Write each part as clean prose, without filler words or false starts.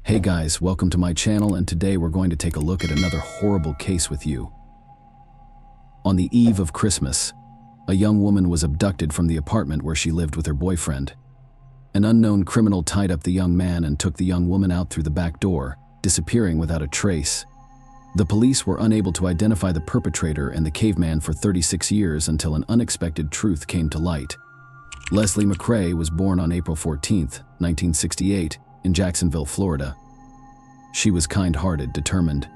Hey guys, welcome to my channel, and today we're going to take a look at another horrible case with you. On the eve of Christmas, a young woman was abducted from the apartment where she lived with her boyfriend. An unknown criminal tied up the young man and took the young woman out through the back door, disappearing without a trace. The police were unable to identify the perpetrator and the caveman for 36 years until an unexpected truth came to light. Leslie McCrae was born on April 14, 1968, in Jacksonville, Florida. She was kind-hearted, determined,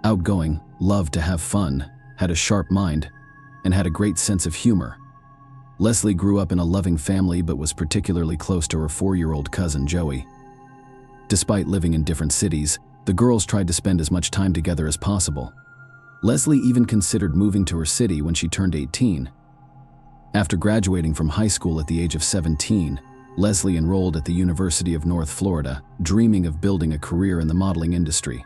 outgoing, loved to have fun, had a sharp mind, and had a great sense of humor. Leslie grew up in a loving family but was particularly close to her 4-year-old cousin Joey. Despite living in different cities, the girls tried to spend as much time together as possible. Leslie even considered moving to her city when she turned 18. After graduating from high school at the age of 17, Leslie enrolled at the University of North Florida, dreaming of building a career in the modeling industry.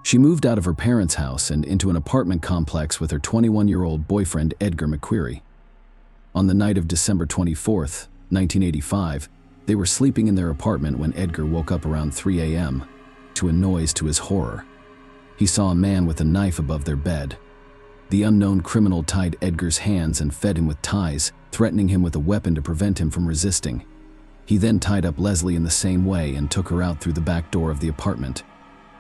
She moved out of her parents' house and into an apartment complex with her 21-year-old boyfriend Edgar McQuarrie. On the night of December 24, 1985, they were sleeping in their apartment when Edgar woke up around 3 a.m. to a noise to his horror. He saw a man with a knife above their bed. The unknown criminal tied Edgar's hands and fed him with ties, threatening him with a weapon to prevent him from resisting. He then tied up Leslie in the same way and took her out through the back door of the apartment.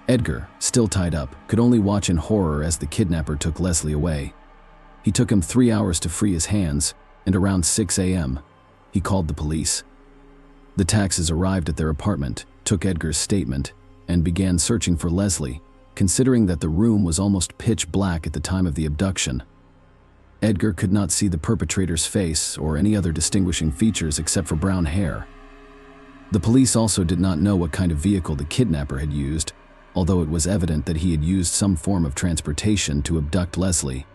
Edgar, still tied up, could only watch in horror as the kidnapper took Leslie away. He took him 3 hours to free his hands, and around 6 a.m., he called the police. The taxis arrived at their apartment, took Edgar's statement, and began searching for Leslie, considering that the room was almost pitch black at the time of the abduction. Edgar could not see the perpetrator's face or any other distinguishing features except for brown hair. The police also did not know what kind of vehicle the kidnapper had used, although it was evident that he had used some form of transportation to abduct Leslie.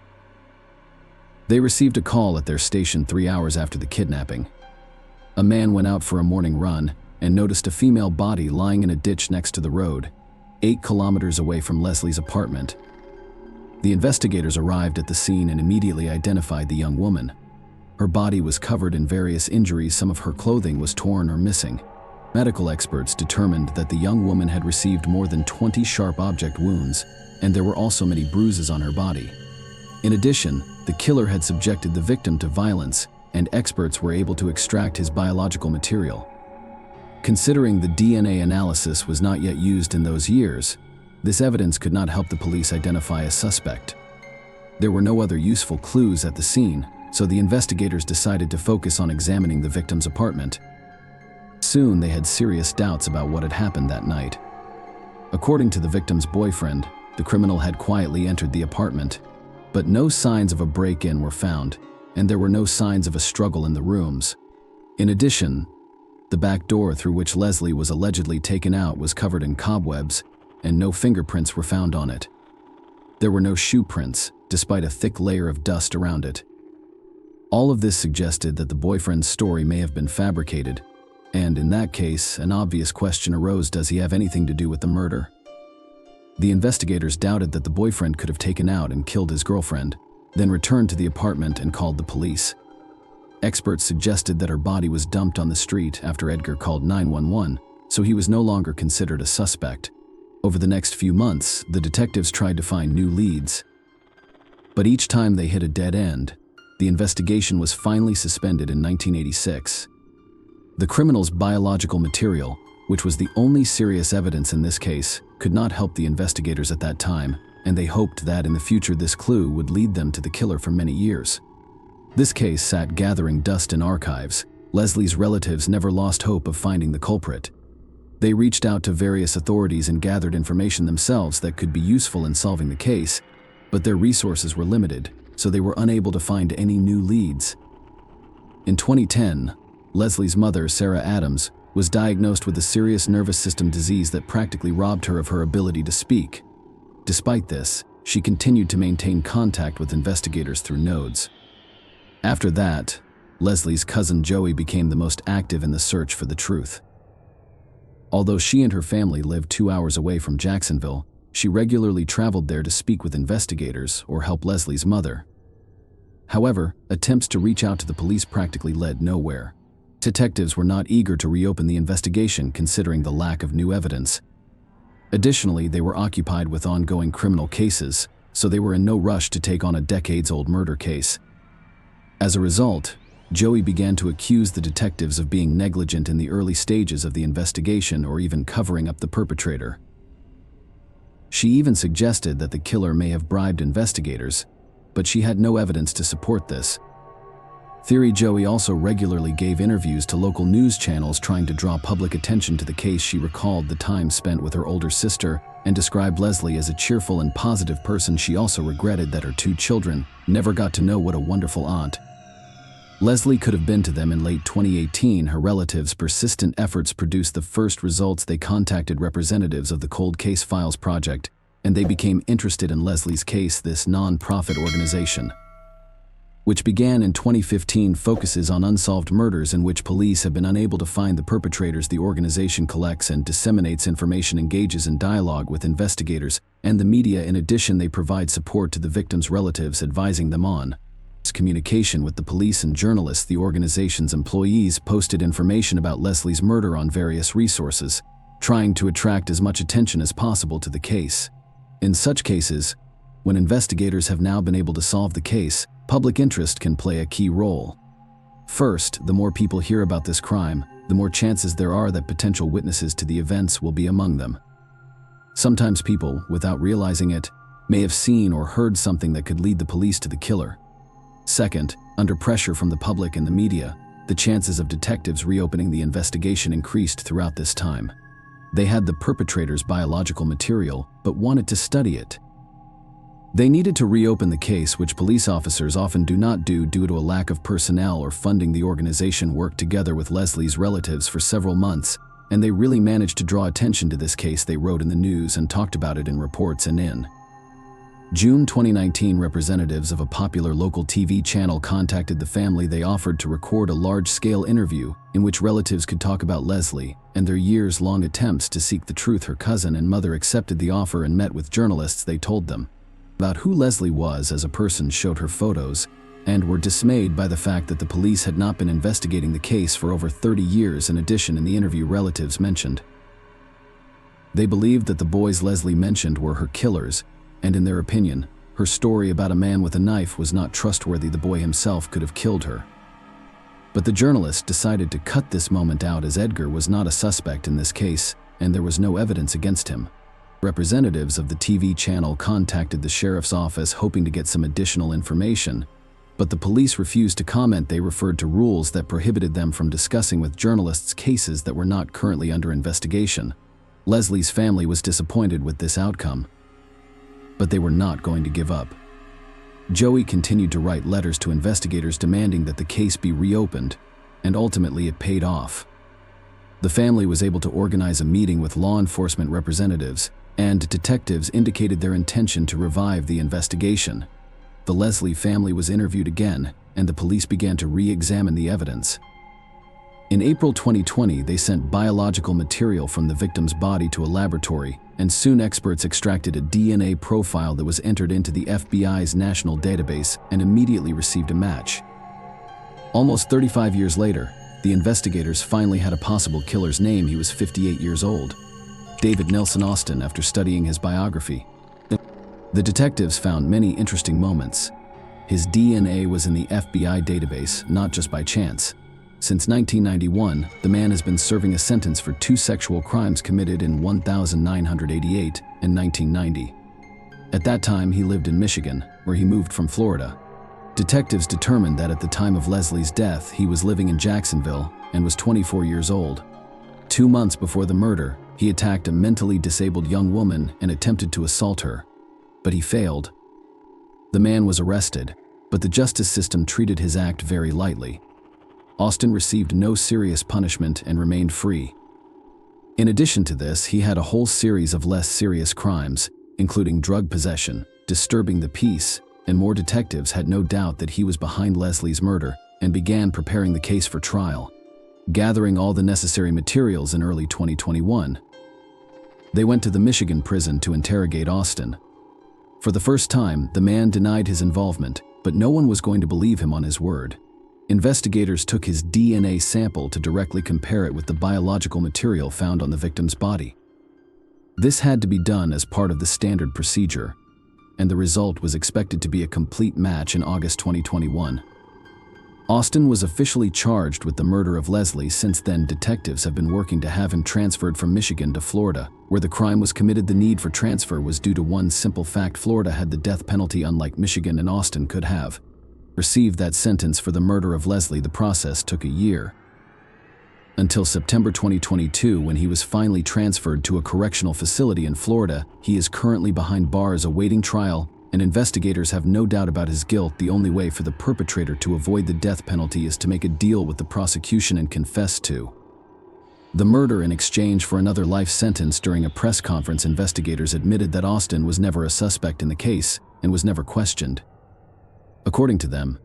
They received a call at their station 3 hours after the kidnapping. A man went out for a morning run and noticed a female body lying in a ditch next to the road, 8 kilometers away from Leslie's apartment. The investigators arrived at the scene and immediately identified the young woman. Her body was covered in various injuries. Some of her clothing was torn or missing. Medical experts determined that the young woman had received more than 20 sharp object wounds, and there were also many bruises on her body. In addition, the killer had subjected the victim to violence, and experts were able to extract his biological material. Considering the DNA analysis was not yet used in those years, this evidence could not help the police identify a suspect. There were no other useful clues at the scene, so the investigators decided to focus on examining the victim's apartment. Soon they had serious doubts about what had happened that night. According to the victim's boyfriend, the criminal had quietly entered the apartment, but no signs of a break-in were found, and there were no signs of a struggle in the rooms. In addition, the back door through which Leslie was allegedly taken out was covered in cobwebs, and no fingerprints were found on it. There were no shoe prints, despite a thick layer of dust around it. All of this suggested that the boyfriend's story may have been fabricated, and in that case, an obvious question arose: does he have anything to do with the murder? The investigators doubted that the boyfriend could have taken out and killed his girlfriend, then returned to the apartment and called the police. Experts suggested that her body was dumped on the street after Edgar called 911, so he was no longer considered a suspect. Over the next few months, the detectives tried to find new leads. But each time they hit a dead end, the investigation was finally suspended in 1986. The criminal's biological material, which was the only serious evidence in this case, could not help the investigators at that time, and they hoped that in the future this clue would lead them to the killer for many years. This case sat gathering dust in archives. Leslie's relatives never lost hope of finding the culprit. They reached out to various authorities and gathered information themselves that could be useful in solving the case, but their resources were limited, so they were unable to find any new leads. In 2010, Leslie's mother, Sarah Adams, was diagnosed with a serious nervous system disease that practically robbed her of her ability to speak. Despite this, she continued to maintain contact with investigators through nodes. After that, Leslie's cousin Joey became the most active in the search for the truth. Although she and her family lived 2 hours away from Jacksonville, she regularly traveled there to speak with investigators or help Leslie's mother. However, attempts to reach out to the police practically led nowhere. Detectives were not eager to reopen the investigation considering the lack of new evidence. Additionally, they were occupied with ongoing criminal cases, so they were in no rush to take on a decades-old murder case. As a result, Joey began to accuse the detectives of being negligent in the early stages of the investigation or even covering up the perpetrator. She even suggested that the killer may have bribed investigators, but she had no evidence to support this. Theory Joey also regularly gave interviews to local news channels trying to draw public attention to the case. She recalled the time spent with her older sister and described Leslie as a cheerful and positive person. She also regretted that her 2 children never got to know what a wonderful aunt Leslie could have been to them. In late 2018, her relatives' persistent efforts produced the first results. They contacted representatives of the Cold Case Files Project, and they became interested in Leslie's case. This non-profit organization, which began in 2015, focuses on unsolved murders in which police have been unable to find the perpetrators. The organization collects and disseminates information, engages in dialogue with investigators and the media. In addition, they provide support to the victims' relatives, advising them on communication with the police and journalists. The organization's employees posted information about Leslie's murder on various resources, trying to attract as much attention as possible to the case. In such cases, when investigators have now been able to solve the case, public interest can play a key role. First, the more people hear about this crime, the more chances there are that potential witnesses to the events will be among them. Sometimes people, without realizing it, may have seen or heard something that could lead the police to the killer. Second, under pressure from the public and the media, the chances of detectives reopening the investigation increased throughout this time. They had the perpetrator's biological material, but wanted to study it. They needed to reopen the case, which police officers often do not do due to a lack of personnel or funding. The organization worked together with Leslie's relatives for several months, and they really managed to draw attention to this case. They wrote in the news and talked about it in reports. And in June 2019, representatives of a popular local TV channel contacted the family. They offered to record a large-scale interview in which relatives could talk about Leslie and their years-long attempts to seek the truth. Her cousin and mother accepted the offer and met with journalists. They told them about who Leslie was as a person, showed her photos, and were dismayed by the fact that the police had not been investigating the case for over 30 years. In addition, in the interview, relatives mentioned they believed that the boys Leslie mentioned were her killers, and in their opinion, her story about a man with a knife was not trustworthy. The boy himself could have killed her. But the journalist decided to cut this moment out, as Edgar was not a suspect in this case, and there was no evidence against him. Representatives of the TV channel contacted the sheriff's office hoping to get some additional information, but the police refused to comment. They referred to rules that prohibited them from discussing with journalists cases that were not currently under investigation. Leslie's family was disappointed with this outcome, but they were not going to give up. Joey continued to write letters to investigators demanding that the case be reopened, and ultimately it paid off. The family was able to organize a meeting with law enforcement representatives, and detectives indicated their intention to revive the investigation. The Leslie family was interviewed again, and the police began to re-examine the evidence. In April 2020, they sent biological material from the victim's body to a laboratory, and soon experts extracted a DNA profile that was entered into the FBI's national database and immediately received a match. Almost 35 years later, the investigators finally had a possible killer's name. He was 58 years old, David Nelson Austin. After studying his biography, the detectives found many interesting moments. His DNA was in the FBI database, not just by chance. Since 1991, the man has been serving a sentence for 2 sexual crimes committed in 1988 and 1990. At that time, he lived in Michigan, where he moved from Florida. Detectives determined that at the time of Leslie's death, he was living in Jacksonville and was 24 years old. 2 months before the murder, he attacked a mentally disabled young woman and attempted to assault her, but he failed. The man was arrested, but the justice system treated his act very lightly. Austin received no serious punishment and remained free. In addition to this, he had a whole series of less serious crimes, including drug possession, disturbing the peace, and more. Detectives had no doubt that he was behind Leslie's murder and began preparing the case for trial. Gathering all the necessary materials in early 2021, they went to the Michigan prison to interrogate Austin. For the first time, the man denied his involvement, but no one was going to believe him on his word. Investigators took his DNA sample to directly compare it with the biological material found on the victim's body. This had to be done as part of the standard procedure, and the result was expected to be a complete match in August 2021. Austin was officially charged with the murder of Leslie. Since then, detectives have been working to have him transferred from Michigan to Florida, where the crime was committed. The need for transfer was due to one simple fact: Florida had the death penalty, unlike Michigan, and Austin could have received that sentence for the murder of Leslie. The process took a year, until September 2022, when he was finally transferred to a correctional facility in Florida. He is currently behind bars awaiting trial, and investigators have no doubt about his guilt. The only way for the perpetrator to avoid the death penalty is to make a deal with the prosecution and confess to the murder in exchange for another life sentence. During a press conference, investigators admitted that Austin was never a suspect in the case and was never questioned. According to them,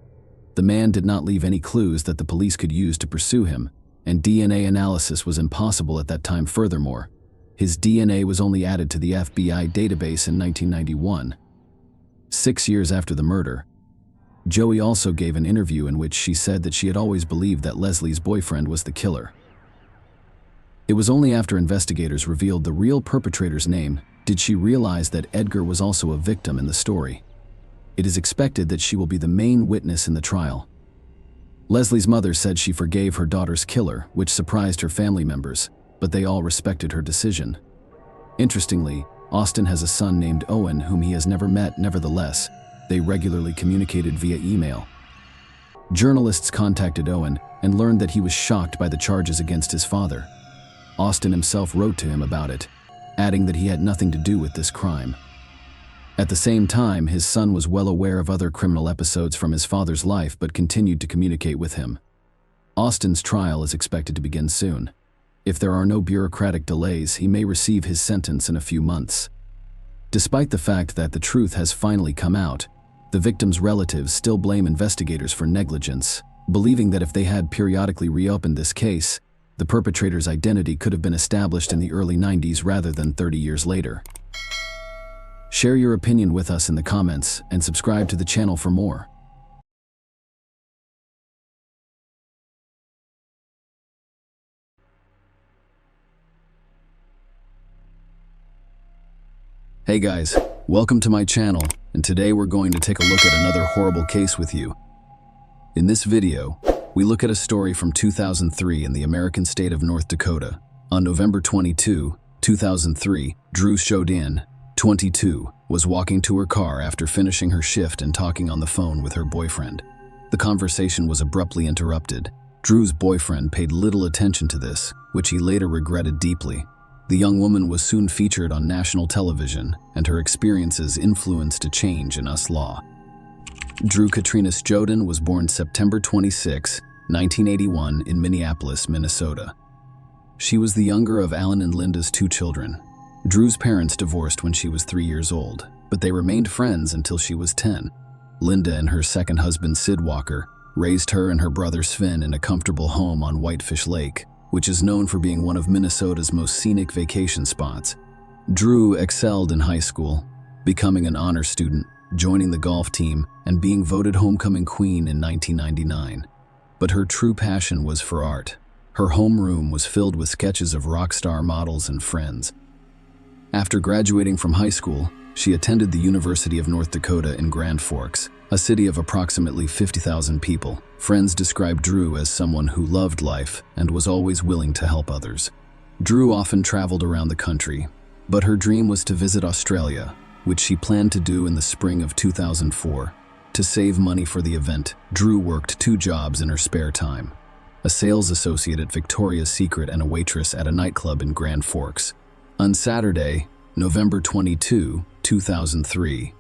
the man did not leave any clues that the police could use to pursue him, and DNA analysis was impossible at that time. Furthermore, his DNA was only added to the FBI database in 1991. 6 years after the murder, Joey also gave an interview in which she said that she had always believed that Leslie's boyfriend was the killer. It was only after investigators revealed the real perpetrator's name did she realize that Edgar was also a victim in the story. It is expected that she will be the main witness in the trial. Leslie's mother said she forgave her daughter's killer, which surprised her family members, but they all respected her decision. Interestingly, Austin has a son named Owen whom he has never met. Nevertheless, they regularly communicated via email. Journalists contacted Owen and learned that he was shocked by the charges against his father. Austin himself wrote to him about it, adding that he had nothing to do with this crime. At the same time, his son was well aware of other criminal episodes from his father's life but continued to communicate with him. Austin's trial is expected to begin soon. If there are no bureaucratic delays, he may receive his sentence in a few months. Despite the fact that the truth has finally come out, the victim's relatives still blame investigators for negligence, believing that if they had periodically reopened this case, the perpetrator's identity could have been established in the early 90s rather than 30 years later. Share your opinion with us in the comments and subscribe to the channel for more. Hey guys, welcome to my channel, and today we're going to take a look at another horrible case with you. In this video, we look at a story from 2003 in the American state of North Dakota. On November 22, 2003, Drew Shodin, 22, was walking to her car after finishing her shift and talking on the phone with her boyfriend. The conversation was abruptly interrupted. Drew's boyfriend paid little attention to this, which he later regretted deeply. The young woman was soon featured on national television, and her experiences influenced a change in US law. Drew Katrina Shodin was born September 26, 1981 in Minneapolis, Minnesota. She was the younger of Alan and Linda's 2 children. Drew's parents divorced when she was 3 years old, but they remained friends until she was 10. Linda and her second husband, Sid Walker, raised her and her brother Sven in a comfortable home on Whitefish Lake, which is known for being one of Minnesota's most scenic vacation spots. Drew excelled in high school, becoming an honor student, joining the golf team, and being voted homecoming queen in 1999. But her true passion was for art. Her homeroom was filled with sketches of rock star models and friends. After graduating from high school, she attended the University of North Dakota in Grand Forks, a city of approximately 50,000 people. Friends described Drew as someone who loved life and was always willing to help others. Drew often traveled around the country, but her dream was to visit Australia, which she planned to do in the spring of 2004. To save money for the event, Drew worked 2 jobs in her spare time: a sales associate at Victoria's Secret and a waitress at a nightclub in Grand Forks. On Saturday, November 22, 2003,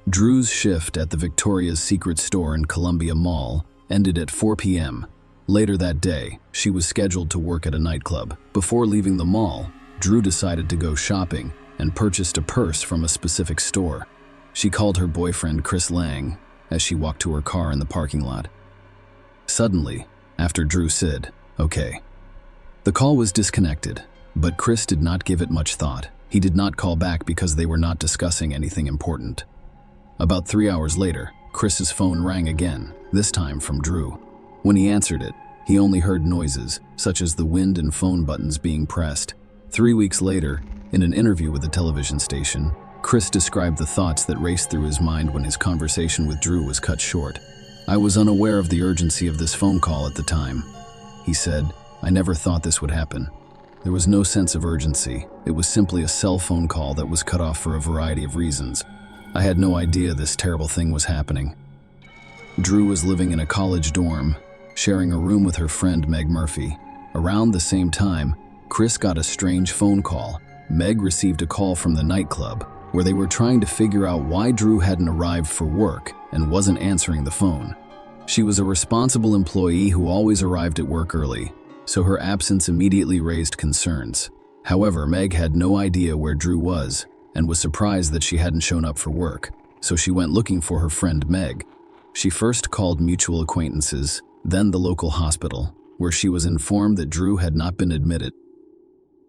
Drew's shift at the Victoria's Secret store in Columbia Mall ended at 4 p.m. Later that day, she was scheduled to work at a nightclub. Before leaving the mall, Drew decided to go shopping and purchased a purse from a specific store. She called her boyfriend Chris Lang as she walked to her car in the parking lot. Suddenly, after Drew said, "Okay," the call was disconnected, but Chris did not give it much thought. He did not call back because they were not discussing anything important. About 3 hours later, Chris's phone rang again, this time from Drew. When he answered it, he only heard noises, such as the wind and phone buttons being pressed. 3 weeks later, in an interview with a television station, Chris described the thoughts that raced through his mind when his conversation with Drew was cut short. "I was unaware of the urgency of this phone call at the time," he said. "I never thought this would happen. There was no sense of urgency. It was simply a cell phone call that was cut off for a variety of reasons. I had no idea this terrible thing was happening." Drew was living in a college dorm, sharing a room with her friend Meg Murphy. Around the same time, Chris got a strange phone call. Meg received a call from the nightclub, where they were trying to figure out why Drew hadn't arrived for work and wasn't answering the phone. She was a responsible employee who always arrived at work early, so her absence immediately raised concerns. However, Meg had no idea where Drew was and was surprised that she hadn't shown up for work, so she went looking for her friend Meg. She first called mutual acquaintances, then the local hospital, where she was informed that Drew had not been admitted.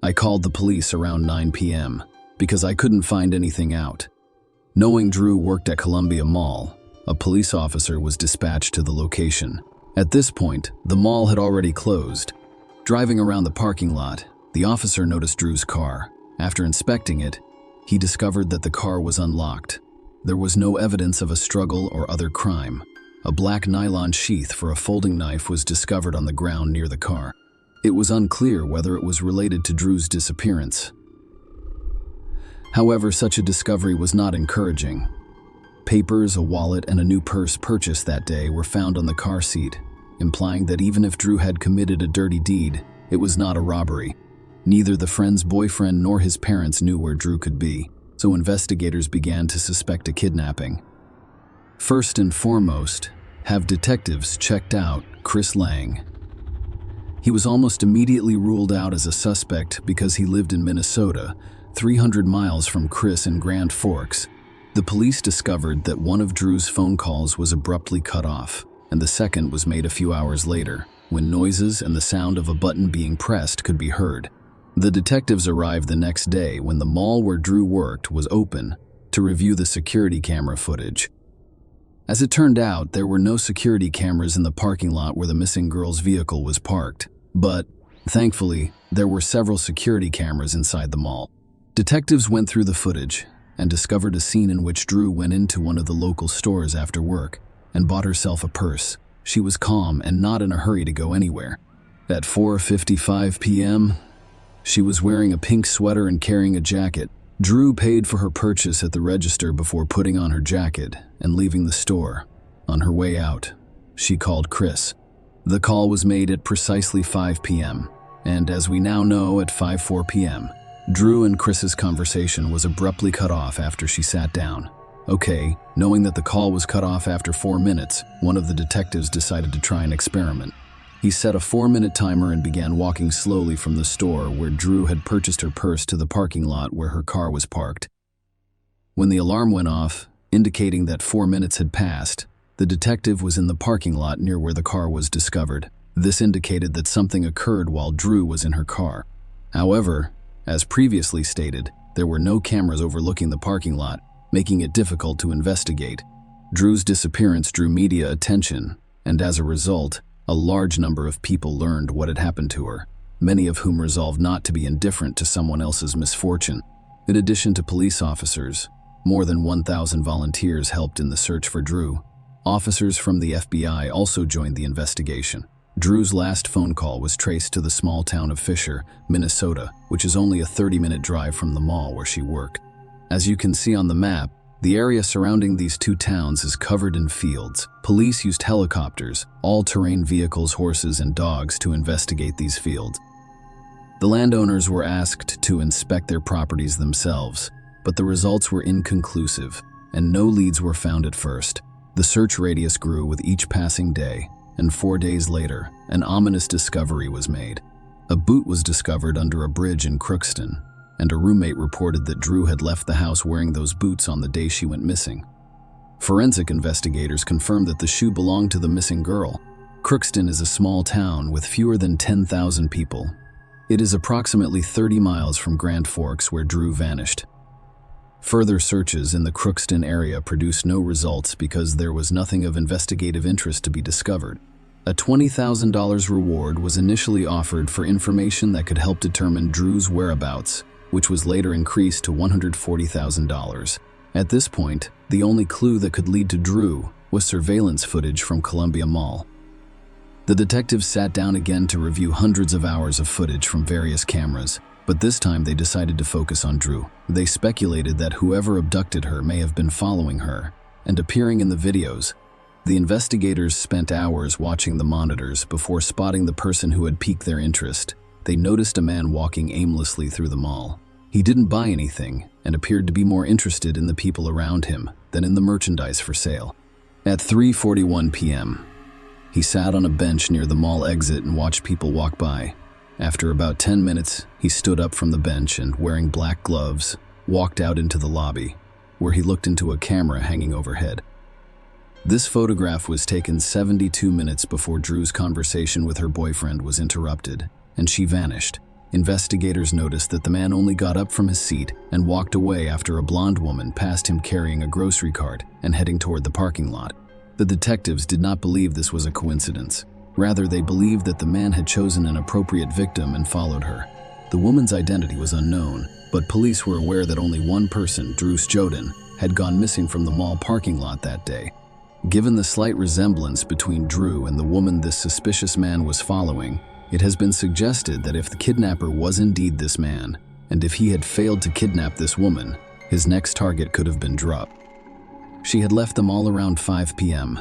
"I called the police around 9 p.m. because I couldn't find anything out." Knowing Drew worked at Columbia Mall, a police officer was dispatched to the location. At this point, the mall had already closed. Driving around the parking lot, the officer noticed Drew's car. After inspecting it, he discovered that the car was unlocked. There was no evidence of a struggle or other crime. A black nylon sheath for a folding knife was discovered on the ground near the car. It was unclear whether it was related to Drew's disappearance. However, such a discovery was not encouraging. Papers, a wallet, and a new purse purchased that day were found on the car seat, implying that even if Drew had committed a dirty deed, it was not a robbery. Neither the friend's boyfriend nor his parents knew where Drew could be, so investigators began to suspect a kidnapping. First and foremost, have detectives checked out Chris Lang. He was almost immediately ruled out as a suspect because he lived in Minnesota, 300 miles from Chris in Grand Forks. The police discovered that one of Drew's phone calls was abruptly cut off, and the second was made a few hours later, when noises and the sound of a button being pressed could be heard. The detectives arrived the next day when the mall where Drew worked was open to review the security camera footage. As it turned out, there were no security cameras in the parking lot where the missing girl's vehicle was parked, but, thankfully, there were several security cameras inside the mall. Detectives went through the footage and discovered a scene in which Drew went into one of the local stores after work and bought herself a purse. She was calm and not in a hurry to go anywhere. At 4:55 p.m., she was wearing a pink sweater and carrying a jacket. Drew paid for her purchase at the register before putting on her jacket and leaving the store. On her way out, she called Chris. The call was made at precisely 5 p.m., and as we now know, at 5:04 p.m., Drew and Chris's conversation was abruptly cut off after she sat down. Okay, knowing that the call was cut off after 4 minutes, one of the detectives decided to try an experiment. He set a 4-minute timer and began walking slowly from the store where Drew had purchased her purse to the parking lot where her car was parked. When the alarm went off, indicating that 4 minutes had passed, the detective was in the parking lot near where the car was discovered. This indicated that something occurred while Drew was in her car. However, as previously stated, there were no cameras overlooking the parking lot, making it difficult to investigate. Drew's disappearance drew media attention, and as a result, a large number of people learned what had happened to her, many of whom resolved not to be indifferent to someone else's misfortune. In addition to police officers, more than 1,000 volunteers helped in the search for Drew. Officers from the FBI also joined the investigation. Drew's last phone call was traced to the small town of Fisher, Minnesota, which is only a 30-minute drive from the mall where she worked. As you can see on the map, the area surrounding these two towns is covered in fields. Police used helicopters, all-terrain vehicles, horses, and dogs to investigate these fields. The landowners were asked to inspect their properties themselves, but the results were inconclusive, and no leads were found at first. The search radius grew with each passing day, and 4 days later, an ominous discovery was made. A boot was discovered under a bridge in Crookston, and a roommate reported that Drew had left the house wearing those boots on the day she went missing. Forensic investigators confirmed that the shoe belonged to the missing girl. Crookston is a small town with fewer than 10,000 people. It is approximately 30 miles from Grand Forks where Drew vanished. Further searches in the Crookston area produced no results because there was nothing of investigative interest to be discovered. A $20,000 reward was initially offered for information that could help determine Drew's whereabouts, which was later increased to $140,000. At this point, the only clue that could lead to Drew was surveillance footage from Columbia Mall. The detectives sat down again to review hundreds of hours of footage from various cameras, but this time they decided to focus on Drew. They speculated that whoever abducted her may have been following her and appearing in the videos. The investigators spent hours watching the monitors before spotting the person who had piqued their interest. They noticed a man walking aimlessly through the mall. He didn't buy anything and appeared to be more interested in the people around him than in the merchandise for sale. At 3:41 p.m., he sat on a bench near the mall exit and watched people walk by. After about 10 minutes, he stood up from the bench and, wearing black gloves, walked out into the lobby, where he looked into a camera hanging overhead. This photograph was taken 72 minutes before Drew's conversation with her boyfriend was interrupted, and she vanished. Investigators noticed that the man only got up from his seat and walked away after a blonde woman passed him carrying a grocery cart and heading toward the parking lot. The detectives did not believe this was a coincidence. Rather, they believed that the man had chosen an appropriate victim and followed her. The woman's identity was unknown, but police were aware that only one person, Drew Stoden, had gone missing from the mall parking lot that day. Given the slight resemblance between Drew and the woman this suspicious man was following, it has been suggested that if the kidnapper was indeed this man, and if he had failed to kidnap this woman, his next target could have been Drew. She had left the mall around 5 p.m.,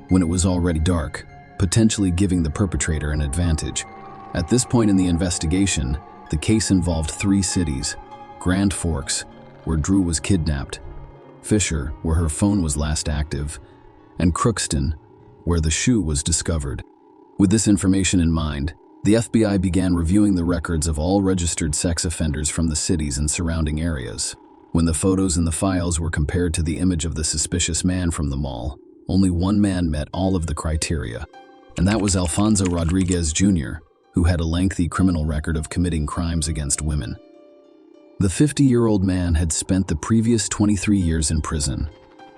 when it was already dark, potentially giving the perpetrator an advantage. At this point in the investigation, the case involved 3 cities: Grand Forks, where Drew was kidnapped; Fisher, where her phone was last active; and Crookston, where the shoe was discovered. With this information in mind, the FBI began reviewing the records of all registered sex offenders from the cities and surrounding areas. When the photos in the files were compared to the image of the suspicious man from the mall, only one man met all of the criteria, and that was Alfonso Rodriguez Jr., who had a lengthy criminal record of committing crimes against women. The 50-year-old man had spent the previous 23 years in prison.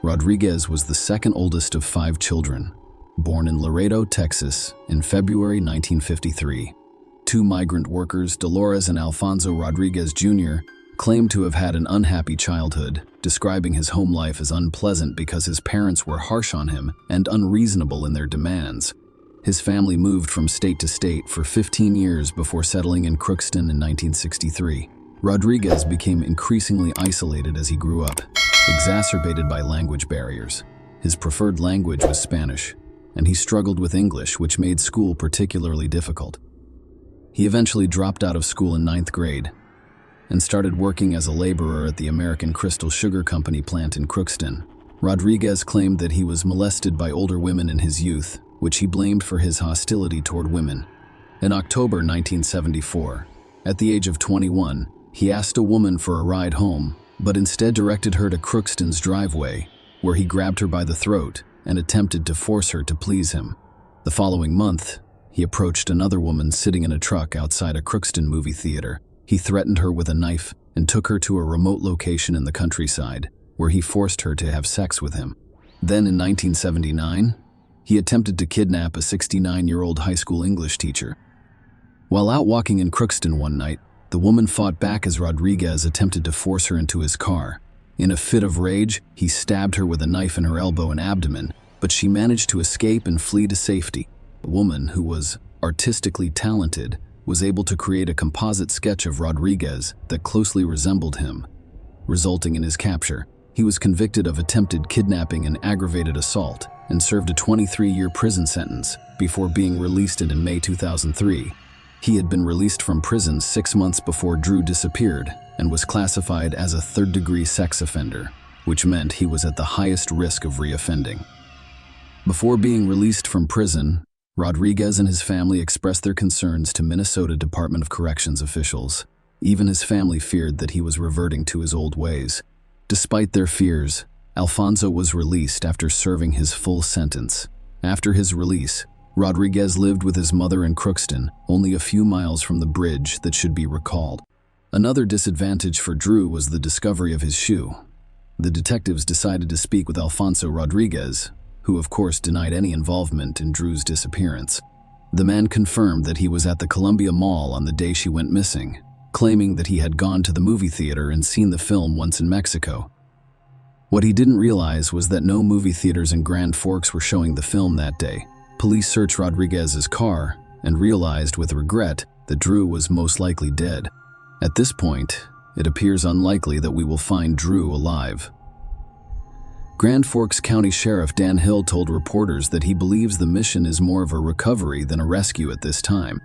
Rodriguez was the second oldest of 5 children, born in Laredo, Texas, in February 1953. 2 migrant workers, Dolores and Alfonso Rodriguez Jr., claimed to have had an unhappy childhood, describing his home life as unpleasant because his parents were harsh on him and unreasonable in their demands. His family moved from state to state for 15 years before settling in Crookston in 1963. Rodriguez became increasingly isolated as he grew up, exacerbated by language barriers. His preferred language was Spanish, and he struggled with English, which made school particularly difficult. He eventually dropped out of school in 9th grade and started working as a laborer at the American Crystal Sugar Company plant in Crookston. Rodriguez claimed that he was molested by older women in his youth, which he blamed for his hostility toward women. In October 1974, at the age of 21, he asked a woman for a ride home, but instead directed her to Crookston's driveway, where he grabbed her by the throat and attempted to force her to please him. The following month, he approached another woman sitting in a truck outside a Crookston movie theater. He threatened her with a knife and took her to a remote location in the countryside, where he forced her to have sex with him. Then in 1979, he attempted to kidnap a 69-year-old high school English teacher. While out walking in Crookston one night, the woman fought back as Rodriguez attempted to force her into his car. In a fit of rage, he stabbed her with a knife in her elbow and abdomen, but she managed to escape and flee to safety. The woman, who was artistically talented, was able to create a composite sketch of Rodriguez that closely resembled him, resulting in his capture. He was convicted of attempted kidnapping and aggravated assault and served a 23-year prison sentence before being released in May 2003. He had been released from prison 6 months before Drew disappeared and was classified as a third-degree sex offender, which meant he was at the highest risk of reoffending. Before being released from prison, Rodriguez and his family expressed their concerns to Minnesota Department of Corrections officials. Even his family feared that he was reverting to his old ways. Despite their fears, Alfonso was released after serving his full sentence. After his release, Rodriguez lived with his mother in Crookston, only a few miles from the bridge that should be recalled. Another disadvantage for Drew was the discovery of his shoe. The detectives decided to speak with Alfonso Rodriguez, who of course denied any involvement in Drew's disappearance. The man confirmed that he was at the Columbia Mall on the day she went missing, claiming that he had gone to the movie theater and seen the film once in Mexico. What he didn't realize was that no movie theaters in Grand Forks were showing the film that day. Police searched Rodriguez's car and realized with regret that Drew was most likely dead. At this point, it appears unlikely that we will find Drew alive. Grand Forks County Sheriff Dan Hill told reporters that he believes the mission is more of a recovery than a rescue at this time.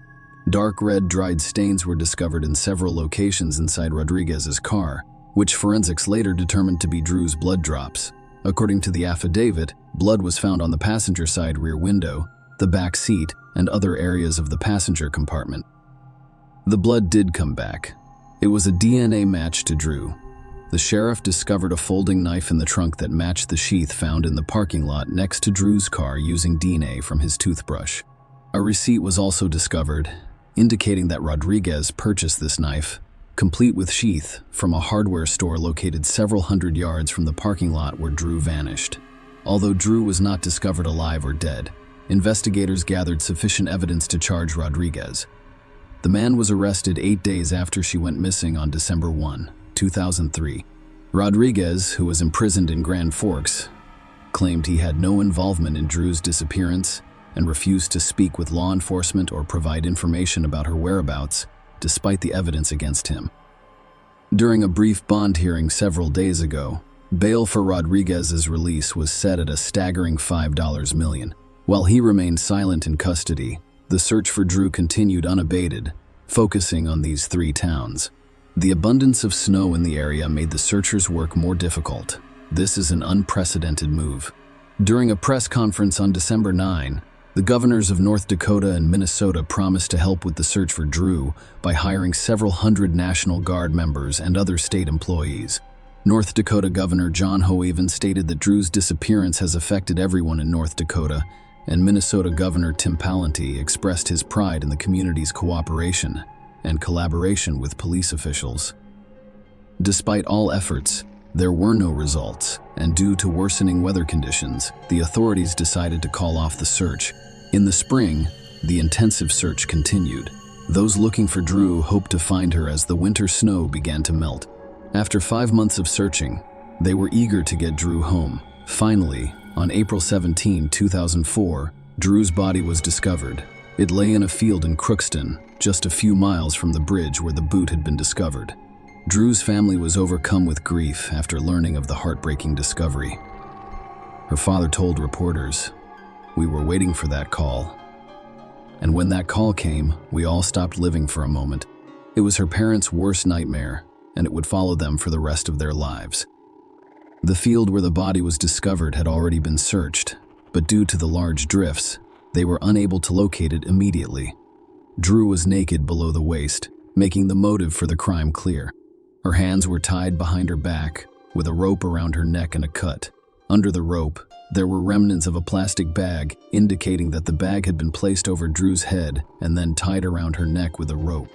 Dark red dried stains were discovered in several locations inside Rodriguez's car, which forensics later determined to be Drew's blood drops. According to the affidavit, blood was found on the passenger side rear window, the back seat, and other areas of the passenger compartment. The blood did come back. It was a DNA match to Drew. The sheriff discovered a folding knife in the trunk that matched the sheath found in the parking lot next to Drew's car using DNA from his toothbrush. A receipt was also discovered, indicating that Rodriguez purchased this knife, complete with sheath, from a hardware store located several hundred yards from the parking lot where Drew vanished. Although Drew was not discovered alive or dead, investigators gathered sufficient evidence to charge Rodriguez. The man was arrested 8 days after she went missing on December 1, 2003. Rodriguez, who was imprisoned in Grand Forks, claimed he had no involvement in Drew's disappearance and refused to speak with law enforcement or provide information about her whereabouts, despite the evidence against him. During a brief bond hearing several days ago, bail for Rodriguez's release was set at a staggering $5 million. While he remained silent in custody, the search for Drew continued unabated, focusing on these 3 towns. The abundance of snow in the area made the searchers' work more difficult. This is an unprecedented move. During a press conference on December 9, the governors of North Dakota and Minnesota promised to help with the search for Drew by hiring several hundred National Guard members and other state employees. North Dakota Governor John Hoeven stated that Drew's disappearance has affected everyone in North Dakota, and Minnesota Governor Tim Pawlenty expressed his pride in the community's cooperation and collaboration with police officials. Despite all efforts, there were no results, and due to worsening weather conditions, the authorities decided to call off the search. In the spring, the intensive search continued. Those looking for Drew hoped to find her as the winter snow began to melt. After 5 months of searching, they were eager to get Drew home. Finally, on April 17, 2004, Drew's body was discovered. It lay in a field in Crookston, just a few miles from the bridge where the boot had been discovered. Drew's family was overcome with grief after learning of the heartbreaking discovery. Her father told reporters, "We were waiting for that call. And when that call came, we all stopped living for a moment. It was her parents' worst nightmare, and it would follow them for the rest of their lives." The field where the body was discovered had already been searched, but due to the large drifts, they were unable to locate it immediately. Drew was naked below the waist, making the motive for the crime clear. Her hands were tied behind her back, with a rope around her neck and a cut. Under the rope, there were remnants of a plastic bag, indicating that the bag had been placed over Drew's head and then tied around her neck with a rope.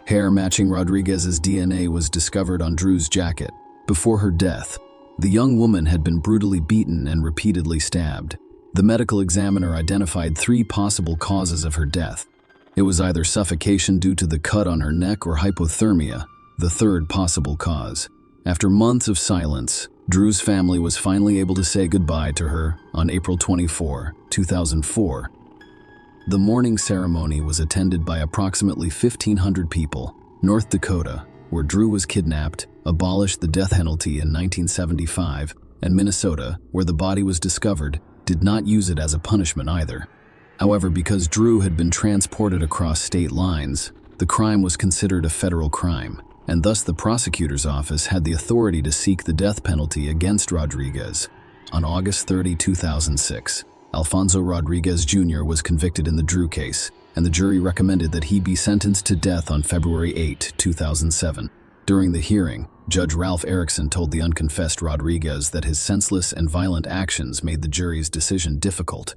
Hair matching Rodriguez's DNA was discovered on Drew's jacket. Before her death, the young woman had been brutally beaten and repeatedly stabbed. The medical examiner identified 3 possible causes of her death. It was either suffocation due to the cut on her neck or hypothermia, the third possible cause. After months of silence, Drew's family was finally able to say goodbye to her on April 24, 2004. The mourning ceremony was attended by approximately 1,500 people. North Dakota, where Drew was kidnapped, abolished the death penalty in 1975, and Minnesota, where the body was discovered, did not use it as a punishment either. However, because Drew had been transported across state lines, the crime was considered a federal crime, and thus the prosecutor's office had the authority to seek the death penalty against Rodriguez. On August 30, 2006, Alfonso Rodriguez Jr. was convicted in the Drew case, and the jury recommended that he be sentenced to death on February 8, 2007. During the hearing, Judge Ralph Erickson told the unconfessed Rodriguez that his senseless and violent actions made the jury's decision difficult.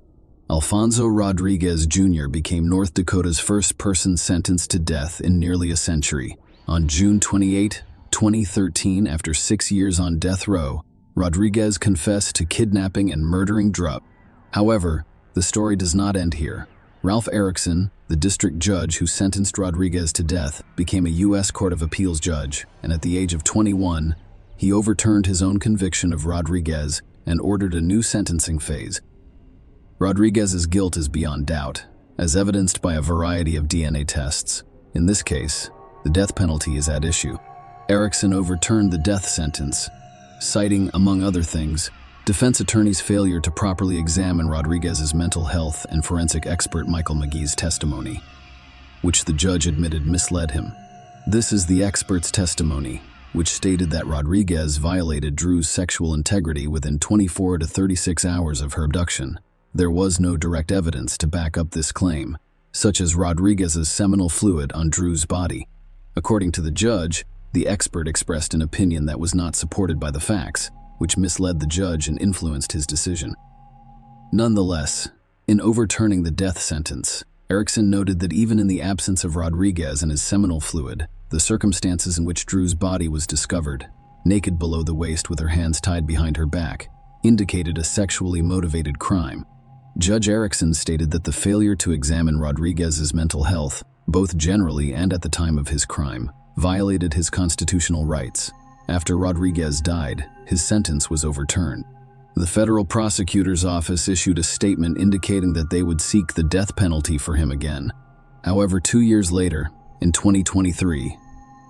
Alfonso Rodriguez Jr. became North Dakota's first person sentenced to death in nearly a century. On June 28, 2013, after 6 years on death row, Rodriguez confessed to kidnapping and murdering Drew. However, the story does not end here. Ralph Erickson, the district judge who sentenced Rodriguez to death, became a U.S. Court of Appeals judge, and at the age of 21, he overturned his own conviction of Rodriguez and ordered a new sentencing phase. Rodriguez's guilt is beyond doubt, as evidenced by a variety of DNA tests. In this case, the death penalty is at issue. Erickson overturned the death sentence, citing, among other things, defense attorney's failure to properly examine Rodriguez's mental health and forensic expert Michael McGee's testimony, which the judge admitted misled him. This is the expert's testimony, which stated that Rodriguez violated Drew's sexual integrity within 24 to 36 hours of her abduction. There was no direct evidence to back up this claim, such as Rodriguez's seminal fluid on Drew's body. According to the judge, the expert expressed an opinion that was not supported by the facts, which misled the judge and influenced his decision. Nonetheless, in overturning the death sentence, Erickson noted that even in the absence of Rodriguez and his seminal fluid, the circumstances in which Drew's body was discovered, naked below the waist with her hands tied behind her back, indicated a sexually motivated crime. Judge Erickson stated that the failure to examine Rodriguez's mental health, both generally and at the time of his crime, violated his constitutional rights. After Rodriguez died, his sentence was overturned. The federal prosecutor's office issued a statement indicating that they would seek the death penalty for him again. However, 2 years later, in 2023,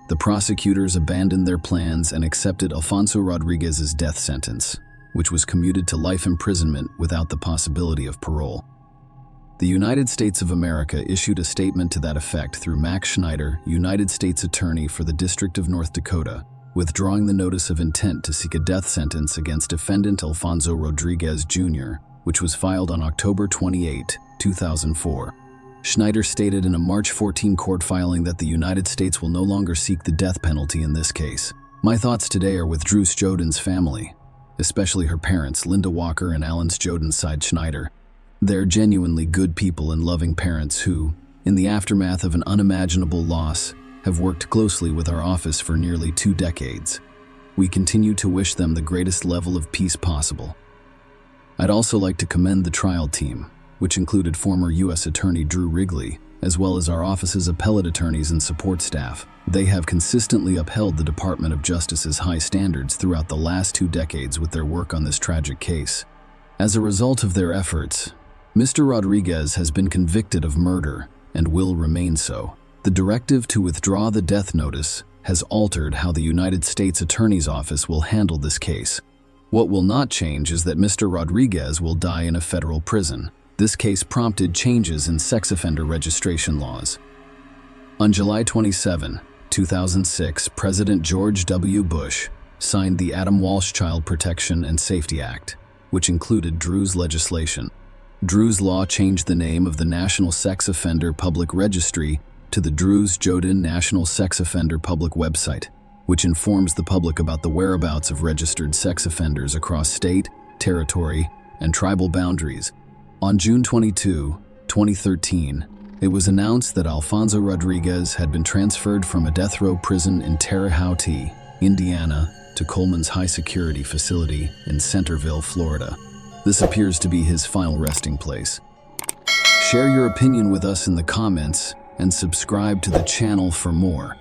the prosecutors abandoned their plans and accepted Alfonso Rodriguez's death sentence, which was commuted to life imprisonment without the possibility of parole. The United States of America issued a statement to that effect through Max Schneider, United States Attorney for the District of North Dakota, withdrawing the notice of intent to seek a death sentence against defendant Alfonso Rodriguez Jr., which was filed on October 28, 2004. Schneider stated in a March 14 court filing that the United States will no longer seek the death penalty in this case. My thoughts today are with Drew Sjoden's family, especially her parents, Linda Walker and Alan Sjoden, sighed Schneider. They're genuinely good people and loving parents who, in the aftermath of an unimaginable loss, have worked closely with our office for nearly 2 decades. We continue to wish them the greatest level of peace possible. I'd also like to commend the trial team, which included former U.S. Attorney Drew Wrigley, as well as our office's appellate attorneys and support staff. They have consistently upheld the Department of Justice's high standards throughout the last 2 decades with their work on this tragic case. As a result of their efforts, Mr. Rodriguez has been convicted of murder and will remain so. The directive to withdraw the death notice has altered how the United States Attorney's Office will handle this case. What will not change is that Mr. Rodriguez will die in a federal prison. This case prompted changes in sex offender registration laws. On July 27, 2006, President George W. Bush signed the Adam Walsh Child Protection and Safety Act, which included Drew's legislation. Drew's law changed the name of the National Sex Offender Public Registry to the Drew Sjoden National Sex Offender Public Website, which informs the public about the whereabouts of registered sex offenders across state, territory, and tribal boundaries. On June 22, 2013, it was announced that Alfonso Rodriguez had been transferred from a death row prison in Terre Haute, Indiana, to Coleman's high-security facility in Centerville, Florida. This appears to be his final resting place. Share your opinion with us in the comments and subscribe to the channel for more.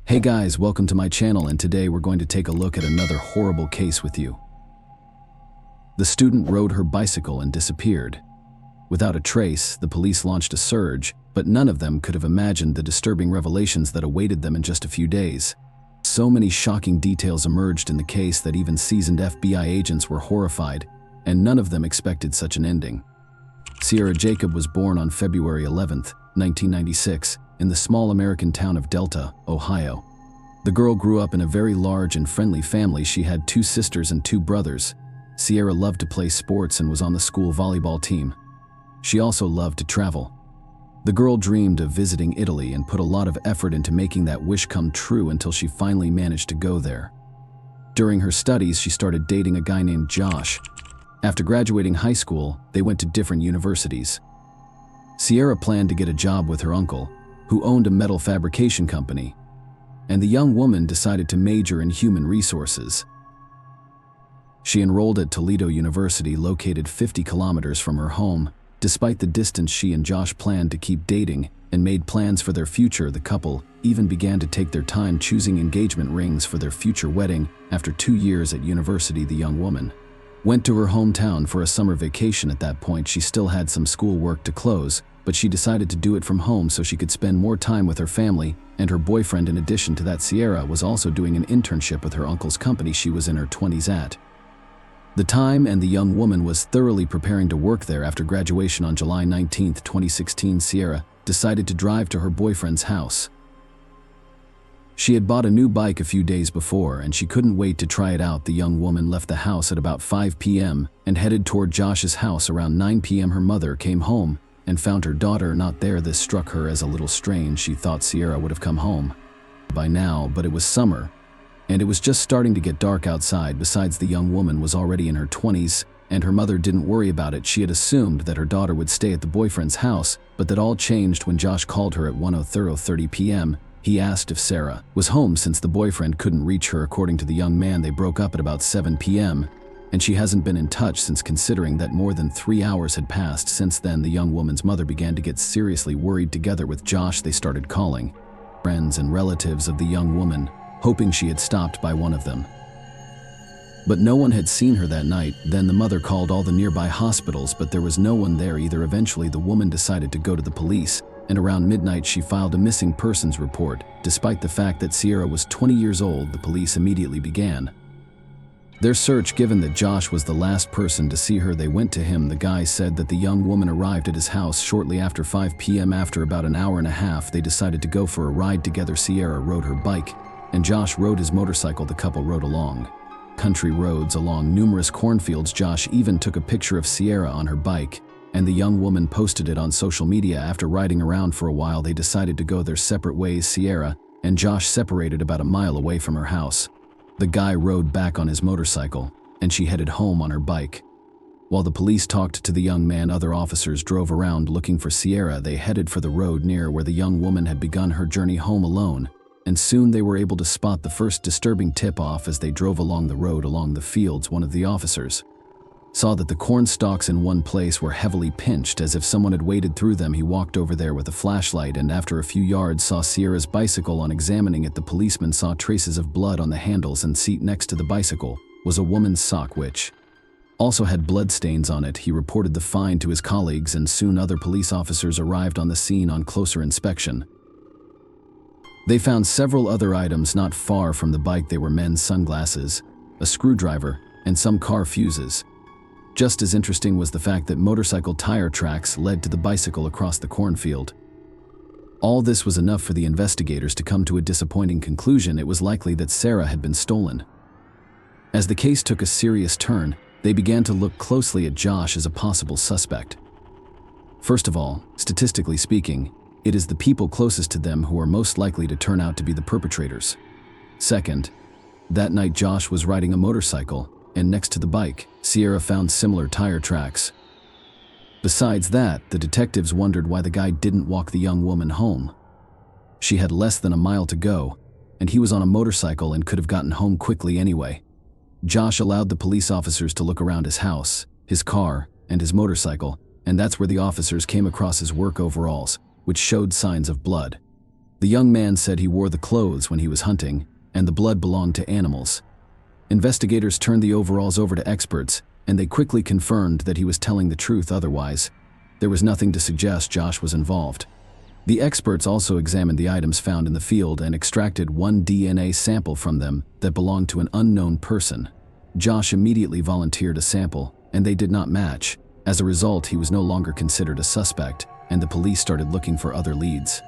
Hey guys, welcome to my channel, and today we're going to take a look at another horrible case with you. The student rode her bicycle and disappeared. Without a trace, the police launched a search, but none of them could have imagined the disturbing revelations that awaited them in just a few days. So many shocking details emerged in the case that even seasoned FBI agents were horrified, and none of them expected such an ending. Sierra Jacob was born on February 11, 1996, in the small American town of Delta, Ohio. The girl grew up in a very large and friendly family. She had 2 sisters and 2 brothers. Sierra loved to play sports and was on the school volleyball team. She also loved to travel. The girl dreamed of visiting Italy and put a lot of effort into making that wish come true until she finally managed to go there. During her studies, she started dating a guy named Josh. After graduating high school, they went to different universities. Sierra planned to get a job with her uncle, who owned a metal fabrication company, and the young woman decided to major in human resources. She enrolled at Toledo University, located 50 kilometers from her home. Despite the distance, she and Josh planned to keep dating and made plans for their future. The couple even began to take their time choosing engagement rings for their future wedding. After 2 years at university, the young woman went to her hometown for a summer vacation. At that point, she still had some school work to close, but she decided to do it from home so she could spend more time with her family and her boyfriend. In addition to that, Sierra was also doing an internship with her uncle's company she was in her 20s at the time, and the young woman was thoroughly preparing to work there. After graduation on July 19, 2016, Sierra decided to drive to her boyfriend's house. She had bought a new bike a few days before, and she couldn't wait to try it out. The young woman left the house at about 5 p.m. and headed toward Josh's house. Around 9 p.m. her mother came home and found her daughter not there. This struck her as a little strange. She thought Sierra would have come home by now, but it was summer, and it was just starting to get dark outside. Besides, the young woman was already in her 20s, and her mother didn't worry about it. She had assumed that her daughter would stay at the boyfriend's house, but that all changed when Josh called her at 1:30 p.m. He asked if Sarah was home since the boyfriend couldn't reach her. According to the young man, they broke up at about 7 p.m., and she hasn't been in touch since. Considering that more than 3 hours had passed since then, the young woman's mother began to get seriously worried. Together with Josh, they started calling friends and relatives of the young woman, hoping she had stopped by one of them. But no one had seen her that night. Then the mother called all the nearby hospitals, but there was no one there either. Eventually, the woman decided to go to the police, and around midnight she filed a missing persons report. Despite the fact that Sierra was 20 years old, the police immediately began their search. Given that Josh was the last person to see her, they went to him. The guy said that the young woman arrived at his house shortly after 5 p.m. After about an hour and a half, they decided to go for a ride together. Sierra rode her bike, and Josh rode his motorcycle. The couple rode along country roads along numerous cornfields. Josh even took a picture of Sierra on her bike, and the young woman posted it on social media. After riding around for a while, they decided to go their separate ways. Sierra and Josh separated about a mile away from her house. The guy rode back on his motorcycle, and she headed home on her bike. While the police talked to the young man, other officers drove around looking for Sierra. They headed for the road near where the young woman had begun her journey home alone, and soon they were able to spot the first disturbing tip-off. As they drove along the road along the fields, one of the officers saw that the corn stalks in one place were heavily pinched, as if someone had waded through them. He walked over there with a flashlight, and after a few yards saw Sierra's bicycle. On examining it, the policeman saw traces of blood on the handles and seat. Next to the bicycle was a woman's sock, which also had blood stains on it. He reported the find to his colleagues, and soon other police officers arrived on the scene. On closer inspection, they found several other items not far from the bike. They were men's sunglasses, a screwdriver, and some car fuses. Just as interesting was the fact that motorcycle tire tracks led to the bicycle across the cornfield. All this was enough for the investigators to come to a disappointing conclusion. It was likely that Sarah had been stolen. As the case took a serious turn, they began to look closely at Josh as a possible suspect. First of all, statistically speaking, it is the people closest to them who are most likely to turn out to be the perpetrators. Second, that night Josh was riding a motorcycle, and next to the bike, Sierra found similar tire tracks. Besides that, the detectives wondered why the guy didn't walk the young woman home. She had less than a mile to go, and he was on a motorcycle and could have gotten home quickly anyway. Josh allowed the police officers to look around his house, his car, and his motorcycle, and that's where the officers came across his work overalls, which showed signs of blood. The young man said he wore the clothes when he was hunting, and the blood belonged to animals. Investigators turned the overalls over to experts, and they quickly confirmed that he was telling the truth. Otherwise, there was nothing to suggest Josh was involved. The experts also examined the items found in the field and extracted one DNA sample from them that belonged to an unknown person. Josh immediately volunteered a sample, and they did not match. As a result, he was no longer considered a suspect, and the police started looking for other leads.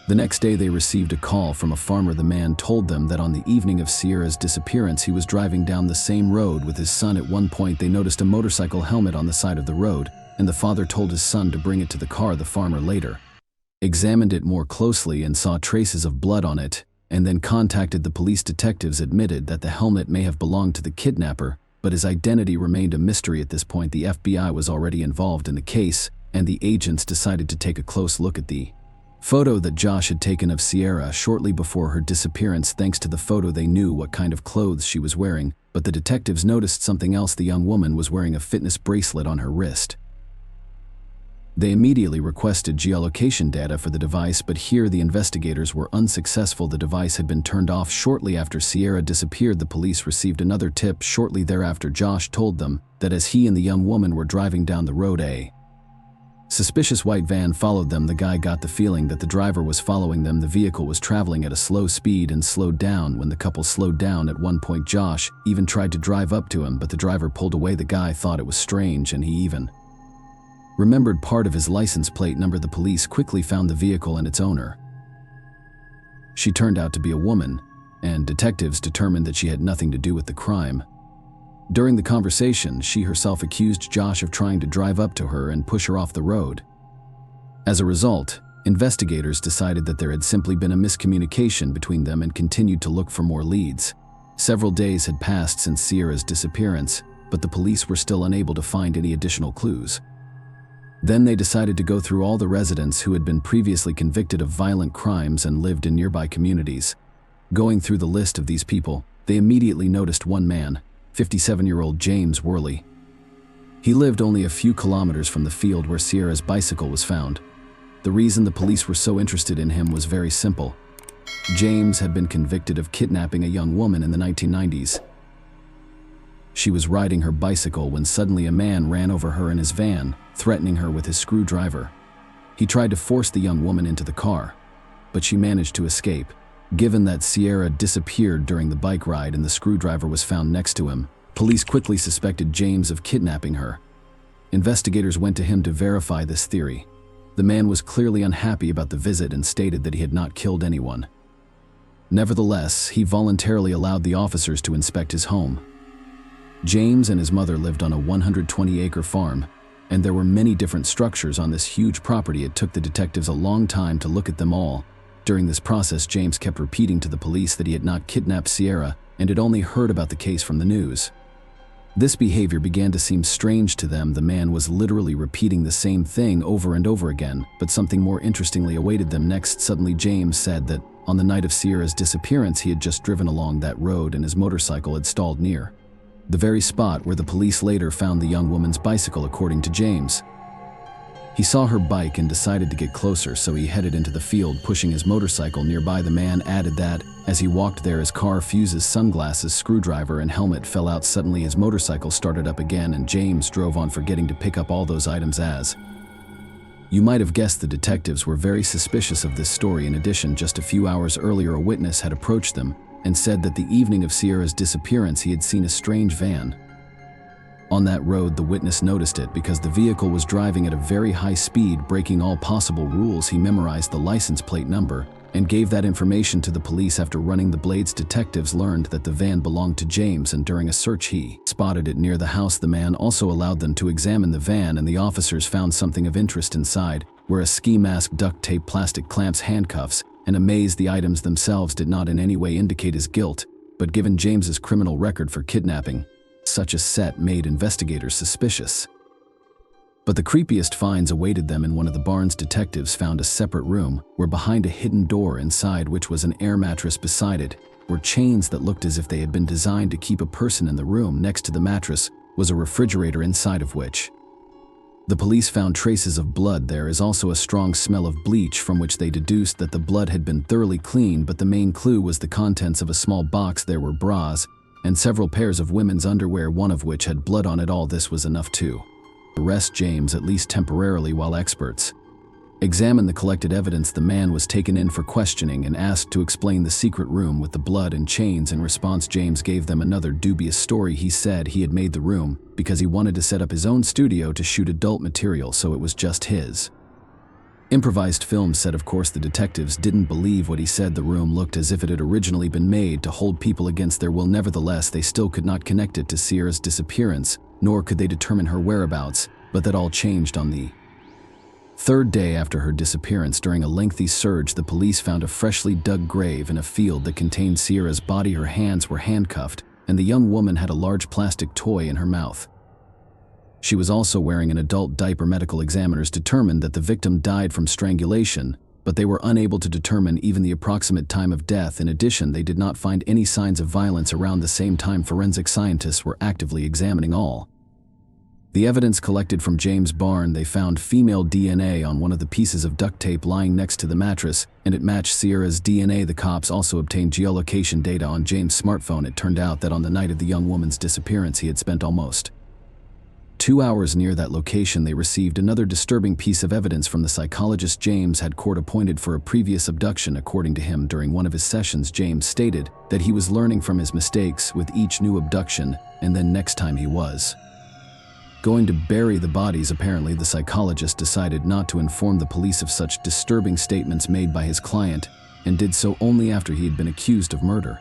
The next day, they received a call from a farmer. The man told them that on the evening of Sierra's disappearance, he was driving down the same road with his son. At one point, they noticed a motorcycle helmet on the side of the road, and the father told his son to bring it to the car. The farmer later examined it more closely and saw traces of blood on it, and then contacted the police. Detectives admitted that the helmet may have belonged to the kidnapper, but his identity remained a mystery. At this point, the FBI was already involved in the case, and the agents decided to take a close look at the photo that Josh had taken of Sierra shortly before her disappearance. Thanks to the photo, they knew what kind of clothes she was wearing, but the detectives noticed something else. The young woman was wearing a fitness bracelet on her wrist. They immediately requested geolocation data for the device, but here the investigators were unsuccessful. The device had been turned off shortly after Sierra disappeared. The police received another tip shortly thereafter. Josh told them that as he and the young woman were driving down the road, a suspicious white van followed them. The guy got the feeling that the driver was following them. The vehicle was traveling at a slow speed and slowed down. When the couple slowed down at one point, Josh even tried to drive up to him, but the driver pulled away. The guy thought it was strange, and he even remembered part of his license plate number. The police quickly found the vehicle and its owner. She turned out to be a woman, and detectives determined that she had nothing to do with the crime. During the conversation, she herself accused Josh of trying to drive up to her and push her off the road. As a result, investigators decided that there had simply been a miscommunication between them and continued to look for more leads. Several days had passed since Sierra's disappearance, but the police were still unable to find any additional clues. Then they decided to go through all the residents who had been previously convicted of violent crimes and lived in nearby communities. Going through the list of these people, they immediately noticed one man, 57-year-old James Worley. He lived only a few kilometers from the field where Sierra's bicycle was found. The reason the police were so interested in him was very simple. James had been convicted of kidnapping a young woman in the 1990s. She was riding her bicycle when suddenly a man ran over her in his van, threatening her with his screwdriver. He tried to force the young woman into the car, but she managed to escape. Given that Sierra disappeared during the bike ride and the screwdriver was found next to him, police quickly suspected James of kidnapping her. Investigators went to him to verify this theory. The man was clearly unhappy about the visit and stated that he had not killed anyone. Nevertheless, he voluntarily allowed the officers to inspect his home. James and his mother lived on a 120-acre farm, and there were many different structures on this huge property. It took the detectives a long time to look at them all. During this process, James kept repeating to the police that he had not kidnapped Sierra and had only heard about the case from the news. This behavior began to seem strange to them. The man was literally repeating the same thing over and over again, but something more interestingly awaited them next. Suddenly, James said that on the night of Sierra's disappearance, he had just driven along that road and his motorcycle had stalled near the very spot where the police later found the young woman's bicycle. According to James, he saw her bike and decided to get closer, so he headed into the field, pushing his motorcycle nearby. The man added that as he walked there, his car fuses, sunglasses, screwdriver, and helmet fell out. Suddenly, his motorcycle started up again, and James drove on, forgetting to pick up all those items. As you might have guessed, the detectives were very suspicious of this story. In addition, just a few hours earlier, a witness had approached them and said that the evening of Sierra's disappearance, he had seen a strange van on that road. The witness noticed it because the vehicle was driving at a very high speed, breaking all possible rules. He memorized the license plate number and gave that information to the police. After running the blades, detectives learned that the van belonged to James, and during a search he spotted it near the house. The man also allowed them to examine the van, and the officers found something of interest inside, where a ski mask, duct tape, plastic clamps, handcuffs, and amazed, the items themselves did not in any way indicate his guilt, but given James's criminal record for kidnapping, such a set made investigators suspicious. But the creepiest finds awaited them in one of the barns. Detectives found a separate room where, behind a hidden door inside which was an air mattress, beside it were chains that looked as if they had been designed to keep a person in the room. Next to the mattress was a refrigerator, inside of which the police found traces of blood. There is also a strong smell of bleach, from which they deduced that the blood had been thoroughly cleaned, but the main clue was the contents of a small box. There were bras and several pairs of women's underwear, one of which had blood on it. All this was enough to arrest James, at least temporarily, while experts examined the collected evidence. The man was taken in for questioning and asked to explain the secret room with the blood and chains. In response, James gave them another dubious story. He said he had made the room because he wanted to set up his own studio to shoot adult material, so it was just his improvised film set. Of course, the detectives didn't believe what he said. The room looked as if it had originally been made to hold people against their will. Nevertheless, they still could not connect it to Sierra's disappearance, nor could they determine her whereabouts. But that all changed on the third day after her disappearance. During a lengthy search, the police found a freshly dug grave in a field that contained Sierra's body. Her hands were handcuffed, and the young woman had a large plastic toy in her mouth. She was also wearing an adult diaper. Medical examiners determined that the victim died from strangulation, but they were unable to determine even the approximate time of death. In addition, they did not find any signs of violence around the same time forensic scientists were actively examining all the evidence collected from James' barn. They found female DNA on one of the pieces of duct tape lying next to the mattress, and it matched Sierra's DNA. The cops also obtained geolocation data on James' smartphone. It turned out that on the night of the young woman's disappearance, he had spent almost 2 hours near that location. They received another disturbing piece of evidence from the psychologist James had court appointed for a previous abduction. According to him, during one of his sessions, James stated that he was learning from his mistakes with each new abduction, and then next time he was going to bury the bodies. Apparently, the psychologist decided not to inform the police of such disturbing statements made by his client, and did so only after he had been accused of murder.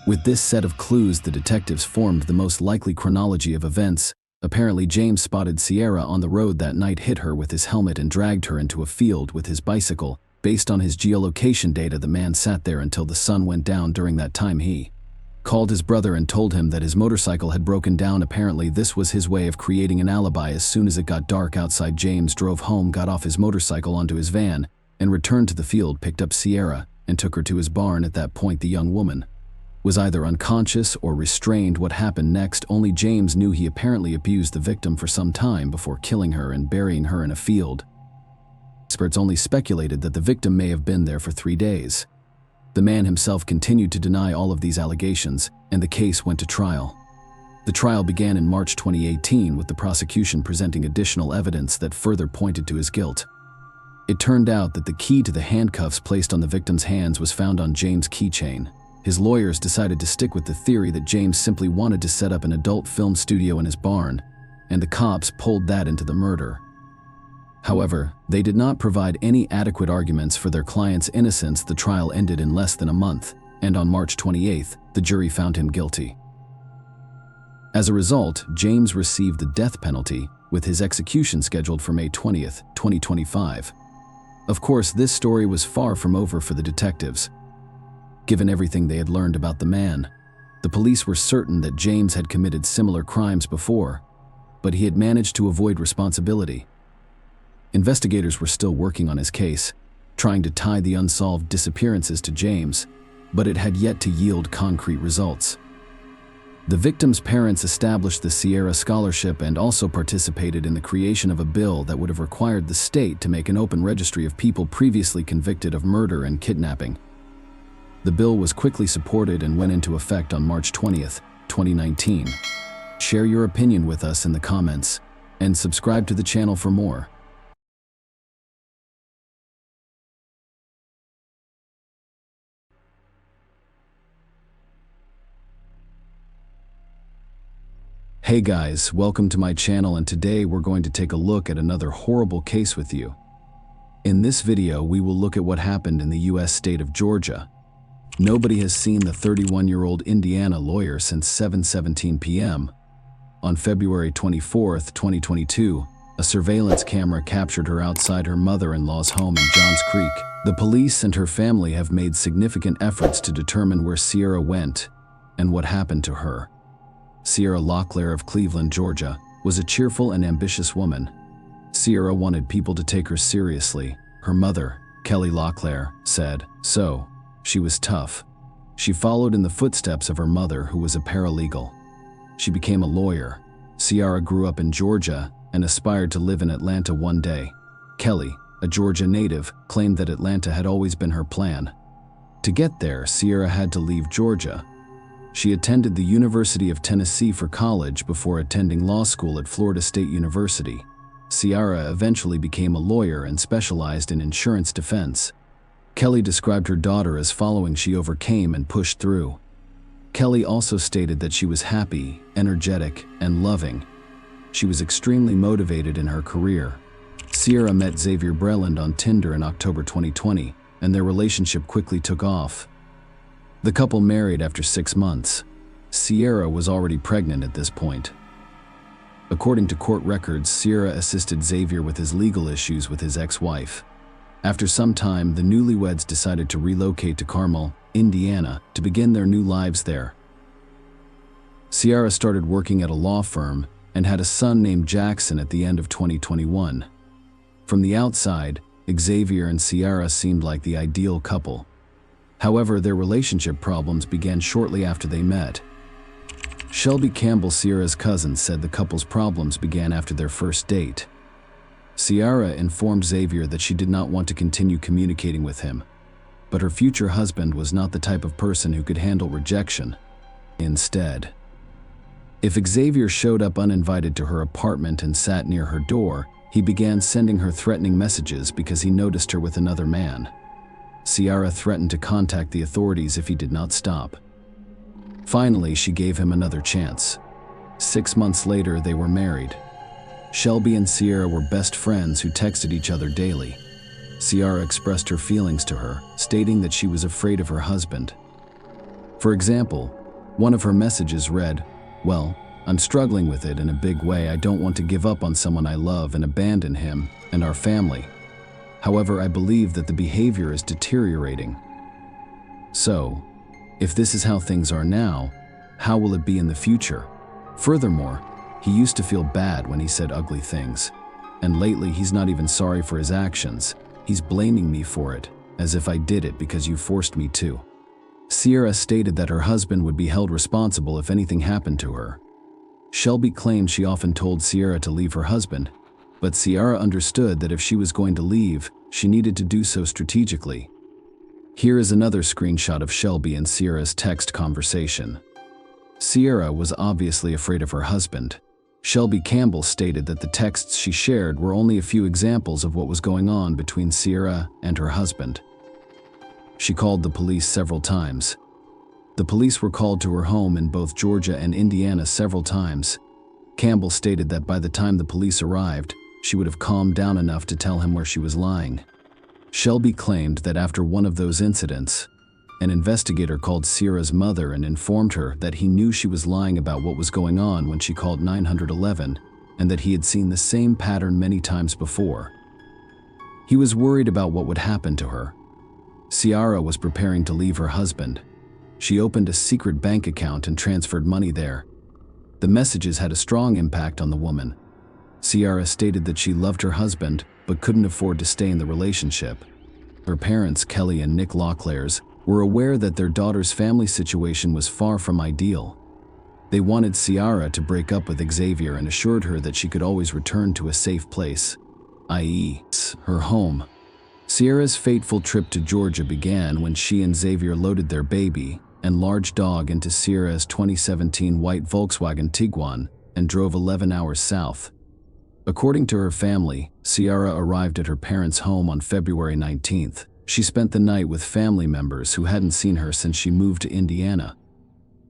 With this set of clues, the detectives formed the most likely chronology of events. Apparently, James spotted Sierra on the road that night, hit her with his helmet, and dragged her into a field with his bicycle. Based on his geolocation data, the man sat there until the sun went down. During that time, he called his brother and told him that his motorcycle had broken down. Apparently, this was his way of creating an alibi. As soon as it got dark outside, James drove home, got off his motorcycle onto his van, and returned to the field, picked up Sierra, and took her to his barn. At that point, the young woman was either unconscious or restrained. What happened next, only James knew. He apparently abused the victim for some time before killing her and burying her in a field. Experts only speculated that the victim may have been there for 3 days. The man himself continued to deny all of these allegations, and the case went to trial. The trial began in March 2018, with the prosecution presenting additional evidence that further pointed to his guilt. It turned out that the key to the handcuffs placed on the victim's hands was found on James' keychain. His lawyers decided to stick with the theory that James simply wanted to set up an adult film studio in his barn, and the cops pulled that into the murder. However, they did not provide any adequate arguments for their client's innocence. The trial ended in less than a month, and on March 28th, the jury found him guilty. As a result, James received the death penalty, with his execution scheduled for May 20th, 2025. Of course, this story was far from over for the detectives. Given everything they had learned about the man, the police were certain that James had committed similar crimes before, but he had managed to avoid responsibility. Investigators were still working on his case, trying to tie the unsolved disappearances to James, but it had yet to yield concrete results. The victim's parents established the Sierra Scholarship and also participated in the creation of a bill that would have required the state to make an open registry of people previously convicted of murder and kidnapping. The bill was quickly supported and went into effect on March 20th, 2019. Share your opinion with us in the comments, and subscribe to the channel for more. Hey guys, welcome to my channel, and today we're going to take a look at another horrible case with you. In this video, we will look at what happened in the US state of Georgia. Nobody has seen the 31-year-old Indiana lawyer since 7:17 p.m. On February 24th, 2022, a surveillance camera captured her outside her mother-in-law's home in Johns Creek. The police and her family have made significant efforts to determine where Sierra went and what happened to her. Sierra Locklear of Cleveland, Georgia, was a cheerful and ambitious woman. Sierra wanted people to take her seriously. Her mother, Kelly Locklear, said so. She was tough. She followed in the footsteps of her mother, who was a paralegal. She became a lawyer. Sierra grew up in Georgia and aspired to live in Atlanta one day. Kelly, a Georgia native, claimed that Atlanta had always been her plan. To get there, Sierra had to leave Georgia. She attended the University of Tennessee for college before attending law school at Florida State University. Sierra eventually became a lawyer and specialized in insurance defense. Kelly described her daughter as following: she overcame and pushed through. Kelly also stated that she was happy, energetic, and loving. She was extremely motivated in her career. Sierra met Xavier Breland on Tinder in October 2020, and their relationship quickly took off. The couple married after 6 months. Sierra was already pregnant at this point. According to court records, Sierra assisted Xavier with his legal issues with his ex-wife. After some time, the newlyweds decided to relocate to Carmel, Indiana, to begin their new lives there. Sierra started working at a law firm and had a son named Jackson at the end of 2021. From the outside, Xavier and Sierra seemed like the ideal couple. However, their relationship problems began shortly after they met. Shelby Campbell, Sierra's cousin, said the couple's problems began after their first date. Sierra informed Xavier that she did not want to continue communicating with him, but her future husband was not the type of person who could handle rejection. Instead, if Xavier showed up uninvited to her apartment and sat near her door, he began sending her threatening messages because he noticed her with another man. Sierra threatened to contact the authorities if he did not stop. Finally, she gave him another chance. 6 months later, they were married. Shelby and Sierra were best friends who texted each other daily. Sierra expressed her feelings to her, stating that she was afraid of her husband. For example, one of her messages read, "Well, I'm struggling with it in a big way. I don't want to give up on someone I love and abandon him and our family. However, I believe that the behavior is deteriorating. So, if this is how things are now, how will it be in the future? Furthermore, he used to feel bad when he said ugly things. And lately he's not even sorry for his actions. He's blaming me for it, as if I did it because you forced me to." Sierra stated that her husband would be held responsible if anything happened to her. Shelby claimed she often told Sierra to leave her husband, but Sierra understood that if she was going to leave, she needed to do so strategically. Here is another screenshot of Shelby and Sierra's text conversation. Sierra was obviously afraid of her husband. Shelby Campbell stated that the texts she shared were only a few examples of what was going on between Sierra and her husband. She called the police several times. The police were called to her home in both Georgia and Indiana several times. Campbell stated that by the time the police arrived, she would have calmed down enough to tell him where she was lying. Shelby claimed that after one of those incidents, an investigator called Sierra's mother and informed her that he knew she was lying about what was going on when she called 911, and that he had seen the same pattern many times before. He was worried about what would happen to her. Sierra was preparing to leave her husband. She opened a secret bank account and transferred money there. The messages had a strong impact on the woman. Sierra stated that she loved her husband but couldn't afford to stay in the relationship. Her parents, Kelly and Nick Locklears, were aware that their daughter's family situation was far from ideal. They wanted Sierra to break up with Xavier and assured her that she could always return to a safe place, i.e., her home. Sierra's fateful trip to Georgia began when she and Xavier loaded their baby and large dog into Sierra's 2017 white Volkswagen Tiguan and drove 11 hours south. According to her family, Sierra arrived at her parents' home on February 19th. She spent the night with family members who hadn't seen her since she moved to Indiana.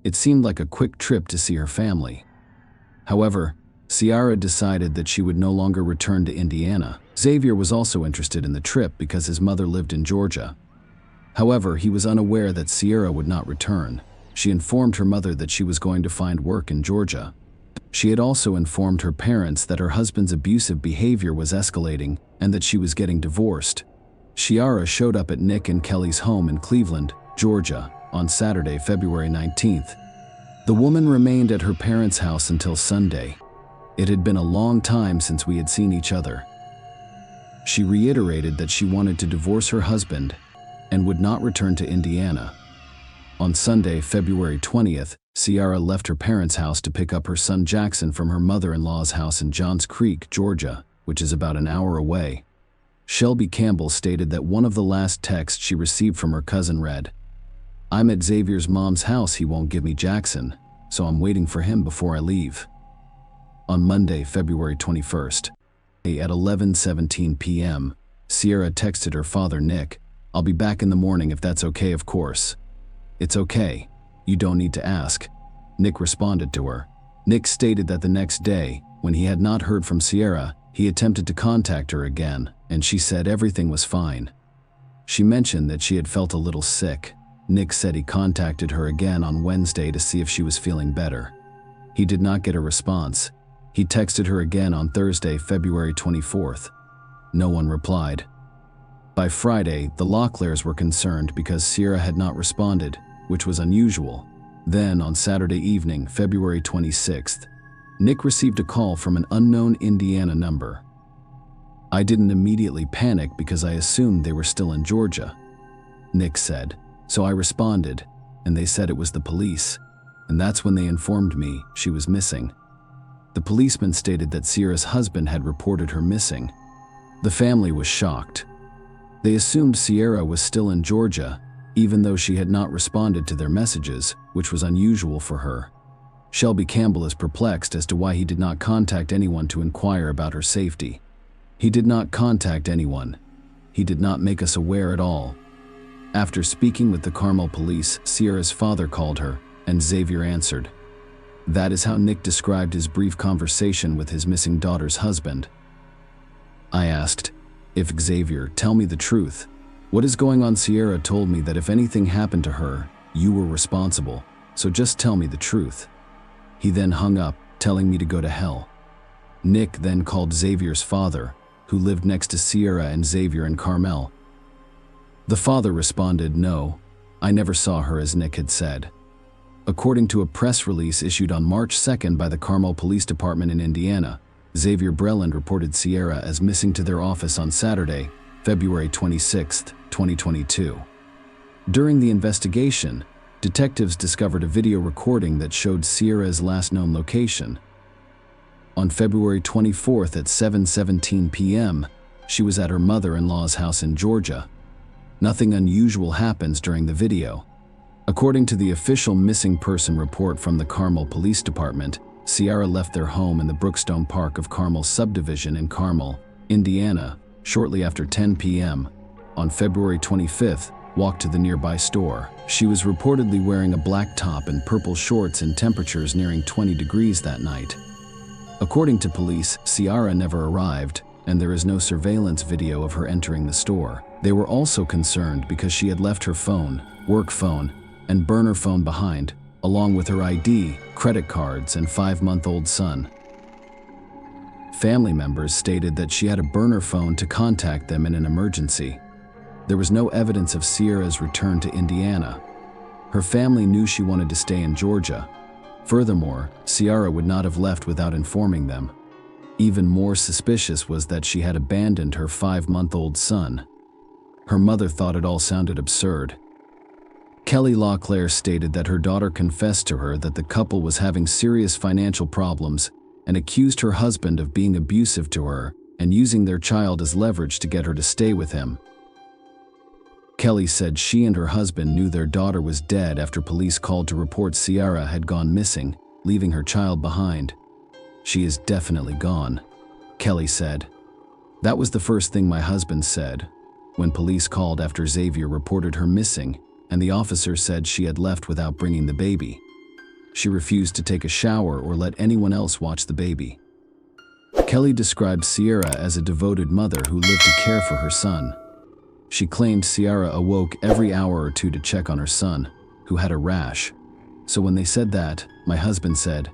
It seemed like a quick trip to see her family. However, Sierra decided that she would no longer return to Indiana. Xavier was also interested in the trip because his mother lived in Georgia. However, he was unaware that Sierra would not return. She informed her mother that she was going to find work in Georgia. She had also informed her parents that her husband's abusive behavior was escalating and that she was getting divorced. Sierra showed up at Nick and Kelly's home in Cleveland, Georgia, on Saturday, February 19th. The woman remained at her parents' house until Sunday. It had been a long time since we had seen each other. She reiterated that she wanted to divorce her husband and would not return to Indiana. On Sunday, February 20th, Sierra left her parents' house to pick up her son Jackson from her mother-in-law's house in Johns Creek, Georgia, which is about an hour away. Shelby Campbell stated that one of the last texts she received from her cousin read, "I'm at Xavier's mom's house. He won't give me Jackson, so I'm waiting for him before I leave." On Monday, February 21st, at 11:17 p.m., Sierra texted her father, Nick, "I'll be back in the morning if that's okay, of course." "It's okay. You don't need to ask," Nick responded to her. Nick stated that the next day, when he had not heard from Sierra, he attempted to contact her again, and she said everything was fine. She mentioned that she had felt a little sick. Nick said he contacted her again on Wednesday to see if she was feeling better. He did not get a response. He texted her again on Thursday, February 24th. No one replied. By Friday, the Locklears were concerned because Sierra had not responded, which was unusual. Then, on Saturday evening, February 26th, Nick received a call from an unknown Indiana number. I didn't immediately panic because I assumed they were still in Georgia," Nick said. "So I responded, and they said it was the police, and that's when they informed me she was missing." The policeman stated that Sierra's husband had reported her missing. The family was shocked. They assumed Sierra was still in Georgia, even though she had not responded to their messages, which was unusual for her. Shelby Campbell is perplexed as to why he did not contact anyone to inquire about her safety. "He did not contact anyone. He did not make us aware at all." After speaking with the Carmel police, Sierra's father called her, and Xavier answered. That is how Nick described his brief conversation with his missing daughter's husband. I asked, "If Xavier, tell me the truth. What is going on?" Sierra told me that if anything happened to her, you were responsible, so just tell me the truth. He then hung up, telling me to go to hell. Nick then called Xavier's father, who lived next to Sierra and Xavier in Carmel. The father responded, "No, I never saw her," as Nick had said. According to a press release issued on March 2nd by the Carmel Police Department in Indiana, Xavier Breland reported Sierra as missing to their office on Saturday, February 26, 2022. During the investigation, detectives discovered a video recording that showed Sierra's last known location. On February 24th at 7:17 p.m., she was at her mother-in-law's house in Georgia. Nothing unusual happens during the video. According to the official missing person report from the Carmel Police Department, Sierra left their home in the Brookstone Park of Carmel subdivision in Carmel, Indiana, shortly after 10 p.m. On February 25th, walked to the nearby store. She was reportedly wearing a black top and purple shorts in temperatures nearing 20 degrees that night. According to police, Sierra never arrived, and there is no surveillance video of her entering the store. They were also concerned because she had left her phone, work phone, and burner phone behind, along with her ID, credit cards, and 5-month-old son. Family members stated that she had a burner phone to contact them in an emergency. There was no evidence of Sierra's return to Indiana. Her family knew she wanted to stay in Georgia. Furthermore, Sierra would not have left without informing them. Even more suspicious was that she had abandoned her 5-month-old son. Her mother thought it all sounded absurd. Kelly LaClaire stated that her daughter confessed to her that the couple was having serious financial problems and accused her husband of being abusive to her and using their child as leverage to get her to stay with him. Kelly said she and her husband knew their daughter was dead after police called to report Sierra had gone missing, leaving her child behind. "She is definitely gone," Kelly said. "That was the first thing my husband said when police called after Xavier reported her missing, and the officer said she had left without bringing the baby. She refused to take a shower or let anyone else watch the baby." Kelly described Sierra as a devoted mother who lived to care for her son. She claimed Sierra awoke every hour or two to check on her son, who had a rash. "So when they said that, my husband said,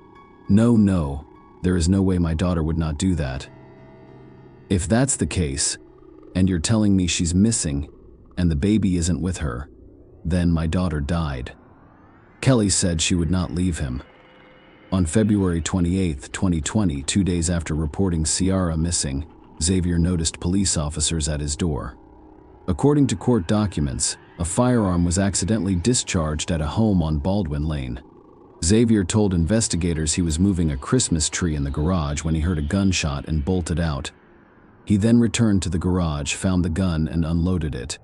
'No, there is no way my daughter would not do that.' If that's the case, and you're telling me she's missing, and the baby isn't with her, then my daughter died." Kelly said she would not leave him. On February 28, 2020, 2 days after reporting Sierra missing, Xavier noticed police officers at his door. According to court documents, a firearm was accidentally discharged at a home on Baldwin Lane. Xavier told investigators he was moving a Christmas tree in the garage when he heard a gunshot and bolted out. He then returned to the garage, found the gun, and unloaded it.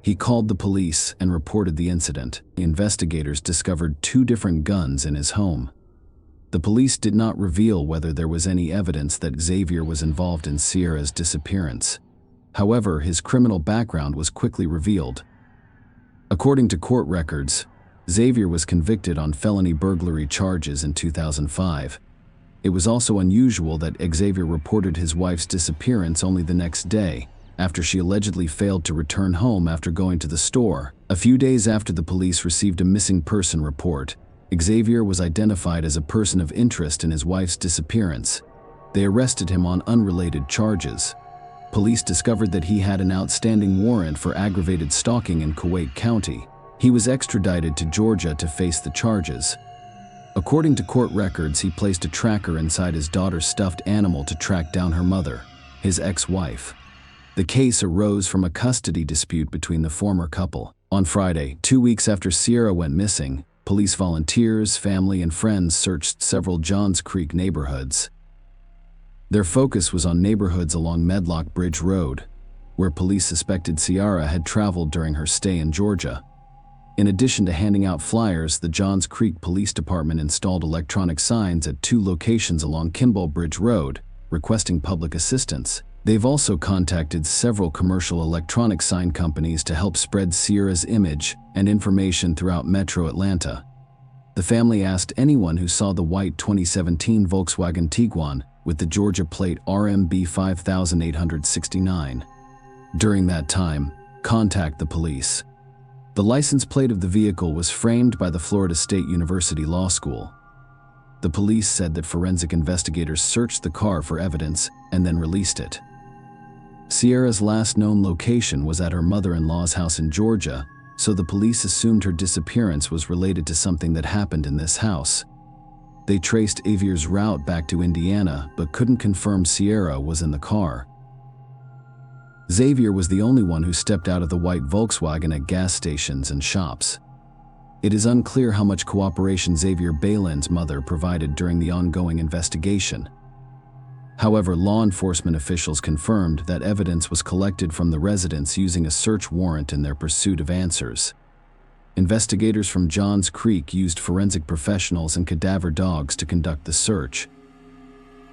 He called the police and reported the incident. The investigators discovered 2 different guns in his home. The police did not reveal whether there was any evidence that Xavier was involved in Sierra's disappearance. However, his criminal background was quickly revealed. According to court records, Xavier was convicted on felony burglary charges in 2005. It was also unusual that Xavier reported his wife's disappearance only the next day, after she allegedly failed to return home after going to the store. A few days after the police received a missing person report, Xavier was identified as a person of interest in his wife's disappearance. They arrested him on unrelated charges. Police discovered that he had an outstanding warrant for aggravated stalking in Kuwait County. He was extradited to Georgia to face the charges. According to court records, he placed a tracker inside his daughter's stuffed animal to track down her mother. his ex-wife. The case arose from a custody dispute between the former couple. On Friday, 2 weeks after Sierra went missing, police volunteers, family, and friends searched several Johns Creek neighborhoods. Their focus was on neighborhoods along Medlock Bridge Road, where police suspected Sierra had traveled during her stay in Georgia. In addition to handing out flyers, the Johns Creek Police Department installed electronic signs at 2 locations along Kimball Bridge Road, requesting public assistance. They've also contacted several commercial electronic sign companies to help spread Sierra's image and information throughout Metro Atlanta. The family asked anyone who saw the white 2017 Volkswagen Tiguan with the Georgia plate RMB 5869. During that time, contact the police. The license plate of the vehicle was framed by the Florida State University Law School. The police said that forensic investigators searched the car for evidence and then released it. Sierra's last known location was at her mother-in-law's house in Georgia, so the police assumed her disappearance was related to something that happened in this house. They traced Xavier's route back to Indiana, but couldn't confirm Sierra was in the car. Xavier was the only one who stepped out of the white Volkswagen at gas stations and shops. It is unclear how much cooperation Xavier Balin's mother provided during the ongoing investigation. However, law enforcement officials confirmed that evidence was collected from the residence using a search warrant in their pursuit of answers. Investigators from Johns Creek used forensic professionals and cadaver dogs to conduct the search.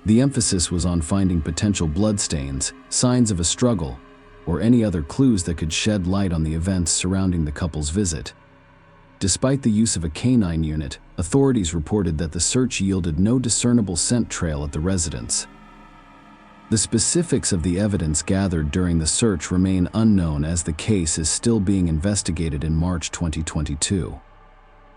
The emphasis was on finding potential bloodstains, signs of a struggle, or any other clues that could shed light on the events surrounding the couple's visit. Despite the use of a canine unit, authorities reported that the search yielded no discernible scent trail at the residence. The specifics of the evidence gathered during the search remain unknown as the case is still being investigated in March 2022.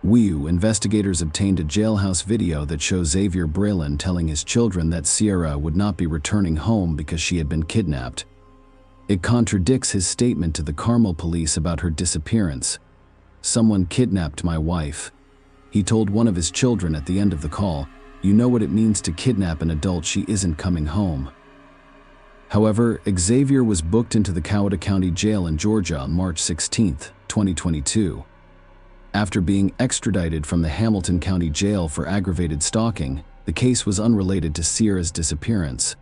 Investigators obtained a jailhouse video that shows Xavier Braylon telling his children that Sierra would not be returning home because she had been kidnapped. It contradicts his statement to the Carmel police about her disappearance. "Someone kidnapped my wife." He told one of his children at the end of the call, "You know what it means to kidnap an adult, she isn't coming home." However, Xavier was booked into the Coweta County Jail in Georgia on March 16, 2022. After being extradited from the Hamilton County Jail for aggravated stalking, the case was unrelated to Sierra's disappearance.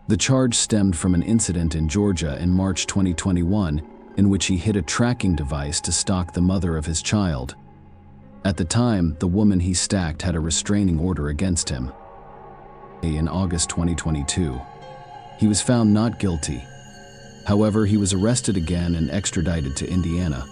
The charge stemmed from an incident in Georgia in March 2021 in which he hid a tracking device to stalk the mother of his child. At the time, the woman he stalked had a restraining order against him. In August 2022, he was found not guilty. However, he was arrested again and extradited to Indiana.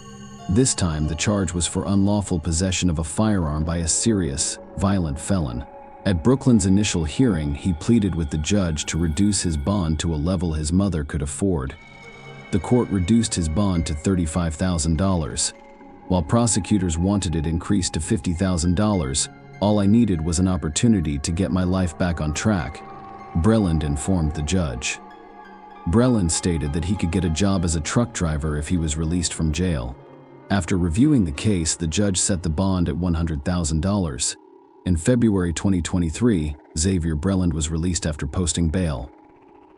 This time, the charge was for unlawful possession of a firearm by a serious, violent felon. At Brooklyn's initial hearing, he pleaded with the judge to reduce his bond to a level his mother could afford. The court reduced his bond to $35,000. While prosecutors wanted it increased to $50,000, all I needed was an opportunity to get my life back on track, Breland informed the judge. Breland stated that he could get a job as a truck driver if he was released from jail. After reviewing the case, the judge set the bond at $100,000. In February 2023, Xavier Breland was released after posting bail.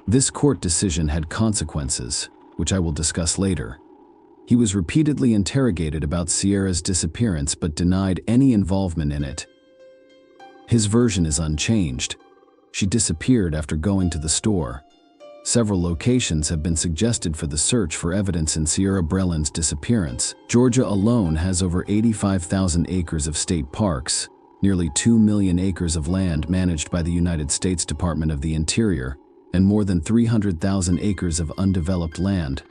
This court decision had consequences, which I will discuss later. He was repeatedly interrogated about Sierra's disappearance but denied any involvement in it. His version is unchanged. She disappeared after going to the store. Several locations have been suggested for the search for evidence in Sierra Breland's disappearance. Georgia alone has over 85,000 acres of state parks, nearly 2 million acres of land managed by the United States Department of the Interior, and more than 300,000 acres of undeveloped land.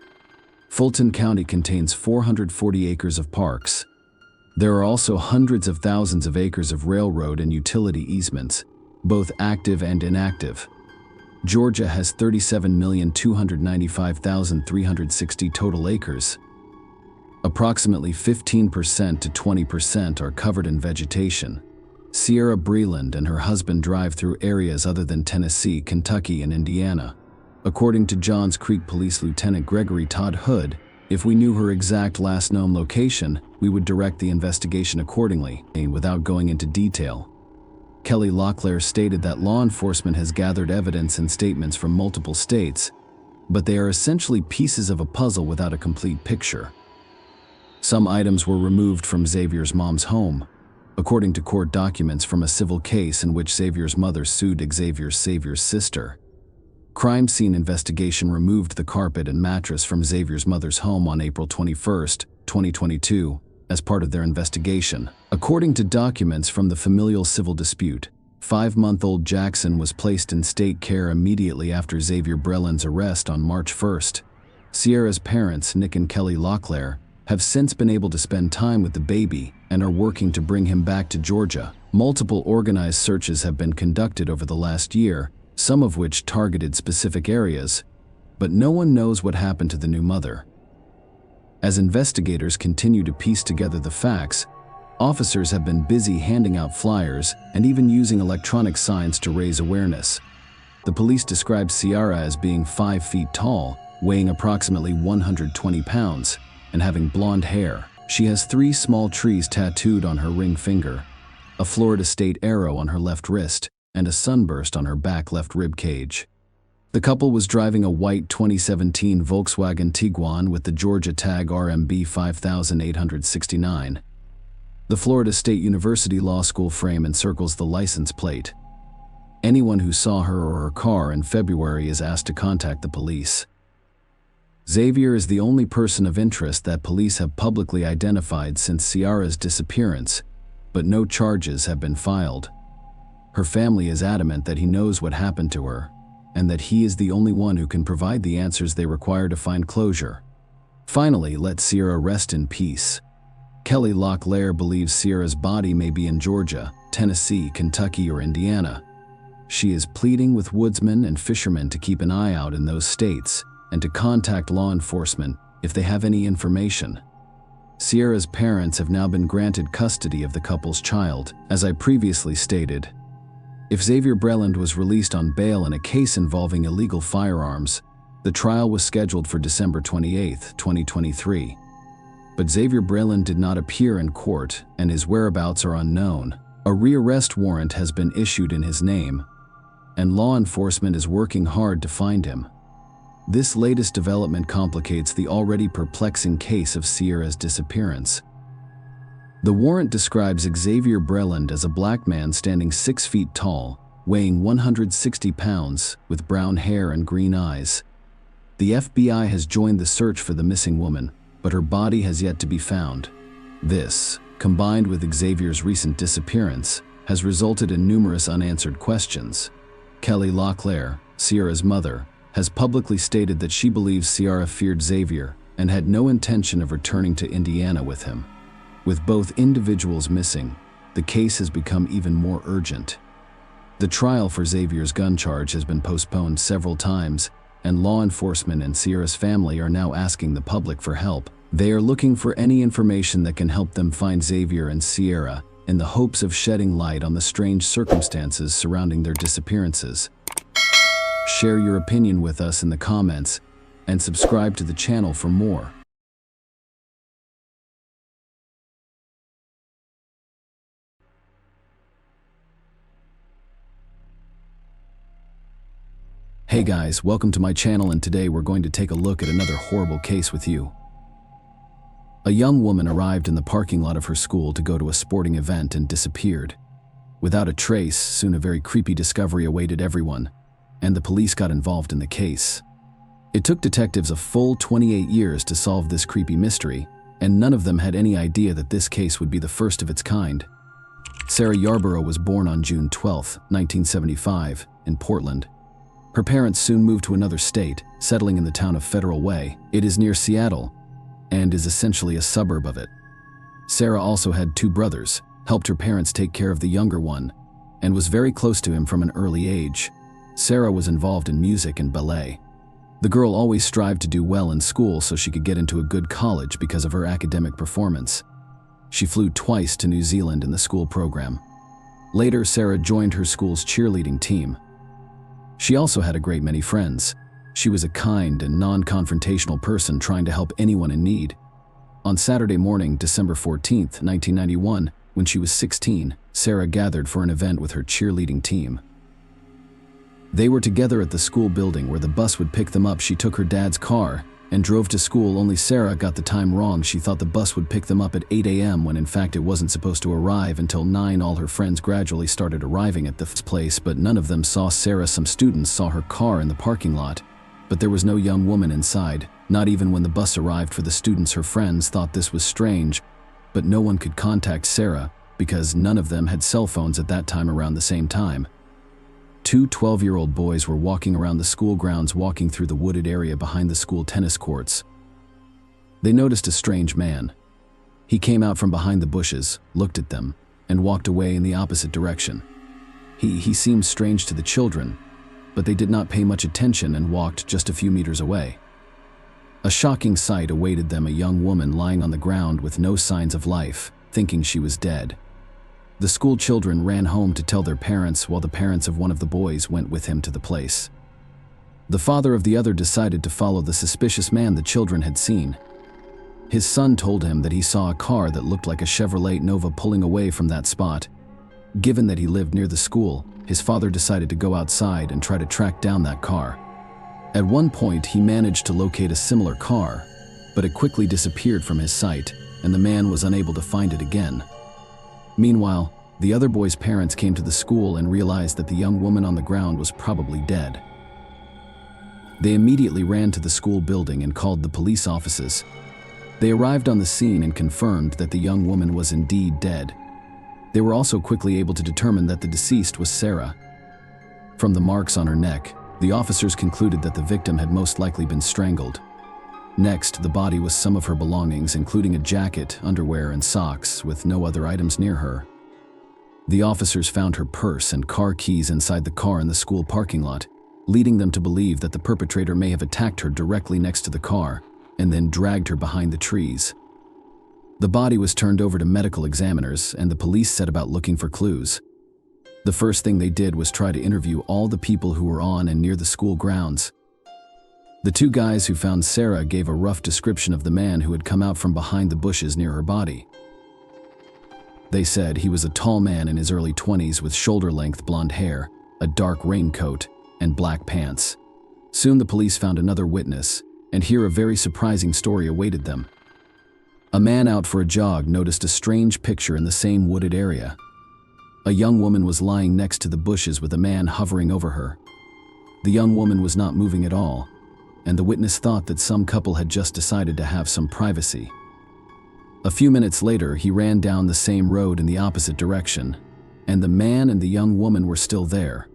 Fulton County contains 440 acres of parks. There are also hundreds of thousands of acres of railroad and utility easements, both active and inactive. Georgia has 37,295,360 total acres. Approximately 15% to 20% are covered in vegetation. Sierra Breland and her husband drive through areas other than Tennessee, Kentucky, and Indiana. According to Johns Creek Police Lieutenant Gregory Todd Hood, if we knew her exact last known location, we would direct the investigation accordingly, without going into detail. Kelly Locklear stated that law enforcement has gathered evidence and statements from multiple states, but they are essentially pieces of a puzzle without a complete picture. Some items were removed from Xavier's mom's home, according to court documents from a civil case in which Xavier's mother sued Xavier's sister. Crime scene investigation removed the carpet and mattress from Xavier's mother's home on April 21, 2022, as part of their investigation. According to documents from the familial civil dispute, 5-month-old Jackson was placed in state care immediately after Xavier Breland's arrest on March 1st. Sierra's parents, Nick and Kelly Locklear, have since been able to spend time with the baby and are working to bring him back to Georgia. Multiple organized searches have been conducted over the last year, some of which targeted specific areas, but no one knows what happened to the new mother. As investigators continue to piece together the facts, officers have been busy handing out flyers and even using electronic signs to raise awareness. The police described Sierra as being 5 feet tall, weighing approximately 120 pounds, and having blonde hair. She has 3 small trees tattooed on her ring finger, a Florida State arrow on her left wrist, and a sunburst on her back left rib cage. The couple was driving a white 2017 Volkswagen Tiguan with the Georgia tag RMB 5869. The Florida State University Law School frame encircles the license plate. Anyone who saw her or her car in February is asked to contact the police. Xavier is the only person of interest that police have publicly identified since Sierra's disappearance, but no charges have been filed. Her family is adamant that he knows what happened to her, and that he is the only one who can provide the answers they require to find closure. Finally, let Sierra rest in peace. Kelly Locklear believes Sierra's body may be in Georgia, Tennessee, Kentucky, or Indiana. She is pleading with woodsmen and fishermen to keep an eye out in those states and to contact law enforcement if they have any information. Sierra's parents have now been granted custody of the couple's child, as I previously stated. If Xavier Breland was released on bail in a case involving illegal firearms, the trial was scheduled for December 28, 2023. But Xavier Breland did not appear in court, and his whereabouts are unknown. A rearrest warrant has been issued in his name, and law enforcement is working hard to find him. This latest development complicates the already perplexing case of Sierra's disappearance. The warrant describes Xavier Breland as a black man standing 6 feet tall, weighing 160 pounds, with brown hair and green eyes. The FBI has joined the search for the missing woman, but her body has yet to be found. This, combined with Xavier's recent disappearance, has resulted in numerous unanswered questions. Kelly Locklear, Sierra's mother, has publicly stated that she believes Sierra feared Xavier and had no intention of returning to Indiana with him. With both individuals missing, the case has become even more urgent. The trial for Xavier's gun charge has been postponed several times, and law enforcement and Sierra's family are now asking the public for help. They are looking for any information that can help them find Xavier and Sierra in the hopes of shedding light on the strange circumstances surrounding their disappearances. Share your opinion with us in the comments and subscribe to the channel for more. Hey guys, welcome to my channel, and today we're going to take a look at another horrible case with you. A young woman arrived in the parking lot of her school to go to a sporting event and disappeared. Without a trace, soon a very creepy discovery awaited everyone, and the police got involved in the case. It took detectives a full 28 years to solve this creepy mystery, and none of them had any idea that this case would be the first of its kind. Sarah Yarborough was born on June 12, 1975, in Portland. Her parents soon moved to another state, settling in the town of Federal Way. It is near Seattle, and is essentially a suburb of it. Sarah also had 2 brothers, helped her parents take care of the younger one, and was very close to him from an early age. Sarah was involved in music and ballet. The girl always strived to do well in school so she could get into a good college because of her academic performance. She flew twice to New Zealand in the school program. Later, Sarah joined her school's cheerleading team. She also had a great many friends. She was a kind and non-confrontational person trying to help anyone in need. On Saturday morning, December 14, 1991, when she was 16, Sarah gathered for an event with her cheerleading team. They were together at the school building where the bus would pick them up. She took her dad's car and drove to school, only Sarah got the time wrong. She thought the bus would pick them up at 8 a.m. when in fact it wasn't supposed to arrive until 9. All her friends gradually started arriving at the place, but none of them saw Sarah. Some students saw her car in the parking lot, but there was no young woman inside, not even when the bus arrived for the students. Her friends thought this was strange, but no one could contact Sarah because none of them had cell phones at that time. Around the same time, 2 12-year-old boys were walking around the school grounds, walking through the wooded area behind the school tennis courts. They noticed a strange man. He came out from behind the bushes, looked at them, and walked away in the opposite direction. He seemed strange to the children, but they did not pay much attention and walked just a few meters away. A shocking sight awaited them: a young woman lying on the ground with no signs of life, thinking she was dead. The school children ran home to tell their parents, while the parents of one of the boys went with him to the place. The father of the other decided to follow the suspicious man the children had seen. His son told him that he saw a car that looked like a Chevrolet Nova pulling away from that spot. Given that he lived near the school, his father decided to go outside and try to track down that car. At one point, he managed to locate a similar car, but it quickly disappeared from his sight, and the man was unable to find it again. Meanwhile, the other boy's parents came to the school and realized that the young woman on the ground was probably dead. They immediately ran to the school building and called the police offices. They arrived on the scene and confirmed that the young woman was indeed dead. They were also quickly able to determine that the deceased was Sarah. From the marks on her neck, the officers concluded that the victim had most likely been strangled. Next, the body was some of her belongings, including a jacket, underwear, and socks, with no other items near her. The officers found her purse and car keys inside the car in the school parking lot, leading them to believe that the perpetrator may have attacked her directly next to the car and then dragged her behind the trees. The body was turned over to medical examiners, and the police set about looking for clues. The first thing they did was try to interview all the people who were on and near the school grounds. The 2 guys who found Sarah gave a rough description of the man who had come out from behind the bushes near her body. They said he was a tall man in his early 20s with shoulder-length blonde hair, a dark raincoat, and black pants. Soon the police found another witness, and here a very surprising story awaited them. A man out for a jog noticed a strange picture in the same wooded area. A young woman was lying next to the bushes with a man hovering over her. The young woman was not moving at all, and the witness thought that some couple had just decided to have some privacy. A few minutes later, he ran down the same road in the opposite direction, and the man and the young woman were still there.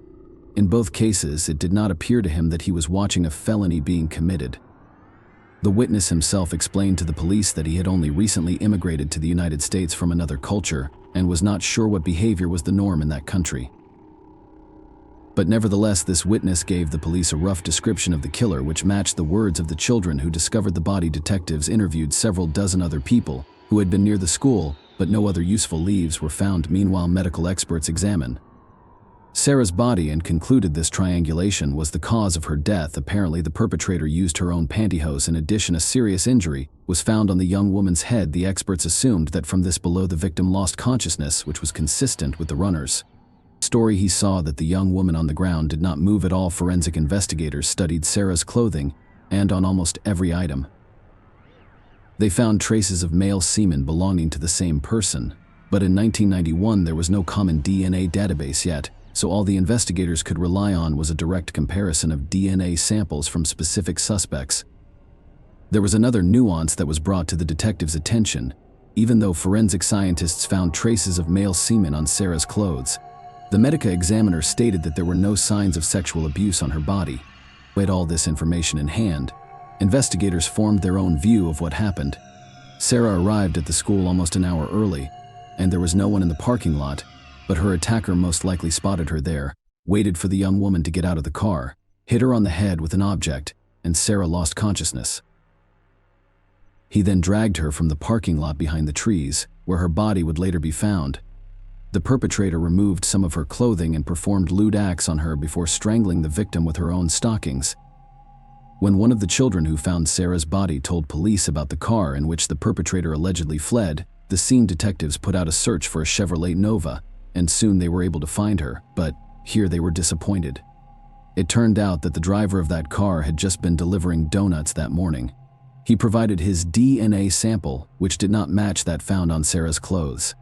In both cases, it did not appear to him that he was watching a felony being committed. The witness himself explained to the police that he had only recently immigrated to the United States from another culture and was not sure what behavior was the norm in that country. But nevertheless, this witness gave the police a rough description of the killer, which matched the words of the children who discovered the body. Detectives interviewed several dozen other people who had been near the school, but no other useful leads were found. Meanwhile, medical experts examined Sarah's body and concluded this triangulation was the cause of her death. Apparently, the perpetrator used her own pantyhose. In addition, a serious injury was found on the young woman's head. The experts assumed that from this below the victim lost consciousness, which was consistent with the runner's story. He saw that the young woman on the ground did not move at all. Forensic investigators studied Sarah's clothing, and on almost every item, they found traces of male semen belonging to the same person. But in 1991, there was no common DNA database yet, so all the investigators could rely on was a direct comparison of DNA samples from specific suspects. There was another nuance that was brought to the detectives' attention. Even though forensic scientists found traces of male semen on Sarah's clothes, the medical examiner stated that there were no signs of sexual abuse on her body. With all this information in hand, investigators formed their own view of what happened. Sarah arrived at the school almost an hour early, and there was no one in the parking lot, but her attacker most likely spotted her there, waited for the young woman to get out of the car, hit her on the head with an object, and Sarah lost consciousness. He then dragged her from the parking lot behind the trees, where her body would later be found. The perpetrator removed some of her clothing and performed lewd acts on her before strangling the victim with her own stockings. When one of the children who found Sarah's body told police about the car in which the perpetrator allegedly fled, the scene detectives put out a search for a Chevrolet Nova and soon they were able to find her, but here they were disappointed. It turned out that the driver of that car had just been delivering donuts that morning. He provided his DNA sample, which did not match that found on Sarah's clothes.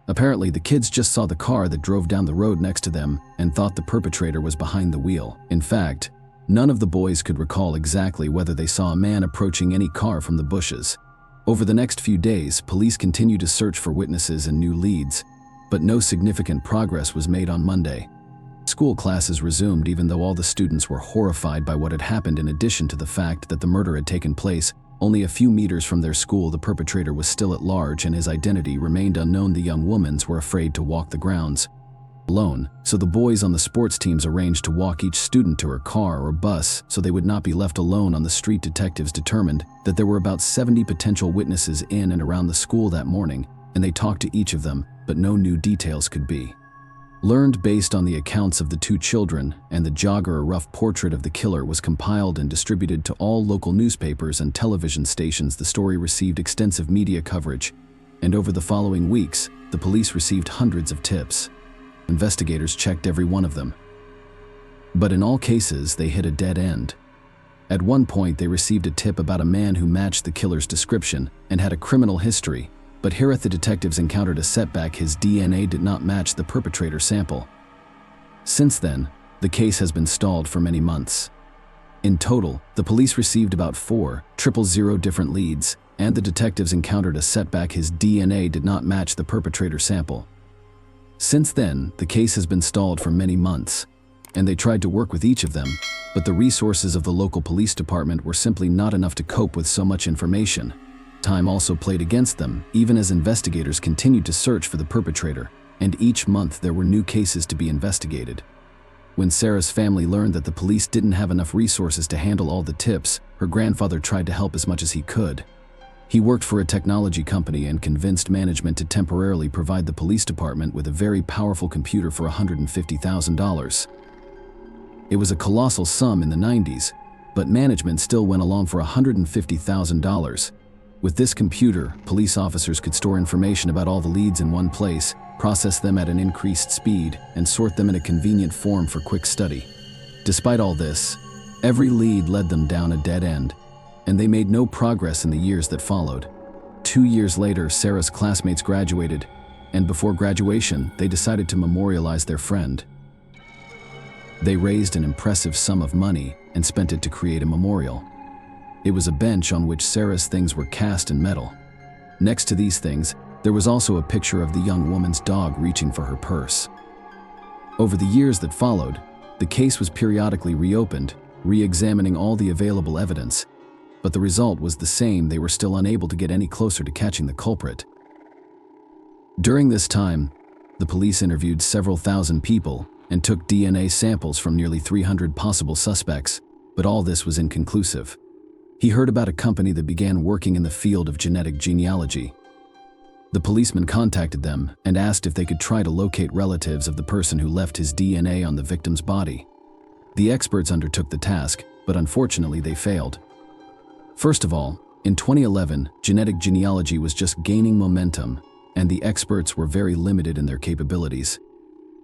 Apparently, the kids just saw the car that drove down the road next to them and thought the perpetrator was behind the wheel. In fact, none of the boys could recall exactly whether they saw a man approaching any car from the bushes. Over the next few days, police continued to search for witnesses and new leads, but no significant progress was made on Monday. School classes resumed even though all the students were horrified by what had happened. In addition to the fact that the murder had taken place only a few meters from their school, the perpetrator was still at large and his identity remained unknown. The young women were afraid to walk the grounds alone, so the boys on the sports teams arranged to walk each student to her car or bus so they would not be left alone on the street. Detectives determined that there were about 70 potential witnesses in and around the school that morning, and they talked to each of them, but no new details could be learned. Based on the accounts of the two children and the jogger, a rough portrait of the killer was compiled and distributed to all local newspapers and television stations. The story received extensive media coverage, and over the following weeks, the police received hundreds of tips. Investigators checked every one of them, but in all cases, they hit a dead end. At one point, they received a tip about a man who matched the killer's description and had a criminal history, but here the detectives encountered a setback. His DNA did not match the perpetrator sample. Since then, the case has been stalled for many months. In total, the police received about 4,000 different leads, and the detectives encountered a setback. His DNA did not match the perpetrator sample. Since then, the case has been stalled for many months, and they tried to work with each of them, but the resources of the local police department were simply not enough to cope with so much information. Time also played against them, even as investigators continued to search for the perpetrator, and each month there were new cases to be investigated. When Sarah's family learned that the police didn't have enough resources to handle all the tips, her grandfather tried to help as much as he could. He worked for a technology company and convinced management to temporarily provide the police department with a very powerful computer for $150,000. It was a colossal sum in the 90s, but management still went along for $150,000. With this computer, police officers could store information about all the leads in one place, process them at an increased speed, and sort them in a convenient form for quick study. Despite all this, every lead led them down a dead end, and they made no progress in the years that followed. 2 years later, Sarah's classmates graduated, and before graduation, they decided to memorialize their friend. They raised an impressive sum of money and spent it to create a memorial. It was a bench on which Sarah's things were cast in metal. Next to these things, there was also a picture of the young woman's dog reaching for her purse. Over the years that followed, the case was periodically reopened, re-examining all the available evidence, but the result was the same. They were still unable to get any closer to catching the culprit. During this time, the police interviewed several thousand people and took DNA samples from nearly 300 possible suspects, but all this was inconclusive. He heard about a company that began working in the field of genetic genealogy. The policeman contacted them and asked if they could try to locate relatives of the person who left his DNA on the victim's body. The experts undertook the task, but unfortunately they failed. First of all, in 2011, genetic genealogy was just gaining momentum, and the experts were very limited in their capabilities.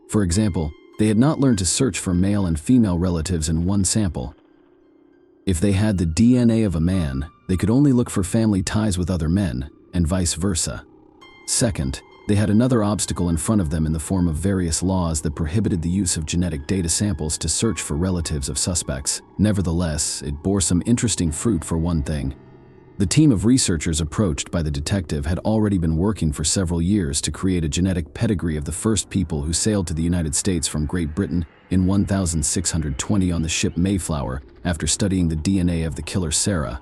For example, they had not learned to search for male and female relatives in one sample. If they had the DNA of a man, they could only look for family ties with other men, and vice versa. Second, they had another obstacle in front of them in the form of various laws that prohibited the use of genetic data samples to search for relatives of suspects. Nevertheless, it bore some interesting fruit. For one thing, the team of researchers approached by the detective had already been working for several years to create a genetic pedigree of the first people who sailed to the United States from Great Britain in 1620 on the ship Mayflower. After studying the DNA of the killer Sarah,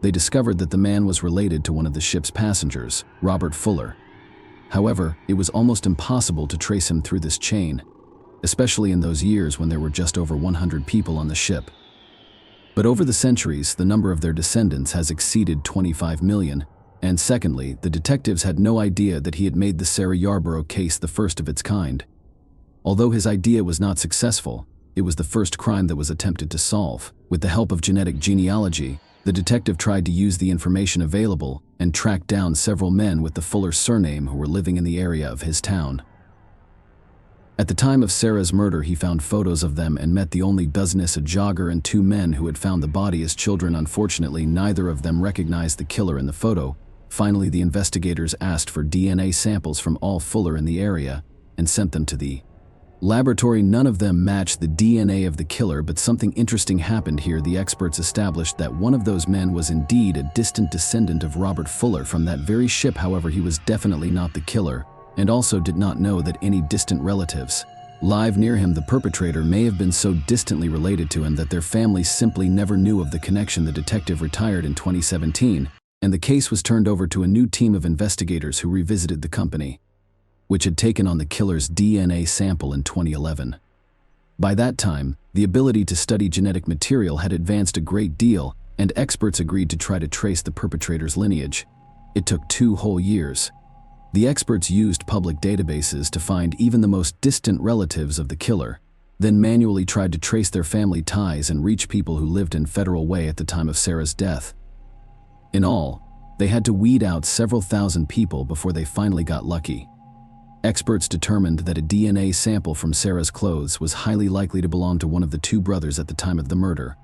they discovered that the man was related to one of the ship's passengers, Robert Fuller. However, it was almost impossible to trace him through this chain, especially in those years when there were just over 100 people on the ship. But over the centuries, the number of their descendants has exceeded 25 million, and secondly, the detectives had no idea that he had made the Sarah Yarborough case the first of its kind. Although his idea was not successful, it was the first crime that was attempted to solve. With the help of genetic genealogy, The detective tried to use the information available and tracked down several men with the Fuller surname who were living in the area of his town. At the time of Sarah's murder, he found photos of them and met the only business, a jogger, and 2 men who had found the body as children. Unfortunately, neither of them recognized the killer in the photo. Finally, the investigators asked for DNA samples from all Fuller in the area and sent them to the laboratory. None of them matched the DNA of the killer, but something interesting happened here. The experts established that one of those men was indeed a distant descendant of Robert Fuller from that very ship. However, he was definitely not the killer, and also did not know that any distant relatives live near him. The perpetrator may have been so distantly related to him that their families simply never knew of the connection. The detective retired in 2017, and the case was turned over to a new team of investigators who revisited the company, which had taken on the killer's DNA sample in 2011. By that time, the ability to study genetic material had advanced a great deal, and experts agreed to try to trace the perpetrator's lineage. It took 2 whole years. The experts used public databases to find even the most distant relatives of the killer, then manually tried to trace their family ties and reach people who lived in Federal Way at the time of Sarah's death. In all, they had to weed out several thousand people before they finally got lucky. Experts determined that a DNA sample from Sarah's clothes was highly likely to belong to one of the 2 brothers at the time of the murder.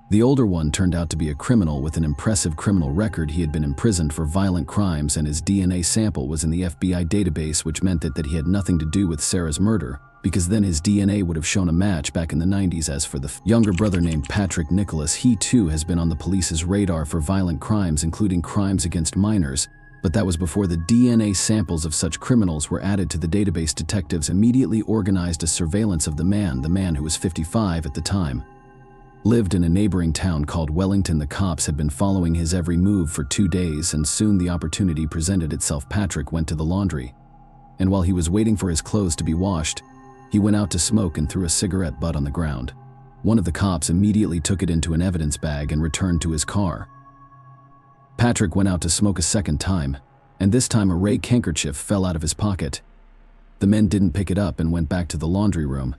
The older one turned out to be a criminal with an impressive criminal record. He had been imprisoned for violent crimes, and his DNA sample was in the FBI database, which meant that he had nothing to do with Sarah's murder, because then his DNA would have shown a match back in the 90s. As for the younger brother named Patrick Nicholas, he too has been on the police's radar for violent crimes, including crimes against minors, but that was before the DNA samples of such criminals were added to the database. Detectives immediately organized a surveillance of the man who was 55 at the time, lived in a neighboring town called Wellington. The cops had been following his every move for 2 days, and soon the opportunity presented itself. Patrick went to the laundry, and while he was waiting for his clothes to be washed, he went out to smoke and threw a cigarette butt on the ground. One of the cops immediately took it into an evidence bag and returned to his car. Patrick went out to smoke a second time, and this time a rag handkerchief fell out of his pocket. The men didn't pick it up and went back to the laundry room,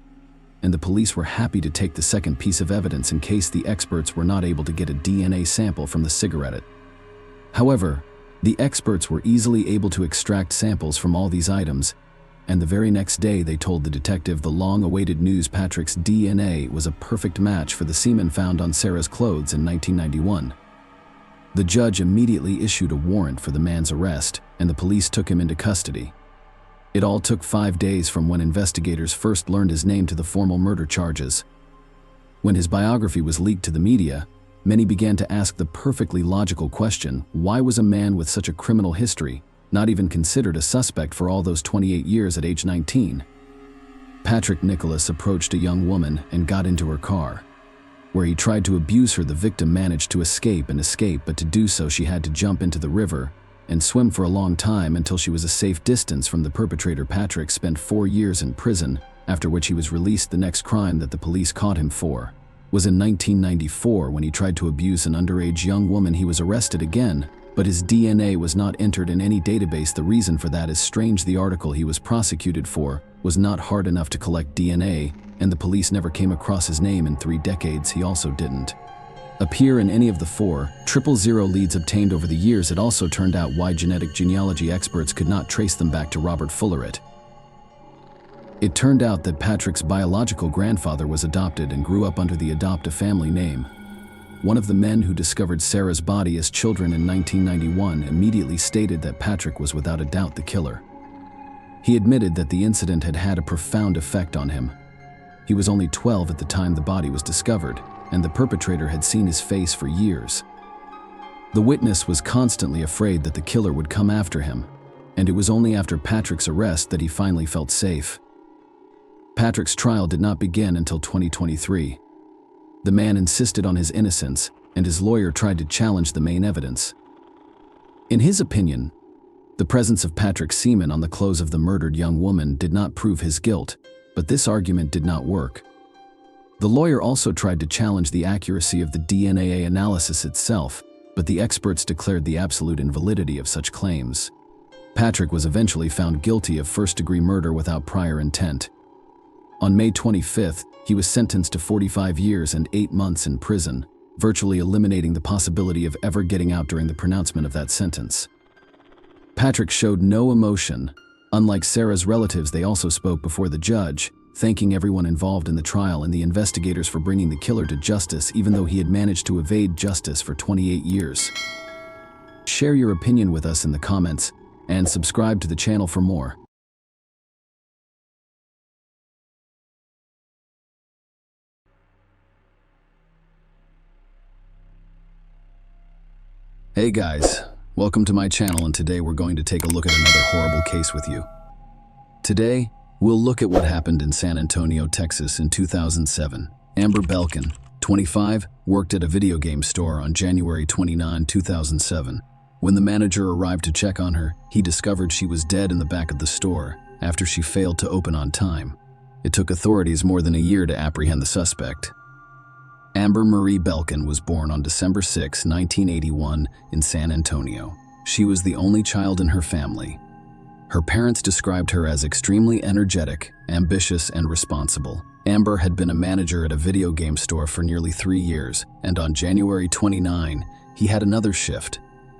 and the police were happy to take the second piece of evidence in case the experts were not able to get a DNA sample from the cigarette. However, the experts were easily able to extract samples from all these items, and the very next day they told the detective the long-awaited news: Patrick's DNA was a perfect match for the semen found on Sarah's clothes in 1991. The judge immediately issued a warrant for the man's arrest, and the police took him into custody. It all took 5 days from when investigators first learned his name to the formal murder charges. When his biography was leaked to the media, many began to ask the perfectly logical question: why was a man with such a criminal history not even considered a suspect for all those 28 years at age 19? Patrick Nicholas approached a young woman and got into her car, where he tried to abuse her. The victim managed to escape, but to do so she had to jump into the river and swim for a long time until she was a safe distance from the perpetrator. Patrick spent 4 years in prison, after which he was released. The next crime that the police caught him for was in 1994 when he tried to abuse an underage young woman. He was arrested again, but his DNA was not entered in any database. The reason for that is strange. The article he was prosecuted for was not hard enough to collect DNA, and the police never came across his name in 3 decades. He also didn't appear in any of the 4,000 leads obtained over the years. It also turned out why genetic genealogy experts could not trace them back to Robert Fuller. It turned out that Patrick's biological grandfather was adopted and grew up under the adopt a family name. One of the men who discovered Sarah's body as children in 1991 immediately stated that Patrick was without a doubt the killer. He admitted that the incident had had a profound effect on him. He was only 12 at the time the body was discovered, and the perpetrator had seen his face for years. The witness was constantly afraid that the killer would come after him, and it was only after Patrick's arrest that he finally felt safe. Patrick's trial did not begin until 2023. The man insisted on his innocence, and his lawyer tried to challenge the main evidence. In his opinion, the presence of Patrick's semen on the clothes of the murdered young woman did not prove his guilt, but this argument did not work. The lawyer also tried to challenge the accuracy of the DNA analysis itself, but the experts declared the absolute invalidity of such claims. Patrick was eventually found guilty of first-degree murder without prior intent. On May 25th, he was sentenced to 45 years and 8 months in prison, virtually eliminating the possibility of ever getting out during the pronouncement of that sentence. Patrick showed no emotion. Unlike Sarah's relatives, they also spoke before the judge, thanking everyone involved in the trial and the investigators for bringing the killer to justice, even though he had managed to evade justice for 28 years. Share your opinion with us in the comments and subscribe to the channel for more. Hey guys, welcome to my channel, and today we're going to take a look at another horrible case with you. Today, we'll look at what happened in San Antonio, Texas in 2007. Amber Belkin, 25, worked at a video game store on January 29, 2007. When the manager arrived to check on her, he discovered she was dead in the back of the store after she failed to open on time. It took authorities more than a year to apprehend the suspect. Amber Marie Belkin was born on December 6, 1981 in San Antonio. She was the only child in her family. Her parents described her as extremely energetic, ambitious, and responsible. Amber had been a manager at a video game store for nearly 3 years, and on January 29, he had another shift.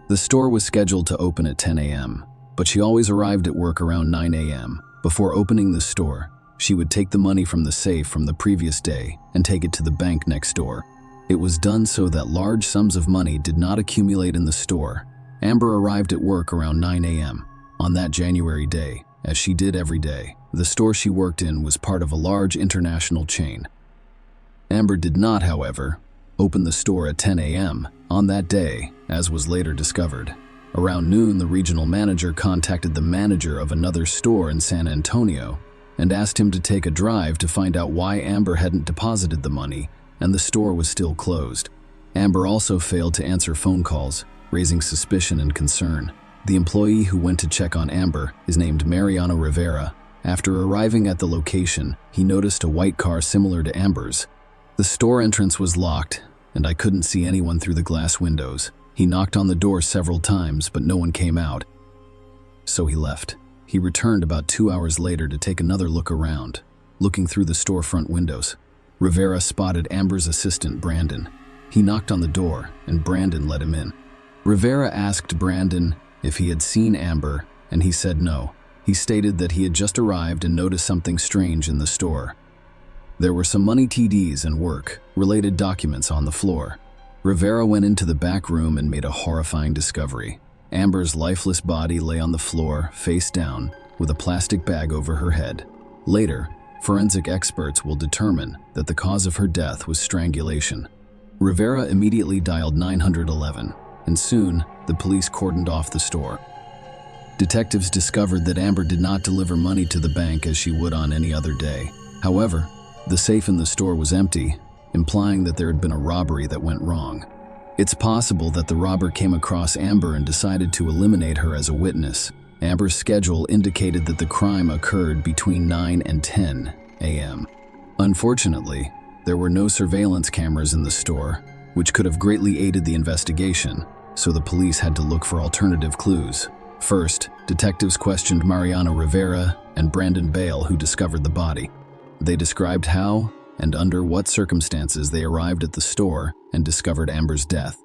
The store was scheduled to open at 10 a.m., but she always arrived at work around 9 a.m. Before opening the store, she would take the money from the safe from the previous day and take it to the bank next door. It was done so that large sums of money did not accumulate in the store. Amber arrived at work around 9 a.m. on that January day, as she did every day. The store she worked in was part of a large international chain. Amber did not, however, open the store at 10 a.m. on that day, as was later discovered. Around noon, the regional manager contacted the manager of another store in San Antonio and asked him to take a drive to find out why Amber hadn't deposited the money and the store was still closed. Amber also failed to answer phone calls, raising suspicion and concern. The employee who went to check on Amber is named Mariano Rivera. After arriving at the location, he noticed a white car similar to Amber's. The store entrance was locked, and I couldn't see anyone through the glass windows. He knocked on the door several times, but no one came out. So he left. He returned about 2 hours later to take another look around, looking through the storefront windows. Rivera spotted Amber's assistant, Brandon. He knocked on the door, and Brandon let him in. Rivera asked Brandon if he had seen Amber, and he said no. He stated that he had just arrived and noticed something strange in the store. There were some money TDs and work-related documents on the floor. Rivera went into the back room and made a horrifying discovery. Amber's lifeless body lay on the floor, face down, with a plastic bag over her head. Later, forensic experts will determine that the cause of her death was strangulation. Rivera immediately dialed 911, and soon, the police cordoned off the store. Detectives discovered that Amber did not deliver money to the bank as she would on any other day. However, the safe in the store was empty, implying that there had been a robbery that went wrong. It's possible that the robber came across Amber and decided to eliminate her as a witness. Amber's schedule indicated that the crime occurred between 9 and 10 a.m. Unfortunately, there were no surveillance cameras in the store, which could have greatly aided the investigation, so the police had to look for alternative clues. First, detectives questioned Mariano Rivera and Brandon Bale, who discovered the body. They described how and under what circumstances they arrived at the store and discovered Amber's death.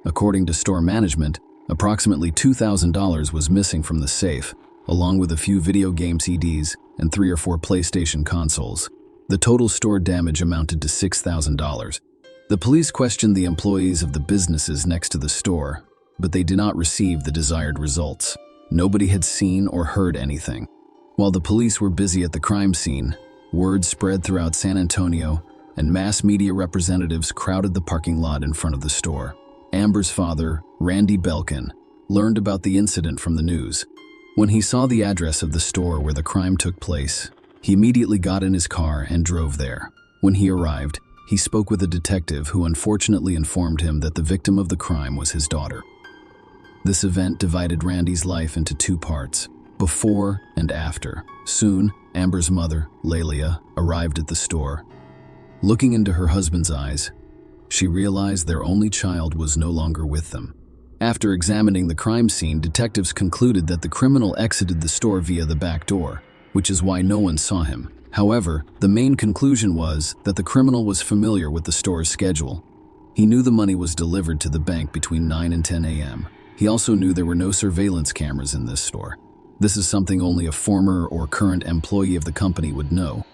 According to store management, approximately $2,000 was missing from the safe, along with a few video game CDs and 3 or 4 PlayStation consoles. The total store damage amounted to $6,000. The police questioned the employees of the businesses next to the store, but they did not receive the desired results. Nobody had seen or heard anything. While the police were busy at the crime scene, word spread throughout San Antonio, and mass media representatives crowded the parking lot in front of the store. Amber's father, Randy Belkin, learned about the incident from the news. When he saw the address of the store where the crime took place, he immediately got in his car and drove there. When he arrived, he spoke with a detective who unfortunately informed him that the victim of the crime was his daughter. This event divided Randy's life into 2 parts, before and after. Soon, Amber's mother, Lelia, arrived at the store. Looking into her husband's eyes, she realized their only child was no longer with them. After examining the crime scene, detectives concluded that the criminal exited the store via the back door, which is why no one saw him. However, the main conclusion was that the criminal was familiar with the store's schedule. He knew the money was delivered to the bank between 9 and 10 a.m. He also knew there were no surveillance cameras in this store. This is something only a former or current employee of the company would know.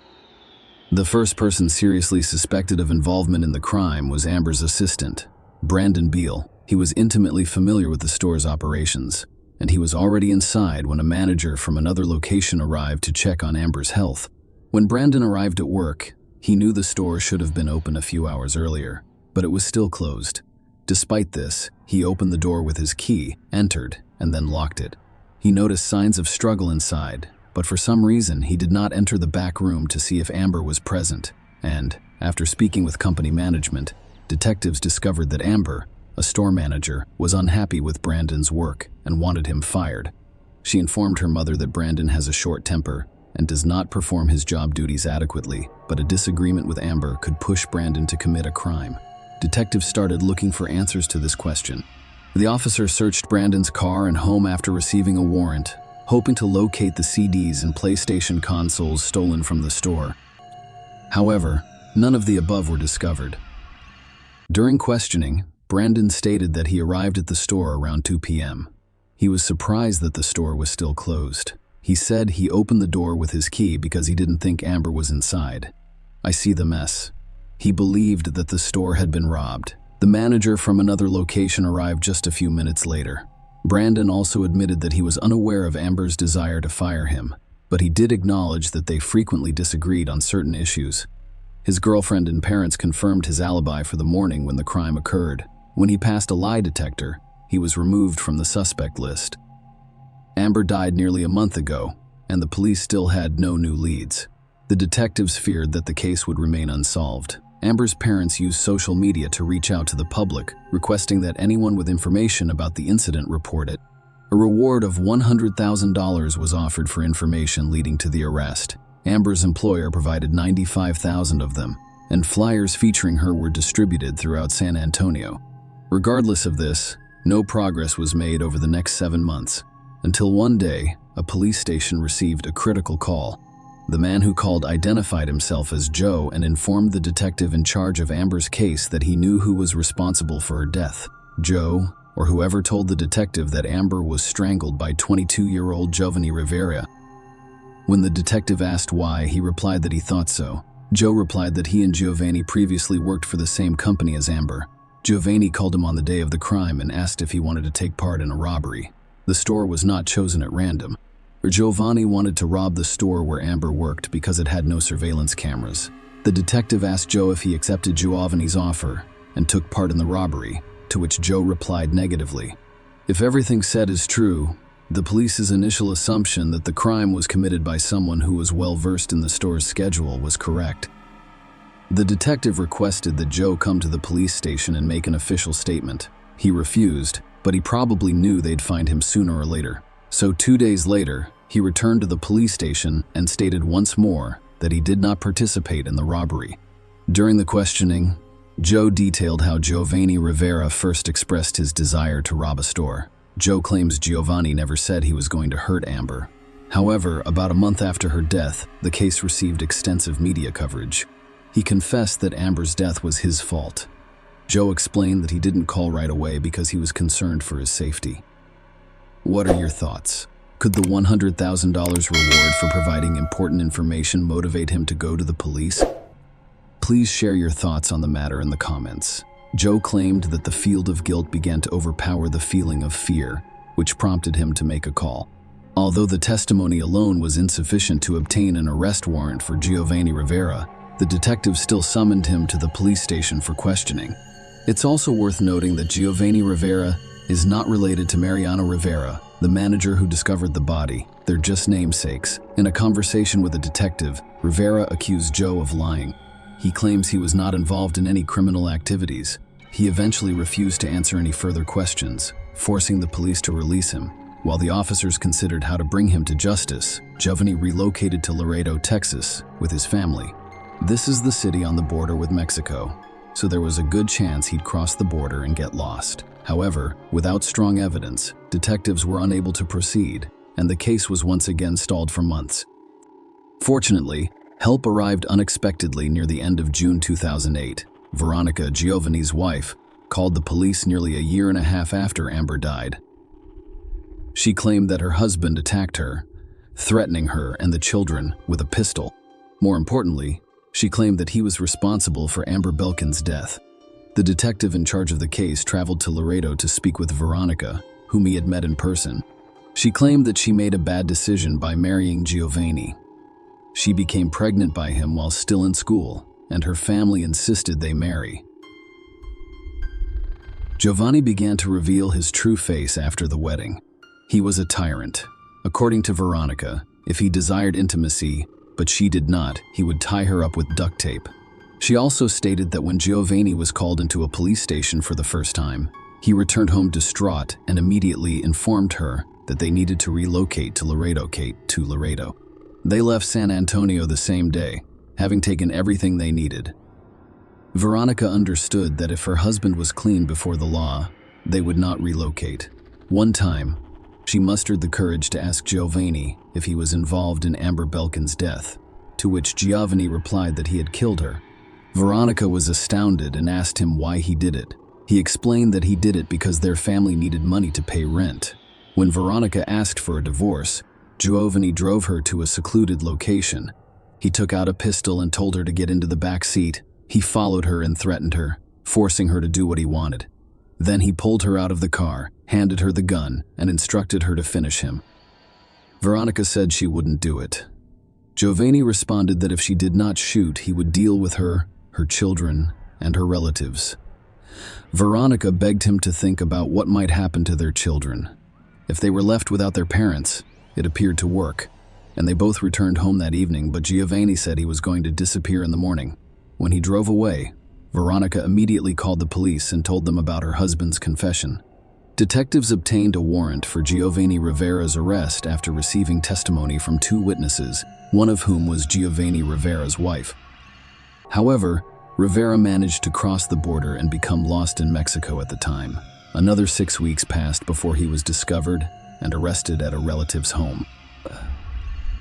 The first person seriously suspected of involvement in the crime was Amber's assistant, Brandon Beal. He was intimately familiar with the store's operations, and he was already inside when a manager from another location arrived to check on Amber's health. When Brandon arrived at work, he knew the store should have been open a few hours earlier, but it was still closed. Despite this, he opened the door with his key, entered, and then locked it. He noticed signs of struggle inside, but for some reason he did not enter the back room to see if Amber was present, and, after speaking with company management, detectives discovered that Amber, a store manager, was unhappy with Brandon's work and wanted him fired. She informed her mother that Brandon has a short temper and does not perform his job duties adequately, but a disagreement with Amber could push Brandon to commit a crime. Detectives started looking for answers to this question. The officer searched Brandon's car and home after receiving a warrant, hoping to locate the CDs and PlayStation consoles stolen from the store. However, none of the above were discovered. During questioning, Brandon stated that he arrived at the store around 2 p.m. He was surprised that the store was still closed. He said he opened the door with his key because he didn't think Amber was inside. I see the mess. He believed that the store had been robbed. The manager from another location arrived just a few minutes later. Brandon also admitted that he was unaware of Amber's desire to fire him, but he did acknowledge that they frequently disagreed on certain issues. His girlfriend and parents confirmed his alibi for the morning when the crime occurred. When he passed a lie detector, he was removed from the suspect list. Amber died nearly a month ago, and the police still had no new leads. The detectives feared that the case would remain unsolved. Amber's parents used social media to reach out to the public, requesting that anyone with information about the incident report it. A reward of $100,000 was offered for information leading to the arrest. Amber's employer provided 95,000 of them, and flyers featuring her were distributed throughout San Antonio. Regardless of this, no progress was made over the next 7 months, until one day, a police station received a critical call. The man who called identified himself as Joe and informed the detective in charge of Amber's case that he knew who was responsible for her death. Joe, or whoever, told the detective that Amber was strangled by 22-year-old Giovanni Rivera. When the detective asked why, he replied that he thought so. Joe replied that he and Giovanni previously worked for the same company as Amber. Giovanni called him on the day of the crime and asked if he wanted to take part in a robbery. The store was not chosen at random. Giovanni wanted to rob the store where Amber worked because it had no surveillance cameras. The detective asked Joe if he accepted Giovanni's offer and took part in the robbery, to which Joe replied negatively. If everything said is true, the police's initial assumption that the crime was committed by someone who was well versed in the store's schedule was correct. The detective requested that Joe come to the police station and make an official statement. He refused, but he probably knew they'd find him sooner or later. So 2 days later, he returned to the police station and stated once more that he did not participate in the robbery. During the questioning, Joe detailed how Giovanni Rivera first expressed his desire to rob a store. Joe claims Giovanni never said he was going to hurt Amber. However, about a month after her death, the case received extensive media coverage. He confessed that Amber's death was his fault. Joe explained that he didn't call right away because he was concerned for his safety. What are your thoughts? Could the $100,000 reward for providing important information motivate him to go to the police? Please share your thoughts on the matter in the comments. Joe claimed that the field of guilt began to overpower the feeling of fear, which prompted him to make a call. Although the testimony alone was insufficient to obtain an arrest warrant for Giovanni Rivera, the detective still summoned him to the police station for questioning. It's also worth noting that Giovanni Rivera is not related to Mariano Rivera, the manager who discovered the body. They're just namesakes. In a conversation with a detective, Rivera accused Joe of lying. He claims he was not involved in any criminal activities. He eventually refused to answer any further questions, forcing the police to release him. While the officers considered how to bring him to justice, Giovanni relocated to Laredo, Texas, with his family. This is the city on the border with Mexico, so there was a good chance he'd cross the border and get lost. However, without strong evidence, detectives were unable to proceed, and the case was once again stalled for months. Fortunately, help arrived unexpectedly near the end of June 2008. Veronica, Giovanni's wife, called the police nearly a year and a half after Amber died. She claimed that her husband attacked her, threatening her and the children with a pistol. More importantly, she claimed that he was responsible for Amber Belkin's death. The detective in charge of the case traveled to Laredo to speak with Veronica, whom he had met in person. She claimed that she made a bad decision by marrying Giovanni. She became pregnant by him while still in school, and her family insisted they marry. Giovanni began to reveal his true face after the wedding. He was a tyrant. According to Veronica, if he desired intimacy, but she did not, he would tie her up with duct tape. She also stated that when Giovanni was called into a police station for the first time, he returned home distraught and immediately informed her that they needed to relocate to Laredo. They left San Antonio the same day, having taken everything they needed. Veronica understood that if her husband was clean before the law, they would not relocate. One time, she mustered the courage to ask Giovanni if he was involved in Amber Belkin's death, to which Giovanni replied that he had killed her. Veronica was astounded and asked him why he did it. He explained that he did it because their family needed money to pay rent. When Veronica asked for a divorce, Giovanni drove her to a secluded location. He took out a pistol and told her to get into the back seat. He followed her and threatened her, forcing her to do what he wanted. Then he pulled her out of the car, handed her the gun, and instructed her to finish him. Veronica said she wouldn't do it. Giovanni responded that if she did not shoot, he would deal with her, her children, and her relatives. Veronica begged him to think about what might happen to their children. If they were left without their parents, it appeared to work, and they both returned home that evening, but Giovanni said he was going to disappear in the morning. When he drove away, Veronica immediately called the police and told them about her husband's confession. Detectives obtained a warrant for Giovanni Rivera's arrest after receiving testimony from 2 witnesses, one of whom was Giovanni Rivera's wife. However, Rivera managed to cross the border and become lost in Mexico at the time. Another 6 weeks passed before he was discovered and arrested at a relative's home.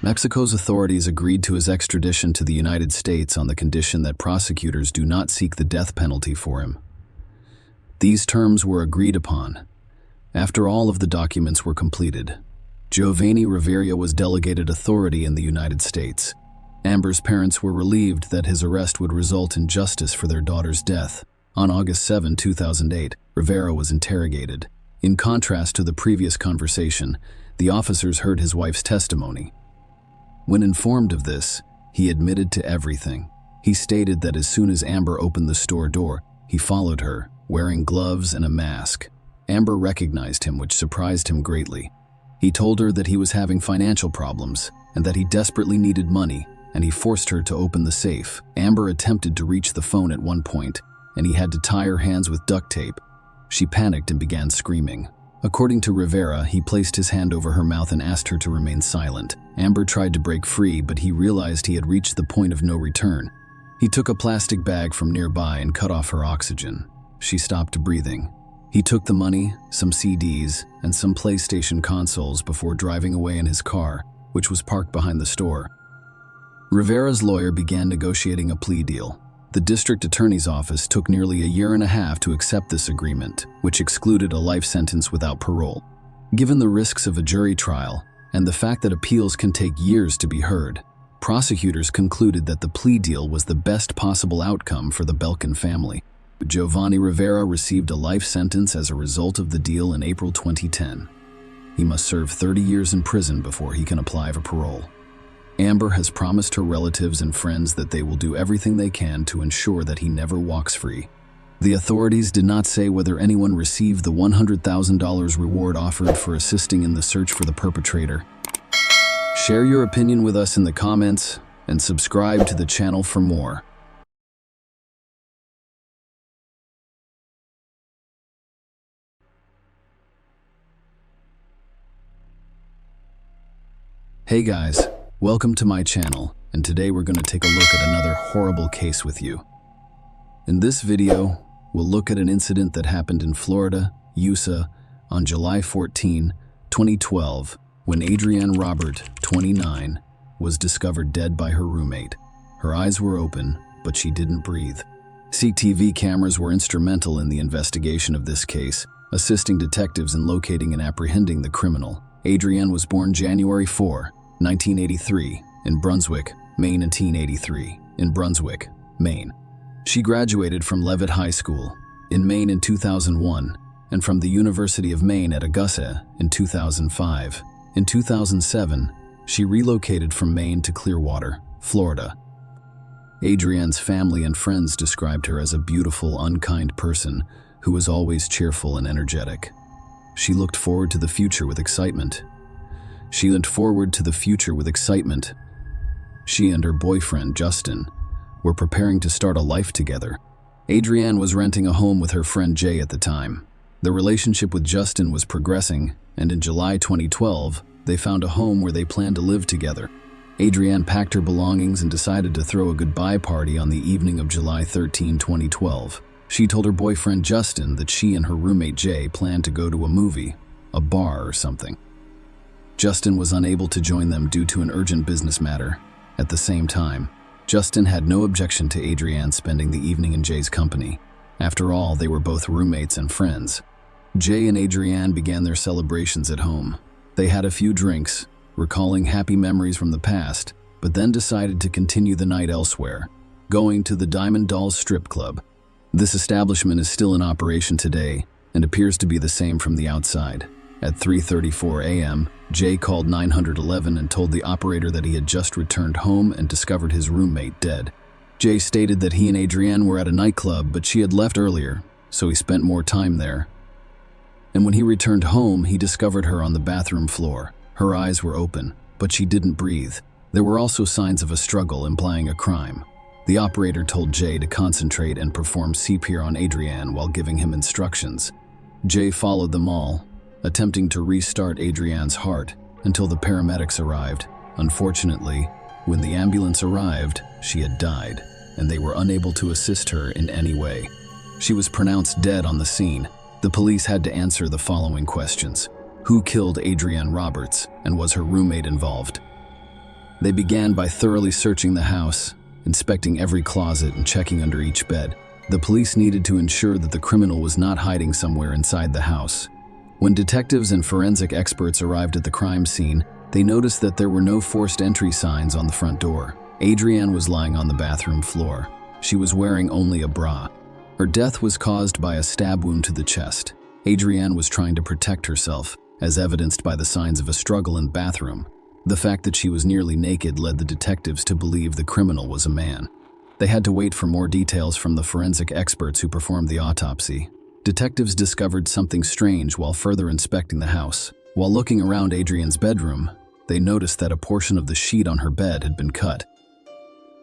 Mexico's authorities agreed to his extradition to the United States on the condition that prosecutors do not seek the death penalty for him. These terms were agreed upon. After all of the documents were completed, Giovanni Rivera was delegated authority in the United States. Amber's parents were relieved that his arrest would result in justice for their daughter's death. On August 7, 2008, Rivera was interrogated. In contrast to the previous conversation, the officers heard his wife's testimony. When informed of this, he admitted to everything. He stated that as soon as Amber opened the store door, he followed her, wearing gloves and a mask. Amber recognized him, which surprised him greatly. He told her that he was having financial problems and that he desperately needed money, and he forced her to open the safe. Amber attempted to reach the phone at one point, and he had to tie her hands with duct tape. She panicked and began screaming. According to Rivera, he placed his hand over her mouth and asked her to remain silent. Amber tried to break free, but he realized he had reached the point of no return. He took a plastic bag from nearby and cut off her oxygen. She stopped breathing. He took the money, some CDs, and some PlayStation consoles before driving away in his car, which was parked behind the store. Rivera's lawyer began negotiating a plea deal. The district attorney's office took nearly a year and a half to accept this agreement, which excluded a life sentence without parole. Given the risks of a jury trial and the fact that appeals can take years to be heard, prosecutors concluded that the plea deal was the best possible outcome for the Belkin family. Giovanni Rivera received a life sentence as a result of the deal in April 2010. He must serve 30 years in prison before he can apply for parole. Amber has promised her relatives and friends that they will do everything they can to ensure that he never walks free. The authorities did not say whether anyone received the $100,000 reward offered for assisting in the search for the perpetrator. Share your opinion with us in the comments and subscribe to the channel for more. Hey guys, welcome to my channel, and today we're going to take a look at another horrible case with you. In this video, we'll look at an incident that happened in Florida, USA, on July 14, 2012, when Adrienne Robert, 29, was discovered dead by her roommate. Her eyes were open, but she didn't breathe. CCTV cameras were instrumental in the investigation of this case, assisting detectives in locating and apprehending the criminal. Adrienne was born January 4, 1983, in Brunswick, Maine, and 1983, in Brunswick, Maine. She graduated from Leavitt High School in Maine in 2001 and from the University of Maine at Augusta in 2005. In 2007, she relocated from Maine to Clearwater, Florida. Adrienne's family and friends described her as a beautiful, unkind person who was always cheerful and energetic. She looked forward to the future with excitement. She and her boyfriend, Justin, were preparing to start a life together. Adrienne was renting a home with her friend Jay at the time. The relationship with Justin was progressing, and in July 2012, they found a home where they planned to live together. Adrienne packed her belongings and decided to throw a goodbye party on the evening of July 13, 2012. She told her boyfriend Justin that she and her roommate Jay planned to go to a movie, a bar or something. Justin was unable to join them due to an urgent business matter. At the same time, Justin had no objection to Adrienne spending the evening in Jay's company. After all, they were both roommates and friends. Jay and Adrienne began their celebrations at home. They had a few drinks, recalling happy memories from the past, but then decided to continue the night elsewhere, going to the Diamond Dolls strip club. This establishment is still in operation today and appears to be the same from the outside. At 3:34 a.m., Jay called 911 and told the operator that he had just returned home and discovered his roommate dead. Jay stated that he and Adrienne were at a nightclub, but she had left earlier, so he spent more time there. And when he returned home, he discovered her on the bathroom floor. Her eyes were open, but she didn't breathe. There were also signs of a struggle, implying a crime. The operator told Jay to concentrate and perform CPR on Adrienne while giving him instructions. Jay followed them all, attempting to restart Adrienne's heart until the paramedics arrived. Unfortunately, when the ambulance arrived, she had died, and they were unable to assist her in any way. She was pronounced dead on the scene. The police had to answer the following questions. Who killed Adrienne Roberts, and was her roommate involved? They began by thoroughly searching the house, inspecting every closet and checking under each bed. The police needed to ensure that the criminal was not hiding somewhere inside the house. When detectives and forensic experts arrived at the crime scene, they noticed that there were no forced entry signs on the front door. Adrienne was lying on the bathroom floor. She was wearing only a bra. Her death was caused by a stab wound to the chest. Adrienne was trying to protect herself, as evidenced by the signs of a struggle in the bathroom. The fact that she was nearly naked led the detectives to believe the criminal was a man. They had to wait for more details from the forensic experts who performed the autopsy. Detectives discovered something strange while further inspecting the house. While looking around Adrienne's bedroom, they noticed that a portion of the sheet on her bed had been cut.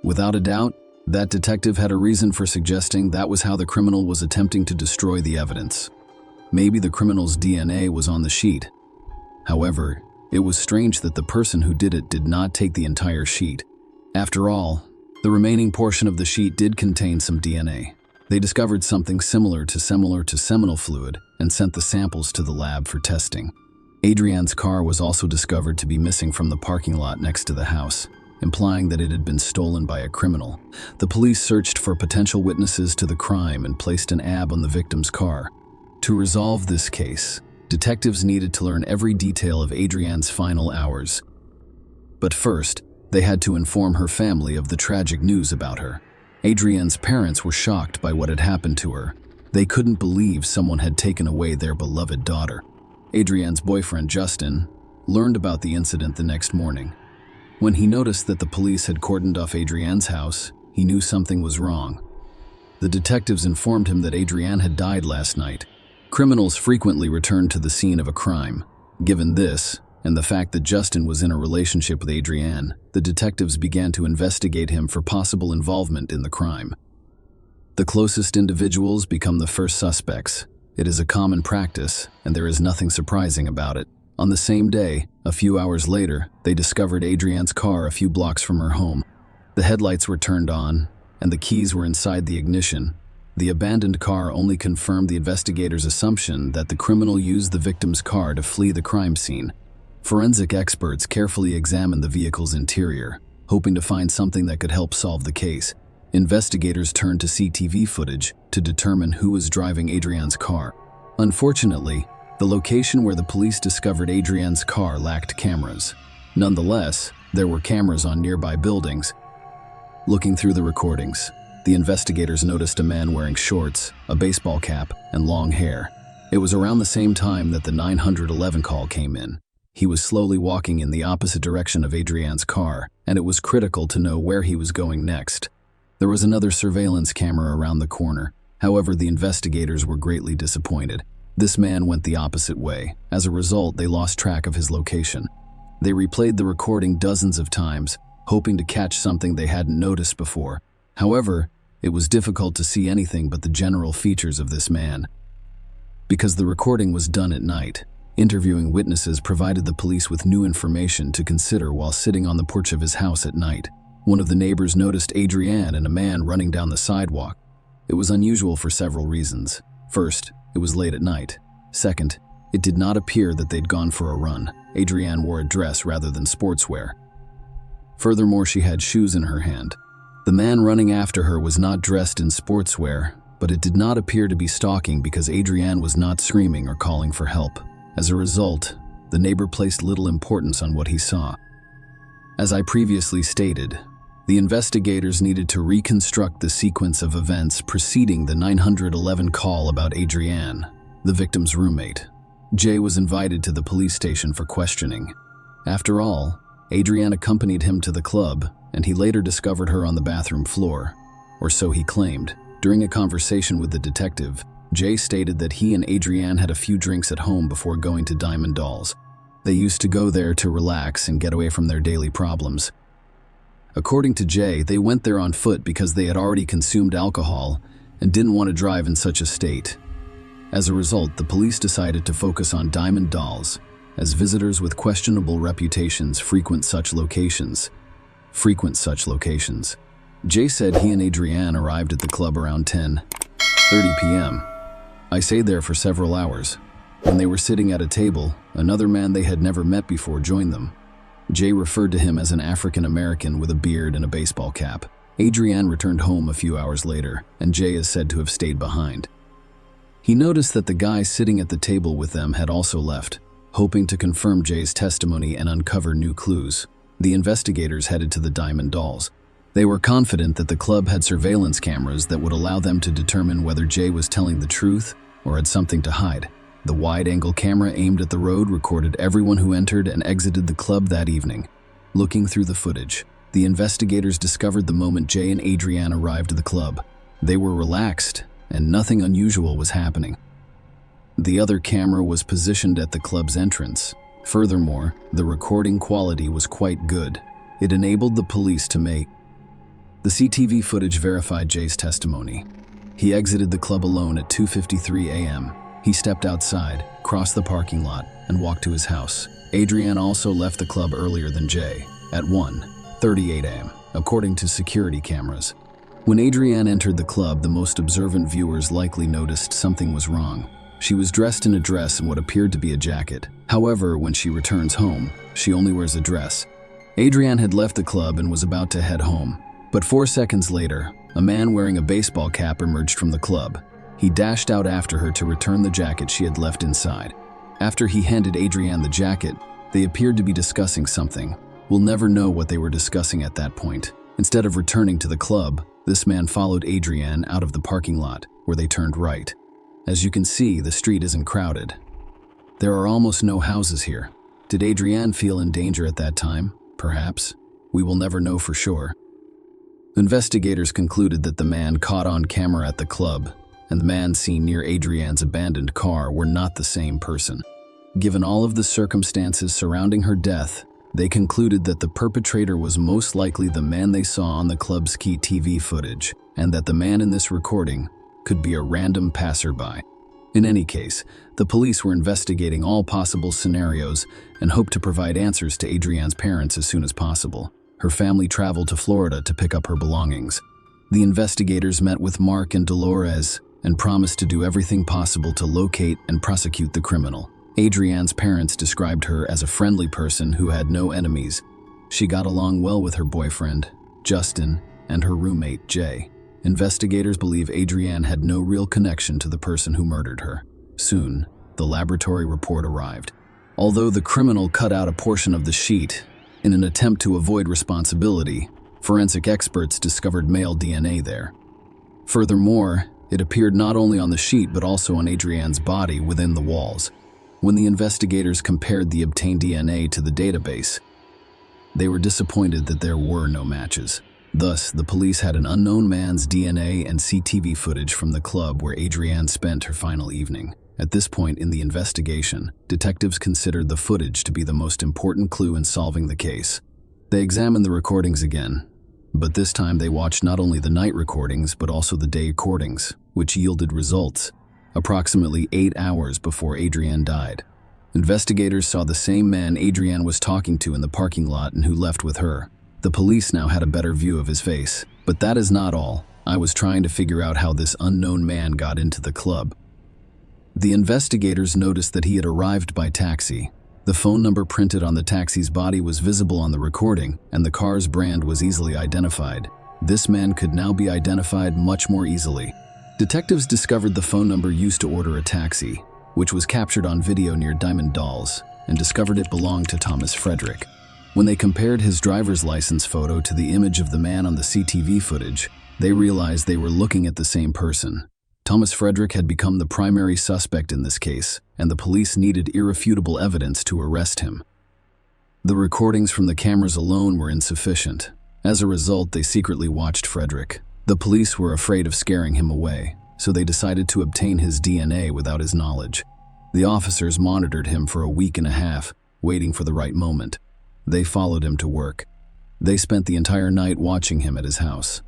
Without a doubt, that detective had a reason for suggesting that was how the criminal was attempting to destroy the evidence. Maybe the criminal's DNA was on the sheet. However, it was strange that the person who did it did not take the entire sheet. After all, the remaining portion of the sheet did contain some DNA. They discovered something similar to seminal fluid and sent the samples to the lab for testing. Adrienne's car was also discovered to be missing from the parking lot next to the house, implying that it had been stolen by a criminal. The police searched for potential witnesses to the crime and placed an AB on the victim's car. To resolve this case, detectives needed to learn every detail of Adrienne's final hours. But first, they had to inform her family of the tragic news about her. Adrienne's parents were shocked by what had happened to her. They couldn't believe someone had taken away their beloved daughter. Adrienne's boyfriend, Justin, learned about the incident the next morning. When he noticed that the police had cordoned off Adrienne's house, he knew something was wrong. The detectives informed him that Adrienne had died last night. Criminals frequently returned to the scene of a crime. Given this, and the fact that Justin was in a relationship with Adrienne, the detectives began to investigate him for possible involvement in the crime. The closest individuals become the first suspects. It is a common practice, and there is nothing surprising about it. On the same day, a few hours later, they discovered Adrienne's car a few blocks from her home. The headlights were turned on, and the keys were inside the ignition. The abandoned car only confirmed the investigators' assumption that the criminal used the victim's car to flee the crime scene. Forensic experts carefully examined the vehicle's interior, hoping to find something that could help solve the case. Investigators turned to CCTV footage to determine who was driving Adrianne's car. Unfortunately, the location where the police discovered Adrianne's car lacked cameras. Nonetheless, there were cameras on nearby buildings. Looking through the recordings, the investigators noticed a man wearing shorts, a baseball cap, and long hair. It was around the same time that the 911 call came in. He was slowly walking in the opposite direction of Adrianne's car, and it was critical to know where he was going next. There was another surveillance camera around the corner. However, the investigators were greatly disappointed. This man went the opposite way. As a result, they lost track of his location. They replayed the recording dozens of times, hoping to catch something they hadn't noticed before. However, it was difficult to see anything but the general features of this man. Because the recording was done at night, interviewing witnesses provided the police with new information to consider while sitting on the porch of his house at night. One of the neighbors noticed Adrianne and a man running down the sidewalk. It was unusual for several reasons. First, it was late at night. Second, it did not appear that they'd gone for a run. Adrianne wore a dress rather than sportswear. Furthermore, she had shoes in her hand. The man running after her was not dressed in sportswear, but it did not appear to be stalking because Adrianne was not screaming or calling for help. As a result, the neighbor placed little importance on what he saw. As I previously stated, the investigators needed to reconstruct the sequence of events preceding the 911 call about Adrianne, the victim's roommate. Jay was invited to the police station for questioning. After all, Adrianne accompanied him to the club, and he later discovered her on the bathroom floor, or so he claimed. During a conversation with the detective, Jay stated that he and Adrianne had a few drinks at home before going to Diamond Dolls. They used to go there to relax and get away from their daily problems. According to Jay, they went there on foot because they had already consumed alcohol and didn't want to drive in such a state. As a result, the police decided to focus on Diamond Dolls, as visitors with questionable reputations frequent such locations. Jay said he and Adrianne arrived at the club around 10:30 p.m. I stayed there for several hours. When they were sitting at a table, another man they had never met before joined them. Jay referred to him as an African American with a beard and a baseball cap. Adrianne returned home a few hours later, and Jay is said to have stayed behind. He noticed that the guy sitting at the table with them had also left, hoping to confirm Jay's testimony and uncover new clues. The investigators headed to the Diamond Dolls. They were confident that the club had surveillance cameras that would allow them to determine whether Jay was telling the truth or had something to hide. The wide-angle camera aimed at the road recorded everyone who entered and exited the club that evening. Looking through the footage, the investigators discovered the moment Jay and Adrianne arrived at the club. They were relaxed, and nothing unusual was happening. The other camera was positioned at the club's entrance. Furthermore, the recording quality was quite good. It enabled the police to make. The CCTV footage verified Jay's testimony. He exited the club alone at 2:53 a.m. He stepped outside, crossed the parking lot, and walked to his house. Adrianne also left the club earlier than Jay, at 1:38 a.m., according to security cameras. When Adrianne entered the club, the most observant viewers likely noticed something was wrong. She was dressed in a dress and what appeared to be a jacket. However, when she returns home, she only wears a dress. Adrianne had left the club and was about to head home. But 4 seconds later, a man wearing a baseball cap emerged from the club. He dashed out after her to return the jacket she had left inside. After he handed Adrianne the jacket, they appeared to be discussing something. We'll never know what they were discussing at that point. Instead of returning to the club, this man followed Adrianne out of the parking lot, where they turned right. As you can see, the street isn't crowded. There are almost no houses here. Did Adrianne feel in danger at that time? Perhaps. We will never know for sure. Investigators concluded that the man caught on camera at the club and the man seen near Adrianne's abandoned car were not the same person. Given all of the circumstances surrounding her death, they concluded that the perpetrator was most likely the man they saw on the club's key TV footage, and that the man in this recording could be a random passerby. In any case, the police were investigating all possible scenarios and hoped to provide answers to Adrianne's parents as soon as possible. Her family traveled to Florida to pick up her belongings. The investigators met with Mark and Dolores and promised to do everything possible to locate and prosecute the criminal. Adrianne's parents described her as a friendly person who had no enemies. She got along well with her boyfriend, Justin, and her roommate, Jay. Investigators believe Adrienne had no real connection to the person who murdered her. Soon, the laboratory report arrived. Although the criminal cut out a portion of the sheet in an attempt to avoid responsibility, forensic experts discovered male DNA there. Furthermore, it appeared not only on the sheet but also on Adrienne's body within the walls. When the investigators compared the obtained DNA to the database, they were disappointed that there were no matches. Thus, the police had an unknown man's DNA and CCTV footage from the club where Adrienne spent her final evening. At this point in the investigation, detectives considered the footage to be the most important clue in solving the case. They examined the recordings again, but this time they watched not only the night recordings but also the day recordings, which yielded results approximately 8 hours before Adrienne died. Investigators saw the same man Adrienne was talking to in the parking lot and who left with her. The police now had a better view of his face. But that is not all. I was trying to figure out how this unknown man got into the club. The investigators noticed that he had arrived by taxi. The phone number printed on the taxi's body was visible on the recording, and the car's brand was easily identified. This man could now be identified much more easily. Detectives discovered the phone number used to order a taxi, which was captured on video near Diamond Dolls, and discovered it belonged to Thomas Frederick. When they compared his driver's license photo to the image of the man on the CCTV footage, they realized they were looking at the same person. Thomas Frederick had become the primary suspect in this case, and the police needed irrefutable evidence to arrest him. The recordings from the cameras alone were insufficient. As a result, they secretly watched Frederick. The police were afraid of scaring him away, so they decided to obtain his DNA without his knowledge. The officers monitored him for a week and a half, waiting for the right moment. They followed him to work. They spent the entire night watching him at his house.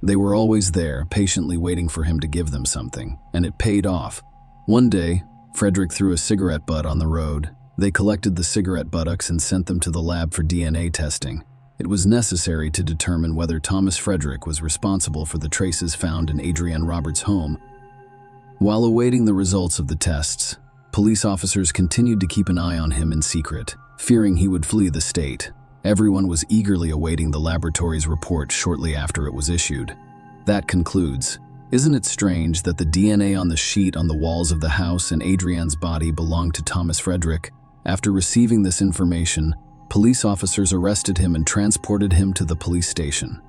They were always there, patiently waiting for him to give them something, and it paid off. One day, Frederick threw a cigarette butt on the road. They collected the cigarette buttocks and sent them to the lab for DNA testing. It was necessary to determine whether Thomas Frederick was responsible for the traces found in Adrienne Roberts' home. While awaiting the results of the tests, police officers continued to keep an eye on him in secret, fearing he would flee the state. Everyone was eagerly awaiting the laboratory's report shortly after it was issued. That concludes. Isn't it strange that the DNA on the sheet on the walls of the house and Adrienne's body belonged to Thomas Frederick? After receiving this information, police officers arrested him and transported him to the police station.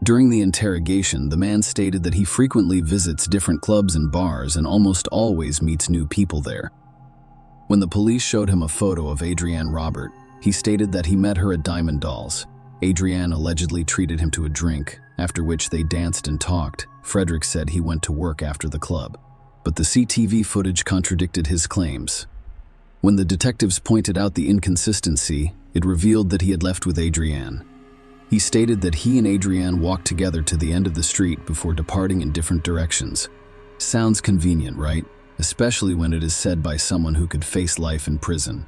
During the interrogation, the man stated that he frequently visits different clubs and bars and almost always meets new people there. When the police showed him a photo of Adrienne Robert, he stated that he met her at Diamond Dolls. Adrienne allegedly treated him to a drink, after which they danced and talked. Frederick said he went to work after the club, but the CCTV footage contradicted his claims. When the detectives pointed out the inconsistency, it revealed that he had left with Adrienne. He stated that he and Adrienne walked together to the end of the street before departing in different directions. Sounds convenient, right? Especially when it is said by someone who could face life in prison.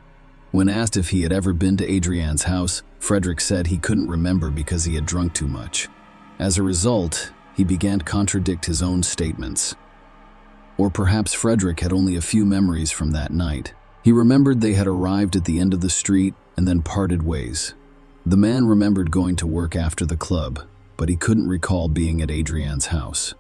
When asked if he had ever been to Adrienne's house, Frederick said he couldn't remember because he had drunk too much. As a result, he began to contradict his own statements. Or perhaps Frederick had only a few memories from that night. He remembered they had arrived at the end of the street and then parted ways. The man remembered going to work after the club, but he couldn't recall being at Adrienne's house.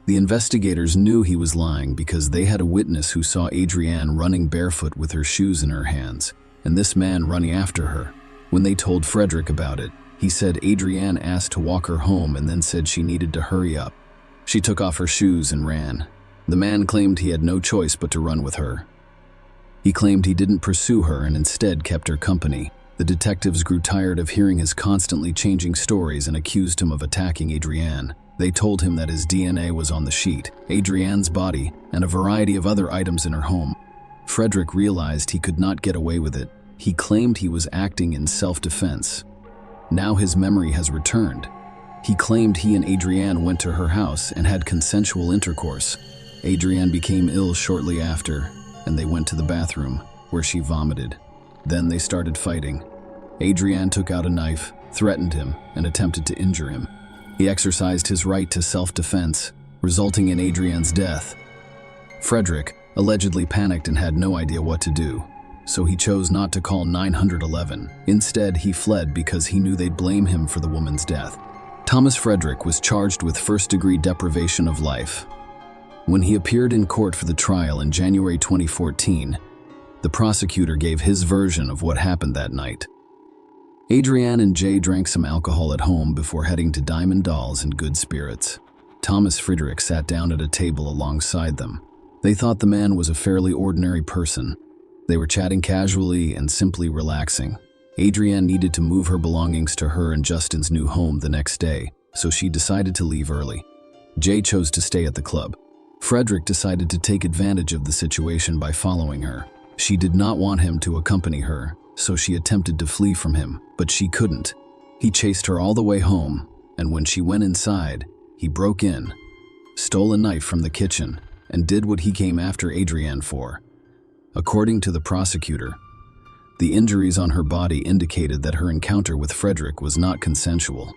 The investigators knew he was lying because they had a witness who saw Adrienne running barefoot with her shoes in her hands, and this man running after her. When they told Frederick about it, he said Adrienne asked to walk her home and then said she needed to hurry up. She took off her shoes and ran. The man claimed he had no choice but to run with her. He claimed he didn't pursue her and instead kept her company. The detectives grew tired of hearing his constantly changing stories and accused him of attacking Adrienne. They told him that his DNA was on the sheet, Adrienne's body, and a variety of other items in her home. Frederick realized he could not get away with it. He claimed he was acting in self-defense. Now his memory has returned. He claimed he and Adrienne went to her house and had consensual intercourse. Adrienne became ill shortly after, and they went to the bathroom, where she vomited. Then they started fighting. Adrienne took out a knife, threatened him, and attempted to injure him. He exercised his right to self-defense, resulting in Adrienne's death. Frederick allegedly panicked and had no idea what to do, so he chose not to call 911. Instead, he fled because he knew they'd blame him for the woman's death. Thomas Frederick was charged with first-degree deprivation of life. When he appeared in court for the trial in January 2014, the prosecutor gave his version of what happened that night. Adrienne and Jay drank some alcohol at home before heading to Diamond Dolls in good spirits. Thomas Frederick sat down at a table alongside them. They thought the man was a fairly ordinary person. They were chatting casually and simply relaxing. Adrienne needed to move her belongings to her and Justin's new home the next day, so she decided to leave early. Jay chose to stay at the club. Frederick decided to take advantage of the situation by following her. She did not want him to accompany her, so she attempted to flee from him, but she couldn't. He chased her all the way home, and when she went inside, he broke in, stole a knife from the kitchen, and did what he came after Adrienne for. According to the prosecutor, the injuries on her body indicated that her encounter with Frederick was not consensual.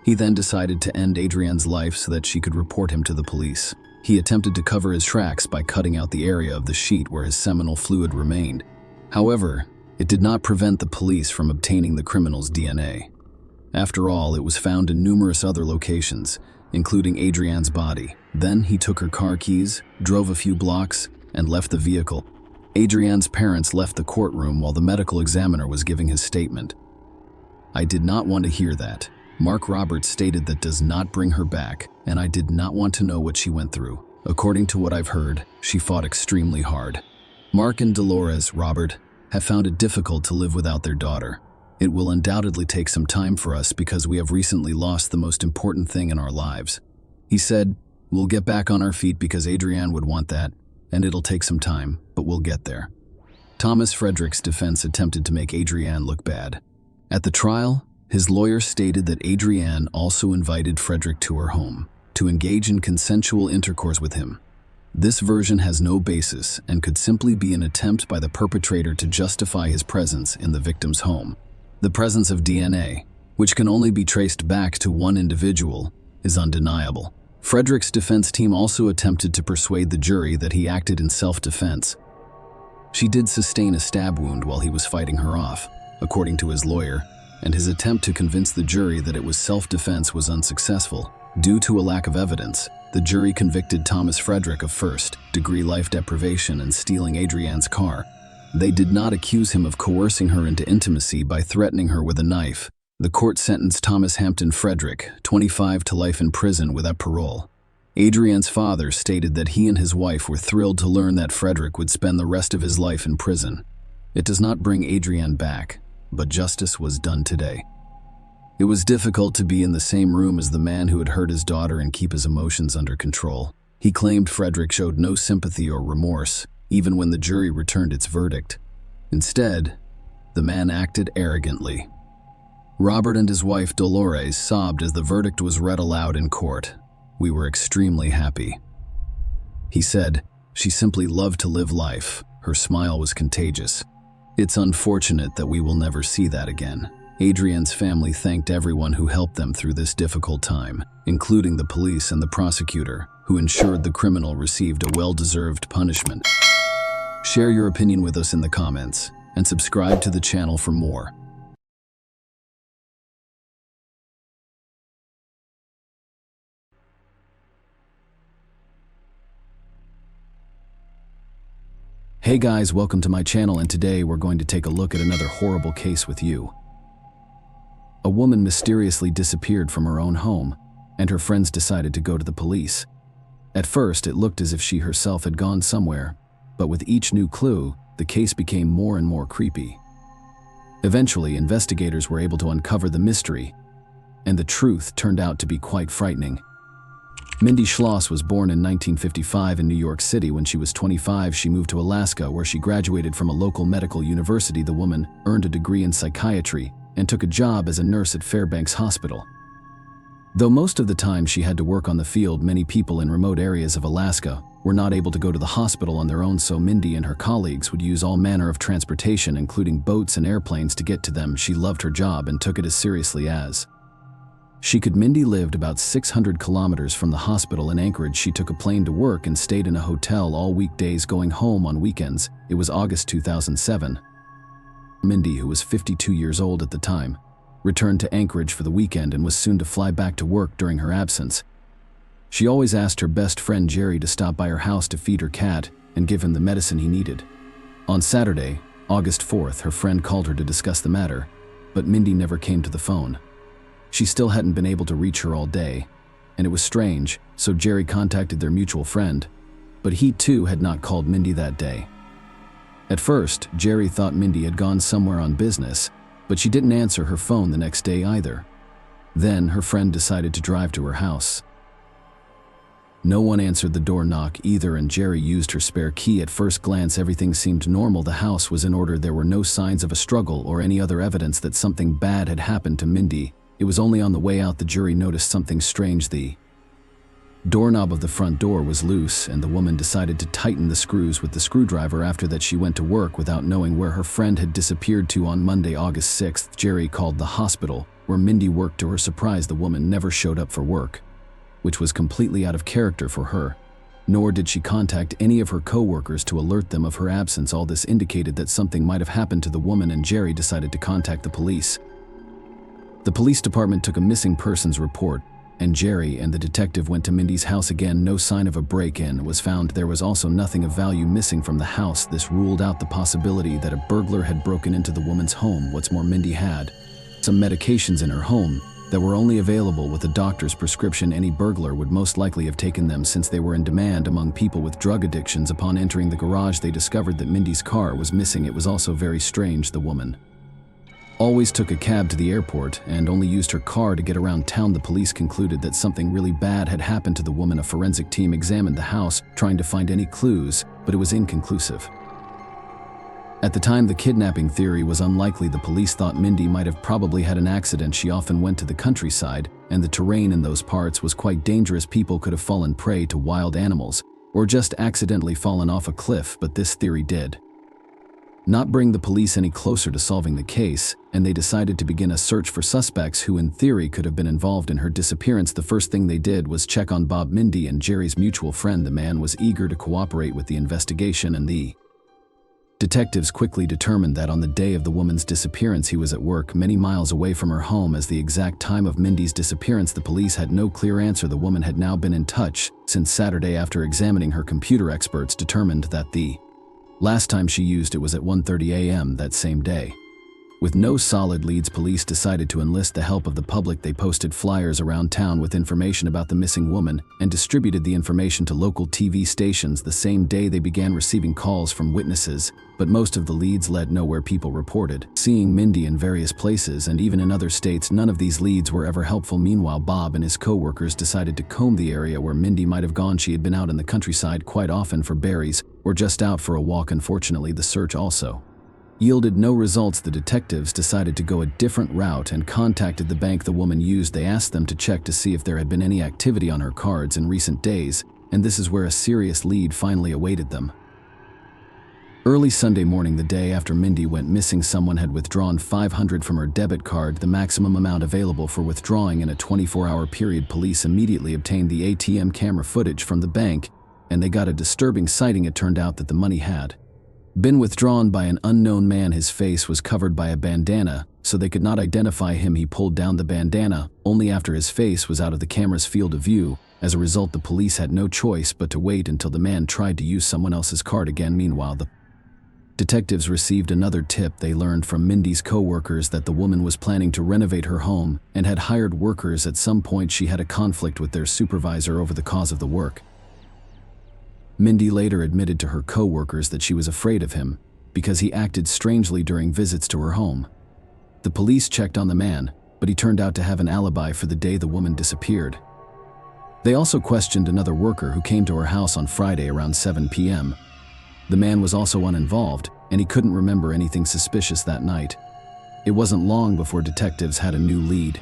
He then decided to end Adrienne's life so that she could report him to the police. He attempted to cover his tracks by cutting out the area of the sheet where his seminal fluid remained. However, it did not prevent the police from obtaining the criminal's DNA. After all, it was found in numerous other locations, including Adrienne's body. Then he took her car keys, drove a few blocks, and left the vehicle. Adrienne's parents left the courtroom while the medical examiner was giving his statement. "I did not want to hear that. Mark Roberts stated that does not bring her back, and I did not want to know what she went through. According to what I've heard, she fought extremely hard. Mark and Dolores, Robert, have found it difficult to live without their daughter. It will undoubtedly take some time for us because we have recently lost the most important thing in our lives." He said, "We'll get back on our feet because Adrienne would want that, and it'll take some time, but we'll get there." Thomas Frederick's defense attempted to make Adrienne look bad. At the trial, his lawyer stated that Adrienne also invited Frederick to her home to engage in consensual intercourse with him. This version has no basis and could simply be an attempt by the perpetrator to justify his presence in the victim's home. The presence of DNA, which can only be traced back to one individual, is undeniable. Frederick's defense team also attempted to persuade the jury that he acted in self-defense. She did sustain a stab wound while he was fighting her off, according to his lawyer, and his attempt to convince the jury that it was self-defense was unsuccessful. Due to a lack of evidence, the jury convicted Thomas Frederick of first-degree life deprivation and stealing Adrienne's car. They did not accuse him of coercing her into intimacy by threatening her with a knife. The court sentenced Thomas Hampton Frederick, 25, to life in prison without parole. Adrienne's father stated that he and his wife were thrilled to learn that Frederick would spend the rest of his life in prison. It does not bring Adrienne back, but justice was done today. It was difficult to be in the same room as the man who had hurt his daughter and keep his emotions under control. He claimed Frederick showed no sympathy or remorse, even when the jury returned its verdict. Instead, the man acted arrogantly. Robert and his wife Dolores sobbed as the verdict was read aloud in court. "We were extremely happy." He said, "She simply loved to live life. Her smile was contagious. It's unfortunate that we will never see that again." Adrienne's family thanked everyone who helped them through this difficult time, including the police and the prosecutor, who ensured the criminal received a well-deserved punishment. Share your opinion with us in the comments, and subscribe to the channel for more. Hey guys, welcome to my channel, and today we're going to take a look at another horrible case with you. A woman mysteriously disappeared from her own home, and her friends decided to go to the police. At first, it looked as if she herself had gone somewhere, but with each new clue, the case became more and more creepy. Eventually, investigators were able to uncover the mystery, and the truth turned out to be quite frightening. Mindy Schloss was born in 1955 in New York City. When she was 25, she moved to Alaska, where she graduated from a local medical university. The woman earned a degree in psychiatry and took a job as a nurse at Fairbanks Hospital. Though most of the time she had to work on the field, many people in remote areas of Alaska were not able to go to the hospital on their own, so Mindy and her colleagues would use all manner of transportation, including boats and airplanes, to get to them. She loved her job and took it as seriously as she could. Mindy lived about 600 kilometers from the hospital in Anchorage. She took a plane to work and stayed in a hotel all weekdays, going home on weekends. It was August 2007. Mindy, who was 52 years old at the time, returned to Anchorage for the weekend and was soon to fly back to work during her absence. She always asked her best friend Jerry to stop by her house to feed her cat and give him the medicine he needed. On Saturday, August 4th, her friend called her to discuss the matter, but Mindy never came to the phone. She still hadn't been able to reach her all day, and it was strange, so Jerry contacted their mutual friend, but he too had not called Mindy that day. At first, Jerry thought Mindy had gone somewhere on business, but she didn't answer her phone the next day either. Then her friend decided to drive to her house. No one answered the door knock either, and Jerry used her spare key. At first glance, everything seemed normal. The house was in order. There were no signs of a struggle or any other evidence that something bad had happened to Mindy. It was only on the way out the jury noticed something strange. The doorknob of the front door was loose, and the woman decided to tighten the screws with the screwdriver. After that, she went to work without knowing where her friend had disappeared to. On Monday, August 6th, Jerry called the hospital where Mindy worked. To her surprise, the woman never showed up for work, which was completely out of character for her, nor did she contact any of her co-workers to alert them of her absence. All this indicated that something might have happened to the woman, and Jerry decided to contact the police. The police department took a missing persons report, and Jerry and the detective went to Mindy's house again. No sign of a break-in was found. There was also nothing of value missing from the house. This ruled out the possibility that a burglar had broken into the woman's home. What's more, Mindy had some medications in her home that were only available with a doctor's prescription. Any burglar would most likely have taken them since they were in demand among people with drug addictions. Upon entering the garage, they discovered that Mindy's car was missing. It was also very strange. The woman always took a cab to the airport and only used her car to get around town. The police concluded that something really bad had happened to the woman. A forensic team examined the house, trying to find any clues, but it was inconclusive. At the time, the kidnapping theory was unlikely. The police thought Mindy might have probably had an accident. She often went to the countryside, and the terrain in those parts was quite dangerous. People could have fallen prey to wild animals, or just accidentally fallen off a cliff, but this theory did not bring the police any closer to solving the case, and they decided to begin a search for suspects who in theory could have been involved in her disappearance. The first thing they did was check on Bob, Mindy and Jerry's mutual friend. The man was eager to cooperate with the investigation, and the detectives quickly determined that on the day of the woman's disappearance, he was at work many miles away from her home. As the exact time of Mindy's disappearance, the police had no clear answer. The woman had now been in touch since Saturday. After examining her computer, experts determined that the last time she used it was at 1:30 a.m. that same day. With no solid leads, police decided to enlist the help of the public. They posted flyers around town with information about the missing woman and distributed the information to local TV stations. The same day, they began receiving calls from witnesses, but most of the leads led nowhere. People reported seeing Mindy in various places and even in other states. None of these leads were ever helpful. Meanwhile, Bob and his co-workers decided to comb the area where Mindy might have gone. She had been out in the countryside quite often for berries or just out for a walk. Unfortunately, the search also yielded no results. The detectives decided to go a different route and contacted the bank the woman used. They asked them to check to see if there had been any activity on her cards in recent days, and this is where a serious lead finally awaited them. Early Sunday morning, the day after Mindy went missing, someone had withdrawn $500 from her debit card, the maximum amount available for withdrawing in a 24-hour period. Police immediately obtained the ATM camera footage from the bank, and they got a disturbing sighting. It turned out that the money had been withdrawn by an unknown man. His face was covered by a bandana, so they could not identify him. He pulled down the bandana only after his face was out of the camera's field of view. As a result, the police had no choice but to wait until the man tried to use someone else's card again. Meanwhile, the detectives received another tip. They learned from Mindy's co-workers that the woman was planning to renovate her home and had hired workers. At some point, she had a conflict with their supervisor over the cause of the work. Mindy later admitted to her co-workers that she was afraid of him because he acted strangely during visits to her home. The police checked on the man, but he turned out to have an alibi for the day the woman disappeared. They also questioned another worker who came to her house on Friday around 7 p.m. The man was also uninvolved, and he couldn't remember anything suspicious that night. It wasn't long before detectives had a new lead.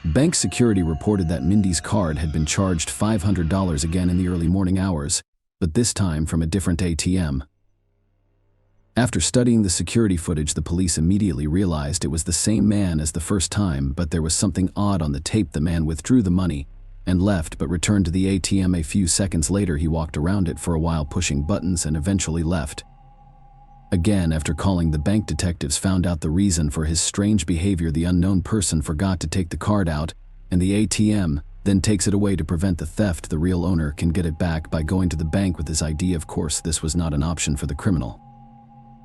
Bank security reported that Mindy's card had been charged $500 again in the early morning hours, but this time from a different ATM. After studying the security footage, the police immediately realized it was the same man as the first time, but there was something odd on the tape. The man withdrew the money and left, but returned to the ATM a few seconds later. He walked around it for a while, pushing buttons, and eventually left. Again, after calling, the bank detectives found out the reason for his strange behavior. The unknown person forgot to take the card out, and the ATM then takes it away to prevent the theft. The real owner can get it back by going to the bank with his ID. Of course, this was not an option for the criminal,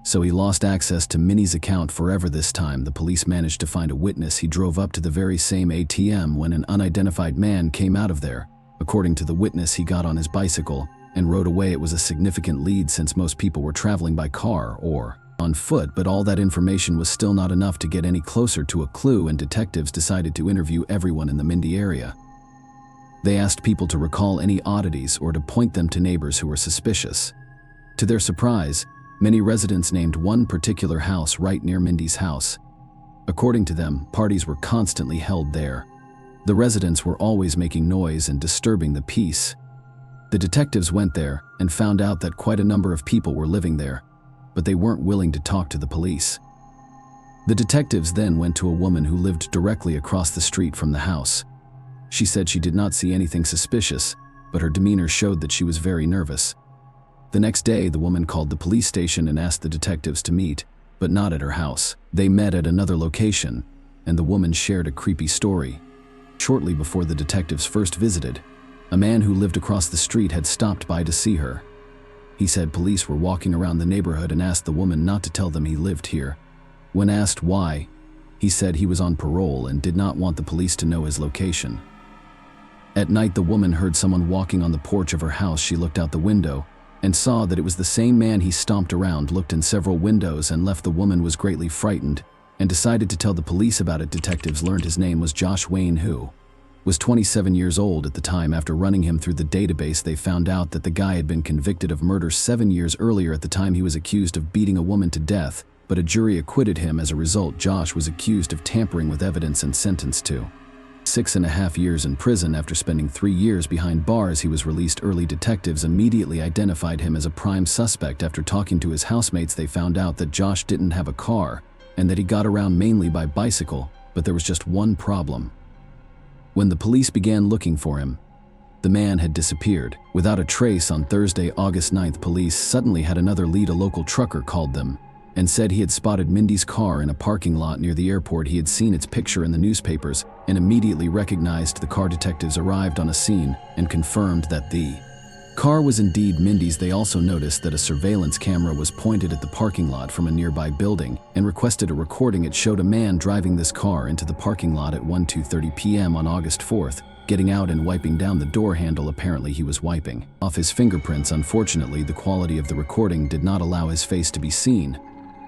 so he lost access to Minnie's account forever. This time, the police managed to find a witness. He drove up to the very same ATM when an unidentified man came out of there. According to the witness, he got on his bicycle and rode away. It was a significant lead since most people were traveling by car or on foot, but all that information was still not enough to get any closer to a clue, and detectives decided to interview everyone in the Mindy area. They asked people to recall any oddities or to point them to neighbors who were suspicious. To their surprise, many residents named one particular house right near Mindy's house. According to them, parties were constantly held there. The residents were always making noise and disturbing the peace. The detectives went there and found out that quite a number of people were living there, but they weren't willing to talk to the police. The detectives then went to a woman who lived directly across the street from the house. She said she did not see anything suspicious, but her demeanor showed that she was very nervous. The next day, the woman called the police station and asked the detectives to meet, but not at her house. They met at another location, and the woman shared a creepy story. Shortly before the detectives first visited, a man who lived across the street had stopped by to see her. He said police were walking around the neighborhood and asked the woman not to tell them he lived here. When asked why, he said he was on parole and did not want the police to know his location. At night, the woman heard someone walking on the porch of her house. She looked out the window and saw that it was the same man. He stomped around, looked in several windows, and left. The woman was greatly frightened and decided to tell the police about it. Detectives learned his name was Josh Wayne, who was 27 years old at the time. After running him through the database, they found out that the guy had been convicted of murder 7 years earlier. At the time, he was accused of beating a woman to death, but a jury acquitted him. As a result, Josh was accused of tampering with evidence and sentenced to 6.5 years in prison. After spending 3 years behind bars, he was released early. Detectives immediately identified him as a prime suspect. After talking to his housemates, they found out that Josh didn't have a car and that he got around mainly by bicycle, but there was just one problem. When the police began looking for him, the man had disappeared without a trace. On Thursday, August 9th, police suddenly had another lead. A local trucker called them and said he had spotted Mindy's car in a parking lot near the airport. He had seen its picture in the newspapers and immediately recognized the car. Detectives arrived on a scene and confirmed that the car was indeed Mindy's. They also noticed that a surveillance camera was pointed at the parking lot from a nearby building and requested a recording. It showed a man driving this car into the parking lot at 1:30 p.m. on August 4th, getting out and wiping down the door handle. Apparently, he was wiping off his fingerprints. Unfortunately, the quality of the recording did not allow his face to be seen.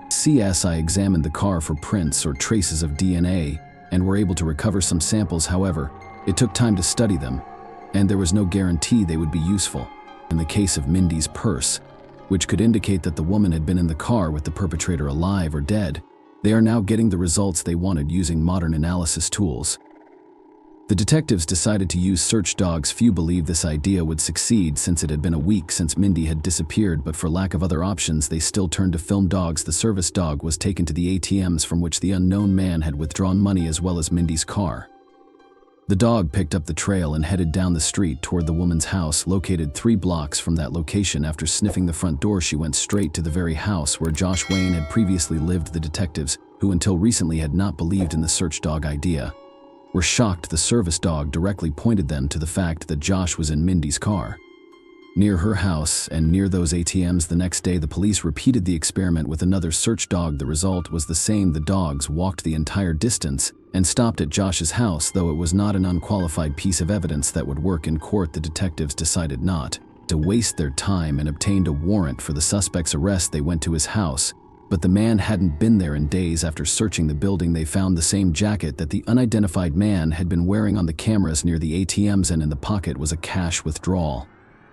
CSI examined the car for prints or traces of DNA and were able to recover some samples. However, it took time to study them, and there was no guarantee they would be useful. In the case of Mindy's purse, which could indicate that the woman had been in the car with the perpetrator alive or dead, they are now getting the results they wanted using modern analysis tools. The detectives decided to use search dogs. Few believed this idea would succeed since it had been a week since Mindy had disappeared, but for lack of other options, they still turned to film dogs. The service dog was taken to the ATMs from which the unknown man had withdrawn money, as well as Mindy's car. The dog picked up the trail and headed down the street toward the woman's house, located 3 blocks from that location. After sniffing the front door, she went straight to the very house where Josh Wayne had previously lived. The detectives, who until recently had not believed in the search dog idea, were shocked. The service dog directly pointed them to the fact that Josh was in Mindy's car, near her house and near those ATMs. The next day, the police repeated the experiment with another search dog. The result was the same. The dogs walked the entire distance and stopped at Josh's house. Though it was not an unqualified piece of evidence that would work in court, the detectives decided not to waste their time and obtained a warrant for the suspect's arrest. They went to his house, but the man hadn't been there in days. After searching the building, they found the same jacket that the unidentified man had been wearing on the cameras near the ATMs, and in the pocket was a cash withdrawal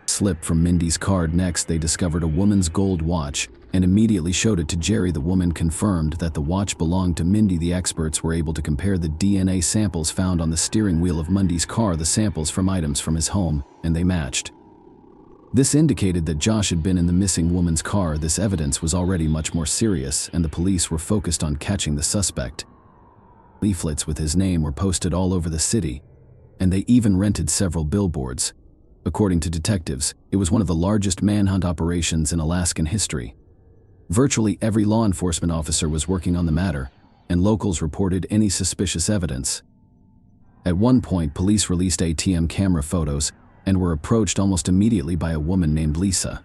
slip from Mindy's card. Next, they discovered a woman's gold watch and immediately showed it to Jerry. The woman confirmed that the watch belonged to Mindy. The experts were able to compare the DNA samples found on the steering wheel of Mindy's car, the samples from items from his home, and they matched. This indicated that Josh had been in the missing woman's car. This evidence was already much more serious, and the police were focused on catching the suspect. Leaflets with his name were posted all over the city, and they even rented several billboards. According to detectives, it was one of the largest manhunt operations in Alaskan history. Virtually every law enforcement officer was working on the matter, and locals reported any suspicious evidence. At one point, police released ATM camera photos and were approached almost immediately by a woman named Lisa.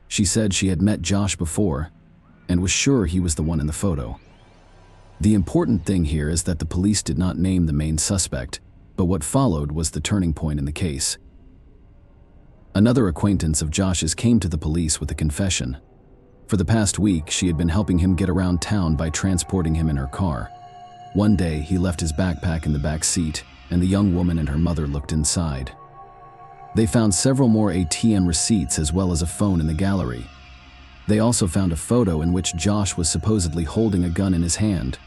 She said she had met Josh before and was sure he was the one in the photo. The important thing here is that the police did not name the main suspect, but what followed was the turning point in the case. Another acquaintance of Josh's came to the police with a confession. For the past week, she had been helping him get around town by transporting him in her car. One day, he left his backpack in the back seat, and the young woman and her mother looked inside. They found several more ATM receipts as well as a phone in the gallery. They also found a photo in which Josh was supposedly holding a gun in his hand.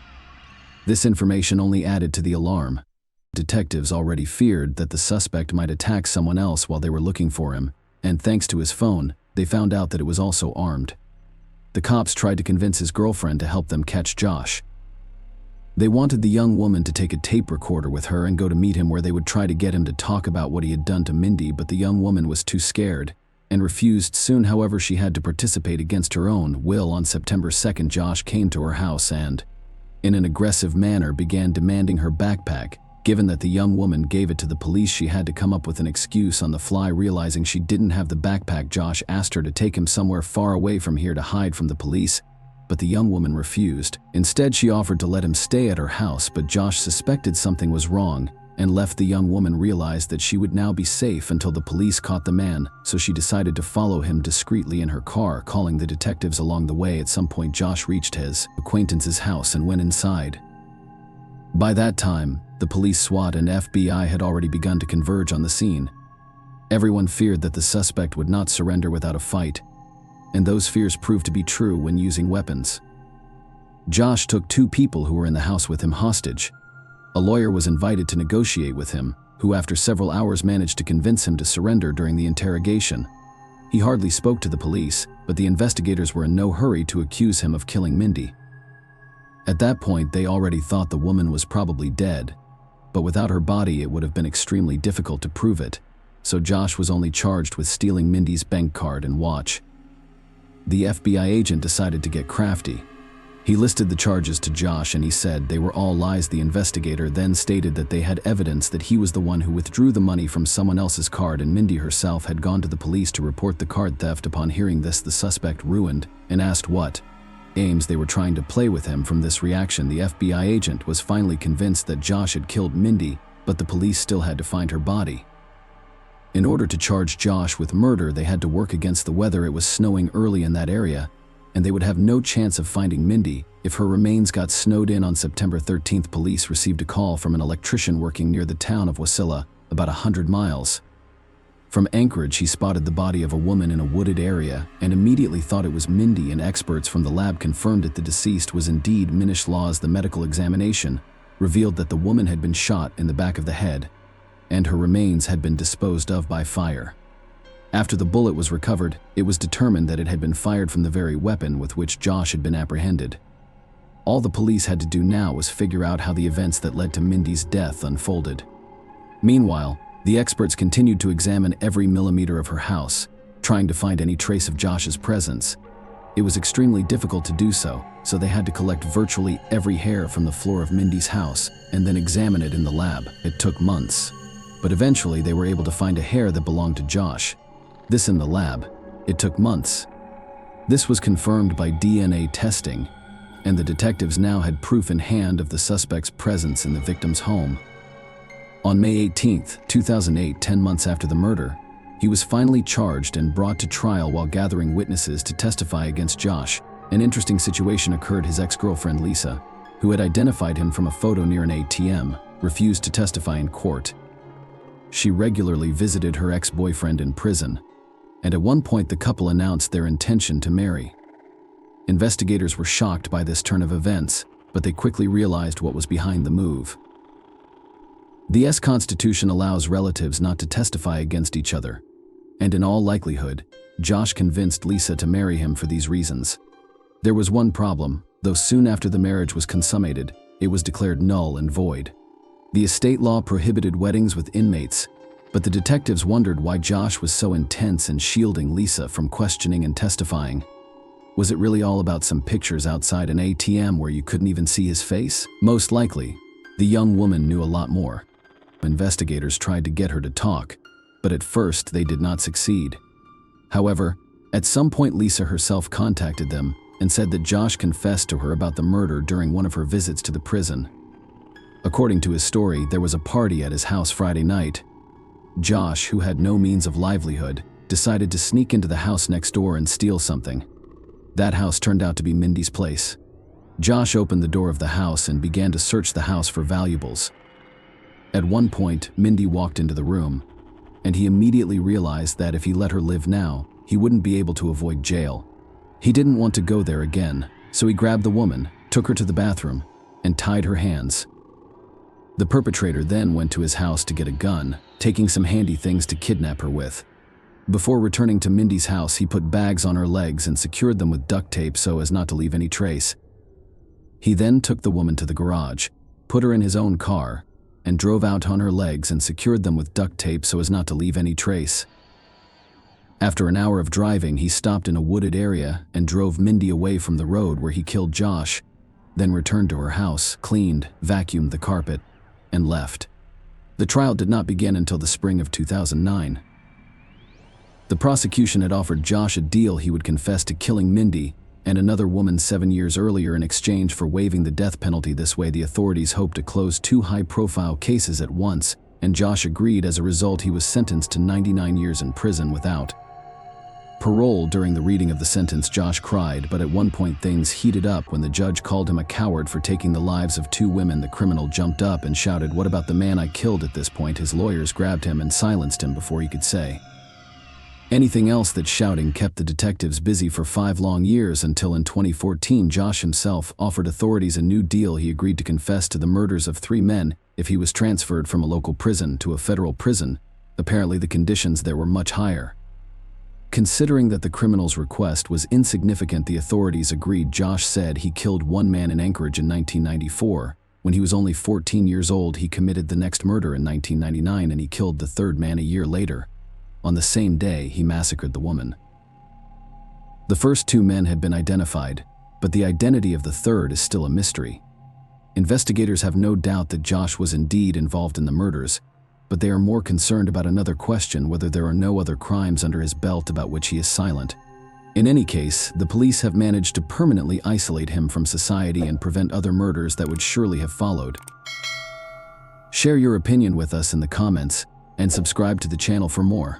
This information only added to the alarm. Detectives already feared that the suspect might attack someone else while they were looking for him, and thanks to his phone, they found out that it was also armed. The cops tried to convince his girlfriend to help them catch Josh. They wanted the young woman to take a tape recorder with her and go to meet him where they would try to get him to talk about what he had done to Mindy, but the young woman was too scared and refused. Soon, however, she had to participate against her own will. On September 2nd, Josh came to her house and, in an aggressive manner, began demanding her backpack. Given that the young woman gave it to the police, she had to come up with an excuse on the fly. Realizing she didn't have the backpack, Josh asked her to take him somewhere far away from here to hide from the police, but the young woman refused. Instead, she offered to let him stay at her house, but Josh suspected something was wrong and left. The young woman realized that she would now be safe until the police caught the man, so she decided to follow him discreetly in her car, calling the detectives along the way. At some point, Josh reached his acquaintance's house and went inside. By that time, the police, SWAT, and FBI had already begun to converge on the scene. Everyone feared that the suspect would not surrender without a fight, and those fears proved to be true when using weapons. Josh took two people who were in the house with him hostage. A lawyer was invited to negotiate with him, who after several hours managed to convince him to surrender during the interrogation. He hardly spoke to the police, but the investigators were in no hurry to accuse him of killing Mindy. At that point, they already thought the woman was probably dead, but without her body it would have been extremely difficult to prove it, so Josh was only charged with stealing Mindy's bank card and watch. The FBI agent decided to get crafty. He listed the charges to Josh and he said they were all lies. The investigator then stated that they had evidence that he was the one who withdrew the money from someone else's card and Mindy herself had gone to the police to report the card theft. Upon hearing this, the suspect ruined and asked what games they were trying to play with him. From this reaction, the FBI agent was finally convinced that Josh had killed Mindy, but the police still had to find her body. In order to charge Josh with murder, they had to work against the weather. It was snowing early in that area, and they would have no chance of finding Mindy if her remains got snowed in. On September 13th, police received a call from an electrician working near the town of Wasilla, about 100 miles. From Anchorage, he spotted the body of a woman in a wooded area and immediately thought it was Mindy, and experts from the lab confirmed that the deceased was indeed Minish Laws. The medical examination revealed that the woman had been shot in the back of the head, and her remains had been disposed of by fire. After the bullet was recovered, it was determined that it had been fired from the very weapon with which Josh had been apprehended. All the police had to do now was figure out how the events that led to Mindy's death unfolded. Meanwhile, the experts continued to examine every millimeter of her house, trying to find any trace of Josh's presence. It was extremely difficult to do so they had to collect virtually every hair from the floor of Mindy's house and then examine it in the lab. It took months, but eventually they were able to find a hair that belonged to Josh. This in the lab. It took months. This was confirmed by DNA testing, and the detectives now had proof in hand of the suspect's presence in the victim's home. On May 18, 2008, 10 months after the murder, he was finally charged and brought to trial while gathering witnesses to testify against Josh. An interesting situation occurred. His ex-girlfriend Lisa, who had identified him from a photo near an ATM, refused to testify in court. She regularly visited her ex-boyfriend in prison, and at one point the couple announced their intention to marry. Investigators were shocked by this turn of events, but they quickly realized what was behind the move. The U.S. Constitution allows relatives not to testify against each other, and in all likelihood, Josh convinced Lisa to marry him for these reasons. There was one problem, though soon after the marriage was consummated, it was declared null and void. The estate law prohibited weddings with inmates, but the detectives wondered why Josh was so intense in shielding Lisa from questioning and testifying. Was it really all about some pictures outside an ATM where you couldn't even see his face? Most likely, the young woman knew a lot more. Investigators tried to get her to talk, but at first they did not succeed. However, at some point Lisa herself contacted them and said that Josh confessed to her about the murder during one of her visits to the prison. According to his story, there was a party at his house Friday night. Josh, who had no means of livelihood, decided to sneak into the house next door and steal something. That house turned out to be Mindy's place. Josh opened the door of the house and began to search the house for valuables. At one point, Mindy walked into the room, and he immediately realized that if he let her live now, he wouldn't be able to avoid jail. He didn't want to go there again, so he grabbed the woman, took her to the bathroom, and tied her hands. The perpetrator then went to his house to get a gun, taking some handy things to kidnap her with. Before returning to Mindy's house, he put bags on her legs and secured them with duct tape so as not to leave any trace. He then took the woman to the garage, put her in his own car, and drove out on her legs and secured them with duct tape so as not to leave any trace. After an hour of driving, he stopped in a wooded area and drove Mindy away from the road where he killed Josh, then returned to her house, cleaned, vacuumed the carpet, and left. The trial did not begin until the spring of 2009. The prosecution had offered Josh a deal: he would confess to killing Mindy and another woman 7 years earlier in exchange for waiving the death penalty. This way, the authorities hoped to close 2 high-profile cases at once, and Josh agreed. As a result, he was sentenced to 99 years in prison without parole. During the reading of the sentence, Josh cried, but at one point things heated up when the judge called him a coward for taking the lives of 2 women. The criminal jumped up and shouted, "What about the man I killed?" At this point, his lawyers grabbed him and silenced him before he could say anything else. That shouting kept the detectives busy for 5 long years until in 2014, Josh himself offered authorities a new deal. He agreed to confess to the murders of 3 men if he was transferred from a local prison to a federal prison. Apparently, the conditions there were much higher. Considering that the criminal's request was insignificant, the authorities agreed. Josh said he killed 1 man in Anchorage in 1994. When he was only 14 years old, he committed the next murder in 1999, and he killed the 3rd man a year later. On the same day, he massacred the woman. The first 2 men had been identified, but the identity of the 3rd is still a mystery. Investigators have no doubt that Josh was indeed involved in the murders, but they are more concerned about another question: whether there are no other crimes under his belt about which he is silent. In any case, the police have managed to permanently isolate him from society and prevent other murders that would surely have followed. Share your opinion with us in the comments and subscribe to the channel for more.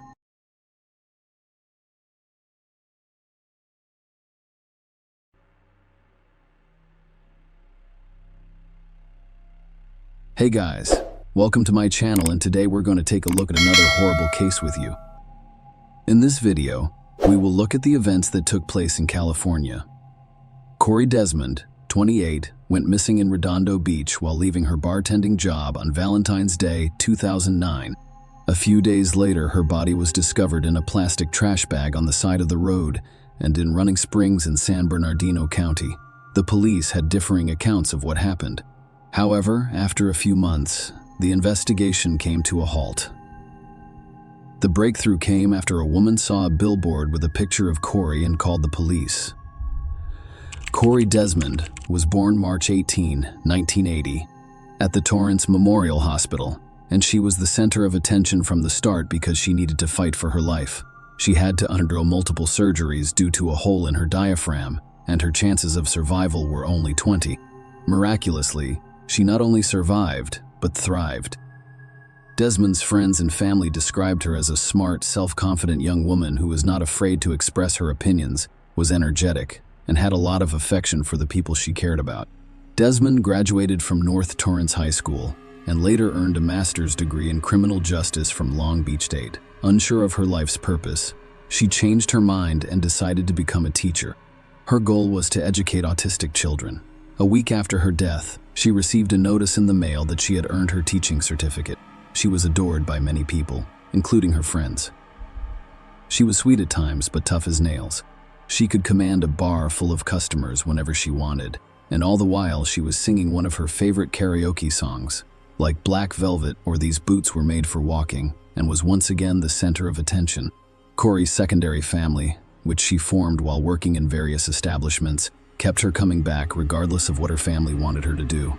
Hey guys, welcome to my channel, and today we're going to take a look at another horrible case with you. In this video, we will look at the events that took place in California. Corey Desmond, 28, went missing in Redondo Beach while leaving her bartending job on Valentine's Day, 2009. A few days later, her body was discovered in a plastic trash bag on the side of the road and in Running Springs in San Bernardino County. The police had differing accounts of what happened. However, after a few months, the investigation came to a halt. The breakthrough came after a woman saw a billboard with a picture of Corey and called the police. Corey Desmond was born March 18, 1980, at the Torrance Memorial Hospital, and she was the center of attention from the start because she needed to fight for her life. She had to undergo multiple surgeries due to a hole in her diaphragm, and her chances of survival were only 20. Miraculously, she not only survived, but thrived. Desmond's friends and family described her as a smart, self-confident young woman who was not afraid to express her opinions, was energetic, and had a lot of affection for the people she cared about. Desmond graduated from North Torrance High School and later earned a master's degree in criminal justice from Long Beach State. Unsure of her life's purpose, she changed her mind and decided to become a teacher. Her goal was to educate autistic children. A week after her death, she received a notice in the mail that she had earned her teaching certificate. She was adored by many people, including her friends. She was sweet at times, but tough as nails. She could command a bar full of customers whenever she wanted, and all the while she was singing one of her favorite karaoke songs, like Black Velvet or These Boots Were Made for Walking, and was once again the center of attention. Corey's secondary family which she formed while working in various establishments, kept her coming back regardless of what her family wanted her to do.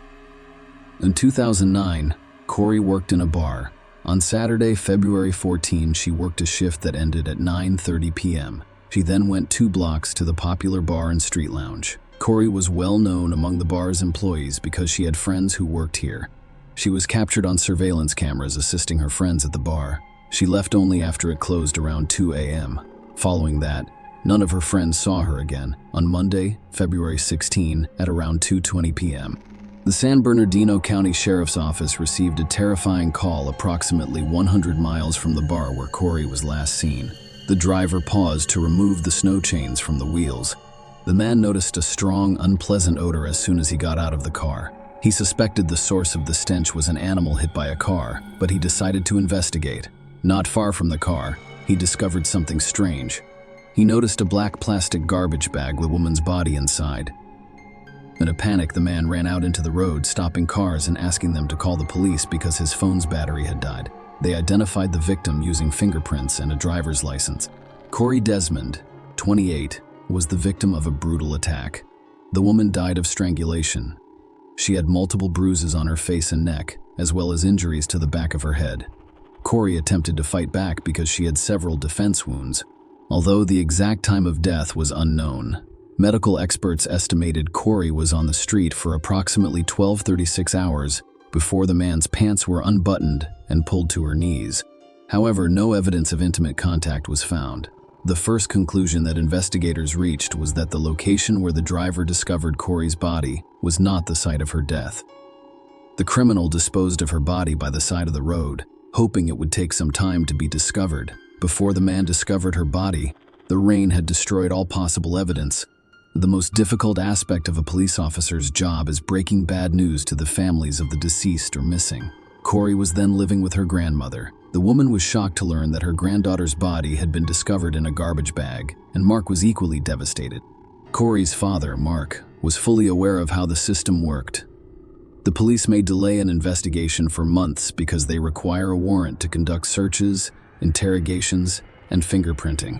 In 2009, Corey worked in a bar. On Saturday, February 14, she worked a shift that ended at 9:30 p.m. She then went 2 blocks to the popular bar and street lounge. Corey was well known among the bar's employees because she had friends who worked here. She was captured on surveillance cameras assisting her friends at the bar. She left only after it closed around 2 a.m. Following that, none of her friends saw her again on Monday, February 16, at around 2:20 p.m. The San Bernardino County Sheriff's Office received a terrifying call approximately 100 miles from the bar where Corey was last seen. The driver paused to remove the snow chains from the wheels. The man noticed a strong, unpleasant odor as soon as he got out of the car. He suspected the source of the stench was an animal hit by a car, but he decided to investigate. Not far from the car, he discovered something strange. He noticed a black plastic garbage bag with a woman's body inside. In a panic, the man ran out into the road, stopping cars and asking them to call the police because his phone's battery had died. They identified the victim using fingerprints and a driver's license. Corey Desmond, 28, was the victim of a brutal attack. The woman died of strangulation. She had multiple bruises on her face and neck, as well as injuries to the back of her head. Corey attempted to fight back because she had several defense wounds. Although the exact time of death was unknown, medical experts estimated Corey was on the street for approximately 12:36 hours before the man's pants were unbuttoned and pulled to her knees. However, no evidence of intimate contact was found. The first conclusion that investigators reached was that the location where the driver discovered Corey's body was not the site of her death. The criminal disposed of her body by the side of the road, hoping it would take some time to be discovered. Before the man discovered her body, the rain had destroyed all possible evidence. The most difficult aspect of a police officer's job is breaking bad news to the families of the deceased or missing. Corey was then living with her grandmother. The woman was shocked to learn that her granddaughter's body had been discovered in a garbage bag, and Mark was equally devastated. Corey's father, Mark, was fully aware of how the system worked. The police may delay an investigation for months because they require a warrant to conduct searches, interrogations, and fingerprinting.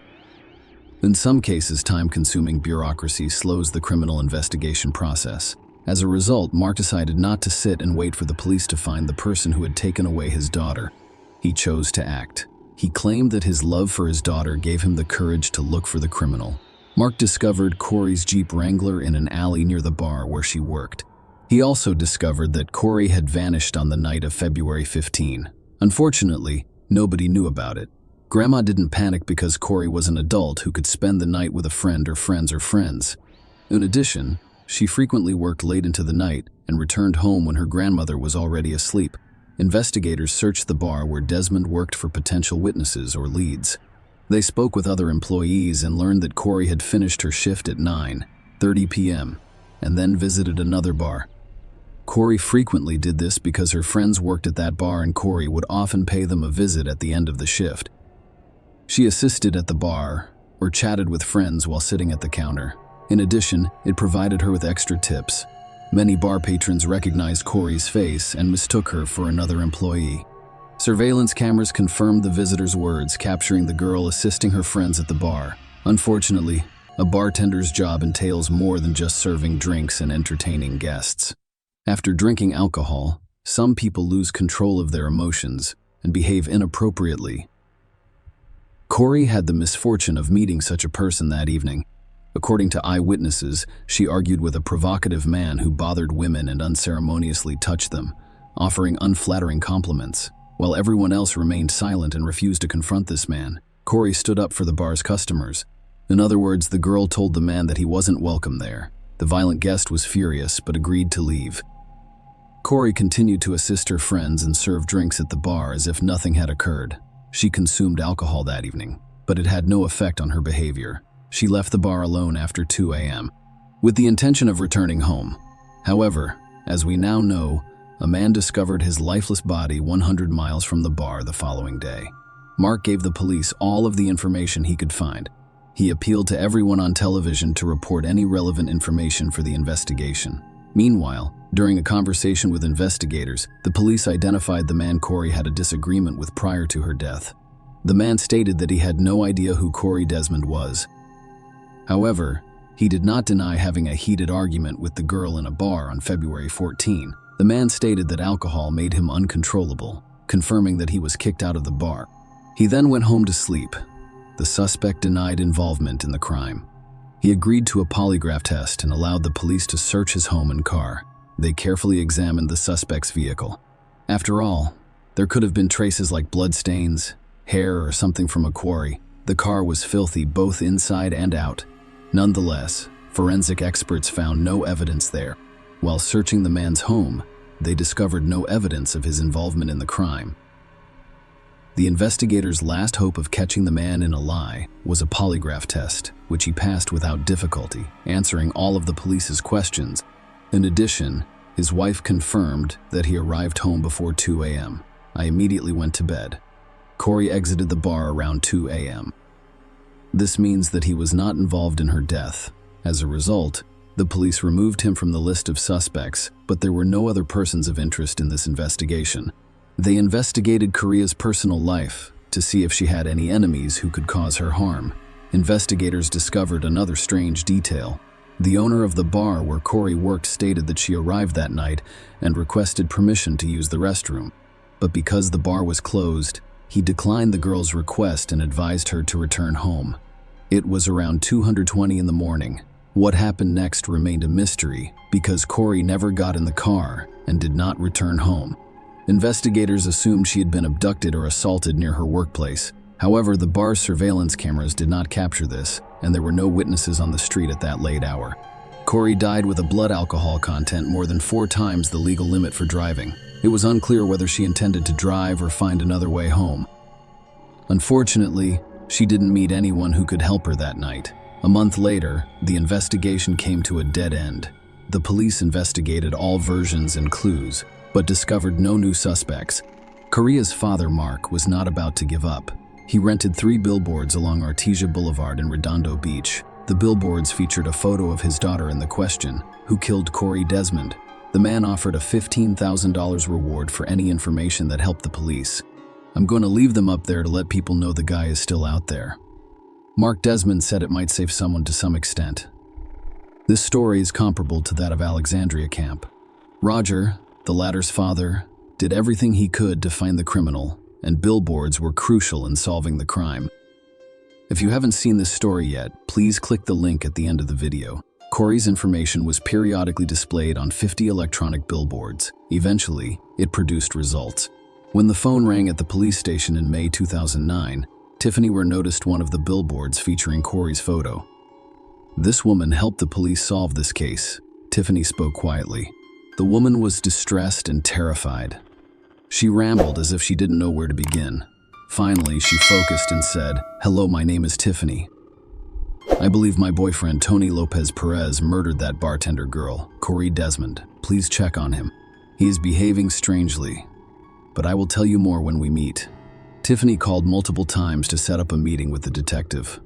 In some cases, time-consuming bureaucracy slows the criminal investigation process. As a result, Mark decided not to sit and wait for the police to find the person who had taken away his daughter. He chose to act. He claimed that his love for his daughter gave him the courage to look for the criminal. Mark discovered Corey's Jeep Wrangler in an alley near the bar where she worked. He also discovered that Corey had vanished on the night of February 15. Unfortunately, nobody knew about it. Grandma didn't panic because Corey was an adult who could spend the night with a friend or friends. In addition, she frequently worked late into the night and returned home when her grandmother was already asleep. Investigators searched the bar where Desmond worked for potential witnesses or leads. They spoke with other employees and learned that Corey had finished her shift at 9:30 p.m. and then visited another bar. Corey frequently did this because her friends worked at that bar and Corey would often pay them a visit at the end of the shift. She assisted at the bar or chatted with friends while sitting at the counter. In addition, it provided her with extra tips. Many bar patrons recognized Corey's face and mistook her for another employee. Surveillance cameras confirmed the visitor's words, capturing the girl assisting her friends at the bar. Unfortunately, a bartender's job entails more than just serving drinks and entertaining guests. After drinking alcohol, some people lose control of their emotions and behave inappropriately. Corey had the misfortune of meeting such a person that evening. According to eyewitnesses, she argued with a provocative man who bothered women and unceremoniously touched them, offering unflattering compliments. While everyone else remained silent and refused to confront this man, Corey stood up for the bar's customers. In other words, the girl told the man that he wasn't welcome there. The violent guest was furious but agreed to leave. Corey continued to assist her friends and serve drinks at the bar as if nothing had occurred. She consumed alcohol that evening, but it had no effect on her behavior. She left the bar alone after 2 a.m. with the intention of returning home. However, as we now know, a man discovered his lifeless body 100 miles from the bar the following day. Mark gave the police all of the information he could find. He appealed to everyone on television to report any relevant information for the investigation. Meanwhile, during a conversation with investigators, the police identified the man Corey had a disagreement with prior to her death. The man stated that he had no idea who Corey Desmond was. However, he did not deny having a heated argument with the girl in a bar on February 14. The man stated that alcohol made him uncontrollable, confirming that he was kicked out of the bar. He then went home to sleep. The suspect denied involvement in the crime. He agreed to a polygraph test and allowed the police to search his home and car. They carefully examined the suspect's vehicle. After all, there could have been traces like bloodstains, hair, or something from a quarry. The car was filthy both inside and out. Nonetheless, forensic experts found no evidence there. While searching the man's home, they discovered no evidence of his involvement in the crime. The investigators' last hope of catching the man in a lie was a polygraph test, which he passed without difficulty, answering all of the police's questions. In addition, his wife confirmed that he arrived home before 2 a.m. I immediately went to bed. Corey exited the bar around 2 a.m. This means that he was not involved in her death. As a result, the police removed him from the list of suspects, but there were no other persons of interest in this investigation. They investigated Korea's personal life to see if she had any enemies who could cause her harm. Investigators discovered another strange detail. The owner of the bar where Corey worked stated that she arrived that night and requested permission to use the restroom. But because the bar was closed, he declined the girl's request and advised her to return home. It was around 2:20 in the morning. What happened next remained a mystery because Corey never got in the car and did not return home. Investigators assumed she had been abducted or assaulted near her workplace. However, the bar's surveillance cameras did not capture this, and there were no witnesses on the street at that late hour. Corey died with a blood alcohol content more than 4 times the legal limit for driving. It was unclear whether she intended to drive or find another way home. Unfortunately, she didn't meet anyone who could help her that night. A month later, the investigation came to a dead end. The police investigated all versions and clues, but discovered no new suspects. Korea's father, Mark, was not about to give up. He rented 3 billboards along Artesia Boulevard in Redondo Beach. The billboards featured a photo of his daughter in the question, who killed Corey Desmond. The man offered a $15,000 reward for any information that helped the police. I'm going to leave them up there to let people know the guy is still out there. Mark Desmond said it might save someone to some extent. This story is comparable to that of Alexandria Camp. Roger, the latter's father, did everything he could to find the criminal, and billboards were crucial in solving the crime. If you haven't seen this story yet, please click the link at the end of the video. Corey's information was periodically displayed on 50 electronic billboards. Eventually, it produced results. When the phone rang at the police station in May 2009, Tiffany Ware noticed one of the billboards featuring Corey's photo. This woman helped the police solve this case. Tiffany spoke quietly. The woman was distressed and terrified. She rambled as if she didn't know where to begin. Finally, she focused and said, "Hello, my name is Tiffany. I believe my boyfriend, Tony Lopez Perez, murdered that bartender girl, Corey Desmond. Please check on him. He is behaving strangely, but I will tell you more when we meet." Tiffany called multiple times to set up a meeting with the detective.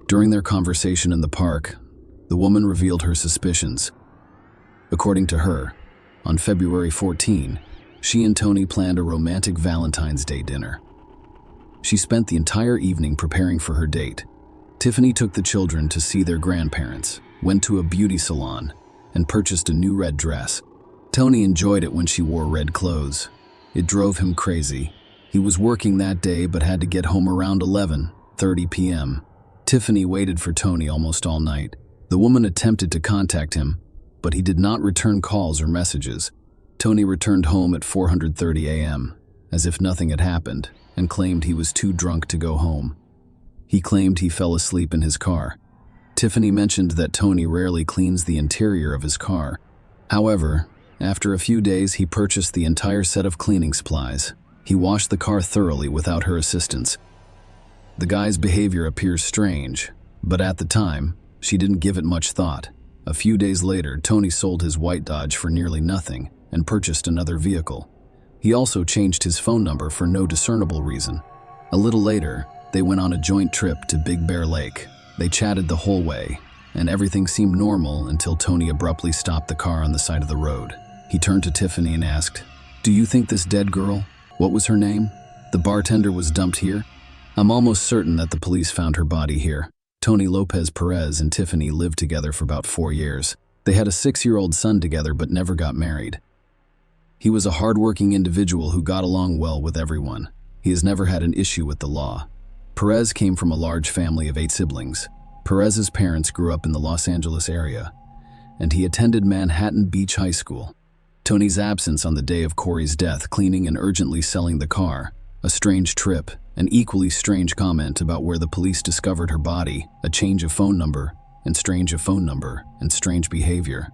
During their conversation in the park, the woman revealed her suspicions. According to her, on February 14, she and Tony planned a romantic Valentine's Day dinner. She spent the entire evening preparing for her date. Tiffany took the children to see their grandparents, went to a beauty salon, and purchased a new red dress. Tony enjoyed it when she wore red clothes. It drove him crazy. He was working that day but had to get home around 11:30 p.m. Tiffany waited for Tony almost all night. The woman attempted to contact him, but he did not return calls or messages. Tony returned home at 4:30 a.m., as if nothing had happened, and claimed he was too drunk to go home. He claimed he fell asleep in his car. Tiffany mentioned that Tony rarely cleans the interior of his car. However, after a few days, he purchased the entire set of cleaning supplies. He washed the car thoroughly without her assistance. The guy's behavior appears strange, but at the time, she didn't give it much thought. A few days later, Tony sold his white Dodge for nearly nothing and purchased another vehicle. He also changed his phone number for no discernible reason. A little later, they went on a joint trip to Big Bear Lake. They chatted the whole way, and everything seemed normal until Tony abruptly stopped the car on the side of the road. He turned to Tiffany and asked, "Do you think this dead girl, what was her name? The bartender was dumped here? I'm almost certain that the police found her body here." Tony Lopez Perez and Tiffany lived together for about 4 years. They had a 6-year-old son together but never got married. He was a hardworking individual who got along well with everyone. He has never had an issue with the law. Perez came from a large family of 8 siblings. Perez's parents grew up in the Los Angeles area, and he attended Manhattan Beach High School. Tony's absence on the day of Corey's death, cleaning and urgently selling the car, a strange trip, an equally strange comment about where the police discovered her body, a change of phone number, and strange behavior.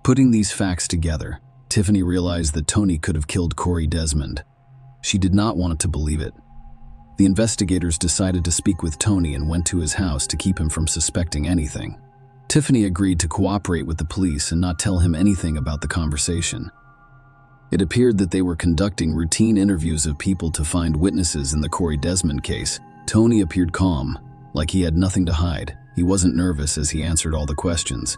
Putting these facts together, Tiffany realized that Tony could have killed Corey Desmond. She did not want to believe it. The investigators decided to speak with Tony and went to his house to keep him from suspecting anything. Tiffany agreed to cooperate with the police and not tell him anything about the conversation. It appeared that they were conducting routine interviews of people to find witnesses in the Corey Desmond case. Tony appeared calm, like he had nothing to hide. He wasn't nervous as he answered all the questions.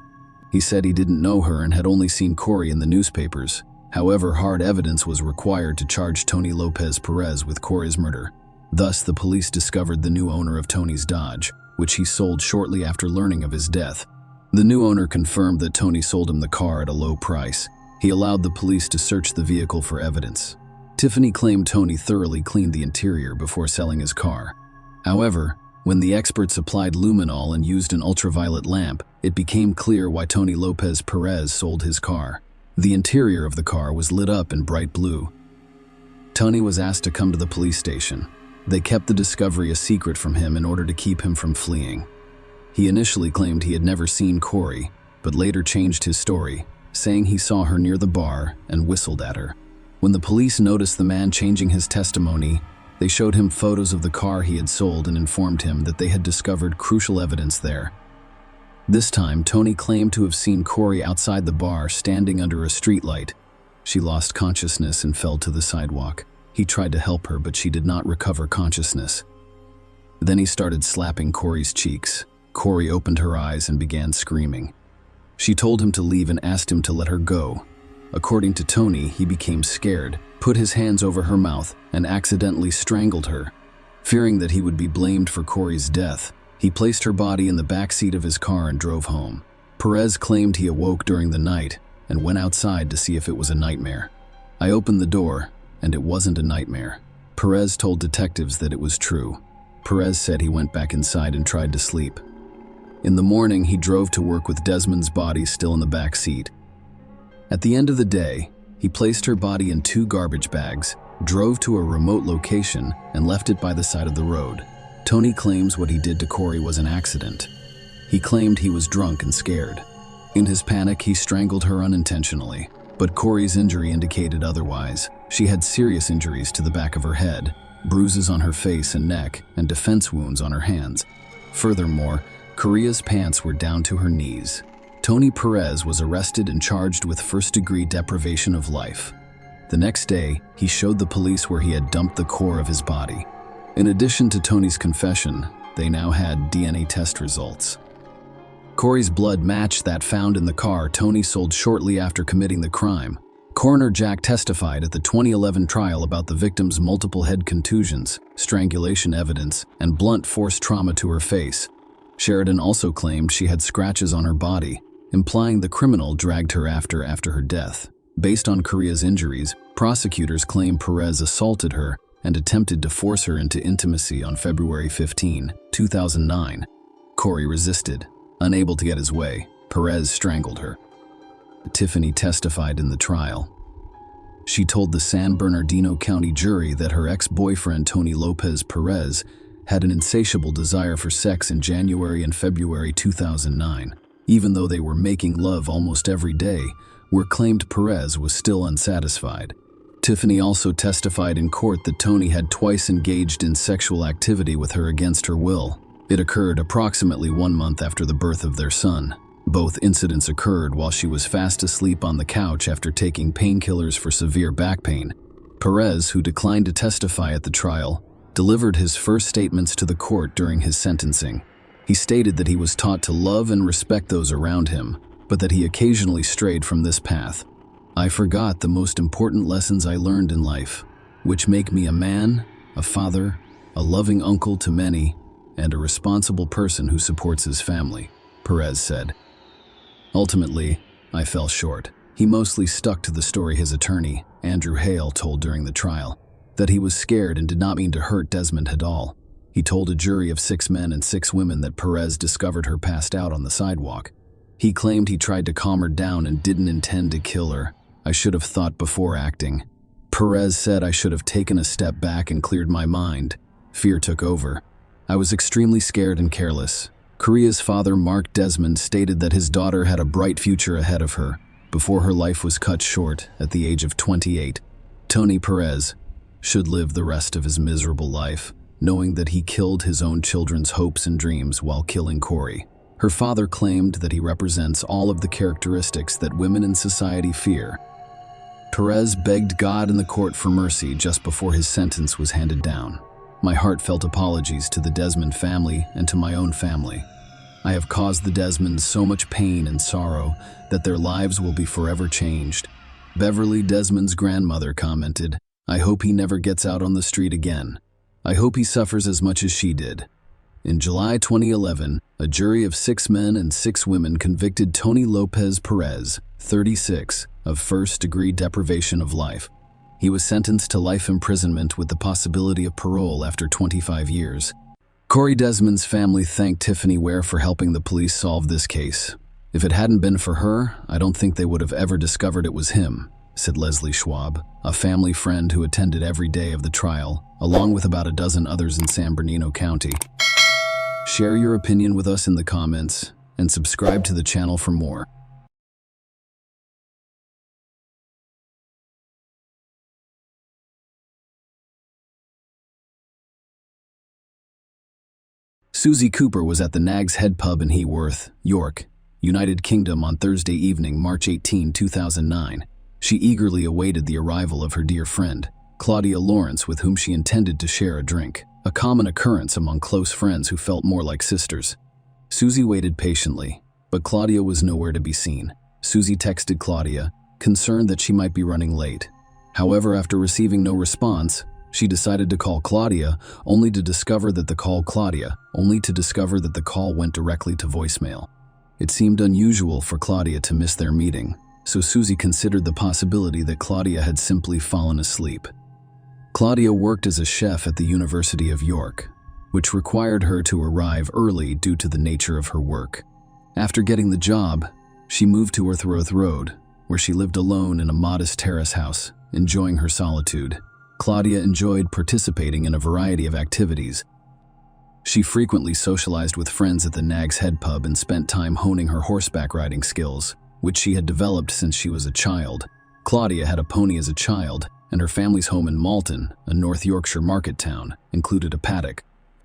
He said he didn't know her and had only seen Corey in the newspapers. However, hard evidence was required to charge Tony Lopez Perez with Corey's murder. Thus, the police discovered the new owner of Tony's Dodge, which he sold shortly after learning of his death. The new owner confirmed that Tony sold him the car at a low price. He allowed the police to search the vehicle for evidence. Tiffany claimed Tony thoroughly cleaned the interior before selling his car. However, when the experts applied luminol and used an ultraviolet lamp, it became clear why Tony Lopez Perez sold his car. The interior of the car was lit up in bright blue. Tony was asked to come to the police station. They kept the discovery a secret from him in order to keep him from fleeing. He initially claimed he had never seen Corey, but later changed his story, saying he saw her near the bar and whistled at her. When the police noticed the man changing his testimony, they showed him photos of the car he had sold and informed him that they had discovered crucial evidence there. This time, Tony claimed to have seen Corey outside the bar standing under a streetlight. She lost consciousness and fell to the sidewalk. He tried to help her, but she did not recover consciousness. Then he started slapping Corey's cheeks. Corey opened her eyes and began screaming. She told him to leave and asked him to let her go. According to Tony, he became scared, put his hands over her mouth, and accidentally strangled her. Fearing that he would be blamed for Corey's death, he placed her body in the back seat of his car and drove home. Perez claimed he awoke during the night and went outside to see if it was a nightmare. I opened the door, and it wasn't a nightmare. Perez told detectives that it was true. Perez said he went back inside and tried to sleep. In the morning, he drove to work with Desmond's body still in the back seat. At the end of the day, he placed her body in 2 garbage bags, drove to a remote location, and left it by the side of the road. Tony claims what he did to Corey was an accident. He claimed he was drunk and scared. In his panic, he strangled her unintentionally, but Corey's injury indicated otherwise. She had serious injuries to the back of her head, bruises on her face and neck, and defense wounds on her hands. Furthermore, Correa's pants were down to her knees. Tony Perez was arrested and charged with first-degree deprivation of life. The next day, he showed the police where he had dumped the core of his body. In addition to Tony's confession, they now had DNA test results. Corey's blood matched that found in the car Tony sold shortly after committing the crime. Coroner Jack testified at the 2011 trial about the victim's multiple head contusions, strangulation evidence, and blunt force trauma to her face. Sheridan also claimed she had scratches on her body, implying the criminal dragged her after her death. Based on Correa's injuries, prosecutors claim Perez assaulted her and attempted to force her into intimacy on February 15, 2009. Corey resisted. Unable to get his way, Perez strangled her. Tiffany testified in the trial. She told the San Bernardino County jury that her ex-boyfriend Tony Lopez Perez had an insatiable desire for sex in January and February 2009. Even though they were making love almost every day, where claimed Perez was still unsatisfied. Tiffany also testified in court that Tony had twice engaged in sexual activity with her against her will. It occurred approximately 1 month after the birth of their son. Both incidents occurred while she was fast asleep on the couch after taking painkillers for severe back pain. Perez, who declined to testify at the trial, delivered his first statements to the court during his sentencing. He stated that he was taught to love and respect those around him, but that he occasionally strayed from this path. "I forgot the most important lessons I learned in life, which make me a man, a father, a loving uncle to many, and a responsible person who supports his family, Perez said. Ultimately, I fell short. He mostly stuck to the story his attorney, Andrew Hale, told during the trial, that he was scared and did not mean to hurt Desmond at all. He told a jury of 6 men and 6 women that Perez discovered her passed out on the sidewalk. He claimed he tried to calm her down and didn't intend to kill her. I should have thought before acting. Perez said I should have taken a step back and cleared my mind. Fear took over. I was extremely scared and careless. Korea's father, Mark Desmond, stated that his daughter had a bright future ahead of her before her life was cut short at the age of 28. Tony Perez should live the rest of his miserable life, knowing that he killed his own children's hopes and dreams while killing Corey. Her father claimed that he represents all of the characteristics that women in society fear. Perez begged God in the court for mercy just before his sentence was handed down. My heartfelt apologies to the Desmond family and to my own family. I have caused the Desmonds so much pain and sorrow that their lives will be forever changed. Beverly Desmond's grandmother commented, I hope he never gets out on the street again. I hope he suffers as much as she did. In July 2011, a jury of 6 men and 6 women convicted Tony Lopez Perez, 36, of first-degree deprivation of life. He was sentenced to life imprisonment with the possibility of parole after 25 years. Corey Desmond's family thanked Tiffany Ware for helping the police solve this case. If it hadn't been for her, I don't think they would have ever discovered it was him, said Leslie Schwab, a family friend who attended every day of the trial, along with about a dozen others in San Bernardino County. Share your opinion with us in the comments and subscribe to the channel for more. Susie Cooper was at the Nag's Head pub in Heworth, York, United Kingdom on Thursday evening, March 18, 2009. She eagerly awaited the arrival of her dear friend, Claudia Lawrence, with whom she intended to share a drink, a common occurrence among close friends who felt more like sisters. Susie waited patiently, but Claudia was nowhere to be seen. Susie texted Claudia, concerned that she might be running late. However, after receiving no response, she decided to call Claudia, only to discover that the call went directly to voicemail. It seemed unusual for Claudia to miss their meeting, so Susie considered the possibility that Claudia had simply fallen asleep. Claudia worked as a chef at the University of York, which required her to arrive early due to the nature of her work. After getting the job, she moved to Earthworth Road, where she lived alone in a modest terrace house, enjoying her solitude. Claudia enjoyed participating in a variety of activities. She frequently socialized with friends at the Nag's Head pub and spent time honing her horseback riding skills, which she had developed since she was a child. Claudia had a pony as a child, and her family's home in Malton, a North Yorkshire market town, included a paddock.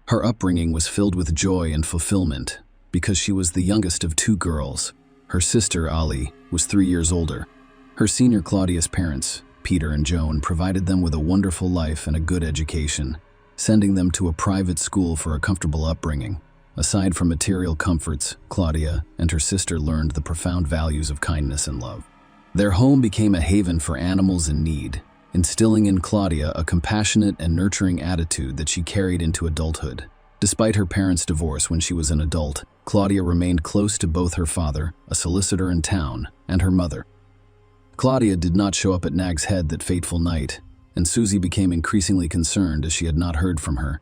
Her upbringing was filled with joy and fulfillment, because she was the youngest of 2 girls. Her sister, Ali, was 3 years older. Her senior Claudia's parents, Peter and Joan, provided them with a wonderful life and a good education, sending them to a private school for a comfortable upbringing. Aside from material comforts, Claudia and her sister learned the profound values of kindness and love. Their home became a haven for animals in need, instilling in Claudia a compassionate and nurturing attitude that she carried into adulthood. Despite her parents' divorce when she was an adult, Claudia remained close to both her father, a solicitor in town, and her mother. Claudia did not show up at Nag's Head that fateful night, and Susie became increasingly concerned as she had not heard from her.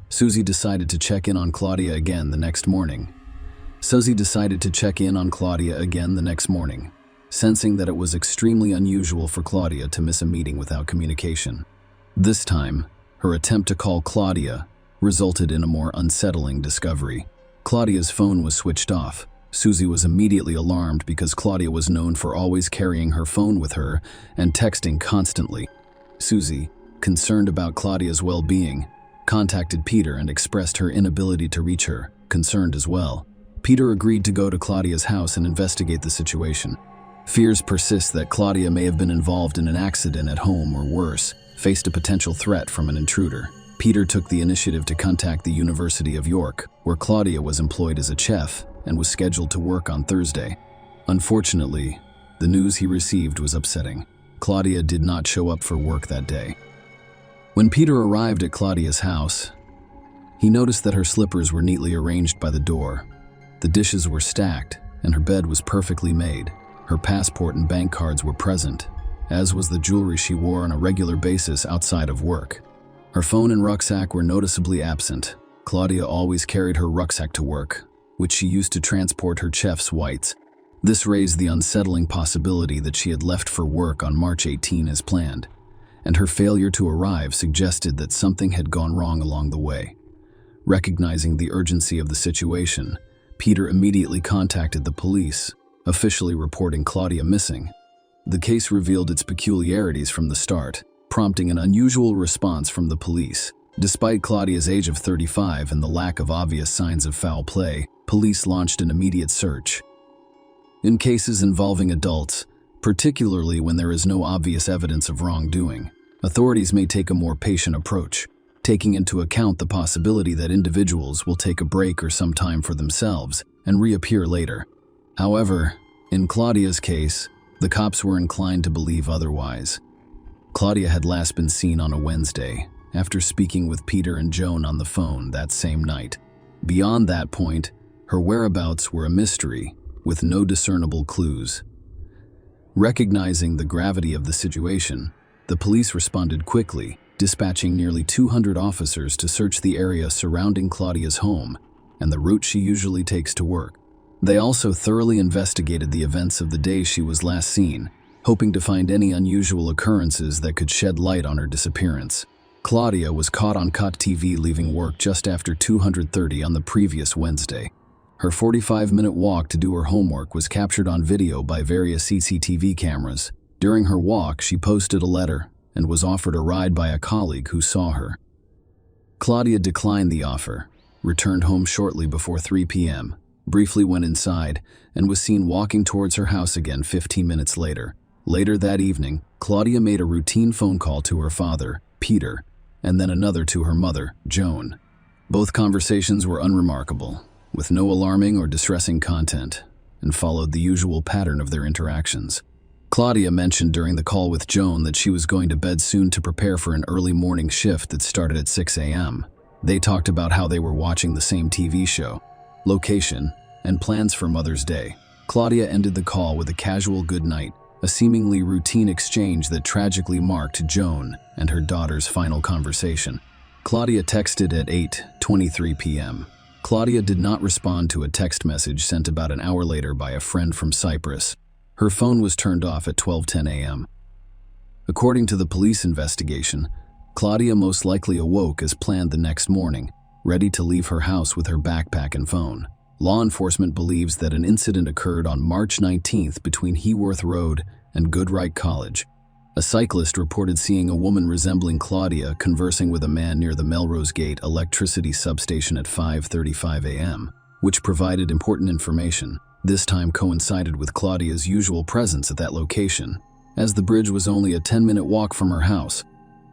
Susie decided to check in on Claudia again the next morning. Sensing that it was extremely unusual for Claudia to miss a meeting without communication. This time, her attempt to call Claudia resulted in a more unsettling discovery. Claudia's phone was switched off. Susie was immediately alarmed because Claudia was known for always carrying her phone with her and texting constantly. Susie, concerned about Claudia's well-being, contacted Peter and expressed her inability to reach her, concerned as well. Peter agreed to go to Claudia's house and investigate the situation. Fears persist that Claudia may have been involved in an accident at home or worse, faced a potential threat from an intruder. Peter took the initiative to contact the University of York, where Claudia was employed as a chef and was scheduled to work on Thursday. Unfortunately, the news he received was upsetting. Claudia did not show up for work that day. When Peter arrived at Claudia's house, He noticed that her slippers were neatly arranged by the door. The dishes were stacked, and her bed was perfectly made. Her passport and bank cards were present, as was the jewelry she wore on a regular basis outside of work. Her phone and rucksack were noticeably absent. Claudia always carried her rucksack to work, which she used to transport her chef's whites. This raised the unsettling possibility that she had left for work on March 18 as planned, and her failure to arrive suggested that something had gone wrong along the way. Recognizing the urgency of the situation, Peter immediately contacted the police, officially reporting Claudia missing. The case revealed its peculiarities from the start, prompting an unusual response from the police. Despite Claudia's age of 35 and the lack of obvious signs of foul play, police launched an immediate search. In cases involving adults, particularly when there is no obvious evidence of wrongdoing, authorities may take a more patient approach, taking into account the possibility that individuals will take a break or some time for themselves and reappear later. However, in Claudia's case, the cops were inclined to believe otherwise. Claudia had last been seen on a Wednesday, after speaking with Peter and Joan on the phone that same night. Beyond that point, her whereabouts were a mystery, with no discernible clues. Recognizing the gravity of the situation, the police responded quickly, dispatching nearly 200 officers to search the area surrounding Claudia's home and the route she usually takes to work. They also thoroughly investigated the events of the day she was last seen, hoping to find any unusual occurrences that could shed light on her disappearance. Claudia was caught on COT TV leaving work just after 2:30 on the previous Wednesday. Her 45-minute walk to do her homework was captured on video by various CCTV cameras. During her walk, she posted a letter and was offered a ride by a colleague who saw her. Claudia declined the offer, returned home shortly before 3 p.m., briefly went inside, and was seen walking towards her house again 15 minutes later. Later that evening, Claudia made a routine phone call to her father, Peter, and then another to her mother, Joan. Both conversations were unremarkable, with no alarming or distressing content, and followed the usual pattern of their interactions. Claudia mentioned during the call with Joan that she was going to bed soon to prepare for an early morning shift that started at 6 a.m. They talked about how they were watching the same TV show, location, and plans for Mother's Day. Claudia ended the call with a casual good night, a seemingly routine exchange that tragically marked Joan and her daughter's final conversation. Claudia texted at 8:23 p.m. Claudia did not respond to a text message sent about an hour later by a friend from Cyprus. Her phone was turned off at 12:10 a.m. According to the police investigation, Claudia most likely awoke as planned the next morning, ready to leave her house with her backpack and phone. Law enforcement believes that an incident occurred on March 19th between Heworth Road and Goodright College. A cyclist reported seeing a woman resembling Claudia conversing with a man near the Melrose Gate electricity substation at 5:35 a.m., which provided important information. This time coincided with Claudia's usual presence at that location, as the bridge was only a 10-minute walk from her house.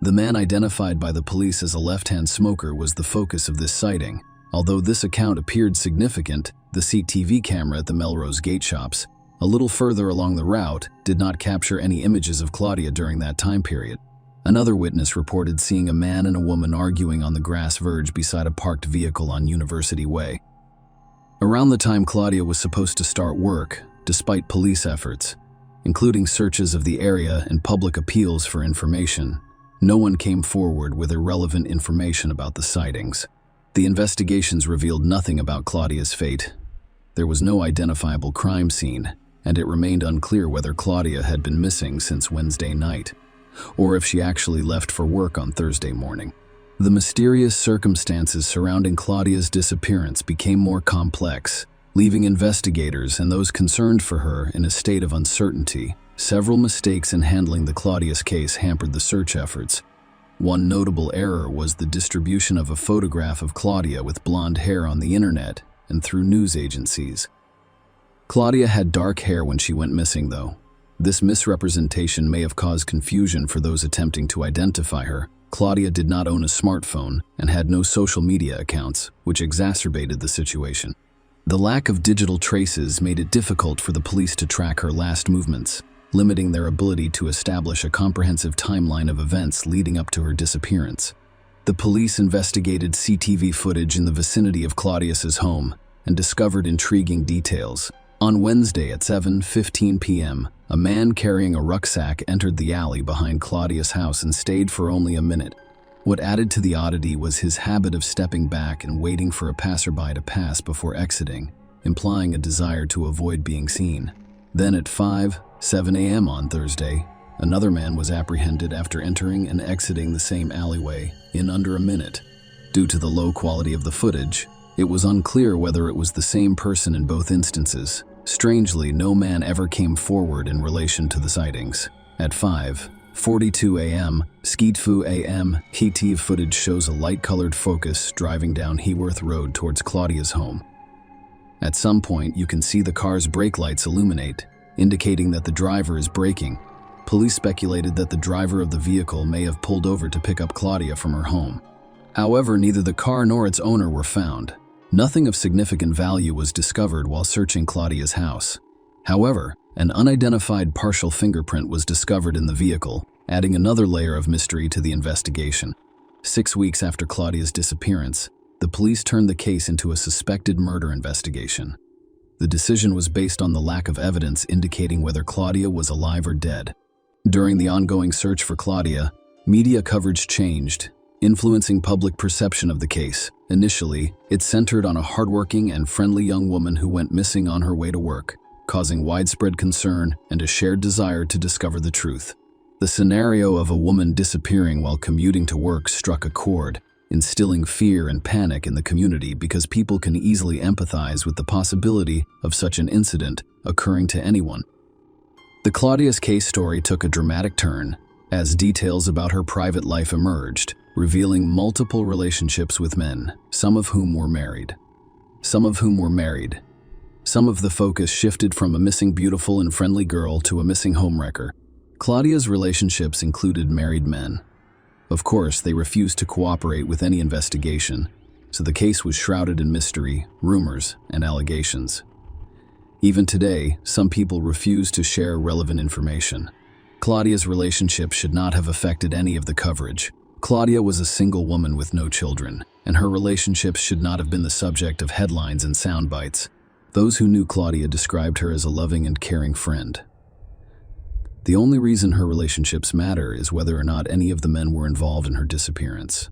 The man identified by the police as a left-hand smoker was the focus of this sighting. Although this account appeared significant, the CCTV camera at the Melrose Gate shops, a little further along the route, did not capture any images of Claudia during that time period. Another witness reported seeing a man and a woman arguing on the grass verge beside a parked vehicle on University Way. Around the time Claudia was supposed to start work, despite police efforts, including searches of the area and public appeals for information, no one came forward with irrelevant information about the sightings. The investigations revealed nothing about Claudia's fate. There was no identifiable crime scene, and it remained unclear whether Claudia had been missing since Wednesday night, or if she actually left for work on Thursday morning. The mysterious circumstances surrounding Claudia's disappearance became more complex, leaving investigators and those concerned for her in a state of uncertainty. Several mistakes in handling the Claudia's case hampered the search efforts. One notable error was the distribution of a photograph of Claudia with blonde hair on the internet and through news agencies. Claudia had dark hair when she went missing, though. This misrepresentation may have caused confusion for those attempting to identify her. Claudia did not own a smartphone and had no social media accounts, which exacerbated the situation. The lack of digital traces made it difficult for the police to track her last movements, limiting their ability to establish a comprehensive timeline of events leading up to her disappearance. The police investigated CCTV footage in the vicinity of Claudius's home and discovered intriguing details. On Wednesday at 7:15 p.m., a man carrying a rucksack entered the alley behind Claudius' house and stayed for only a minute. What added to the oddity was his habit of stepping back and waiting for a passerby to pass before exiting, implying a desire to avoid being seen. Then at 5:07 a.m. on Thursday, another man was apprehended after entering and exiting the same alleyway in under a minute. Due to the low quality of the footage, it was unclear whether it was the same person in both instances. Strangely, no man ever came forward in relation to the sightings. At 5:42 a.m., Skeetfu a.m., CCTV footage shows a light-colored Focus driving down Heworth Road towards Claudia's home. At some point, you can see the car's brake lights illuminate, indicating that the driver is braking. Police speculated that the driver of the vehicle may have pulled over to pick up Claudia from her home. However, neither the car nor its owner were found. Nothing of significant value was discovered while searching Claudia's house. However, an unidentified partial fingerprint was discovered in the vehicle, adding another layer of mystery to the investigation. 6 weeks after Claudia's disappearance, the police turned the case into a suspected murder investigation. The decision was based on the lack of evidence indicating whether Claudia was alive or dead. During the ongoing search for Claudia, media coverage changed, influencing public perception of the case. Initially, it centered on a hardworking and friendly young woman who went missing on her way to work, causing widespread concern and a shared desire to discover the truth. The scenario of a woman disappearing while commuting to work struck a chord, instilling fear and panic in the community because people can easily empathize with the possibility of such an incident occurring to anyone. The Claudia's case story took a dramatic turn as details about her private life emerged, revealing multiple relationships with men, some of whom were married. Some of the focus shifted from a missing beautiful and friendly girl to a missing homewrecker. Claudia's relationships included married men. Of course, they refused to cooperate with any investigation, so the case was shrouded in mystery, rumors, and allegations. Even today, some people refuse to share relevant information. Claudia's relationship should not have affected any of the coverage. Claudia was a single woman with no children, and her relationships should not have been the subject of headlines and sound bites. Those who knew Claudia described her as a loving and caring friend. The only reason her relationships matter is whether or not any of the men were involved in her disappearance.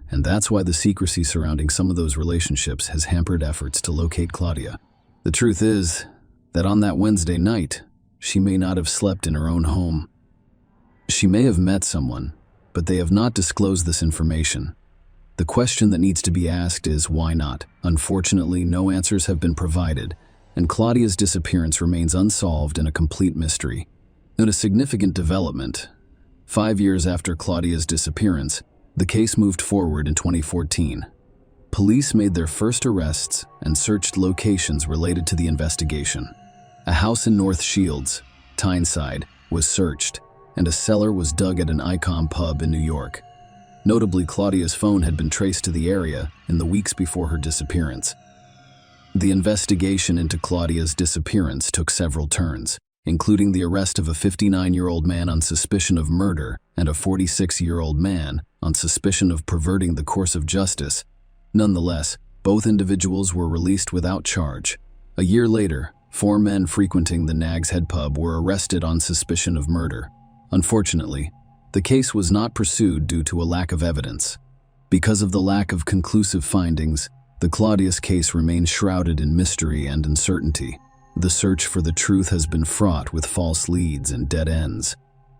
And that's why the secrecy surrounding some of those relationships has hampered efforts to locate Claudia. The truth is that on that Wednesday night, she may not have slept in her own home. She may have met someone, but they have not disclosed this information. The question that needs to be asked is why not? Unfortunately, no answers have been provided, and Claudia's disappearance remains unsolved and a complete mystery. In a significant development, 5 years after Claudia's disappearance, the case moved forward in 2014. Police made their first arrests and searched locations related to the investigation. A house in North Shields, Tyneside, was searched, and a cellar was dug at an Icon pub in New York. Notably, Claudia's phone had been traced to the area in the weeks before her disappearance. The investigation into Claudia's disappearance took several turns, including the arrest of a 59-year-old man on suspicion of murder and a 46-year-old man on suspicion of perverting the course of justice. Nonetheless, both individuals were released without charge. A year later, 4 men frequenting the Nag's Head pub were arrested on suspicion of murder. Unfortunately, the case was not pursued due to a lack of evidence. Because of the lack of conclusive findings, the Claudia's case remains shrouded in mystery and uncertainty. The search for the truth has been fraught with false leads and dead ends.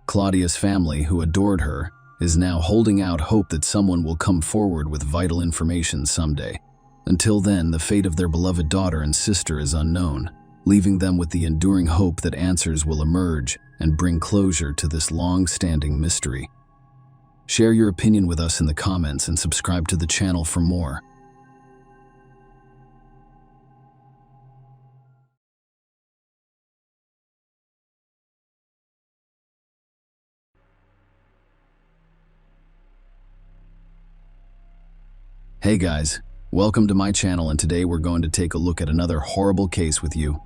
Claudia's family, who adored her, is now holding out hope that someone will come forward with vital information someday. Until then, the fate of their beloved daughter and sister is unknown, leaving them with the enduring hope that answers will emerge and bring closure to this long-standing mystery. Share your opinion with us in the comments and subscribe to the channel for more. Hey guys, welcome to my channel, and today we're going to take a look at another horrible case with you.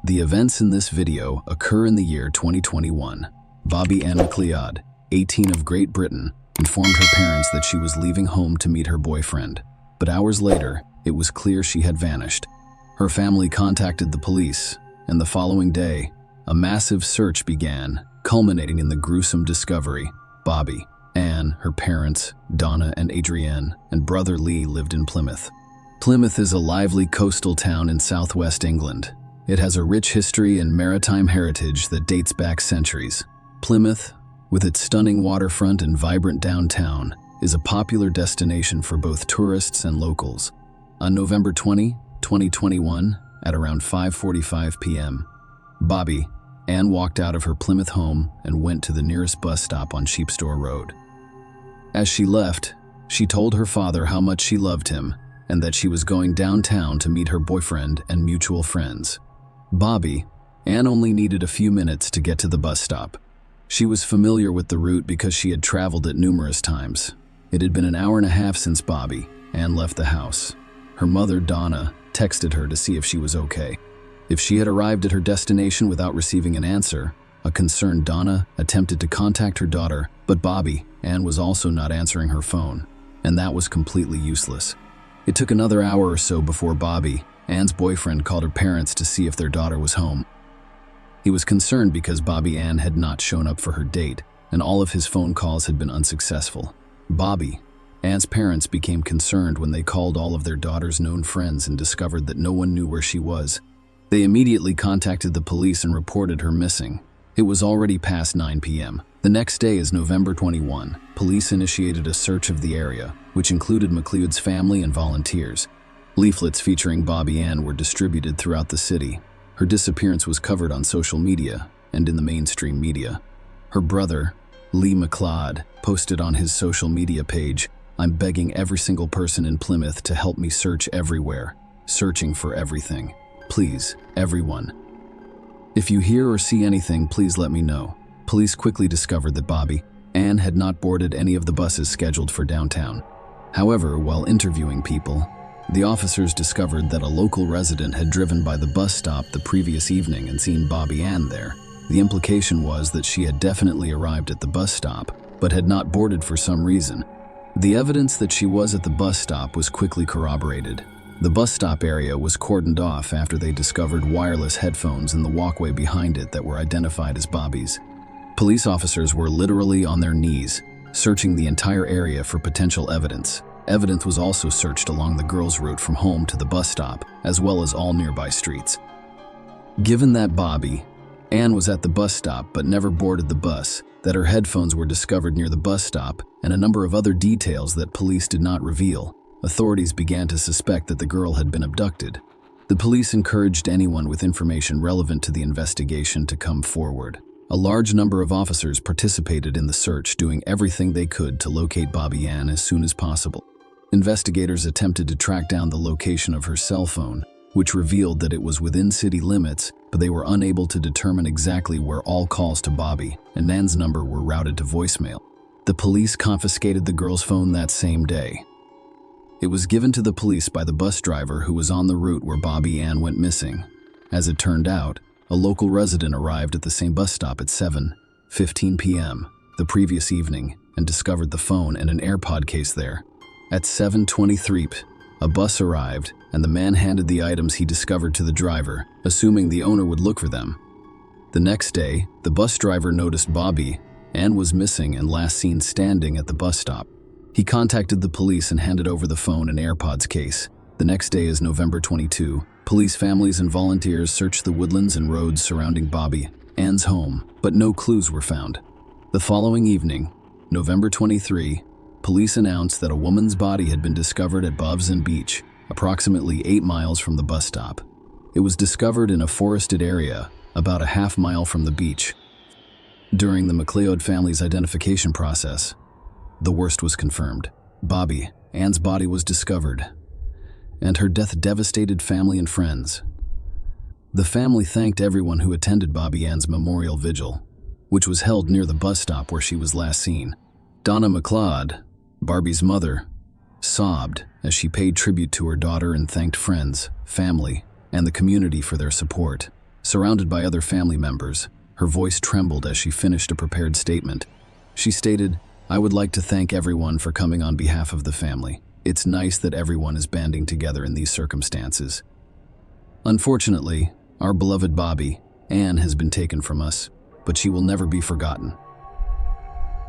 The events in this video occur in the year 2021. Bobby Ann McLeod, 18 of Great Britain, informed her parents that she was leaving home to meet her boyfriend. But hours later, it was clear she had vanished. Her family contacted the police, and the following day, a massive search began, culminating in the gruesome discovery. Bobby, Anne, her parents, Donna and Adrienne, and brother Lee lived in Plymouth. Plymouth is a lively coastal town in southwest England. It has a rich history and maritime heritage that dates back centuries. Plymouth, with its stunning waterfront and vibrant downtown, is a popular destination for both tourists and locals. On November 20, 2021, at around 5:45 p.m., Bobby, Anne walked out of her Plymouth home and went to the nearest bus stop on Sheepstore Road. As she left, she told her father how much she loved him and that she was going downtown to meet her boyfriend and mutual friends. Bobby, Anne only needed a few minutes to get to the bus stop. She was familiar with the route because she had traveled it numerous times. It had been an hour and a half since Bobby, Anne, left the house. Her mother, Donna, texted her to see if she was okay. If she had arrived at her destination without receiving an answer, a concerned Donna attempted to contact her daughter, but Bobby, Anne, was also not answering her phone, and that was completely useless. It took another hour or so before Bobby, Anne's boyfriend, called her parents to see if their daughter was home. He was concerned because Bobby Ann had not shown up for her date, and all of his phone calls had been unsuccessful. Bobby, Anne's parents, became concerned when they called all of their daughter's known friends and discovered that no one knew where she was. They immediately contacted the police and reported her missing. It was already past 9 p.m. The next day is November 21. Police initiated a search of the area, which included McLeod's family and volunteers. Leaflets featuring Bobby Ann were distributed throughout the city. Her disappearance was covered on social media and in the mainstream media. Her brother, Lee McLeod, posted on his social media page, "I'm begging every single person in Plymouth to help me search everywhere, searching for everything. Please, everyone. If you hear or see anything, please let me know." Police quickly discovered that Bobby Ann had not boarded any of the buses scheduled for downtown. However, while interviewing people, the officers discovered that a local resident had driven by the bus stop the previous evening and seen Bobby Ann there. The implication was that she had definitely arrived at the bus stop, but had not boarded for some reason. The evidence that she was at the bus stop was quickly corroborated. The bus stop area was cordoned off after they discovered wireless headphones in the walkway behind it that were identified as Bobby's. Police officers were literally on their knees, searching the entire area for potential evidence. Evidence was also searched along the girls' route from home to the bus stop, as well as all nearby streets. Given that Bobby Ann was at the bus stop but never boarded the bus, that her headphones were discovered near the bus stop, and a number of other details that police did not reveal, authorities began to suspect that the girl had been abducted. The police encouraged anyone with information relevant to the investigation to come forward. A large number of officers participated in the search, doing everything they could to locate Bobby Ann as soon as possible. Investigators attempted to track down the location of her cell phone, which revealed that it was within city limits, but they were unable to determine exactly where all calls to Bobby and Ann's number were routed to voicemail. The police confiscated the girl's phone that same day. It was given to the police by the bus driver who was on the route where Bobby Ann went missing. As it turned out, a local resident arrived at the same bus stop at 7:15 p.m. the previous evening and discovered the phone and an AirPod case there. At 7:23 p.m., a bus arrived and the man handed the items he discovered to the driver, assuming the owner would look for them. The next day, the bus driver noticed Bobby Ann was missing and last seen standing at the bus stop. He contacted the police and handed over the phone and AirPods case. The next day is November 22. Police, families, and volunteers searched the woodlands and roads surrounding Bobby Ann's home, but no clues were found. The following evening, November 23, police announced that a woman's body had been discovered at Bovston Beach, approximately 8 miles from the bus stop. It was discovered in a forested area, about a half-mile from the beach. During the McLeod family's identification process, the worst was confirmed. Bobby Ann's body was discovered, and her death devastated family and friends. The family thanked everyone who attended Bobby Ann's memorial vigil, which was held near the bus stop where she was last seen. Donna McLeod, Barbie's mother, sobbed as she paid tribute to her daughter and thanked friends, family, and the community for their support. Surrounded by other family members, her voice trembled as she finished a prepared statement. She stated, I would like to thank everyone for coming on behalf of the family. It's nice that everyone is banding together in these circumstances. Unfortunately, our beloved Bobby, Ann, has been taken from us, but she will never be forgotten.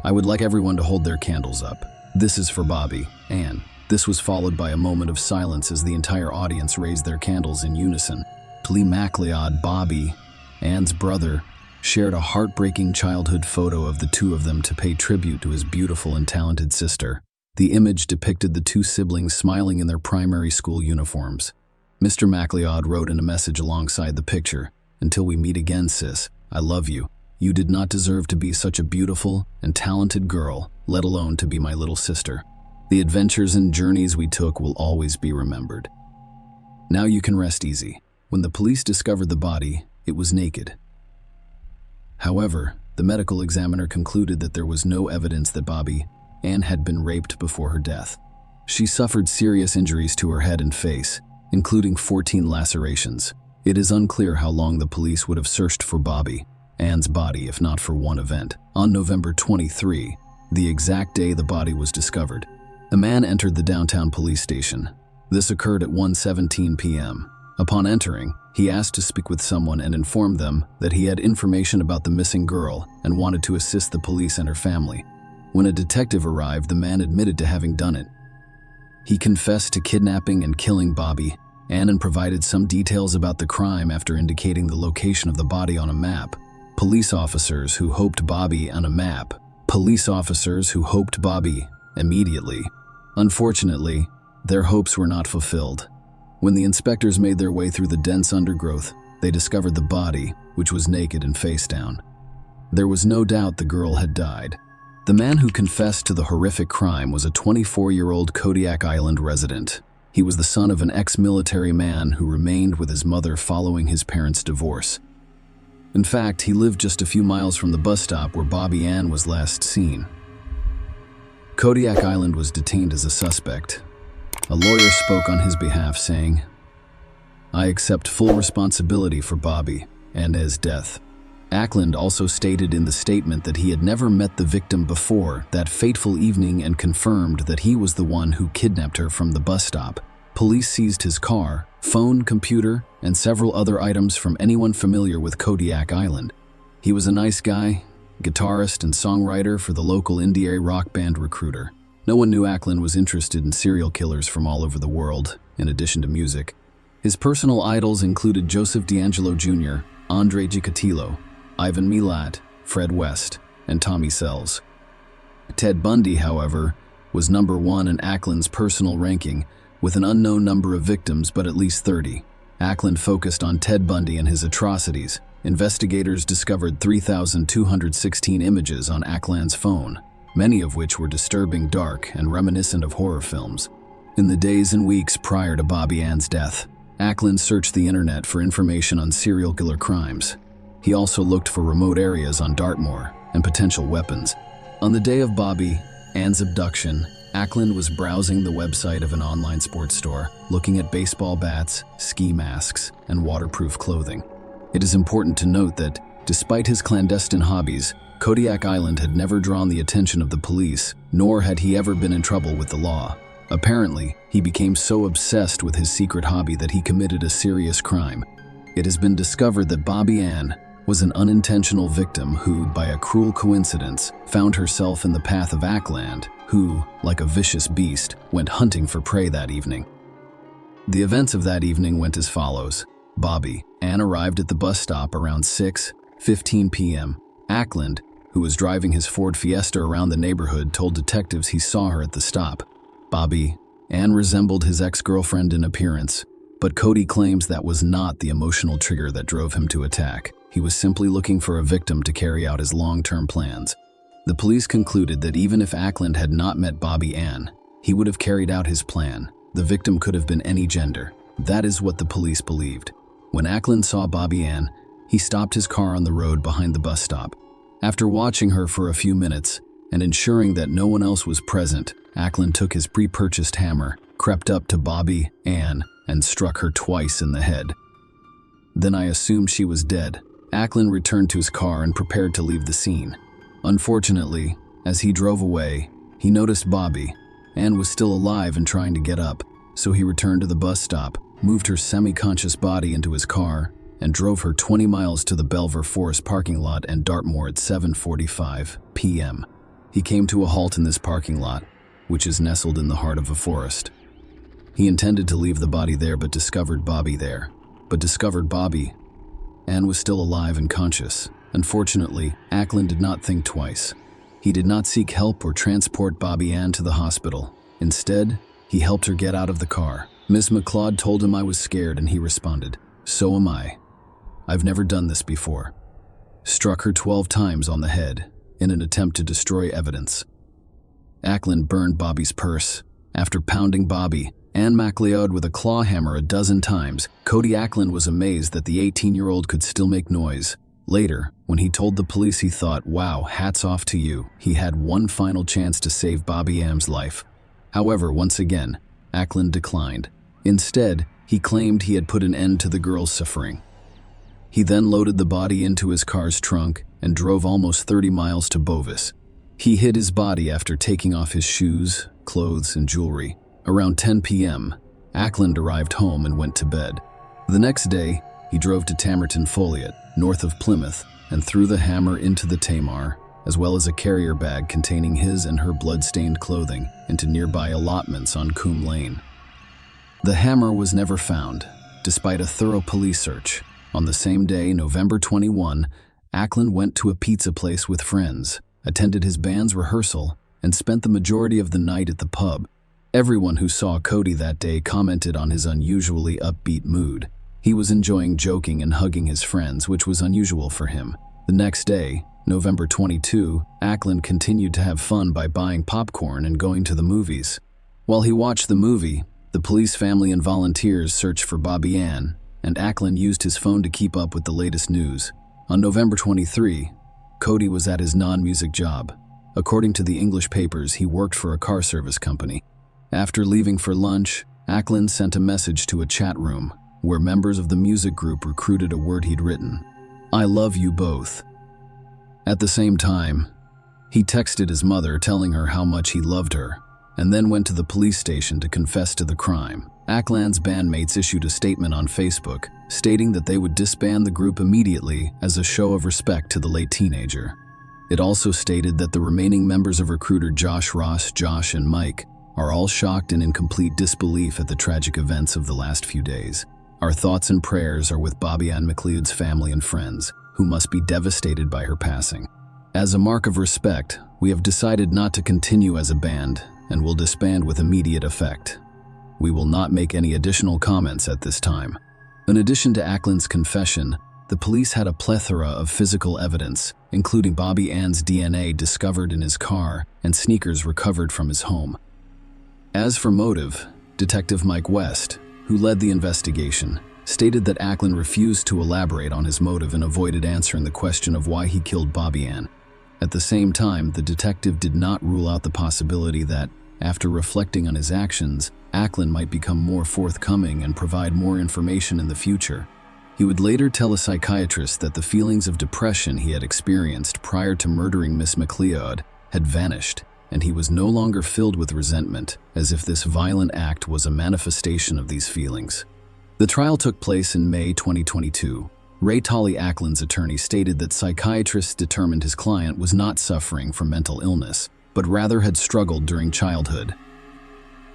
I would like everyone to hold their candles up. This is for Bobby, Ann. This was followed by a moment of silence as the entire audience raised their candles in unison. Lee MacLeod, Bobby, Ann's brother, shared a heartbreaking childhood photo of the two of them to pay tribute to his beautiful and talented sister. The image depicted the two siblings smiling in their primary school uniforms. Mr. MacLeod wrote in a message alongside the picture, "Until we meet again, sis, I love you. You did not deserve to be such a beautiful and talented girl, let alone to be my little sister. The adventures and journeys we took will always be remembered." Now you can rest easy. When the police discovered the body, it was naked. However, the medical examiner concluded that there was no evidence that Bobby, Ann, had been raped before her death. She suffered serious injuries to her head and face, including 14 lacerations. It is unclear how long the police would have searched for Bobby, Ann's body, if not for one event. On November 23, the exact day the body was discovered, a man entered the downtown police station. This occurred at 1:17 p.m. Upon entering, he asked to speak with someone and informed them that he had information about the missing girl and wanted to assist the police and her family. When a detective arrived, the man admitted to having done it. He confessed to kidnapping and killing Bobby, Ann, and provided some details about the crime after indicating the location of the body on a map. Police officers who hoped Bobby immediately. Unfortunately, their hopes were not fulfilled. When the inspectors made their way through the dense undergrowth, they discovered the body, which was naked and face down. There was no doubt the girl had died. The man who confessed to the horrific crime was a 24-year-old Kodiak Island resident. He was the son of an ex-military man who remained with his mother following his parents' divorce. In fact, he lived just a few miles from the bus stop where Bobby Ann was last seen. Kodiak Island was detained as a suspect. A lawyer spoke on his behalf, saying, "I accept full responsibility for Bobby and Ann's death." Ackland also stated in the statement that he had never met the victim before that fateful evening and confirmed that he was the one who kidnapped her from the bus stop. Police seized his car, phone, computer, and several other items from anyone familiar with Kodiak Island. He was a nice guy, guitarist and songwriter for the local indie rock band Recruiter. No one knew Ackland was interested in serial killers from all over the world, in addition to music. His personal idols included Joseph D'Angelo Jr., Andre Gicatilo, Ivan Milat, Fred West, and Tommy Sells. Ted Bundy, however, was number one in Ackland's personal ranking, with an unknown number of victims but at least 30. Ackland focused on Ted Bundy and his atrocities. Investigators discovered 3,216 images on Ackland's phone, many of which were disturbing, dark, and reminiscent of horror films. In the days and weeks prior to Bobby Ann's death, Ackland searched the internet for information on serial killer crimes. He also looked for remote areas on Dartmoor and potential weapons. On the day of Bobby Ann's abduction, Ackland was browsing the website of an online sports store, looking at baseball bats, ski masks, and waterproof clothing. It is important to note that, despite his clandestine hobbies, Kodiak Island had never drawn the attention of the police, nor had he ever been in trouble with the law. Apparently, he became so obsessed with his secret hobby that he committed a serious crime. It has been discovered that Bobby Ann was an unintentional victim who, by a cruel coincidence, found herself in the path of Ackland, who, like a vicious beast, went hunting for prey that evening. The events of that evening went as follows. Bobby Ann arrived at the bus stop around 6:15 p.m. Ackland, who was driving his Ford Fiesta around the neighborhood, told detectives he saw her at the stop. Bobby Ann resembled his ex-girlfriend in appearance, but Cody claims that was not the emotional trigger that drove him to attack. He was simply looking for a victim to carry out his long-term plans. The police concluded that even if Ackland had not met Bobby Ann, he would have carried out his plan. The victim could have been any gender. That is what the police believed. When Ackland saw Bobby Ann, he stopped his car on the road behind the bus stop. After watching her for a few minutes and ensuring that no one else was present, Ackland took his pre-purchased hammer, crept up to Bobby Ann, and struck her twice in the head. Then I assumed she was dead. Ackland returned to his car and prepared to leave the scene. Unfortunately, As he drove away, he noticed Bobby. Ann was still alive and trying to get up, so he returned to the bus stop, moved her semi-conscious body into his car, and drove her 20 miles to the Belvoir Forest parking lot and Dartmoor at 7:45 p.m. He came to a halt in this parking lot, which is nestled in the heart of a forest. He intended to leave the body there but discovered Bobby there. Ann was still alive and conscious. Unfortunately, Ackland did not think twice. He did not seek help or transport Bobby Ann to the hospital. Instead, he helped her get out of the car. Miss McLeod told him I was scared and he responded, "So am I. I've never done this before." Struck her 12 times on the head in an attempt to destroy evidence. Ackland burned Bobby's purse. After pounding Bobby, Ann McLeod with a claw hammer a dozen times, Cody Ackland was amazed that the 18-year-old could still make noise. Later, when he told the police, he thought, "Wow, hats off to you." He had one final chance to save Bobby Ann's life. However, once again, Ackland declined. Instead, he claimed he had put an end to the girl's suffering. He then loaded the body into his car's trunk and drove almost 30 miles to Bovis. He hid his body after taking off his shoes, clothes, and jewelry. Around 10 p.m., Ackland arrived home and went to bed. The next day, he drove to Tamerton Foliot, north of Plymouth, and threw the hammer into the Tamar, as well as a carrier bag containing his and her blood-stained clothing, into nearby allotments on Coombe Lane. The hammer was never found, despite a thorough police search. On the same day, November 21, Ackland went to a pizza place with friends, attended his band's rehearsal, and spent the majority of the night at the pub. Everyone who saw Cody that day commented on his unusually upbeat mood. He was enjoying joking and hugging his friends, which was unusual for him. The next day, November 22, Ackland continued to have fun by buying popcorn and going to the movies. While he watched the movie, the police, family, and volunteers searched for Bobby Ann, and Ackland used his phone to keep up with the latest news. On November 23, Cody was at his non-music job. According to the English papers, he worked for a car service company. After leaving for lunch, Ackland sent a message to a chat room where members of the music group recruited a word he'd written, "I love you both." At the same time, he texted his mother telling her how much he loved her, and then went to the police station to confess to the crime. Ackland's bandmates issued a statement on Facebook, stating that they would disband the group immediately as a show of respect to the late teenager. It also stated that the remaining members of recruiter Josh Ross, Josh, and Mike are all shocked and in complete disbelief at the tragic events of the last few days. Our thoughts and prayers are with Bobby Ann McLeod's family and friends, who must be devastated by her passing. As a mark of respect, we have decided not to continue as a band and will disband with immediate effect. We will not make any additional comments at this time. In addition to Ackland's confession, the police had a plethora of physical evidence, including Bobby Ann's DNA discovered in his car and sneakers recovered from his home. As for motive, Detective Mike West, who led the investigation, stated that Ackland refused to elaborate on his motive and avoided answering the question of why he killed Bobby Ann. At the same time, the detective did not rule out the possibility that, after reflecting on his actions, Ackland might become more forthcoming and provide more information in the future. He would later tell a psychiatrist that the feelings of depression he had experienced prior to murdering Miss McLeod had vanished, and he was no longer filled with resentment, as if this violent act was a manifestation of these feelings. The trial took place in May 2022. Ray Tolley, Ackland's attorney, stated that psychiatrists determined his client was not suffering from mental illness, but rather had struggled during childhood.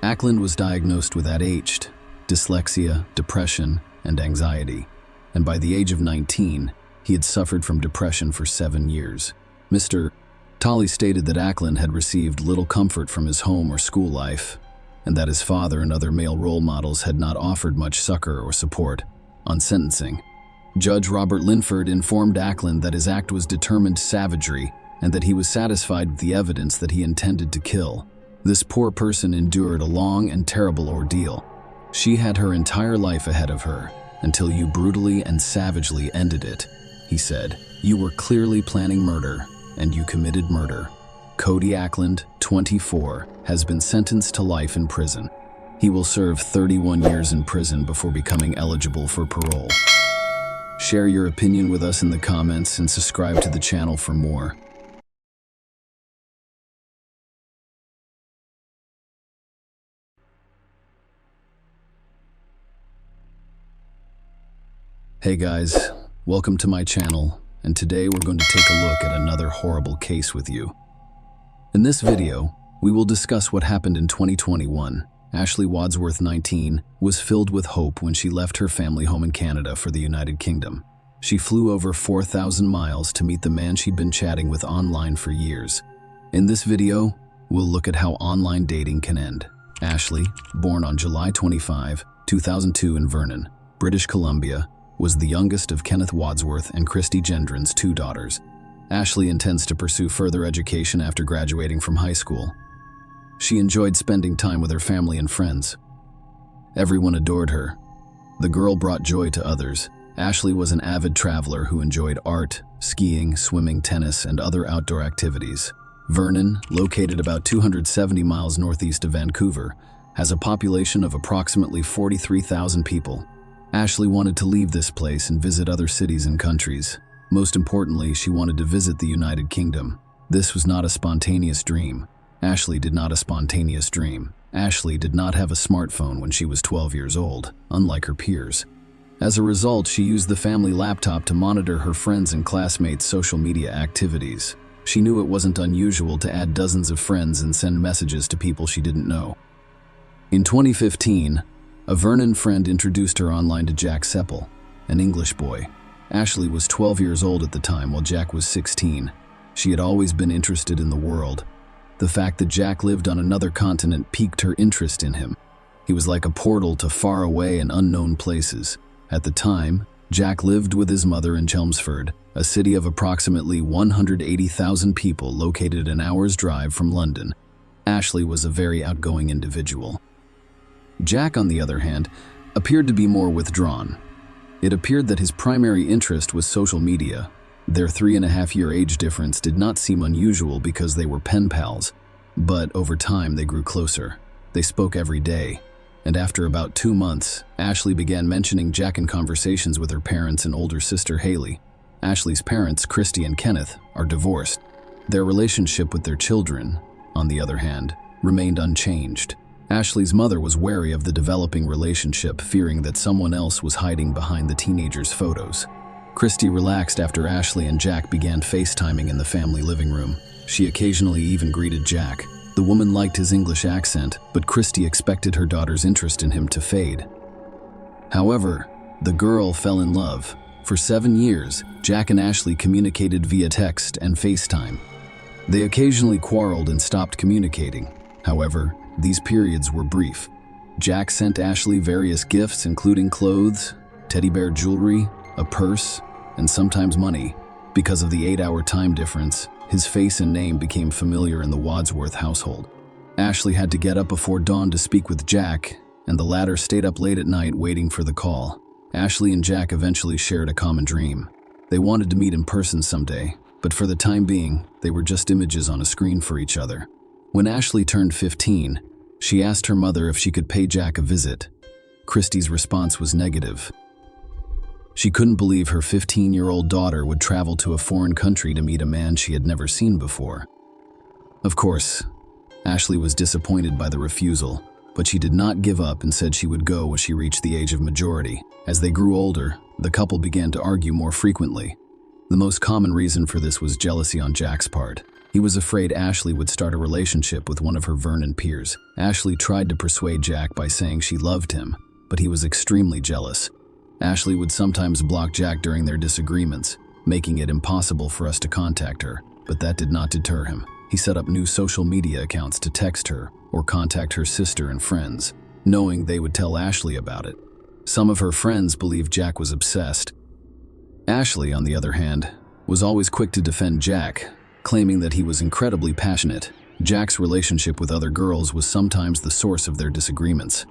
Ackland was diagnosed with ADHD, dyslexia, depression, and anxiety, and by the age of 19, he had suffered from depression for 7 years. Mr. Tolley stated that Ackland had received little comfort from his home or school life, and that his father and other male role models had not offered much succor or support. On sentencing, Judge Robert Linford informed Ackland that his act was determined savagery and that he was satisfied with the evidence that he intended to kill. This poor person endured a long and terrible ordeal. She had her entire life ahead of her, until you brutally and savagely ended it, he said. You were clearly planning murder, and you committed murder. Cody Ackland, 24, has been sentenced to life in prison. He will serve 31 years in prison before becoming eligible for parole. Share your opinion with us in the comments and subscribe to the channel for more. Hey guys, welcome to my channel, and today we're going to take a look at another horrible case with you. In this video, we will discuss what happened in 2021. Ashley Wadsworth, 19, was filled with hope when she left her family home in Canada for the United Kingdom. She flew over 4,000 miles to meet the man she'd been chatting with online for years. In this video, we'll look at how online dating can end. Ashley, born on July 25, 2002 in Vernon, British Columbia, was the youngest of Kenneth Wadsworth and Christy Gendron's two daughters. Ashley intends to pursue further education after graduating from high school. She enjoyed spending time with her family and friends. Everyone adored her. The girl brought joy to others. Ashley was an avid traveler who enjoyed art, skiing, swimming, tennis, and other outdoor activities. Vernon, located about 270 miles northeast of Vancouver, has a population of approximately 43,000 people. Ashley wanted to leave this place and visit other cities and countries. Most importantly, she wanted to visit the United Kingdom. This was not a spontaneous dream. Ashley did not have a smartphone when she was 12 years old, unlike her peers. As a result, she used the family laptop to monitor her friends' and classmates' social media activities. She knew it wasn't unusual to add dozens of friends and send messages to people she didn't know. In 2015, a Vernon friend introduced her online to Jack Seppel, an English boy. Ashley was 12 years old at the time, while Jack was 16. She had always been interested in the world. The fact that Jack lived on another continent piqued her interest in him. He was like a portal to faraway and unknown places. At the time, Jack lived with his mother in Chelmsford, a city of approximately 180,000 people located an hour's drive from London. Ashley was a very outgoing individual. Jack, on the other hand, appeared to be more withdrawn. It appeared that his primary interest was social media. Their 3.5-year age difference did not seem unusual because they were pen pals, but over time they grew closer. They spoke every day, and after about 2 months, Ashley began mentioning Jack in conversations with her parents and older sister Haley. Ashley's parents, Christy and Kenneth, are divorced. Their relationship with their children, on the other hand, remained unchanged. Ashley's mother was wary of the developing relationship, fearing that someone else was hiding behind the teenagers' photos. Christy relaxed after Ashley and Jack began FaceTiming in the family living room. She occasionally even greeted Jack. The woman liked his English accent, but Christy expected her daughter's interest in him to fade. However, the girl fell in love. For 7 years, Jack and Ashley communicated via text and FaceTime. They occasionally quarreled and stopped communicating. However, these periods were brief. Jack sent Ashley various gifts, including clothes, teddy bear jewelry, a purse, and sometimes money. Because of the 8-hour time difference, his face and name became familiar in the Wadsworth household. Ashley had to get up before dawn to speak with Jack, and the latter stayed up late at night waiting for the call. Ashley and Jack eventually shared a common dream. They wanted to meet in person someday, but for the time being, they were just images on a screen for each other. When Ashley turned 15, she asked her mother if she could pay Jack a visit. Christy's response was negative. She couldn't believe her 15-year-old daughter would travel to a foreign country to meet a man she had never seen before. Of course, Ashley was disappointed by the refusal, but she did not give up and said she would go when she reached the age of majority. As they grew older, the couple began to argue more frequently. The most common reason for this was jealousy on Jack's part. He was afraid Ashley would start a relationship with one of her Vernon peers. Ashley tried to persuade Jack by saying she loved him, but he was extremely jealous. Ashley would sometimes block Jack during their disagreements, making it impossible for us to contact her, but that did not deter him. He set up new social media accounts to text her or contact her sister and friends, knowing they would tell Ashley about it. Some of her friends believed Jack was obsessed. Ashley, on the other hand, was always quick to defend Jack, claiming that he was incredibly passionate. Jack's relationship with other girls was sometimes the source of their disagreements.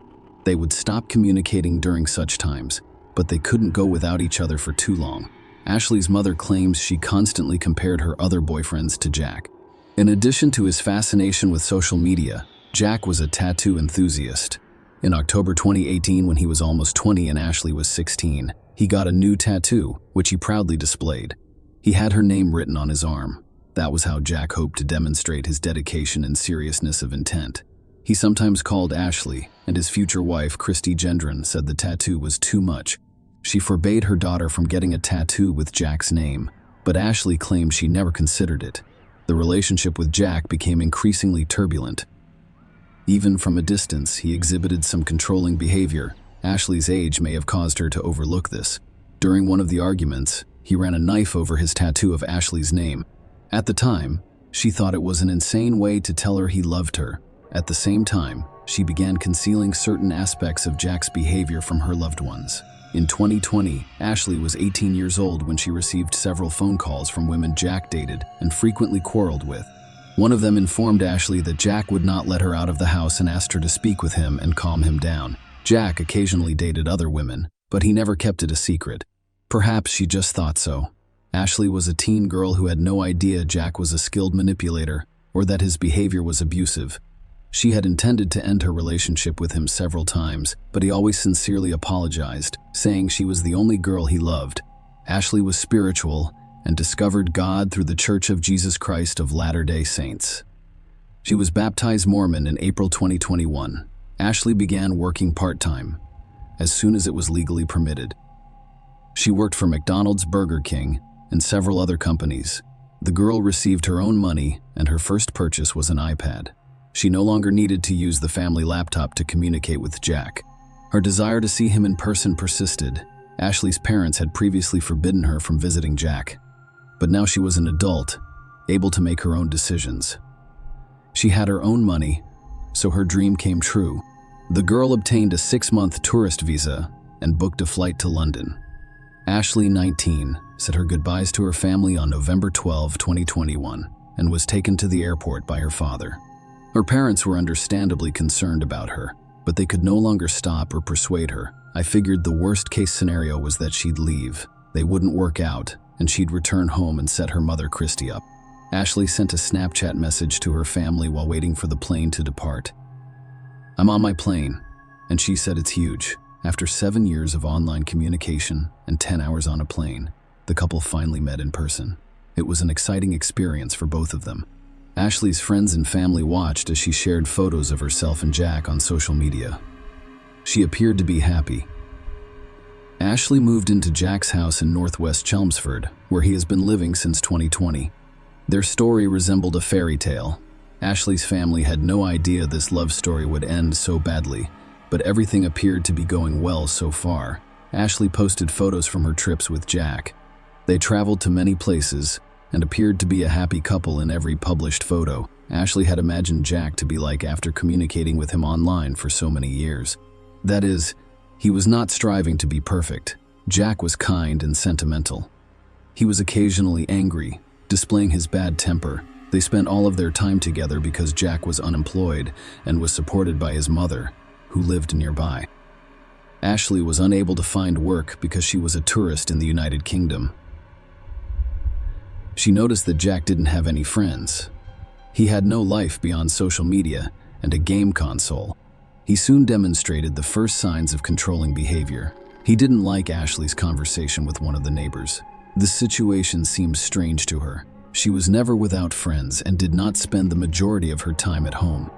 They would stop communicating during such times, but they couldn't go without each other for too long. Ashley's mother claims she constantly compared her other boyfriends to Jack. In addition to his fascination with social media, Jack was a tattoo enthusiast. In October 2018, when he was almost 20 and Ashley was 16, he got a new tattoo, which he proudly displayed. He had her name written on his arm. That was how Jack hoped to demonstrate his dedication and seriousness of intent. He sometimes called Ashley, and his future wife, Christy Gendron, said the tattoo was too much. She forbade her daughter from getting a tattoo with Jack's name, but Ashley claimed she never considered it. The relationship with Jack became increasingly turbulent. Even from a distance, he exhibited some controlling behavior. Ashley's age may have caused her to overlook this. During one of the arguments, he ran a knife over his tattoo of Ashley's name. At the time, she thought it was an insane way to tell her he loved her. At the same time, she began concealing certain aspects of Jack's behavior from her loved ones. In 2020, Ashley was 18 years old when she received several phone calls from women Jack dated and frequently quarreled with. One of them informed Ashley that Jack would not let her out of the house and asked her to speak with him and calm him down. Jack occasionally dated other women, but he never kept it a secret. Perhaps she just thought so. Ashley was a teen girl who had no idea Jack was a skilled manipulator or that his behavior was abusive. She had intended to end her relationship with him several times, but he always sincerely apologized, saying she was the only girl he loved. Ashley was spiritual and discovered God through the Church of Jesus Christ of Latter-day Saints. She was baptized Mormon in April 2021. Ashley began working part-time, as soon as it was legally permitted. She worked for McDonald's, Burger King, and several other companies. The girl received her own money, and her first purchase was an iPad. She no longer needed to use the family laptop to communicate with Jack. Her desire to see him in person persisted. Ashley's parents had previously forbidden her from visiting Jack, but now she was an adult, able to make her own decisions. She had her own money, so her dream came true. The girl obtained a 6-month tourist visa and booked a flight to London. Ashley, 19, said her goodbyes to her family on November 12, 2021, and was taken to the airport by her father. Her parents were understandably concerned about her, but they could no longer stop or persuade her. I figured the worst-case scenario was that she'd leave, they wouldn't work out, and she'd return home and set her mother Christy up. Ashley sent a Snapchat message to her family while waiting for the plane to depart. "I'm on my plane," and she said it's huge. After 7 years of online communication and 10 hours on a plane, the couple finally met in person. It was an exciting experience for both of them. Ashley's friends and family watched as she shared photos of herself and Jack on social media. She appeared to be happy. Ashley moved into Jack's house in northwest Chelmsford, where he has been living since 2020. Their story resembled a fairy tale. Ashley's family had no idea this love story would end so badly, but everything appeared to be going well so far. Ashley posted photos from her trips with Jack. They traveled to many places and appeared to be a happy couple in every published photo. Ashley had imagined Jack to be like after communicating with him online for so many years. That is, he was not striving to be perfect. Jack was kind and sentimental. He was occasionally angry, displaying his bad temper. They spent all of their time together because Jack was unemployed and was supported by his mother, who lived nearby. Ashley was unable to find work because she was a tourist in the United Kingdom. She noticed that Jack didn't have any friends. He had no life beyond social media and a game console. He soon demonstrated the first signs of controlling behavior. He didn't like Ashley's conversation with one of the neighbors. The situation seemed strange to her. She was never without friends and did not spend the majority of her time at home.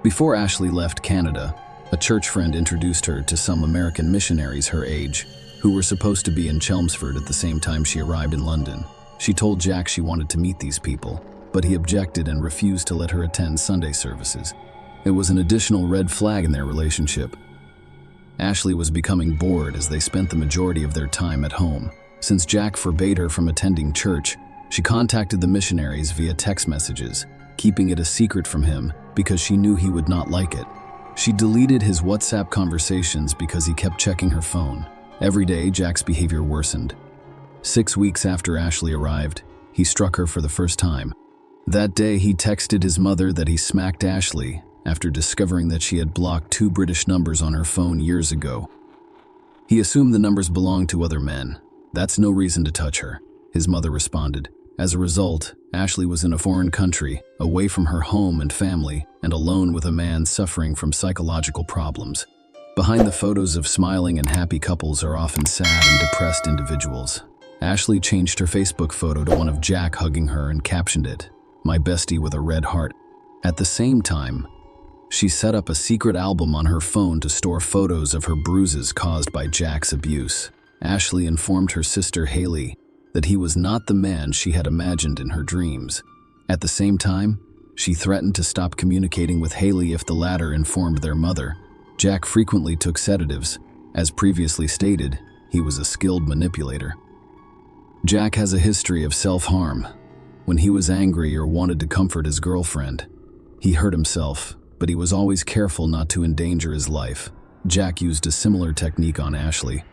Before Ashley left Canada, a church friend introduced her to some American missionaries her age, who were supposed to be in Chelmsford at the same time she arrived in London. She told Jack she wanted to meet these people, but he objected and refused to let her attend Sunday services. It was an additional red flag in their relationship. Ashley was becoming bored as they spent the majority of their time at home. Since Jack forbade her from attending church, she contacted the missionaries via text messages, keeping it a secret from him because she knew he would not like it. She deleted his WhatsApp conversations because he kept checking her phone. Every day, Jack's behavior worsened. 6 weeks after Ashley arrived, he struck her for the first time. That day, he texted his mother that he smacked Ashley after discovering that she had blocked 2 British numbers on her phone years ago. He assumed the numbers belonged to other men. "That's no reason to touch her," his mother responded. As a result, Ashley was in a foreign country, away from her home and family, and alone with a man suffering from psychological problems. Behind the photos of smiling and happy couples are often sad and depressed individuals. Ashley changed her Facebook photo to one of Jack hugging her and captioned it, "My bestie with a red heart." At the same time, she set up a secret album on her phone to store photos of her bruises caused by Jack's abuse. Ashley informed her sister Haley that he was not the man she had imagined in her dreams. At the same time, she threatened to stop communicating with Haley if the latter informed their mother. Jack frequently took sedatives. As previously stated, he was a skilled manipulator. Jack has a history of self-harm. When he was angry or wanted to comfort his girlfriend, he hurt himself, but he was always careful not to endanger his life. Jack used a similar technique on Ashley.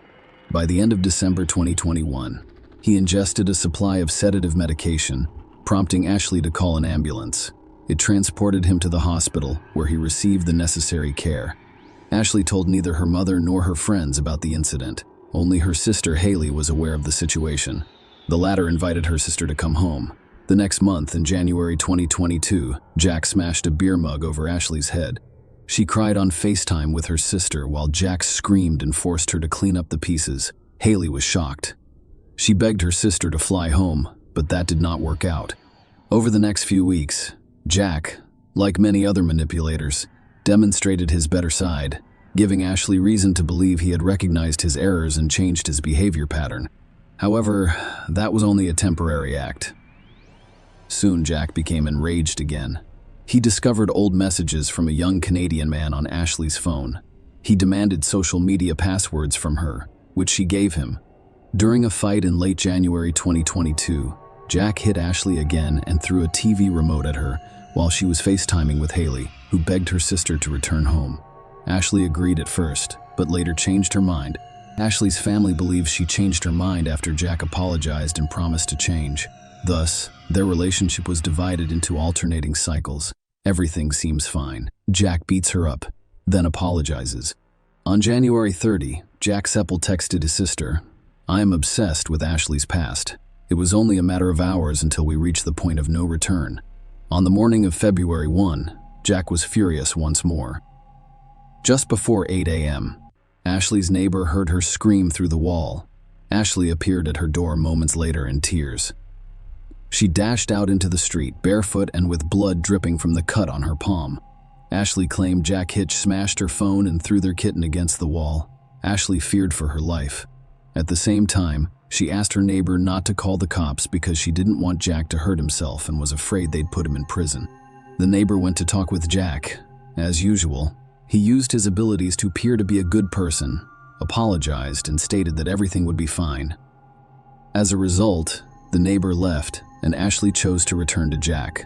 By the end of December 2021, he ingested a supply of sedative medication, prompting Ashley to call an ambulance. It transported him to the hospital, where he received the necessary care. Ashley told neither her mother nor her friends about the incident. Only her sister Haley was aware of the situation. The latter invited her sister to come home. The next month, in January 2022, Jack smashed a beer mug over Ashley's head. She cried on FaceTime with her sister while Jack screamed and forced her to clean up the pieces. Haley was shocked. She begged her sister to fly home, but that did not work out. Over the next few weeks, Jack, like many other manipulators, demonstrated his better side, giving Ashley reason to believe he had recognized his errors and changed his behavior pattern. However, that was only a temporary act. Soon Jack became enraged again. He discovered old messages from a young Canadian man on Ashley's phone. He demanded social media passwords from her, which she gave him. During a fight in late January 2022, Jack hit Ashley again and threw a TV remote at her while she was FaceTiming with Haley, who begged her sister to return home. Ashley agreed at first, but later changed her mind. Ashley's family believes she changed her mind after Jack apologized and promised to change. Thus, their relationship was divided into alternating cycles. Everything seems fine. Jack beats her up, then apologizes. On January 30, Jack Seppel texted his sister, "I am obsessed with Ashley's past. It was only a matter of hours until we reached the point of no return." On the morning of February 1, Jack was furious once more. Just before 8 a.m., Ashley's neighbor heard her scream through the wall. Ashley appeared at her door moments later in tears. She dashed out into the street, barefoot and with blood dripping from the cut on her palm. Ashley claimed Jack Hitch smashed her phone and threw their kitten against the wall. Ashley feared for her life. At the same time, she asked her neighbor not to call the cops because she didn't want Jack to hurt himself and was afraid they'd put him in prison. The neighbor went to talk with Jack. As usual, he used his abilities to appear to be a good person, apologized, and stated that everything would be fine. As a result, the neighbor left, and Ashley chose to return to Jack.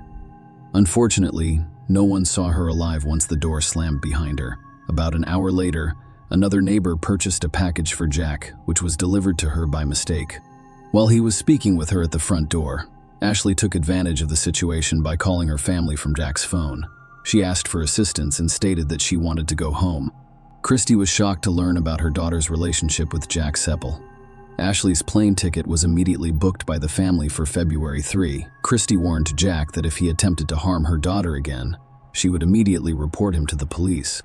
Unfortunately, no one saw her alive once the door slammed behind her. About an hour later, another neighbor purchased a package for Jack, which was delivered to her by mistake. While he was speaking with her at the front door, Ashley took advantage of the situation by calling her family from Jack's phone. She asked for assistance and stated that she wanted to go home. Christy was shocked to learn about her daughter's relationship with Jack Seppel. Ashley's plane ticket was immediately booked by the family for February 3. Christy warned Jack that if he attempted to harm her daughter again, she would immediately report him to the police.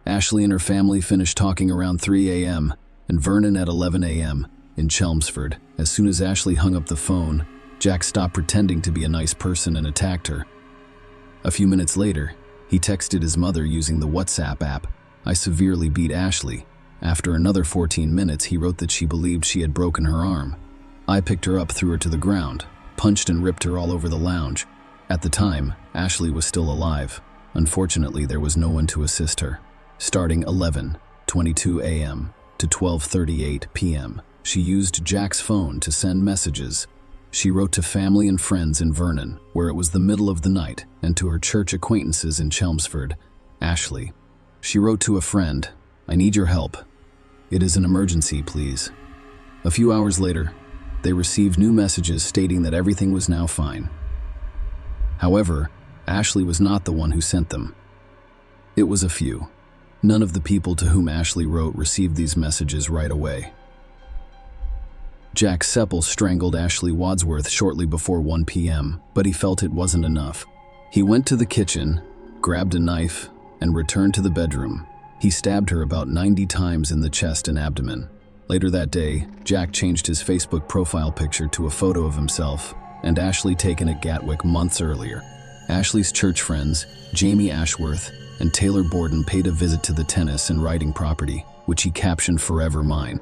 Ashley and her family finished talking around 3 a.m. and Vernon at 11 a.m. in Chelmsford. As soon as Ashley hung up the phone, Jack stopped pretending to be a nice person and attacked her. A few minutes later, he texted his mother using the WhatsApp app, "I severely beat Ashley." After another 14 minutes, he wrote that she believed she had broken her arm. I picked her up, threw her to the ground, punched and ripped her all over the lounge. At the time, Ashley was still alive. Unfortunately, there was no one to assist her. Starting 11:22 a.m. to 12:38 p.m., she used Jack's phone to send messages. She wrote to family and friends in Vernon, where it was the middle of the night, and to her church acquaintances in Chelmsford. Ashley. She wrote to a friend, "I need your help. It is an emergency, please." A few hours later, they received new messages stating that everything was now fine. However, Ashley was not the one who sent them. It was a few. None of the people to whom Ashley wrote received these messages right away. Jack Seppel strangled Ashley Wadsworth shortly before 1 p.m., but he felt it wasn't enough. He went to the kitchen, grabbed a knife, and returned to the bedroom. He stabbed her about 90 times in the chest and abdomen. Later that day, Jack changed his Facebook profile picture to a photo of himself and Ashley taken at Gatwick months earlier. Ashley's church friends, Jamie Ashworth and Taylor Borden, paid a visit to the tennis and riding property, which he captioned "Forever Mine."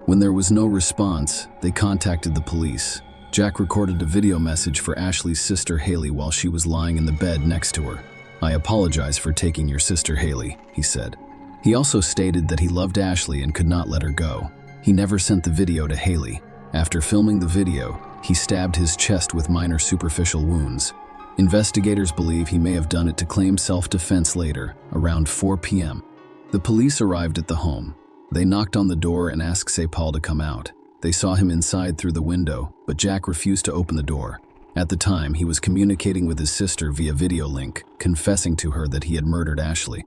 When there was no response, they contacted the police. Jack recorded a video message for Ashley's sister Haley while she was lying in the bed next to her. "I apologize for taking your sister Haley," he said. He also stated that he loved Ashley and could not let her go. He never sent the video to Haley. After filming the video, he stabbed his chest with minor superficial wounds. Investigators believe he may have done it to claim self-defense later, around 4 p.m. The police arrived at the home. They knocked on the door and asked Sepal to come out. They saw him inside through the window, but Jack refused to open the door. At the time, he was communicating with his sister via video link, confessing to her that he had murdered Ashley.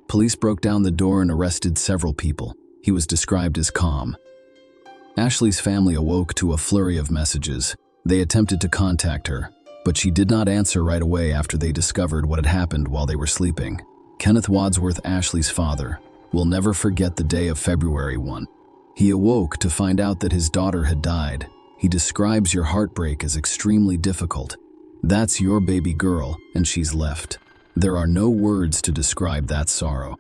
Police broke down the door and arrested several people. He was described as calm. Ashley's family awoke to a flurry of messages. They attempted to contact her, but she did not answer right away after they discovered what had happened while they were sleeping. Kenneth Wadsworth, Ashley's father, will never forget the day of February 1. He awoke to find out that his daughter had died. He describes your heartbreak as extremely difficult. That's your baby girl, and she's left. There are no words to describe that sorrow.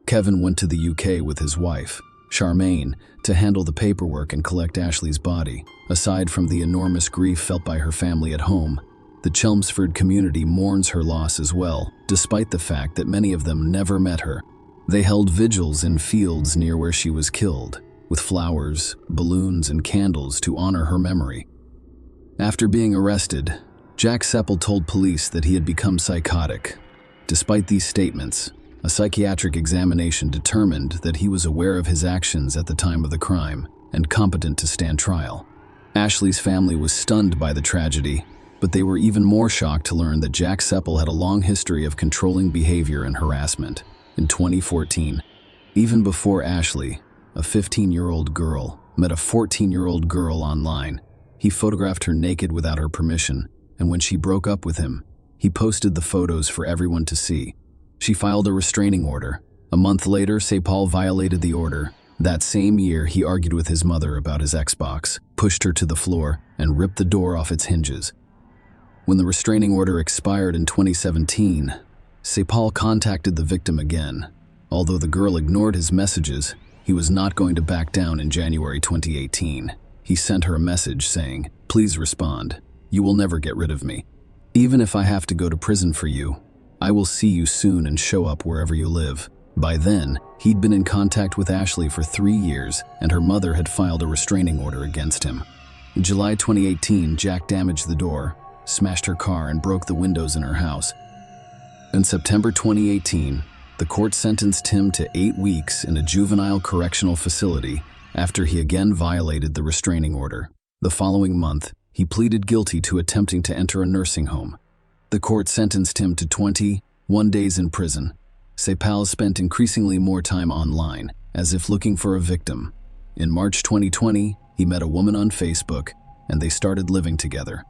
Kevin went to the UK with his wife, Charmaine, to handle the paperwork and collect Ashley's body. Aside from the enormous grief felt by her family at home, the Chelmsford community mourns her loss as well, despite the fact that many of them never met her. They held vigils in fields near where she was killed, with flowers, balloons, and candles to honor her memory. After being arrested, Jack Sepal told police that he had become psychotic. Despite these statements, a psychiatric examination determined that he was aware of his actions at the time of the crime and competent to stand trial. Ashley's family was stunned by the tragedy, but they were even more shocked to learn that Jack Sepal had a long history of controlling behavior and harassment. In 2014, even before Ashley, a 15-year-old girl, met a 14-year-old girl online, he photographed her naked without her permission, and when she broke up with him, he posted the photos for everyone to see. She filed a restraining order. A month later, Sepal violated the order. That same year, he argued with his mother about his Xbox, pushed her to the floor, and ripped the door off its hinges. When the restraining order expired in 2017, Sepal contacted the victim again. Although the girl ignored his messages, he was not going to back down. In January 2018. He sent her a message saying, "Please respond. You will never get rid of me. Even if I have to go to prison for you, I will see you soon and show up wherever you live." By then, he'd been in contact with Ashley for 3 years, and her mother had filed a restraining order against him. In July 2018, Jack damaged the door, smashed her car, and broke the windows in her house. In September 2018, the court sentenced him to 8 weeks in a juvenile correctional facility after he again violated the restraining order. The following month, he pleaded guilty to attempting to enter a nursing home. The court sentenced him to 21 days in prison. Sepal spent increasingly more time online, as if looking for a victim. In March 2020, he met a woman on Facebook, and they started living together.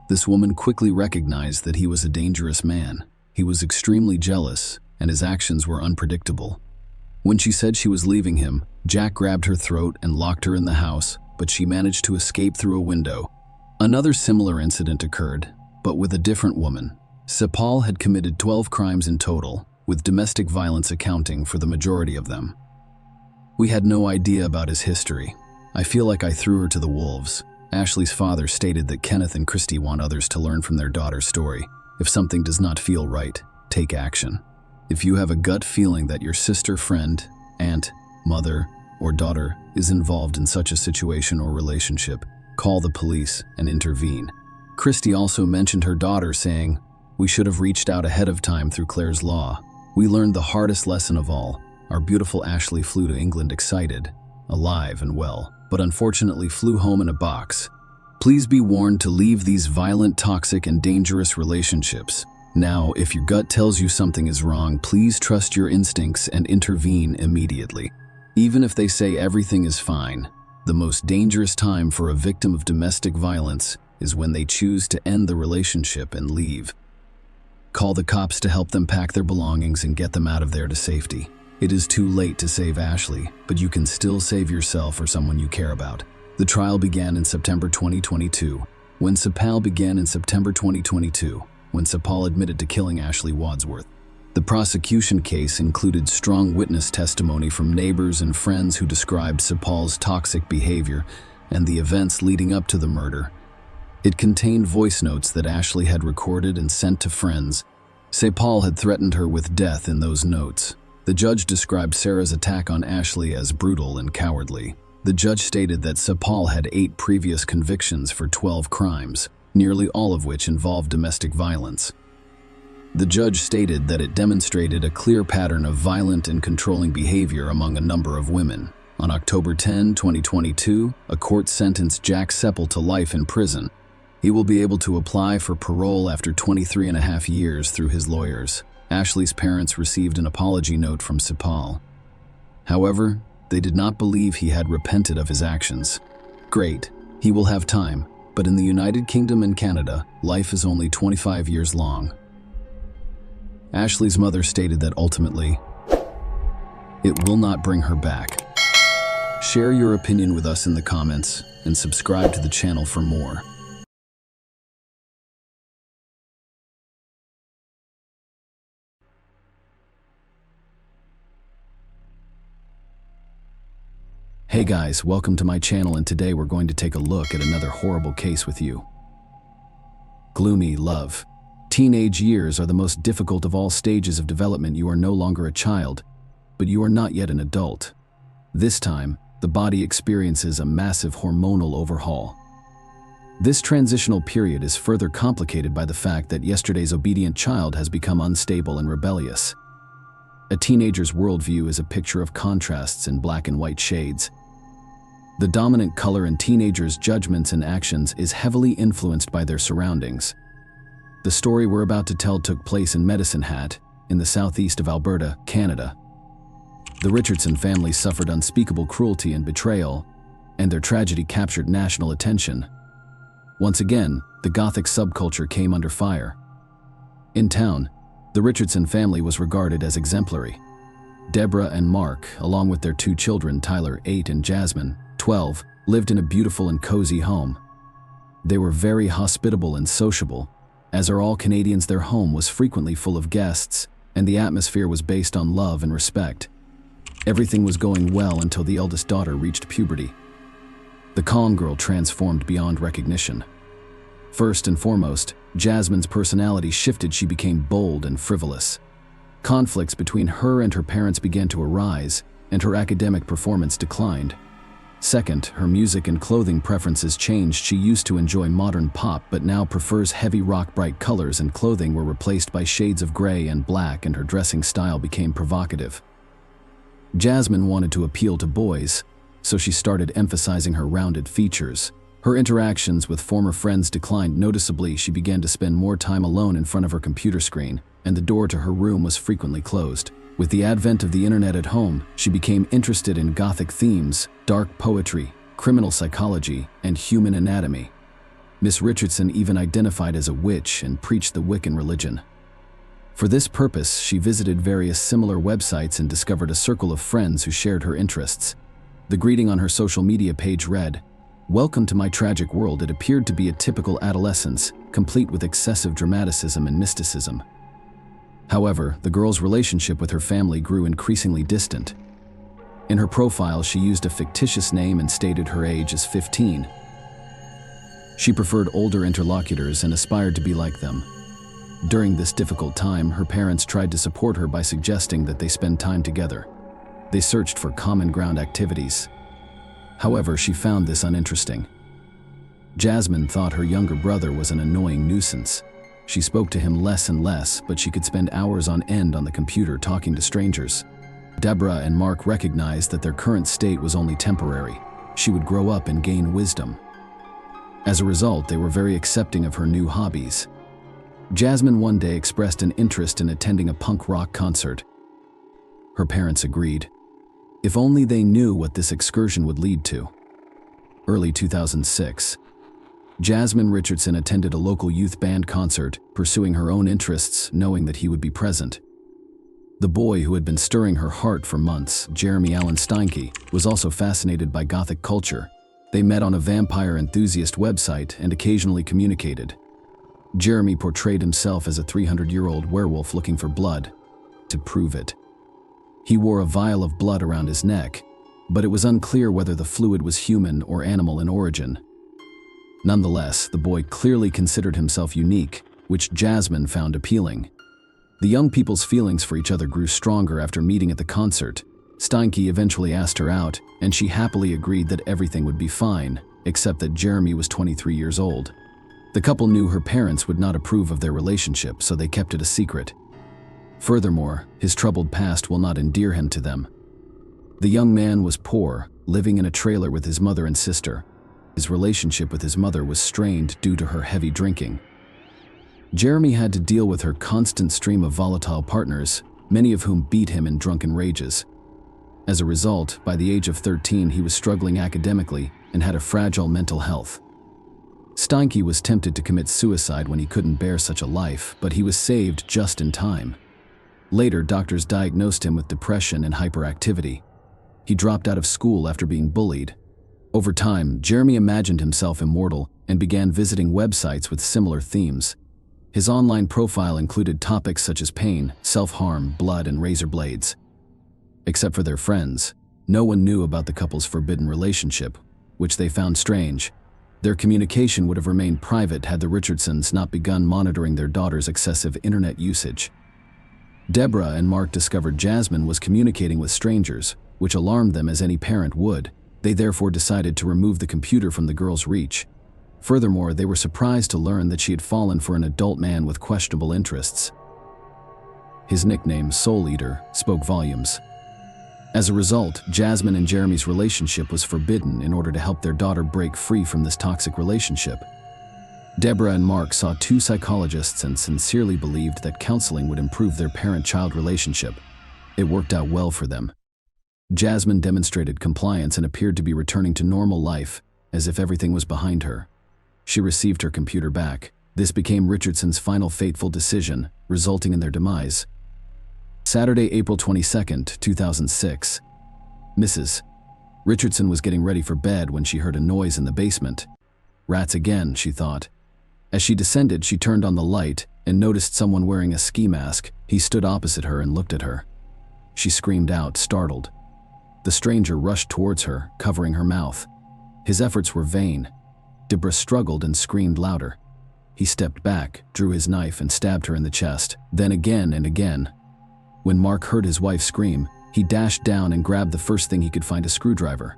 This woman quickly recognized that he was a dangerous man. He was extremely jealous, and his actions were unpredictable. When she said she was leaving him, Jack grabbed her throat and locked her in the house, but she managed to escape through a window. Another similar incident occurred, but with a different woman. Sepal had committed 12 crimes in total, with domestic violence accounting for the majority of them. We had no idea about his history. "I feel like I threw her to the wolves." Ashley's father stated that Kenneth and Christy want others to learn from their daughter's story. If something does not feel right, take action. If you have a gut feeling that your sister, friend, aunt, mother, or daughter is involved in such a situation or relationship, call the police and intervene. Christy also mentioned her daughter, saying, "We should have reached out ahead of time through Claire's law. We learned the hardest lesson of all. Our beautiful Ashley flew to England excited, alive and well, but unfortunately flew home in a box. Please be warned to leave these violent, toxic, and dangerous relationships. Now, if your gut tells you something is wrong, please trust your instincts and intervene immediately. Even if they say everything is fine, the most dangerous time for a victim of domestic violence is when they choose to end the relationship and leave. Call the cops to help them pack their belongings and get them out of there to safety. It is too late to save Ashley, but you can still save yourself or someone you care about." The trial began in September 2022. When Sepal admitted to killing Ashley Wadsworth. The prosecution case included strong witness testimony from neighbors and friends who described Sepal's toxic behavior and the events leading up to the murder. It contained voice notes that Ashley had recorded and sent to friends. Sepal had threatened her with death in those notes. The judge described Sarah's attack on Ashley as brutal and cowardly. The judge stated that Sepal had 8 previous convictions for 12 crimes, nearly all of which involved domestic violence. The judge stated that it demonstrated a clear pattern of violent and controlling behavior among a number of women. On October 10, 2022, a court sentenced Jack Sepal to life in prison. He will be able to apply for parole after 23.5 years through his lawyers. Ashley's parents received an apology note from Sepal. However, they did not believe he had repented of his actions. Great, he will have time, but in the United Kingdom and Canada, life is only 25 years long. Ashley's mother stated that ultimately, it will not bring her back. Share your opinion with us in the comments and subscribe to the channel for more. Hey guys, welcome to my channel, and today we're going to take a look at another horrible case with you. Gloomy love. Teenage years are the most difficult of all stages of development. You are no longer a child, but you are not yet an adult. This time, the body experiences a massive hormonal overhaul. This transitional period is further complicated by the fact that yesterday's obedient child has become unstable and rebellious. A teenager's worldview is a picture of contrasts in black and white shades. The dominant color in teenagers' judgments and actions is heavily influenced by their surroundings. The story we're about to tell took place in Medicine Hat, in the southeast of Alberta, Canada. The Richardson family suffered unspeakable cruelty and betrayal, and their tragedy captured national attention. Once again, the Gothic subculture came under fire. In town, the Richardson family was regarded as exemplary. Deborah and Mark, along with their 2 children, Tyler, 8, and Jasmine, 12, lived in a beautiful and cozy home. They were very hospitable and sociable. As are all Canadians, their home was frequently full of guests, and the atmosphere was based on love and respect. Everything was going well until the eldest daughter reached puberty. The calm girl transformed beyond recognition. First and foremost, Jasmine's personality shifted. She became bold and frivolous. Conflicts between her and her parents began to arise, and her academic performance declined. Second, her music and clothing preferences changed. She used to enjoy modern pop, but now prefers heavy rock. Bright colors and clothing were replaced by shades of gray and black, and her dressing style became provocative. Jasmine wanted to appeal to boys, so she started emphasizing her rounded features. Her interactions with former friends declined noticeably. She began to spend more time alone in front of her computer screen, and the door to her room was frequently closed. With the advent of the internet at home, she became interested in Gothic themes, dark poetry, criminal psychology, and human anatomy. Miss Richardson even identified as a witch and preached the Wiccan religion. For this purpose, she visited various similar websites and discovered a circle of friends who shared her interests. The greeting on her social media page read, "Welcome to my tragic world." It appeared to be a typical adolescence, complete with excessive dramaticism and mysticism. However, the girl's relationship with her family grew increasingly distant. In her profile, she used a fictitious name and stated her age as 15. She preferred older interlocutors and aspired to be like them. During this difficult time, her parents tried to support her by suggesting that they spend time together. They searched for common ground activities. However, she found this uninteresting. Jasmine thought her younger brother was an annoying nuisance. She spoke to him less and less, but she could spend hours on end on the computer talking to strangers. Deborah and Mark recognized that their current state was only temporary. She would grow up and gain wisdom. As a result, they were very accepting of her new hobbies. Jasmine one day expressed an interest in attending a punk rock concert. Her parents agreed. If only they knew what this excursion would lead to. Early 2006. Jasmine Richardson attended a local youth band concert, pursuing her own interests, knowing that he would be present. The boy who had been stirring her heart for months, Jeremy Allen Steinke, was also fascinated by Gothic culture. They met on a vampire enthusiast website and occasionally communicated. Jeremy portrayed himself as a 300-year-old werewolf looking for blood. to prove it. He wore a vial of blood around his neck, but it was unclear whether the fluid was human or animal in origin. Nonetheless, the boy clearly considered himself unique, which Jasmine found appealing. The young people's feelings for each other grew stronger after meeting at the concert. Steinke eventually asked her out, and she happily agreed that everything would be fine, except that Jeremy was 23 years old. The couple knew her parents would not approve of their relationship, so they kept it a secret. Furthermore, his troubled past will not endear him to them. The young man was poor, living in a trailer with his mother and sister. His relationship with his mother was strained due to her heavy drinking. Jeremy had to deal with her constant stream of volatile partners, many of whom beat him in drunken rages. As a result, by the age of 13, he was struggling academically and had a fragile mental health. Steinke was tempted to commit suicide when he couldn't bear such a life, but he was saved just in time. Later, doctors diagnosed him with depression and hyperactivity. He dropped out of school after being bullied. Over time, Jeremy imagined himself immortal and began visiting websites with similar themes. His online profile included topics such as pain, self-harm, blood, and razor blades. Except for their friends, no one knew about the couple's forbidden relationship, which they found strange. Their communication would have remained private had the Richardsons not begun monitoring their daughter's excessive internet usage. Deborah and Mark discovered Jasmine was communicating with strangers, which alarmed them as any parent would. They therefore decided to remove the computer from the girl's reach. Furthermore, they were surprised to learn that she had fallen for an adult man with questionable interests. His nickname, Soul Eater, spoke volumes. As a result, Jasmine and Jeremy's relationship was forbidden in order to help their daughter break free from this toxic relationship. Deborah and Mark saw two psychologists and sincerely believed that counseling would improve their parent-child relationship. It worked out well for them. Jasmine demonstrated compliance and appeared to be returning to normal life, as if everything was behind her. She received her computer back. This became Richardson's final fateful decision, resulting in their demise. Saturday, April 22, 2006. Mrs. Richardson was getting ready for bed when she heard a noise in the basement. Rats again, she thought. As she descended, she turned on the light and noticed someone wearing a ski mask. He stood opposite her and looked at her. She screamed out, startled. The stranger rushed towards her, covering her mouth. His efforts were vain. Deborah struggled and screamed louder. He stepped back, drew his knife, and stabbed her in the chest, then again and again. When Mark heard his wife scream, he dashed down and grabbed the first thing he could find, a screwdriver.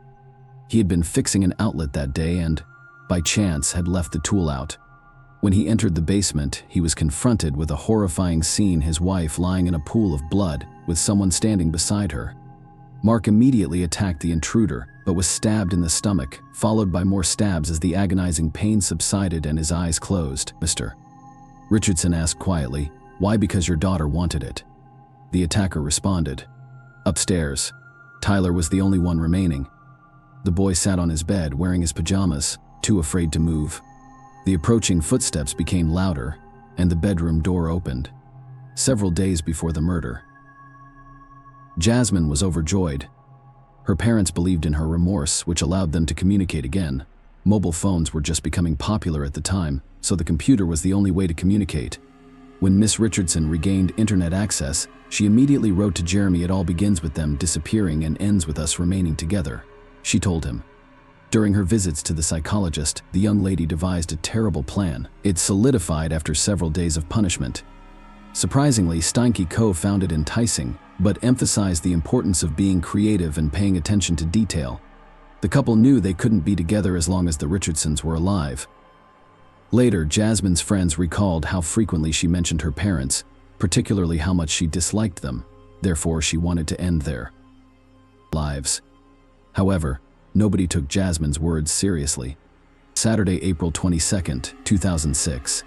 He had been fixing an outlet that day and, by chance, had left the tool out. When he entered the basement, he was confronted with a horrifying scene: his wife lying in a pool of blood, with someone standing beside her. Mark immediately attacked the intruder, but was stabbed in the stomach, followed by more stabs as the agonizing pain subsided and his eyes closed. Mr. Richardson asked quietly, "Why? Because your daughter wanted it." The attacker responded. Upstairs, Tyler was the only one remaining. The boy sat on his bed wearing his pajamas, too afraid to move. The approaching footsteps became louder, and the bedroom door opened. Several days before the murder. Jasmine was overjoyed. Her parents believed in her remorse, which allowed them to communicate again. Mobile phones were just becoming popular at the time, so the computer was the only way to communicate. When Miss Richardson regained internet access, she immediately wrote to Jeremy, "It all begins with them disappearing and ends with us remaining together," she told him. During her visits to the psychologist, the young lady devised a terrible plan. It solidified after several days of punishment. Surprisingly, Steinke found it enticing, but emphasized the importance of being creative and paying attention to detail. The couple knew they couldn't be together as long as the Richardsons were alive. Later, Jasmine's friends recalled how frequently she mentioned her parents, particularly how much she disliked them. Therefore, she wanted to end their lives. However, nobody took Jasmine's words seriously. Saturday, April 22, 2006.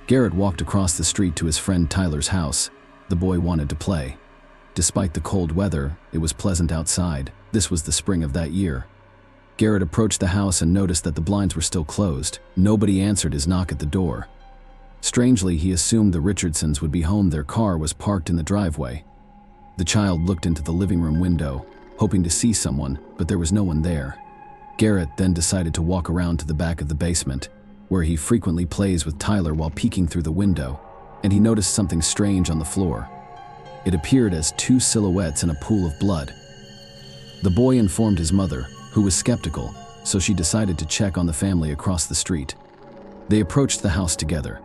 Garrett walked across the street to his friend Tyler's house. The boy wanted to play. Despite the cold weather, it was pleasant outside. This was the spring of that year. Garrett approached the house and noticed that the blinds were still closed. Nobody answered his knock at the door. Strangely, he assumed the Richardsons would be home. Their car was parked in the driveway. The child looked into the living room window, hoping to see someone, but there was no one there. Garrett then decided to walk around to the back of the basement, where he frequently plays with Tyler, while peeking through the window, and he noticed something strange on the floor. It appeared as two silhouettes in a pool of blood. The boy informed his mother, who was skeptical, so she decided to check on the family across the street. They approached the house together.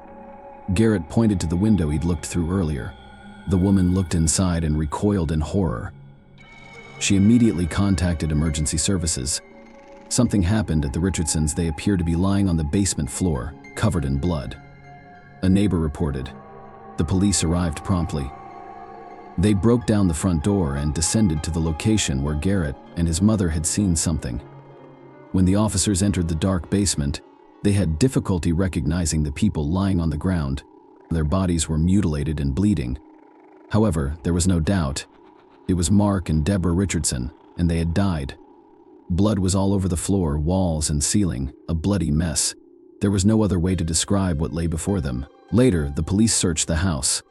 Garrett pointed to the window he'd looked through earlier. The woman looked inside and recoiled in horror. She immediately contacted emergency services. Something happened at the Richardsons. They appeared to be lying on the basement floor, covered in blood. A neighbor reported. The police arrived promptly. They broke down the front door and descended to the location where Garrett and his mother had seen something. When the officers entered the dark basement, they had difficulty recognizing the people lying on the ground. Their bodies were mutilated and bleeding. However, there was no doubt. It was Mark and Deborah Richardson, and they had died. Blood was all over the floor, walls, and ceiling, a bloody mess. There was no other way to describe what lay before them. Later, the police searched the house.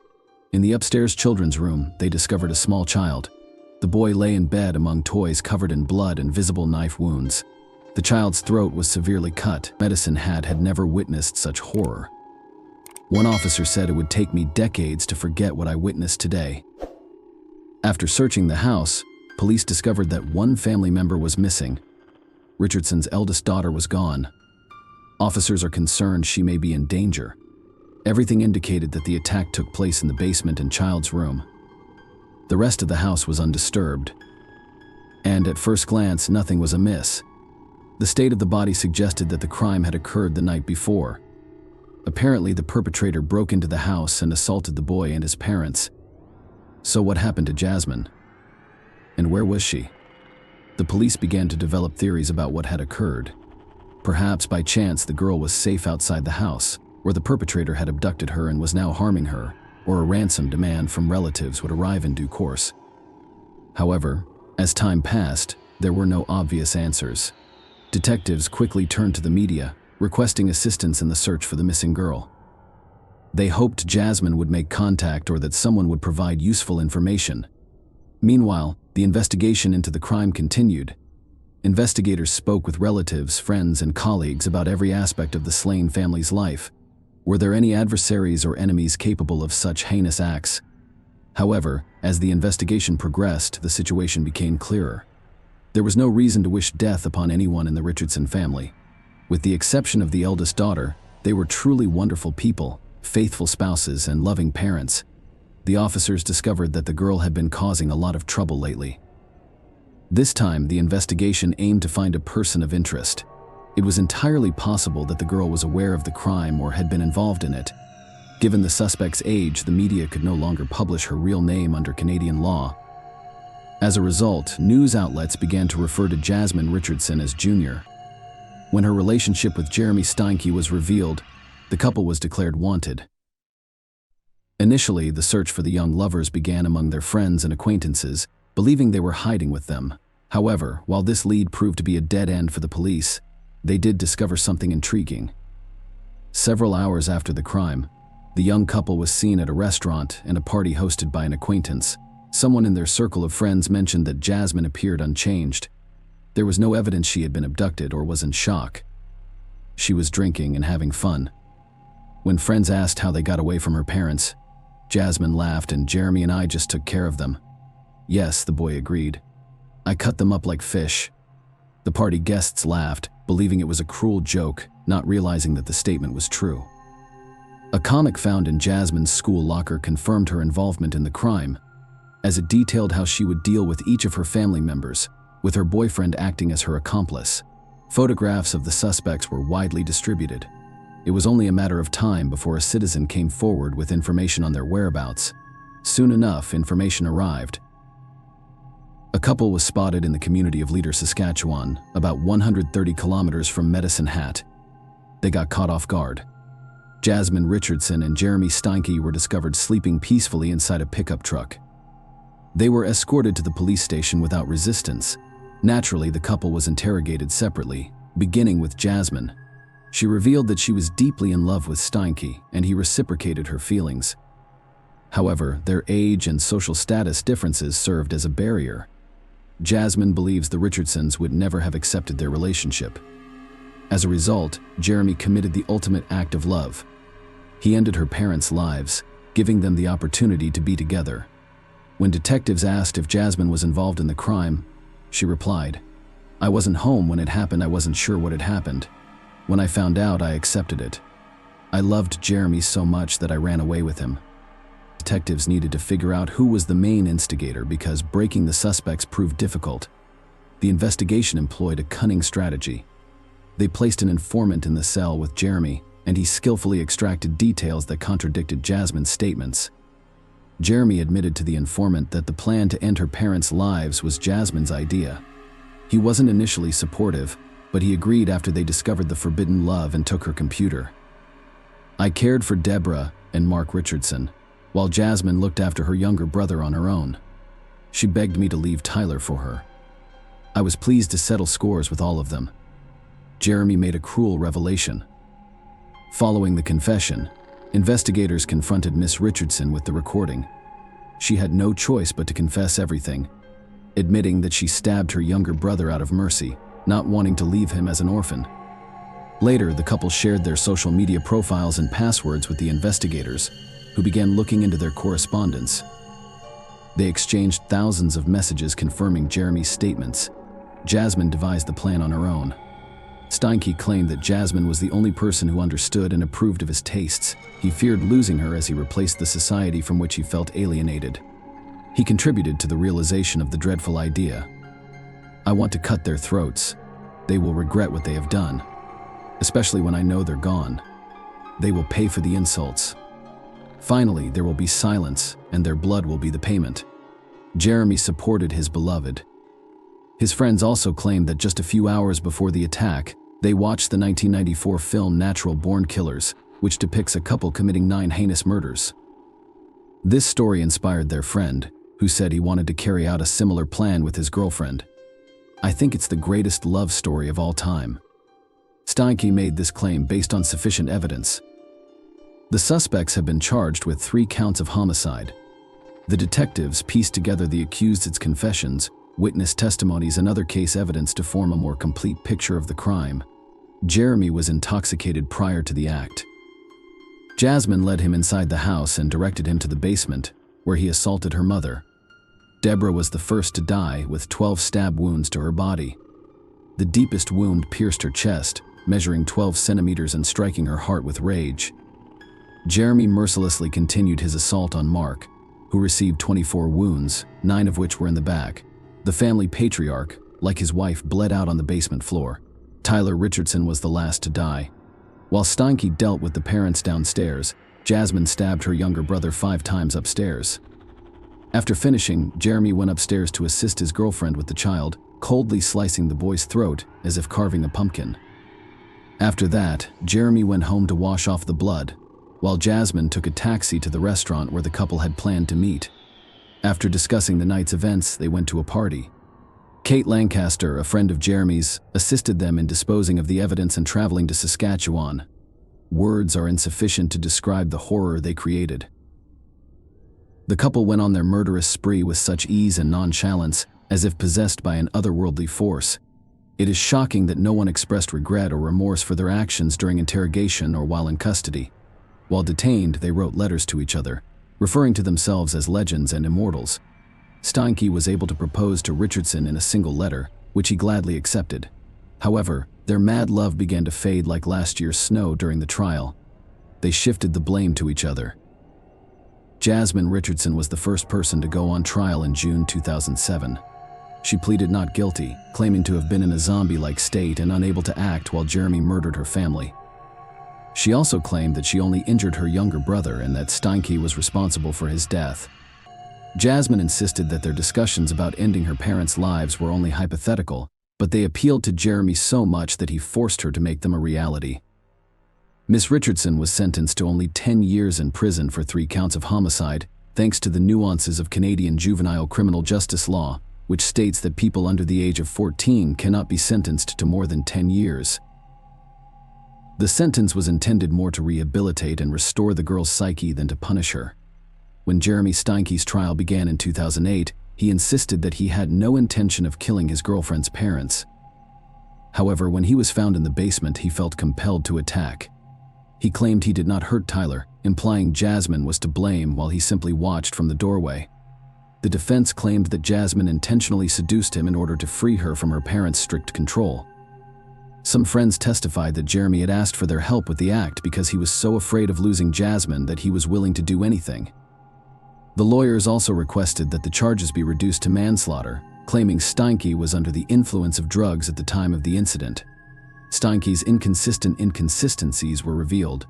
In the upstairs children's room, they discovered a small child. The boy lay in bed among toys covered in blood and visible knife wounds. The child's throat was severely cut. Medicine had never witnessed such horror. One officer said, "It would take me decades to forget what I witnessed today." After searching the house, police discovered that one family member was missing. Richardson's eldest daughter was gone. Officers are concerned she may be in danger. Everything indicated that the attack took place in the basement and child's room. The rest of the house was undisturbed. And at first glance, nothing was amiss. The state of the body suggested that the crime had occurred the night before. Apparently, the perpetrator broke into the house and assaulted the boy and his parents. So what happened to Jasmine? And where was she? The police began to develop theories about what had occurred. Perhaps by chance the girl was safe outside the house, or the perpetrator had abducted her and was now harming her, or a ransom demand from relatives would arrive in due course. However, as time passed, there were no obvious answers. Detectives quickly turned to the media, requesting assistance in the search for the missing girl. They hoped Jasmine would make contact or that someone would provide useful information. Meanwhile, the investigation into the crime continued. Investigators spoke with relatives, friends, and colleagues about every aspect of the slain family's life. Were there any adversaries or enemies capable of such heinous acts? However, as the investigation progressed, the situation became clearer. There was no reason to wish death upon anyone in the Richardson family. With the exception of the eldest daughter, they were truly wonderful people, faithful spouses, and loving parents. The officers discovered that the girl had been causing a lot of trouble lately. This time, the investigation aimed to find a person of interest. It was entirely possible that the girl was aware of the crime or had been involved in it. Given the suspect's age, the media could no longer publish her real name under Canadian law. As a result, news outlets began to refer to Jasmine Richardson as Jr. When her relationship with Jeremy Steinke was revealed, the couple was declared wanted. Initially, the search for the young lovers began among their friends and acquaintances, believing they were hiding with them. However, while this lead proved to be a dead end for the police, they did discover something intriguing. Several hours after the crime, the young couple was seen at a restaurant and a party hosted by an acquaintance. Someone in their circle of friends mentioned that Jasmine appeared unchanged. There was no evidence she had been abducted or was in shock. She was drinking and having fun. When friends asked how they got away from her parents, Jasmine laughed and Jeremy and I just took care of them. Yes, the boy agreed. I cut them up like fish. The party guests laughed, believing it was a cruel joke, not realizing that the statement was true. A comic found in Jasmine's school locker confirmed her involvement in the crime, as it detailed how she would deal with each of her family members, with her boyfriend acting as her accomplice. Photographs of the suspects were widely distributed. It was only a matter of time before a citizen came forward with information on their whereabouts. Soon enough, information arrived. A couple was spotted in the community of Leader, Saskatchewan, about 130 kilometers from Medicine Hat. They got caught off guard. Jasmine Richardson and Jeremy Steinke were discovered sleeping peacefully inside a pickup truck. They were escorted to the police station without resistance. Naturally, the couple was interrogated separately, beginning with Jasmine. She revealed that she was deeply in love with Steinke, and he reciprocated her feelings. However, their age and social status differences served as a barrier. Jasmine believes the Richardsons would never have accepted their relationship. As a result, Jeremy committed the ultimate act of love. He ended her parents' lives, giving them the opportunity to be together. When detectives asked if Jasmine was involved in the crime, she replied, "I wasn't home when it happened. I wasn't sure what had happened. When I found out, I accepted it. I loved Jeremy so much that I ran away with him." Detectives needed to figure out who was the main instigator because breaking the suspects proved difficult. The investigation employed a cunning strategy. They placed an informant in the cell with Jeremy, and he skillfully extracted details that contradicted Jasmine's statements. Jeremy admitted to the informant that the plan to end her parents' lives was Jasmine's idea. He wasn't initially supportive, but he agreed after they discovered the forbidden love and took her computer. "I cared for Deborah and Mark Richardson, while Jasmine looked after her younger brother on her own. She begged me to leave Tyler for her. I was pleased to settle scores with all of them." Jeremy made a cruel revelation. Following the confession, investigators confronted Miss Richardson with the recording. She had no choice but to confess everything, admitting that she stabbed her younger brother out of mercy, not wanting to leave him as an orphan. Later, the couple shared their social media profiles and passwords with the investigators, who began looking into their correspondence. They exchanged thousands of messages confirming Jeremy's statements. Jasmine devised the plan on her own. Steinke claimed that Jasmine was the only person who understood and approved of his tastes. He feared losing her as he replaced the society from which he felt alienated. He contributed to the realization of the dreadful idea. "I want to cut their throats. They will regret what they have done, especially when I know they're gone. They will pay for the insults. Finally, there will be silence, and their blood will be the payment." Jeremy supported his beloved. His friends also claimed that just a few hours before the attack, they watched the 1994 film Natural Born Killers, which depicts a couple committing 9 heinous murders. This story inspired their friend, who said he wanted to carry out a similar plan with his girlfriend. "I think it's the greatest love story of all time." Steinke made this claim based on sufficient evidence. The suspects have been charged with 3 counts of homicide. The detectives pieced together the accused's confessions, witness testimonies, and other case evidence to form a more complete picture of the crime. Jeremy was intoxicated prior to the act. Jasmine led him inside the house and directed him to the basement, where he assaulted her mother. Deborah was the first to die, with 12 stab wounds to her body. The deepest wound pierced her chest, measuring 12 centimeters and striking her heart with rage. Jeremy mercilessly continued his assault on Mark, who received 24 wounds, 9 of which were in the back. The family patriarch, like his wife, bled out on the basement floor. Tyler Richardson was the last to die. While Steinke dealt with the parents downstairs, Jasmine stabbed her younger brother 5 times upstairs. After finishing, Jeremy went upstairs to assist his girlfriend with the child, coldly slicing the boy's throat as if carving a pumpkin. After that, Jeremy went home to wash off the blood, while Jasmine took a taxi to the restaurant where the couple had planned to meet. After discussing the night's events, they went to a party. Kate Lancaster, a friend of Jeremy's, assisted them in disposing of the evidence and traveling to Saskatchewan. Words are insufficient to describe the horror they created. The couple went on their murderous spree with such ease and nonchalance, as if possessed by an otherworldly force. It is shocking that no one expressed regret or remorse for their actions during interrogation or while in custody. While detained, they wrote letters to each other, referring to themselves as legends and immortals. Steinke was able to propose to Richardson in a single letter, which he gladly accepted. However, their mad love began to fade like last year's snow during the trial. They shifted the blame to each other. Jasmine Richardson was the first person to go on trial in June 2007. She pleaded not guilty, claiming to have been in a zombie-like state and unable to act while Jeremy murdered her family. She also claimed that she only injured her younger brother and that Steinke was responsible for his death. Jasmine insisted that their discussions about ending her parents' lives were only hypothetical, but they appealed to Jeremy so much that he forced her to make them a reality. Miss Richardson was sentenced to only 10 years in prison for 3 counts of homicide, thanks to the nuances of Canadian juvenile criminal justice law, which states that people under the age of 14 cannot be sentenced to more than 10 years. The sentence was intended more to rehabilitate and restore the girl's psyche than to punish her. When Jeremy Steinke's trial began in 2008, he insisted that he had no intention of killing his girlfriend's parents. However, when he was found in the basement, he felt compelled to attack. He claimed he did not hurt Tyler, implying Jasmine was to blame while he simply watched from the doorway. The defense claimed that Jasmine intentionally seduced him in order to free her from her parents' strict control. Some friends testified that Jeremy had asked for their help with the act because he was so afraid of losing Jasmine that he was willing to do anything. The lawyers also requested that the charges be reduced to manslaughter, claiming Steinke was under the influence of drugs at the time of the incident. Steinke's inconsistent inconsistencies were revealed.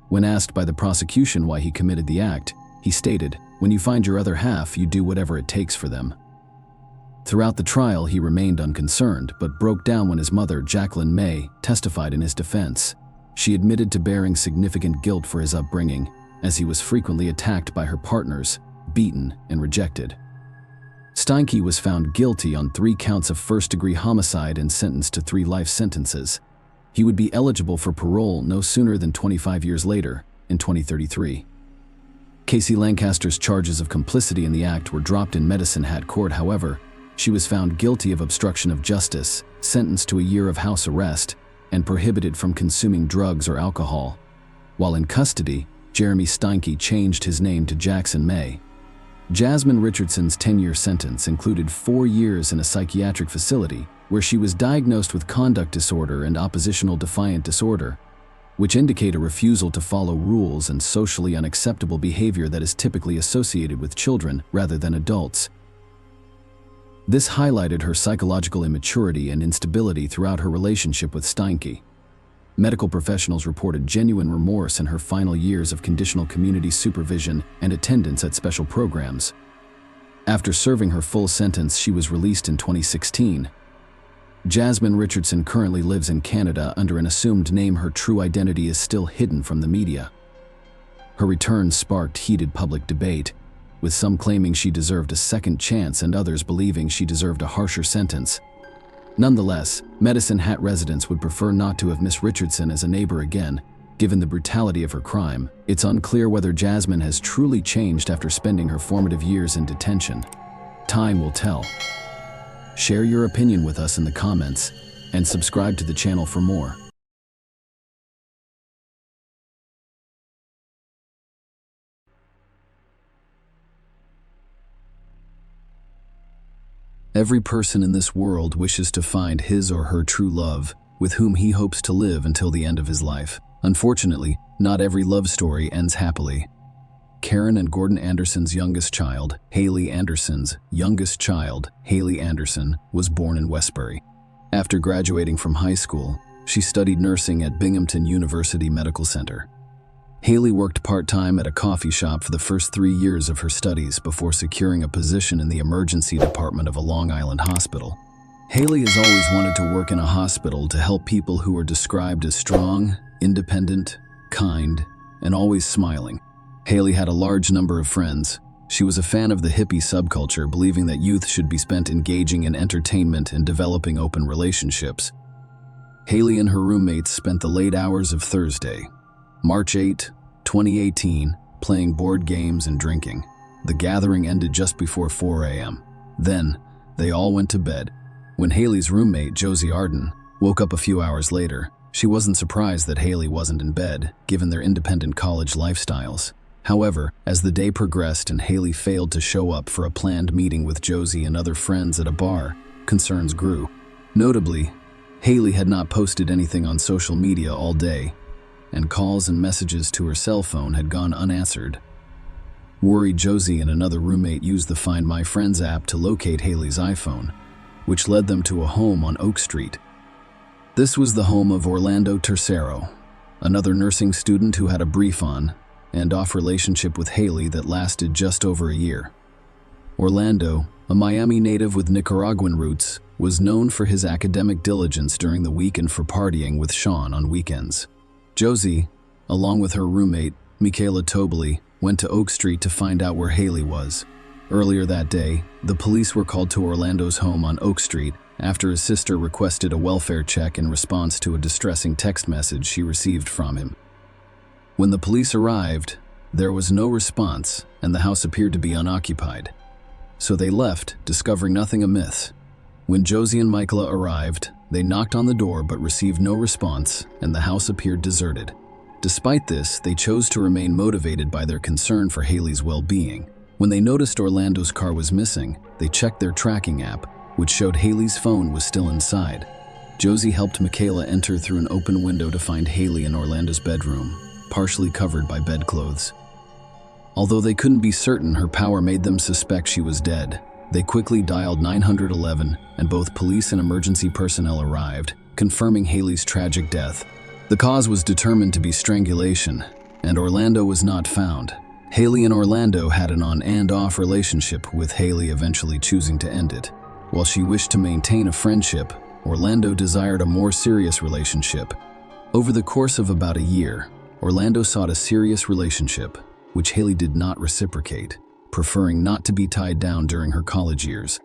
When asked by the prosecution why he committed the act, he stated, "When you find your other half, you do whatever it takes for them." Throughout the trial, he remained unconcerned, but broke down when his mother, Jacqueline May, testified in his defense. She admitted to bearing significant guilt for his upbringing, as he was frequently attacked by her partners, beaten, and rejected. Steinke was found guilty on 3 counts of first-degree homicide and sentenced to 3 life sentences. He would be eligible for parole no sooner than 25 years later, in 2033. Casey Lancaster's charges of complicity in the act were dropped in Medicine Hat Court. However, she was found guilty of obstruction of justice, sentenced to a year of house arrest, and prohibited from consuming drugs or alcohol. While in custody, Jeremy Steinke changed his name to Jackson May. Jasmine Richardson's 10-year sentence included 4 years in a psychiatric facility where she was diagnosed with conduct disorder and oppositional defiant disorder, which indicate a refusal to follow rules and socially unacceptable behavior that is typically associated with children rather than adults. This highlighted her psychological immaturity and instability throughout her relationship with Steinke. Medical professionals reported genuine remorse in her final years of conditional community supervision and attendance at special programs. After serving her full sentence, she was released in 2016. Jasmine Richardson currently lives in Canada under an assumed name. Her true identity is still hidden from the media. Her return sparked heated public debate, with some claiming she deserved a second chance and others believing she deserved a harsher sentence. Nonetheless, Medicine Hat residents would prefer not to have Miss Richardson as a neighbor again. Given the brutality of her crime, it's unclear whether Jasmine has truly changed after spending her formative years in detention. Time will tell. Share your opinion with us in the comments, and subscribe to the channel for more. Every person in this world wishes to find his or her true love, with whom he hopes to live until the end of his life. Unfortunately, not every love story ends happily. Karen and Gordon Anderson's youngest child, Haley Anderson, was born in Westbury. After graduating from high school, she studied nursing at Binghamton University Medical Center. Haley worked part-time at a coffee shop for the first 3 years of her studies before securing a position in the emergency department of a Long Island hospital. Haley has always wanted to work in a hospital to help people who are described as strong, independent, kind, and always smiling. Haley had a large number of friends. She was a fan of the hippie subculture, believing that youth should be spent engaging in entertainment and developing open relationships. Haley and her roommates spent the late hours of Thursday, March 8, 2018, playing board games and drinking. The gathering ended just before 4 a.m. Then, they all went to bed. When Haley's roommate, Josie Arden, woke up a few hours later, she wasn't surprised that Haley wasn't in bed, given their independent college lifestyles. However, as the day progressed and Haley failed to show up for a planned meeting with Josie and other friends at a bar, concerns grew. Notably, Haley had not posted anything on social media all day, and calls and messages to her cell phone had gone unanswered. Worried, Josie and another roommate used the Find My Friends app to locate Haley's iPhone, which led them to a home on Oak Street. This was the home of Orlando Tercero, another nursing student who had a brief on and off relationship with Haley that lasted just over a year. Orlando, a Miami native with Nicaraguan roots, was known for his academic diligence during the week and for partying with Sean on weekends. Josie, along with her roommate, Michaela Tobley, went to Oak Street to find out where Haley was. Earlier that day, the police were called to Orlando's home on Oak Street after his sister requested a welfare check in response to a distressing text message she received from him. When the police arrived, there was no response and the house appeared to be unoccupied. So they left, discovering nothing amiss. When Josie and Michaela arrived, they knocked on the door but received no response and the house appeared deserted. Despite this, they chose to remain motivated by their concern for Haley's well-being. When they noticed Orlando's car was missing, they checked their tracking app, which showed Haley's phone was still inside. Josie helped Michaela enter through an open window to find Haley in Orlando's bedroom, partially covered by bedclothes. Although they couldn't be certain, her power made them suspect she was dead. They quickly dialed 911, and both police and emergency personnel arrived, confirming Haley's tragic death. The cause was determined to be strangulation, and Orlando was not found. Haley and Orlando had an on and off relationship, with Haley eventually choosing to end it. While she wished to maintain a friendship, Orlando desired a more serious relationship. Over the course of about a year, Orlando sought a serious relationship, which Haley did not reciprocate, preferring not to be tied down during her college years.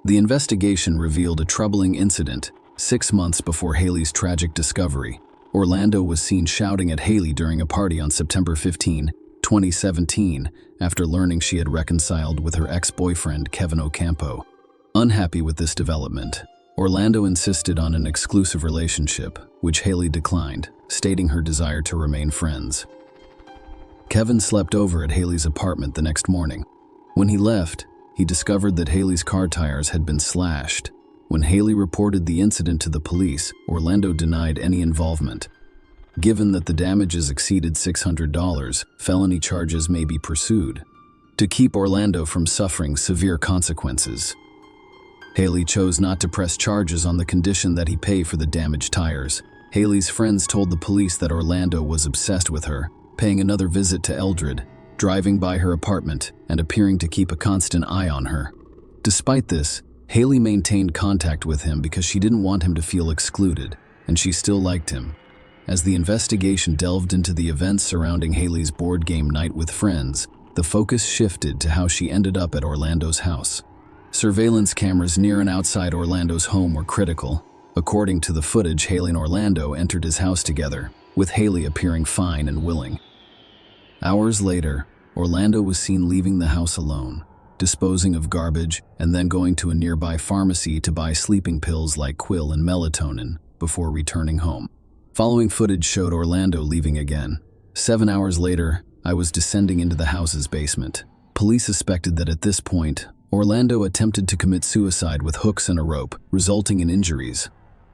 The investigation revealed a troubling incident. 6 months before Haley's tragic discovery, Orlando was seen shouting at Haley during a party on September 15, 2017, after learning she had reconciled with her ex-boyfriend Kevin Ocampo. Unhappy with this development, Orlando insisted on an exclusive relationship, which Haley declined, stating her desire to remain friends. Kevin slept over at Haley's apartment the next morning. When he left, he discovered that Haley's car tires had been slashed. When Haley reported the incident to the police, Orlando denied any involvement. Given that the damages exceeded $600, felony charges may be pursued to keep Orlando from suffering severe consequences. Haley chose not to press charges on the condition that he pay for the damaged tires. Haley's friends told the police that Orlando was obsessed with her, paying another visit to Eldred, driving by her apartment, and appearing to keep a constant eye on her. Despite this, Haley maintained contact with him because she didn't want him to feel excluded, and she still liked him. As the investigation delved into the events surrounding Haley's board game night with friends, the focus shifted to how she ended up at Orlando's house. Surveillance cameras near and outside Orlando's home were critical. According to the footage, Haley and Orlando entered his house together, with Haley appearing fine and willing. Hours later, Orlando was seen leaving the house alone, disposing of garbage, and then going to a nearby pharmacy to buy sleeping pills like Quil and melatonin before returning home. Following footage showed Orlando leaving again. 7 hours later, I was descending into the house's basement. Police suspected that at this point, Orlando attempted to commit suicide with hooks and a rope, resulting in injuries.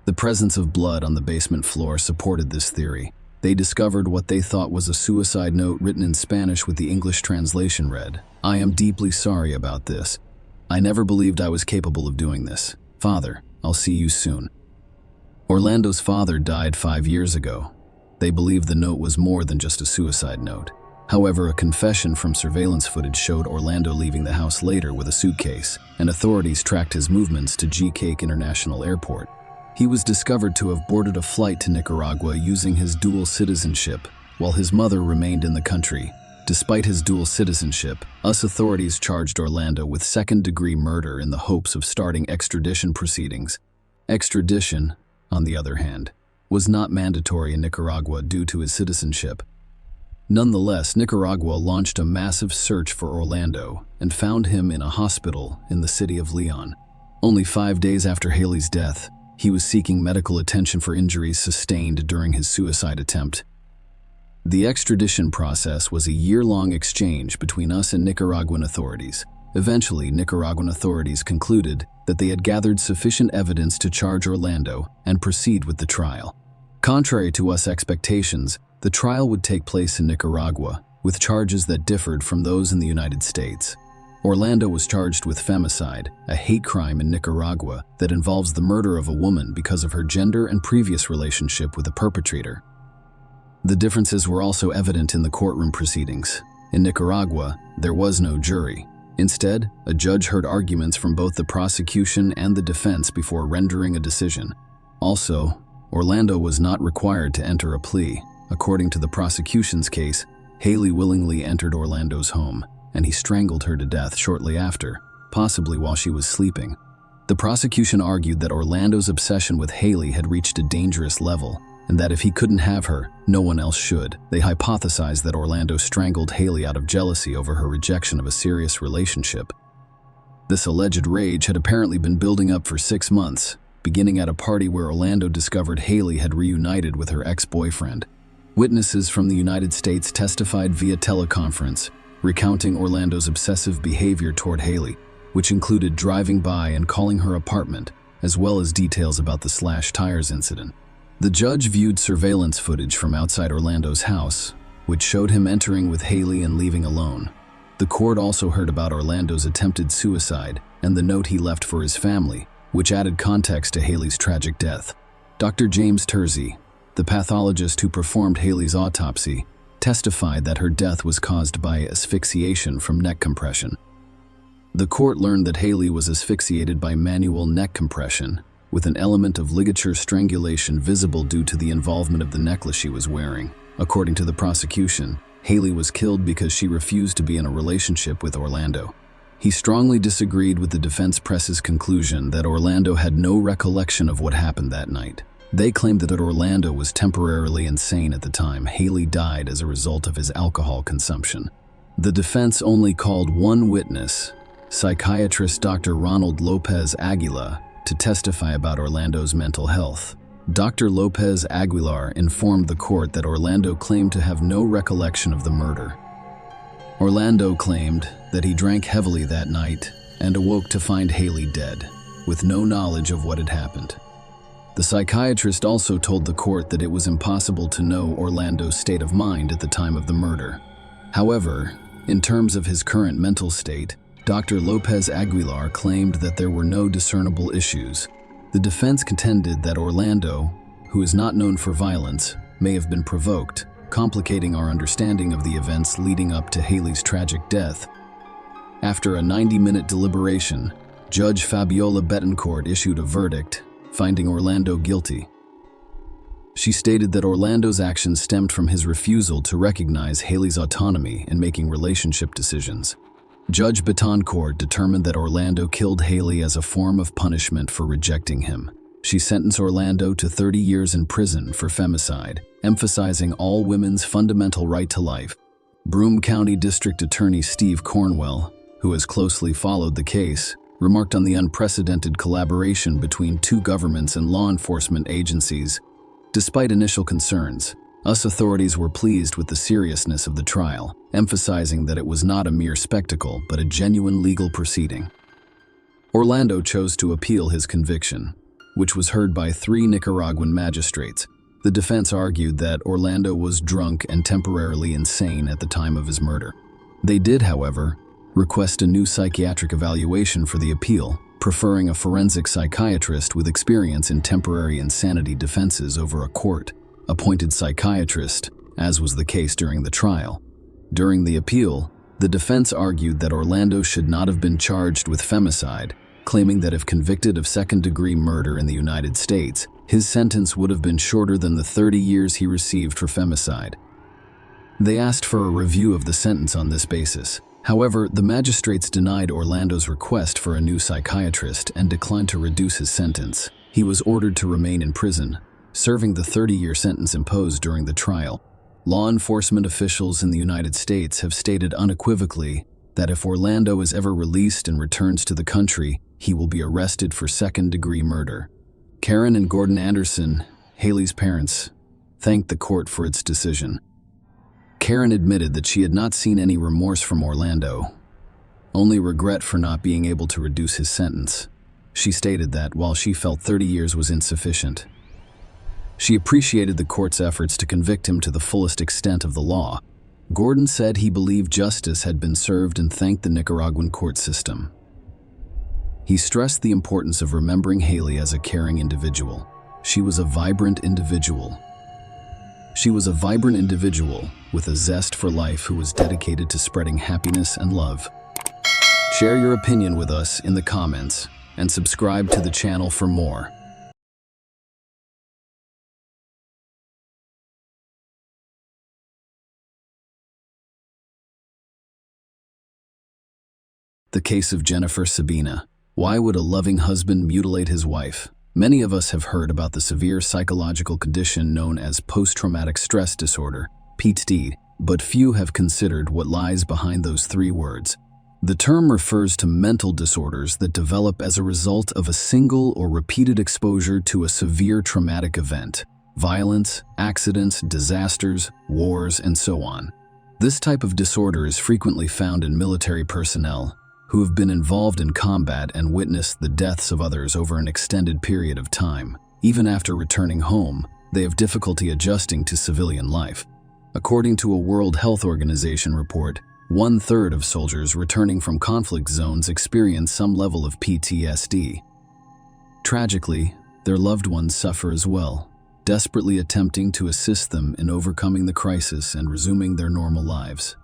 The presence of blood on the basement floor supported this theory. They discovered what they thought was a suicide note written in Spanish with the English translation read, "I am deeply sorry about this. I never believed I was capable of doing this. Father, I'll see you soon." Orlando's father died 5 years ago. They believe the note was more than just a suicide note. However, a confession from surveillance footage showed Orlando leaving the house later with a suitcase, and authorities tracked his movements to GCAIC International Airport. He was discovered to have boarded a flight to Nicaragua using his dual citizenship, while his mother remained in the country. Despite his dual citizenship, US authorities charged Orlando with second-degree murder in the hopes of starting extradition proceedings. Extradition, on the other hand, was not mandatory in Nicaragua due to his citizenship. Nonetheless, Nicaragua launched a massive search for Orlando and found him in a hospital in the city of Leon. Only 5 days after Haley's death, he was seeking medical attention for injuries sustained during his suicide attempt. The extradition process was a year-long exchange between us and Nicaraguan authorities. Eventually, Nicaraguan authorities concluded that they had gathered sufficient evidence to charge Orlando and proceed with the trial. Contrary to US expectations, the trial would take place in Nicaragua, with charges that differed from those in the United States. Orlando was charged with femicide, a hate crime in Nicaragua that involves the murder of a woman because of her gender and previous relationship with the perpetrator. The differences were also evident in the courtroom proceedings. In Nicaragua, there was no jury. Instead, a judge heard arguments from both the prosecution and the defense before rendering a decision. Also, Orlando was not required to enter a plea. According to the prosecution's case, Haley willingly entered Orlando's home, and he strangled her to death shortly after, possibly while she was sleeping. The prosecution argued that Orlando's obsession with Haley had reached a dangerous level, and that if he couldn't have her, no one else should. They hypothesized that Orlando strangled Haley out of jealousy over her rejection of a serious relationship. This alleged rage had apparently been building up for 6 months, beginning at a party where Orlando discovered Haley had reunited with her ex-boyfriend. Witnesses from the United States testified via teleconference, recounting Orlando's obsessive behavior toward Haley, which included driving by and calling her apartment, as well as details about the slashed tires incident. The judge viewed surveillance footage from outside Orlando's house, which showed him entering with Haley and leaving alone. The court also heard about Orlando's attempted suicide and the note he left for his family, which added context to Haley's tragic death. Dr. James Tersey, the pathologist who performed Haley's autopsy, testified that her death was caused by asphyxiation from neck compression. The court learned that Haley was asphyxiated by manual neck compression, with an element of ligature strangulation visible due to the involvement of the necklace she was wearing. According to the prosecution, Haley was killed because she refused to be in a relationship with Orlando. He strongly disagreed with the defense press's conclusion that Orlando had no recollection of what happened that night. They claimed that Orlando was temporarily insane at the time Haley died as a result of his alcohol consumption. The defense only called one witness, psychiatrist Dr. Ronald Lopez Aguilar, to testify about Orlando's mental health. Dr. Lopez Aguilar informed the court that Orlando claimed to have no recollection of the murder. Orlando claimed that he drank heavily that night and awoke to find Haley dead, with no knowledge of what had happened. The psychiatrist also told the court that it was impossible to know Orlando's state of mind at the time of the murder. However, in terms of his current mental state, Dr. Lopez Aguilar claimed that there were no discernible issues. The defense contended that Orlando, who is not known for violence, may have been provoked, complicating our understanding of the events leading up to Haley's tragic death. After a 90-minute deliberation, Judge Fabiola Betancourt issued a verdict, finding Orlando guilty. She stated that Orlando's actions stemmed from his refusal to recognize Haley's autonomy in making relationship decisions. Judge Betancourt determined that Orlando killed Haley as a form of punishment for rejecting him. She sentenced Orlando to 30 years in prison for femicide, emphasizing all women's fundamental right to life. Broome County District Attorney Steve Cornwell, who has closely followed the case, remarked on the unprecedented collaboration between two governments and law enforcement agencies. Despite initial concerns, us authorities were pleased with the seriousness of the trial, emphasizing that it was not a mere spectacle but a genuine legal proceeding. Orlando chose to appeal his conviction, which was heard by 3 Nicaraguan magistrates. The defense argued that Orlando was drunk and temporarily insane at the time of his murder. They did, however, request a new psychiatric evaluation for the appeal, preferring a forensic psychiatrist with experience in temporary insanity defenses over a court-appointed psychiatrist, as was the case during the trial. During the appeal, the defense argued that Orlando should not have been charged with femicide, claiming that if convicted of second-degree murder in the United States, his sentence would have been shorter than the 30 years he received for femicide. They asked for a review of the sentence on this basis. However, the magistrates denied Orlando's request for a new psychiatrist and declined to reduce his sentence. He was ordered to remain in prison, serving the 30-year sentence imposed during the trial. Law enforcement officials in the United States have stated unequivocally that if Orlando is ever released and returns to the country, he will be arrested for second-degree murder. Karen and Gordon Anderson, Haley's parents, thanked the court for its decision. Karen admitted that she had not seen any remorse from Orlando, only regret for not being able to reduce his sentence. She stated that while she felt 30 years was insufficient, she appreciated the court's efforts to convict him to the fullest extent of the law. Gordon said he believed justice had been served and thanked the Nicaraguan court system. He stressed the importance of remembering Haley as a caring individual. She was a vibrant individual with a zest for life who was dedicated to spreading happiness and love. Share your opinion with us in the comments and subscribe to the channel for more. The case of Jennifer Sabina. Why would a loving husband mutilate his wife? Many of us have heard about the severe psychological condition known as post-traumatic stress disorder, PTSD, but few have considered what lies behind those 3 words. The term refers to mental disorders that develop as a result of a single or repeated exposure to a severe traumatic event, violence, accidents, disasters, wars, and so on. This type of disorder is frequently found in military personnel who have been involved in combat and witnessed the deaths of others over an extended period of time. Even after returning home, they have difficulty adjusting to civilian life. According to a World Health Organization report, 1/3 of soldiers returning from conflict zones experience some level of PTSD. Tragically, their loved ones suffer as well, desperately attempting to assist them in overcoming the crisis and resuming their normal lives.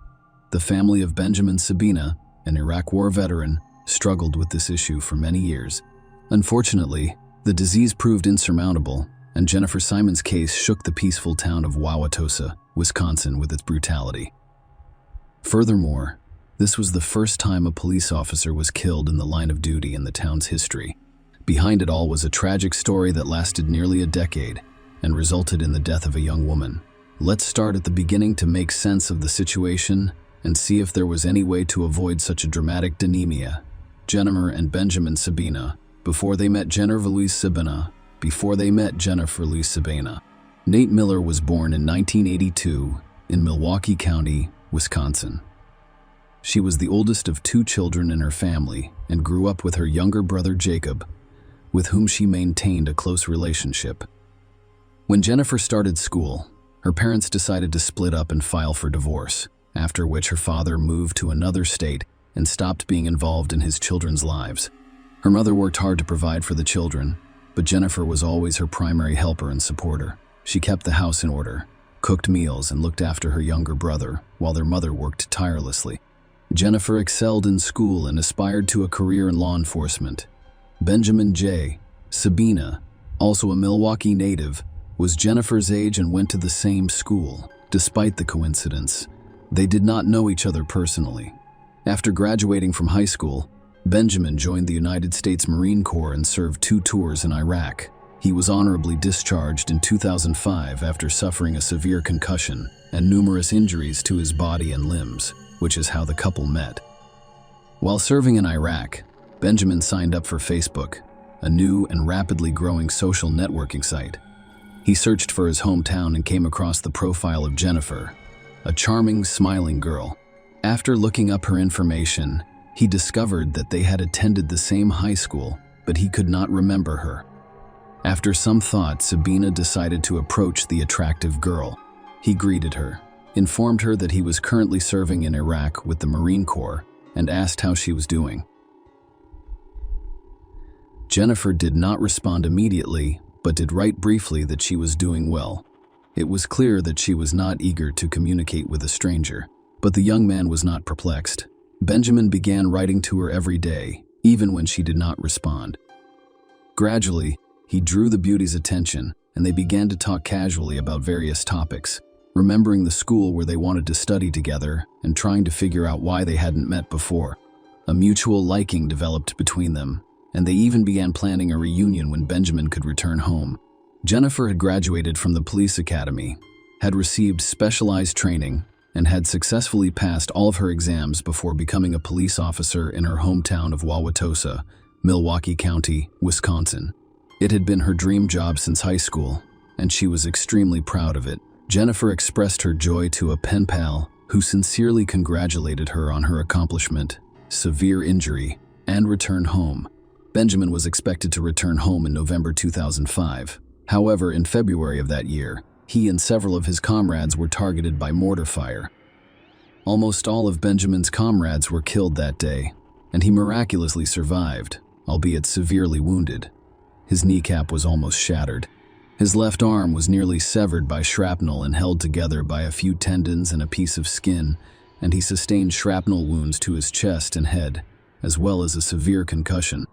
The family of Benjamin Sabina, an Iraq War veteran, struggled with this issue for many years. Unfortunately, the disease proved insurmountable, and Jennifer Simon's case shook the peaceful town of Wauwatosa, Wisconsin, with its brutality. Furthermore, this was the first time a police officer was killed in the line of duty in the town's history. Behind it all was a tragic story that lasted nearly a decade and resulted in the death of a young woman. Let's start at the beginning to make sense of the situation and see if there was any way to avoid such a dramatic denemia. Jennifer and Benjamin Sabina, before they met Jennifer Louise Sabina. Nate Miller was born in 1982 in Milwaukee County, Wisconsin. She was the oldest of 2 children in her family and grew up with her younger brother Jacob, with whom she maintained a close relationship. When Jennifer started school, her parents decided to split up and file for divorce, after which her father moved to another state and stopped being involved in his children's lives. Her mother worked hard to provide for the children, but Jennifer was always her primary helper and supporter. She kept the house in order, cooked meals, and looked after her younger brother, while their mother worked tirelessly. Jennifer excelled in school and aspired to a career in law enforcement. Benjamin J. Sabina, also a Milwaukee native, was Jennifer's age and went to the same school. Despite the coincidence, they did not know each other personally. After graduating from high school, Benjamin joined the United States Marine Corps and served 2 tours in Iraq. He was honorably discharged in 2005 after suffering a severe concussion and numerous injuries to his body and limbs, which is how the couple met. While serving in Iraq, Benjamin signed up for Facebook, a new and rapidly growing social networking site. He searched for his hometown and came across the profile of Jennifer, a charming, smiling girl. After looking up her information, he discovered that they had attended the same high school, but he could not remember her. After some thought, Sabina decided to approach the attractive girl. He greeted her, informed her that he was currently serving in Iraq with the Marine Corps, and asked how she was doing. Jennifer did not respond immediately, but did write briefly that she was doing well. It was clear that she was not eager to communicate with a stranger, but the young man was not perplexed. Benjamin began writing to her every day, even when she did not respond. Gradually, he drew the beauty's attention, and they began to talk casually about various topics, remembering the school where they wanted to study together and trying to figure out why they hadn't met before. A mutual liking developed between them, and they even began planning a reunion when Benjamin could return home. Jennifer had graduated from the police academy, had received specialized training, and had successfully passed all of her exams before becoming a police officer in her hometown of Wauwatosa, Milwaukee County, Wisconsin. It had been her dream job since high school, and she was extremely proud of it. Jennifer expressed her joy to a pen pal who sincerely congratulated her on her accomplishment, severe injury, and return home. Benjamin was expected to return home in November 2005. However, in February of that year, he and several of his comrades were targeted by mortar fire. Almost all of Benjamin's comrades were killed that day, and he miraculously survived, albeit severely wounded. His kneecap was almost shattered. His left arm was nearly severed by shrapnel and held together by a few tendons and a piece of skin, and he sustained shrapnel wounds to his chest and head, as well as a severe concussion.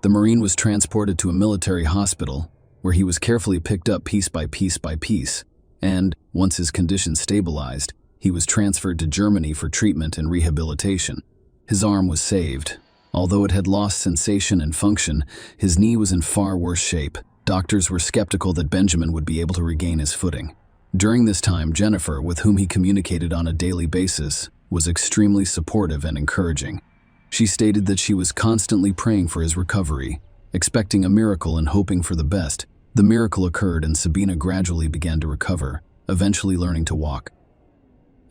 The Marine was transported to a military hospital, where he was carefully picked up piece by piece, and, once his condition stabilized, he was transferred to Germany for treatment and rehabilitation. His arm was saved. Although it had lost sensation and function, his knee was in far worse shape. Doctors were skeptical that Benjamin would be able to regain his footing. During this time, Jennifer, with whom he communicated on a daily basis, was extremely supportive and encouraging. She stated that she was constantly praying for his recovery, expecting a miracle and hoping for the best. The miracle occurred and Sabina gradually began to recover, eventually learning to walk.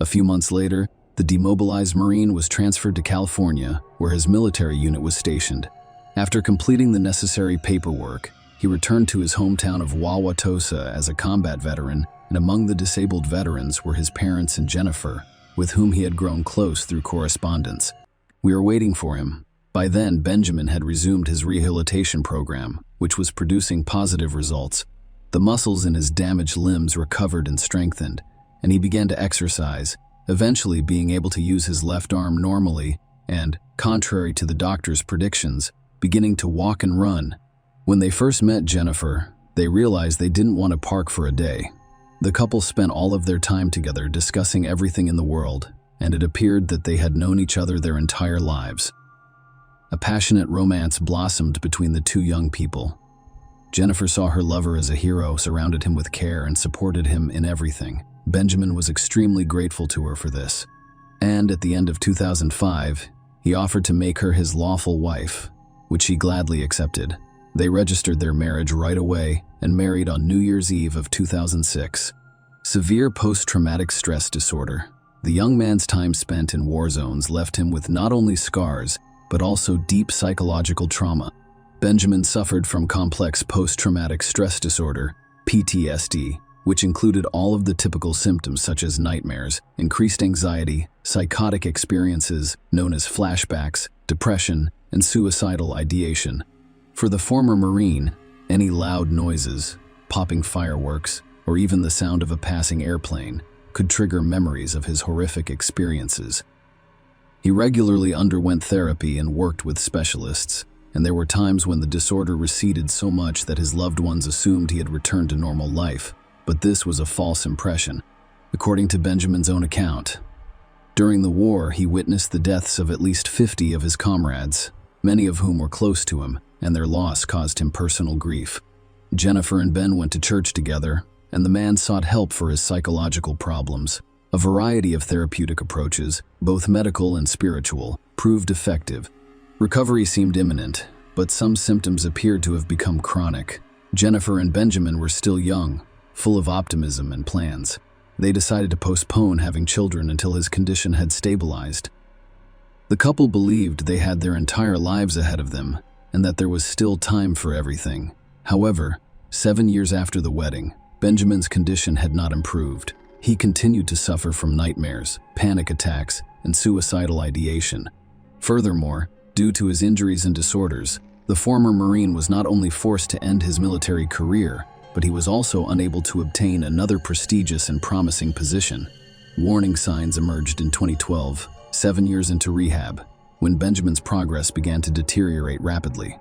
A few months later, the demobilized Marine was transferred to California, where his military unit was stationed. After completing the necessary paperwork, he returned to his hometown of Wauwatosa as a combat veteran, and among the disabled veterans were his parents and Jennifer, with whom he had grown close through correspondence. We were waiting for him. By then, Benjamin had resumed his rehabilitation program, which was producing positive results. The muscles in his damaged limbs recovered and strengthened, and he began to exercise, eventually being able to use his left arm normally and, contrary to the doctor's predictions, beginning to walk and run. When they first met Jennifer, they realized they didn't want to park for a day. The couple spent all of their time together discussing everything in the world, and it appeared that they had known each other their entire lives. A passionate romance blossomed between the two young people. Jennifer saw her lover as a hero, surrounded him with care, and supported him in everything. Benjamin was extremely grateful to her for this. And at the end of 2005, he offered to make her his lawful wife, which she gladly accepted. They registered their marriage right away and married on New Year's Eve of 2006. Severe post-traumatic stress disorder. The young man's time spent in war zones left him with not only scars, but also deep psychological trauma. Benjamin suffered from complex post-traumatic stress disorder, PTSD, which included all of the typical symptoms such as nightmares, increased anxiety, psychotic experiences known as flashbacks, depression, and suicidal ideation. For the former Marine, any loud noises, popping fireworks, or even the sound of a passing airplane could trigger memories of his horrific experiences. He regularly underwent therapy and worked with specialists, and there were times when the disorder receded so much that his loved ones assumed he had returned to normal life, but this was a false impression. According to Benjamin's own account, during the war he witnessed the deaths of at least 50 of his comrades, many of whom were close to him, and their loss caused him personal grief. Jennifer and Ben went to church together, and the man sought help for his psychological problems. A variety of therapeutic approaches, both medical and spiritual, proved effective. Recovery seemed imminent, but some symptoms appeared to have become chronic. Jennifer and Benjamin were still young, full of optimism and plans. They decided to postpone having children until his condition had stabilized. The couple believed they had their entire lives ahead of them, and that there was still time for everything. However, 7 years after the wedding, Benjamin's condition had not improved. He continued to suffer from nightmares, panic attacks, and suicidal ideation. Furthermore, due to his injuries and disorders, the former Marine was not only forced to end his military career, but he was also unable to obtain another prestigious and promising position. Warning signs emerged in 2012, 7 years into rehab, when Benjamin's progress began to deteriorate rapidly.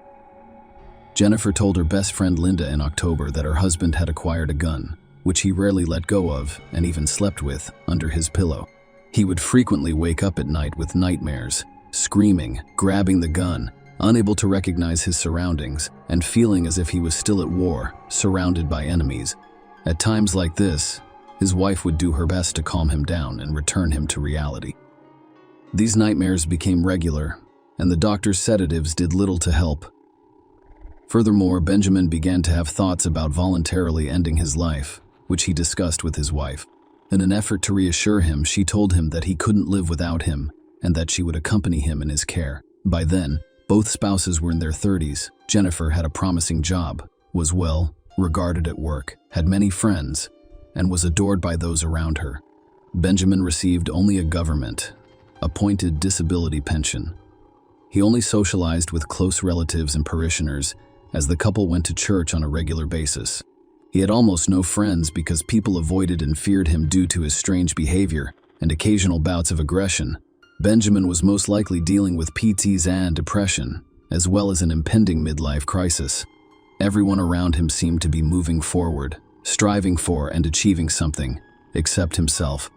Jennifer told her best friend Linda in October that her husband had acquired a gun, which he rarely let go of and even slept with under his pillow. He would frequently wake up at night with nightmares, screaming, grabbing the gun, unable to recognize his surroundings, and feeling as if he was still at war, surrounded by enemies. At times like this, his wife would do her best to calm him down and return him to reality. These nightmares became regular, and the doctor's sedatives did little to help. Furthermore, Benjamin began to have thoughts about voluntarily ending his life, which he discussed with his wife. In an effort to reassure him, she told him that he couldn't live without him and that she would accompany him in his care. By then, both spouses were in their 30s. Jennifer had a promising job, was well regarded at work, had many friends, and was adored by those around her. Benjamin received only a government-appointed disability pension. He only socialized with close relatives and parishioners as the couple went to church on a regular basis. He had almost no friends because people avoided and feared him due to his strange behavior and occasional bouts of aggression. Benjamin was most likely dealing with PTSD and depression, as well as an impending midlife crisis. Everyone around him seemed to be moving forward, striving for and achieving something, except himself.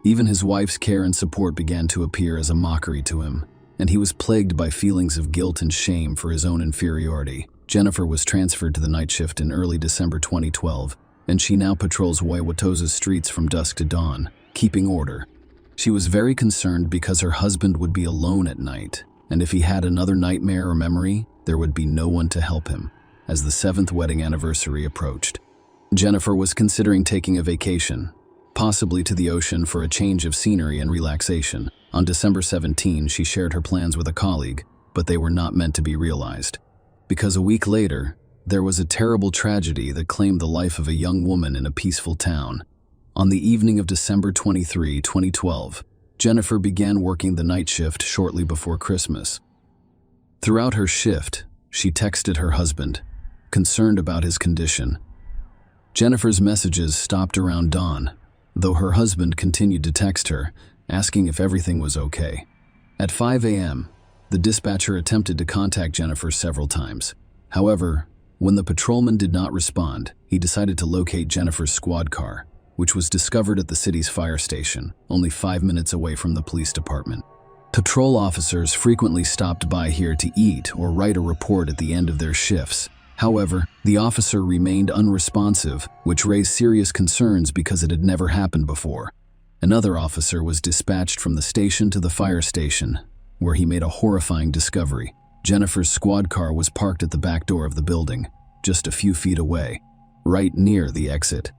Even his wife's care and support began to appear as a mockery to him, and he was plagued by feelings of guilt and shame for his own inferiority. Jennifer was transferred to the night shift in early December 2012, and she now patrols Wauwatosa's streets from dusk to dawn, keeping order. She was very concerned because her husband would be alone at night, and if he had another nightmare or memory, there would be no one to help him, as the 7th wedding anniversary approached. Jennifer was considering taking a vacation, possibly to the ocean for a change of scenery and relaxation. On December 17, she shared her plans with a colleague, but they were not meant to be realized. Because a week later, there was a terrible tragedy that claimed the life of a young woman in a peaceful town. On the evening of December 23, 2012, Jennifer began working the night shift shortly before Christmas. Throughout her shift, she texted her husband, concerned about his condition. Jennifer's messages stopped around dawn, though her husband continued to text her, asking if everything was okay. At 5 a.m., the dispatcher attempted to contact Jennifer several times. However, when the patrolman did not respond, he decided to locate Jennifer's squad car, which was discovered at the city's fire station, only 5 minutes away from the police department. Patrol officers frequently stopped by here to eat or write a report at the end of their shifts. However, the officer remained unresponsive, which raised serious concerns because it had never happened before. Another officer was dispatched from the station to the fire station, where he made a horrifying discovery. Jennifer's squad car was parked at the back door of the building, just a few feet away, right near the exit.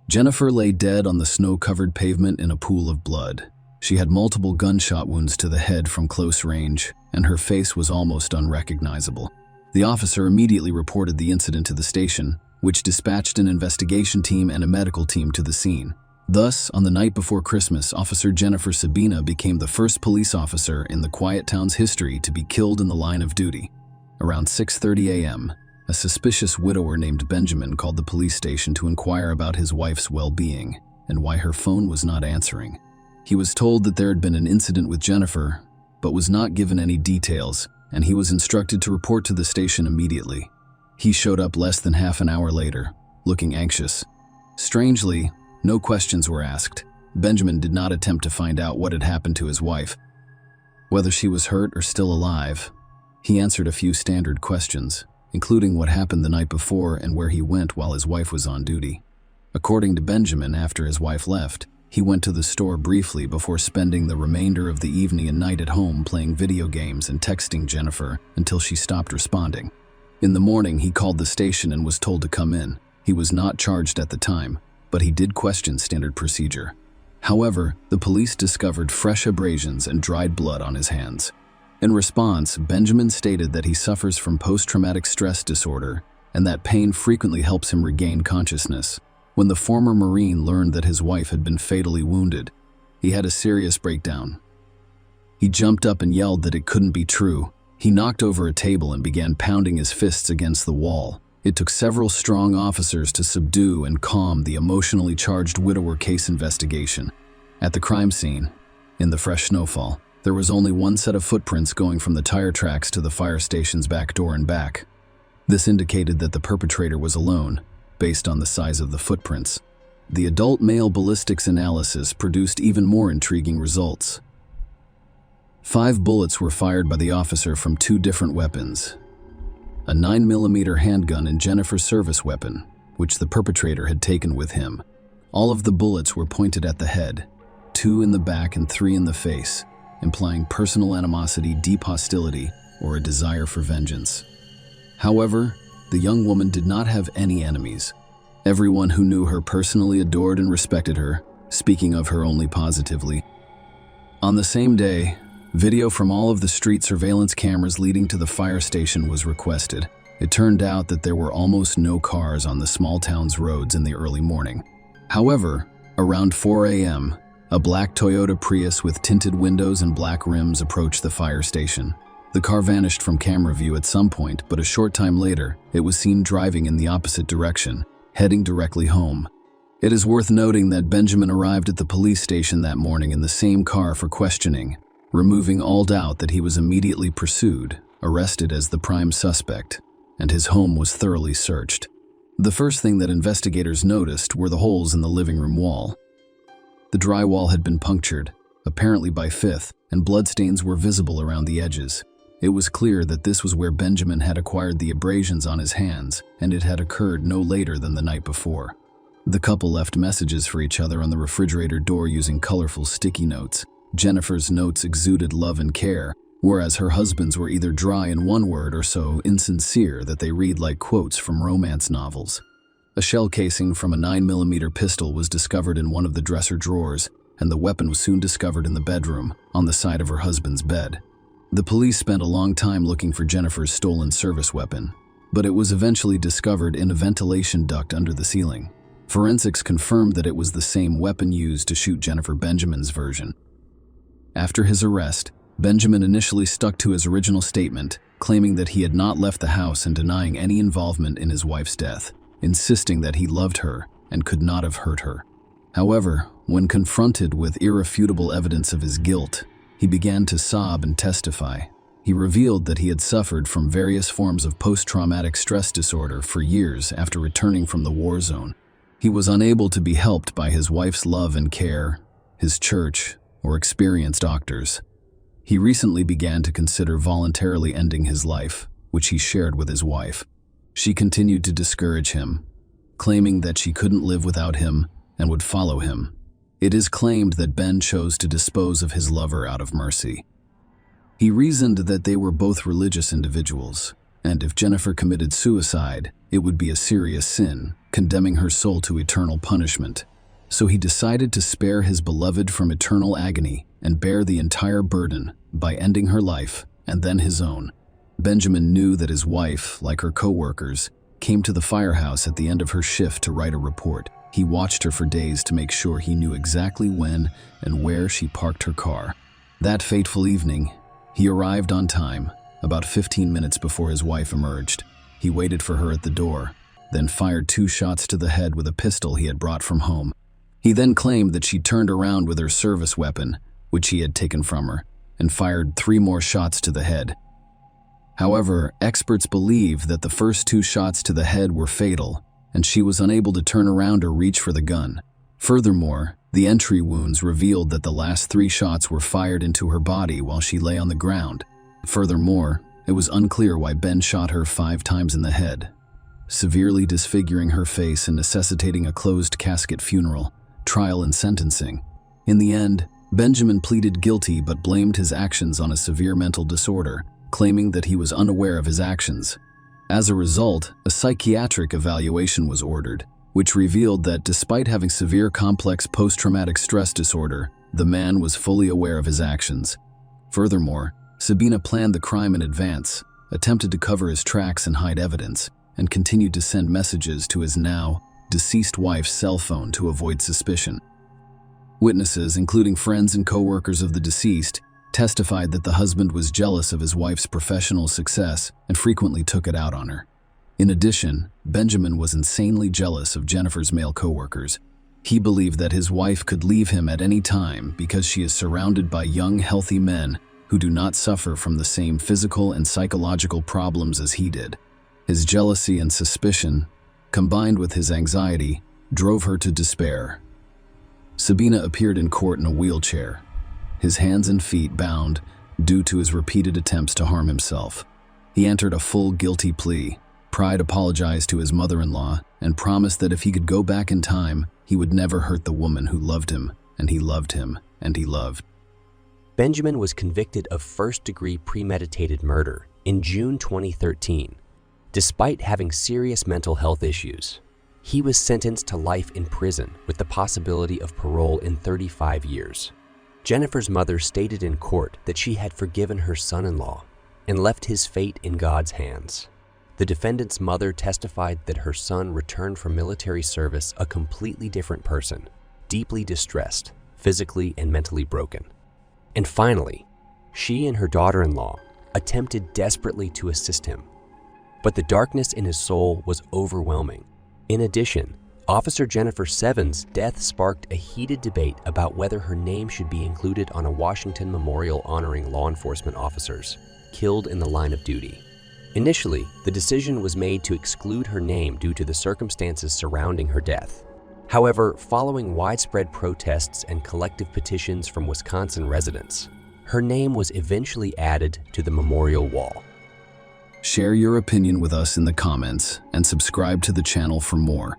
Jennifer lay dead on the snow-covered pavement in a pool of blood. She had multiple gunshot wounds to the head from close range, and her face was almost unrecognizable. The officer immediately reported the incident to the station, which dispatched an investigation team and a medical team to the scene. Thus, on the night before Christmas, Officer Jennifer Sabina became the first police officer in the quiet town's history to be killed in the line of duty. Around 6:30 a.m., a suspicious widower named Benjamin called the police station to inquire about his wife's well-being and why her phone was not answering. He was told that there had been an incident with Jennifer, but was not given any details, and he was instructed to report to the station immediately. He showed up less than half an hour later, looking anxious. Strangely, no questions were asked. Benjamin did not attempt to find out what had happened to his wife, whether she was hurt or still alive. He answered a few standard questions, including what happened the night before and where he went while his wife was on duty. According to Benjamin, after his wife left, he went to the store briefly before spending the remainder of the evening and night at home playing video games and texting Jennifer until she stopped responding. In the morning, he called the station and was told to come in. He was not charged at the time, but he did question standard procedure. However, the police discovered fresh abrasions and dried blood on his hands. In response, Benjamin stated that he suffers from post-traumatic stress disorder and that pain frequently helps him regain consciousness. When the former Marine learned that his wife had been fatally wounded, he had a serious breakdown. He jumped up and yelled that it couldn't be true. He knocked over a table and began pounding his fists against the wall. It took several strong officers to subdue and calm the emotionally charged widower case investigation. At the crime scene, in the fresh snowfall, there was only one set of footprints going from the tire tracks to the fire station's back door and back. This indicated that the perpetrator was alone, based on the size of the footprints. The adult male ballistics analysis produced even more intriguing results. 5 bullets were fired by the officer from 2 different weapons: a 9mm handgun and Jennifer's service weapon, which the perpetrator had taken with him. All of the bullets were pointed at the head, 2 in the back and 3 in the face, implying personal animosity, deep hostility, or a desire for vengeance. However, the young woman did not have any enemies. Everyone who knew her personally adored and respected her, speaking of her only positively. On the same day, video from all of the street surveillance cameras leading to the fire station was requested. It turned out that there were almost no cars on the small town's roads in the early morning. However, around 4 a.m., a black Toyota Prius with tinted windows and black rims approached the fire station. The car vanished from camera view at some point, but a short time later, it was seen driving in the opposite direction, heading directly home. It is worth noting that Benjamin arrived at the police station that morning in the same car for questioning, removing all doubt that he was immediately pursued, arrested as the prime suspect, and his home was thoroughly searched. The first thing that investigators noticed were the holes in the living room wall. The drywall had been punctured, apparently by fifth, and bloodstains were visible around the edges. It was clear that this was where Benjamin had acquired the abrasions on his hands, and it had occurred no later than the night before. The couple left messages for each other on the refrigerator door using colorful sticky notes. Jennifer's notes exuded love and care, whereas her husband's were either dry in one word or so insincere that they read like quotes from romance novels. A shell casing from a 9mm pistol was discovered in one of the dresser drawers, and the weapon was soon discovered in the bedroom, on the side of her husband's bed. The police spent a long time looking for Jennifer's stolen service weapon, but it was eventually discovered in a ventilation duct under the ceiling. Forensics confirmed that it was the same weapon used to shoot Jennifer Benjamin's version. After his arrest, Benjamin initially stuck to his original statement, claiming that he had not left the house and denying any involvement in his wife's death, insisting that he loved her and could not have hurt her. However, when confronted with irrefutable evidence of his guilt, he began to sob and testify. He revealed that he had suffered from various forms of post-traumatic stress disorder for years after returning from the war zone. He was unable to be helped by his wife's love and care, his church, or experienced doctors. He recently began to consider voluntarily ending his life, which he shared with his wife. She continued to discourage him, claiming that she couldn't live without him and would follow him. It is claimed that Ben chose to dispose of his lover out of mercy. He reasoned that they were both religious individuals, and if Jennifer committed suicide, it would be a serious sin, condemning her soul to eternal punishment. So he decided to spare his beloved from eternal agony and bear the entire burden by ending her life and then his own. Benjamin knew that his wife, like her co-workers, came to the firehouse at the end of her shift to write a report. He watched her for days to make sure he knew exactly when and where she parked her car. That fateful evening, he arrived on time, about 15 minutes before his wife emerged. He waited for her at the door, then fired 2 shots to the head with a pistol he had brought from home. He then claimed that she turned around with her service weapon, which he had taken from her, and fired 3 more shots to the head. However, experts believe that the first 2 shots to the head were fatal, and she was unable to turn around or reach for the gun. Furthermore, the entry wounds revealed that the last 3 shots were fired into her body while she lay on the ground. Furthermore, it was unclear why Ben shot her 5 times in the head, severely disfiguring her face and necessitating a closed casket funeral, trial and sentencing. In the end, Benjamin pleaded guilty but blamed his actions on a severe mental disorder, claiming that he was unaware of his actions. As a result, a psychiatric evaluation was ordered, which revealed that despite having severe complex post-traumatic stress disorder, the man was fully aware of his actions. Furthermore, Sabina planned the crime in advance, attempted to cover his tracks and hide evidence, and continued to send messages to his now deceased wife's cell phone to avoid suspicion. Witnesses, including friends and co-workers of the deceased, testified that the husband was jealous of his wife's professional success and frequently took it out on her. In addition, Benjamin was insanely jealous of Jennifer's male co-workers. He believed that his wife could leave him at any time because she is surrounded by young, healthy men who do not suffer from the same physical and psychological problems as he did. His jealousy and suspicion, combined with his anxiety, drove her to despair. Sabina appeared in court in a wheelchair, his hands and feet bound due to his repeated attempts to harm himself. He entered a full guilty plea. Pride apologized to his mother-in-law and promised that if he could go back in time, he would never hurt the woman who loved him, and he loved him, and he loved. Benjamin was convicted of first-degree premeditated murder in June 2013. Despite having serious mental health issues, he was sentenced to life in prison with the possibility of parole in 35 years. Jennifer's mother stated in court that she had forgiven her son-in-law and left his fate in God's hands. The defendant's mother testified that her son returned from military service a completely different person, deeply distressed, physically and mentally broken. And finally, she and her daughter-in-law attempted desperately to assist him, but the darkness in his soul was overwhelming. In addition, Officer Jennifer Seven's death sparked a heated debate about whether her name should be included on a Washington memorial honoring law enforcement officers killed in the line of duty. Initially, the decision was made to exclude her name due to the circumstances surrounding her death. However, following widespread protests and collective petitions from Wisconsin residents, her name was eventually added to the memorial wall. Share your opinion with us in the comments and subscribe to the channel for more.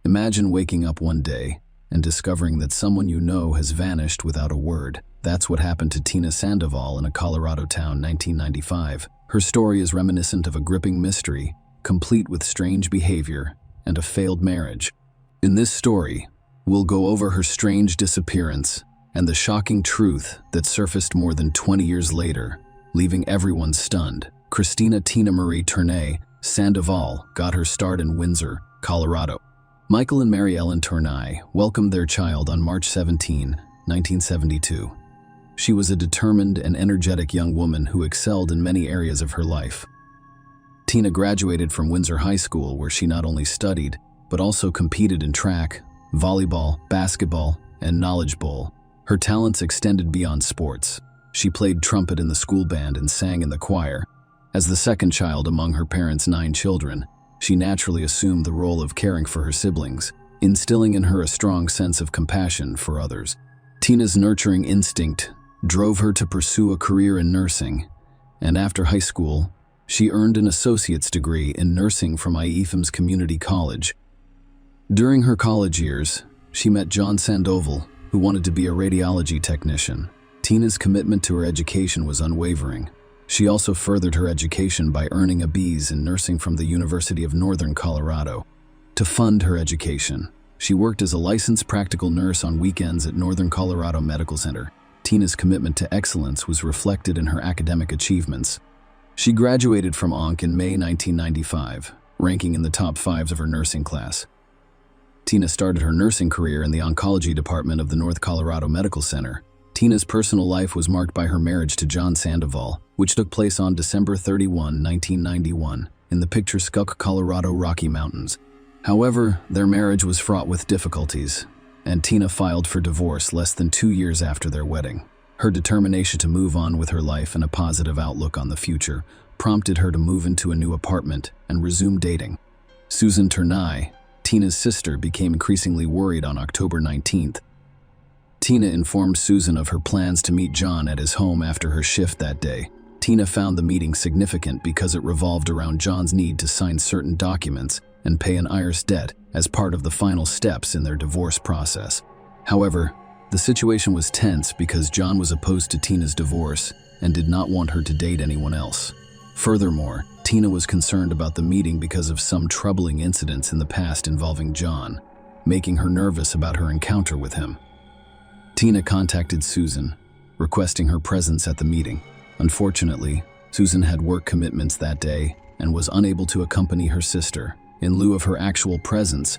Imagine waking up one day and discovering that someone you know has vanished without a word. That's what happened to Tina Sandoval in a Colorado town, 1995. Her story is reminiscent of a gripping mystery, complete with strange behavior and a failed marriage. In this story, we'll go over her strange disappearance and the shocking truth that surfaced more than 20 years later, leaving everyone stunned. Christina Tina Marie Tournay Sandoval got her start in Windsor, Colorado. Michael and Mary Ellen Tournay welcomed their child on March 17, 1972. She was a determined and energetic young woman who excelled in many areas of her life. Tina graduated from Windsor High School, where she not only studied, but also competed in track, volleyball, basketball, and knowledge bowl. Her talents extended beyond sports. She played trumpet in the school band and sang in the choir. As the second child among her parents' 9 children, she naturally assumed the role of caring for her siblings, instilling in her a strong sense of compassion for others. Tina's nurturing instinct drove her to pursue a career in nursing, and after high school, she earned an associate's degree in nursing from IEFM's Community College. During her college years, she met John Sandoval, who wanted to be a radiology technician. Tina's commitment to her education was unwavering. She also furthered her education by earning a B.S. in nursing from the University of Northern Colorado. To fund her education, she worked as a licensed practical nurse on weekends at Northern Colorado Medical Center. Tina's commitment to excellence was reflected in her academic achievements. She graduated from ONC in May 1995, ranking in the top 5s of her nursing class. Tina started her nursing career in the oncology department of the North Colorado Medical Center. Tina's personal life was marked by her marriage to John Sandoval, which took place on December 31, 1991, in the picturesque Colorado Rocky Mountains. However, their marriage was fraught with difficulties, and Tina filed for divorce less than 2 years after their wedding. Her determination to move on with her life and a positive outlook on the future prompted her to move into a new apartment and resume dating. Susan Tournay, Tina's sister, became increasingly worried on October 19th. Tina informed Susan of her plans to meet John at his home after her shift that day. Tina found the meeting significant because it revolved around John's need to sign certain documents and pay an IRS debt as part of the final steps in their divorce process. However, the situation was tense because John was opposed to Tina's divorce and did not want her to date anyone else. Furthermore, Tina was concerned about the meeting because of some troubling incidents in the past involving John, making her nervous about her encounter with him. Tina contacted Susan, requesting her presence at the meeting. Unfortunately, Susan had work commitments that day and was unable to accompany her sister. In lieu of her actual presence,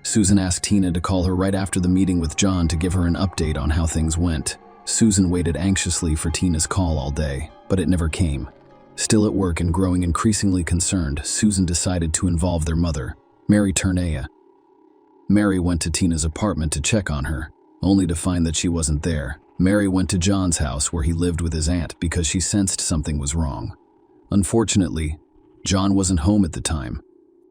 Susan asked Tina to call her right after the meeting with John to give her an update on how things went. Susan waited anxiously for Tina's call all day, but it never came. Still at work and growing increasingly concerned, Susan decided to involve their mother, Mary Tournay. Mary went to Tina's apartment to check on her, only to find that she wasn't there. Mary went to John's house where he lived with his aunt because she sensed something was wrong. Unfortunately, John wasn't home at the time.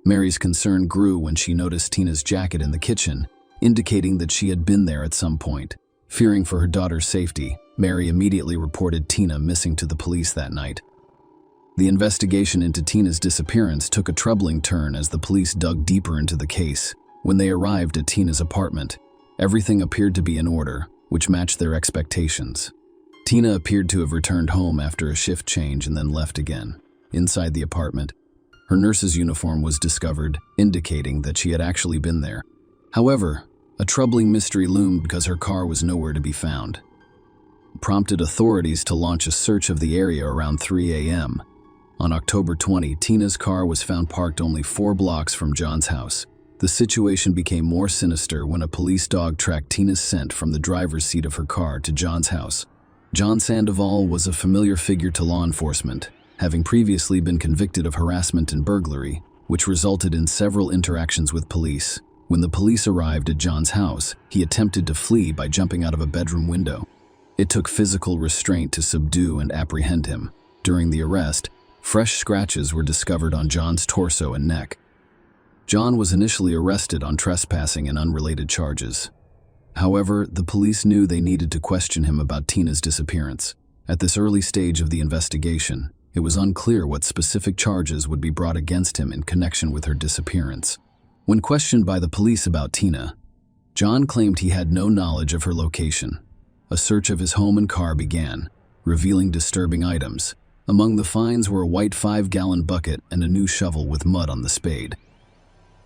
Mary's concern grew when she noticed Tina's jacket in the kitchen, indicating that she had been there at some point. Fearing for her daughter's safety, Mary immediately reported Tina missing to the police that night. The investigation into Tina's disappearance took a troubling turn as the police dug deeper into the case. When they arrived at Tina's apartment, everything appeared to be in order, which matched their expectations. Tina appeared to have returned home after a shift change and then left again. Inside the apartment, her nurse's uniform was discovered, indicating that she had actually been there. However, a troubling mystery loomed because her car was nowhere to be found. It prompted authorities to launch a search of the area around 3 a.m. On October 20, Tina's car was found parked only 4 blocks from John's house. The situation became more sinister when a police dog tracked Tina's scent from the driver's seat of her car to John's house. John Sandoval was a familiar figure to law enforcement, having previously been convicted of harassment and burglary, which resulted in several interactions with police. When the police arrived at John's house, he attempted to flee by jumping out of a bedroom window. It took physical restraint to subdue and apprehend him. During the arrest, fresh scratches were discovered on John's torso and neck. John was initially arrested on trespassing and unrelated charges. However, the police knew they needed to question him about Tina's disappearance. At this early stage of the investigation, it was unclear what specific charges would be brought against him in connection with her disappearance. When questioned by the police about Tina, John claimed he had no knowledge of her location. A search of his home and car began, revealing disturbing items. Among the finds were a white 5-gallon bucket and a new shovel with mud on the spade.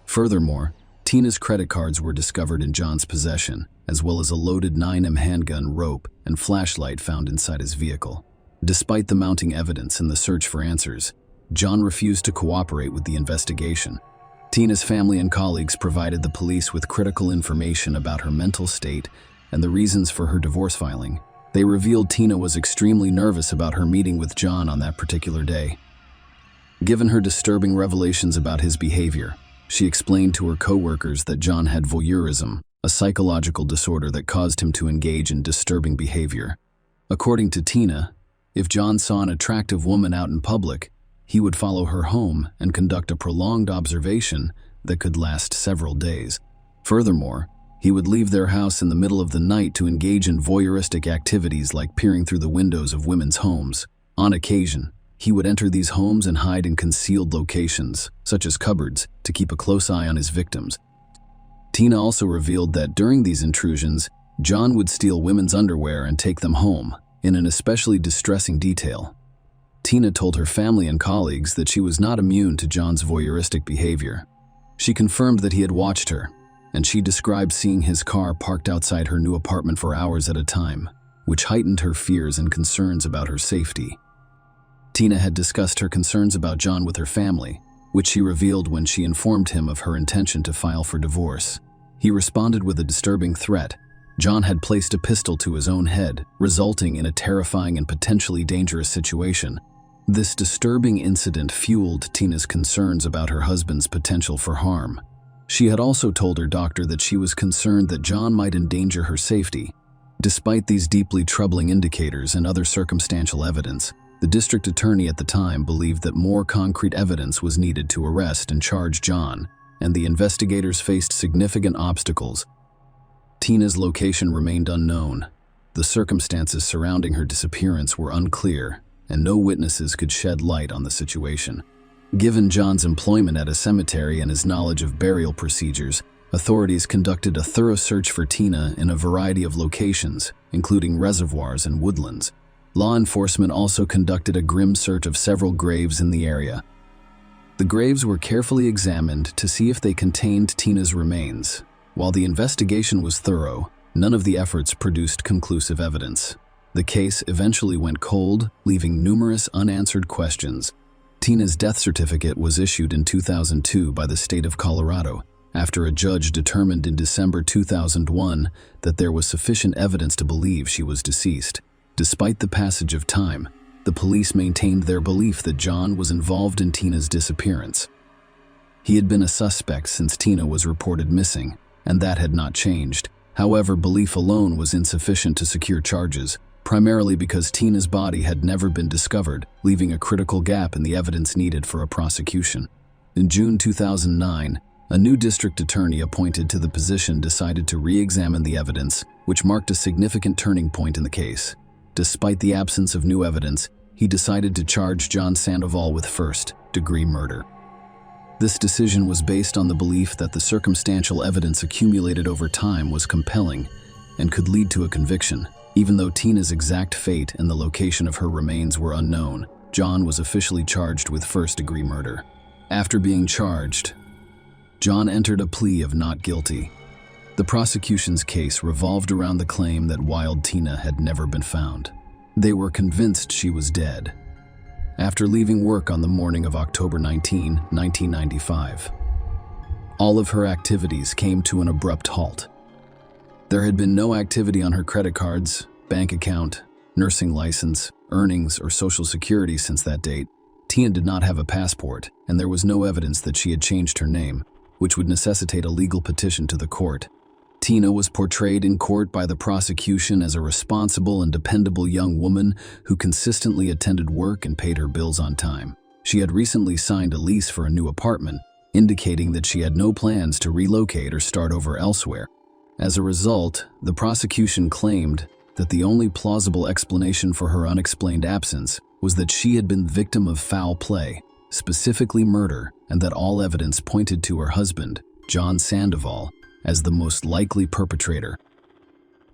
Furthermore, Tina's credit cards were discovered in John's possession, as well as a loaded 9mm handgun, rope, and flashlight found inside his vehicle. Despite the mounting evidence and the search for answers, John refused to cooperate with the investigation. Tina's family and colleagues provided the police with critical information about her mental state and the reasons for her divorce filing. They revealed Tina was extremely nervous about her meeting with John on that particular day. Given her disturbing revelations about his behavior, she explained to her co-workers that John had voyeurism, a psychological disorder that caused him to engage in disturbing behavior. According to Tina, if John saw an attractive woman out in public, he would follow her home and conduct a prolonged observation that could last several days. Furthermore, he would leave their house in the middle of the night to engage in voyeuristic activities like peering through the windows of women's homes. On occasion, he would enter these homes and hide in concealed locations, such as cupboards, to keep a close eye on his victims. Tina also revealed that during these intrusions, John would steal women's underwear and take them home, in an especially distressing detail. Tina told her family and colleagues that she was not immune to John's voyeuristic behavior. She confirmed that he had watched her, and she described seeing his car parked outside her new apartment for hours at a time, which heightened her fears and concerns about her safety. Tina had discussed her concerns about John with her family, which she revealed when she informed him of her intention to file for divorce. He responded with a disturbing threat. John had placed a pistol to his own head, resulting in a terrifying and potentially dangerous situation. This disturbing incident fueled Tina's concerns about her husband's potential for harm. She had also told her doctor that she was concerned that John might endanger her safety. Despite these deeply troubling indicators and other circumstantial evidence, the district attorney at the time believed that more concrete evidence was needed to arrest and charge John, and the investigators faced significant obstacles. Tina's location remained unknown. The circumstances surrounding her disappearance were unclear, and no witnesses could shed light on the situation. Given John's employment at a cemetery and his knowledge of burial procedures, authorities conducted a thorough search for Tina in a variety of locations, including reservoirs and woodlands. Law enforcement also conducted a grim search of several graves in the area. The graves were carefully examined to see if they contained Tina's remains. While the investigation was thorough, none of the efforts produced conclusive evidence. The case eventually went cold, leaving numerous unanswered questions. Tina's death certificate was issued in 2002 by the state of Colorado, after a judge determined in December 2001 that there was sufficient evidence to believe she was deceased. Despite the passage of time, the police maintained their belief that John was involved in Tina's disappearance. He had been a suspect since Tina was reported missing, and that had not changed. However, belief alone was insufficient to secure charges, primarily because Tina's body had never been discovered, leaving a critical gap in the evidence needed for a prosecution. In June 2009, a new district attorney appointed to the position decided to re-examine the evidence, which marked a significant turning point in the case. Despite the absence of new evidence, he decided to charge John Sandoval with first-degree murder. This decision was based on the belief that the circumstantial evidence accumulated over time was compelling and could lead to a conviction. Even though Tina's exact fate and the location of her remains were unknown, John was officially charged with first-degree murder. After being charged, John entered a plea of not guilty. The prosecution's case revolved around the claim that Wild Tina had never been found. They were convinced she was dead. After leaving work on the morning of October 19, 1995, all of her activities came to an abrupt halt. There had been no activity on her credit cards, bank account, nursing license, earnings, or Social Security since that date. Tina did not have a passport, and there was no evidence that she had changed her name, which would necessitate a legal petition to the court. Tina was portrayed in court by the prosecution as a responsible and dependable young woman who consistently attended work and paid her bills on time. She had recently signed a lease for a new apartment, indicating that she had no plans to relocate or start over elsewhere. As a result, the prosecution claimed that the only plausible explanation for her unexplained absence was that she had been the victim of foul play, specifically murder, and that all evidence pointed to her husband, John Sandoval, as the most likely perpetrator.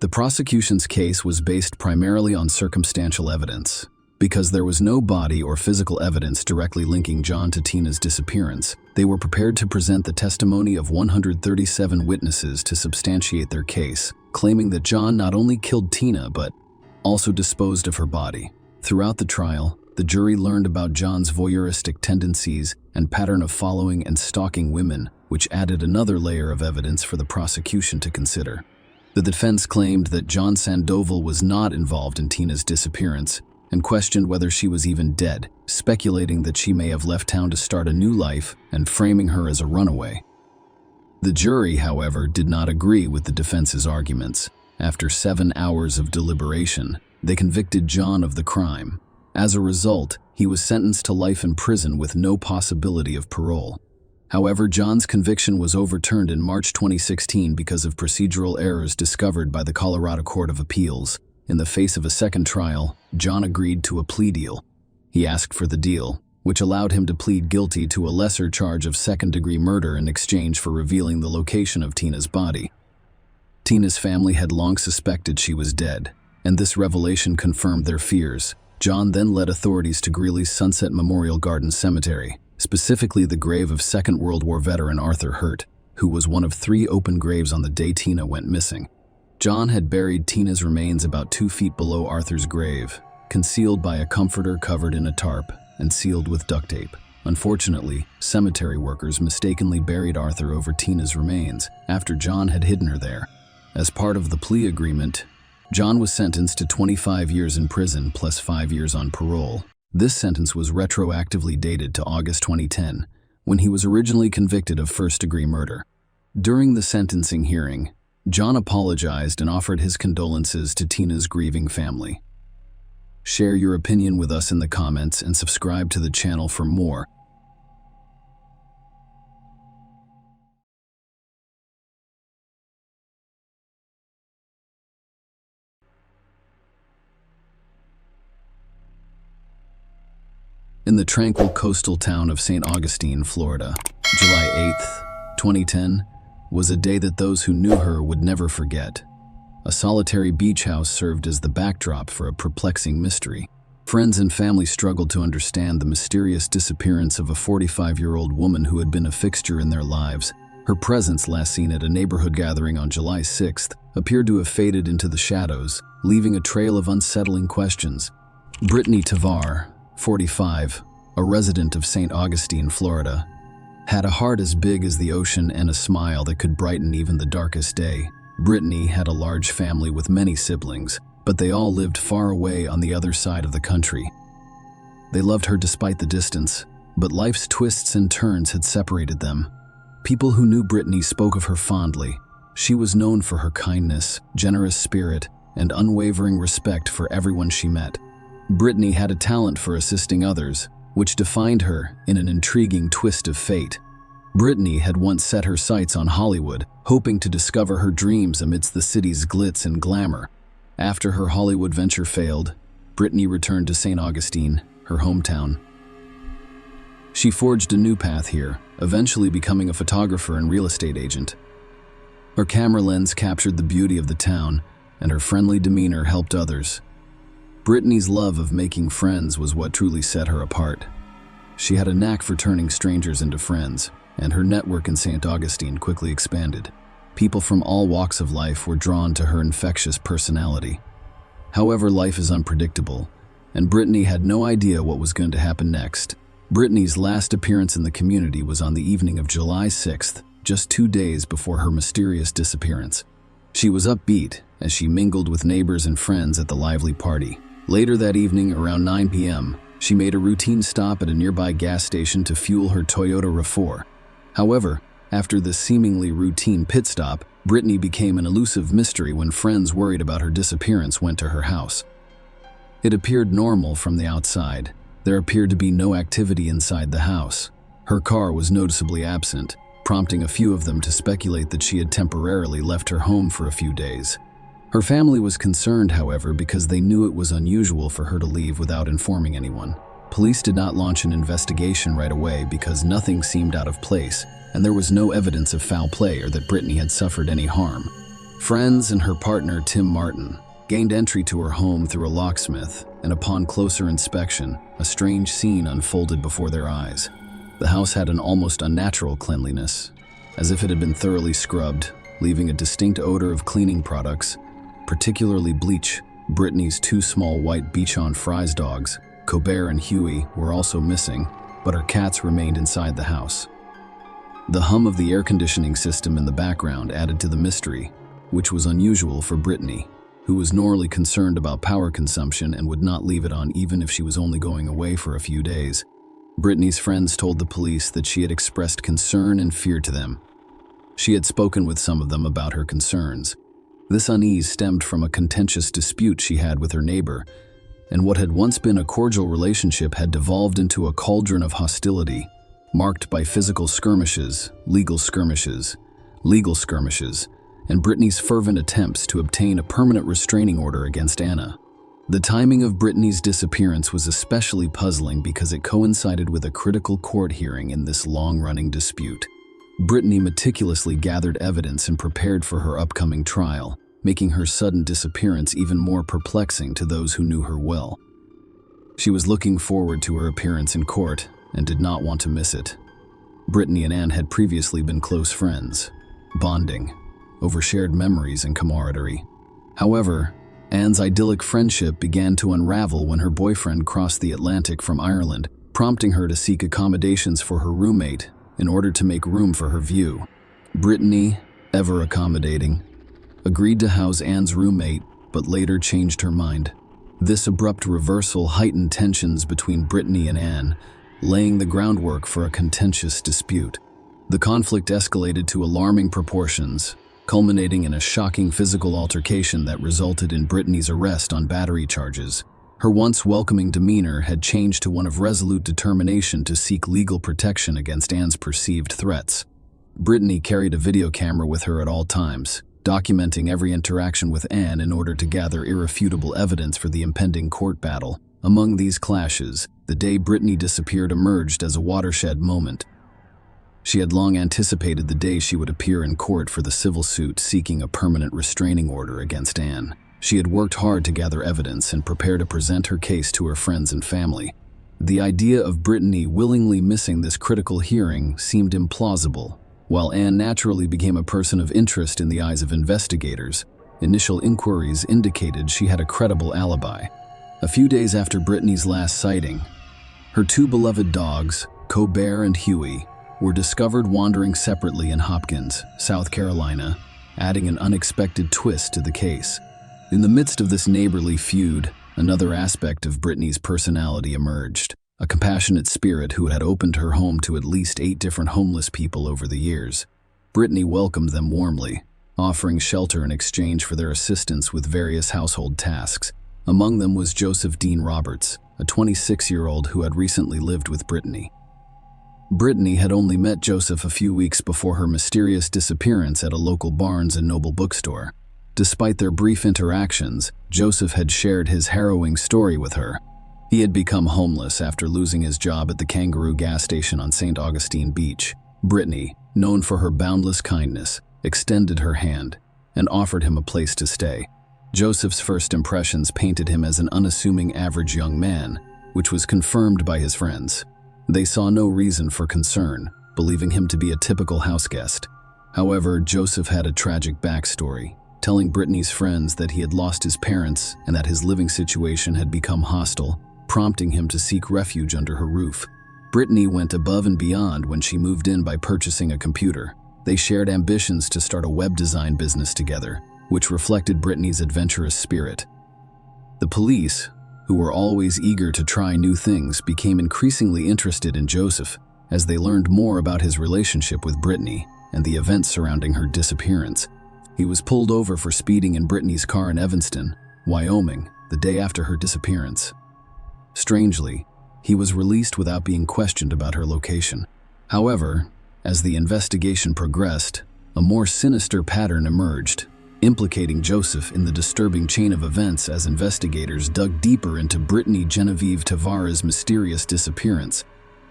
The prosecution's case was based primarily on circumstantial evidence. Because there was no body or physical evidence directly linking John to Tina's disappearance, they were prepared to present the testimony of 137 witnesses to substantiate their case, claiming that John not only killed Tina but also disposed of her body. Throughout the trial, the jury learned about John's voyeuristic tendencies and pattern of following and stalking women, which added another layer of evidence for the prosecution to consider. The defense claimed that John Sandoval was not involved in Tina's disappearance and questioned whether she was even dead, speculating that she may have left town to start a new life and framing her as a runaway. The jury, however, did not agree with the defense's arguments. After 7 hours of deliberation, they convicted John of the crime. As a result, he was sentenced to life in prison with no possibility of parole. However, John's conviction was overturned in March 2016 because of procedural errors discovered by the Colorado Court of Appeals. In the face of a second trial, John agreed to a plea deal. He asked for the deal, which allowed him to plead guilty to a lesser charge of second-degree murder in exchange for revealing the location of Tina's body. Tina's family had long suspected she was dead, and this revelation confirmed their fears. John then led authorities to Greeley's Sunset Memorial Garden Cemetery, specifically the grave of Second World War veteran Arthur Hurt, who was one of 3 open graves on the day Tina went missing. John had buried Tina's remains about 2 feet below Arthur's grave, concealed by a comforter covered in a tarp and sealed with duct tape. Unfortunately, cemetery workers mistakenly buried Arthur over Tina's remains after John had hidden her there. As part of the plea agreement, John was sentenced to 25 years in prison plus 5 years on parole. This sentence was retroactively dated to August 2010, when he was originally convicted of first-degree murder. During the sentencing hearing, John apologized and offered his condolences to Tina's grieving family. Share your opinion with us in the comments and subscribe to the channel for more. In the tranquil coastal town of St. Augustine, Florida, July 8th, 2010, was a day that those who knew her would never forget. A solitary beach house served as the backdrop for a perplexing mystery. Friends and family struggled to understand the mysterious disappearance of a 45-year-old woman who had been a fixture in their lives. Her presence, last seen at a neighborhood gathering on July 6th, appeared to have faded into the shadows, leaving a trail of unsettling questions. Brittany Tavar, 45, a resident of St. Augustine, Florida, had a heart as big as the ocean and a smile that could brighten even the darkest day. Brittany had a large family with many siblings, but they all lived far away on the other side of the country. They loved her despite the distance, but life's twists and turns had separated them. People who knew Brittany spoke of her fondly. She was known for her kindness, generous spirit, and unwavering respect for everyone she met. Brittany had a talent for assisting others, which defined her in an intriguing twist of fate. Brittany had once set her sights on Hollywood, hoping to discover her dreams amidst the city's glitz and glamour. After her Hollywood venture failed, Brittany returned to St. Augustine, her hometown. She forged a new path here, eventually becoming a photographer and real estate agent. Her camera lens captured the beauty of the town, and her friendly demeanor helped others. Brittany's love of making friends was what truly set her apart. She had a knack for turning strangers into friends, and her network in St. Augustine quickly expanded. People from all walks of life were drawn to her infectious personality. However, life is unpredictable, and Brittany had no idea what was going to happen next. Brittany's last appearance in the community was on the evening of July 6th, just 2 days before her mysterious disappearance. She was upbeat as she mingled with neighbors and friends at the lively party. Later that evening, around 9 p.m., she made a routine stop at a nearby gas station to fuel her Toyota RAV4. However, after this seemingly routine pit stop, Brittany became an elusive mystery when friends worried about her disappearance went to her house. It appeared normal from the outside. There appeared to be no activity inside the house. Her car was noticeably absent, prompting a few of them to speculate that she had temporarily left her home for a few days. Her family was concerned, however, because they knew it was unusual for her to leave without informing anyone. Police did not launch an investigation right away because nothing seemed out of place, and there was no evidence of foul play or that Brittany had suffered any harm. Friends and her partner, Tim Martin, gained entry to her home through a locksmith, and upon closer inspection, a strange scene unfolded before their eyes. The house had an almost unnatural cleanliness, as if it had been thoroughly scrubbed, leaving a distinct odor of cleaning products, particularly bleach. Brittany's two small white Bichon Frise dogs, Colbert and Huey, were also missing, but her cats remained inside the house. The hum of the air conditioning system in the background added to the mystery, which was unusual for Brittany, who was normally concerned about power consumption and would not leave it on even if she was only going away for a few days. Brittany's friends told the police that she had expressed concern and fear to them. She had spoken with some of them about her concerns. This unease stemmed from a contentious dispute she had with her neighbor, and what had once been a cordial relationship had devolved into a cauldron of hostility, marked by physical skirmishes, legal skirmishes, and Brittany's fervent attempts to obtain a permanent restraining order against Anna. The timing of Brittany's disappearance was especially puzzling because it coincided with a critical court hearing in this long-running dispute. Brittany meticulously gathered evidence and prepared for her upcoming trial, making her sudden disappearance even more perplexing to those who knew her well. She was looking forward to her appearance in court and did not want to miss it. Brittany and Anne had previously been close friends, bonding over shared memories and camaraderie. However, Anne's idyllic friendship began to unravel when her boyfriend crossed the Atlantic from Ireland, prompting her to seek accommodations for her roommate in order to make room for her view. Brittany, ever accommodating, agreed to house Anne's roommate, but later changed her mind. This abrupt reversal heightened tensions between Brittany and Anne, laying the groundwork for a contentious dispute. The conflict escalated to alarming proportions, culminating in a shocking physical altercation that resulted in Brittany's arrest on battery charges. Her once welcoming demeanor had changed to one of resolute determination to seek legal protection against Anne's perceived threats. Brittany carried a video camera with her at all times, documenting every interaction with Anne in order to gather irrefutable evidence for the impending court battle. Among these clashes, the day Brittany disappeared emerged as a watershed moment. She had long anticipated the day she would appear in court for the civil suit seeking a permanent restraining order against Anne. She had worked hard to gather evidence and prepare to present her case to her friends and family. The idea of Brittany willingly missing this critical hearing seemed implausible. While Anne naturally became a person of interest in the eyes of investigators, initial inquiries indicated she had a credible alibi. A few days after Brittany's last sighting, her two beloved dogs, Colbert and Huey, were discovered wandering separately in Hopkins, South Carolina, adding an unexpected twist to the case. In the midst of this neighborly feud, another aspect of Brittany's personality emerged, a compassionate spirit who had opened her home to at least 8 different homeless people over the years. Brittany welcomed them warmly, offering shelter in exchange for their assistance with various household tasks. Among them was Joseph Dean Roberts, a 26-year-old who had recently lived with Brittany. Brittany had only met Joseph a few weeks before her mysterious disappearance at a local Barnes & Noble bookstore. Despite their brief interactions, Joseph had shared his harrowing story with her. He had become homeless after losing his job at the Kangaroo gas station on St. Augustine Beach. Brittany, known for her boundless kindness, extended her hand and offered him a place to stay. Joseph's first impressions painted him as an unassuming average young man, which was confirmed by his friends. They saw no reason for concern, believing him to be a typical houseguest. However, Joseph had a tragic backstory, telling Brittany's friends that he had lost his parents and that his living situation had become hostile, prompting him to seek refuge under her roof. Brittany went above and beyond when she moved in by purchasing a computer. They shared ambitions to start a web design business together, which reflected Brittany's adventurous spirit. The police, who were always eager to try new things, became increasingly interested in Joseph as they learned more about his relationship with Brittany and the events surrounding her disappearance. He was pulled over for speeding in Brittany's car in Evanston, Wyoming, the day after her disappearance. Strangely, he was released without being questioned about her location. However, as the investigation progressed, a more sinister pattern emerged, implicating Joseph in the disturbing chain of events as investigators dug deeper into Brittany Genevieve Tavares' mysterious disappearance.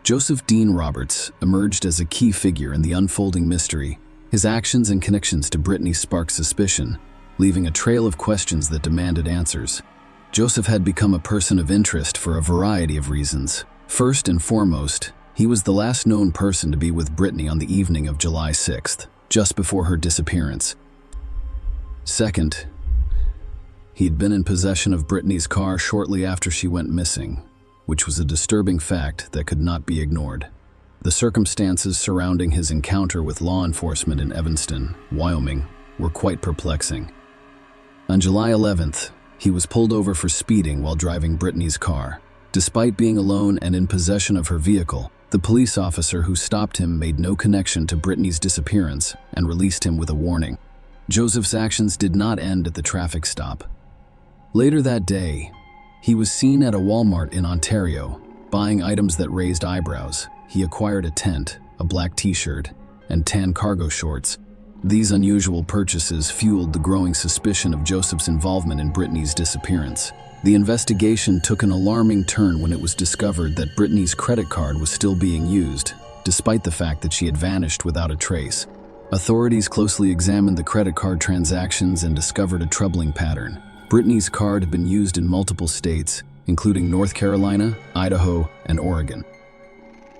Joseph Dean Roberts emerged as a key figure in the unfolding mystery. His actions and connections to Brittany sparked suspicion, leaving a trail of questions that demanded answers. Joseph had become a person of interest for a variety of reasons. First and foremost, he was the last known person to be with Brittany on the evening of July 6th, just before her disappearance. Second, he'd been in possession of Brittany's car shortly after she went missing, which was a disturbing fact that could not be ignored. The circumstances surrounding his encounter with law enforcement in Evanston, Wyoming, were quite perplexing. On July 11th, he was pulled over for speeding while driving Brittany's car. Despite being alone and in possession of her vehicle, the police officer who stopped him made no connection to Brittany's disappearance and released him with a warning. Joseph's actions did not end at the traffic stop. Later that day, he was seen at a Walmart in Ontario, buying items that raised eyebrows. He acquired a tent, a black t-shirt, and tan cargo shorts. These unusual purchases fueled the growing suspicion of Joseph's involvement in Brittany's disappearance. The investigation took an alarming turn when it was discovered that Brittany's credit card was still being used, despite the fact that she had vanished without a trace. Authorities closely examined the credit card transactions and discovered a troubling pattern. Brittany's card had been used in multiple states, including North Carolina, Idaho, and Oregon.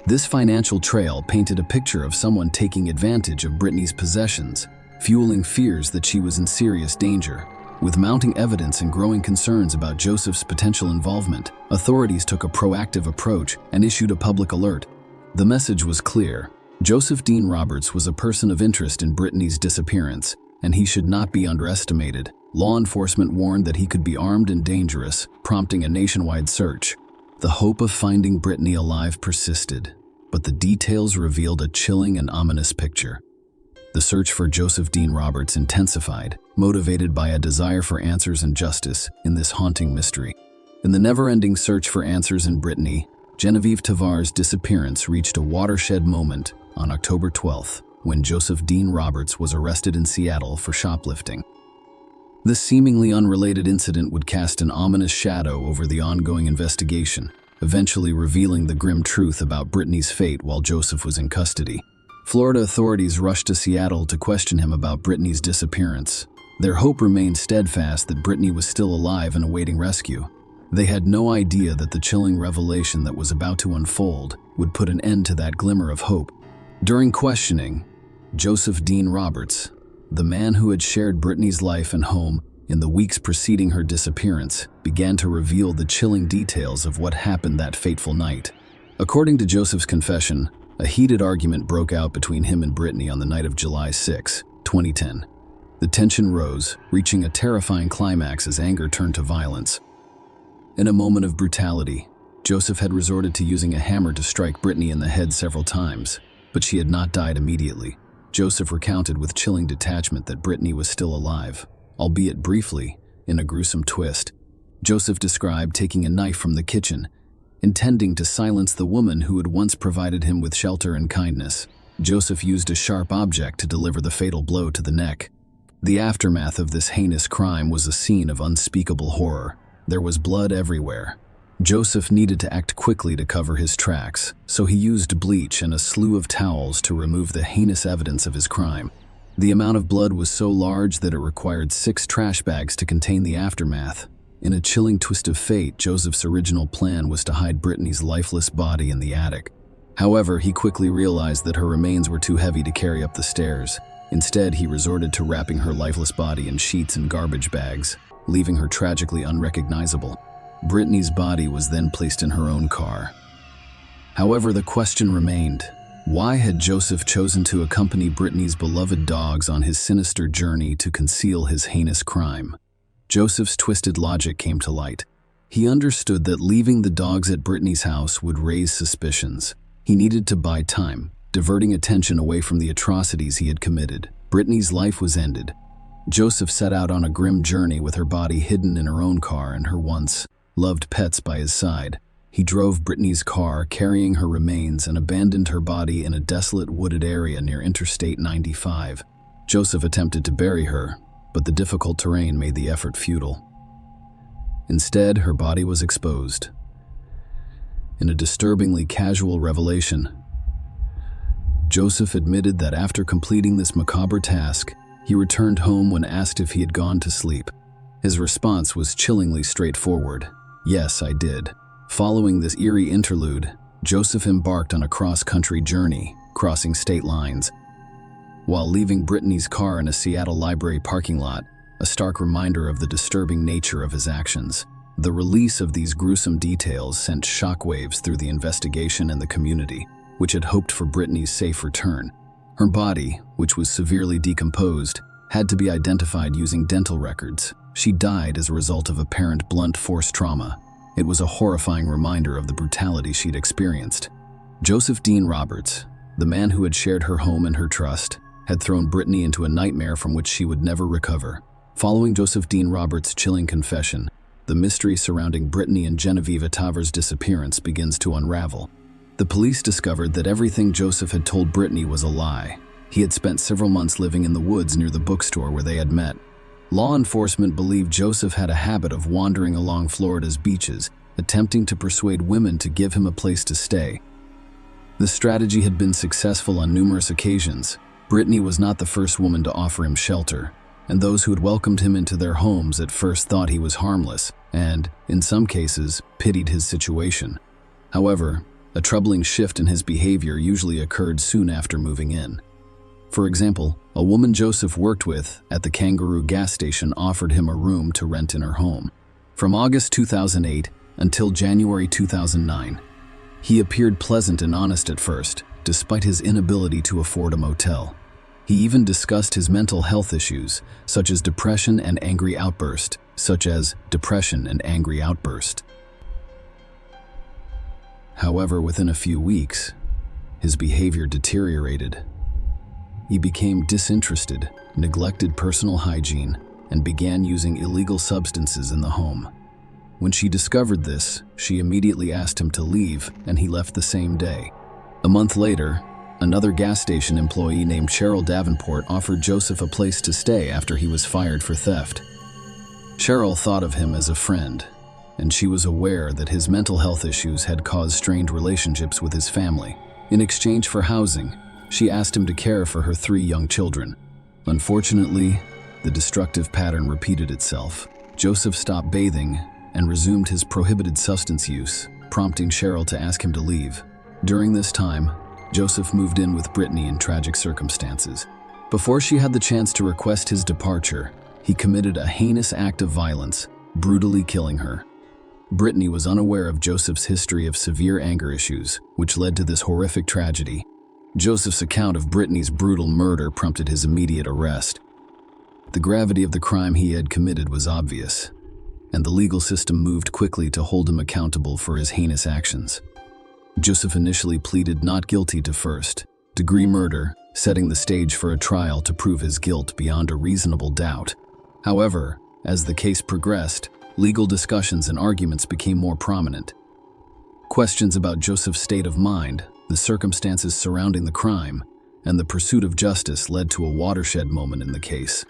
This financial trail painted a picture of someone taking advantage of Brittany's possessions, fueling fears that she was in serious danger. With mounting evidence and growing concerns about Joseph's potential involvement, authorities took a proactive approach and issued a public alert. The message was clear. Joseph Dean Roberts was a person of interest in Brittany's disappearance, and he should not be underestimated. Law enforcement warned that he could be armed and dangerous, prompting a nationwide search. The hope of finding Brittany alive persisted, but the details revealed a chilling and ominous picture. The search for Joseph Dean Roberts intensified, motivated by a desire for answers and justice in this haunting mystery. In the never-ending search for answers in Brittany, Genevieve Tavar's disappearance reached a watershed moment on October 12th, when Joseph Dean Roberts was arrested in Seattle for shoplifting. This seemingly unrelated incident would cast an ominous shadow over the ongoing investigation, eventually revealing the grim truth about Brittany's fate while Joseph was in custody. Florida authorities rushed to Seattle to question him about Brittany's disappearance. Their hope remained steadfast that Brittany was still alive and awaiting rescue. They had no idea that the chilling revelation that was about to unfold would put an end to that glimmer of hope. During questioning, Joseph Dean Roberts, the man who had shared Brittany's life and home in the weeks preceding her disappearance, began to reveal the chilling details of what happened that fateful night. According to Joseph's confession, a heated argument broke out between him and Brittany on the night of July 6, 2010. The tension rose, reaching a terrifying climax as anger turned to violence. In a moment of brutality, Joseph had resorted to using a hammer to strike Brittany in the head several times, but she had not died immediately. Joseph recounted with chilling detachment that Brittany was still alive, albeit briefly, in a gruesome twist. Joseph described taking a knife from the kitchen, intending to silence the woman who had once provided him with shelter and kindness. Joseph used a sharp object to deliver the fatal blow to the neck. The aftermath of this heinous crime was a scene of unspeakable horror. There was blood everywhere. Joseph needed to act quickly to cover his tracks, so he used bleach and a slew of towels to remove the heinous evidence of his crime. The amount of blood was so large that it required 6 trash bags to contain the aftermath. In a chilling twist of fate, Joseph's original plan was to hide Brittany's lifeless body in the attic. However, he quickly realized that her remains were too heavy to carry up the stairs. Instead, he resorted to wrapping her lifeless body in sheets and garbage bags, leaving her tragically unrecognizable. Brittany's body was then placed in her own car. However, the question remained, why had Joseph chosen to accompany Brittany's beloved dogs on his sinister journey to conceal his heinous crime? Joseph's twisted logic came to light. He understood that leaving the dogs at Brittany's house would raise suspicions. He needed to buy time, diverting attention away from the atrocities he had committed. Brittany's life was ended. Joseph set out on a grim journey with her body hidden in her own car and her once loved pets by his side. He drove Brittany's car, carrying her remains, and abandoned her body in a desolate wooded area near Interstate 95. Joseph attempted to bury her, but the difficult terrain made the effort futile. Instead, her body was exposed. In a disturbingly casual revelation, Joseph admitted that after completing this macabre task, he returned home when asked if he had gone to sleep. His response was chillingly straightforward. "Yes, I did." Following this eerie interlude, Joseph embarked on a cross-country journey, crossing state lines. While leaving Brittany's car in a Seattle library parking lot, a stark reminder of the disturbing nature of his actions. The release of these gruesome details sent shockwaves through the investigation and the community, which had hoped for Brittany's safe return. Her body, which was severely decomposed, had to be identified using dental records. She died as a result of apparent blunt force trauma. It was a horrifying reminder of the brutality she'd experienced. Joseph Dean Roberts, the man who had shared her home and her trust, had thrown Brittany into a nightmare from which she would never recover. Following Joseph Dean Roberts' chilling confession, the mystery surrounding Brittany and Genevieve Ataver's disappearance begins to unravel. The police discovered that everything Joseph had told Brittany was a lie. He had spent several months living in the woods near the bookstore where they had met. Law enforcement believed Joseph had a habit of wandering along Florida's beaches, attempting to persuade women to give him a place to stay. The strategy had been successful on numerous occasions. Brittany was not the first woman to offer him shelter, and those who had welcomed him into their homes at first thought he was harmless and, in some cases, pitied his situation. However, a troubling shift in his behavior usually occurred soon after moving in. For example, a woman Joseph worked with at the Kangaroo gas station offered him a room to rent in her home. From August 2008 until January 2009, he appeared pleasant and honest at first, despite his inability to afford a motel. He even discussed his mental health issues, such as depression and angry outburst. However, within a few weeks, his behavior deteriorated. He became disinterested, neglected personal hygiene, and began using illegal substances in the home. When she discovered this, she immediately asked him to leave, and he left the same day. A month later, another gas station employee named Cheryl Davenport offered Joseph a place to stay after he was fired for theft. Cheryl thought of him as a friend, and she was aware that his mental health issues had caused strained relationships with his family. In exchange for housing, she asked him to care for her 3 young children. Unfortunately, the destructive pattern repeated itself. Joseph stopped bathing and resumed his prohibited substance use, prompting Cheryl to ask him to leave. During this time, Joseph moved in with Brittany in tragic circumstances. Before she had the chance to request his departure, he committed a heinous act of violence, brutally killing her. Brittany was unaware of Joseph's history of severe anger issues, which led to this horrific tragedy. Joseph's account of Brittany's brutal murder prompted his immediate arrest. The gravity of the crime he had committed was obvious, and the legal system moved quickly to hold him accountable for his heinous actions. Joseph initially pleaded not guilty to first-degree murder, setting the stage for a trial to prove his guilt beyond a reasonable doubt. However, as the case progressed, legal discussions and arguments became more prominent. Questions about Joseph's state of mind, the circumstances surrounding the crime, and the pursuit of justice led to a watershed moment in the case.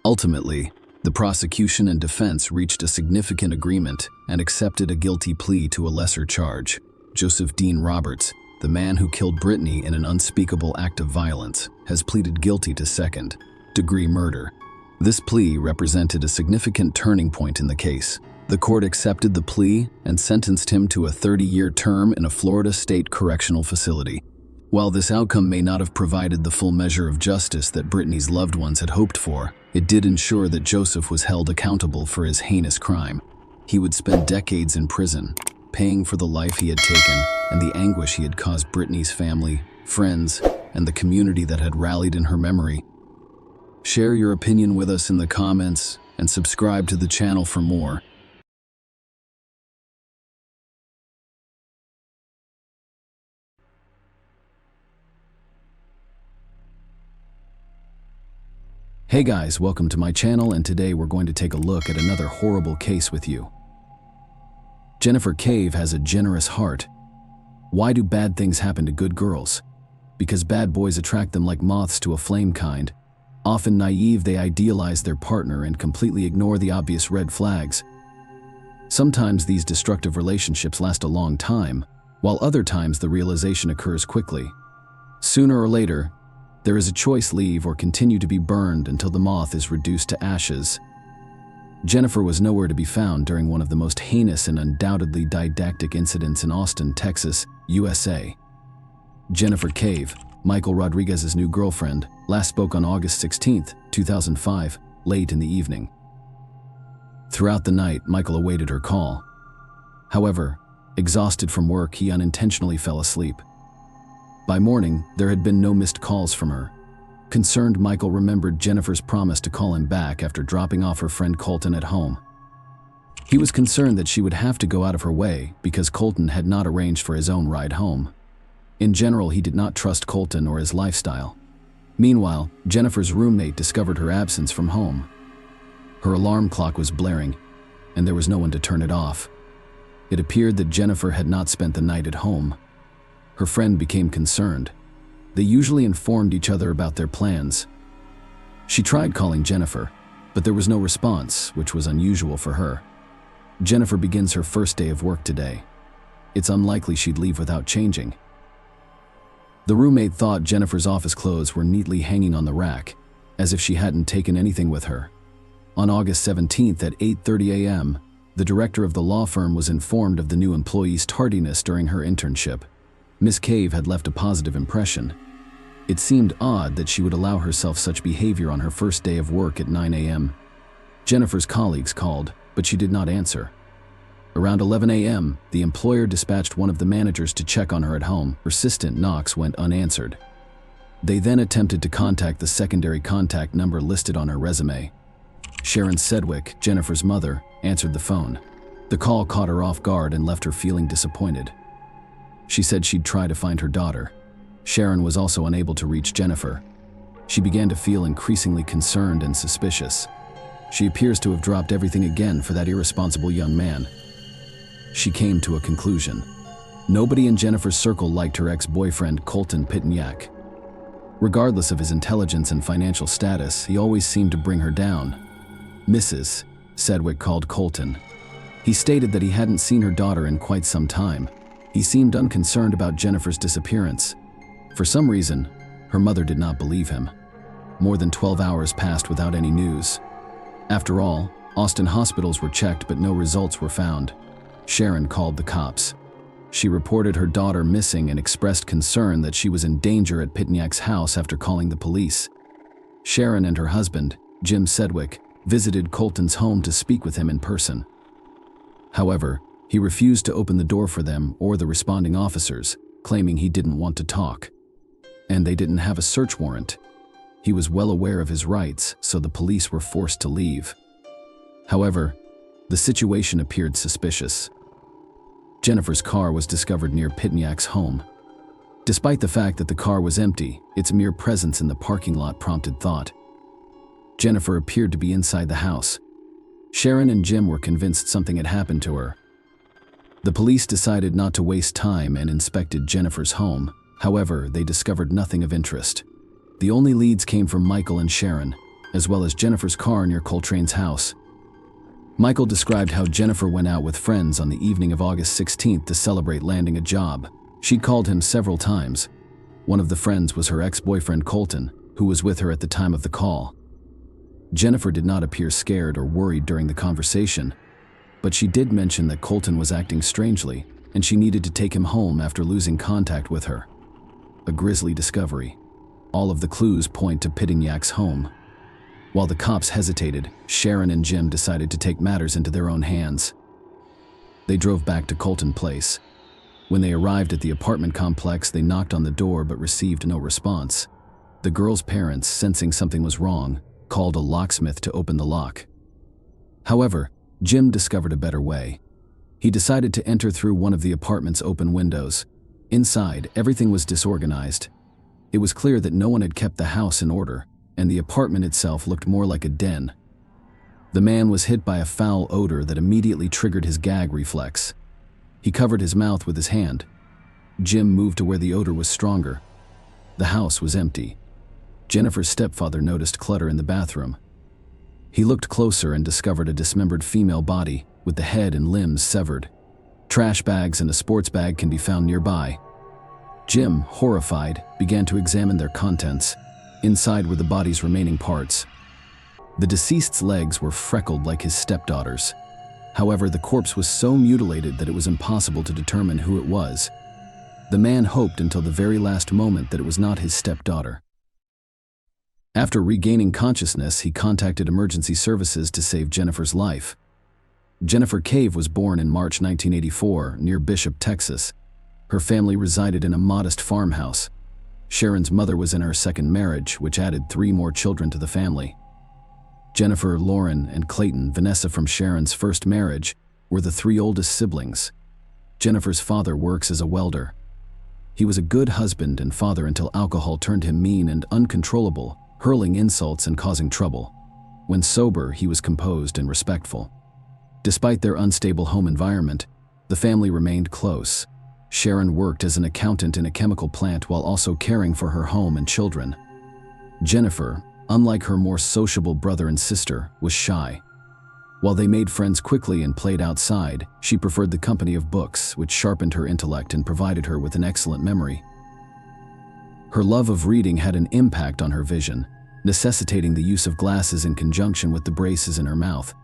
Ultimately, the prosecution and defense reached a significant agreement and accepted a guilty plea to a lesser charge. Joseph Dean Roberts, the man who killed Brittany in an unspeakable act of violence, has pleaded guilty to second-degree murder. This plea represented a significant turning point in the case. The court accepted the plea and sentenced him to a 30-year term in a Florida state correctional facility. While this outcome may not have provided the full measure of justice that Brittany's loved ones had hoped for, it did ensure that Joseph was held accountable for his heinous crime. He would spend decades in prison, paying for the life he had taken and the anguish he had caused Brittany's family, friends, and the community that had rallied in her memory. Share your opinion with us in the comments and subscribe to the channel for more. Hey guys, welcome to my channel, and today we're going to take a look at another horrible case with you. Jennifer Cave has a generous heart. Why do bad things happen to good girls? Because bad boys attract them like moths to a flame kind. Often naive, they idealize their partner and completely ignore the obvious red flags. Sometimes these destructive relationships last a long time, while other times the realization occurs quickly. Sooner or later, there is a choice: leave or continue to be burned until the moth is reduced to ashes. Jennifer was nowhere to be found during one of the most heinous and undoubtedly didactic incidents in Austin, Texas, USA. Jennifer Cave, Michael Rodriguez's new girlfriend, last spoke on August 16, 2005, late in the evening. Throughout the night, Michael awaited her call. However, exhausted from work, he unintentionally fell asleep. By morning, there had been no missed calls from her. Concerned, Michael remembered Jennifer's promise to call him back after dropping off her friend Colton at home. He was concerned that she would have to go out of her way because Colton had not arranged for his own ride home. In general, he did not trust Colton or his lifestyle. Meanwhile, Jennifer's roommate discovered her absence from home. Her alarm clock was blaring, and there was no one to turn it off. It appeared that Jennifer had not spent the night at home. Her friend became concerned. They usually informed each other about their plans. She tried calling Jennifer, but there was no response, which was unusual for her. Jennifer begins her first day of work today. It's unlikely she'd leave without changing. The roommate thought Jennifer's office clothes were neatly hanging on the rack, as if she hadn't taken anything with her. On August 17th at 8:30 a.m., the director of the law firm was informed of the new employee's tardiness during her internship. Miss Cave had left a positive impression. It seemed odd that she would allow herself such behavior on her first day of work at 9 a.m. Jennifer's colleagues called, but she did not answer. Around 11 a.m., the employer dispatched one of the managers to check on her at home. Persistent knocks went unanswered. They then attempted to contact the secondary contact number listed on her resume. Sharon Sedgwick, Jennifer's mother, answered the phone. The call caught her off guard and left her feeling disappointed. She said she'd try to find her daughter. Sharon was also unable to reach Jennifer. She began to feel increasingly concerned and suspicious. She appears to have dropped everything again for that irresponsible young man. She came to a conclusion. Nobody in Jennifer's circle liked her ex-boyfriend, Colton Pitniak. Regardless of his intelligence and financial status, he always seemed to bring her down. Mrs. Sedgwick called Colton. He stated that he hadn't seen her daughter in quite some time. He seemed unconcerned about Jennifer's disappearance. For some reason, her mother did not believe him. More than 12 hours passed without any news. After all, Austin hospitals were checked, but no results were found. Sharon called the cops. She reported her daughter missing and expressed concern that she was in danger at Pitniak's house after calling the police. Sharon and her husband, Jim Sedgwick, visited Colton's home to speak with him in person. However, he refused to open the door for them or the responding officers, claiming he didn't want to talk. And they didn't have a search warrant. He was well aware of his rights, so the police were forced to leave. However, the situation appeared suspicious. Jennifer's car was discovered near Pitniak's home. Despite the fact that the car was empty, its mere presence in the parking lot prompted thought. Jennifer appeared to be inside the house. Sharon and Jim were convinced something had happened to her. The police decided not to waste time and inspected Jennifer's home. However, they discovered nothing of interest. The only leads came from Michael and Sharon, as well as Jennifer's car near Coltrane's house. Michael described how Jennifer went out with friends on the evening of August 16th to celebrate landing a job. She'd called him several times. One of the friends was her ex-boyfriend Colton, who was with her at the time of the call. Jennifer did not appear scared or worried during the conversation, but she did mention that Colton was acting strangely and she needed to take him home after losing contact with her. A grisly discovery. All of the clues point to Pitniak's home. While the cops hesitated, Sharon and Jim decided to take matters into their own hands. They drove back to Colton Place. When they arrived at the apartment complex, they knocked on the door but received no response. The girl's parents, sensing something was wrong, called a locksmith to open the lock. However, Jim discovered a better way. He decided to enter through one of the apartment's open windows. Inside, everything was disorganized. It was clear that no one had kept the house in order, and the apartment itself looked more like a den. The man was hit by a foul odor that immediately triggered his gag reflex. He covered his mouth with his hand. Jim moved to where the odor was stronger. The house was empty. Jennifer's stepfather noticed clutter in the bathroom. He looked closer and discovered a dismembered female body, with the head and limbs severed. Trash bags and a sports bag can be found nearby. Jim, horrified, began to examine their contents. Inside were the body's remaining parts. The deceased's legs were freckled like his stepdaughter's. However, the corpse was so mutilated that it was impossible to determine who it was. The man hoped until the very last moment that it was not his stepdaughter. After regaining consciousness, he contacted emergency services to save Jennifer's life. Jennifer Cave was born in March 1984 near Bishop, Texas. Her family resided in a modest farmhouse. Sharon's mother was in her second marriage, which added 3 more children to the family. Jennifer, Lauren, and Clayton, Vanessa from Sharon's first marriage, were the 3 oldest siblings. Jennifer's father works as a welder. He was a good husband and father until alcohol turned him mean and uncontrollable, hurling insults and causing trouble. When sober, he was composed and respectful. Despite their unstable home environment, the family remained close. Sharon worked as an accountant in a chemical plant while also caring for her home and children. Jennifer, unlike her more sociable brother and sister, was shy. While they made friends quickly and played outside, she preferred the company of books, which sharpened her intellect and provided her with an excellent memory. Her love of reading had an impact on her vision, necessitating the use of glasses in conjunction with the braces in her mouth.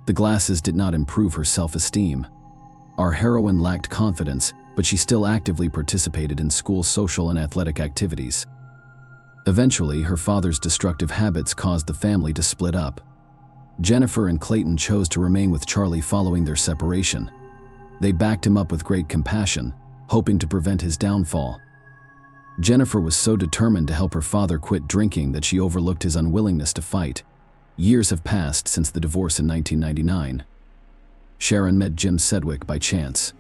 The glasses did not improve her self-esteem. Our heroine lacked confidence, but she still actively participated in school social and athletic activities. Eventually, her father's destructive habits caused the family to split up. Jennifer and Clayton chose to remain with Charlie following their separation. They backed him up with great compassion, hoping to prevent his downfall. Jennifer was so determined to help her father quit drinking that she overlooked his unwillingness to fight. Years have passed since the divorce in 1999. Sharon met Jim Sedgwick by chance.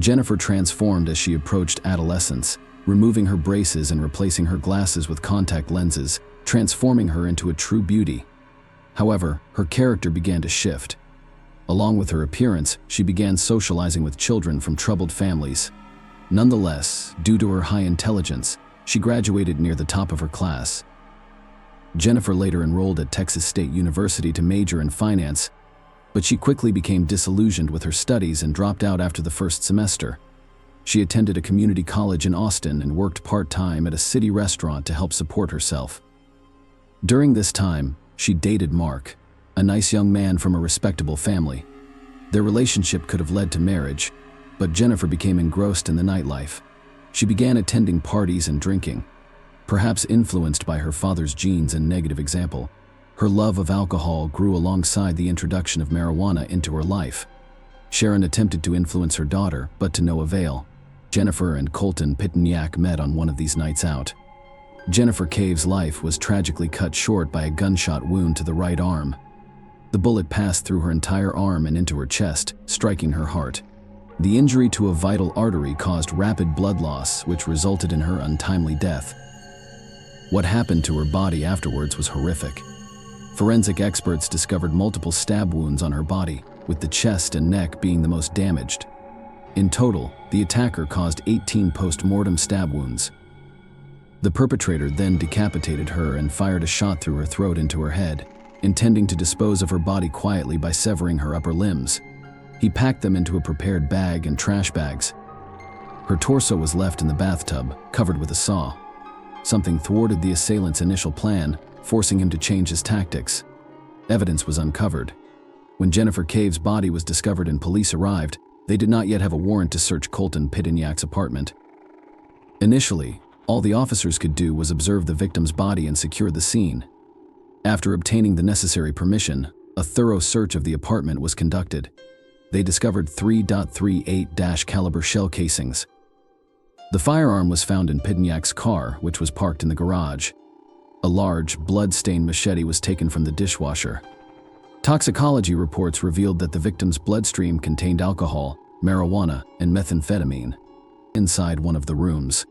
Jennifer transformed as she approached adolescence, removing her braces and replacing her glasses with contact lenses, transforming her into a true beauty. However, her character began to shift. Along with her appearance, she began socializing with children from troubled families. Nonetheless, due to her high intelligence, she graduated near the top of her class. Jennifer later enrolled at Texas State University to major in finance, but she quickly became disillusioned with her studies and dropped out after the first semester. She attended a community college in Austin and worked part-time at a city restaurant to help support herself. During this time, she dated Mark, a nice young man from a respectable family. Their relationship could have led to marriage, but Jennifer became engrossed in the nightlife. She began attending parties and drinking. Perhaps influenced by her father's genes and negative example, her love of alcohol grew alongside the introduction of marijuana into her life. Sharon attempted to influence her daughter, but to no avail. Jennifer and Colton Pitoniak met on one of these nights out. Jennifer Cave's life was tragically cut short by a gunshot wound to the right arm. The bullet passed through her entire arm and into her chest, striking her heart. The injury to a vital artery caused rapid blood loss, which resulted in her untimely death. What happened to her body afterwards was horrific. Forensic experts discovered multiple stab wounds on her body, with the chest and neck being the most damaged. In total, the attacker caused 18 post-mortem stab wounds. The perpetrator then decapitated her and fired a shot through her throat into her head, intending to dispose of her body quietly by severing her upper limbs. He packed them into a prepared bag and trash bags. Her torso was left in the bathtub, covered with a saw. Something thwarted the assailant's initial plan, forcing him to change his tactics. Evidence was uncovered. When Jennifer Cave's body was discovered and police arrived, they did not yet have a warrant to search Colton Pitoniak's apartment. Initially, all the officers could do was observe the victim's body and secure the scene. After obtaining the necessary permission, a thorough search of the apartment was conducted. They discovered 3.38 caliber shell casings. The firearm was found in Pitoniak's car, which was parked in the garage. A large, blood-stained machete was taken from the dishwasher. Toxicology reports revealed that the victim's bloodstream contained alcohol, marijuana, and methamphetamine. Inside one of the rooms,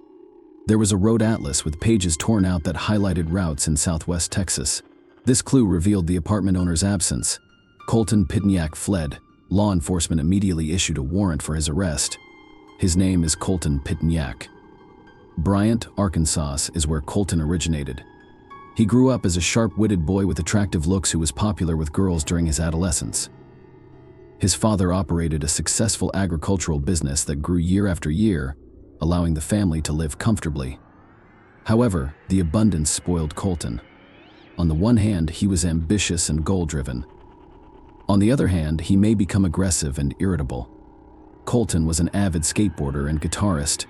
there was a road atlas with pages torn out that highlighted routes in southwest Texas. This clue revealed the apartment owner's absence. Colton Pitoniak fled. Law enforcement immediately issued a warrant for his arrest. His name is Colton Pitoniak. Bryant, Arkansas is where Colton originated. He grew up as a sharp-witted boy with attractive looks who was popular with girls during his adolescence. His father operated a successful agricultural business that grew year after year, allowing the family to live comfortably. However, the abundance spoiled Colton. On the one hand, he was ambitious and goal-driven. On the other hand, he may become aggressive and irritable. Colton was an avid skateboarder and guitarist.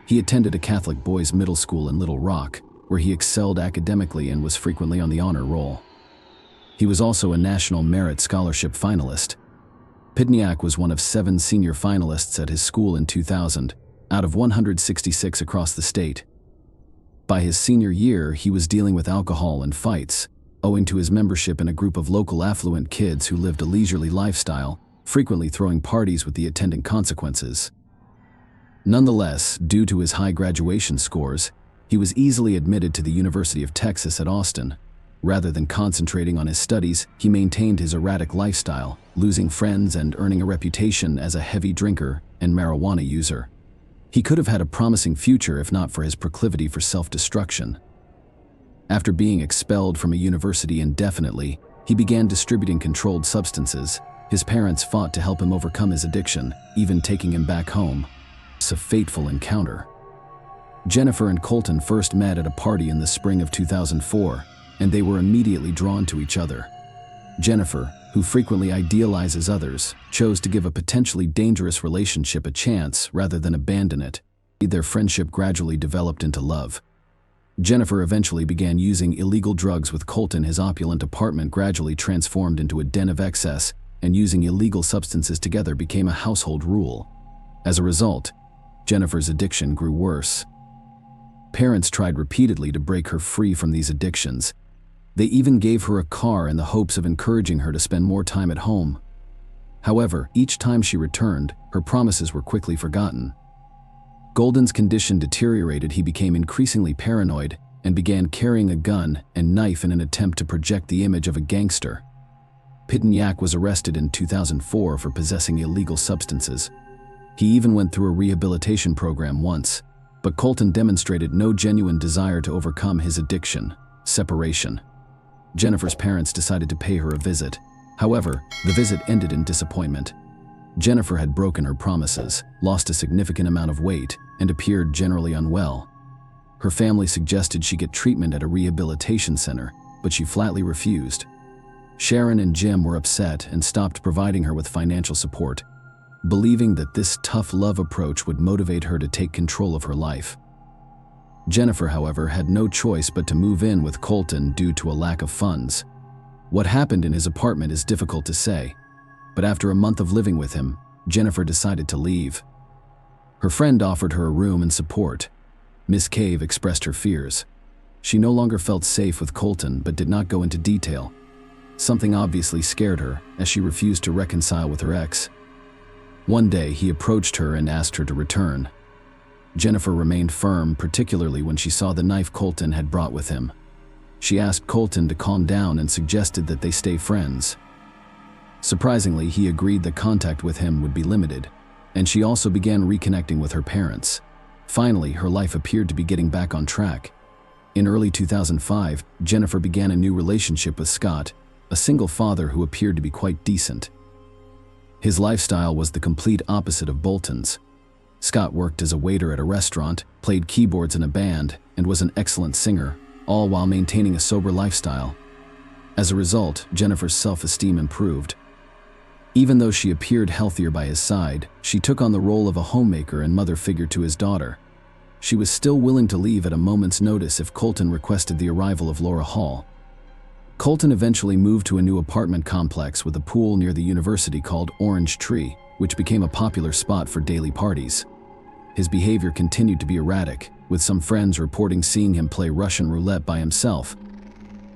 He attended a Catholic boys' middle school in Little Rock, where he excelled academically and was frequently on the honor roll. He was also a National Merit Scholarship finalist. Pitniak was one of 7 senior finalists at his school in 2000, out of 166 across the state. By his senior year, he was dealing with alcohol and fights, owing to his membership in a group of local affluent kids who lived a leisurely lifestyle, frequently throwing parties with the attendant consequences. Nonetheless, due to his high graduation scores, he was easily admitted to the University of Texas at Austin. Rather than concentrating on his studies, he maintained his erratic lifestyle, losing friends and earning a reputation as a heavy drinker and marijuana user. He could have had a promising future if not for his proclivity for self-destruction. After being expelled from a university indefinitely, he began distributing controlled substances. His parents fought to help him overcome his addiction, even taking him back home. It's a fateful encounter. Jennifer and Colton first met at a party in the spring of 2004, and they were immediately drawn to each other. Jennifer, who frequently idealizes others, chose to give a potentially dangerous relationship a chance rather than abandon it. Their friendship gradually developed into love. Jennifer eventually began using illegal drugs with Colton. His opulent apartment gradually transformed into a den of excess, and using illegal substances together became a household rule. As a result, Jennifer's addiction grew worse. Parents tried repeatedly to break her free from these addictions. They even gave her a car in the hopes of encouraging her to spend more time at home. However, each time she returned, her promises were quickly forgotten. Golden's condition deteriorated. He became increasingly paranoid and began carrying a gun and knife in an attempt to project the image of a gangster. Pitniak was arrested in 2004 for possessing illegal substances. He even went through a rehabilitation program once, but Colton demonstrated no genuine desire to overcome his addiction. Separation. Jennifer's parents decided to pay her a visit. However, the visit ended in disappointment. Jennifer had broken her promises, lost a significant amount of weight, and appeared generally unwell. Her family suggested she get treatment at a rehabilitation center, but she flatly refused. Sharon and Jim were upset and stopped providing her with financial support, believing that this tough love approach would motivate her to take control of her life. Jennifer, however, had no choice but to move in with Colton due to a lack of funds. What happened in his apartment is difficult to say, but after a month of living with him, Jennifer decided to leave. Her friend offered her a room and support. Miss Cave expressed her fears. She no longer felt safe with Colton but did not go into detail. Something obviously scared her, as she refused to reconcile with her ex. One day, he approached her and asked her to return. Jennifer remained firm, particularly when she saw the knife Colton had brought with him. She asked Colton to calm down and suggested that they stay friends. Surprisingly, he agreed that contact with him would be limited, and she also began reconnecting with her parents. Finally, her life appeared to be getting back on track. In early 2005, Jennifer began a new relationship with Scott, a single father who appeared to be quite decent. His lifestyle was the complete opposite of Bolton's. Scott worked as a waiter at a restaurant, played keyboards in a band, and was an excellent singer, all while maintaining a sober lifestyle. As a result, Jennifer's self-esteem improved. Even though she appeared healthier by his side, she took on the role of a homemaker and mother figure to his daughter. She was still willing to leave at a moment's notice if Colton requested the arrival of Laura Hall. Colton eventually moved to a new apartment complex with a pool near the university called Orange Tree, which became a popular spot for daily parties. His behavior continued to be erratic, with some friends reporting seeing him play Russian roulette by himself.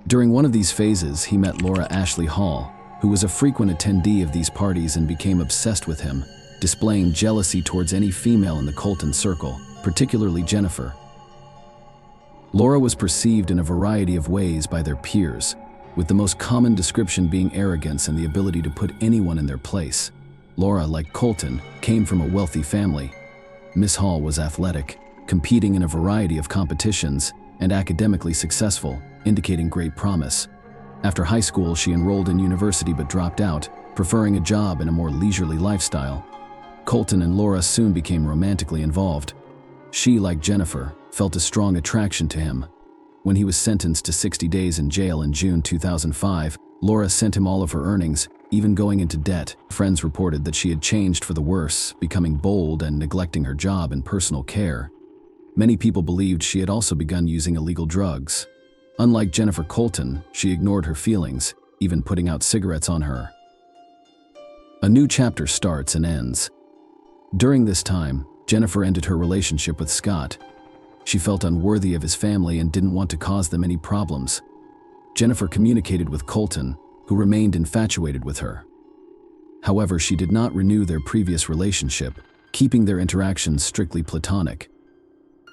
During one of these phases, he met Laura Ashley Hall, who was a frequent attendee of these parties and became obsessed with him, displaying jealousy towards any female in the Colton circle, particularly Jennifer. Laura was perceived in a variety of ways by their peers, with the most common description being arrogance and the ability to put anyone in their place. Laura, like Colton, came from a wealthy family. Miss Hall was athletic, competing in a variety of competitions, and academically successful, indicating great promise. After high school, she enrolled in university but dropped out, Preferring a job and a more leisurely lifestyle, Colton and Laura soon became romantically involved. She, like Jennifer, felt a strong attraction to him. When he was sentenced to 60 days in jail in June 2005, Laura sent him all of her earnings, even going into debt. Friends reported that she had changed for the worse, becoming bold and neglecting her job and personal care. Many people believed she had also begun using illegal drugs. Unlike Jennifer Colton, she ignored her feelings, even putting out cigarettes on her. A new chapter starts and ends. During this time, Jennifer ended her relationship with Scott. She felt unworthy of his family and didn't want to cause them any problems. Jennifer communicated with Colton, who remained infatuated with her. However, she did not renew their previous relationship, keeping their interactions strictly platonic.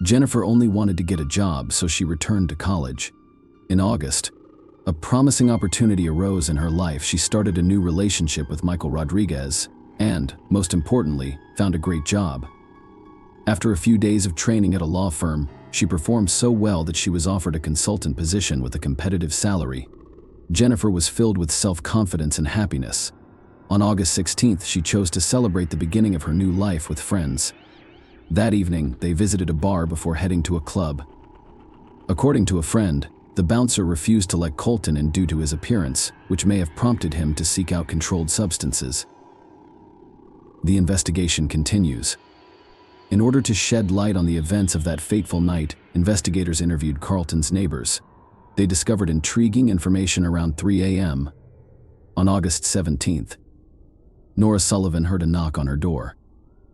Jennifer only wanted to get a job, so she returned to college. In August, a promising opportunity arose in her life. She started a new relationship with Michael Rodriguez and, most importantly, found a great job. After a few days of training at a law firm, she performed so well that she was offered a consultant position with a competitive salary. Jennifer was filled with self-confidence and happiness. On August 16th, she chose to celebrate the beginning of her new life with friends. That evening, they visited a bar before heading to a club. According to a friend, the bouncer refused to let Colton in due to his appearance, which may have prompted him to seek out controlled substances. The investigation continues. In order to shed light on the events of that fateful night, investigators interviewed Carlton's neighbors. They discovered intriguing information around 3 a.m. On August 17th. Nora Sullivan heard a knock on her door.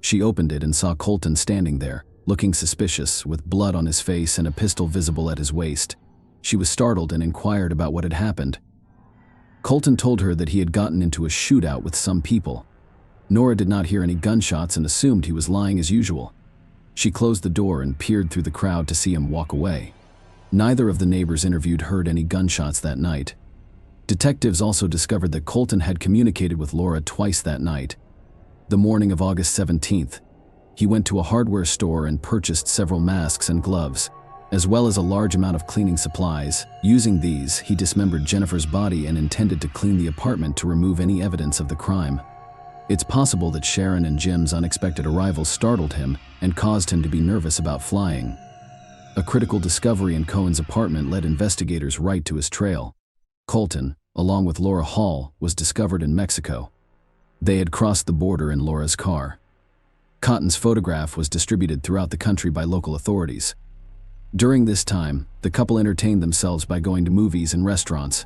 She opened it and saw Colton standing there, looking suspicious, with blood on his face and a pistol visible at his waist. She was startled and inquired about what had happened. Colton told her that he had gotten into a shootout with some people. Nora did not hear any gunshots and assumed he was lying as usual. She closed the door and peered through the crowd to see him walk away. Neither of the neighbors interviewed heard any gunshots that night. Detectives also discovered that Colton had communicated with Laura twice that night. The morning of August 17th, he went to a hardware store and purchased several masks and gloves, as well as a large amount of cleaning supplies. Using these, he dismembered Jennifer's body and intended to clean the apartment to remove any evidence of the crime. It's possible that Sharon and Jim's unexpected arrival startled him and caused him to be nervous about flying. A critical discovery in Cohen's apartment led investigators right to his trail. Colton, along with Laura Hall, was discovered in Mexico. They had crossed the border in Laura's car. Cotton's photograph was distributed throughout the country by local authorities. During this time, the couple entertained themselves by going to movies and restaurants.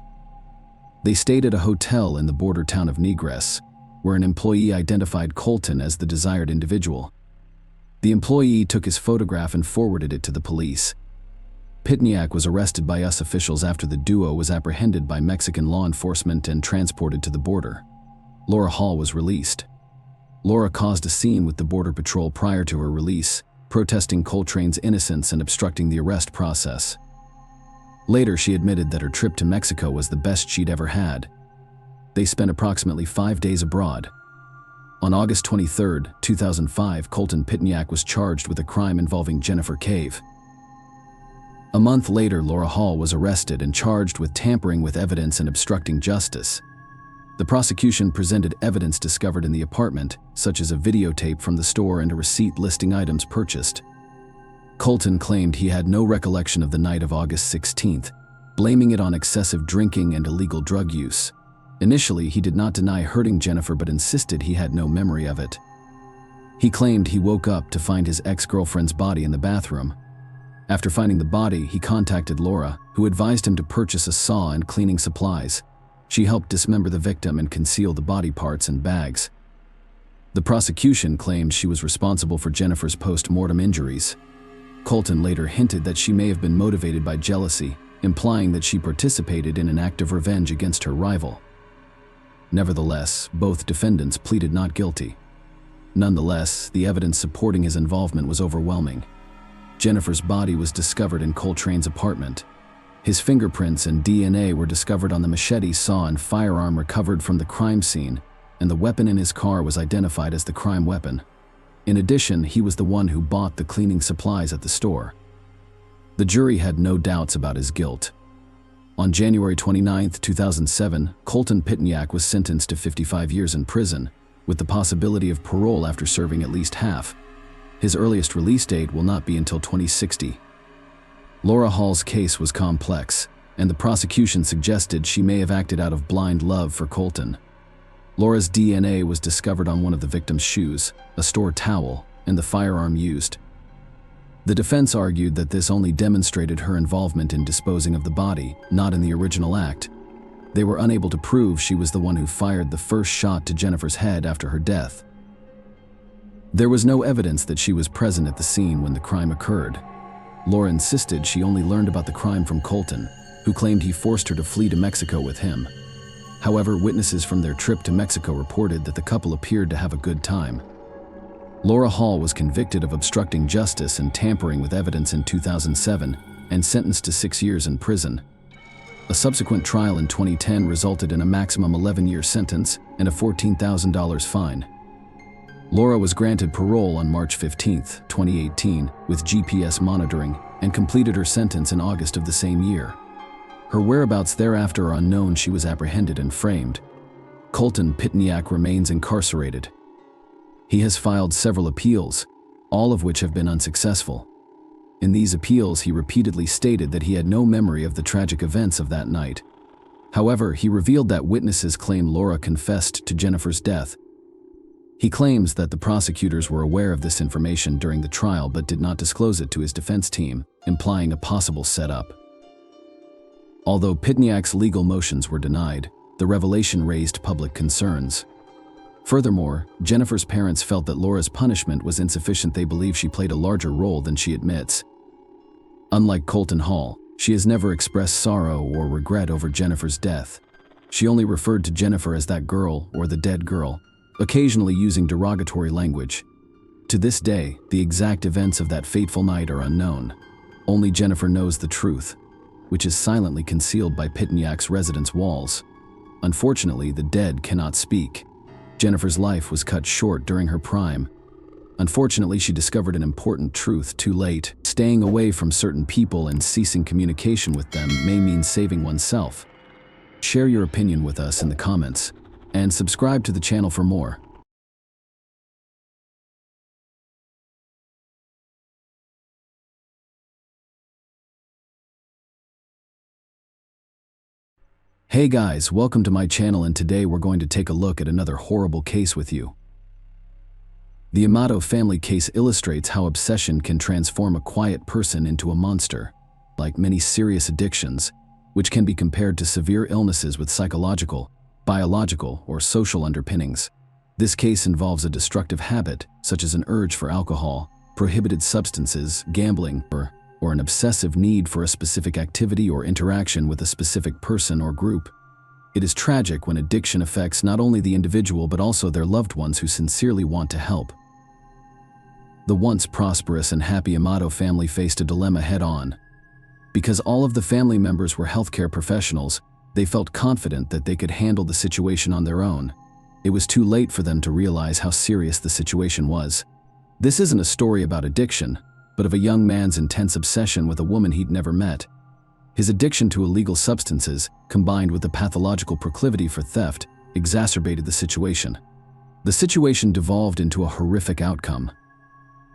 They stayed at a hotel in the border town of Negres, where an employee identified Colton as the desired individual. The employee took his photograph and forwarded it to the police. Pitniak was arrested by US officials after the duo was apprehended by Mexican law enforcement and transported to the border. Laura Hall was released. Laura caused a scene with the Border Patrol prior to her release, protesting Coltrane's innocence and obstructing the arrest process. Later, she admitted that her trip to Mexico was the best she'd ever had. They spent approximately 5 days abroad. On August 23, 2005, Colton Pitniak was charged with a crime involving Jennifer Cave. A month later, Laura Hall was arrested and charged with tampering with evidence and obstructing justice. The prosecution presented evidence discovered in the apartment, such as a videotape from the store and a receipt listing items purchased. Colton claimed he had no recollection of the night of August 16th, blaming it on excessive drinking and illegal drug use. Initially, he did not deny hurting Jennifer but insisted he had no memory of it. He claimed he woke up to find his ex-girlfriend's body in the bathroom. After finding the body, he contacted Laura, who advised him to purchase a saw and cleaning supplies. She helped dismember the victim and conceal the body parts in bags. The prosecution claimed she was responsible for Jennifer's post-mortem injuries. Colton later hinted that she may have been motivated by jealousy, implying that she participated in an act of revenge against her rival. Nevertheless, both defendants pleaded not guilty. Nonetheless, the evidence supporting his involvement was overwhelming. Jennifer's body was discovered in Coltrane's apartment. His fingerprints and DNA were discovered on the machete, saw, and firearm recovered from the crime scene, and the weapon in his car was identified as the crime weapon. In addition, he was the one who bought the cleaning supplies at the store. The jury had no doubts about his guilt. On January 29, 2007, Colton Pitniak was sentenced to 55 years in prison, with the possibility of parole after serving at least half. His earliest release date will not be until 2060. Laura Hall's case was complex, and the prosecution suggested she may have acted out of blind love for Colton. Laura's DNA was discovered on one of the victim's shoes, a store towel, and the firearm used. The defense argued that this only demonstrated her involvement in disposing of the body, not in the original act. They were unable to prove she was the one who fired the first shot to Jennifer's head after her death. There was no evidence that she was present at the scene when the crime occurred. Laura insisted she only learned about the crime from Colton, who claimed he forced her to flee to Mexico with him. However, witnesses from their trip to Mexico reported that the couple appeared to have a good time. Laura Hall was convicted of obstructing justice and tampering with evidence in 2007 and sentenced to 6 years in prison. A subsequent trial in 2010 resulted in a maximum 11-year sentence and a $14,000 fine. Laura was granted parole on March 15, 2018, with GPS monitoring, and completed her sentence in August of the same year. Her whereabouts thereafter are unknown. She was apprehended and framed. Colton Pitniak remains incarcerated. He has filed several appeals, all of which have been unsuccessful. In these appeals, he repeatedly stated that he had no memory of the tragic events of that night. However, he revealed that witnesses claim Laura confessed to Jennifer's death. He claims that the prosecutors were aware of this information during the trial but did not disclose it to his defense team, implying a possible setup. Although Pitniak's legal motions were denied, the revelation raised public concerns. Furthermore, Jennifer's parents felt that Laura's punishment was insufficient. They believe she played a larger role than she admits. Unlike Colton Hall, she has never expressed sorrow or regret over Jennifer's death. She only referred to Jennifer as that girl or the dead girl, occasionally using derogatory language. To this day, the exact events of that fateful night are unknown. Only Jennifer knows the truth, which is silently concealed by Pitniak's residence walls. Unfortunately, the dead cannot speak. Jennifer's life was cut short during her prime. Unfortunately, she discovered an important truth too late. Staying away from certain people and ceasing communication with them may mean saving oneself. Share your opinion with us in the comments, and subscribe to the channel for more. Hey guys, welcome to my channel, and today we're going to take a look at another horrible case with you. The Amato family case illustrates how obsession can transform a quiet person into a monster. Like many serious addictions, which can be compared to severe illnesses with psychological, biological, or social underpinnings. This case involves a destructive habit, such as an urge for alcohol, prohibited substances, gambling, or an obsessive need for a specific activity or interaction with a specific person or group. It is tragic when addiction affects not only the individual but also their loved ones who sincerely want to help. The once prosperous and happy Amato family faced a dilemma head-on. Because all of the family members were healthcare professionals, they felt confident that they could handle the situation on their own. It was too late for them to realize how serious the situation was. This isn't a story about addiction, but of a young man's intense obsession with a woman he'd never met. His addiction to illegal substances, combined with a pathological proclivity for theft, exacerbated the situation. The situation devolved into a horrific outcome.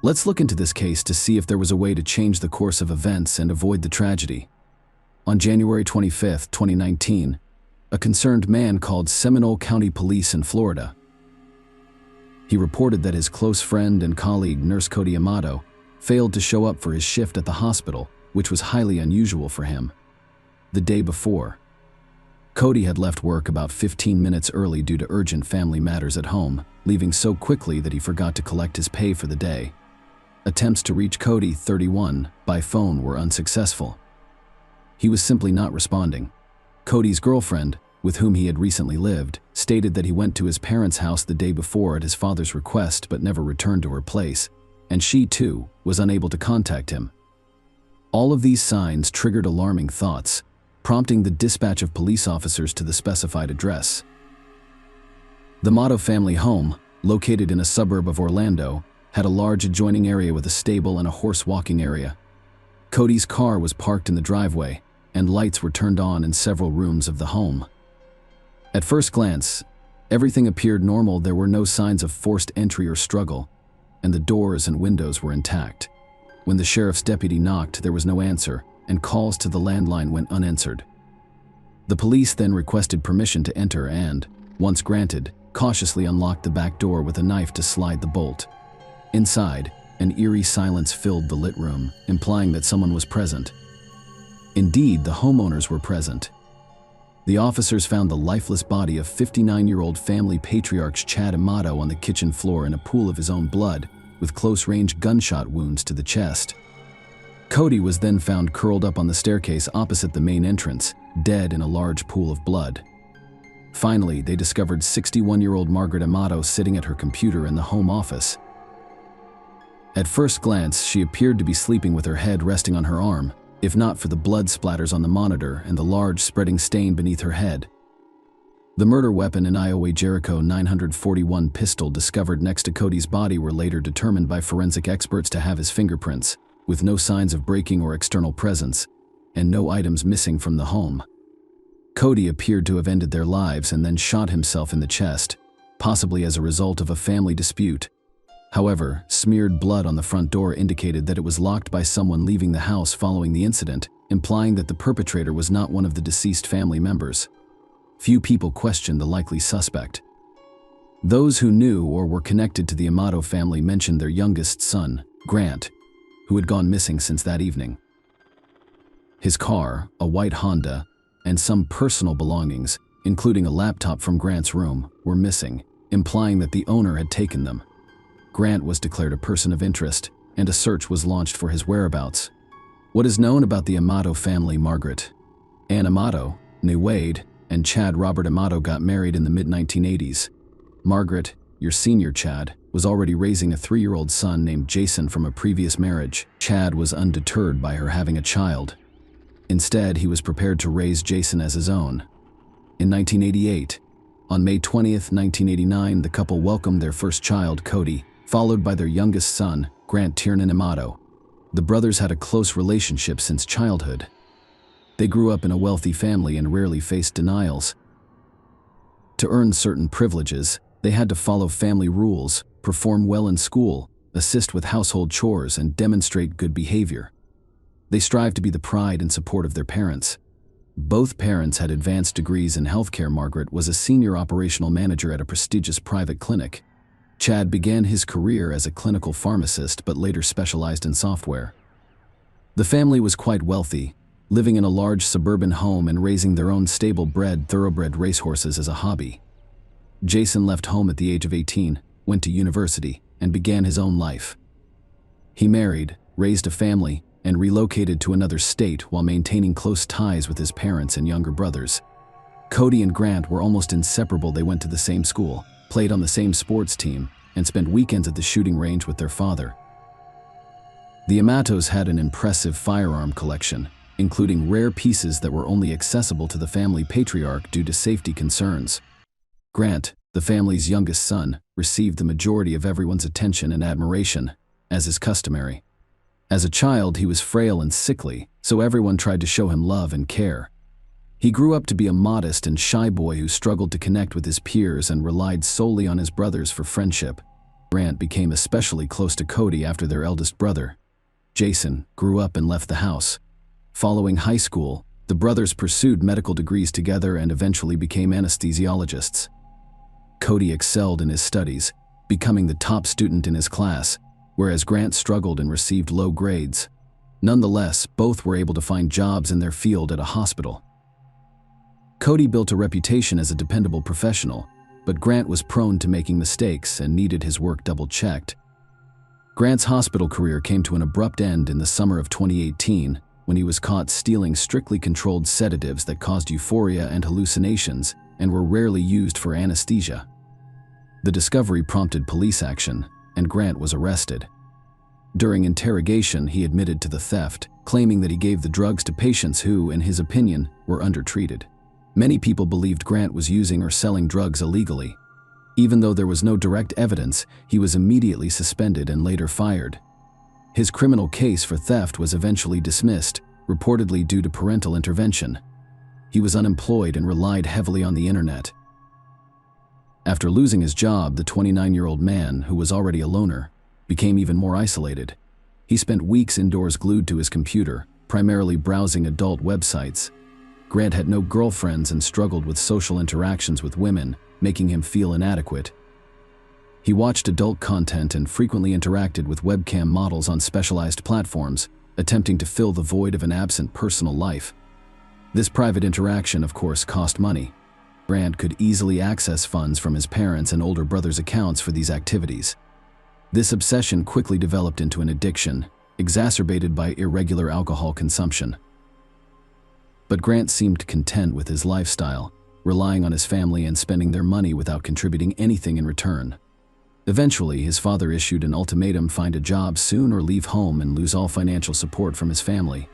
Let's look into this case to see if there was a way to change the course of events and avoid the tragedy. On January 25, 2019, a concerned man called Seminole County Police in Florida. He reported that his close friend and colleague, Nurse Cody Amato, failed to show up for his shift at the hospital, which was highly unusual for him. The day before, Cody had left work about 15 minutes early due to urgent family matters at home, leaving so quickly that he forgot to collect his pay for the day. Attempts to reach Cody, 31, by phone were unsuccessful. He was simply not responding. Cody's girlfriend, with whom he had recently lived, stated that he went to his parents' house the day before at his father's request but never returned to her place, and she, too, was unable to contact him. All of these signs triggered alarming thoughts, prompting the dispatch of police officers to the specified address. The Amato family home, located in a suburb of Orlando, had a large adjoining area with a stable and a horse walking area. Cody's car was parked in the driveway, and lights were turned on in several rooms of the home. At first glance, everything appeared normal. There were no signs of forced entry or struggle, and the doors and windows were intact. When the sheriff's deputy knocked, there was no answer, and calls to the landline went unanswered. The police then requested permission to enter and, once granted, cautiously unlocked the back door with a knife to slide the bolt. Inside, an eerie silence filled the lit room, implying that someone was present. Indeed, the homeowners were present. The officers found the lifeless body of 59-year-old family patriarch Chad Amato on the kitchen floor in a pool of his own blood, with close-range gunshot wounds to the chest. Cody was then found curled up on the staircase opposite the main entrance, dead in a large pool of blood. Finally, they discovered 61-year-old Margaret Amato sitting at her computer in the home office. At first glance, she appeared to be sleeping with her head resting on her arm, if not for the blood splatters on the monitor and the large spreading stain beneath her head. The murder weapon, an Iowa Jericho 941 pistol discovered next to Cody's body, were later determined by forensic experts to have his fingerprints, with no signs of breaking or external presence, and no items missing from the home. Cody appeared to have ended their lives and then shot himself in the chest, possibly as a result of a family dispute. However, smeared blood on the front door indicated that it was locked by someone leaving the house following the incident, implying that the perpetrator was not one of the deceased family members. Few people questioned the likely suspect. Those who knew or were connected to the Amato family mentioned their youngest son, Grant, who had gone missing since that evening. His car, a white Honda, and some personal belongings, including a laptop from Grant's room, were missing, implying that the owner had taken them. Grant was declared a person of interest, and a search was launched for his whereabouts. What is known about the Amato family? Margaret Ann Amato, née Wade, and Chad Robert Amato got married in the mid-1980s. Margaret, your senior Chad, was already raising a 3-year-old son named Jason from a previous marriage. Chad was undeterred by her having a child. Instead, he was prepared to raise Jason as his own. In 1988, on May 20th, 1989, the couple welcomed their first child, Cody, followed by their youngest son, Grant Tiernan Amato. The brothers had a close relationship since childhood. They grew up in a wealthy family and rarely faced denials. To earn certain privileges, they had to follow family rules, perform well in school, assist with household chores, and demonstrate good behavior. They strived to be the pride and support of their parents. Both parents had advanced degrees in healthcare. Margaret was a senior operational manager at a prestigious private clinic. Chad began his career as a clinical pharmacist but later specialized in software. The family was quite wealthy, living in a large suburban home and raising their own stable-bred, thoroughbred racehorses as a hobby. Jason left home at the age of 18, went to university, and began his own life. He married, raised a family, and relocated to another state while maintaining close ties with his parents and younger brothers. Cody and Grant were almost inseparable. They went to the same school, played on the same sports team, and spent weekends at the shooting range with their father. The Amatos had an impressive firearm collection, including rare pieces that were only accessible to the family patriarch due to safety concerns. Grant, the family's youngest son, received the majority of everyone's attention and admiration, as is customary. As a child, he was frail and sickly, so everyone tried to show him love and care. He grew up to be a modest and shy boy who struggled to connect with his peers and relied solely on his brothers for friendship. Grant became especially close to Cody after their eldest brother, Jason, grew up and left the house. Following high school, the brothers pursued medical degrees together and eventually became anesthesiologists. Cody excelled in his studies, becoming the top student in his class, whereas Grant struggled and received low grades. Nonetheless, both were able to find jobs in their field at a hospital. Cody built a reputation as a dependable professional, but Grant was prone to making mistakes and needed his work double-checked. Grant's hospital career came to an abrupt end in the summer of 2018 when he was caught stealing strictly controlled sedatives that caused euphoria and hallucinations and were rarely used for anesthesia. The discovery prompted police action, and Grant was arrested. During interrogation, he admitted to the theft, claiming that he gave the drugs to patients who, in his opinion, were undertreated. Many people believed Grant was using or selling drugs illegally. Even though there was no direct evidence, he was immediately suspended and later fired. His criminal case for theft was eventually dismissed, reportedly due to parental intervention. He was unemployed and relied heavily on the internet. After losing his job, the 29-year-old man, who was already a loner, became even more isolated. He spent weeks indoors glued to his computer, primarily browsing adult websites. Grant had no girlfriends and struggled with social interactions with women, making him feel inadequate. He watched adult content and frequently interacted with webcam models on specialized platforms, attempting to fill the void of an absent personal life. This private interaction, of course, cost money. Grant could easily access funds from his parents' and older brother's accounts for these activities. This obsession quickly developed into an addiction, exacerbated by irregular alcohol consumption. But Grant seemed content with his lifestyle, relying on his family and spending their money without contributing anything in return. Eventually, his father issued an ultimatum: find a job soon or leave home and lose all financial support from his family.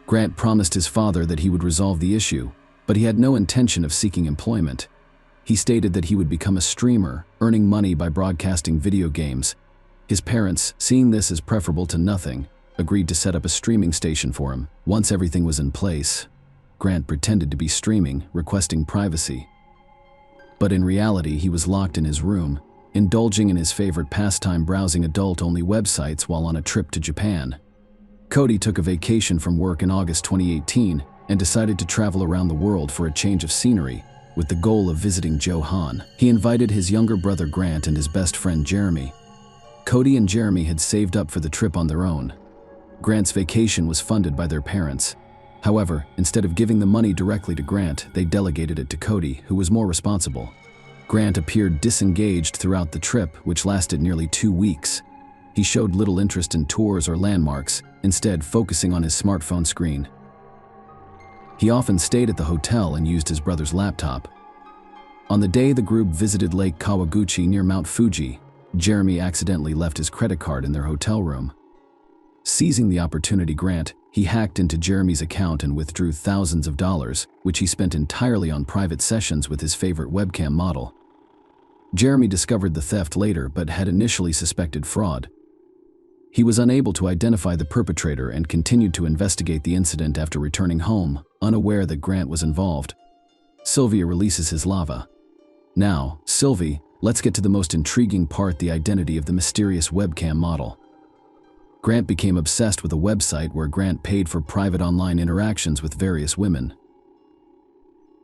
Grant promised his father that he would resolve the issue, but he had no intention of seeking employment. He stated that he would become a streamer, earning money by broadcasting video games. His parents, seeing this as preferable to nothing, agreed to set up a streaming station for him. Once everything was in place, Grant pretended to be streaming, requesting privacy. But in reality, he was locked in his room, indulging in his favorite pastime, browsing adult-only websites while on a trip to Japan. Cody took a vacation from work in August 2018 and decided to travel around the world for a change of scenery, with the goal of visiting Johan. He invited his younger brother Grant and his best friend Jeremy. Cody and Jeremy had saved up for the trip on their own. Grant's vacation was funded by their parents. However, instead of giving the money directly to Grant, they delegated it to Cody, who was more responsible. Grant appeared disengaged throughout the trip, which lasted nearly 2 weeks. He showed little interest in tours or landmarks, instead focusing on his smartphone screen. He often stayed at the hotel and used his brother's laptop. On the day the group visited Lake Kawaguchi near Mount Fuji, Jeremy accidentally left his credit card in their hotel room. Seizing the opportunity, he hacked into Jeremy's account and withdrew thousands of dollars, which he spent entirely on private sessions with his favorite webcam model. Jeremy discovered the theft later but had initially suspected fraud. He was unable to identify the perpetrator and continued to investigate the incident after returning home, unaware that Grant was involved. Sylvia releases his lava. Now, Sylvie, let's get to the most intriguing part: the identity of the mysterious webcam model. Grant became obsessed with a website where Grant paid for private online interactions with various women.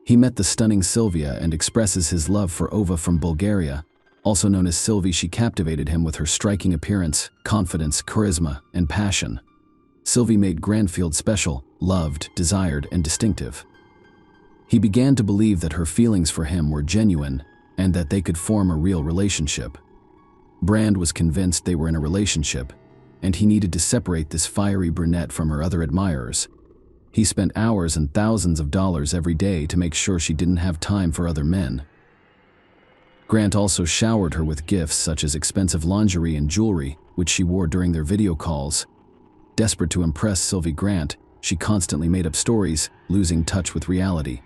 He met the stunning Sylvia and expresses his love for Ova from Bulgaria. Also known as Sylvie, she captivated him with her striking appearance, confidence, charisma, and passion. Sylvie made Grant feel special, loved, desired, and distinctive. He began to believe that her feelings for him were genuine and that they could form a real relationship. Brand was convinced they were in a relationship, and he needed to separate this fiery brunette from her other admirers. He spent hours and thousands of dollars every day to make sure she didn't have time for other men. Grant also showered her with gifts such as expensive lingerie and jewelry, which she wore during their video calls. Desperate to impress Sylvie Grant, she constantly made up stories, losing touch with reality.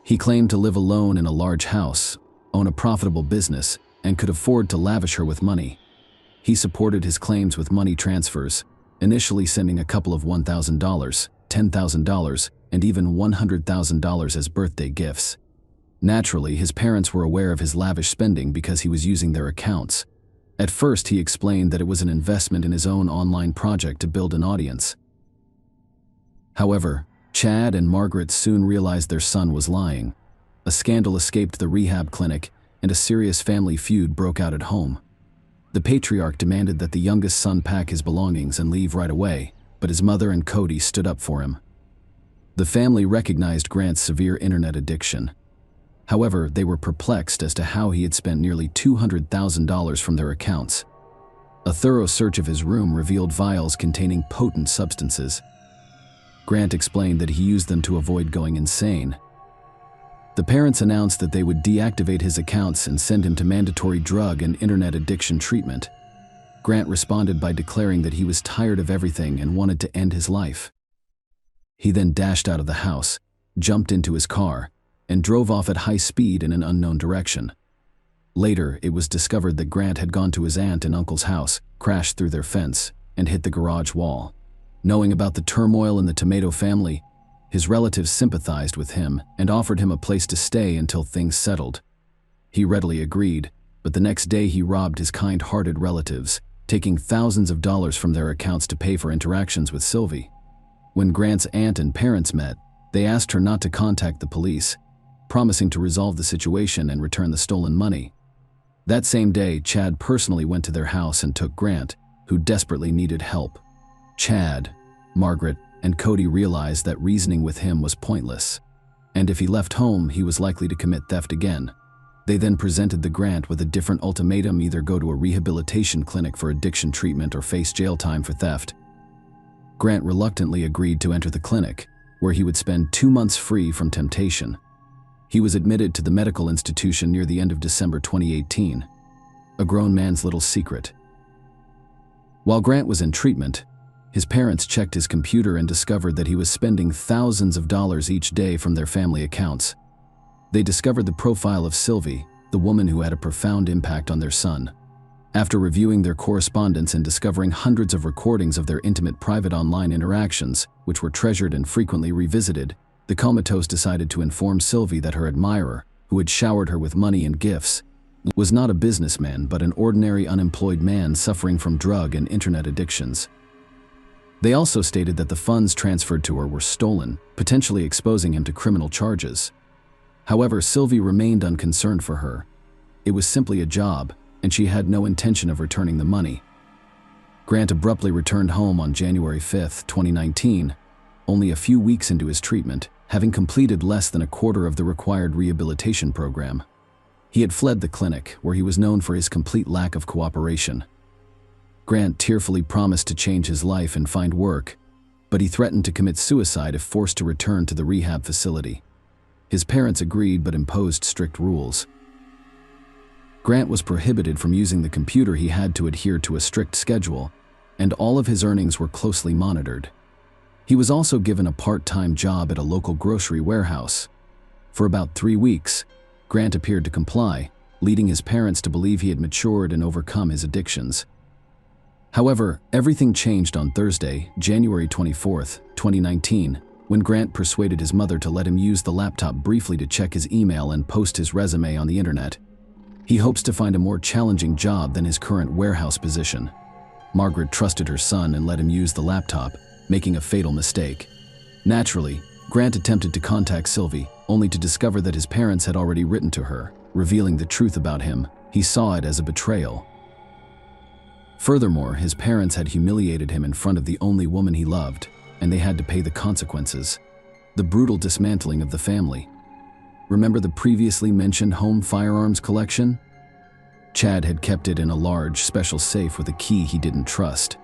He claimed to live alone in a large house, own a profitable business, and could afford to lavish her with money. He supported his claims with money transfers, initially sending a couple of $1,000, $10,000, and even $100,000 as birthday gifts. Naturally, his parents were aware of his lavish spending because he was using their accounts. At first, he explained that it was an investment in his own online project to build an audience. However, Chad and Margaret soon realized their son was lying. A scandal escaped the rehab clinic, and a serious family feud broke out at home. The patriarch demanded that the youngest son pack his belongings and leave right away, but his mother and Cody stood up for him. The family recognized Grant's severe internet addiction. However, they were perplexed as to how he had spent nearly $200,000 from their accounts. A thorough search of his room revealed vials containing potent substances. Grant explained that he used them to avoid going insane. The parents announced that they would deactivate his accounts and send him to mandatory drug and internet addiction treatment. Grant responded by declaring that he was tired of everything and wanted to end his life. He then dashed out of the house, jumped into his car, and drove off at high speed in an unknown direction. Later, it was discovered that Grant had gone to his aunt and uncle's house, crashed through their fence, and hit the garage wall. Knowing about the turmoil in the Tomato family, his relatives sympathized with him and offered him a place to stay until things settled. He readily agreed, but the next day he robbed his kind-hearted relatives, taking thousands of dollars from their accounts to pay for interactions with Sylvie. When Grant's aunt and parents met, they asked her not to contact the police, promising to resolve the situation and return the stolen money. That same day, Chad personally went to their house and took Grant, who desperately needed help. Chad, Margaret, and Cody realized that reasoning with him was pointless, and if he left home, he was likely to commit theft again. They then presented the Grant with a different ultimatum: either go to a rehabilitation clinic for addiction treatment or face jail time for theft. Grant reluctantly agreed to enter the clinic, where he would spend 2 months free from temptation. He was admitted to the medical institution near the end of December 2018, a grown man's little secret. While Grant was in treatment, his parents checked his computer and discovered that he was spending thousands of dollars each day from their family accounts. They discovered the profile of Sylvie, the woman who had a profound impact on their son. After reviewing their correspondence and discovering hundreds of recordings of their intimate private online interactions, which were treasured and frequently revisited, the comatose decided to inform Sylvie that her admirer, who had showered her with money and gifts, was not a businessman but an ordinary unemployed man suffering from drug and internet addictions. They also stated that the funds transferred to her were stolen, potentially exposing him to criminal charges. However, Sylvie remained unconcerned for her. It was simply a job, and she had no intention of returning the money. Grant abruptly returned home on January 5, 2019, only a few weeks into his treatment, having completed less than a quarter of the required rehabilitation program. He had fled the clinic, where he was known for his complete lack of cooperation. Grant tearfully promised to change his life and find work, but he threatened to commit suicide if forced to return to the rehab facility. His parents agreed but imposed strict rules. Grant was prohibited from using the computer. He had to adhere to a strict schedule, and all of his earnings were closely monitored. He was also given a part-time job at a local grocery warehouse. For about 3 weeks, Grant appeared to comply, leading his parents to believe he had matured and overcome his addictions. However, everything changed on Thursday, January 24, 2019, when Grant persuaded his mother to let him use the laptop briefly to check his email and post his resume on the internet. He hopes to find a more challenging job than his current warehouse position. Margaret trusted her son and let him use the laptop, making a fatal mistake. Naturally, Grant attempted to contact Sylvie, only to discover that his parents had already written to her, revealing the truth about him. He saw it as a betrayal. Furthermore, his parents had humiliated him in front of the only woman he loved, and they had to pay the consequences. The brutal dismantling of the family. Remember the previously mentioned home firearms collection? Chad had kept it in a large, special safe with a key he didn't trust.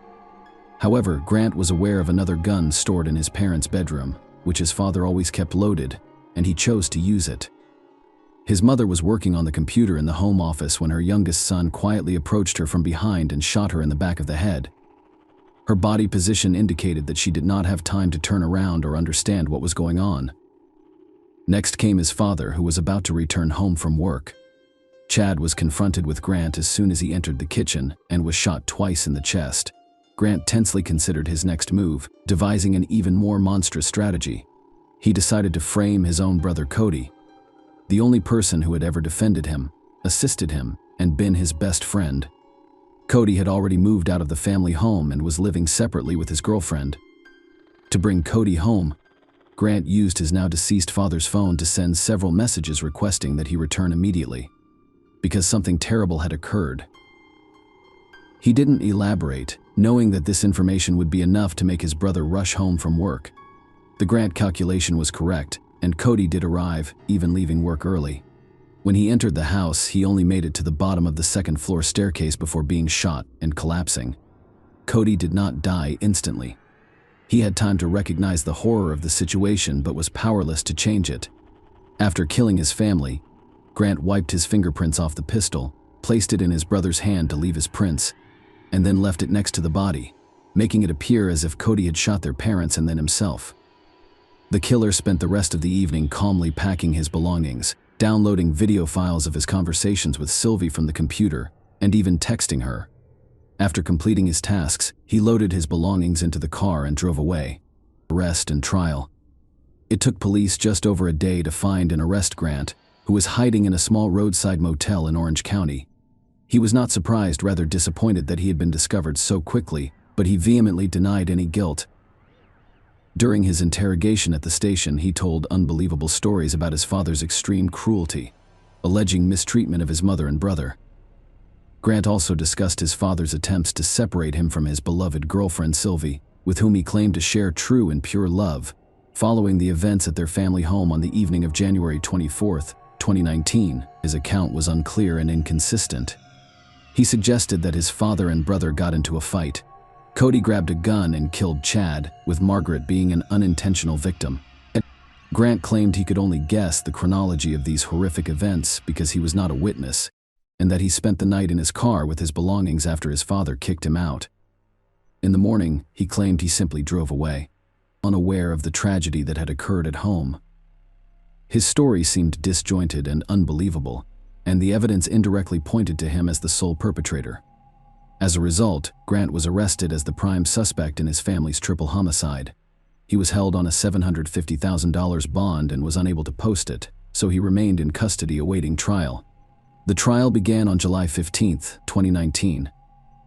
However, Grant was aware of another gun stored in his parents' bedroom, which his father always kept loaded, and he chose to use it. His mother was working on the computer in the home office when her youngest son quietly approached her from behind and shot her in the back of the head. Her body position indicated that she did not have time to turn around or understand what was going on. Next came his father, who was about to return home from work. Chad was confronted with Grant as soon as he entered the kitchen and was shot twice in the chest. Grant tensely considered his next move, devising an even more monstrous strategy. He decided to frame his own brother Cody, the only person who had ever defended him, assisted him, and been his best friend. Cody had already moved out of the family home and was living separately with his girlfriend. To bring Cody home, Grant used his now deceased father's phone to send several messages requesting that he return immediately, because something terrible had occurred. He didn't elaborate, knowing that this information would be enough to make his brother rush home from work. The Grant calculation was correct, and Cody did arrive, even leaving work early. When he entered the house, he only made it to the bottom of the second-floor staircase before being shot and collapsing. Cody did not die instantly. He had time to recognize the horror of the situation but was powerless to change it. After killing his family, Grant wiped his fingerprints off the pistol, placed it in his brother's hand to leave his prints, and then left it next to the body, making it appear as if Cody had shot their parents and then himself. The killer spent the rest of the evening calmly packing his belongings, downloading video files of his conversations with Sylvie from the computer, and even texting her. After completing his tasks, he loaded his belongings into the car and drove away. Arrest and trial. It took police just over a day to find and arrest Grant, who was hiding in a small roadside motel in Orange County. He was not surprised, rather disappointed that he had been discovered so quickly, but he vehemently denied any guilt. During his interrogation at the station, he told unbelievable stories about his father's extreme cruelty, alleging mistreatment of his mother and brother. Grant also discussed his father's attempts to separate him from his beloved girlfriend Sylvie, with whom he claimed to share true and pure love, following the events at their family home on the evening of January 24, 2019. His account was unclear and inconsistent. He suggested that his father and brother got into a fight. Cody grabbed a gun and killed Chad, with Margaret being an unintentional victim. Grant claimed he could only guess the chronology of these horrific events because he was not a witness, and that he spent the night in his car with his belongings after his father kicked him out. In the morning, he claimed he simply drove away, unaware of the tragedy that had occurred at home. His story seemed disjointed and unbelievable, and the evidence indirectly pointed to him as the sole perpetrator. As a result, Grant was arrested as the prime suspect in his family's triple homicide. He was held on a $750,000 bond and was unable to post it, so he remained in custody awaiting trial. The trial began on July 15, 2019.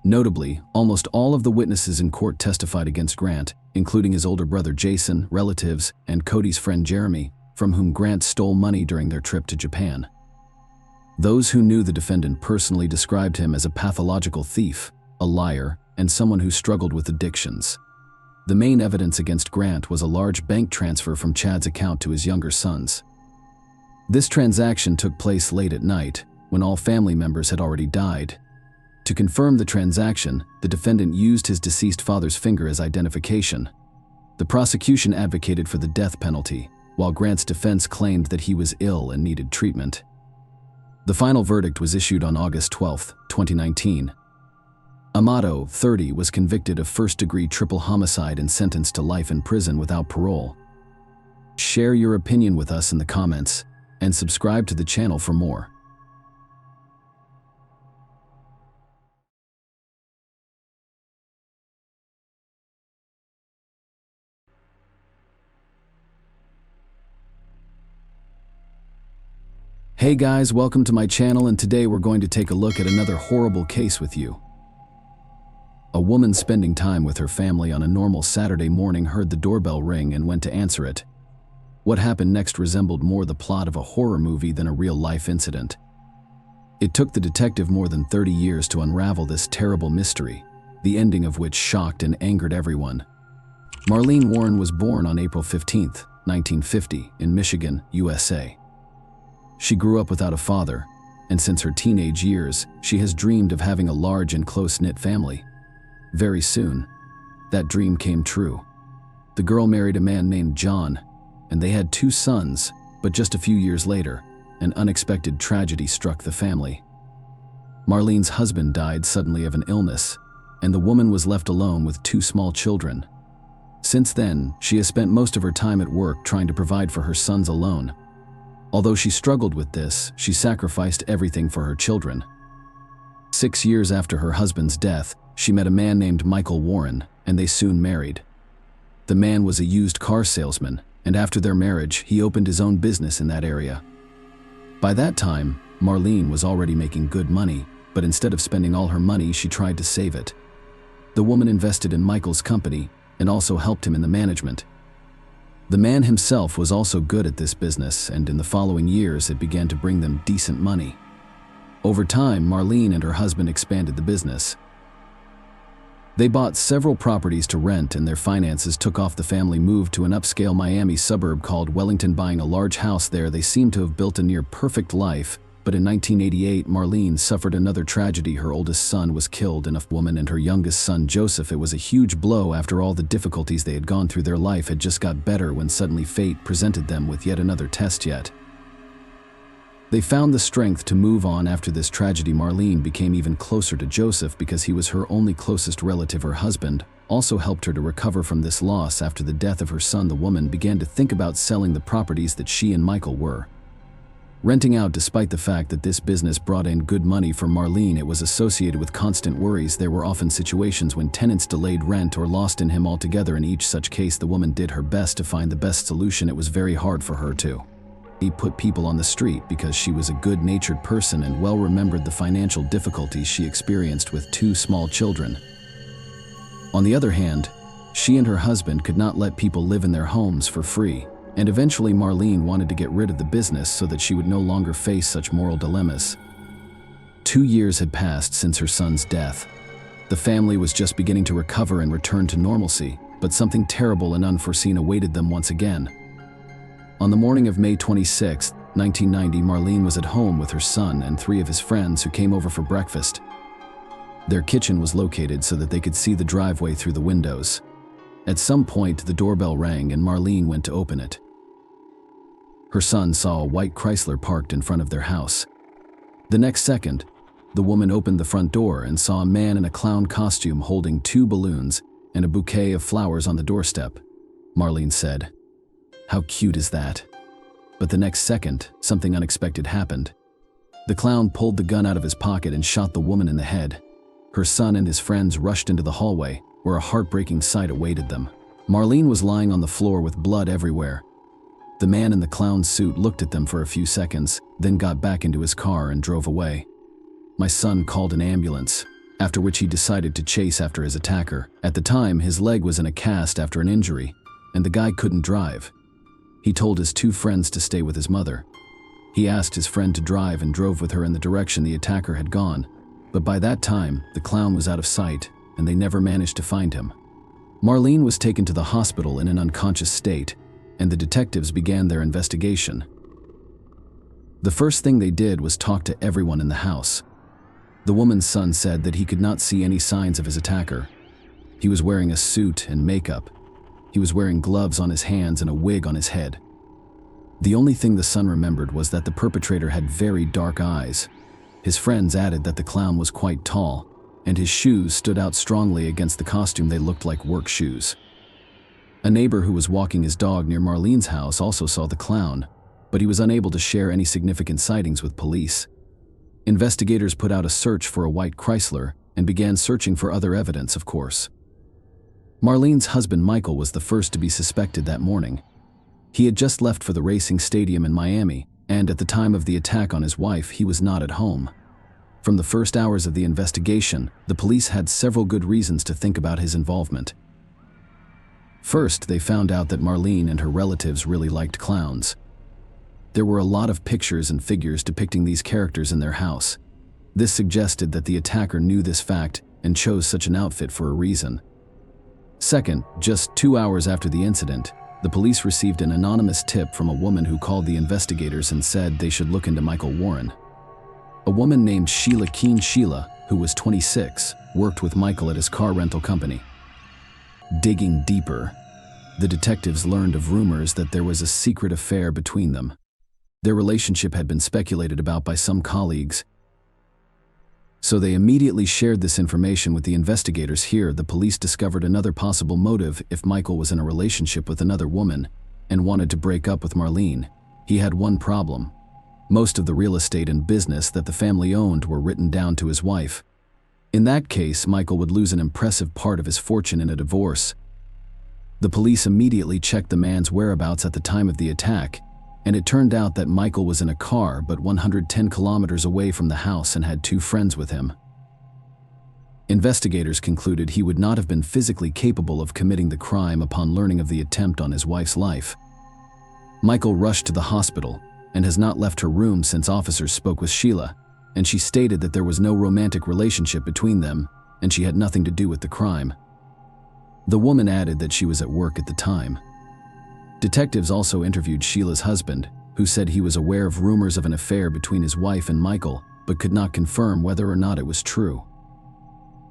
Notably, almost all of the witnesses in court testified against Grant, including his older brother Jason, relatives, and Cody's friend Jeremy, from whom Grant stole money during their trip to Japan. Those who knew the defendant personally described him as a pathological thief, a liar, and someone who struggled with addictions. The main evidence against Grant was a large bank transfer from Chad's account to his younger sons. This transaction took place late at night, when all family members had already died. To confirm the transaction, the defendant used his deceased father's finger as identification. The prosecution advocated for the death penalty, while Grant's defense claimed that he was ill and needed treatment. The final verdict was issued on August 12, 2019. Amato, 30, was convicted of first-degree triple homicide and sentenced to life in prison without parole. Share your opinion with us in the comments, and subscribe to the channel for more. Hey guys, welcome to my channel, and today we're going to take a look at another horrible case with you. A woman spending time with her family on a normal Saturday morning heard the doorbell ring and went to answer it. What happened next resembled more the plot of a horror movie than a real-life incident. It took the detective more than 30 years to unravel this terrible mystery, the ending of which shocked and angered everyone. Marlene Warren was born on April 15, 1950, in Michigan, USA. She grew up without a father, and since her teenage years, she has dreamed of having a large and close-knit family. Very soon, that dream came true. The girl married a man named John, and they had 2 sons, but just a few years later, an unexpected tragedy struck the family. Marlene's husband died suddenly of an illness, and the woman was left alone with 2 small children. Since then, she has spent most of her time at work trying to provide for her sons alone. Although she struggled with this, she sacrificed everything for her children. 6 years after her husband's death, she met a man named Michael Warren, and they soon married. The man was a used car salesman, and after their marriage, he opened his own business in that area. By that time, Marlene was already making good money, but instead of spending all her money, she tried to save it. The woman invested in Michael's company and also helped him in the management. The man himself was also good at this business, and in the following years it began to bring them decent money. Over time, Marlene and her husband expanded the business. They bought several properties to rent, and their finances took off. The family moved to an upscale Miami suburb called Wellington. Buying a large house there, they seemed to have built a near-perfect life. But in 1988, Marlene suffered another tragedy. Her oldest son was killed, and a woman and her youngest son, Joseph. It was a huge blow. After all the difficulties they had gone through, their life had just got better when suddenly fate presented them with yet another test. They found the strength to move on after this tragedy. Marlene became even closer to Joseph because he was her only closest relative. Her husband also helped her to recover from this loss. After the death of her son, the woman began to think about selling the properties that she and Michael were. Renting out despite the fact that this business brought in good money for Marlene, it was associated with constant worries. There were often situations when tenants delayed rent or lost in him altogether. In each such case, the woman did her best to find the best solution. It was very hard for her to put people on the street because she was a good-natured person and well remembered the financial difficulties she experienced with 2 small children. On the other hand, she and her husband could not let people live in their homes for free, and eventually Marlene wanted to get rid of the business so that she would no longer face such moral dilemmas. 2 years had passed since her son's death. The family was just beginning to recover and return to normalcy, but something terrible and unforeseen awaited them once again. On the morning of May 26, 1990, Marlene was at home with her son and 3 of his friends who came over for breakfast. Their kitchen was located so that they could see the driveway through the windows. At some point, the doorbell rang and Marlene went to open it. Her son saw a white Chrysler parked in front of their house. The next second, the woman opened the front door and saw a man in a clown costume holding 2 balloons and a bouquet of flowers on the doorstep. Marlene said, "How cute is that?" But the next second, something unexpected happened. The clown pulled the gun out of his pocket and shot the woman in the head. Her son and his friends rushed into the hallway, where a heartbreaking sight awaited them. Marlene was lying on the floor with blood everywhere. The man in the clown suit looked at them for a few seconds, then got back into his car and drove away. My son called an ambulance, after which he decided to chase after his attacker. At the time, his leg was in a cast after an injury, and the guy couldn't drive. He told his 2 friends to stay with his mother. He asked his friend to drive and drove with her in the direction the attacker had gone, but by that time, the clown was out of sight, and they never managed to find him. Marlene was taken to the hospital in an unconscious state, and the detectives began their investigation. The first thing they did was talk to everyone in the house. The woman's son said that he could not see any signs of his attacker. He was wearing a suit and makeup. He was wearing gloves on his hands and a wig on his head. The only thing the son remembered was that the perpetrator had very dark eyes. His friends added that the clown was quite tall, and his shoes stood out strongly against the costume. They looked like work shoes. A neighbor who was walking his dog near Marlene's house also saw the clown, but he was unable to share any significant sightings with police. Investigators put out a search for a white Chrysler and began searching for other evidence, of course. Marlene's husband Michael was the first to be suspected that morning. He had just left for the racing stadium in Miami, and at the time of the attack on his wife, he was not at home. From the first hours of the investigation, the police had several good reasons to think about his involvement. First, they found out that Marlene and her relatives really liked clowns. There were a lot of pictures and figures depicting these characters in their house. This suggested that the attacker knew this fact and chose such an outfit for a reason. Second, just 2 hours after the incident, the police received an anonymous tip from a woman who called the investigators and said they should look into Michael Warren. A woman named Sheila Keen Sheila, who was 26, worked with Michael at his car rental company. Digging deeper, the detectives learned of rumors that there was a secret affair between them. Their relationship had been speculated about by some colleagues, so they immediately shared this information with the investigators. Here, the police discovered another possible motive. If Michael was in a relationship with another woman and wanted to break up with Marlene, he had one problem. Most of the real estate and business that the family owned were written down to his wife. In that case, Michael would lose an impressive part of his fortune in a divorce. The police immediately checked the man's whereabouts at the time of the attack, and it turned out that Michael was in a car but 110 kilometers away from the house and had 2 friends with him. Investigators concluded he would not have been physically capable of committing the crime upon learning of the attempt on his wife's life. Michael rushed to the hospital and has not left her room since officers spoke with Sheila, and she stated that there was no romantic relationship between them and she had nothing to do with the crime. The woman added that she was at work at the time. Detectives also interviewed Sheila's husband, who said he was aware of rumors of an affair between his wife and Michael, but could not confirm whether or not it was true.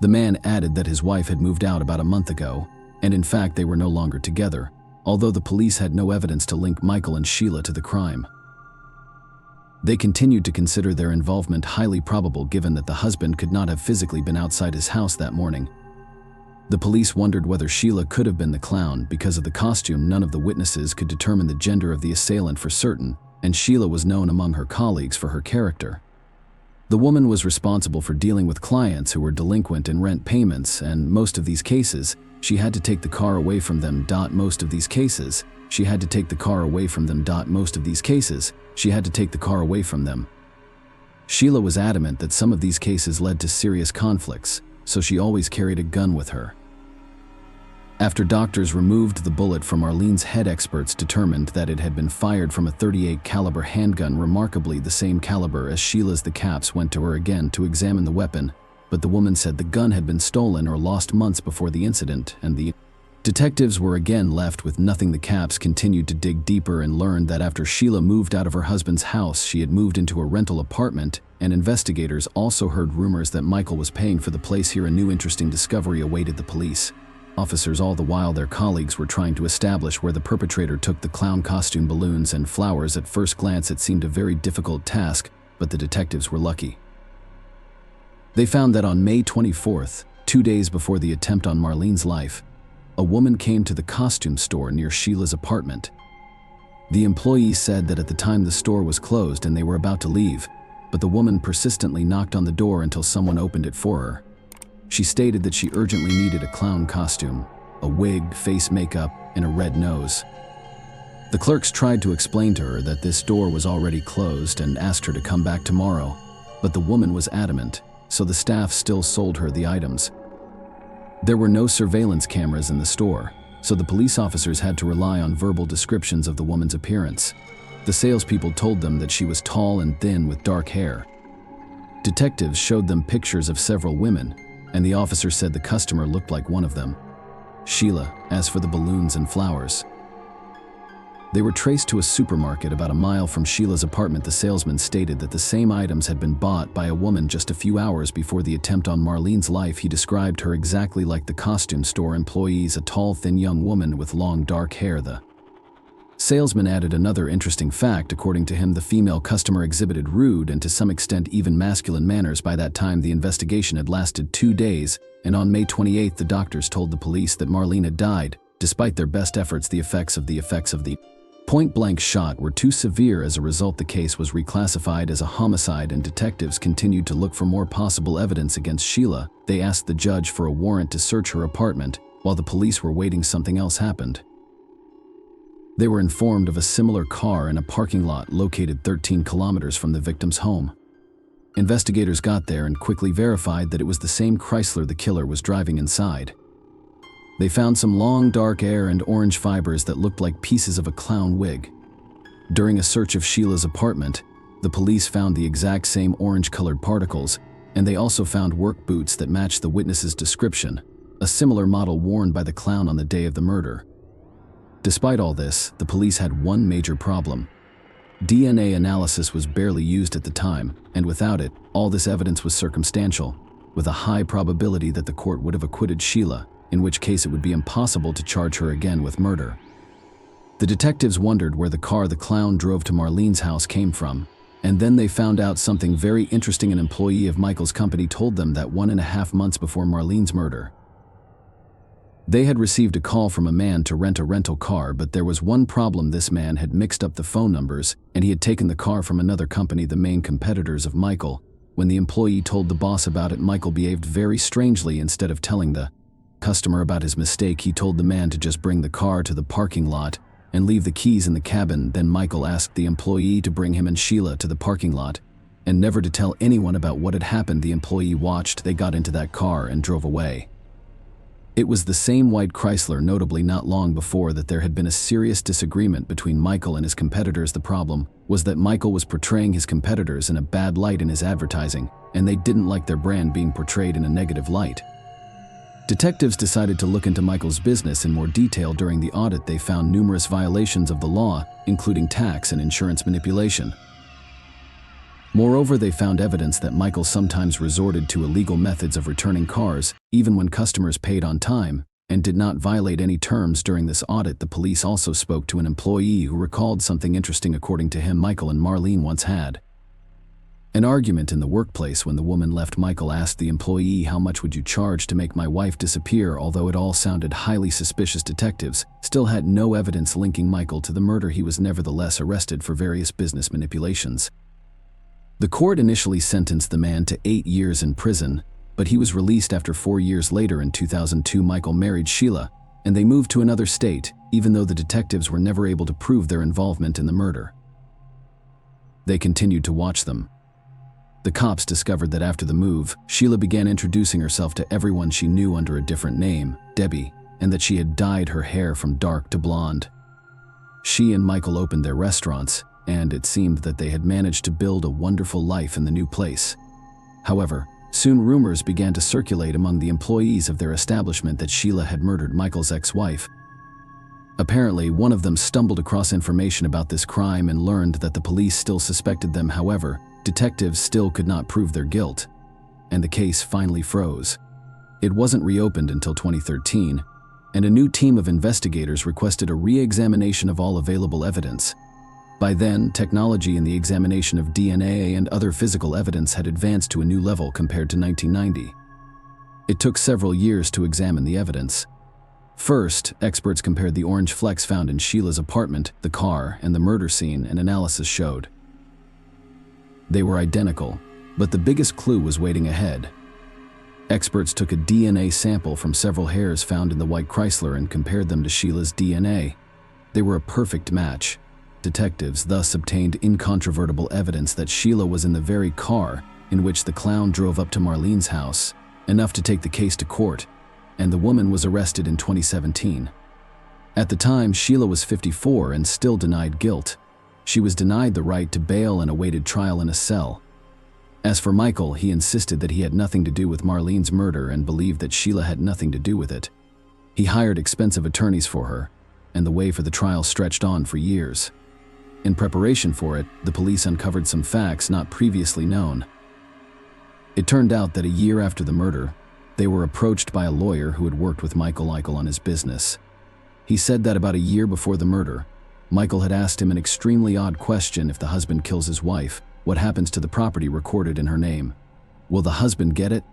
The man added that his wife had moved out about a month ago, and in fact they were no longer together, although the police had no evidence to link Michael and Sheila to the crime. They continued to consider their involvement highly probable given that the husband could not have physically been outside his house that morning. The police wondered whether Sheila could have been the clown. Because of the costume, none of the witnesses could determine the gender of the assailant for certain, and Sheila was known among her colleagues for her character. The woman was responsible for dealing with clients who were delinquent in rent payments, and most of these cases, she had to take the car away from them. Most of these cases, she had to take the car away from them. Most of these cases, she had to take the car away from them. Sheila was adamant that some of these cases led to serious conflicts, so she always carried a gun with her. After doctors removed the bullet from Marlene's head, experts determined that it had been fired from a .38 caliber handgun, remarkably the same caliber as Sheila's. The cops went to her again to examine the weapon, but the woman said the gun had been stolen or lost months before the incident, and the detectives were again left with nothing. The cops continued to dig deeper and learned that after Sheila moved out of her husband's house, she had moved into a rental apartment, and investigators also heard rumors that Michael was paying for the place. Here, a new interesting discovery awaited the police officers. All the while, their colleagues were trying to establish where the perpetrator took the clown costume, balloons, and flowers. At first glance, it seemed a very difficult task, but the detectives were lucky. They found that on May 24th, 2 days before the attempt on Marlene's life, a woman came to the costume store near Sheila's apartment. The employee said that at the time the store was closed and they were about to leave, but the woman persistently knocked on the door until someone opened it for her. She stated that she urgently needed a clown costume, a wig, face makeup, and a red nose. The clerks tried to explain to her that this store was already closed and asked her to come back tomorrow, but the woman was adamant, so the staff still sold her the items. There were no surveillance cameras in the store, so the police officers had to rely on verbal descriptions of the woman's appearance. The salespeople told them that she was tall and thin with dark hair. Detectives showed them pictures of several women, and the officer said the customer looked like one of them, Sheila. As for the balloons and flowers, they were traced to a supermarket about a mile from Sheila's apartment. The salesman stated that the same items had been bought by a woman just a few hours before the attempt on Marlene's life. He described her exactly like the costume store employees, a tall, thin young woman with long dark hair. The salesman added another interesting fact. According to him, the female customer exhibited rude and to some extent even masculine manners. By that time, the investigation had lasted 2 days, and on May 28th, the doctors told the police that Marlene had died. Despite their best efforts, the effects of the point-blank shot were too severe. As a result, the case was reclassified as a homicide, and detectives continued to look for more possible evidence against Sheila. They asked the judge for a warrant to search her apartment. While the police were waiting, something else happened. They were informed of a similar car in a parking lot located 13 kilometers from the victim's home. Investigators got there and quickly verified that it was the same Chrysler the killer was driving inside. They found some long dark hair and orange fibers that looked like pieces of a clown wig. During a search of Sheila's apartment, the police found the exact same orange-colored particles, and they also found work boots that matched the witness's description, a similar model worn by the clown on the day of the murder. Despite all this, the police had one major problem. DNA analysis was barely used at the time, and without it, all this evidence was circumstantial, with a high probability that the court would have acquitted Sheila, in which case it would be impossible to charge her again with murder. The detectives wondered where the car the clown drove to Marlene's house came from, and then they found out something very interesting. An employee of Michael's company told them that 1.5 months before Marlene's murder, they had received a call from a man to rent a rental car, but there was one problem. This man had mixed up the phone numbers, and he had taken the car from another company, the main competitors of Michael. When the employee told the boss about it, Michael behaved very strangely. Instead of telling the customer about his mistake, he told the man to just bring the car to the parking lot and leave the keys in the cabin. Then Michael asked the employee to bring him and Sheila to the parking lot and never to tell anyone about what had happened. The employee watched. They got into that car and drove away. It was the same white Chrysler. Notably, not long before that, there had been a serious disagreement between Michael and his competitors. The problem was that Michael was portraying his competitors in a bad light in his advertising, and they didn't like their brand being portrayed in a negative light. Detectives decided to look into Michael's business in more detail. During the audit, they found numerous violations of the law, including tax and insurance manipulation. Moreover, they found evidence that Michael sometimes resorted to illegal methods of returning cars, even when customers paid on time, and did not violate any terms. During this audit, the police also spoke to an employee who recalled something interesting. According to him, Michael and Marlene once had An argument in the workplace when the woman left. Michael asked the employee, "How much would you charge to make my wife disappear?" Although it all sounded highly suspicious, detectives still had no evidence linking Michael to the murder. He was nevertheless arrested for various business manipulations. The court initially sentenced the man to 8 years in prison, but he was released after 4 years later. In 2002, Michael married Sheila, and they moved to another state, even though the detectives were never able to prove their involvement in the murder. They continued to watch them. The cops discovered that after the move, Sheila began introducing herself to everyone she knew under a different name, Debbie, and that she had dyed her hair from dark to blonde. She and Michael opened their restaurants, and it seemed that they had managed to build a wonderful life in the new place. However, soon rumors began to circulate among the employees of their establishment that Sheila had murdered Michael's ex-wife. Apparently, one of them stumbled across information about this crime and learned that the police still suspected them. However, detectives still could not prove their guilt, and the case finally froze. It wasn't reopened until 2013, and a new team of investigators requested a re-examination of all available evidence. By then, technology in the examination of DNA and other physical evidence had advanced to a new level compared to 1990. It took several years to examine the evidence. First, experts compared the orange flecks found in Sheila's apartment, the car, and the murder scene, and analysis showed they were identical, but the biggest clue was waiting ahead. Experts took a DNA sample from several hairs found in the white Chrysler and compared them to Sheila's DNA. They were a perfect match. Detectives thus obtained incontrovertible evidence that Sheila was in the very car in which the clown drove up to Marlene's house, enough to take the case to court, and the woman was arrested in 2017. At the time, Sheila was 54 and still denied guilt. She was denied the right to bail and awaited trial in a cell. As for Michael, he insisted that he had nothing to do with Marlene's murder and believed that Sheila had nothing to do with it. He hired expensive attorneys for her, and the way for the trial stretched on for years. In preparation for it, the police uncovered some facts not previously known. It turned out that a year after the murder, they were approached by a lawyer who had worked with Michael on his business. He said that about a year before the murder, Michael had asked him an extremely odd question: if the husband kills his wife, what happens to the property recorded in her name? Will the husband get it?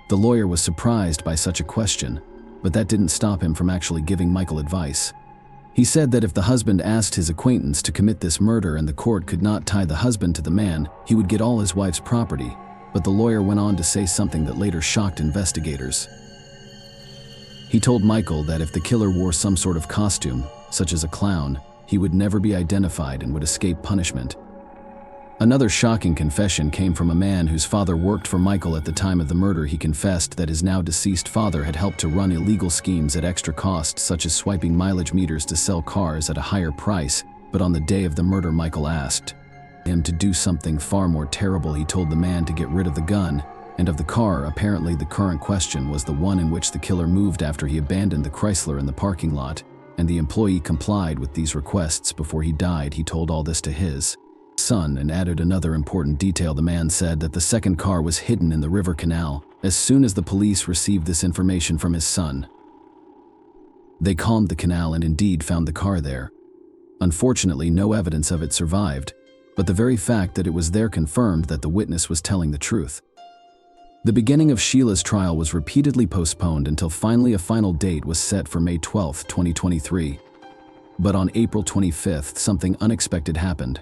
The lawyer was surprised by such a question, but that didn't stop him from actually giving Michael advice. He said that if the husband asked his acquaintance to commit this murder and the court could not tie the husband to the man, he would get all his wife's property. But the lawyer went on to say something that later shocked investigators. He told Michael that if the killer wore some sort of costume, such as a clown, he would never be identified and would escape punishment. Another shocking confession came from a man whose father worked for Michael at the time of the murder. He confessed that his now deceased father had helped to run illegal schemes at extra cost, such as swiping mileage meters to sell cars at a higher price. But on the day of the murder, Michael asked him to do something far more terrible. He told the man to get rid of the gun and of the car. Apparently, the current question was the one in which the killer moved after he abandoned the Chrysler in the parking lot, and the employee complied with these requests before he died. He told all this to his son and added another important detail. The man said that the second car was hidden in the river canal. As soon as the police received this information from his son, they combed the canal and indeed found the car there. Unfortunately, no evidence of it survived, but the very fact that it was there confirmed that the witness was telling the truth. The beginning of Sheila's trial was repeatedly postponed until finally a final date was set for May 12, 2023. But on April 25th, something unexpected happened.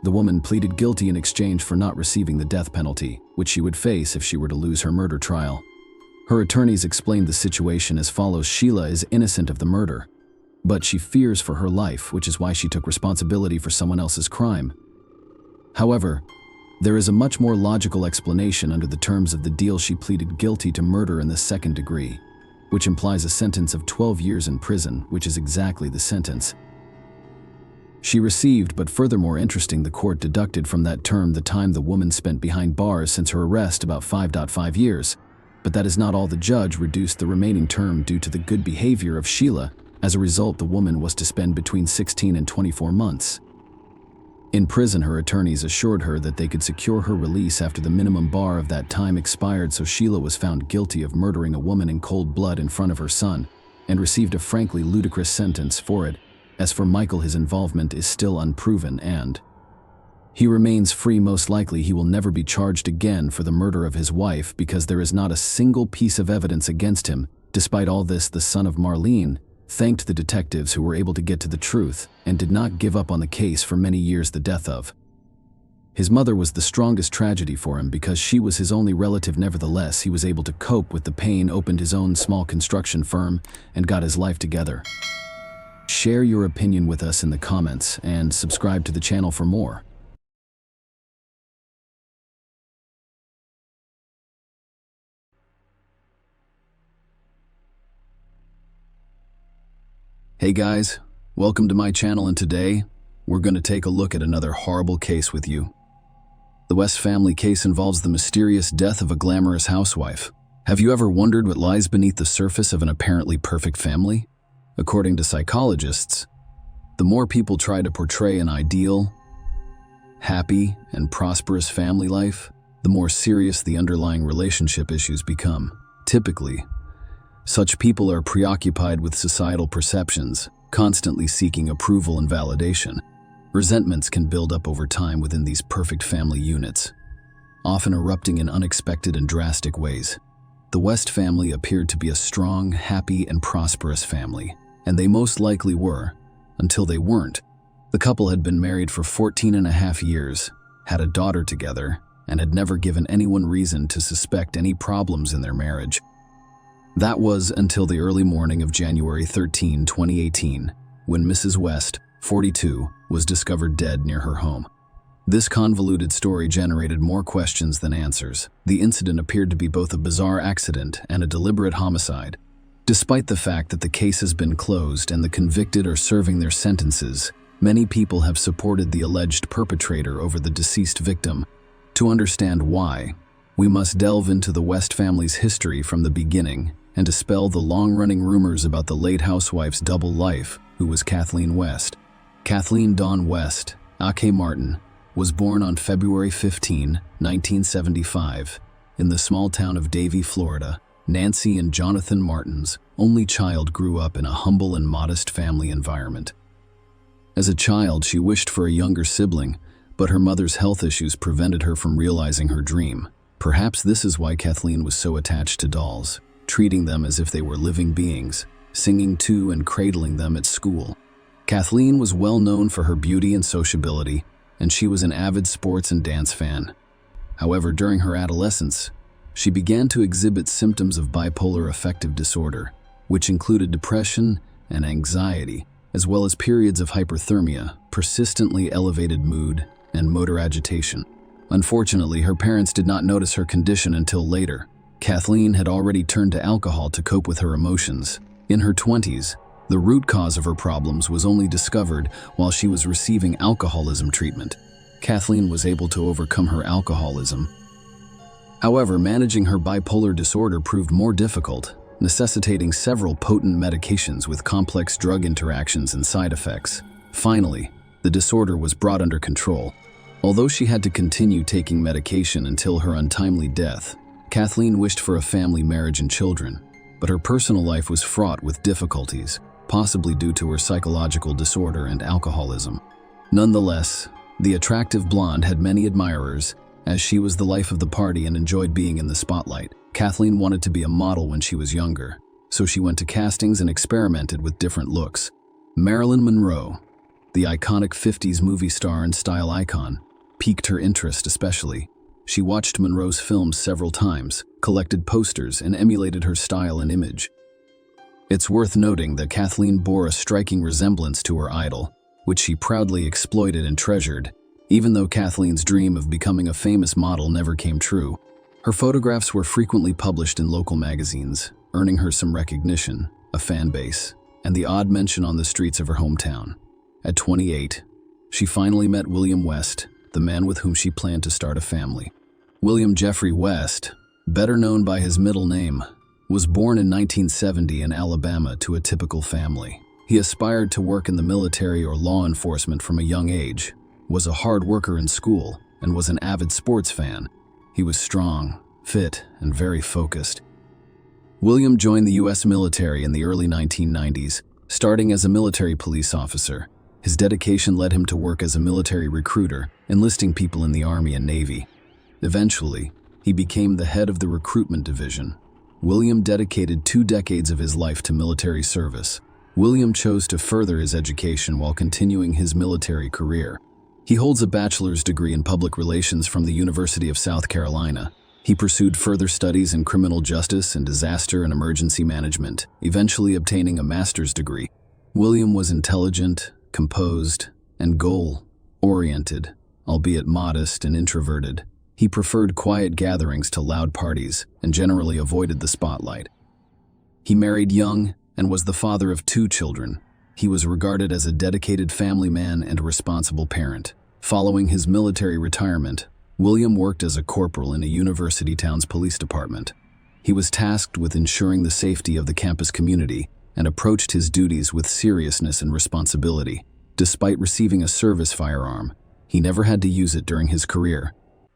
The woman pleaded guilty in exchange for not receiving the death penalty, which she would face if she were to lose her murder trial. Her attorneys explained the situation as follows: Sheila is innocent of the murder, but she fears for her life, which is why she took responsibility for someone else's crime. However, there is a much more logical explanation. Under the terms of the deal, she pleaded guilty to murder in the second degree, which implies a sentence of 12 years in prison, which is exactly the sentence she received. But furthermore interesting, the court deducted from that term the time the woman spent behind bars since her arrest, about 5.5 years. But that is not all. The judge reduced the remaining term due to the good behavior of Sheila. As a result, the woman was to spend between 16 and 24 months in prison. Her attorneys assured her that they could secure her release after the minimum bar of that time expired. So Sheila was found guilty of murdering a woman in cold blood in front of her son, and received a frankly ludicrous sentence for it. As for Michael, his involvement is still unproven, and He remains free. Most likely he will never be charged again for the murder of his wife because there is not a single piece of evidence against him. Despite all this, the son of Marlene thanked the detectives who were able to get to the truth and did not give up on the case for many years. The death of his mother was the strongest tragedy for him because she was his only relative. Nevertheless, he was able to cope with the pain, opened his own small construction firm, and got his life together. Share your opinion with us in the comments and subscribe to the channel for more. Hey guys, welcome to my channel, and today we're going to take a look at another horrible case with you. The West family case involves the mysterious death of a glamorous housewife. Have you ever wondered what lies beneath the surface of an apparently perfect family? According to psychologists, the more people try to portray an ideal, happy, and prosperous family life, the more serious the underlying relationship issues become. Typically, such people are preoccupied with societal perceptions, constantly seeking approval and validation. Resentments can build up over time within these perfect family units, often erupting in unexpected and drastic ways. The West family appeared to be a strong, happy, and prosperous family, and they most likely were, until they weren't. The couple had been married for 14.5 years, had a daughter together, and had never given anyone reason to suspect any problems in their marriage. That was until the early morning of January 13, 2018, when Mrs. West, 42, was discovered dead near her home. This convoluted story generated more questions than answers. The incident appeared to be both a bizarre accident and a deliberate homicide. Despite the fact that the case has been closed and the convicted are serving their sentences, many people have supported the alleged perpetrator over the deceased victim. To understand why, we must delve into the West family's history from the beginning and dispel the long-running rumors about the late housewife's double life, who was Kathleen West. Kathleen Dawn West, aka Martin, was born on February 15, 1975, in the small town of Davie, Florida. Nancy and Jonathan Martin's only child grew up in a humble and modest family environment. As a child, she wished for a younger sibling, but her mother's health issues prevented her from realizing her dream. Perhaps this is why Kathleen was so attached to dolls, treating them as if they were living beings, singing to and cradling them at school. Kathleen was well known for her beauty and sociability, and she was an avid sports and dance fan. However, during her adolescence, she began to exhibit symptoms of bipolar affective disorder, which included depression and anxiety, as well as periods of hyperthermia, persistently elevated mood, and motor agitation. Unfortunately, her parents did not notice her condition until later. Kathleen had already turned to alcohol to cope with her emotions. In her 20s, the root cause of her problems was only discovered while she was receiving alcoholism treatment. Kathleen was able to overcome her alcoholism. However, managing her bipolar disorder proved more difficult, necessitating several potent medications with complex drug interactions and side effects. Finally, the disorder was brought under control. Although she had to continue taking medication until her untimely death, Kathleen wished for a family, marriage, and children, but her personal life was fraught with difficulties, possibly due to her psychological disorder and alcoholism. Nonetheless, the attractive blonde had many admirers, as she was the life of the party and enjoyed being in the spotlight. Kathleen wanted to be a model when she was younger, so she went to castings and experimented with different looks. Marilyn Monroe, the iconic 50s movie star and style icon, piqued her interest especially. She watched Monroe's films several times, collected posters, and emulated her style and image. It's worth noting that Kathleen bore a striking resemblance to her idol, which she proudly exploited and treasured, even though Kathleen's dream of becoming a famous model never came true. Her photographs were frequently published in local magazines, earning her some recognition, a fan base, and the odd mention on the streets of her hometown. At 28, she finally met William West, the man with whom she planned to start a family. William Jeffrey West, better known by his middle name, was born in 1970 in Alabama to a typical family. He aspired to work in the military or law enforcement from a young age, was a hard worker in school, and was an avid sports fan. He was strong, fit, and very focused. William joined the U.S. military in the early 1990s, starting as a military police officer. His dedication led him to work as a military recruiter, enlisting people in the Army and Navy. Eventually, he became the head of the recruitment division. William dedicated 2 decades of his life to military service. William chose to further his education while continuing his military career. He holds a bachelor's degree in public relations from the University of South Carolina. He pursued further studies in criminal justice and disaster and emergency management, eventually obtaining a master's degree. William was intelligent, composed, and goal-oriented, albeit modest and introverted. He preferred quiet gatherings to loud parties and generally avoided the spotlight. He married young and was the father of 2 children. He was regarded as a dedicated family man and a responsible parent. Following his military retirement, William worked as a corporal in a university town's police department. He was tasked with ensuring the safety of the campus community and approached his duties with seriousness and responsibility. Despite receiving a service firearm, he never had to use it during his career.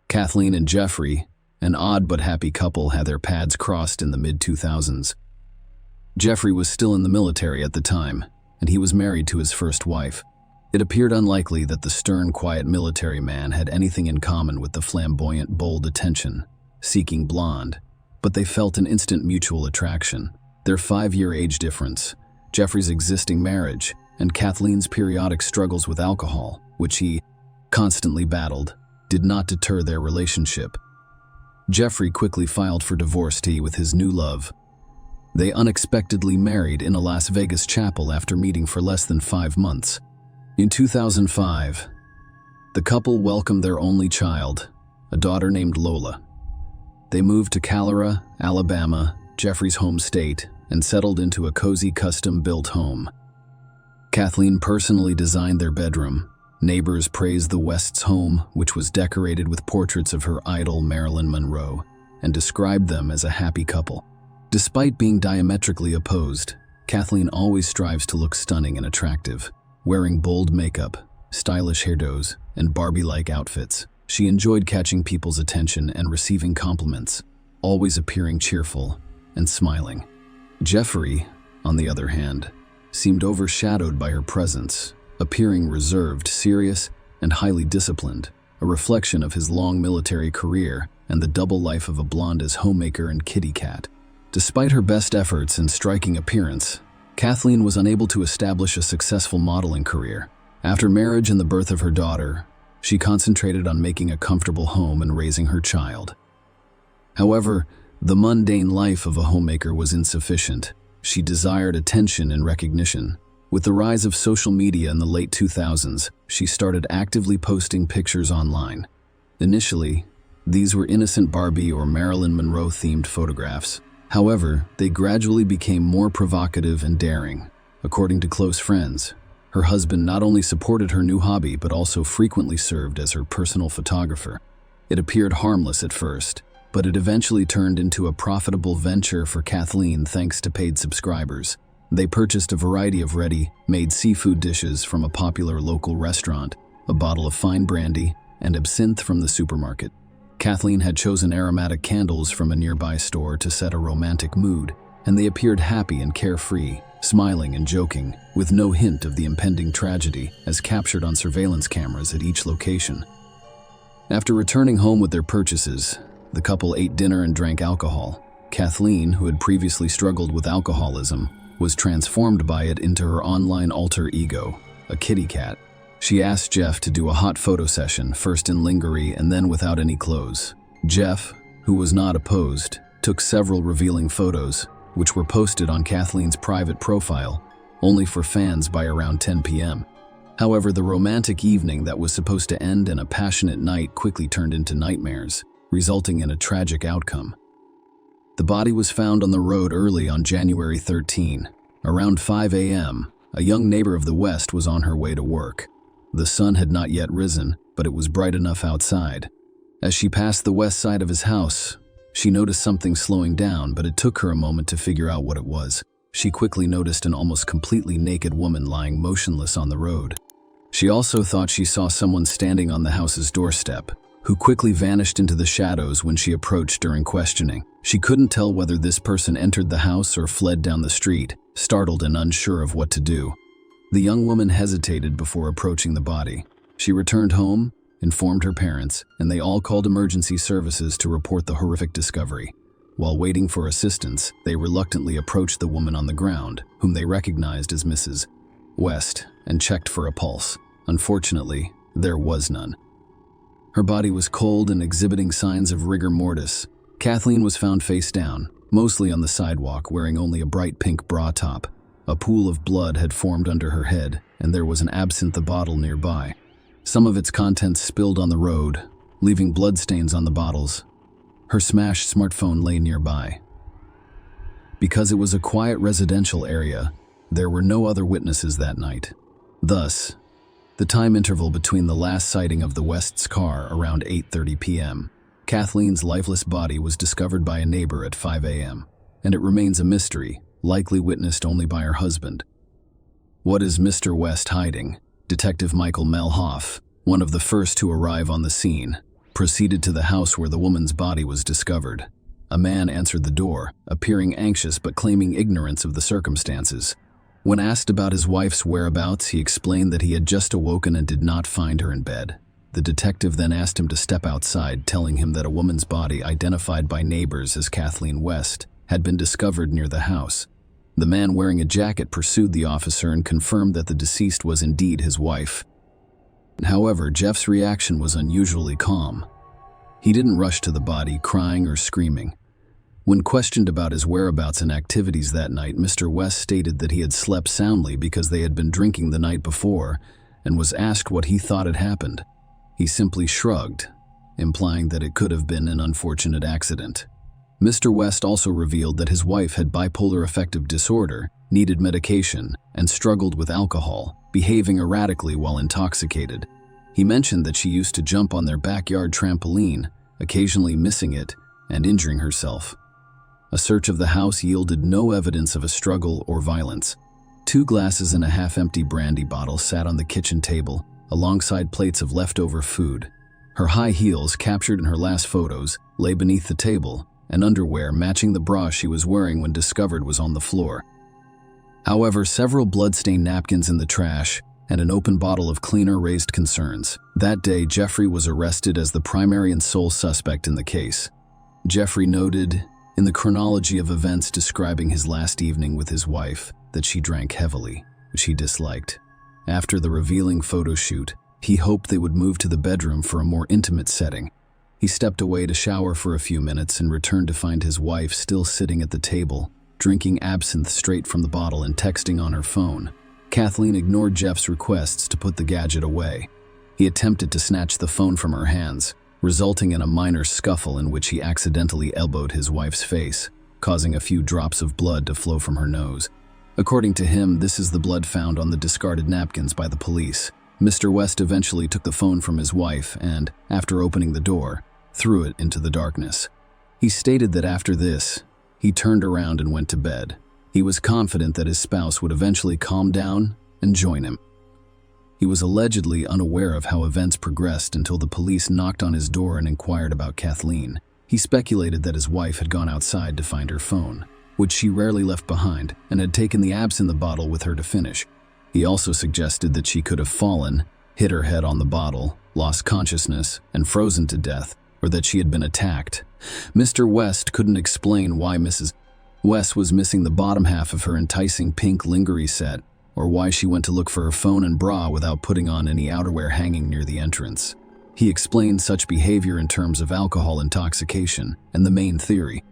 Kathleen and Jeffrey, an odd but happy couple, had their paths crossed in the mid-2000s. Jeffrey was still in the military at the time, and he was married to his first wife. It appeared unlikely that the stern, quiet military man had anything in common with the flamboyant, bold, attention-seeking blonde, but they felt an instant mutual attraction. Their 5-year age difference, Jeffrey's existing marriage, and Kathleen's periodic struggles with alcohol, which he constantly battled, did not deter their relationship. Jeffrey quickly filed for divorce with his new love. They unexpectedly married in a Las Vegas chapel after meeting for less than 5 months. In 2005, the couple welcomed their only child, a daughter named Lola. They moved to Calera, Alabama, Jeffrey's home state, and settled into a cozy custom-built home. Kathleen personally designed their bedroom. Neighbors praised the West's home, which was decorated with portraits of her idol Marilyn Monroe, and described them as a happy couple. Despite being diametrically opposed, Kathleen always strives to look stunning and attractive. Wearing bold makeup, stylish hairdos, and Barbie-like outfits, she enjoyed catching people's attention and receiving compliments, always appearing cheerful and smiling. Jeffrey, on the other hand, seemed overshadowed by her presence, appearing reserved, serious, and highly disciplined, a reflection of his long military career and the double life of a blonde as homemaker and kitty cat. Despite her best efforts and striking appearance, Kathleen was unable to establish a successful modeling career. After marriage and the birth of her daughter, she concentrated on making a comfortable home and raising her child. However, the mundane life of a homemaker was insufficient. She desired attention and recognition. With the rise of social media in the late 2000s, she started actively posting pictures online. Initially, these were innocent Barbie or Marilyn Monroe-themed photographs. However, they gradually became more provocative and daring. According to close friends, her husband not only supported her new hobby but also frequently served as her personal photographer. It appeared harmless at first, but it eventually turned into a profitable venture for Kathleen thanks to paid subscribers. They purchased a variety of ready-made seafood dishes from a popular local restaurant, a bottle of fine brandy, and absinthe from the supermarket. Kathleen had chosen aromatic candles from a nearby store to set a romantic mood, and they appeared happy and carefree, smiling and joking, with no hint of the impending tragedy as captured on surveillance cameras at each location. After returning home with their purchases, the couple ate dinner and drank alcohol. Kathleen, who had previously struggled with alcoholism, was transformed by it into her online alter ego, a kitty cat. She asked Jeff to do a hot photo session, first in lingerie and then without any clothes. Jeff, who was not opposed, took several revealing photos, which were posted on Kathleen's private profile, only for fans by around 10 p.m. However, the romantic evening that was supposed to end in a passionate night quickly turned into nightmares, resulting in a tragic outcome. The body was found on the road early on January 13. Around 5 a.m., a young neighbor of the West was on her way to work. The sun had not yet risen, but it was bright enough outside. As she passed the west side of his house, she noticed something slowing down, but it took her a moment to figure out what it was. She quickly noticed an almost completely naked woman lying motionless on the road. She also thought she saw someone standing on the house's doorstep, who quickly vanished into the shadows when she approached during questioning. She couldn't tell whether this person entered the house or fled down the street, startled and unsure of what to do. The young woman hesitated before approaching the body. She returned home, informed her parents, and they all called emergency services to report the horrific discovery. While waiting for assistance, they reluctantly approached the woman on the ground, whom they recognized as Mrs. West, and checked for a pulse. Unfortunately, there was none. Her body was cold and exhibiting signs of rigor mortis. Kathleen was found face down, mostly on the sidewalk, wearing only a bright pink bra top. A pool of blood had formed under her head, and there was an absinthe bottle nearby. Some of its contents spilled on the road, leaving bloodstains on the bottles. Her smashed smartphone lay nearby. Because it was a quiet residential area, there were no other witnesses that night. Thus, the time interval between the last sighting of the West's car around 8:30 p.m. Kathleen's lifeless body was discovered by a neighbor at 5 a.m., and it remains a mystery, likely witnessed only by her husband. What is Mr. West hiding? Detective Michael Melhoff, one of the first to arrive on the scene, proceeded to the house where the woman's body was discovered. A man answered the door, appearing anxious but claiming ignorance of the circumstances. When asked about his wife's whereabouts, he explained that he had just awoken and did not find her in bed. The detective then asked him to step outside, telling him that a woman's body, identified by neighbors as Kathleen West, had been discovered near the house. The man wearing a jacket pursued the officer and confirmed that the deceased was indeed his wife. However, Jeff's reaction was unusually calm. He didn't rush to the body, crying or screaming. When questioned about his whereabouts and activities that night, Mr. West stated that he had slept soundly because they had been drinking the night before, and was asked what he thought had happened. He simply shrugged, implying that it could have been an unfortunate accident. Mr. West also revealed that his wife had bipolar affective disorder, needed medication, and struggled with alcohol, behaving erratically while intoxicated. He mentioned that she used to jump on their backyard trampoline, occasionally missing it and injuring herself. A search of the house yielded no evidence of a struggle or violence. 2 glasses and a half-empty brandy bottle sat on the kitchen table, alongside plates of leftover food. Her high heels, captured in her last photos, lay beneath the table, and underwear matching the bra she was wearing when discovered was on the floor. However, several blood-stained napkins in the trash and an open bottle of cleaner raised concerns. That day, Jeffrey was arrested as the primary and sole suspect in the case. Jeffrey noted, in the chronology of events describing his last evening with his wife, that she drank heavily, which he disliked. After the revealing photo shoot, he hoped they would move to the bedroom for a more intimate setting. He stepped away to shower for a few minutes and returned to find his wife still sitting at the table, drinking absinthe straight from the bottle and texting on her phone. Kathleen ignored Jeff's requests to put the gadget away. He attempted to snatch the phone from her hands, resulting in a minor scuffle in which he accidentally elbowed his wife's face, causing a few drops of blood to flow from her nose. According to him, this is the blood found on the discarded napkins by the police. Mr. West eventually took the phone from his wife and, after opening the door, threw it into the darkness. He stated that after this, he turned around and went to bed. He was confident that his spouse would eventually calm down and join him. He was allegedly unaware of how events progressed until the police knocked on his door and inquired about Kathleen. He speculated that his wife had gone outside to find her phone, which she rarely left behind, and had taken the absinthe bottle with her to finish. He also suggested that she could have fallen, hit her head on the bottle, lost consciousness, and frozen to death, or that she had been attacked. Mr. West couldn't explain why Mrs. West was missing the bottom half of her enticing pink lingerie set, or why she went to look for her phone and bra without putting on any outerwear hanging near the entrance. He explained such behavior in terms of alcohol intoxication and the main theory.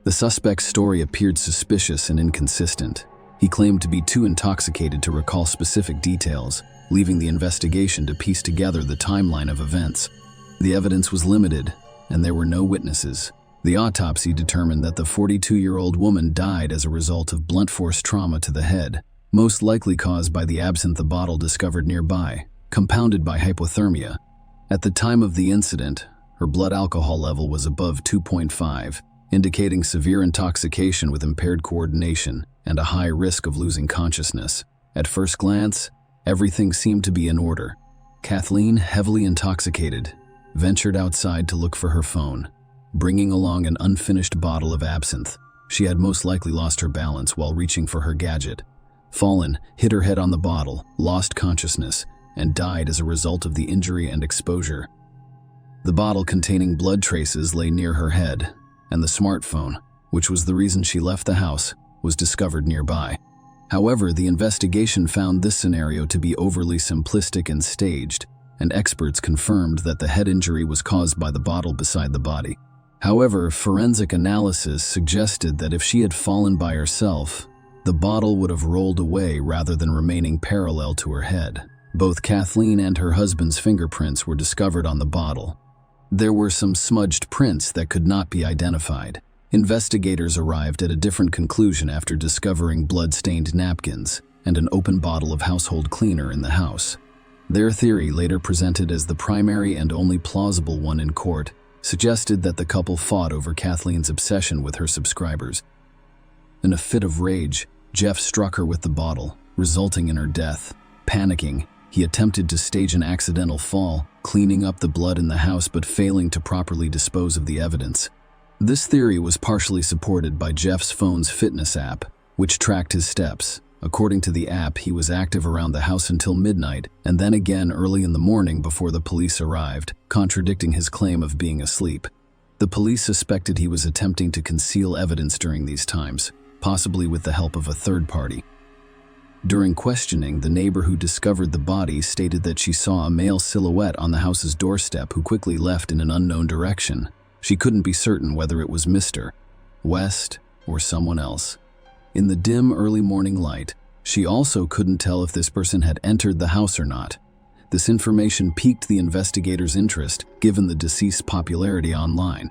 The suspect's story appeared suspicious and inconsistent. He claimed to be too intoxicated to recall specific details, leaving the investigation to piece together the timeline of events. The evidence was limited, and there were no witnesses. The autopsy determined that the 42-year-old woman died as a result of blunt force trauma to the head, most likely caused by the absinthe bottle discovered nearby, compounded by hypothermia. At the time of the incident, her blood alcohol level was above 2.5, indicating severe intoxication with impaired coordination and a high risk of losing consciousness. At first glance, everything seemed to be in order. Kathleen, heavily intoxicated, ventured outside to look for her phone, bringing along an unfinished bottle of absinthe. She had most likely lost her balance while reaching for her gadget. fallen, hit her head on the bottle, lost consciousness, and died as a result of the injury and exposure. The bottle containing blood traces lay near her head, and the smartphone, which was the reason she left the house, was discovered nearby. However, the investigation found this scenario to be overly simplistic and staged, and experts confirmed that the head injury was caused by the bottle beside the body. However, forensic analysis suggested that if she had fallen by herself, the bottle would have rolled away rather than remaining parallel to her head. Both Kathleen and her husband's fingerprints were discovered on the bottle. There were some smudged prints that could not be identified. Investigators arrived at a different conclusion after discovering blood-stained napkins and an open bottle of household cleaner in the house. Their theory, later presented as the primary and only plausible one in court, suggested that the couple fought over Kathleen's obsession with her subscribers. In a fit of rage, Jeff struck her with the bottle, resulting in her death. Panicking, he attempted to stage an accidental fall, cleaning up the blood in the house but failing to properly dispose of the evidence. This theory was partially supported by Jeff's phone's fitness app, which tracked his steps. According to the app, he was active around the house until midnight, and then again early in the morning before the police arrived, contradicting his claim of being asleep. The police suspected he was attempting to conceal evidence during these times, possibly with the help of a third party. During questioning, the neighbor who discovered the body stated that she saw a male silhouette on the house's doorstep who quickly left in an unknown direction. She couldn't be certain whether it was Mr. West or someone else. In the dim early morning light, she also couldn't tell if this person had entered the house or not. This information piqued the investigators' interest, given the deceased's popularity online.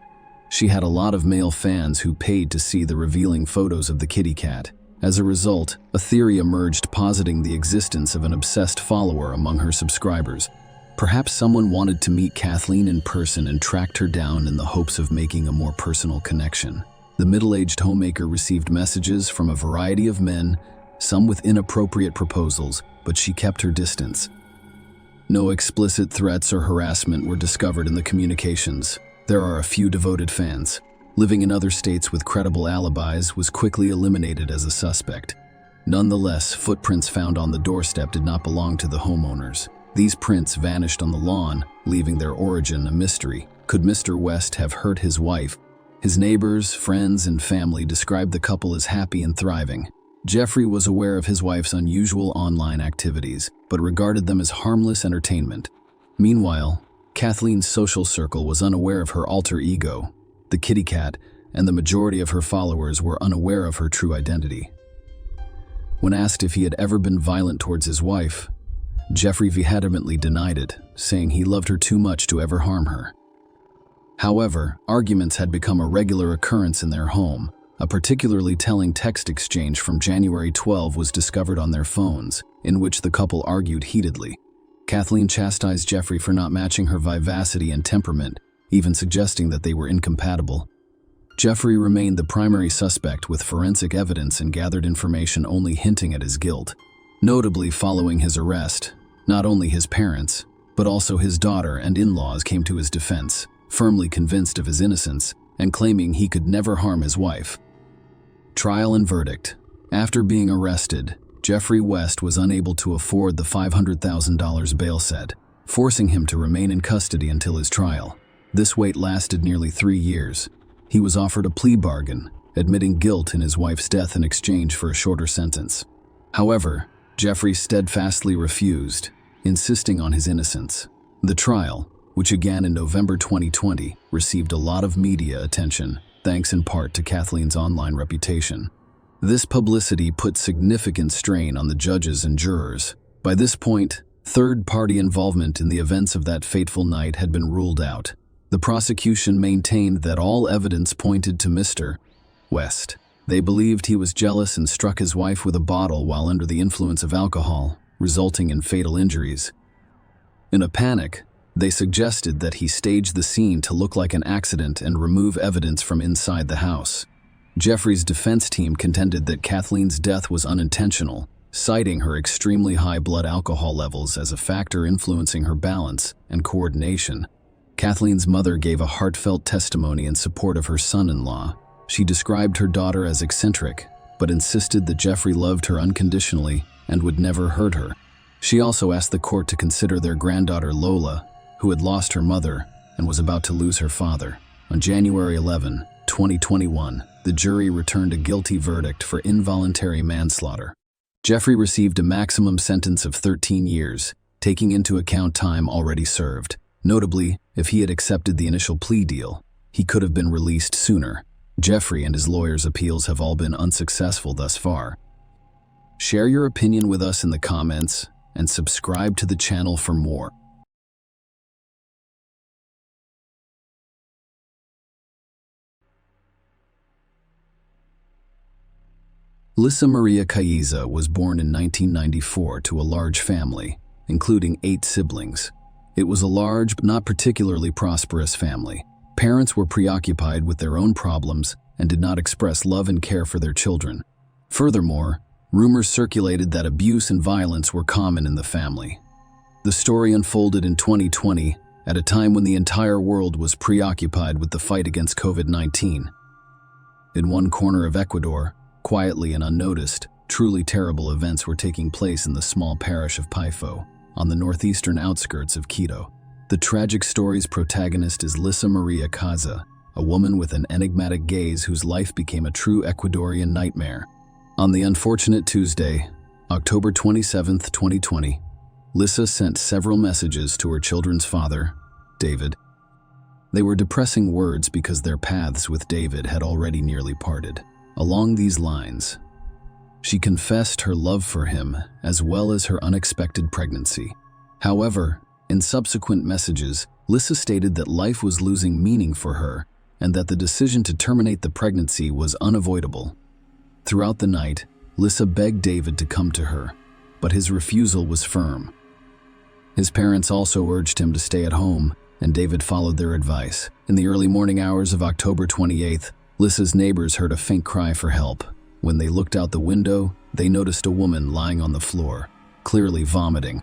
She had a lot of male fans who paid to see the revealing photos of the kitty cat. As a result, a theory emerged positing the existence of an obsessed follower among her subscribers. Perhaps someone wanted to meet Kathleen in person and tracked her down in the hopes of making a more personal connection. The middle-aged homemaker received messages from a variety of men, some with inappropriate proposals, but she kept her distance. No explicit threats or harassment were discovered in the communications. There are a few devoted fans. Living in other states with credible alibis, was quickly eliminated as a suspect. Nonetheless, footprints found on the doorstep did not belong to the homeowners. These prints vanished on the lawn, leaving their origin a mystery. Could Mr. West have hurt his wife? His neighbors, friends, and family described the couple as happy and thriving. Jeffrey was aware of his wife's unusual online activities, but regarded them as harmless entertainment. Meanwhile, Kathleen's social circle was unaware of her alter ego, the kitty cat, and the majority of her followers were unaware of her true identity. When asked if he had ever been violent towards his wife, Jeffrey vehemently denied it, saying he loved her too much to ever harm her. However, arguments had become a regular occurrence in their home. A particularly telling text exchange from January 12 was discovered on their phones, in which the couple argued heatedly. Kathleen chastised Jeffrey for not matching her vivacity and temperament, even suggesting that they were incompatible. Jeffrey remained the primary suspect with forensic evidence and gathered information only hinting at his guilt. Notably, following his arrest, not only his parents, but also his daughter and in-laws came to his defense, firmly convinced of his innocence and claiming he could never harm his wife. Trial and verdict. After being arrested, Jeffrey West was unable to afford the $500,000 bail set, forcing him to remain in custody until his trial. This wait lasted nearly 3 years. He was offered a plea bargain, admitting guilt in his wife's death in exchange for a shorter sentence. However, Jeffrey steadfastly refused, insisting on his innocence. The trial, which began in November 2020, received a lot of media attention, thanks in part to Kathleen's online reputation. This publicity put significant strain on the judges and jurors. By this point, third-party involvement in the events of that fateful night had been ruled out. The prosecution maintained that all evidence pointed to Mr. West. They believed he was jealous and struck his wife with a bottle while under the influence of alcohol, resulting in fatal injuries. In a panic, they suggested that he staged the scene to look like an accident and remove evidence from inside the house. Jeffrey's defense team contended that Kathleen's death was unintentional, citing her extremely high blood alcohol levels as a factor influencing her balance and coordination. Kathleen's mother gave a heartfelt testimony in support of her son-in-law. She described her daughter as eccentric, but insisted that Jeffrey loved her unconditionally and would never hurt her. She also asked the court to consider their granddaughter Lola, who had lost her mother and was about to lose her father. On January 11, 2021, the jury returned a guilty verdict for involuntary manslaughter. Jeffrey received a maximum sentence of 13 years, taking into account time already served. Notably, if he had accepted the initial plea deal, he could have been released sooner. Jeffrey and his lawyers' appeals have all been unsuccessful thus far. Share your opinion with us in the comments and subscribe to the channel for more. Lisa Maria Caiza was born in 1994 to a large family, including 8 siblings. It was a large but not particularly prosperous family. Parents were preoccupied with their own problems and did not express love and care for their children. Furthermore, rumors circulated that abuse and violence were common in the family. The story unfolded in 2020, at a time when the entire world was preoccupied with the fight against COVID-19. In one corner of Ecuador, quietly and unnoticed, truly terrible events were taking place in the small parish of Paifo, on the northeastern outskirts of Quito. The tragic story's protagonist is Lisa Maria Caiza, a woman with an enigmatic gaze whose life became a true Ecuadorian nightmare. On the unfortunate Tuesday, October 27, 2020, Lisa sent several messages to her children's father, David. They were depressing words because their paths with David had already nearly parted. Along these lines, she confessed her love for him as well as her unexpected pregnancy. However, in subsequent messages, Lisa stated that life was losing meaning for her and that the decision to terminate the pregnancy was unavoidable. Throughout the night, Lisa begged David to come to her, but his refusal was firm. His parents also urged him to stay at home, and David followed their advice. In the early morning hours of October 28th, Lisa's neighbors heard a faint cry for help. When they looked out the window, they noticed a woman lying on the floor, clearly vomiting.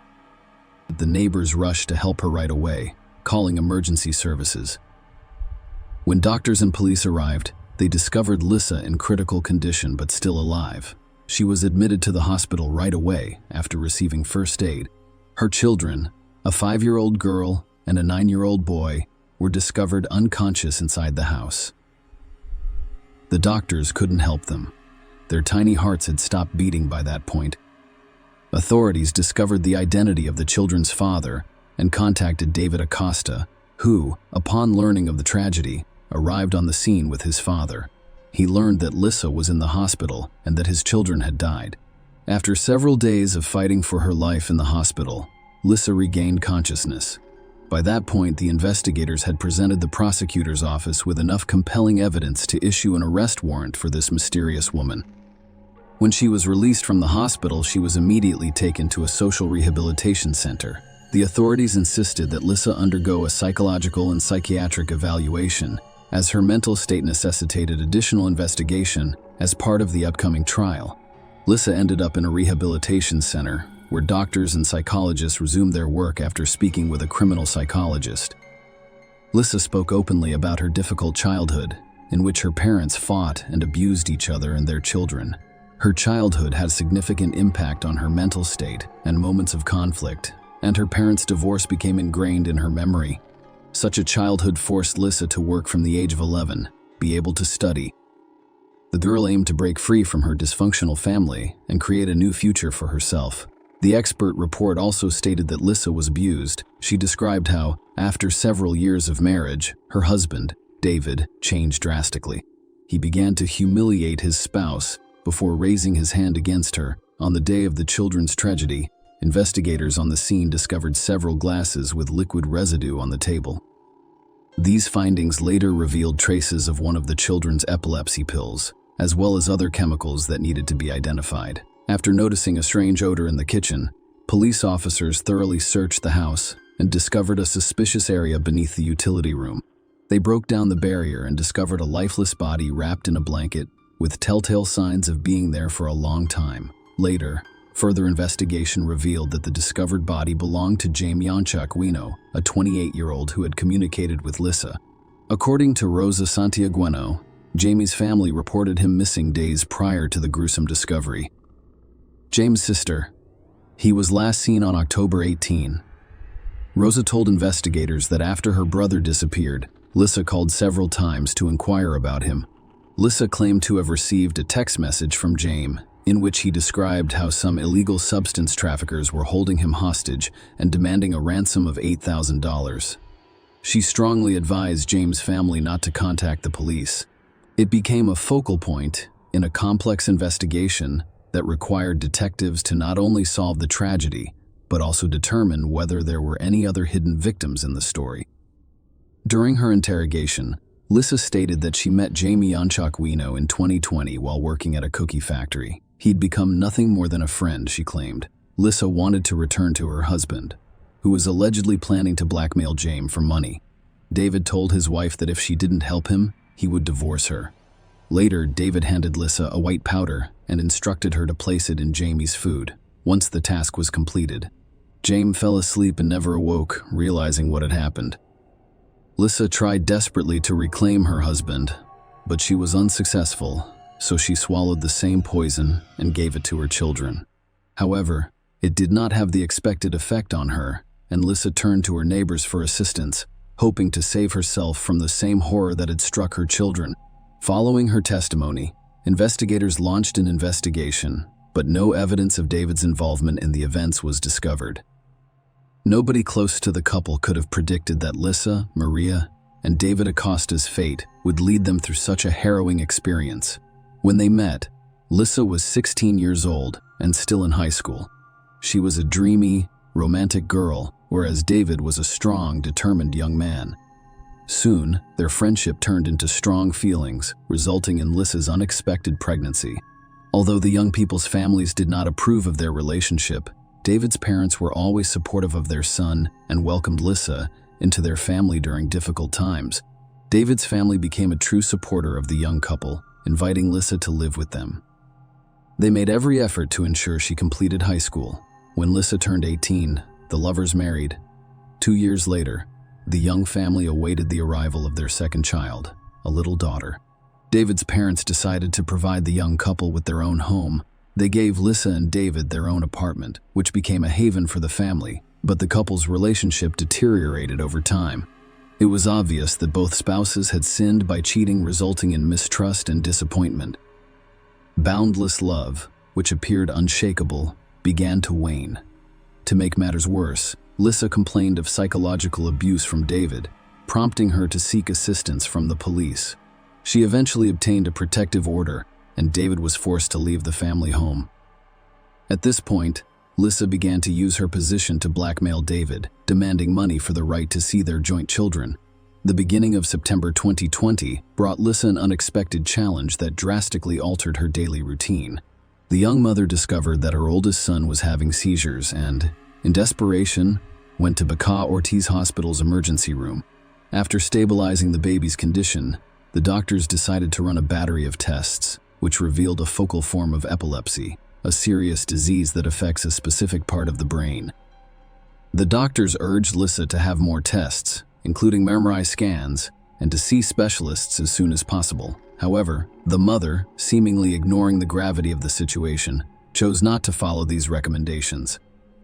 The neighbors rushed to help her right away, calling emergency services. When doctors and police arrived, they discovered Lisa in critical condition but still alive. She was admitted to the hospital right away after receiving first aid. Her children, a 5-year-old girl and a 9-year-old boy, were discovered unconscious inside the house. The doctors couldn't help them. Their tiny hearts had stopped beating by that point. Authorities discovered the identity of the children's father and contacted David Acosta, who, upon learning of the tragedy, arrived on the scene with his father. He learned that Lisa was in the hospital and that his children had died. After several days of fighting for her life in the hospital, Lisa regained consciousness. By that point, the investigators had presented the prosecutor's office with enough compelling evidence to issue an arrest warrant for this mysterious woman. When she was released from the hospital, she was immediately taken to a social rehabilitation center. The authorities insisted that Lisa undergo a psychological and psychiatric evaluation, as her mental state necessitated additional investigation as part of the upcoming trial. Lisa ended up in a rehabilitation center, where doctors and psychologists resumed their work after speaking with a criminal psychologist. Lisa spoke openly about her difficult childhood, in which her parents fought and abused each other and their children. Her childhood had a significant impact on her mental state and moments of conflict, and her parents' divorce became ingrained in her memory. Such a childhood forced Lisa to work from the age of 11, be able to study. The girl aimed to break free from her dysfunctional family and create a new future for herself. The expert report also stated that Lisa was abused. She described how, after several years of marriage, her husband, David, changed drastically. He began to humiliate his spouse before raising his hand against her. On the day of the children's tragedy, investigators on the scene discovered several glasses with liquid residue on the table. These findings later revealed traces of one of the children's epilepsy pills, as well as other chemicals that needed to be identified. After noticing a strange odor in the kitchen, police officers thoroughly searched the house and discovered a suspicious area beneath the utility room. They broke down the barrier and discovered a lifeless body wrapped in a blanket, with telltale signs of being there for a long time. Later, further investigation revealed that the discovered body belonged to Jamiancha Aquino, a 28-year-old who had communicated with Lisa. According to Rosa Santiagueno, Jamie's family reported him missing days prior to the gruesome discovery. James' sister. He was last seen on October 18. Rosa told investigators that after her brother disappeared, Lissa called several times to inquire about him. Lissa claimed to have received a text message from James in which he described how some illegal substance traffickers were holding him hostage and demanding a ransom of $8,000. She strongly advised James' family not to contact the police. It became a focal point in a complex investigation that required detectives to not only solve the tragedy, but also determine whether there were any other hidden victims in the story. During her interrogation, Lissa stated that she met Jamie Yanchakwino in 2020 while working at a cookie factory. He'd become nothing more than a friend, she claimed. Lissa wanted to return to her husband, who was allegedly planning to blackmail James for money. David told his wife that if she didn't help him, he would divorce her. Later, David handed Lissa a white powder and instructed her to place it in Jamie's food. Once the task was completed, James fell asleep and never awoke, realizing what had happened. Lissa tried desperately to reclaim her husband, but she was unsuccessful, so she swallowed the same poison and gave it to her children. However, it did not have the expected effect on her, and Lissa turned to her neighbors for assistance, hoping to save herself from the same horror that had struck her children. Following her testimony, investigators launched an investigation, but no evidence of David's involvement in the events was discovered. Nobody close to the couple could have predicted that Lissa, Maria, and David Acosta's fate would lead them through such a harrowing experience. When they met, Lissa was 16 years old and still in high school. She was a dreamy, romantic girl, whereas David was a strong, determined young man. Soon, their friendship turned into strong feelings, resulting in Lissa's unexpected pregnancy. Although the young people's families did not approve of their relationship, David's parents were always supportive of their son and welcomed Lissa into their family during difficult times. David's family became a true supporter of the young couple, inviting Lissa to live with them. They made every effort to ensure she completed high school. When Lissa turned 18, the lovers married. 2 years later, the young family awaited the arrival of their second child, a little daughter. David's parents decided to provide the young couple with their own home. They gave Lissa and David their own apartment, which became a haven for the family, but the couple's relationship deteriorated over time. It was obvious that both spouses had sinned by cheating, resulting in mistrust and disappointment. Boundless love, which appeared unshakable, began to wane. To make matters worse, Lissa complained of psychological abuse from David, prompting her to seek assistance from the police. She eventually obtained a protective order, and David was forced to leave the family home. At this point, Lissa began to use her position to blackmail David, demanding money for the right to see their joint children. The beginning of September 2020 brought Lissa an unexpected challenge that drastically altered her daily routine. The young mother discovered that her oldest son was having seizures and, in desperation, went to Baca Ortiz Hospital's emergency room. After stabilizing the baby's condition, the doctors decided to run a battery of tests, which revealed a focal form of epilepsy, a serious disease that affects a specific part of the brain. The doctors urged Lissa to have more tests, including MRI scans, and to see specialists as soon as possible. However, the mother, seemingly ignoring the gravity of the situation, chose not to follow these recommendations.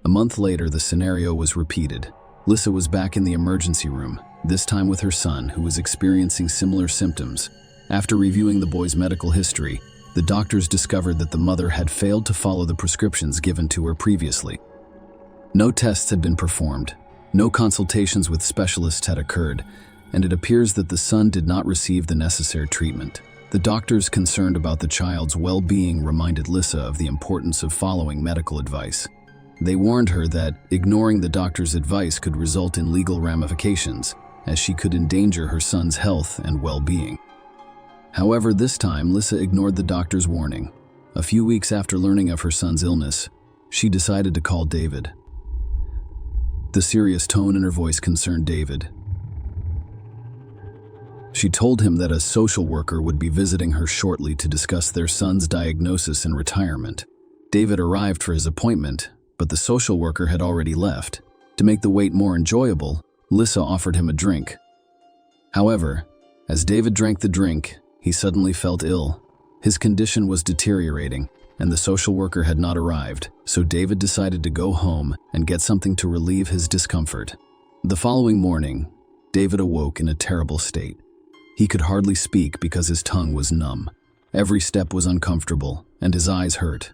A month later, the scenario was repeated. Lissa was back in the emergency room, this time with her son, who was experiencing similar symptoms. After reviewing the boy's medical history, the doctors discovered that the mother had failed to follow the prescriptions given to her previously. No tests had been performed, no consultations with specialists had occurred, and it appears that the son did not receive the necessary treatment. The doctors concerned about the child's well-being reminded Lissa of the importance of following medical advice. They warned her that ignoring the doctor's advice could result in legal ramifications, as she could endanger her son's health and well-being. However, this time, Lissa ignored the doctor's warning. A few weeks after learning of her son's illness, she decided to call David. The serious tone in her voice concerned David. She told him that a social worker would be visiting her shortly to discuss their son's diagnosis and retirement. David arrived for his appointment, but the social worker had already left. To make the wait more enjoyable, Lissa offered him a drink. However, as David drank the drink, he suddenly felt ill. His condition was deteriorating, and the social worker had not arrived, so David decided to go home and get something to relieve his discomfort. The following morning, David awoke in a terrible state. He could hardly speak because his tongue was numb. Every step was uncomfortable, and his eyes hurt.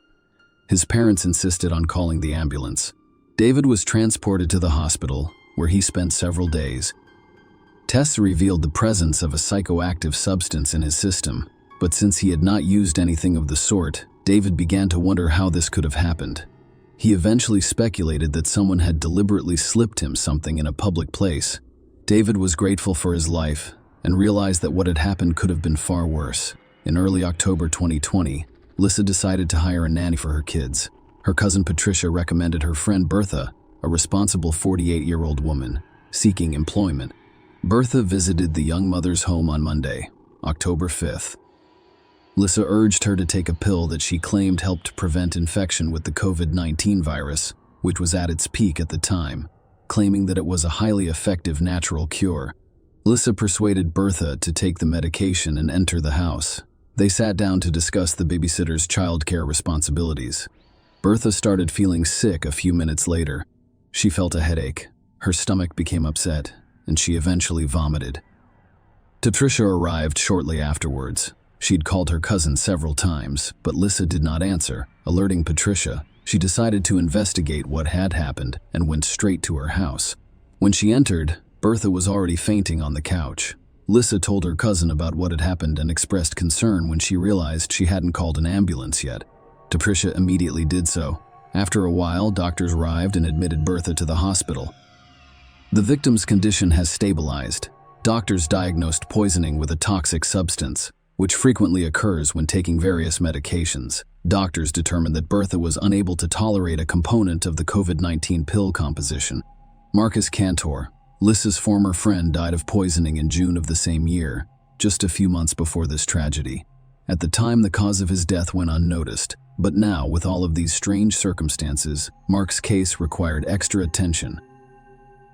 His parents insisted on calling the ambulance. David was transported to the hospital, where he spent several days. Tests revealed the presence of a psychoactive substance in his system, but since he had not used anything of the sort, David began to wonder how this could have happened. He eventually speculated that someone had deliberately slipped him something in a public place. David was grateful for his life and realized that what had happened could have been far worse. In early October 2020, Lissa decided to hire a nanny for her kids. Her cousin Patricia recommended her friend Bertha, a responsible 48-year-old woman, seeking employment. Bertha visited the young mother's home on Monday, October 5th. Lissa urged her to take a pill that she claimed helped prevent infection with the COVID-19 virus, which was at its peak at the time, claiming that it was a highly effective natural cure. Lissa persuaded Bertha to take the medication and enter the house. They sat down to discuss the babysitter's childcare responsibilities. Bertha started feeling sick a few minutes later. She felt a headache, her stomach became upset, and she eventually vomited. Patricia arrived shortly afterwards. She'd called her cousin several times, but Lissa did not answer. Alerting Patricia, she decided to investigate what had happened and went straight to her house. When she entered, Bertha was already fainting on the couch. Lissa told her cousin about what had happened and expressed concern when she realized she hadn't called an ambulance yet. Patricia immediately did so. After a while, doctors arrived and admitted Bertha to the hospital. The victim's condition has stabilized. Doctors diagnosed poisoning with a toxic substance, which frequently occurs when taking various medications. Doctors determined that Bertha was unable to tolerate a component of the COVID-19 pill composition. Marcus Cantor, Lissa's former friend, died of poisoning in June of the same year, just a few months before this tragedy. At the time, the cause of his death went unnoticed, but now, with all of these strange circumstances, Mark's case required extra attention.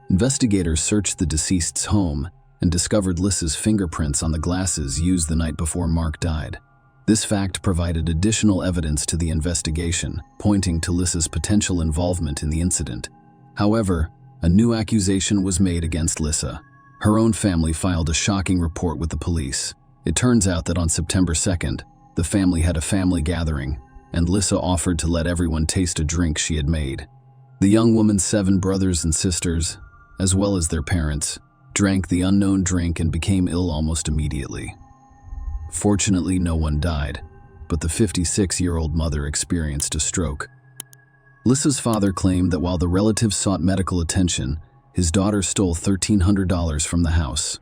Investigators searched the deceased's home and discovered Lissa's fingerprints on the glasses used the night before Mark died. This fact provided additional evidence to the investigation, pointing to Lissa's potential involvement in the incident. However, a new accusation was made against Lissa. Her own family filed a shocking report with the police. It turns out that on September 2nd, the family had a family gathering, and Lissa offered to let everyone taste a drink she had made. The young woman's 7 brothers and sisters, as well as their parents, drank the unknown drink and became ill almost immediately. Fortunately, no one died, but the 56-year-old mother experienced a stroke. Lissa's father claimed that while the relatives sought medical attention, his daughter stole $1,300 from the house.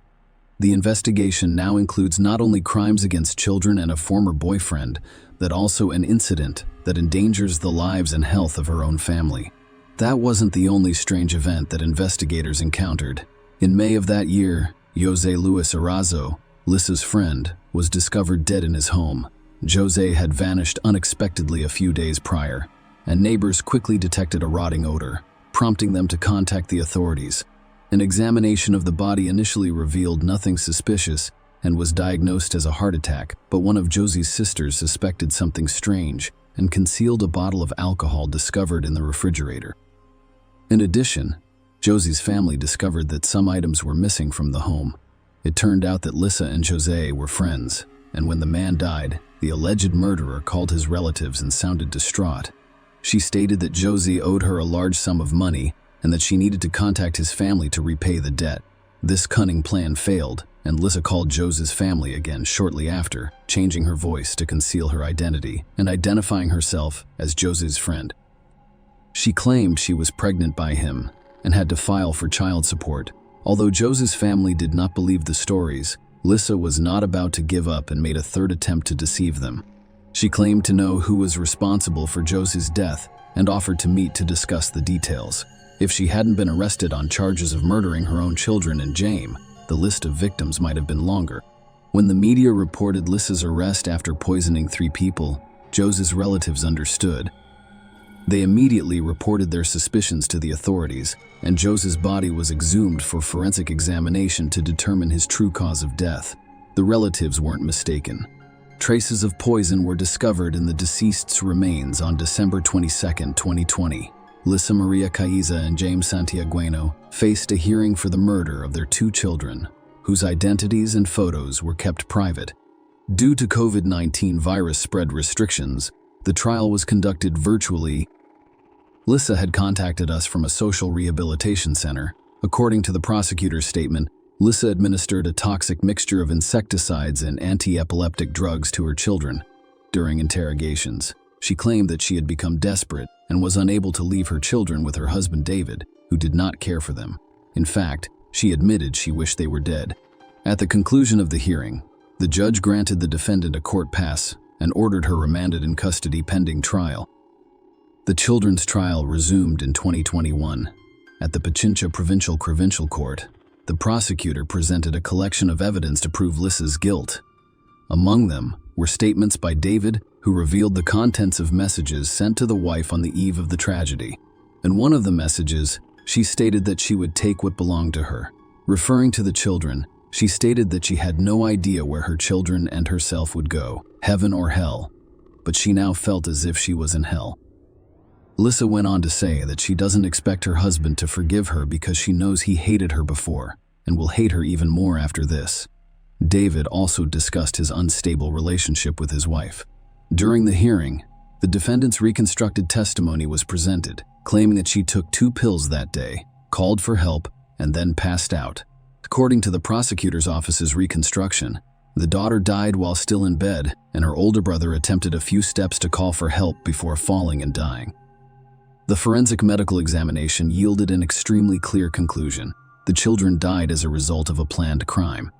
The investigation now includes not only crimes against children and a former boyfriend, but also an incident that endangers the lives and health of her own family. That wasn't the only strange event that investigators encountered. In May of that year, Jose Luis Arazo, Lissa's friend, was discovered dead in his home. Jose had vanished unexpectedly a few days prior, and neighbors quickly detected a rotting odor, prompting them to contact the authorities. An examination of the body initially revealed nothing suspicious and was diagnosed as a heart attack, but one of Josie's sisters suspected something strange and concealed a bottle of alcohol discovered in the refrigerator. In addition, Josie's family discovered that some items were missing from the home. It turned out that Lissa and Jose were friends, and when the man died, the alleged murderer called his relatives and sounded distraught. She stated that Josie owed her a large sum of money and that she needed to contact his family to repay the debt. This cunning plan failed, and Lissa called Jose's family again shortly after, changing her voice to conceal her identity and identifying herself as Jose's friend. She claimed she was pregnant by him and had to file for child support. Although Jose's family did not believe the stories, Lissa was not about to give up and made a third attempt to deceive them. She claimed to know who was responsible for Jose's death and offered to meet to discuss the details. If she hadn't been arrested on charges of murdering her own children and James, the list of victims might have been longer. When the media reported Lissa's arrest after poisoning 3 people, Jose's relatives understood. They immediately reported their suspicions to the authorities, and Jose's body was exhumed for forensic examination to determine his true cause of death. The relatives weren't mistaken. Traces of poison were discovered in the deceased's remains on December 22, 2020. Lisa Maria Caiza and James Santiagueno faced a hearing for the murder of their 2 children, whose identities and photos were kept private. Due to COVID-19 virus spread restrictions, the trial was conducted virtually. Lisa had contacted us from a social rehabilitation center. According to the prosecutor's statement, Lisa administered a toxic mixture of insecticides and anti-epileptic drugs to her children. During interrogations, she claimed that she had become desperate and was unable to leave her children with her husband David, who did not care for them. In fact, she admitted she wished they were dead. At the conclusion of the hearing, the judge granted the defendant a court pass and ordered her remanded in custody pending trial. The children's trial resumed in 2021. At the Pichincha Provincial Court, the prosecutor presented a collection of evidence to prove Lisa's guilt. Among them were statements by David, who revealed the contents of messages sent to the wife on the eve of the tragedy. In one of the messages, she stated that she would take what belonged to her. Referring to the children, she stated that she had no idea where her children and herself would go, heaven or hell, but she now felt as if she was in hell. Lisa went on to say that she doesn't expect her husband to forgive her because she knows he hated her before and will hate her even more after this. David also discussed his unstable relationship with his wife. During the hearing, the defendant's reconstructed testimony was presented, claiming that she took 2 pills that day, called for help, and then passed out. According to the prosecutor's office's reconstruction, the daughter died while still in bed, and her older brother attempted a few steps to call for help before falling and dying. The forensic medical examination yielded an extremely clear conclusion. The children died as a result of a planned crime.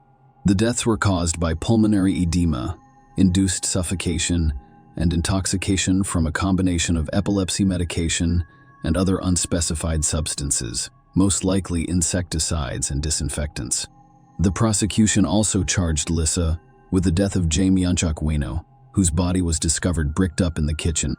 The deaths were caused by pulmonary edema, induced suffocation, and intoxication from a combination of epilepsy medication and other unspecified substances, most likely insecticides and disinfectants. The prosecution also charged Lisa with the death of James Santiagueno, whose body was discovered bricked up in the kitchen.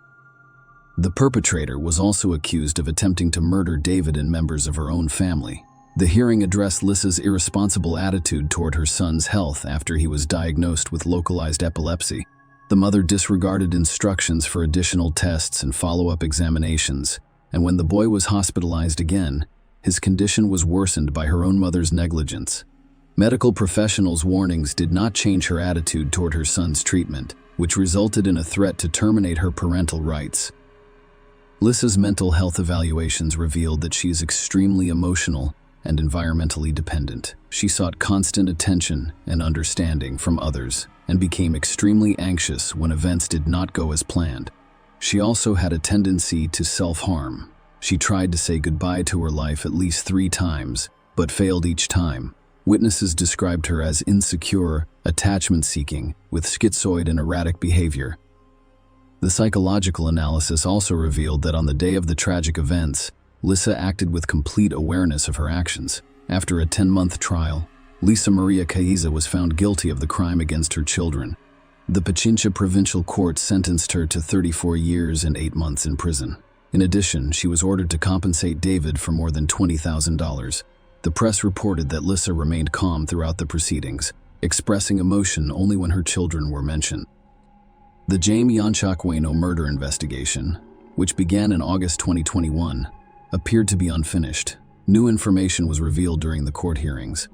The perpetrator was also accused of attempting to murder David and members of her own family. The hearing addressed Lisa's irresponsible attitude toward her son's health after he was diagnosed with localized epilepsy. The mother disregarded instructions for additional tests and follow-up examinations, and when the boy was hospitalized again, his condition was worsened by her own mother's negligence. Medical professionals' warnings did not change her attitude toward her son's treatment, which resulted in a threat to terminate her parental rights. Lisa's mental health evaluations revealed that she is extremely emotional and environmentally dependent. She sought constant attention and understanding from others and became extremely anxious when events did not go as planned. She also had a tendency to self-harm. She tried to say goodbye to her life at least 3 times, but failed each time. Witnesses described her as insecure, attachment-seeking, with schizoid and erratic behavior. The psychological analysis also revealed that on the day of the tragic events, Lisa acted with complete awareness of her actions. After a 10-month trial, Lisa Maria Caiza was found guilty of the crime against her children. The Pichincha Provincial Court sentenced her to 34 years and 8 months in prison. In addition, she was ordered to compensate David for more than $20,000. The press reported that Lisa remained calm throughout the proceedings, expressing emotion only when her children were mentioned. The James Santiagueno murder investigation, which began in August 2021, appeared to be unfinished. New information was revealed during the court hearings.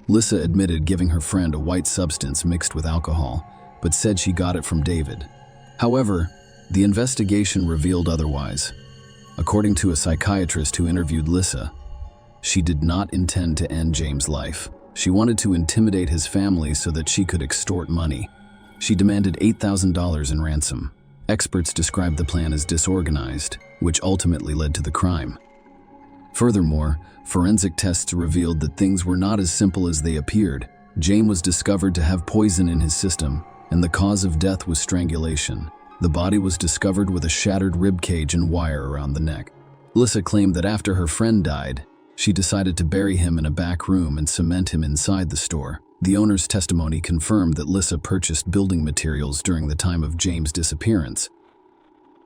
Lisa admitted giving her friend a white substance mixed with alcohol, but said she got it from David. However, the investigation revealed otherwise. According to a psychiatrist who interviewed Lisa, she did not intend to end James' life. She wanted to intimidate his family so that she could extort money. She demanded $8,000 in ransom. Experts described the plan as disorganized, which ultimately led to the crime. Furthermore, forensic tests revealed that things were not as simple as they appeared. James was discovered to have poison in his system, and the cause of death was strangulation. The body was discovered with a shattered rib cage and wire around the neck. Lisa claimed that after her friend died, she decided to bury him in a back room and cement him inside the store. The owner's testimony confirmed that Lisa purchased building materials during the time of James' disappearance.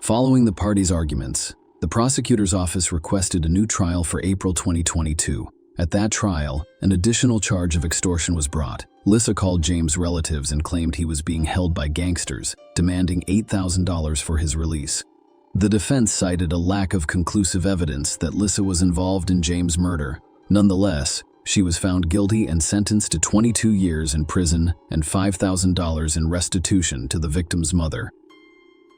Following the parties' arguments, the prosecutor's office requested a new trial for April 2022. At that trial, an additional charge of extortion was brought. Lissa called James' relatives and claimed he was being held by gangsters, demanding $8,000 for his release. The defense cited a lack of conclusive evidence that Lissa was involved in James' murder. Nonetheless, she was found guilty and sentenced to 22 years in prison and $5,000 in restitution to the victim's mother.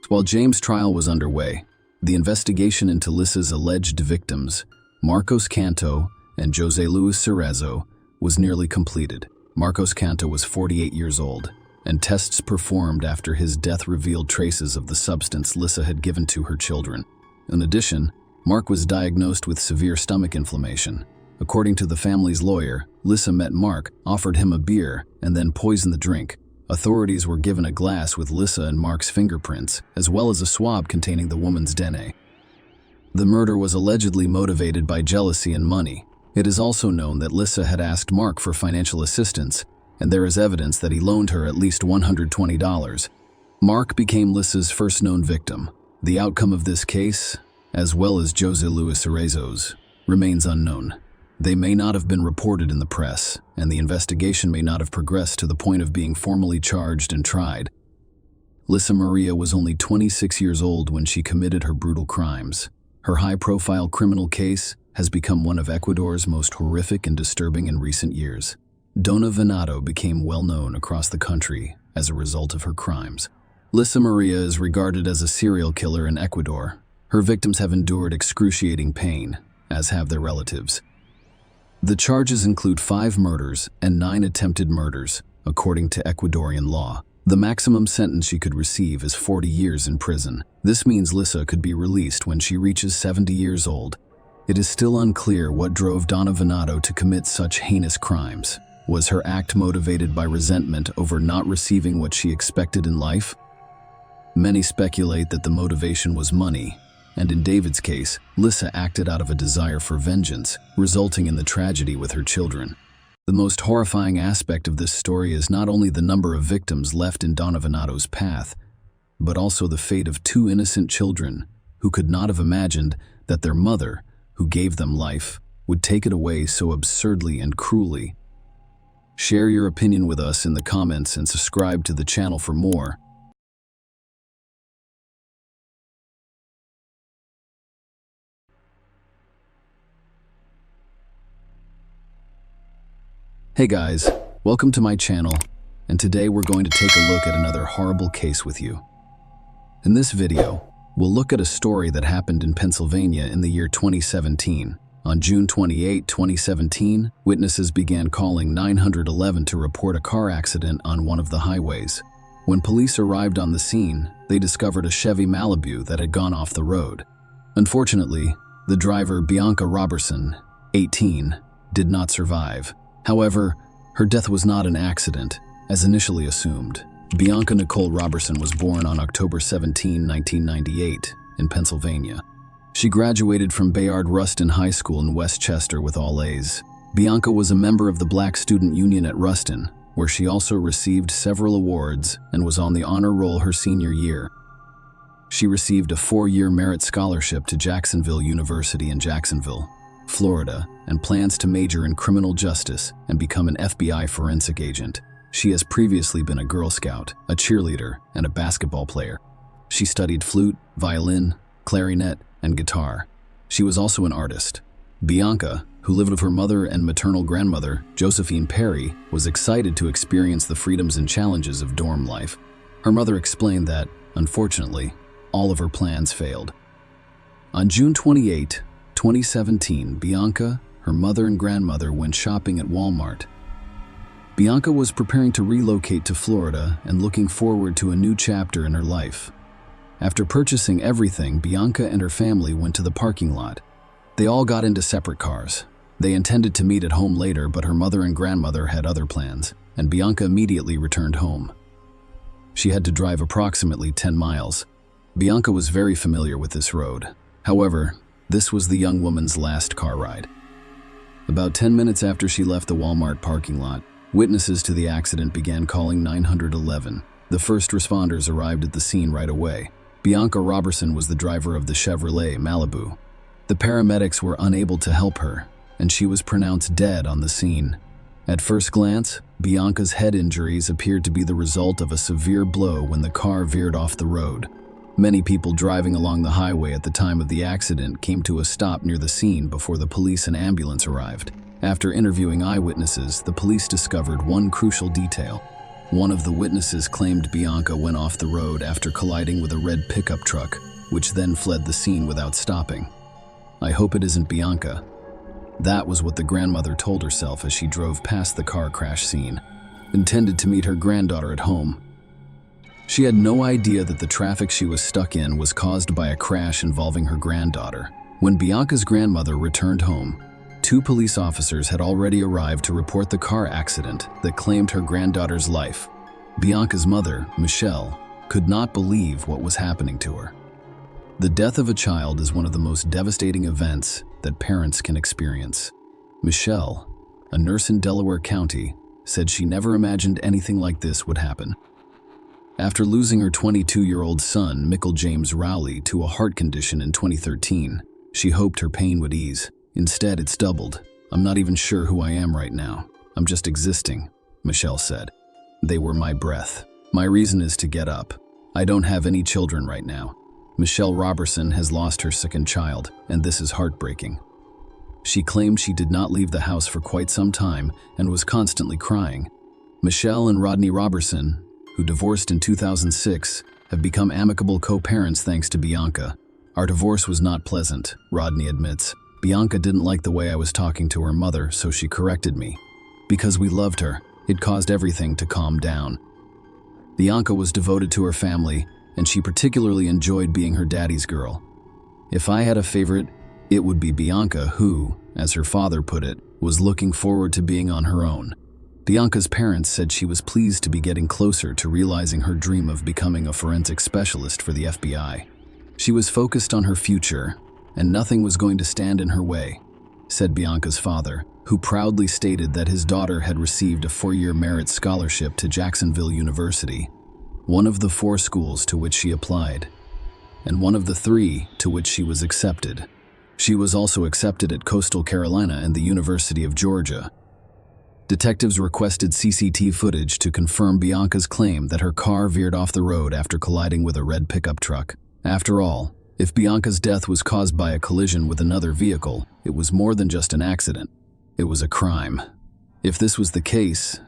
While James' trial was underway, the investigation into Lissa's alleged victims, Marcos Canto and José Luis Cerezo, was nearly completed. Marcos Canto was 48 years old, and tests performed after his death revealed traces of the substance Lissa had given to her children. In addition, Mark was diagnosed with severe stomach inflammation. According to the family's lawyer, Lissa met Mark, offered him a beer, and then poisoned the drink. Authorities were given a glass with Lissa and Mark's fingerprints, as well as a swab containing the woman's DNA. The murder was allegedly motivated by jealousy and money. It is also known that Lissa had asked Mark for financial assistance, and there is evidence that he loaned her at least $120. Mark became Lissa's first known victim. The outcome of this case, as well as José Luis Cerezo's, remains unknown. They may not have been reported in the press, and the investigation may not have progressed to the point of being formally charged and tried. Lissa Maria was only 26 years old when she committed her brutal crimes. Her high-profile criminal case has become one of Ecuador's most horrific and disturbing in recent years. Dona Venado became well known across the country as a result of her crimes. Lissa Maria is regarded as a serial killer in Ecuador. Her victims have endured excruciating pain, as have their relatives. The charges include 5 murders and 9 attempted murders, according to Ecuadorian law. The maximum sentence she could receive is 40 years in prison. This means Lissa could be released when she reaches 70 years old. It is still unclear what drove Dona Venado to commit such heinous crimes. Was her act motivated by resentment over not receiving what she expected in life? Many speculate that the motivation was money, and in David's case, Lissa acted out of a desire for vengeance, resulting in the tragedy with her children. The most horrifying aspect of this story is not only the number of victims left in Dona Venado's path, but also the fate of 2 innocent children who could not have imagined that their mother, who gave them life, would take it away so absurdly and cruelly. Share your opinion with us in the comments and subscribe to the channel for more. Hey guys, welcome to my channel, and today we're going to take a look at another horrible case with you. In this video, we'll look at a story that happened in Pennsylvania in the year 2017. On June 28, 2017, witnesses began calling 911 to report a car accident on one of the highways. When police arrived on the scene, they discovered a Chevy Malibu that had gone off the road. Unfortunately, the driver, Bianca Robertson, 18, did not survive. However, her death was not an accident, as initially assumed. Bianca Nicole Robertson was born on October 17, 1998, in Pennsylvania. She graduated from Bayard Rustin High School in Westchester with all A's. Bianca was a member of the Black Student Union at Rustin, where she also received several awards and was on the honor roll her senior year. She received a 4-year merit scholarship to Jacksonville University in Jacksonville, Florida, and plans to major in criminal justice and become an FBI forensic agent. She has previously been a Girl Scout, a cheerleader, and a basketball player. She studied flute, violin, clarinet, and guitar. She was also an artist. Bianca, who lived with her mother and maternal grandmother, Josephine Perry, was excited to experience the freedoms and challenges of dorm life. Her mother explained that, unfortunately, all of her plans failed. On June 28, 2017, Bianca, her mother and grandmother went shopping at Walmart. Bianca was preparing to relocate to Florida and looking forward to a new chapter in her life. After purchasing everything, Bianca and her family went to the parking lot. They all got into separate cars. They intended to meet at home later, but her mother and grandmother had other plans, and Bianca immediately returned home. She had to drive approximately 10 miles. Bianca was very familiar with this road. However, this was the young woman's last car ride. About 10 minutes after she left the Walmart parking lot, witnesses to the accident began calling 911. The first responders arrived at the scene right away. Bianca Robertson was the driver of the Chevrolet Malibu. The paramedics were unable to help her, and she was pronounced dead on the scene. At first glance, Bianca's head injuries appeared to be the result of a severe blow when the car veered off the road. Many people driving along the highway at the time of the accident came to a stop near the scene before the police and ambulance arrived. After interviewing eyewitnesses, the police discovered one crucial detail. One of the witnesses claimed Bianca went off the road after colliding with a red pickup truck, which then fled the scene without stopping. "I hope it isn't Bianca." That was what the grandmother told herself as she drove past the car crash scene, intended to meet her granddaughter at home. She had no idea that the traffic she was stuck in was caused by a crash involving her granddaughter. When Bianca's grandmother returned home, 2 police officers had already arrived to report the car accident that claimed her granddaughter's life. Bianca's mother, Michelle, could not believe what was happening to her. The death of a child is one of the most devastating events that parents can experience. Michelle, a nurse in Delaware County, said she never imagined anything like this would happen. After losing her 22-year-old son, Michael James Rowley, to a heart condition in 2013, she hoped her pain would ease. Instead, it's doubled. "I'm not even sure who I am right now. I'm just existing," Michelle said. "They were my breath. My reason is to get up. I don't have any children right now." Michelle Robertson has lost her second child, and this is heartbreaking. She claimed she did not leave the house for quite some time and was constantly crying. Michelle and Rodney Robertson, who divorced in 2006, have become amicable co-parents thanks to Bianca. "Our divorce was not pleasant," Rodney admits. "Bianca didn't like the way I was talking to her mother, so she corrected me. Because we loved her, it caused everything to calm down." Bianca was devoted to her family, and she particularly enjoyed being her daddy's girl. "If I had a favorite, it would be Bianca who, as her father put it, was looking forward to being on her own." Bianca's parents said she was pleased to be getting closer to realizing her dream of becoming a forensic specialist for the FBI. She was focused on her future, and nothing was going to stand in her way, said Bianca's father, who proudly stated that his daughter had received a 4-year merit scholarship to Jacksonville University, one of the 4 schools to which she applied, and one of the 3 to which she was accepted. She was also accepted at Coastal Carolina and the University of Georgia. Detectives requested CCTV footage to confirm Bianca's claim that her car veered off the road after colliding with a red pickup truck. After all, if Bianca's death was caused by a collision with another vehicle, it was more than just an accident. It was a crime. If this was the case,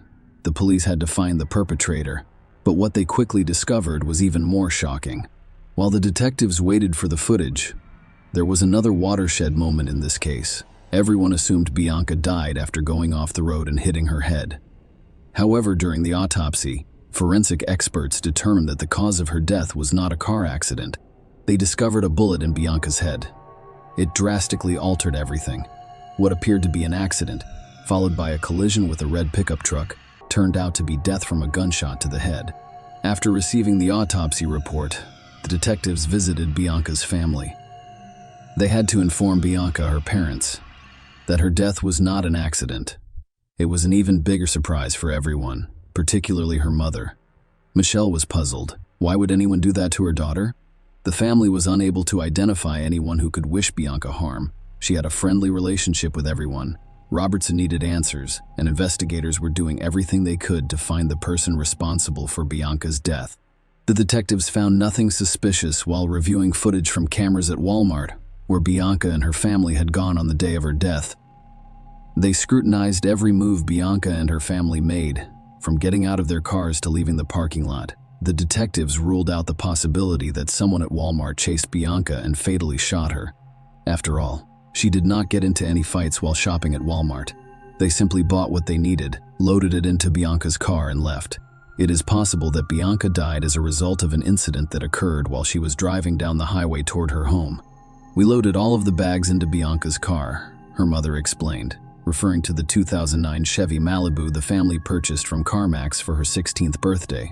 the police had to find the perpetrator. But what they quickly discovered was even more shocking. While the detectives waited for the footage, there was another watershed moment in this case. Everyone assumed Bianca died after going off the road and hitting her head. However, during the autopsy, forensic experts determined that the cause of her death was not a car accident. They discovered a bullet in Bianca's head. It drastically altered everything. What appeared to be an accident, followed by a collision with a red pickup truck, turned out to be death from a gunshot to the head. After receiving the autopsy report, the detectives visited Bianca's family. They had to inform Bianca, her parents, that her death was not an accident. It was an even bigger surprise for everyone, particularly her mother. Michelle was puzzled. Why would anyone do that to her daughter? The family was unable to identify anyone who could wish Bianca harm. She had a friendly relationship with everyone. Robertson needed answers, and investigators were doing everything they could to find the person responsible for Bianca's death. The detectives found nothing suspicious while reviewing footage from cameras at Walmart, where Bianca and her family had gone on the day of her death. They scrutinized every move Bianca and her family made, from getting out of their cars to leaving the parking lot. The detectives ruled out the possibility that someone at Walmart chased Bianca and fatally shot her. After all, she did not get into any fights while shopping at Walmart. They simply bought what they needed, loaded it into Bianca's car, and left. It is possible that Bianca died as a result of an incident that occurred while she was driving down the highway toward her home. "We loaded all of the bags into Bianca's car," her mother explained, referring to the 2009 Chevy Malibu the family purchased from CarMax for her 16th birthday.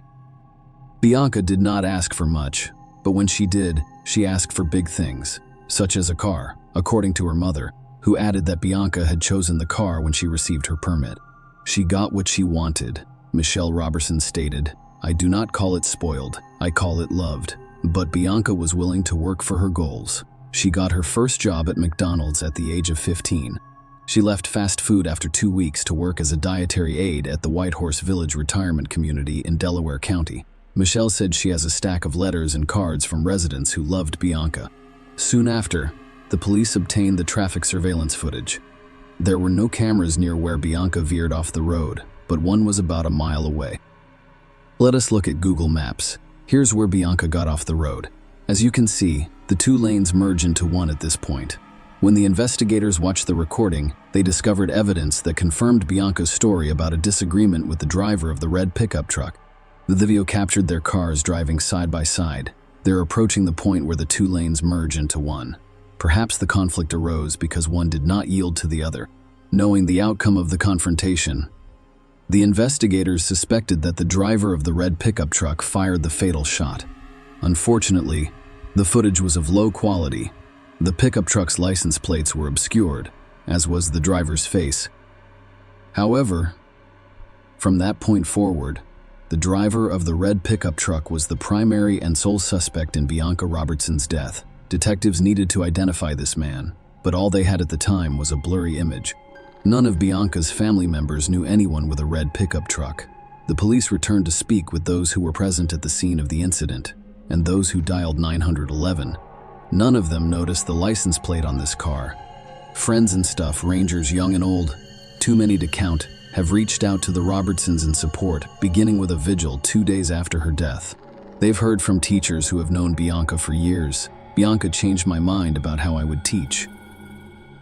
Bianca did not ask for much, but when she did, she asked for big things, such as a car, according to her mother, who added that Bianca had chosen the car when she received her permit. "She got what she wanted," Michelle Robertson stated. "I do not call it spoiled, I call it loved." But Bianca was willing to work for her goals. She got her first job at McDonald's at the age of 15. She left fast food after 2 weeks to work as a dietary aide at the Whitehorse Village retirement community in Delaware County. Michelle said she has a stack of letters and cards from residents who loved Bianca. Soon after, the police obtained the traffic surveillance footage. There were no cameras near where Bianca veered off the road, but one was about a mile away. Let us look at Google Maps. Here's where Bianca got off the road. As you can see, the 2 lanes merge into one at this point. When the investigators watched the recording, they discovered evidence that confirmed Bianca's story about a disagreement with the driver of the red pickup truck. The video captured their cars driving side by side. They're approaching the point where the 2 lanes merge into one. Perhaps the conflict arose because one did not yield to the other. Knowing the outcome of the confrontation, the investigators suspected that the driver of the red pickup truck fired the fatal shot. Unfortunately, the footage was of low quality. The pickup truck's license plates were obscured, as was the driver's face. However, from that point forward, the driver of the red pickup truck was the primary and sole suspect in Bianca Robertson's death. Detectives needed to identify this man, but all they had at the time was a blurry image. None of Bianca's family members knew anyone with a red pickup truck. The police returned to speak with those who were present at the scene of the incident, and those who dialed 911. None of them noticed the license plate on this car. Friends and stuff, rangers young and old, too many to count, have reached out to the Robertsons in support, beginning with a vigil 2 days after her death. They've heard from teachers who have known Bianca for years. Bianca changed my mind about how I would teach.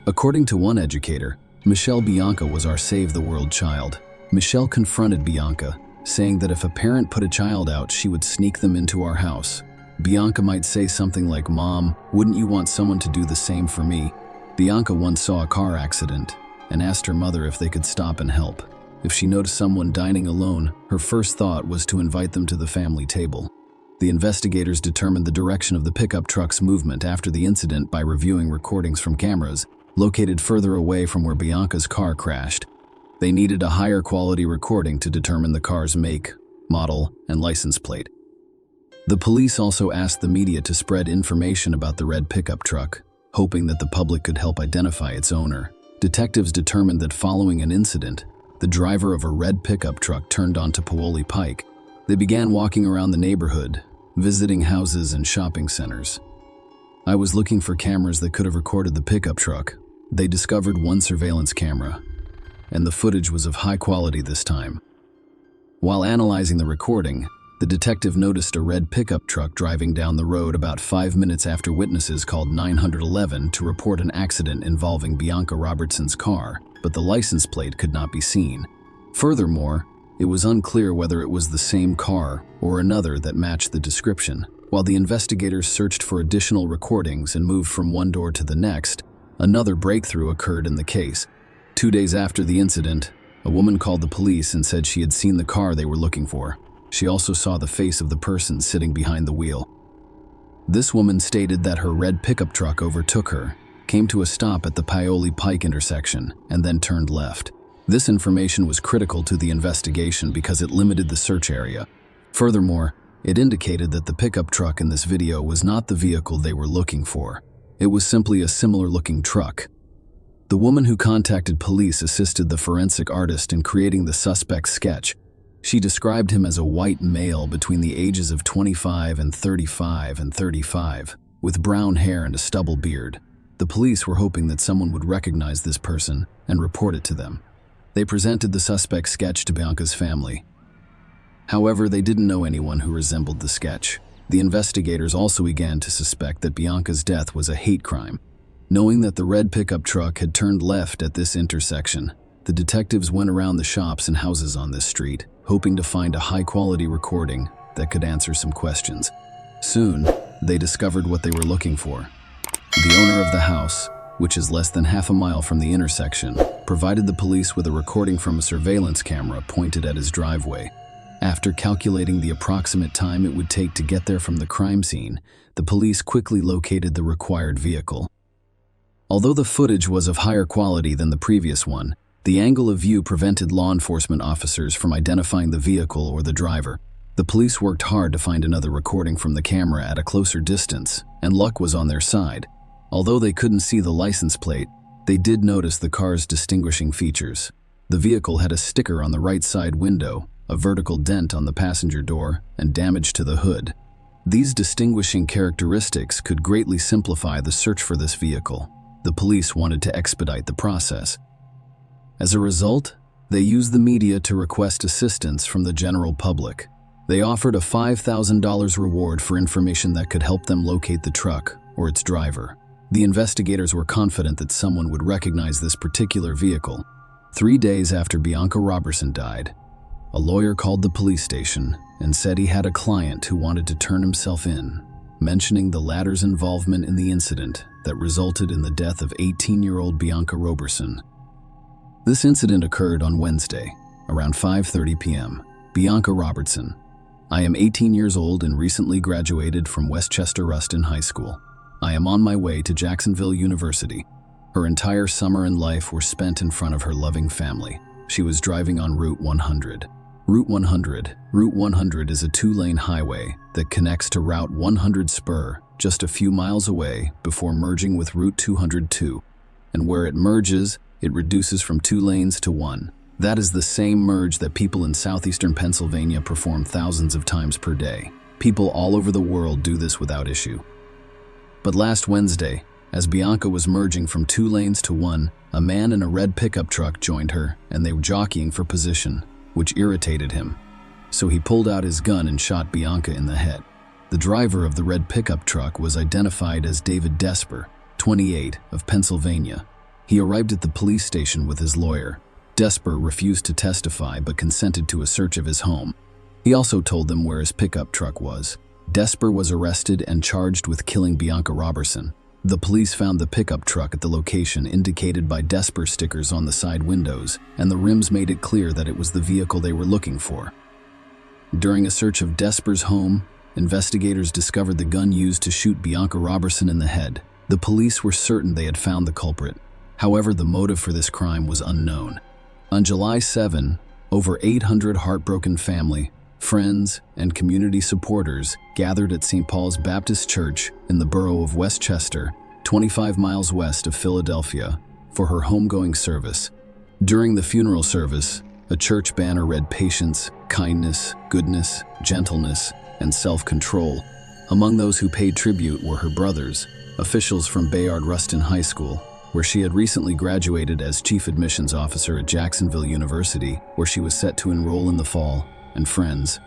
According to one educator, Michelle Bianca was our Save the World child. Michelle confronted Bianca, saying that if a parent put a child out, she would sneak them into our house. Bianca might say something like, "Mom, wouldn't you want someone to do the same for me?" Bianca once saw a car accident and asked her mother if they could stop and help. If she noticed someone dining alone, her first thought was to invite them to the family table. The investigators determined the direction of the pickup truck's movement after the incident by reviewing recordings from cameras located further away from where Bianca's car crashed. They needed a higher quality recording to determine the car's make, model, and license plate. The police also asked the media to spread information about the red pickup truck, hoping that the public could help identify its owner. Detectives determined that following an incident, the driver of a red pickup truck turned onto Paoli Pike. They began walking around the neighborhood, visiting houses and shopping centers. I was looking for cameras that could have recorded the pickup truck. They discovered one surveillance camera, and the footage was of high quality this time. While analyzing the recording, the detective noticed a red pickup truck driving down the road about 5 minutes after witnesses called 911 to report an accident involving Bianca Robertson's car, but the license plate could not be seen. Furthermore, it was unclear whether it was the same car or another that matched the description. While the investigators searched for additional recordings and moved from one door to the next, another breakthrough occurred in the case. 2 days after the incident, a woman called the police and said she had seen the car they were looking for. She also saw the face of the person sitting behind the wheel. This woman stated that her red pickup truck overtook her, came to a stop at the Paoli Pike intersection, and then turned left. This information was critical to the investigation because it limited the search area. Furthermore, it indicated that the pickup truck in this video was not the vehicle they were looking for. It was simply a similar-looking truck. The woman who contacted police assisted the forensic artist in creating the suspect's sketch. She described him as a white male between the ages of 25 and 35, with brown hair and a stubble beard. The police were hoping that someone would recognize this person and report it to them. They presented the suspect's sketch to Bianca's family. However, they didn't know anyone who resembled the sketch. The investigators also began to suspect that Bianca's death was a hate crime. Knowing that the red pickup truck had turned left at this intersection, the detectives went around the shops and houses on this street, hoping to find a high-quality recording that could answer some questions. Soon, they discovered what they were looking for. The owner of the house, which is less than half a mile from the intersection, provided the police with a recording from a surveillance camera pointed at his driveway. After calculating the approximate time it would take to get there from the crime scene, the police quickly located the required vehicle. Although the footage was of higher quality than the previous one, the angle of view prevented law enforcement officers from identifying the vehicle or the driver. The police worked hard to find another recording from the camera at a closer distance, and luck was on their side. Although they couldn't see the license plate, They did notice the car's distinguishing features. The vehicle had a sticker on the right side window, a vertical dent on the passenger door, and damage to the hood. These distinguishing characteristics could greatly simplify the search for this vehicle. The police wanted to expedite the process. As a result, they used the media to request assistance from the general public. They offered a $5,000 reward for information that could help them locate the truck or its driver. The investigators were confident that someone would recognize this particular vehicle. 3 days after Bianca Robertson died, a lawyer called the police station and said he had a client who wanted to turn himself in, mentioning the latter's involvement in the incident that resulted in the death of 18-year-old Bianca Robertson. This incident occurred on Wednesday, around 5:30 p.m. Bianca Robertson: I am 18 years old and recently graduated from Westchester Ruston High School. I am on my way to Jacksonville University. Her entire summer and life were spent in front of her loving family. She was driving on Route 100. Route 100 is a 2-lane highway that connects to Route 100 Spur just a few miles away before merging with Route 202. And where it merges, it reduces from 2 lanes to 1. That is the same merge that people in southeastern Pennsylvania perform thousands of times per day. People all over the world do this without issue. But last Wednesday, as Bianca was merging from 2 lanes to 1, a man in a red pickup truck joined her, and they were jockeying for position, which irritated him. So he pulled out his gun and shot Bianca in the head. The driver of the red pickup truck was identified as David Desper, 28, of Pennsylvania. He arrived at the police station with his lawyer. Desper refused to testify but consented to a search of his home. He also told them where his pickup truck was. Desper was arrested and charged with killing Bianca Robertson. The police found the pickup truck at the location indicated by Desper stickers on the side windows, and the rims made it clear that it was the vehicle they were looking for. During a search of Desper's home, investigators discovered the gun used to shoot Bianca Robertson in the head. The police were certain they had found the culprit. However, the motive for this crime was unknown. On July 7, over 800 heartbroken family, friends, and community supporters gathered at St. Paul's Baptist Church in the borough of Westchester, 25 miles west of Philadelphia, for her homegoing service. During the funeral service, a church banner read patience, kindness, goodness, gentleness, and self-control. Among those who paid tribute were her brothers, officials from Bayard Rustin High School, where she had recently graduated as chief admissions officer at Jacksonville University, where she was set to enroll in the fall, and friends.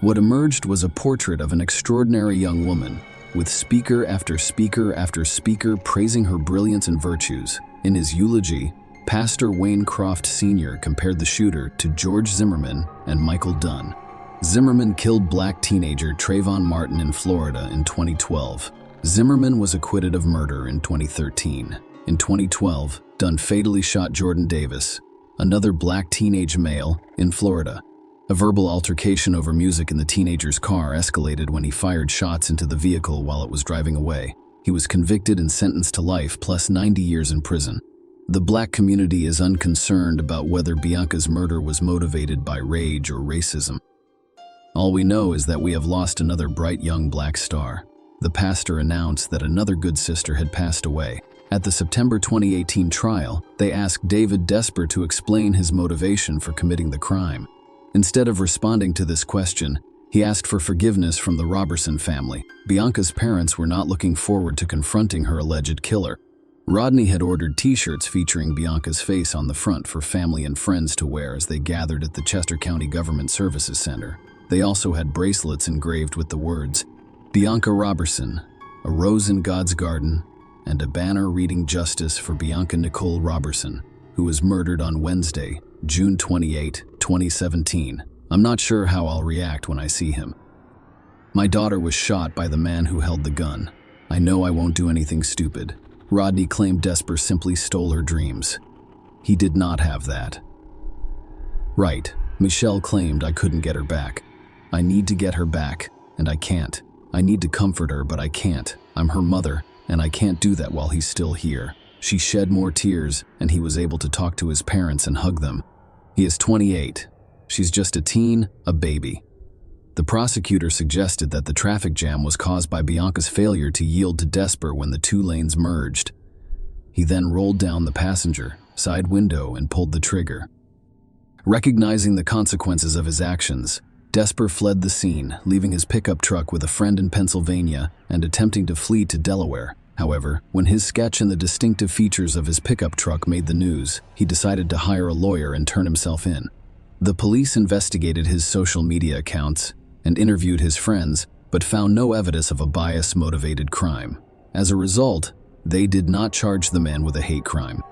What emerged was a portrait of an extraordinary young woman, with speaker after speaker after speaker praising her brilliance and virtues. In his eulogy, Pastor Wayne Croft Sr. compared the shooter to George Zimmerman and Michael Dunn. Zimmerman killed black teenager Trayvon Martin in Florida in 2012. Zimmerman was acquitted of murder in 2013. In 2012, Dunn fatally shot Jordan Davis, another black teenage male, in Florida. A verbal altercation over music in the teenager's car escalated when he fired shots into the vehicle while it was driving away. He was convicted and sentenced to life plus 90 years in prison. The black community is unconcerned about whether Bianca's murder was motivated by rage or racism. All we know is that we have lost another bright young black star. The pastor announced that another good sister had passed away. At the September 2018 trial, they asked David Desper to explain his motivation for committing the crime. Instead of responding to this question, he asked for forgiveness from the Robertson family. Bianca's parents were not looking forward to confronting her alleged killer. Rodney had ordered t-shirts featuring Bianca's face on the front for family and friends to wear as they gathered at the Chester County Government Services Center. They also had bracelets engraved with the words, "Bianca Robertson, a rose in God's garden," and a banner reading "Justice for Bianca Nicole Robertson, who was murdered on Wednesday, June 28, 2017. I'm not sure how I'll react when I see him. My daughter was shot by the man who held the gun. I know I won't do anything stupid. Rodney claimed Desper simply stole her dreams. He did not have that. Right, Michelle claimed I couldn't get her back. I need to get her back, and I can't. I need to comfort her, but I can't. I'm her mother, and I can't do that while he's still here. She shed more tears, and he was able to talk to his parents and hug them. He is 28. She's just a teen, a baby. The prosecutor suggested that the traffic jam was caused by Bianca's failure to yield to Desper when the 2 lanes merged. He then rolled down the passenger side window and pulled the trigger. Recognizing the consequences of his actions, Desper fled the scene, leaving his pickup truck with a friend in Pennsylvania and attempting to flee to Delaware. However, when his sketch and the distinctive features of his pickup truck made the news, he decided to hire a lawyer and turn himself in. The police investigated his social media accounts and interviewed his friends, but found no evidence of a bias-motivated crime. As a result, they did not charge the man with a hate crime.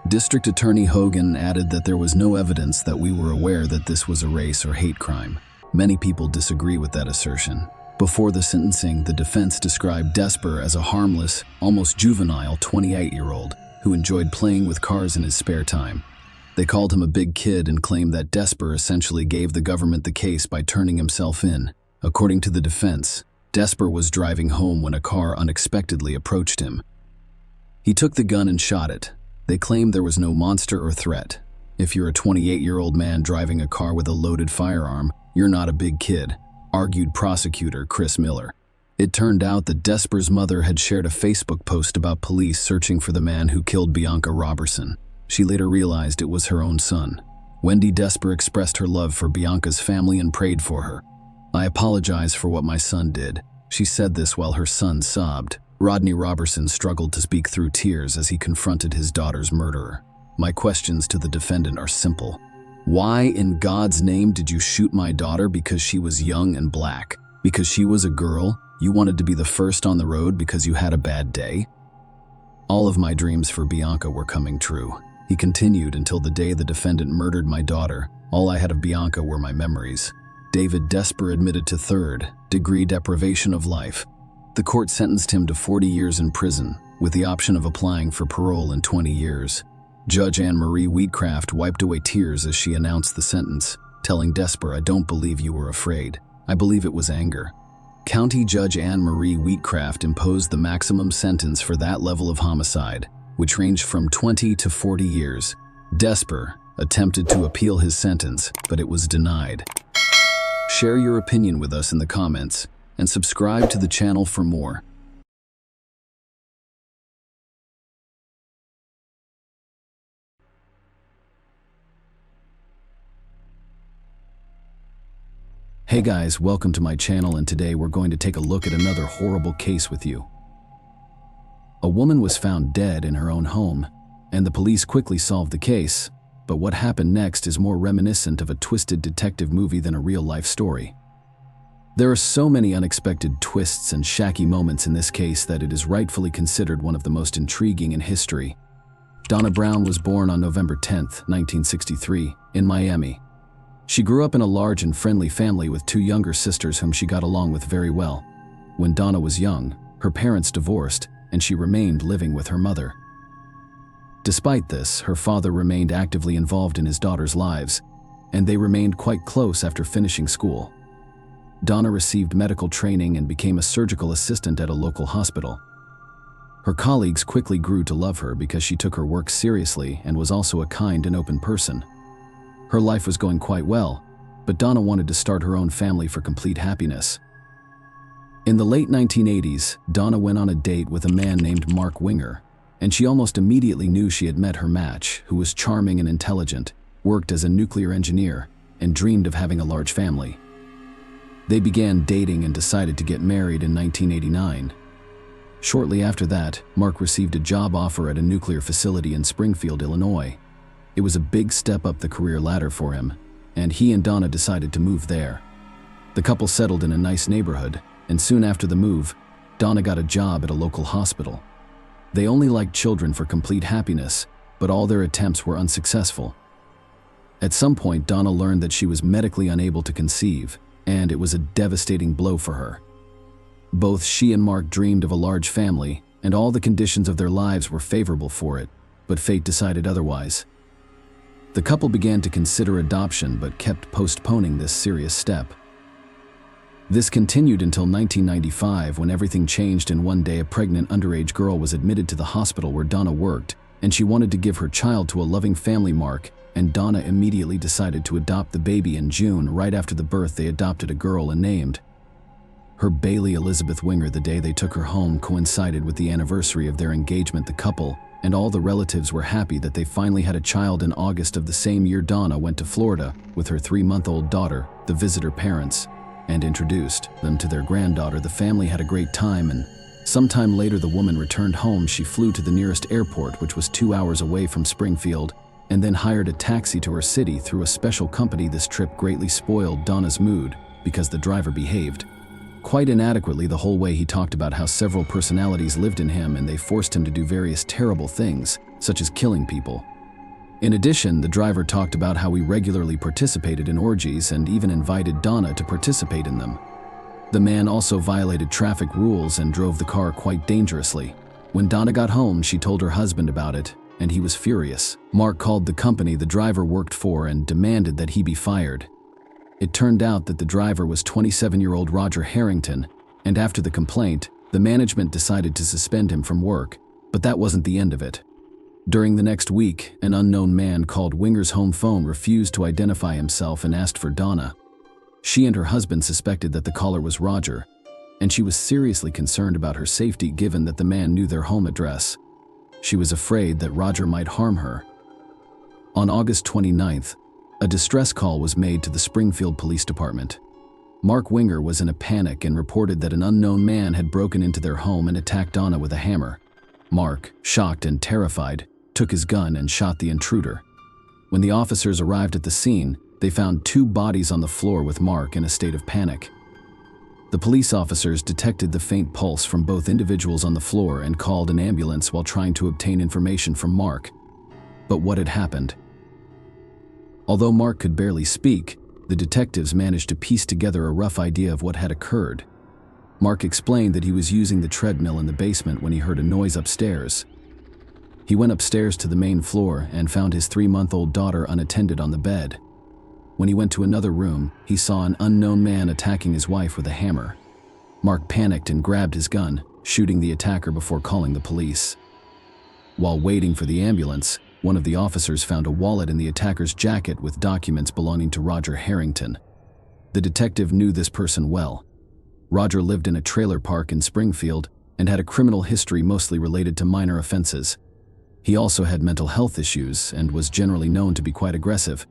District Attorney Hogan added that there was no evidence that we were aware that this was a race or hate crime. Many people disagree with that assertion. Before the sentencing, the defense described Desper as a harmless, almost juvenile 28-year-old who enjoyed playing with cars in his spare time. They called him a big kid and claimed that Desper essentially gave the government the case by turning himself in. According to the defense, Desper was driving home when a car unexpectedly approached him. He took the gun and shot it. They claimed there was no monster or threat. If you're a 28-year-old man driving a car with a loaded firearm, you're not a big kid, argued prosecutor Chris Miller. It turned out that Desper's mother had shared a Facebook post about police searching for the man who killed Bianca Robertson. She later realized it was her own son. Wendy Desper expressed her love for Bianca's family and prayed for her. "I apologize for what my son did." She said this while her son sobbed. Rodney Robertson struggled to speak through tears as he confronted his daughter's murderer. "My questions to the defendant are simple. Why in God's name did you shoot my daughter because she was young and black? Because she was a girl? You wanted to be the first on the road because you had a bad day?" "All of my dreams for Bianca were coming true." He continued, "Until the day the defendant murdered my daughter, all I had of Bianca were my memories." David Desper admitted to third-degree deprivation of life. The court sentenced him to 40 years in prison, with the option of applying for parole in 20 years. Judge Anne Marie Wheatcraft wiped away tears as she announced the sentence, telling Desper, "I don't believe you were afraid. I believe it was anger." County Judge Anne Marie Wheatcraft imposed the maximum sentence for that level of homicide, which ranged from 20 to 40 years. Desper attempted to appeal his sentence, but it was denied. Share your opinion with us in the comments and subscribe to the channel for more. Hey guys, welcome to my channel, and today we're going to take a look at another horrible case with you. A woman was found dead in her own home, and the police quickly solved the case, but what happened next is more reminiscent of a twisted detective movie than a real-life story. There are so many unexpected twists and shaky moments in this case that it is rightfully considered one of the most intriguing in history. Donna Brown was born on November 10, 1963, in Miami. She grew up in a large and friendly family with two younger sisters whom she got along with very well. When Donna was young, her parents divorced, and she remained living with her mother. Despite this, her father remained actively involved in his daughters' lives, and they remained quite close after finishing school. Donna received medical training and became a surgical assistant at a local hospital. Her colleagues quickly grew to love her because she took her work seriously and was also a kind and open person. Her life was going quite well, but Donna wanted to start her own family for complete happiness. In the late 1980s, Donna went on a date with a man named Mark Winger, and she almost immediately knew she had met her match, who was charming and intelligent, worked as a nuclear engineer, and dreamed of having a large family. They began dating and decided to get married in 1989. Shortly after that, Mark received a job offer at a nuclear facility in Springfield, Illinois. It was a big step up the career ladder for him, and he and Donna decided to move there. The couple settled in a nice neighborhood, and soon after the move, Donna got a job at a local hospital. They only liked children for complete happiness, but all their attempts were unsuccessful. At some point, Donna learned that she was medically unable to conceive, and it was a devastating blow for her. Both she and Mark dreamed of a large family, and all the conditions of their lives were favorable for it, but fate decided otherwise. The couple began to consider adoption but kept postponing this serious step. This continued until 1995, when everything changed, and one day a pregnant underage girl was admitted to the hospital where Donna worked, and she wanted to give her child to a loving family. Mark and Donna immediately decided to adopt the baby. In June, right after the birth, they adopted a girl and named her Bailey Elizabeth Winger. The day they took her home coincided with the anniversary of their engagement. The couple and all the relatives were happy that they finally had a child. In August of the same year, Donna went to Florida with her 3-month-old daughter, the visitor parents, and introduced them to their granddaughter. The family had a great time, and sometime later the woman returned home. She flew to the nearest airport, which was 2 hours away from Springfield, and then hired a taxi to her city through a special company. This trip greatly spoiled Donna's mood because the driver behaved quite inadequately the whole way. He talked about how several personalities lived in him and they forced him to do various terrible things, such as killing people. In addition, the driver talked about how he regularly participated in orgies and even invited Donna to participate in them. The man also violated traffic rules and drove the car quite dangerously. When Donna got home, she told her husband about it, and he was furious. Mark called the company the driver worked for and demanded that he be fired. It turned out that the driver was 27-year-old Roger Harrington, and after the complaint, the management decided to suspend him from work, but that wasn't the end of it. During the next week, an unknown man called Winger's home phone refused to identify himself and asked for Donna. She and her husband suspected that the caller was Roger, and she was seriously concerned about her safety given that the man knew their home address. She was afraid that Roger might harm her. On August 29th, a distress call was made to the Springfield Police Department. Mark Winger was in a panic and reported that an unknown man had broken into their home and attacked Donna with a hammer. Mark, shocked and terrified, took his gun and shot the intruder. When the officers arrived at the scene, they found 2 bodies on the floor with Mark in a state of panic. The police officers detected the faint pulse from both individuals on the floor and called an ambulance while trying to obtain information from Mark. But what had happened? Although Mark could barely speak, the detectives managed to piece together a rough idea of what had occurred. Mark explained that he was using the treadmill in the basement when he heard a noise upstairs. He went upstairs to the main floor and found his 3-month-old daughter unattended on the bed. When he went to another room, he saw an unknown man attacking his wife with a hammer. Mark panicked and grabbed his gun, shooting the attacker before calling the police. While waiting for the ambulance, one of the officers found a wallet in the attacker's jacket with documents belonging to Roger Harrington. The detective knew this person well. Roger lived in a trailer park in Springfield and had a criminal history mostly related to minor offenses. He also had mental health issues and was generally known to be quite aggressive.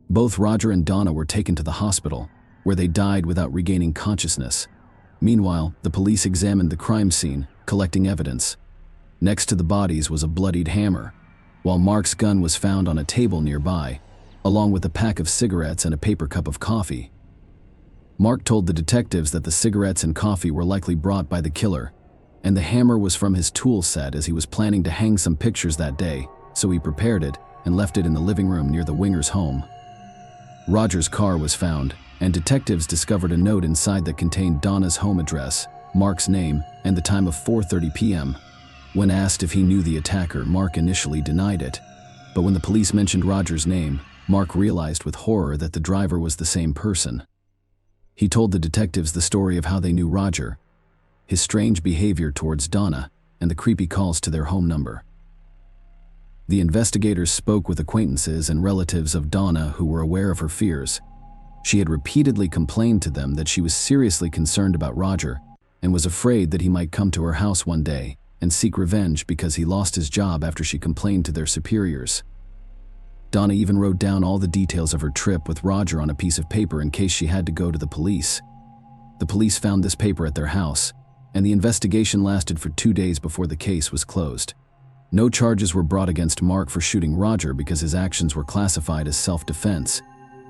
Both Roger and Donna were taken to the hospital, where they died without regaining consciousness. Meanwhile, the police examined the crime scene, collecting evidence. Next to the bodies was a bloodied hammer, while Mark's gun was found on a table nearby, along with a pack of cigarettes and a paper cup of coffee. Mark told the detectives that the cigarettes and coffee were likely brought by the killer, and the hammer was from his tool set as he was planning to hang some pictures that day, so he prepared it and left it in the living room near the Wingers' home. Roger's car was found, and detectives discovered a note inside that contained Donna's home address, Mark's name, and the time of 4:30 p.m. When asked if he knew the attacker, Mark initially denied it. But when the police mentioned Roger's name, Mark realized with horror that the driver was the same person. He told the detectives the story of how they knew Roger, his strange behavior towards Donna, and the creepy calls to their home number. The investigators spoke with acquaintances and relatives of Donna who were aware of her fears. She had repeatedly complained to them that she was seriously concerned about Roger and was afraid that he might come to her house one day and seek revenge because he lost his job after she complained to their superiors. Donna even wrote down all the details of her trip with Roger on a piece of paper in case she had to go to the police. The police found this paper at their house, and the investigation lasted for 2 days before the case was closed. No charges were brought against Mark for shooting Roger because his actions were classified as self-defense.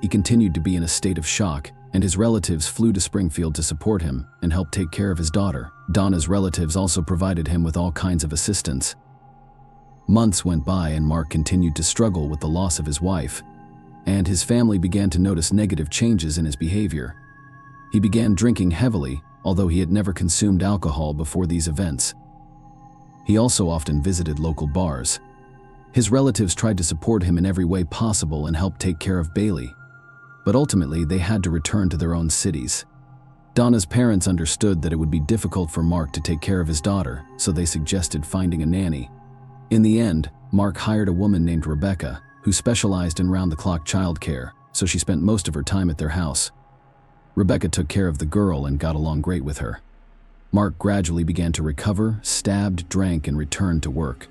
He continued to be in a state of shock, and his relatives flew to Springfield to support him and help take care of his daughter. Donna's relatives also provided him with all kinds of assistance. Months went by and Mark continued to struggle with the loss of his wife, and his family began to notice negative changes in his behavior. He began drinking heavily, although he had never consumed alcohol before these events. He also often visited local bars. His relatives tried to support him in every way possible and help take care of Bailey, but ultimately they had to return to their own cities. Donna's parents understood that it would be difficult for Mark to take care of his daughter, so they suggested finding a nanny. In the end, Mark hired a woman named Rebecca, who specialized in round-the-clock childcare, so she spent most of her time at their house. Rebecca took care of the girl and got along great with her. Mark gradually began to recover, stabbed, drank, and returned to work.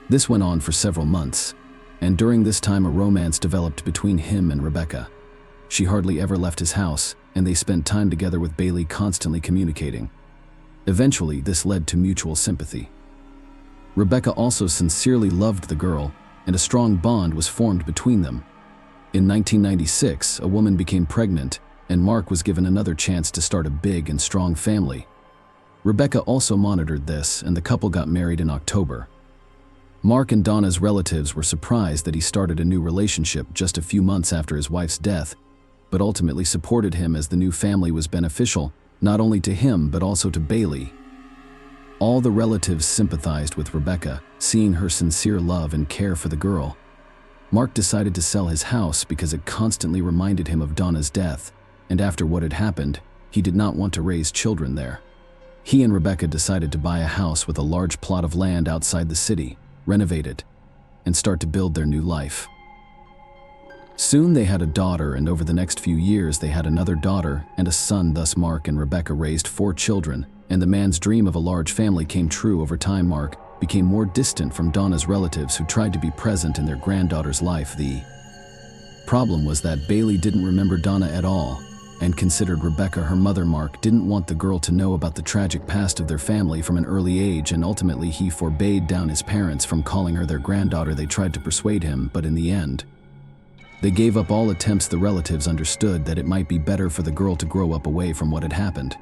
This went on for several months, and during this time a romance developed between him and Rebecca. She hardly ever left his house, and they spent time together with Bailey, constantly communicating. Eventually, this led to mutual sympathy. Rebecca also sincerely loved the girl, and a strong bond was formed between them. In 1996, a woman became pregnant, and Mark was given another chance to start a big and strong family. Rebecca also monitored this, and the couple got married in October. Mark and Donna's relatives were surprised that he started a new relationship just a few months after his wife's death, but ultimately supported him as the new family was beneficial, not only to him but also to Bailey. All the relatives sympathized with Rebecca, seeing her sincere love and care for the girl. Mark decided to sell his house because it constantly reminded him of Donna's death, and after what had happened, he did not want to raise children there. He and Rebecca decided to buy a house with a large plot of land outside the city, renovate it, and start to build their new life. Soon they had a daughter, and over the next few years they had another daughter and a son. Thus Mark and Rebecca raised 4 children, and the man's dream of a large family came true. Over time, Mark became more distant from Donna's relatives, who tried to be present in their granddaughter's life. The problem was that Bailey didn't remember Donna at all, and considered Rebecca her mother. Mark didn't want the girl to know about the tragic past of their family from an early age, and ultimately he forbade down his parents from calling her their granddaughter. They tried to persuade him, but in the end, they gave up all attempts. The relatives understood that it might be better for the girl to grow up away from what had happened.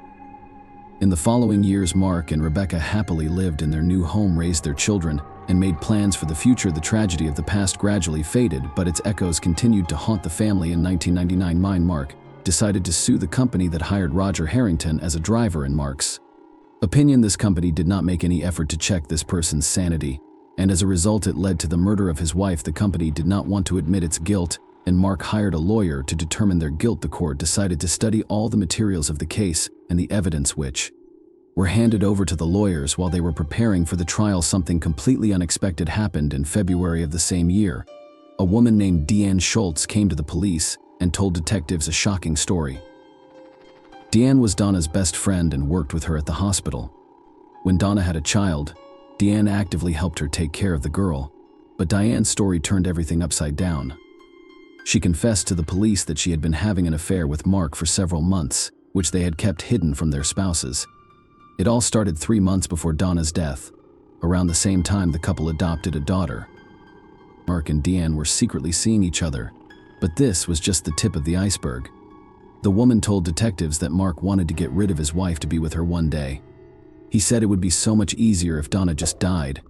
In the following years, Mark and Rebecca happily lived in their new home, raised their children, and made plans for the future. The tragedy of the past gradually faded, but its echoes continued to haunt the family. In 1999, Mark decided to sue the company that hired Roger Harrington as a driver. In Mark's opinion, this company did not make any effort to check this person's sanity, and as a result it led to the murder of his wife. The company did not want to admit its guilt, and Mark hired a lawyer to determine their guilt. The court decided to study all the materials of the case and the evidence which were handed over to the lawyers while they were preparing for the trial. Something completely unexpected happened in February of the same year. A woman named Deanne Schultz came to the police and told detectives a shocking story. Deanne was Donna's best friend and worked with her at the hospital. When Donna had a child, Deanne actively helped her take care of the girl, but Diane's story turned everything upside down. She confessed to the police that she had been having an affair with Mark for several months, which they had kept hidden from their spouses. It all started 3 months before Donna's death. Around the same time, the couple adopted a daughter. Mark and Deanne were secretly seeing each other, but this was just the tip of the iceberg. The woman told detectives that Mark wanted to get rid of his wife to be with her one day. He said it would be so much easier if Donna just died.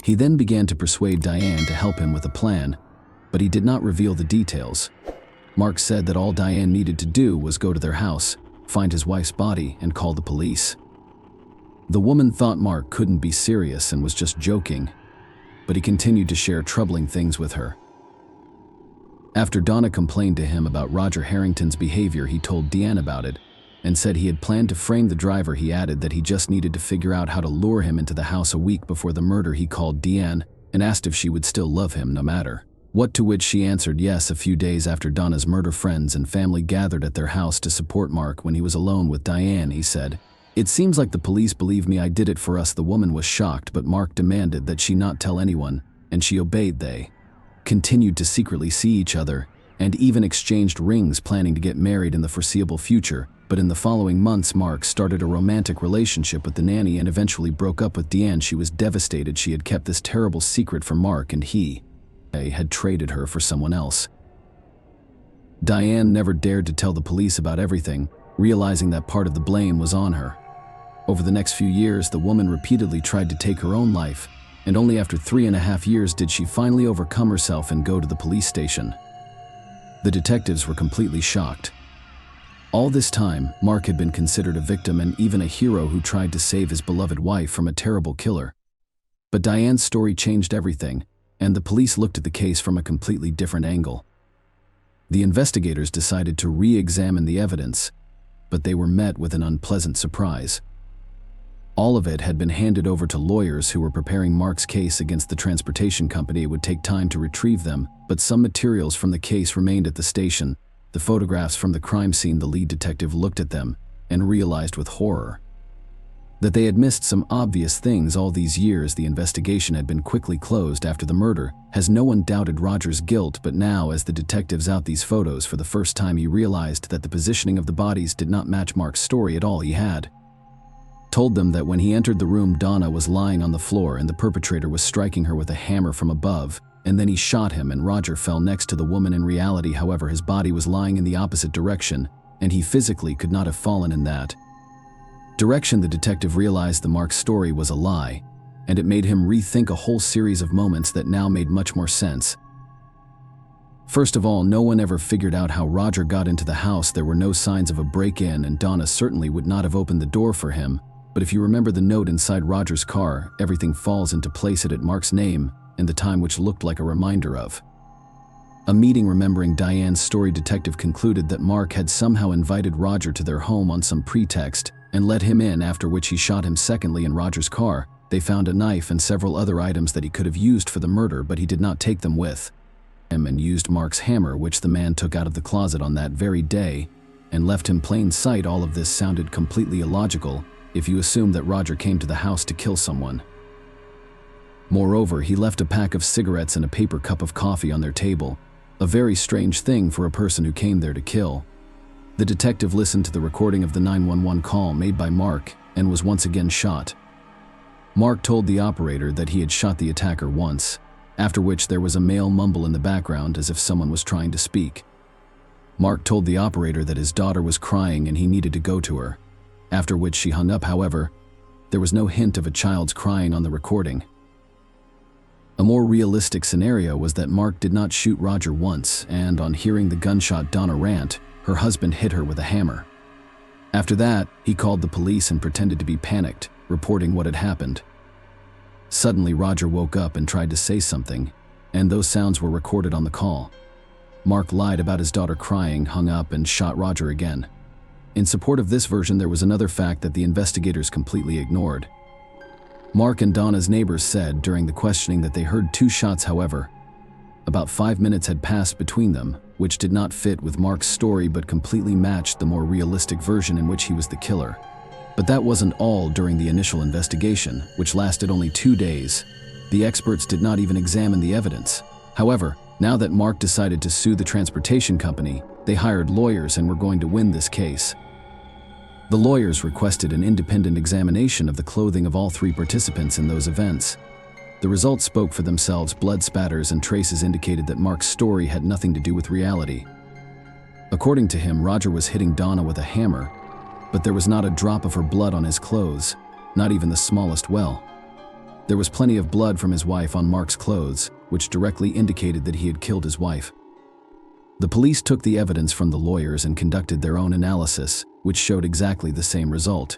He then began to persuade Diane to help him with a plan, but he did not reveal the details. Mark said that all Diane needed to do was go to their house, find his wife's body, and call the police. The woman thought Mark couldn't be serious and was just joking, but he continued to share troubling things with her. After Donna complained to him about Roger Harrington's behavior, he told Deanne about it and said he had planned to frame the driver. He added that he just needed to figure out how to lure him into the house. A week before the murder, he called Deanne and asked if she would still love him no matter what, to which she answered yes. A few days after Donna's murder, friends and family gathered at their house to support Mark. When he was alone with Diane, he said, "It seems like the police believe me. I did it for us." The woman was shocked, but Mark demanded that she not tell anyone, and she obeyed. They continued to secretly see each other and even exchanged rings, planning to get married in the foreseeable future. But in the following months, Mark started a romantic relationship with the nanny and eventually broke up with Deanne. She was devastated. She had kept this terrible secret from Mark, and he had traded her for someone else. Diane never dared to tell the police about everything, realizing that part of the blame was on her. Over the next few years, the woman repeatedly tried to take her own life, and only after 3.5 years did she finally overcome herself and go to the police station. The detectives were completely shocked. All this time, Mark had been considered a victim and even a hero who tried to save his beloved wife from a terrible killer. But Diane's story changed everything, and the police looked at the case from a completely different angle. The investigators decided to re-examine the evidence, but they were met with an unpleasant surprise. All of it had been handed over to lawyers who were preparing Mark's case against the transportation company. It would take time to retrieve them, but some materials from the case remained at the station. The photographs from the crime scene. The lead detective looked at them and realized with horror That they had missed some obvious things all these years the investigation had been quickly closed after the murder, as no one doubted Roger's guilt, but now as the detectives out these photos for the first time he realized that the positioning of the bodies did not match Mark's story at all. He had told them that when he entered the room, Donna was lying on the floor and the perpetrator was striking her with a hammer from above, and then he shot him and Roger fell next to the woman. In reality, however, his body was lying in the opposite direction, and he physically could not have fallen in that direction. The detective realized the Mark story was a lie, and it made him rethink a whole series of moments that now made much more sense. First of all, no one ever figured out how Roger got into the house. There were no signs of a break-in, and Donna certainly would not have opened the door for him. But if you remember the note inside Roger's car, everything falls into place. It had Mark's name and the time, which looked like a reminder of a meeting. Remembering Diane's story, detective concluded that Mark had somehow invited Roger to their home on some pretext and let him in, after which he shot him. Secondly, in Roger's car, they found a knife and several other items that he could have used for the murder, but he did not take them with him and used Mark's hammer, which the man took out of the closet on that very day, and left in plain sight. All of this sounded completely illogical if you assume that Roger came to the house to kill someone. Moreover, he left a pack of cigarettes and a paper cup of coffee on their table, a very strange thing for a person who came there to kill. The detective listened to the recording of the 911 call made by Mark and was once again shot. Mark told the operator that he had shot the attacker once, after which there was a male mumble in the background as if someone was trying to speak. Mark told the operator that his daughter was crying and he needed to go to her, after which she hung up. However, there was no hint of a child's crying on the recording. A more realistic scenario was that Mark did not shoot Roger once, and on hearing the gunshot, Donna rant. Her husband hit her with a hammer. After that, he called the police and pretended to be panicked, reporting what had happened. Suddenly, Roger woke up and tried to say something, and those sounds were recorded on the call. Mark lied about his daughter crying, hung up, and shot Roger again. In support of this version, there was another fact that the investigators completely ignored. Mark and Donna's neighbors said during the questioning that they heard 2 shots. However, about 5 minutes had passed between them, which did not fit with Mark's story but completely matched the more realistic version in which he was the killer. But that wasn't all. During the initial investigation, which lasted only 2 days, the experts did not even examine the evidence. However, now that Mark decided to sue the transportation company, they hired lawyers and were going to win this case. The lawyers requested an independent examination of the clothing of all 3 participants in those events. The results spoke for themselves. Blood spatters and traces indicated that Mark's story had nothing to do with reality. According to him, Roger was hitting Donna with a hammer, but there was not a drop of her blood on his clothes, not even the smallest well. There was plenty of blood from his wife on Mark's clothes, which directly indicated that he had killed his wife. The police took the evidence from the lawyers and conducted their own analysis, which showed exactly the same result.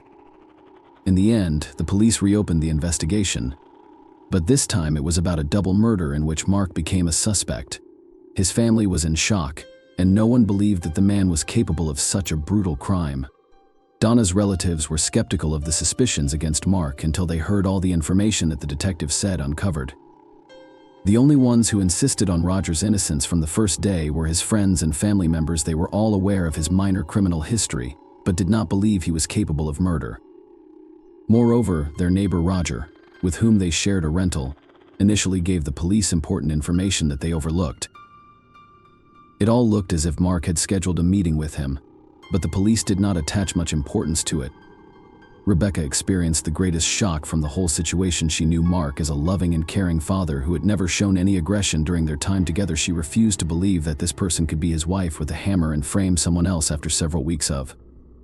In the end, the police reopened the investigation, but this time it was about a double murder in which Mark became a suspect. His family was in shock, and no one believed that the man was capable of such a brutal crime. Donna's relatives were skeptical of the suspicions against Mark until they heard all the information that the detective said uncovered. The only ones who insisted on Roger's innocence from the first day were his friends and family members. They were all aware of his minor criminal history, but did not believe he was capable of murder. Moreover, their neighbor Roger, with whom they shared a rental, initially gave the police important information that they overlooked. It all looked as if Mark had scheduled a meeting with him, but the police did not attach much importance to it. Rebecca experienced the greatest shock from the whole situation. She knew Mark as a loving and caring father who had never shown any aggression during their time together. She refused to believe that this person could be his wife with a hammer and frame someone else. After several weeks of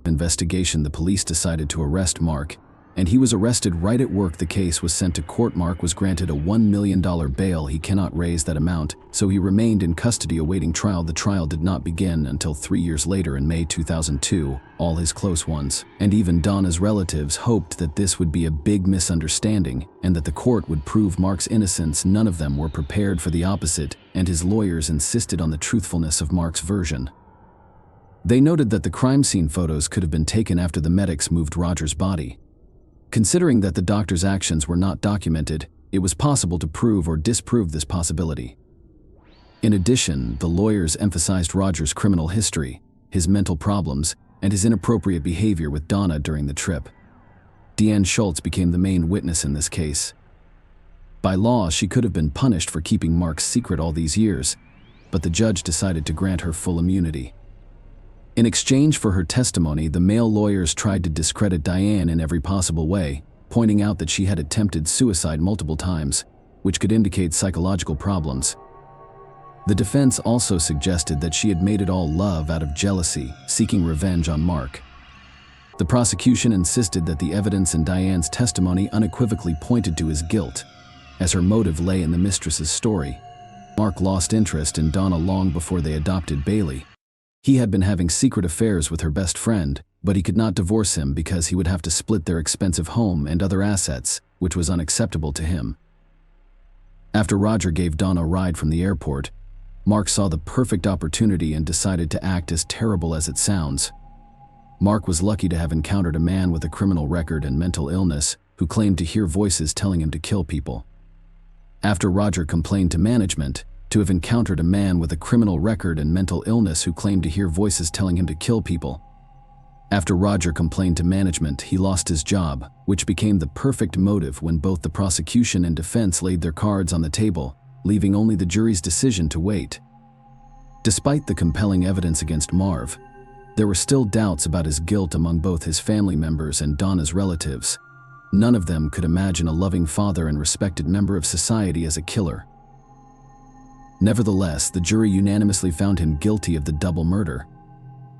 investigation, the police decided to arrest Mark, and he was arrested right at work. The case was sent to court. Mark was granted a $1 million bail. He cannot raise that amount, so he remained in custody awaiting trial. The trial did not begin until 3 years later in May 2002. All his close ones, and even Donna's relatives, hoped that this would be a big misunderstanding and that the court would prove Mark's innocence. None of them were prepared for the opposite, and his lawyers insisted on the truthfulness of Mark's version. They noted that the crime scene photos could have been taken after the medics moved Roger's body. Considering that the doctor's actions were not documented, it was possible to prove or disprove this possibility. In addition, the lawyers emphasized Roger's criminal history, his mental problems, and his inappropriate behavior with Donna during the trip. Deanne Schultz became the main witness in this case. By law, she could have been punished for keeping Mark's secret all these years, but the judge decided to grant her full immunity. In exchange for her testimony, the male lawyers tried to discredit Diane in every possible way, pointing out that she had attempted suicide multiple times, which could indicate psychological problems. The defense also suggested that she had made it all love out of jealousy, seeking revenge on Mark. The prosecution insisted that the evidence in Diane's testimony unequivocally pointed to his guilt, as her motive lay in the mistress's story. Mark lost interest in Donna long before they adopted Bailey. He had been having secret affairs with her best friend, but he could not divorce him because he would have to split their expensive home and other assets, which was unacceptable to him. After Roger gave Donna a ride from the airport, Mark saw the perfect opportunity and decided to act as terrible as it sounds. Mark was lucky to have encountered a man with a criminal record and mental illness who claimed to hear voices telling him to kill people. After Roger complained to management, to have encountered a man with a criminal record and mental illness who claimed to hear voices telling him to kill people. After Roger complained to management, he lost his job, which became the perfect motive when both the prosecution and defense laid their cards on the table, leaving only the jury's decision to wait. Despite the compelling evidence against Marv, there were still doubts about his guilt among both his family members and Donna's relatives. None of them could imagine a loving father and respected member of society as a killer. Nevertheless, the jury unanimously found him guilty of the double murder.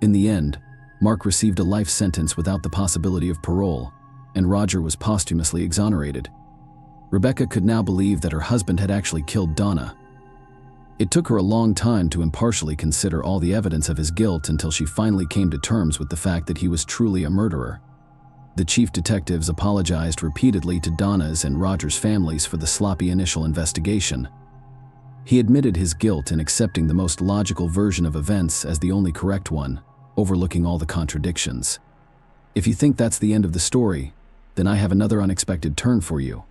In the end, Mark received a life sentence without the possibility of parole, and Roger was posthumously exonerated. Rebecca could now believe that her husband had actually killed Donna. It took her a long time to impartially consider all the evidence of his guilt until she finally came to terms with the fact that he was truly a murderer. The chief detectives apologized repeatedly to Donna's and Roger's families for the sloppy initial investigation. He admitted his guilt in accepting the most logical version of events as the only correct one, overlooking all the contradictions. If you think that's the end of the story, then I have another unexpected turn for you.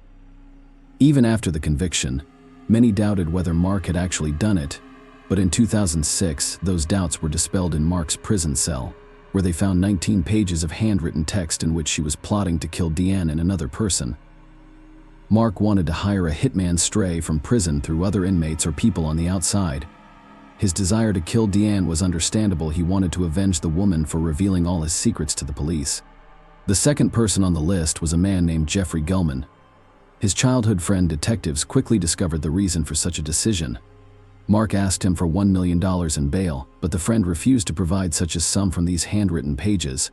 Even after the conviction, many doubted whether Mark had actually done it, but in 2006, those doubts were dispelled in Mark's prison cell, where they found 19 pages of handwritten text in which she was plotting to kill Deanne and another person. Mark wanted to hire a hitman stray from prison through other inmates or people on the outside. His desire to kill Deanne was understandable. He wanted to avenge the woman for revealing all his secrets to the police. The second person on the list was a man named Jeffrey Gellman. His childhood friend detectives quickly discovered the reason for such a decision. Mark asked him for $1 million in bail, but the friend refused to provide such a sum from these handwritten pages.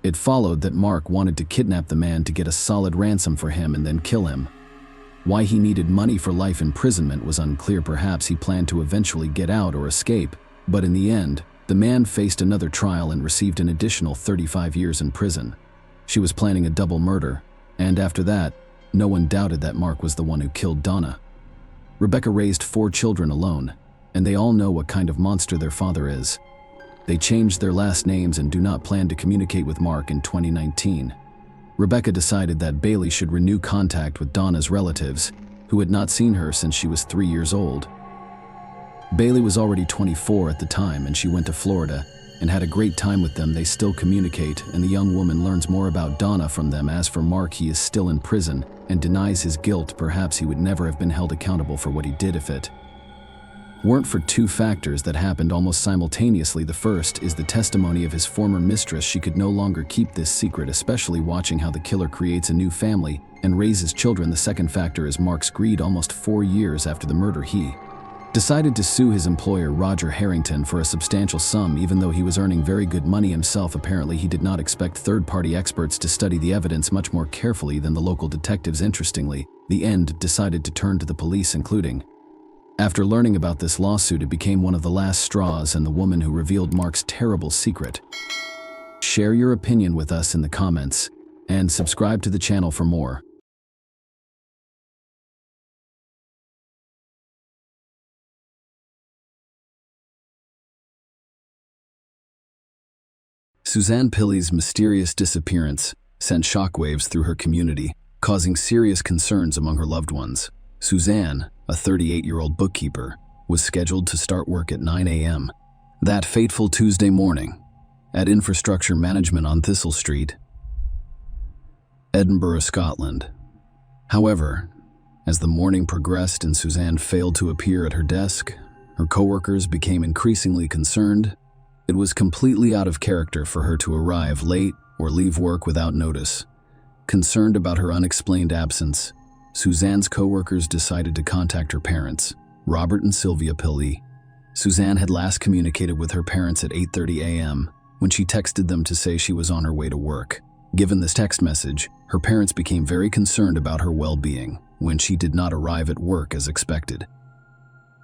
It followed that Mark wanted to kidnap the man to get a solid ransom for him and then kill him. Why he needed money for life imprisonment was unclear. Perhaps he planned to eventually get out or escape, but in the end, the man faced another trial and received an additional 35 years in prison. She was planning a double murder, and after that, no one doubted that Mark was the one who killed Donna. Rebecca raised 4 children alone, and they all know what kind of monster their father is. They changed their last names and do not plan to communicate with Mark in 2019. Rebecca decided that Bailey should renew contact with Donna's relatives, who had not seen her since she was 3 years old. Bailey was already 24 at the time, and she went to Florida and had a great time with them. They still communicate, and the young woman learns more about Donna from them. As for Mark, he is still in prison and denies his guilt. Perhaps he would never have been held accountable for what he did if it weren't for 2 factors that happened almost simultaneously. The first is the testimony of his former mistress. She could no longer keep this secret, especially watching how the killer creates a new family and raises children. The second factor is Mark's greed. Almost 4 years after the murder, he decided to sue his employer, Roger Harrington, for a substantial sum, even though he was earning very good money himself. Apparently, he did not expect third-party experts to study the evidence much more carefully than the local detectives. Interestingly, the end decided to turn to the police, including. After learning about this lawsuit, it became one of the last straws and the woman who revealed Mark's terrible secret. Share your opinion with us in the comments, and subscribe to the channel for more. Suzanne Pilley's mysterious disappearance sent shockwaves through her community, causing serious concerns among her loved ones. Suzanne, a 38-year-old bookkeeper, was scheduled to start work at 9 a.m. that fateful Tuesday morning at Infrastructure Management on Thistle Street. Edinburgh, Scotland. However, as the morning progressed and Suzanne failed to appear at her desk, her coworkers became increasingly concerned. It was completely out of character for her to arrive late or leave work without notice. Concerned about her unexplained absence, Suzanne's coworkers decided to contact her parents, Robert and Sylvia Pilley. Suzanne had last communicated with her parents at 8:30 a.m. when she texted them to say she was on her way to work. Given this text message, her parents became very concerned about her well-being when she did not arrive at work as expected.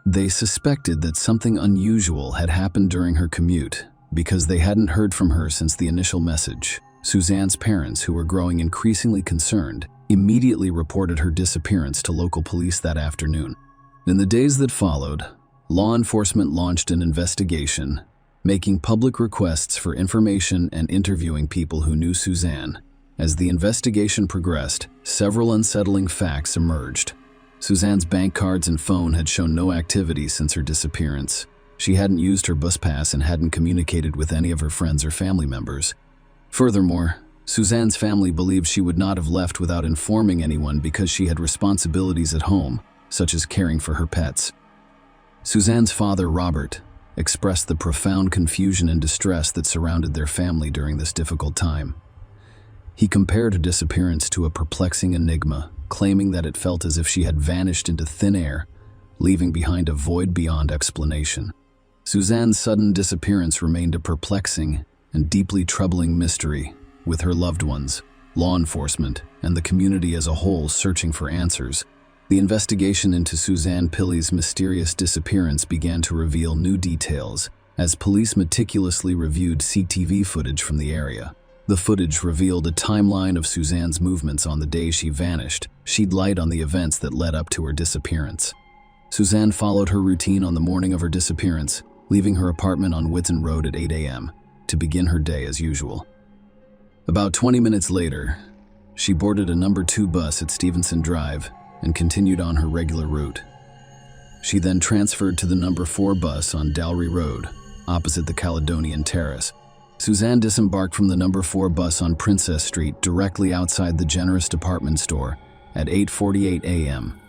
They suspected that something unusual had happened during her commute because they hadn't heard from her since the initial message. Suzanne's parents, who were growing increasingly concerned, immediately reported her disappearance to local police that afternoon. In the days that followed, law enforcement launched an investigation, making public requests for information and interviewing people who knew Suzanne. As the investigation progressed, several unsettling facts emerged. Suzanne's bank cards and phone had shown no activity since her disappearance. She hadn't used her bus pass and hadn't communicated with any of her friends or family members. Furthermore, Suzanne's family believed she would not have left without informing anyone because she had responsibilities at home, such as caring for her pets. Suzanne's father, Robert, expressed the profound confusion and distress that surrounded their family during this difficult time. He compared her disappearance to a perplexing enigma, claiming that it felt as if she had vanished into thin air, leaving behind a void beyond explanation. Suzanne's sudden disappearance remained a perplexing and deeply troubling mystery, with her loved ones, law enforcement, and the community as a whole searching for answers. The investigation into Suzanne Pilley's mysterious disappearance began to reveal new details as police meticulously reviewed CCTV footage from the area. The footage revealed a timeline of Suzanne's movements on the day she vanished, shed light on the events that led up to her disappearance. Suzanne followed her routine on the morning of her disappearance, leaving her apartment on Whitton Road at 8 a.m. to begin her day as usual. About 20 minutes later, she boarded a number 2 bus at Stevenson Drive and continued on her regular route. She then transferred to the number 4 bus on Dalry Road, opposite the Caledonian Terrace. Suzanne disembarked from the number 4 bus on Princess Street directly outside the Generous department store at 8:48 a.m.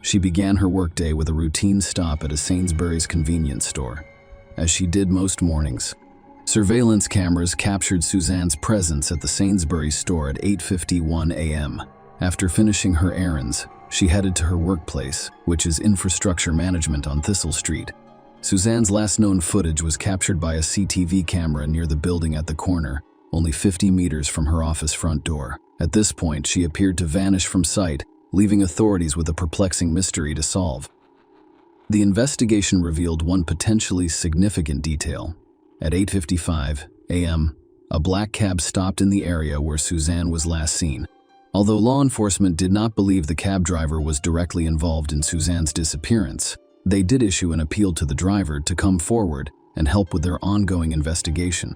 She began her workday with a routine stop at a Sainsbury's convenience store, as she did most mornings. Surveillance cameras captured Suzanne's presence at the Sainsbury's store at 8:51 a.m. After finishing her errands, she headed to her workplace, which is infrastructure management on Thistle Street. Suzanne's last known footage was captured by a CCTV camera near the building at the corner, only 50 meters from her office front door. At this point, she appeared to vanish from sight, leaving authorities with a perplexing mystery to solve. The investigation revealed one potentially significant detail. At 8:55 a.m., a black cab stopped in the area where Suzanne was last seen. Although law enforcement did not believe the cab driver was directly involved in Suzanne's disappearance, they did issue an appeal to the driver to come forward and help with their ongoing investigation.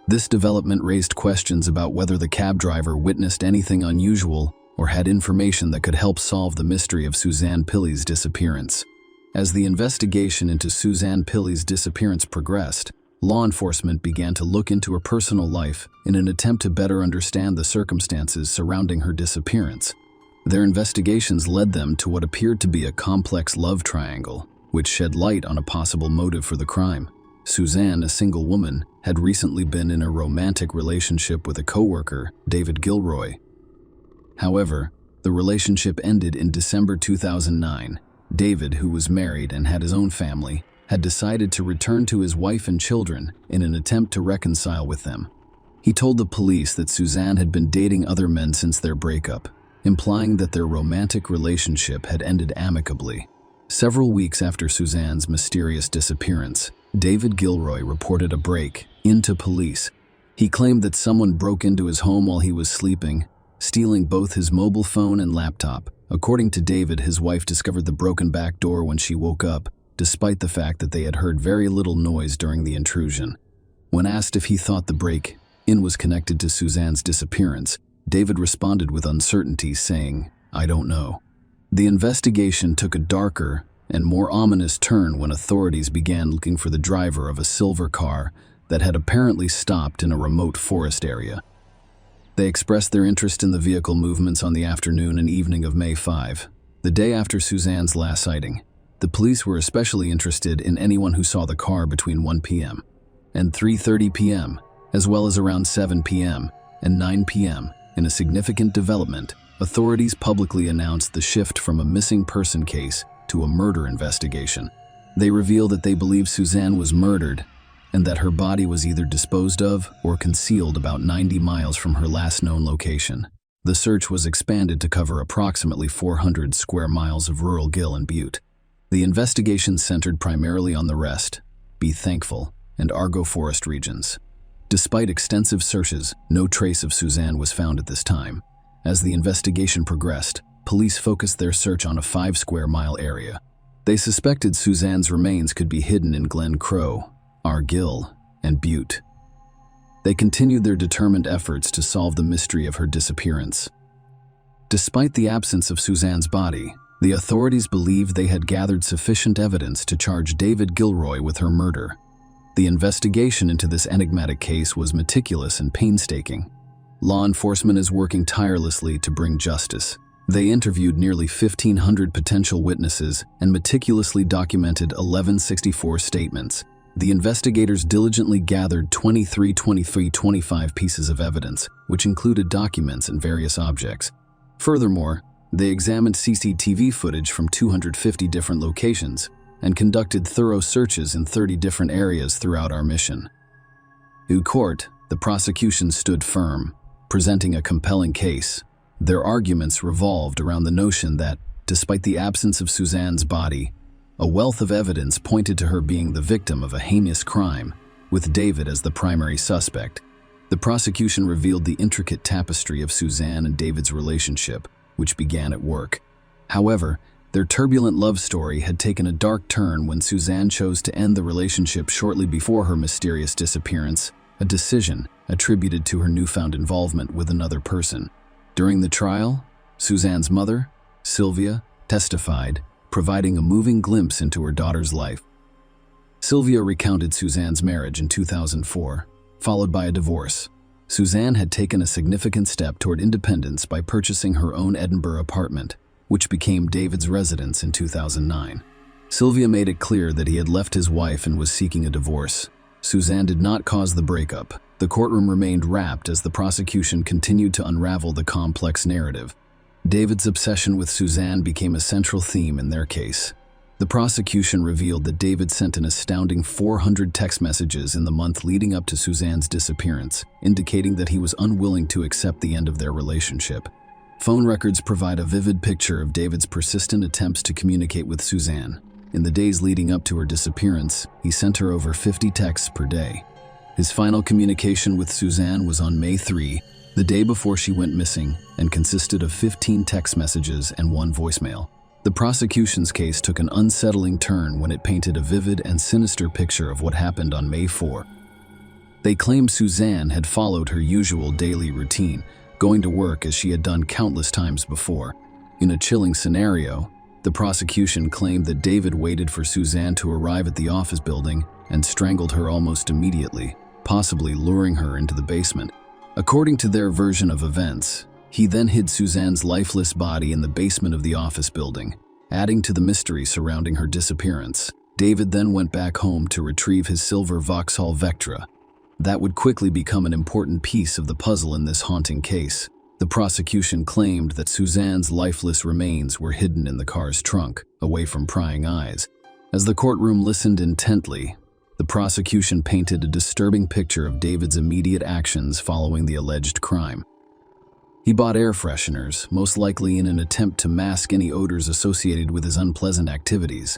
This development raised questions about whether the cab driver witnessed anything unusual or had information that could help solve the mystery of Suzanne Pilley's disappearance. As the investigation into Suzanne Pilley's disappearance progressed, law enforcement began to look into her personal life in an attempt to better understand the circumstances surrounding her disappearance. Their investigations led them to what appeared to be a complex love triangle, which shed light on a possible motive for the crime. Suzanne, a single woman, had recently been in a romantic relationship with a coworker, David Gilroy. However, the relationship ended in December 2009. David, who was married and had his own family, had decided to return to his wife and children in an attempt to reconcile with them. He told the police that Suzanne had been dating other men since their breakup, implying that their romantic relationship had ended amicably. Several weeks after Suzanne's mysterious disappearance, David Gilroy reported a break-in to police. He claimed that someone broke into his home while he was sleeping, stealing both his mobile phone and laptop. According to David, his wife discovered the broken back door when she woke up, despite the fact that they had heard very little noise during the intrusion. When asked if he thought the break-in was connected to Suzanne's disappearance, David responded with uncertainty, saying, "I don't know." The investigation took a darker and more ominous turn when authorities began looking for the driver of a silver car that had apparently stopped in a remote forest area. They expressed their interest in the vehicle movements on the afternoon and evening of May 5, the day after Suzanne's last sighting. The police were especially interested in anyone who saw the car between 1 p.m. and 3:30 p.m., as well as around 7 p.m. and 9 p.m. In a significant development, authorities publicly announced the shift from a missing person case to a murder investigation. They revealed that they believe Suzanne was murdered and that her body was either disposed of or concealed about 90 miles from her last known location. The search was expanded to cover approximately 400 square miles of rural Gill and Butte. The investigation centered primarily on the Rest, Be Thankful, and Argo Forest regions. Despite extensive searches, no trace of Suzanne was found at this time. As the investigation progressed, police focused their search on a 5-square-mile area. They suspected Suzanne's remains could be hidden in Glen Crow, Argill, and Butte. They continued their determined efforts to solve the mystery of her disappearance. Despite the absence of Suzanne's body, the authorities believed they had gathered sufficient evidence to charge David Gilroy with her murder. The investigation into this enigmatic case was meticulous and painstaking. Law enforcement is working tirelessly to bring justice. They interviewed nearly 1,500 potential witnesses and meticulously documented 1164 statements. The investigators diligently gathered 25 pieces of evidence, which included documents and various objects. Furthermore, they examined CCTV footage from 250 different locations and conducted thorough searches in 30 different areas throughout our mission. In court, the prosecution stood firm, presenting a compelling case. Their arguments revolved around the notion that, despite the absence of Suzanne's body, a wealth of evidence pointed to her being the victim of a heinous crime, with David as the primary suspect. The prosecution revealed the intricate tapestry of Suzanne and David's relationship, which began at work. However, their turbulent love story had taken a dark turn when Suzanne chose to end the relationship shortly before her mysterious disappearance, a decision attributed to her newfound involvement with another person. During the trial, Suzanne's mother, Sylvia, testified, providing a moving glimpse into her daughter's life. Sylvia recounted Suzanne's marriage in 2004, followed by a divorce. Suzanne had taken a significant step toward independence by purchasing her own Edinburgh apartment, which became David's residence in 2009. Sylvia made it clear that he had left his wife and was seeking a divorce. Suzanne did not cause the breakup. The courtroom remained wrapped as the prosecution continued to unravel the complex narrative. David's obsession with Suzanne became a central theme in their case. The prosecution revealed that David sent an astounding 400 text messages in the month leading up to Suzanne's disappearance, indicating that he was unwilling to accept the end of their relationship. Phone records provide a vivid picture of David's persistent attempts to communicate with Suzanne. In the days leading up to her disappearance, he sent her over 50 texts per day. His final communication with Suzanne was on May 3, the day before she went missing, and consisted of 15 text messages and 1 voicemail. The prosecution's case took an unsettling turn when it painted a vivid and sinister picture of what happened on May 4. They claimed Suzanne had followed her usual daily routine, going to work as she had done countless times before. In a chilling scenario, the prosecution claimed that David waited for Suzanne to arrive at the office building and strangled her almost immediately, possibly luring her into the basement. According to their version of events, he then hid Suzanne's lifeless body in the basement of the office building, adding to the mystery surrounding her disappearance. David then went back home to retrieve his silver Vauxhall Vectra. That would quickly become an important piece of the puzzle in this haunting case. The prosecution claimed that Suzanne's lifeless remains were hidden in the car's trunk, away from prying eyes. As the courtroom listened intently, the prosecution painted a disturbing picture of David's immediate actions following the alleged crime. He bought air fresheners, most likely in an attempt to mask any odors associated with his unpleasant activities.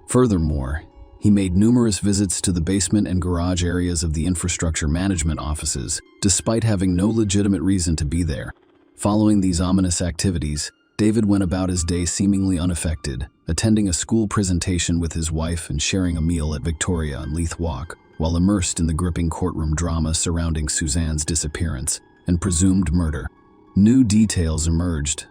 Furthermore, he made numerous visits to the basement and garage areas of the infrastructure management offices, despite having no legitimate reason to be there. Following these ominous activities, David went about his day seemingly unaffected, attending a school presentation with his wife and sharing a meal at Victoria and Leith Walk, while immersed in the gripping courtroom drama surrounding Suzanne's disappearance and presumed murder. New details emerged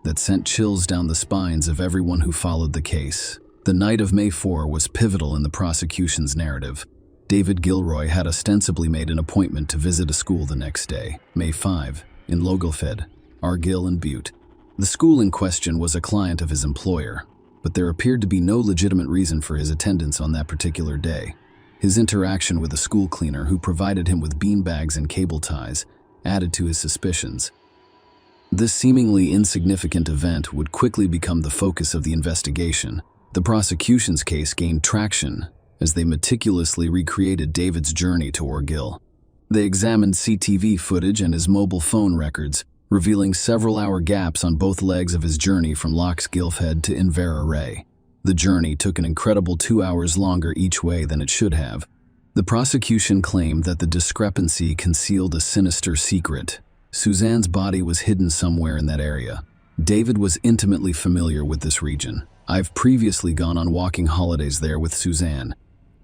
that sent chills down the spines of everyone who followed the case. The night of May 4 was pivotal in the prosecution's narrative. David Gilroy had ostensibly made an appointment to visit a school the next day, May 5, in Vol.5, Argyll and Butte. The school in question was a client of his employer, but there appeared to be no legitimate reason for his attendance on that particular day. His interaction with a school cleaner who provided him with beanbags and cable ties added to his suspicions. This seemingly insignificant event would quickly become the focus of the investigation. The prosecution's case gained traction as they meticulously recreated David's journey to Argyll. They examined CCTV footage and his mobile phone records, revealing several-hour gaps on both legs of his journey from Loch's Gilfhead to Inverarray. The journey took an incredible 2 hours longer each way than it should have. The prosecution claimed that the discrepancy concealed a sinister secret. Suzanne's body was hidden somewhere in that area. David was intimately familiar with this region. I've previously gone on walking holidays there with Suzanne.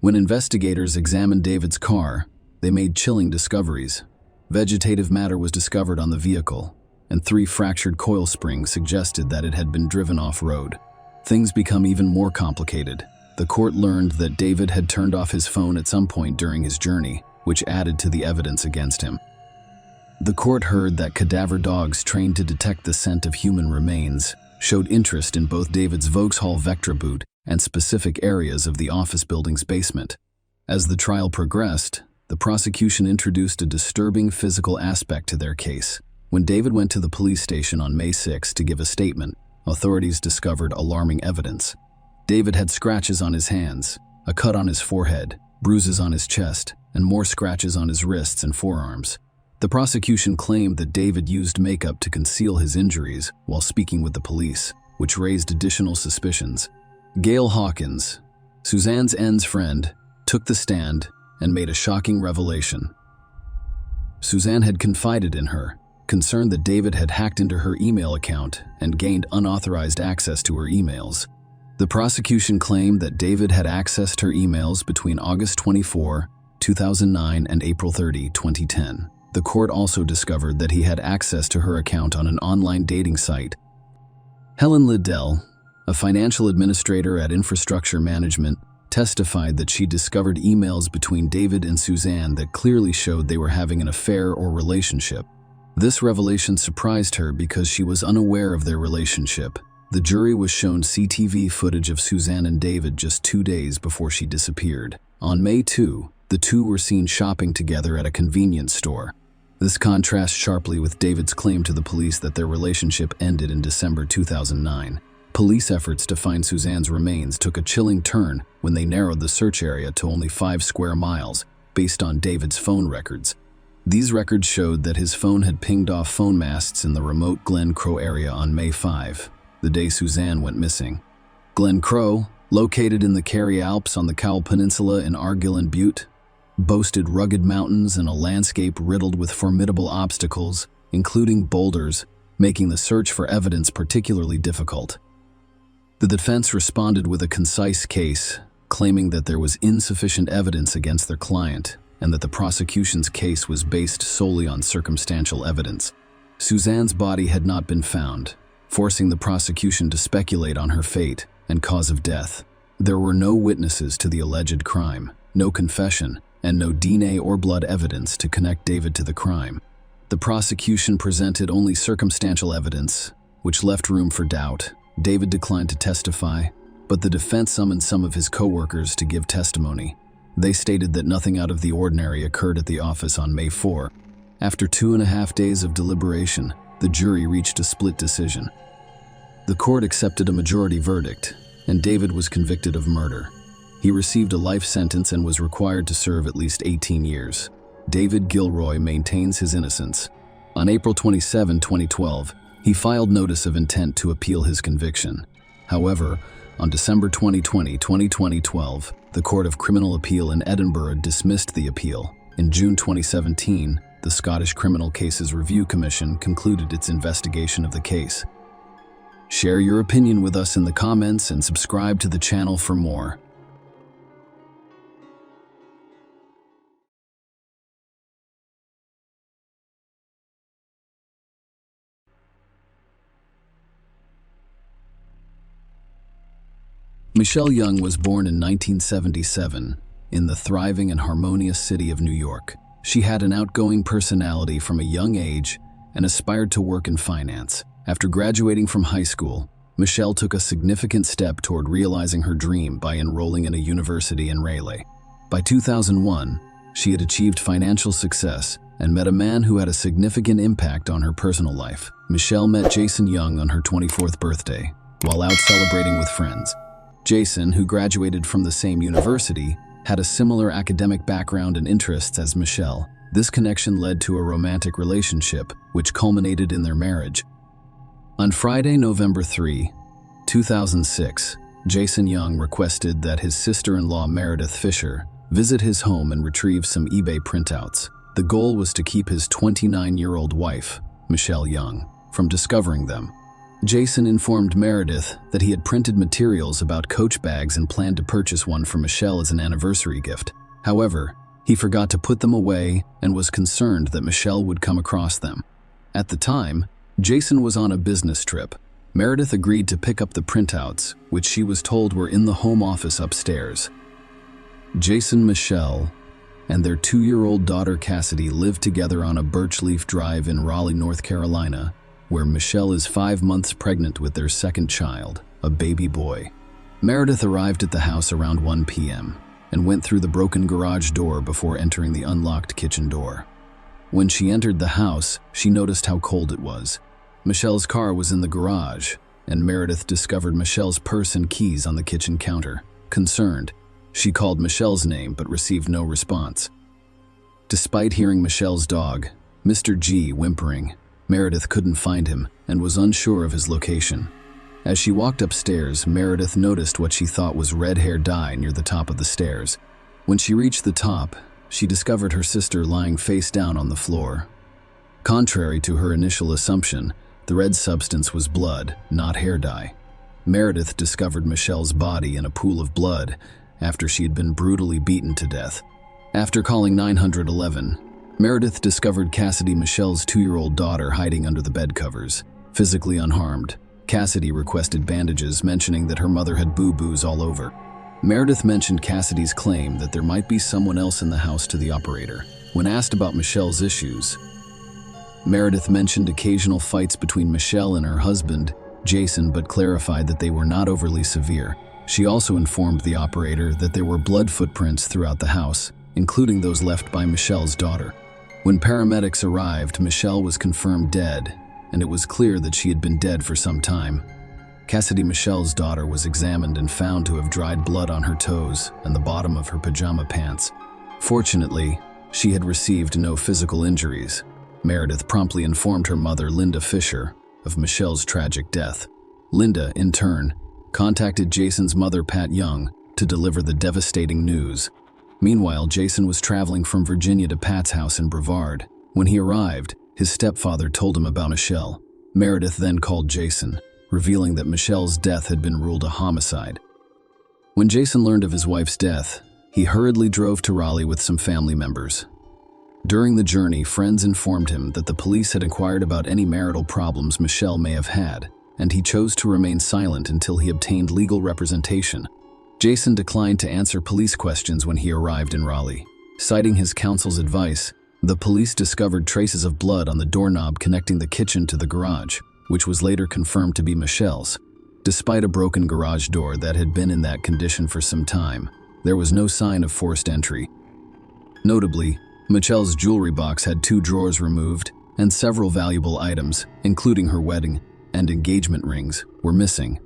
When investigators examined David's car, they made chilling discoveries. Vegetative matter was discovered on the vehicle, and 3 fractured coil springs suggested that it had been driven off-road. Things become even more complicated. The court learned that David had turned off his phone at some point during his journey, which added to the evidence against him. The court heard that cadaver dogs trained to detect the scent of human remains showed interest in both David's Vauxhall Vectra boot and specific areas of the office building's basement. As the trial progressed, the prosecution introduced a disturbing physical aspect to their case. When David went to the police station on May 6 to give a statement, authorities discovered alarming evidence. David had scratches on his hands, a cut on his forehead, bruises on his chest, and more scratches on his wrists and forearms. The prosecution claimed that David used makeup to conceal his injuries while speaking with the police, which raised additional suspicions. Gail Hawkins, Suzanne's N's friend, took the stand and made a shocking revelation. Suzanne had confided in her, concerned that David had hacked into her email account and gained unauthorized access to her emails. The prosecution claimed that David had accessed her emails between August 24, 2009 and April 30, 2010. The court also discovered that he had access to her account on an online dating site. Helen Liddell, a financial administrator at Infrastructure Management, testified that she discovered emails between David and Suzanne that clearly showed they were having an affair or relationship. This revelation surprised her because she was unaware of their relationship. The jury was shown CCTV footage of Suzanne and David just 2 days before she disappeared. On May 2, the two were seen shopping together at a convenience store. This contrasts sharply with David's claim to the police that their relationship ended in December 2009. Police efforts to find Suzanne's remains took a chilling turn when they narrowed the search area to only 5 square miles, based on David's phone records. These records showed that his phone had pinged off phone masts in the remote Glen Crow area on May 5, the day Suzanne went missing. Glen Crow, located in the Kerry Alps on the Cowell Peninsula in Argyll and Butte, boasted rugged mountains and a landscape riddled with formidable obstacles, including boulders, making the search for evidence particularly difficult. The defense responded with a concise case, claiming that there was insufficient evidence against their client and that the prosecution's case was based solely on circumstantial evidence. Suzanne's body had not been found, forcing the prosecution to speculate on her fate and cause of death. There were no witnesses to the alleged crime, no confession, and no DNA or blood evidence to connect David to the crime. The prosecution presented only circumstantial evidence, which left room for doubt. David declined to testify, but the defense summoned some of his co-workers to give testimony. They stated that nothing out of the ordinary occurred at the office on May 4. After 2.5 days of deliberation, the jury reached a split decision. The court accepted a majority verdict, and David was convicted of murder. He received a life sentence and was required to serve at least 18 years. David Gilroy maintains his innocence. On April 27, 2012, he filed notice of intent to appeal his conviction. However, on December 2012, the Court of Criminal Appeal in Edinburgh dismissed the appeal. In June 2017, the Scottish Criminal Cases Review Commission concluded its investigation of the case. Share your opinion with us in the comments and subscribe to the channel for more. Michelle Young was born in 1977 in the thriving and harmonious city of New York. She had an outgoing personality from a young age and aspired to work in finance. After graduating from high school, Michelle took a significant step toward realizing her dream by enrolling in a university in Raleigh. By 2001, she had achieved financial success and met a man who had a significant impact on her personal life. Michelle met Jason Young on her 24th birthday, while out celebrating with friends. Jason, who graduated from the same university, had a similar academic background and interests as Michelle. This connection led to a romantic relationship, which culminated in their marriage. On Friday, November 3, 2006, Jason Young requested that his sister-in-law Meredith Fisher visit his home and retrieve some eBay printouts. The goal was to keep his 29-year-old wife, Michelle Young, from discovering them. Jason informed Meredith that he had printed materials about Coach bags and planned to purchase one for Michelle as an anniversary gift. However, he forgot to put them away and was concerned that Michelle would come across them. At the time, Jason was on a business trip. Meredith agreed to pick up the printouts, which she was told were in the home office upstairs. Jason, Michelle, and their 2-year-old daughter Cassidy lived together on a Birchleaf Drive in Raleigh, North Carolina, where Michelle is 5 months pregnant with their second child, a baby boy. Meredith arrived at the house around 1 p.m. and went through the broken garage door before entering the unlocked kitchen door. When she entered the house, she noticed how cold it was. Michelle's car was in the garage, and Meredith discovered Michelle's purse and keys on the kitchen counter. Concerned, she called Michelle's name but received no response. Despite hearing Michelle's dog, Mr. G, whimpering, Meredith couldn't find him and was unsure of his location. As she walked upstairs, Meredith noticed what she thought was red hair dye near the top of the stairs. When she reached the top, she discovered her sister lying face down on the floor. Contrary to her initial assumption, the red substance was blood, not hair dye. Meredith discovered Michelle's body in a pool of blood after she had been brutally beaten to death. After calling 911, Meredith discovered Cassidy, Michelle's 2-year-old daughter, hiding under the bed covers, physically unharmed. Cassidy requested bandages, mentioning that her mother had boo-boos all over. Meredith mentioned Cassidy's claim that there might be someone else in the house to the operator. When asked about Michelle's issues, Meredith mentioned occasional fights between Michelle and her husband, Jason, but clarified that they were not overly severe. She also informed the operator that there were blood footprints throughout the house, including those left by Michelle's daughter. When paramedics arrived, Michelle was confirmed dead, and it was clear that she had been dead for some time. Cassidy, Michelle's daughter, was examined and found to have dried blood on her toes and the bottom of her pajama pants. Fortunately, she had received no physical injuries. Meredith promptly informed her mother, Linda Fisher, of Michelle's tragic death. Linda, in turn, contacted Jason's mother, Pat Young, to deliver the devastating news. Meanwhile, Jason was traveling from Virginia to Pat's house in Brevard. When he arrived, his stepfather told him about Michelle. Meredith then called Jason, revealing that Michelle's death had been ruled a homicide. When Jason learned of his wife's death, he hurriedly drove to Raleigh with some family members. During the journey, friends informed him that the police had inquired about any marital problems Michelle may have had, and he chose to remain silent until he obtained legal representation. Jason declined to answer police questions when he arrived in Raleigh. Citing his counsel's advice, the police discovered traces of blood on the doorknob connecting the kitchen to the garage, which was later confirmed to be Michelle's. Despite a broken garage door that had been in that condition for some time, there was no sign of forced entry. Notably, Michelle's jewelry box had 2 drawers removed, and several valuable items, including her wedding and engagement rings, were missing.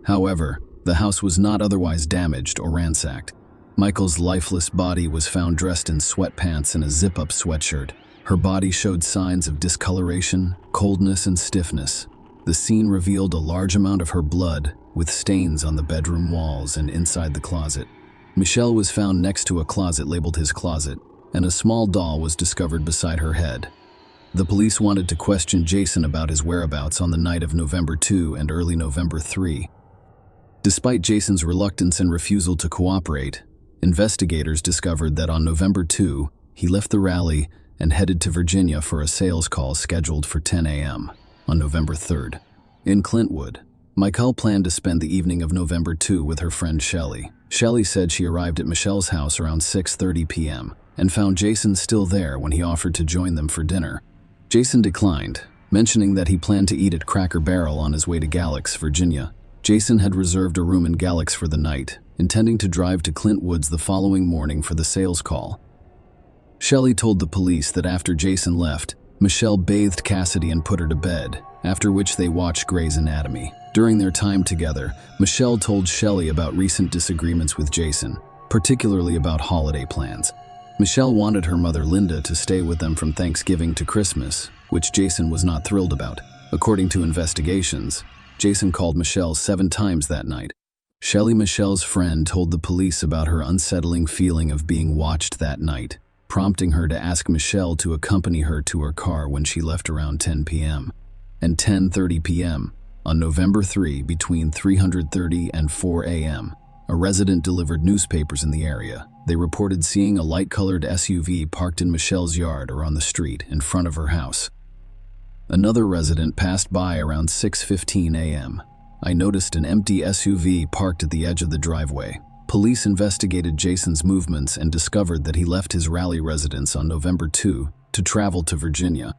However, the house was not otherwise damaged or ransacked. Michael's lifeless body was found dressed in sweatpants and a zip-up sweatshirt. Her body showed signs of discoloration, coldness, and stiffness. The scene revealed a large amount of her blood, with stains on the bedroom walls and inside the closet. Michelle was found next to a closet labeled his closet, and a small doll was discovered beside her head. The police wanted to question Jason about his whereabouts on the night of November 2 and early November 3. Despite Jason's reluctance and refusal to cooperate, investigators discovered that on November 2, he left the rally and headed to Virginia for a sales call scheduled for 10 a.m. on November 3rd. In Clintwood, Michael planned to spend the evening of November 2 with her friend Shelley. Shelley said she arrived at Michelle's house around 6:30 p.m. and found Jason still there when he offered to join them for dinner. Jason declined, mentioning that he planned to eat at Cracker Barrel on his way to Galax, Virginia. Jason had reserved a room in Galax for the night, intending to drive to Clint Woods the following morning for the sales call. Shelley told the police that after Jason left, Michelle bathed Cassidy and put her to bed, after which they watched Grey's Anatomy. During their time together, Michelle told Shelley about recent disagreements with Jason, particularly about holiday plans. Michelle wanted her mother Linda to stay with them from Thanksgiving to Christmas, which Jason was not thrilled about. According to investigations, Jason called Michelle 7 times that night. Shelley, Michelle's friend, told the police about her unsettling feeling of being watched that night, prompting her to ask Michelle to accompany her to her car when she left around 10 p.m. and 10:30 p.m. on November 3 between 3:30 and 4 a.m. A resident delivered newspapers in the area. They reported seeing a light-colored SUV parked in Michelle's yard or on the street in front of her house. Another resident passed by around 6:15 a.m. I noticed an empty SUV parked at the edge of the driveway. Police investigated Jason's movements and discovered that he left his Raleigh residence on November 2 to travel to Virginia.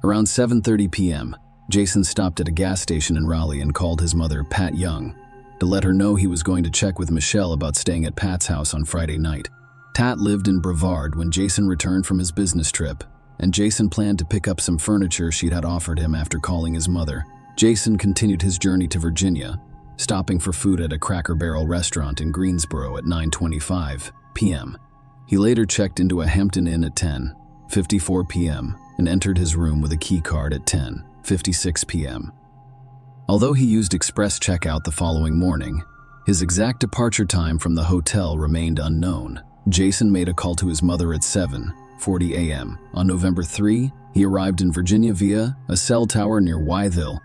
Around 7:30 p.m., Jason stopped at a gas station in Raleigh and called his mother, Pat Young, to let her know he was going to check with Michelle about staying at Pat's house on Friday night. Tat lived in Brevard when Jason returned from his business trip, and Jason planned to pick up some furniture she'd had offered him after calling his mother. Jason continued his journey to Virginia, stopping for food at a Cracker Barrel restaurant in Greensboro at 9:25 p.m. He later checked into a Hampton Inn at 10:54 p.m. and entered his room with a key card at 10:56 p.m. Although he used express checkout the following morning, his exact departure time from the hotel remained unknown. Jason made a call to his mother at 7:40 a.m. On November 3, he arrived in Virginia via a cell tower near Wytheville.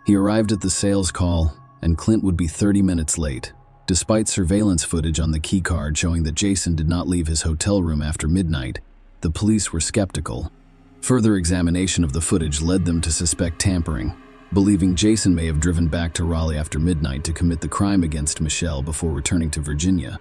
He arrived at the sales call, and Clint would be 30 minutes late, despite surveillance footage on the key card showing that Jason did not leave his hotel room after midnight. The police were skeptical. Further examination of the footage led them to suspect tampering, believing Jason may have driven back to Raleigh after midnight to commit the crime against Michelle before returning to Virginia.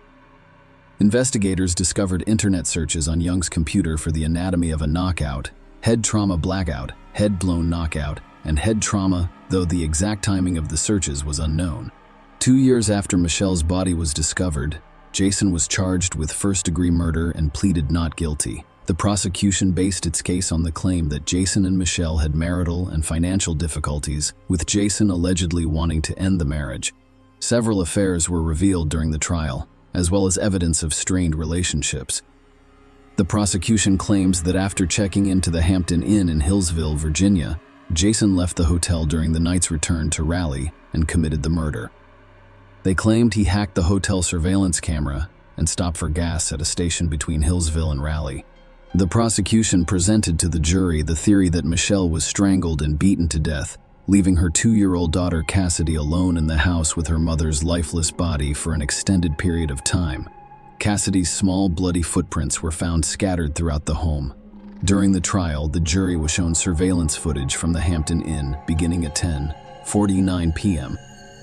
Investigators discovered internet searches on Young's computer for the anatomy of a knockout, head trauma blackout, head blown knockout, and head trauma, though the exact timing of the searches was unknown. 2 years after Michelle's body was discovered, Jason was charged with first-degree murder and pleaded not guilty. The prosecution based its case on the claim that Jason and Michelle had marital and financial difficulties, with Jason allegedly wanting to end the marriage. Several affairs were revealed during the trial, as well as evidence of strained relationships. The prosecution claims that after checking into the Hampton Inn in Hillsville, Virginia, Jason left the hotel during the night's return to Raleigh and committed the murder. They claimed he hacked the hotel surveillance camera and stopped for gas at a station between Hillsville and Raleigh. The prosecution presented to the jury the theory that Michelle was strangled and beaten to death, leaving her 2-year-old daughter Cassidy alone in the house with her mother's lifeless body for an extended period of time. Cassidy's small, bloody footprints were found scattered throughout the home. During the trial, the jury was shown surveillance footage from the Hampton Inn beginning at 10:49 p.m.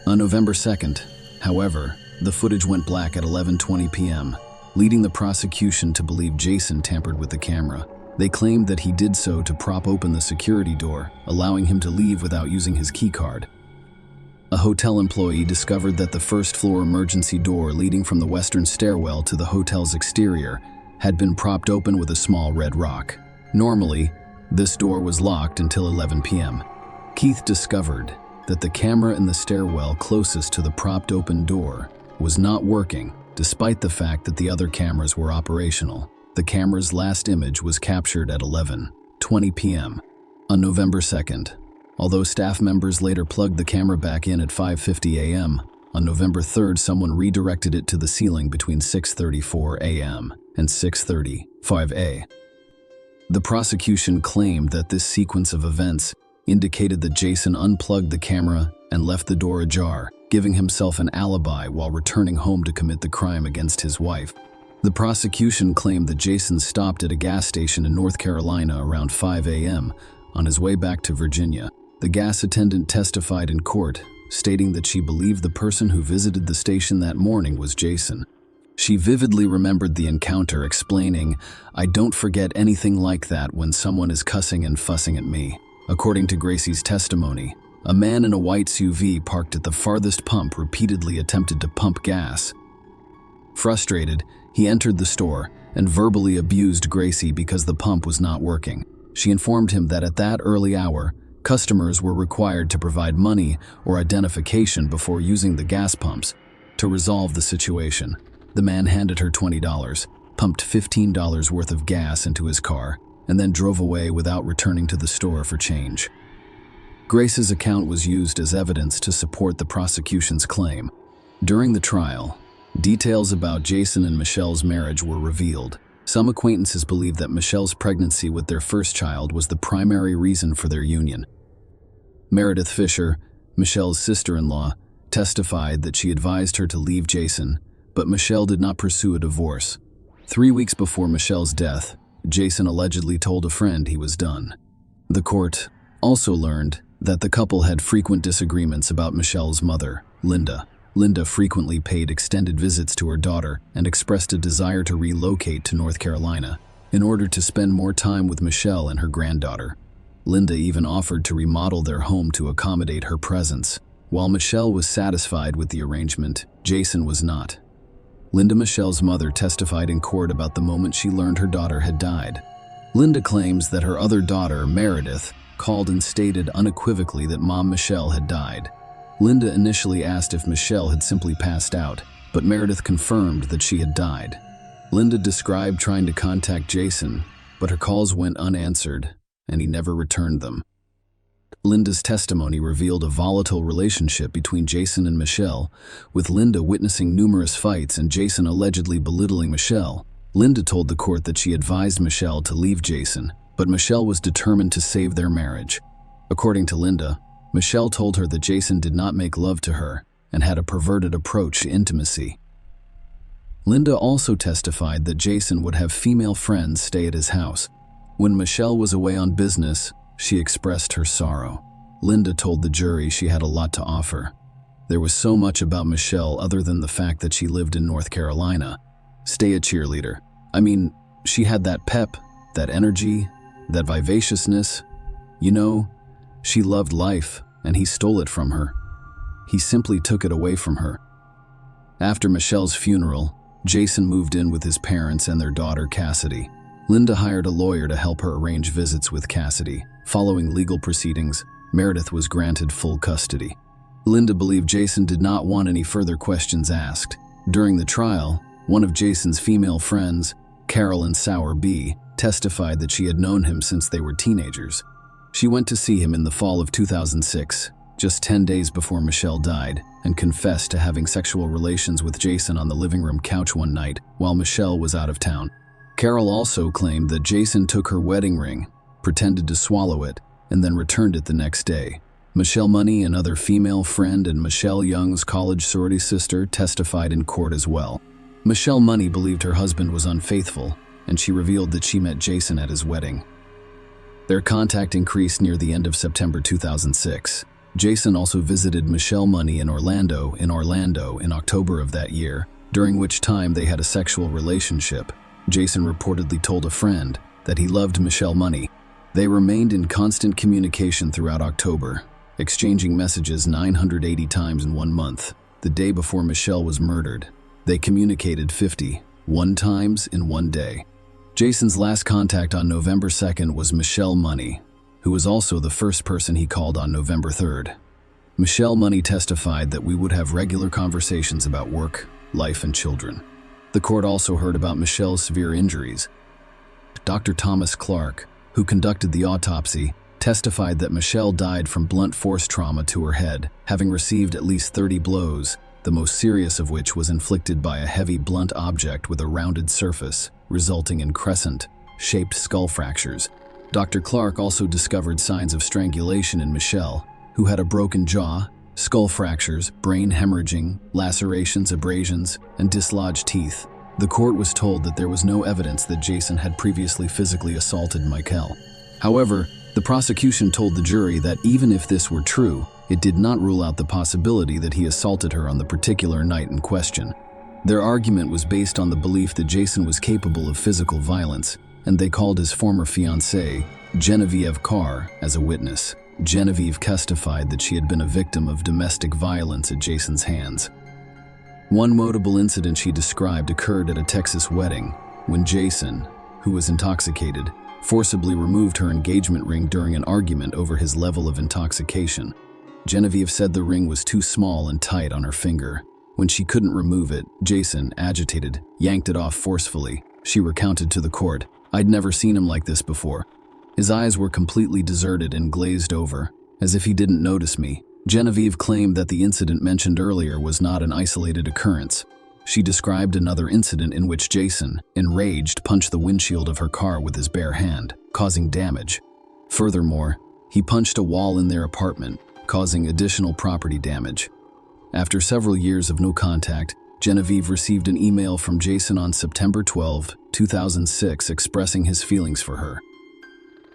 On November 2nd, however, the footage went black at 11:20 p.m., leading the prosecution to believe Jason tampered with the camera. They claimed that he did so to prop open the security door, allowing him to leave without using his key card. A hotel employee discovered that the first-floor emergency door leading from the western stairwell to the hotel's exterior had been propped open with a small red rock. Normally, this door was locked until 11 p.m. Keith discovered that the camera in the stairwell closest to the propped open door was not working, despite the fact that the other cameras were operational. The camera's last image was captured at 11:20 p.m. on November 2nd. Although staff members later plugged the camera back in at 5:50 a.m., on November 3rd someone redirected it to the ceiling between 6:34 a.m. and 6:35 a.m. The prosecution claimed that this sequence of events indicated that Jason unplugged the camera and left the door ajar, giving himself an alibi while returning home to commit the crime against his wife. The prosecution claimed that Jason stopped at a gas station in North Carolina around 5 a.m. on his way back to Virginia. The gas attendant testified in court stating that she believed the person who visited the station that morning was Jason. She vividly remembered the encounter, explaining, "I don't forget anything like that when someone is cussing and fussing at me." According to Gracie's testimony, a man in a white SUV parked at the farthest pump repeatedly attempted to pump gas. Frustrated, he entered the store and verbally abused Gracie because the pump was not working. She informed him that at that early hour, customers were required to provide money or identification before using the gas pumps. To resolve the situation, the man handed her $20, pumped $15 worth of gas into his car, and then drove away without returning to the store for change. Grace's account was used as evidence to support the prosecution's claim. During the trial, details about Jason and Michelle's marriage were revealed. Some acquaintances believe that Michelle's pregnancy with their first child was the primary reason for their union. Meredith Fisher, Michelle's sister-in-law, testified that she advised her to leave Jason, but Michelle did not pursue a divorce. 3 weeks before Michelle's death, Jason allegedly told a friend he was done. The court also learned that the couple had frequent disagreements about Michelle's mother, Linda. Linda frequently paid extended visits to her daughter and expressed a desire to relocate to North Carolina in order to spend more time with Michelle and her granddaughter. Linda even offered to remodel their home to accommodate her presence. While Michelle was satisfied with the arrangement, Jason was not. Linda, Michelle's mother, testified in court about the moment she learned her daughter had died. Linda claims that her other daughter, Meredith, called and stated unequivocally that Mom Michelle had died. Linda initially asked if Michelle had simply passed out, but Meredith confirmed that she had died. Linda described trying to contact Jason, but her calls went unanswered, and he never returned them. Linda's testimony revealed a volatile relationship between Jason and Michelle, with Linda witnessing numerous fights and Jason allegedly belittling Michelle. Linda told the court that she advised Michelle to leave Jason, but Michelle was determined to save their marriage. According to Linda, Michelle told her that Jason did not make love to her and had a perverted approach to intimacy. Linda also testified that Jason would have female friends stay at his house. When Michelle was away on business, she expressed her sorrow. Linda told the jury she had a lot to offer. There was so much about Michelle other than the fact that she lived in North Carolina. Stay a cheerleader. I mean, she had that pep, that energy, that vivaciousness. You know, she loved life, and he stole it from her. He simply took it away from her. After Michelle's funeral, Jason moved in with his parents and their daughter, Cassidy. Linda hired a lawyer to help her arrange visits with Cassidy. Following legal proceedings, Meredith was granted full custody. Linda believed Jason did not want any further questions asked. During the trial, one of Jason's female friends, Carolyn Sauer B., testified that she had known him since they were teenagers. She went to see him in the fall of 2006, just 10 days before Michelle died, and confessed to having sexual relations with Jason on the living room couch one night while Michelle was out of town. Carol also claimed that Jason took her wedding ring, pretended to swallow it, and then returned it the next day. Michelle Money, another female friend and Michelle Young's college sorority sister, testified in court as well. Michelle Money believed her husband was unfaithful, and she revealed that she met Jason at his wedding. Their contact increased near the end of September 2006. Jason also visited Michelle Money in Orlando in October of that year, during which time they had a sexual relationship. Jason reportedly told a friend that he loved Michelle Money. They remained in constant communication throughout October, exchanging messages 980 times in 1 month. The day before Michelle was murdered, they communicated 51 times in 1 day. Jason's last contact on November 2nd was Michelle Money, who was also the first person he called on November 3rd. Michelle Money testified that we would have regular conversations about work, life, and children. The court also heard about Michelle's severe injuries. Dr. Thomas Clark, who conducted the autopsy, testified that Michelle died from blunt force trauma to her head, having received at least 30 blows, the most serious of which was inflicted by a heavy blunt object with a rounded surface, resulting in crescent-shaped skull fractures. Dr. Clark also discovered signs of strangulation in Michelle, who had a broken jaw, skull fractures, brain hemorrhaging, lacerations, abrasions, and dislodged teeth. The court was told that there was no evidence that Jason had previously physically assaulted Michelle. However, the prosecution told the jury that even if this were true, it did not rule out the possibility that he assaulted her on the particular night in question. Their argument was based on the belief that Jason was capable of physical violence, and they called his former fiancée, Genevieve Carr, as a witness. Genevieve testified that she had been a victim of domestic violence at Jason's hands. One notable incident she described occurred at a Texas wedding, when Jason, who was intoxicated, forcibly removed her engagement ring during an argument over his level of intoxication. Genevieve said the ring was too small and tight on her finger. When she couldn't remove it, Jason, agitated, yanked it off forcefully. She recounted to the court, "I'd never seen him like this before. His eyes were completely deserted and glazed over, as if he didn't notice me." Genevieve claimed that the incident mentioned earlier was not an isolated occurrence. She described another incident in which Jason, enraged, punched the windshield of her car with his bare hand, causing damage. Furthermore, he punched a wall in their apartment, causing additional property damage. After several years of no contact, Genevieve received an email from Jason on September 12, 2006, expressing his feelings for her.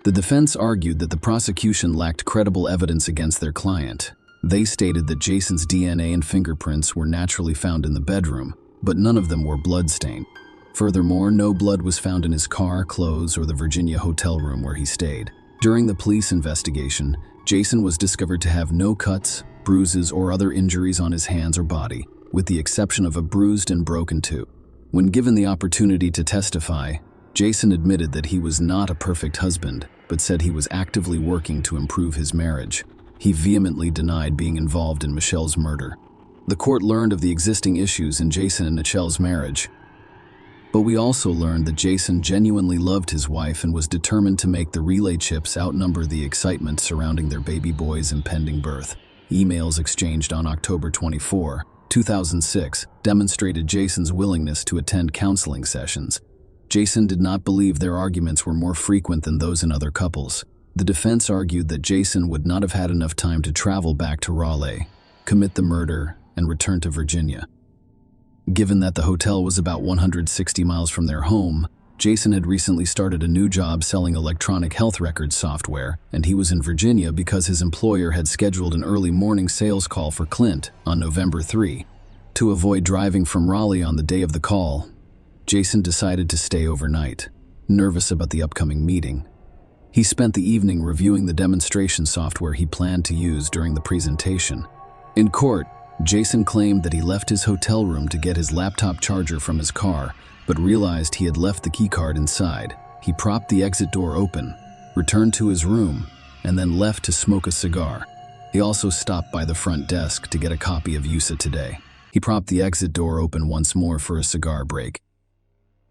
The defense argued that the prosecution lacked credible evidence against their client. They stated that Jason's DNA and fingerprints were naturally found in the bedroom, but none of them were blood-stained. Furthermore, no blood was found in his car, clothes, or the Virginia hotel room where he stayed. During the police investigation, Jason was discovered to have no cuts, bruises, or other injuries on his hands or body, with the exception of a bruised and broken tooth. When given the opportunity to testify, Jason admitted that he was not a perfect husband, but said he was actively working to improve his marriage. He vehemently denied being involved in Michelle's murder. The court learned of the existing issues in Jason and Michelle's marriage. But we also learned that Jason genuinely loved his wife and was determined to make the relay chips outnumber the excitement surrounding their baby boy's impending birth. Emails exchanged on October 24, 2006, demonstrated Jason's willingness to attend counseling sessions. Jason did not believe their arguments were more frequent than those in other couples. The defense argued that Jason would not have had enough time to travel back to Raleigh, commit the murder, and return to Virginia. Given that the hotel was about 160 miles from their home, Jason had recently started a new job selling electronic health records software, and he was in Virginia because his employer had scheduled an early morning sales call for Clint on November 3. To avoid driving from Raleigh on the day of the call, Jason decided to stay overnight, nervous about the upcoming meeting. He spent the evening reviewing the demonstration software he planned to use during the presentation. In court, Jason claimed that he left his hotel room to get his laptop charger from his car, but realized he had left the keycard inside. He propped the exit door open, returned to his room, and then left to smoke a cigar. He also stopped by the front desk to get a copy of USA Today. He propped the exit door open once more for a cigar break.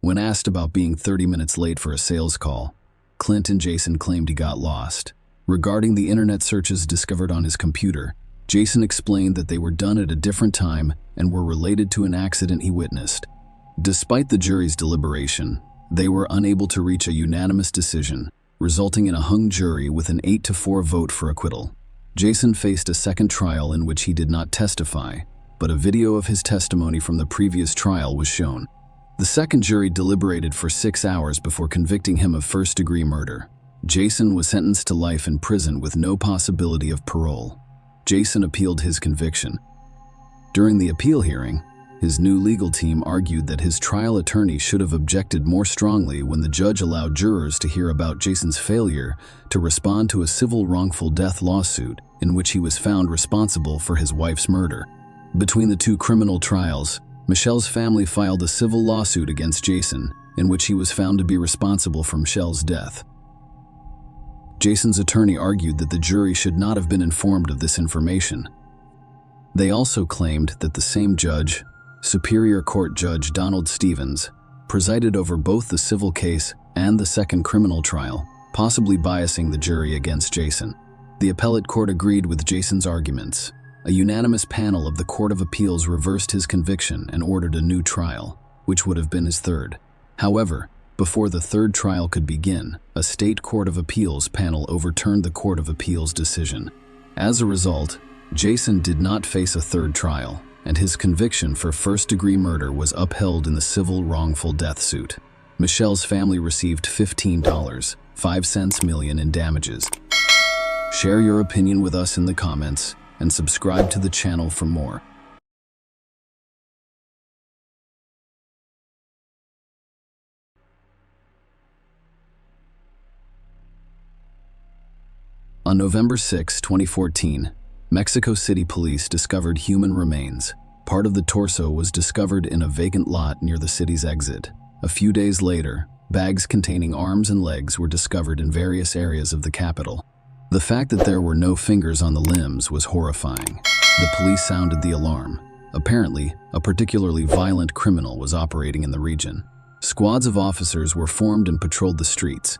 When asked about being 30 minutes late for a sales call, Clint and Jason claimed he got lost. Regarding the internet searches discovered on his computer, Jason explained that they were done at a different time and were related to an accident he witnessed. Despite the jury's deliberation, they were unable to reach a unanimous decision, resulting in a hung jury with an 8-4 vote for acquittal. Jason faced a second trial in which he did not testify, but a video of his testimony from the previous trial was shown. The second jury deliberated for 6 hours before convicting him of first-degree murder. Jason was sentenced to life in prison with no possibility of parole. Jason appealed his conviction. During the appeal hearing, his new legal team argued that his trial attorney should have objected more strongly when the judge allowed jurors to hear about Jason's failure to respond to a civil wrongful death lawsuit in which he was found responsible for his wife's murder. Between the two criminal trials, Michelle's family filed a civil lawsuit against Jason, in which he was found to be responsible for Michelle's death. Jason's attorney argued that the jury should not have been informed of this information. They also claimed that the same judge, Superior Court Judge Donald Stevens, presided over both the civil case and the second criminal trial, possibly biasing the jury against Jason. The appellate court agreed with Jason's arguments. A unanimous panel of the Court of Appeals reversed his conviction and ordered a new trial, which would have been his third. However, before the third trial could begin, a state Court of Appeals panel overturned the Court of Appeals decision. As a result, Jason did not face a third trial, and his conviction for first-degree murder was upheld in the civil wrongful death suit. Michelle's family received $15.05 million in damages. Share your opinion with us in the comments. and subscribe to the channel for more. On November 6, 2014, Mexico City police discovered human remains. Part of the torso was discovered in a vacant lot near the city's exit. A few days later, bags containing arms and legs were discovered in various areas of the capital. The fact that there were no fingers on the limbs was horrifying. The police sounded the alarm. Apparently, a particularly violent criminal was operating in the region. Squads of officers were formed and patrolled the streets.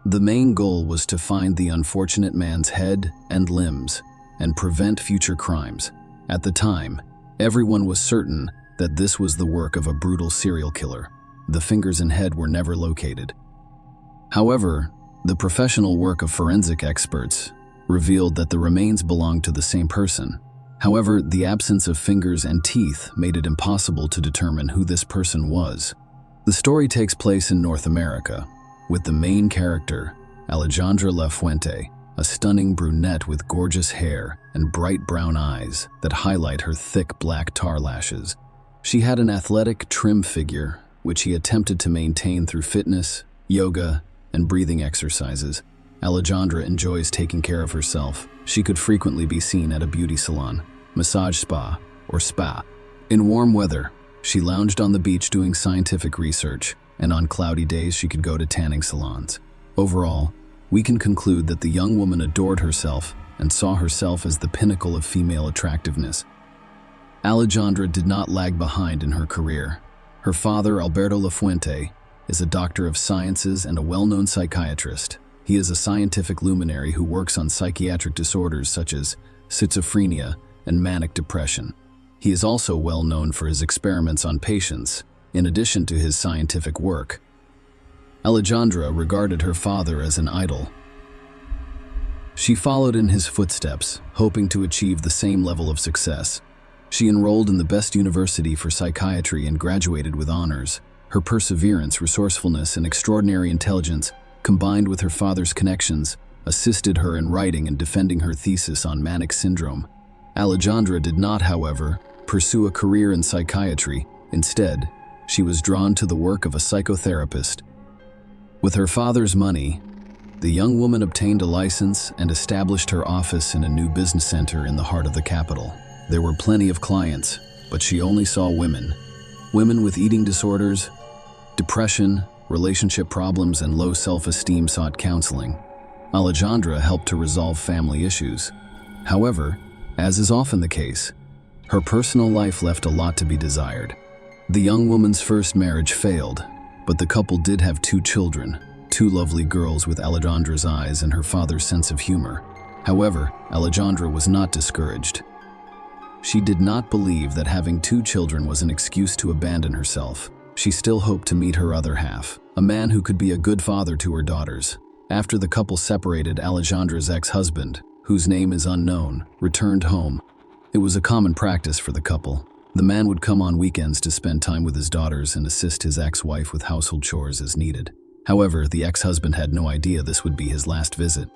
The main goal was to find the unfortunate man's head and limbs and prevent future crimes. At the time, everyone was certain that this was the work of a brutal serial killer. The fingers and head were never located. However, the professional work of forensic experts revealed that the remains belonged to the same person. However, the absence of fingers and teeth made it impossible to determine who this person was. The story takes place in North America, with the main character, Alejandra La Fuente, a stunning brunette with gorgeous hair and bright brown eyes that highlight her thick black tar lashes. She had an athletic, trim figure, which he attempted to maintain through fitness, yoga, and breathing exercises. Alejandra enjoys taking care of herself. She could frequently be seen at a beauty salon, massage spa, or spa. In warm weather, she lounged on the beach doing scientific research, and on cloudy days she could go to tanning salons. Overall, we can conclude that the young woman adored herself and saw herself as the pinnacle of female attractiveness. Alejandra did not lag behind in her career. Her father, Alberto La Fuente, is a doctor of sciences and a well-known psychiatrist. He is a scientific luminary who works on psychiatric disorders such as schizophrenia and manic depression. He is also well known for his experiments on patients, in addition to his scientific work. Alejandra regarded her father as an idol. She followed in his footsteps, hoping to achieve the same level of success. She enrolled in the best university for psychiatry and graduated with honors. Her perseverance, resourcefulness, and extraordinary intelligence, combined with her father's connections, assisted her in writing and defending her thesis on manic syndrome. Alejandra did not, however, pursue a career in psychiatry. Instead, she was drawn to the work of a psychotherapist. With her father's money, the young woman obtained a license and established her office in a new business center in the heart of the capital. There were plenty of clients, but she only saw women. Women with eating disorders, depression, relationship problems, and low self-esteem sought counseling. Alejandra helped to resolve family issues. However, as is often the case, her personal life left a lot to be desired. The young woman's first marriage failed, but the couple did have 2 children, 2 lovely girls with Alejandra's eyes and her father's sense of humor. However, Alejandra was not discouraged. She did not believe that having 2 children was an excuse to abandon herself. She still hoped to meet her other half, a man who could be a good father to her daughters. After the couple separated, Alejandra's ex-husband, whose name is unknown, returned home. It was a common practice for the couple. The man would come on weekends to spend time with his daughters and assist his ex-wife with household chores as needed. However, the ex-husband had no idea this would be his last visit.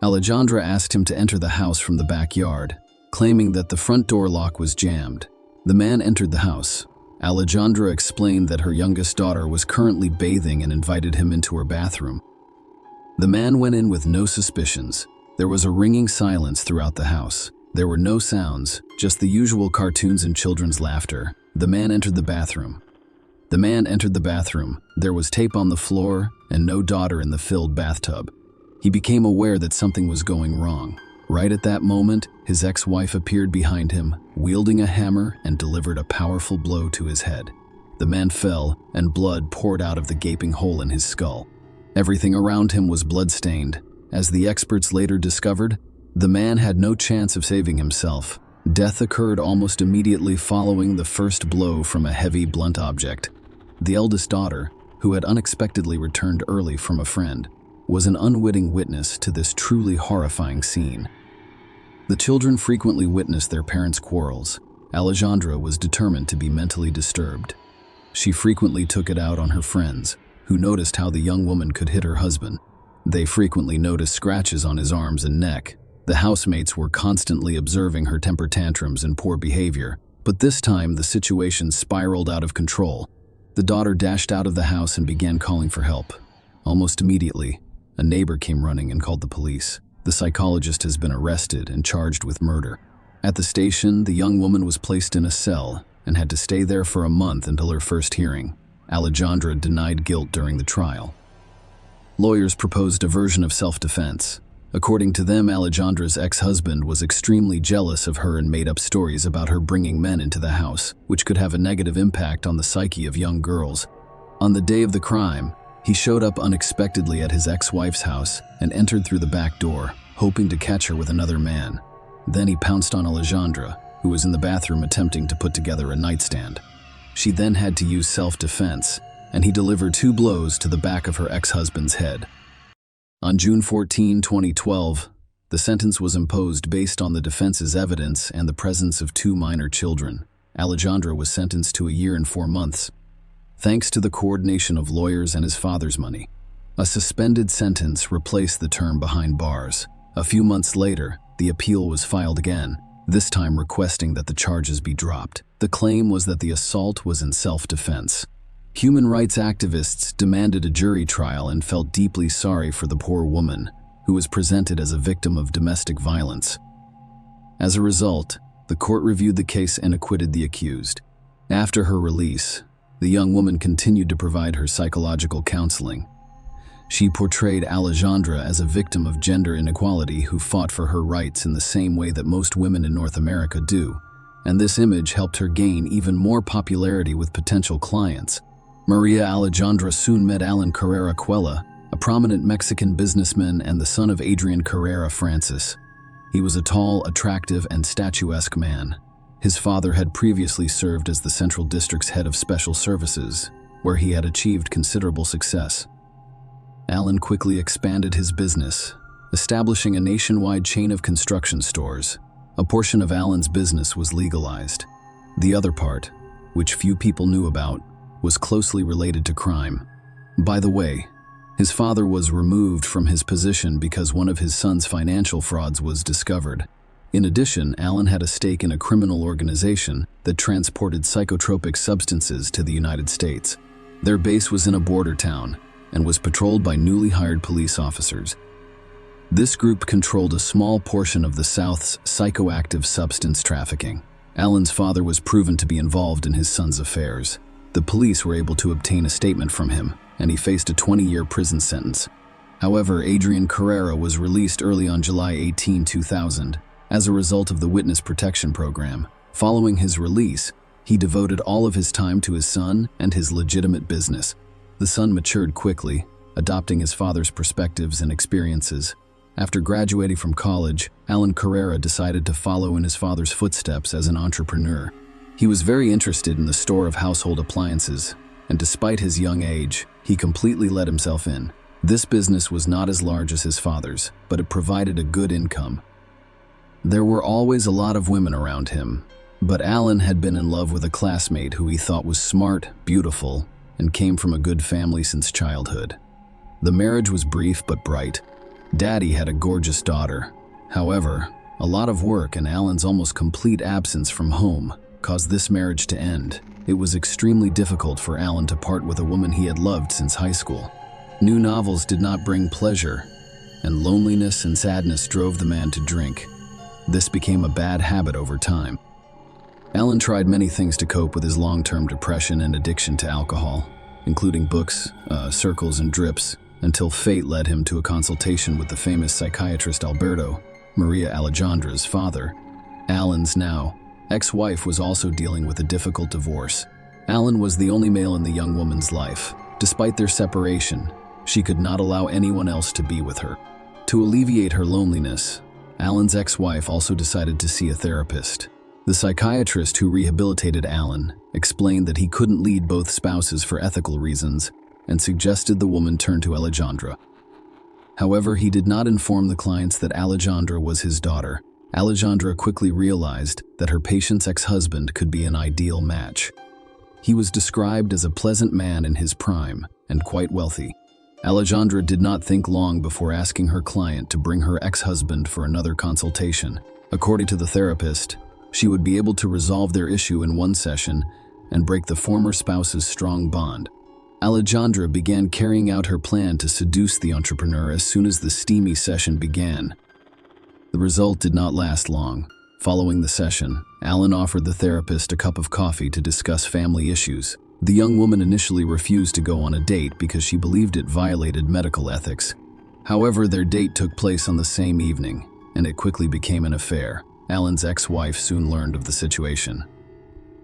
Alejandra asked him to enter the house from the backyard, claiming that the front door lock was jammed. The man entered the house. Alejandra explained that her youngest daughter was currently bathing and invited him into her bathroom. The man went in with no suspicions. There was a ringing silence throughout the house. There were no sounds, just the usual cartoons and children's laughter. The man entered the bathroom. There was tape on the floor and no daughter in the filled bathtub. He became aware that something was going wrong. Right at that moment, his ex-wife appeared behind him, wielding a hammer, and delivered a powerful blow to his head. The man fell, and blood poured out of the gaping hole in his skull. Everything around him was blood-stained. As the experts later discovered, the man had no chance of saving himself. Death occurred almost immediately following the first blow from a heavy, blunt object. The eldest daughter, who had unexpectedly returned early from a friend, was an unwitting witness to this truly horrifying scene. The children frequently witnessed their parents' quarrels. Alejandra was determined to be mentally disturbed. She frequently took it out on her friends, who noticed how the young woman could hit her husband. They frequently noticed scratches on his arms and neck. The housemates were constantly observing her temper tantrums and poor behavior, but this time the situation spiraled out of control. The daughter dashed out of the house and began calling for help. Almost immediately, a neighbor came running and called the police. The psychologist has been arrested and charged with murder. At the station, the young woman was placed in a cell and had to stay there for a month until her first hearing. Alejandra denied guilt during the trial. Lawyers proposed a version of self-defense. According to them, Alejandra's ex-husband was extremely jealous of her and made up stories about her bringing men into the house, which could have a negative impact on the psyche of young girls. On the day of the crime, he showed up unexpectedly at his ex-wife's house and entered through the back door, hoping to catch her with another man. Then he pounced on Alejandra, who was in the bathroom attempting to put together a nightstand. She then had to use self-defense, and he delivered 2 blows to the back of her ex-husband's head. On June 14, 2012, the sentence was imposed based on the defense's evidence and the presence of 2 minor children. Alejandra was sentenced to 1 year and 4 months. Thanks to the coordination of lawyers and his father's money, a suspended sentence replaced the term behind bars. A few months later, the appeal was filed again, this time requesting that the charges be dropped. The claim was that the assault was in self-defense. Human rights activists demanded a jury trial and felt deeply sorry for the poor woman, who was presented as a victim of domestic violence. As a result, the court reviewed the case and acquitted the accused. After her release, the young woman continued to provide her psychological counseling. She portrayed Alejandra as a victim of gender inequality who fought for her rights in the same way that most women in North America do, and this image helped her gain even more popularity with potential clients. Maria Alejandra soon met Alan Carrera Cuella, a prominent Mexican businessman and the son of Adrian Carrera Francis. He was a tall, attractive, and statuesque man. His father had previously served as the Central District's head of special services, where he had achieved considerable success. Alan quickly expanded his business, establishing a nationwide chain of construction stores. A portion of Alan's business was legalized. The other part, which few people knew about, was closely related to crime. By the way, his father was removed from his position because one of his son's financial frauds was discovered. In addition, Alan had a stake in a criminal organization that transported psychotropic substances to the United States. Their base was in a border town and was patrolled by newly hired police officers. This group controlled a small portion of the South's psychoactive substance trafficking. Alan's father was proven to be involved in his son's affairs. The police were able to obtain a statement from him, and he faced a 20-year prison sentence. However, Adrian Carrera was released early on July 18, 2000, as a result of the Witness Protection Program. Following his release, he devoted all of his time to his son and his legitimate business. The son matured quickly, adopting his father's perspectives and experiences. After graduating from college, Alan Carrera decided to follow in his father's footsteps as an entrepreneur. He was very interested in the store of household appliances, and despite his young age, he completely let himself in. This business was not as large as his father's, but it provided a good income. There were always a lot of women around him, but Alan had been in love with a classmate who he thought was smart, beautiful, and came from a good family since childhood. The marriage was brief but bright. Daddy had a gorgeous daughter. However, a lot of work and Alan's almost complete absence from home caused this marriage to end. It was extremely difficult for Alan to part with a woman he had loved since high school. New novels did not bring pleasure, and loneliness and sadness drove the man to drink. This became a bad habit over time. Alan tried many things to cope with his long-term depression and addiction to alcohol, including books, circles, and drips, until fate led him to a consultation with the famous psychiatrist Alberto, Maria Alejandra's father. Alan's now ex-wife was also dealing with a difficult divorce. Alan was the only male in the young woman's life. Despite their separation, she could not allow anyone else to be with her. To alleviate her loneliness, Alan's ex-wife also decided to see a therapist. The psychiatrist who rehabilitated Alan explained that he couldn't lead both spouses for ethical reasons and suggested the woman turn to Alejandra. However, he did not inform the clients that Alejandra was his daughter. Alejandra quickly realized that her patient's ex-husband could be an ideal match. He was described as a pleasant man in his prime and quite wealthy. Alejandra did not think long before asking her client to bring her ex-husband for another consultation. According to the therapist, she would be able to resolve their issue in one session and break the former spouse's strong bond. Alejandra began carrying out her plan to seduce the entrepreneur as soon as the steamy session began. The result did not last long. Following the session, Alan offered the therapist a cup of coffee to discuss family issues. The young woman initially refused to go on a date because she believed it violated medical ethics. However, their date took place on the same evening, and it quickly became an affair. Alan's ex-wife soon learned of the situation.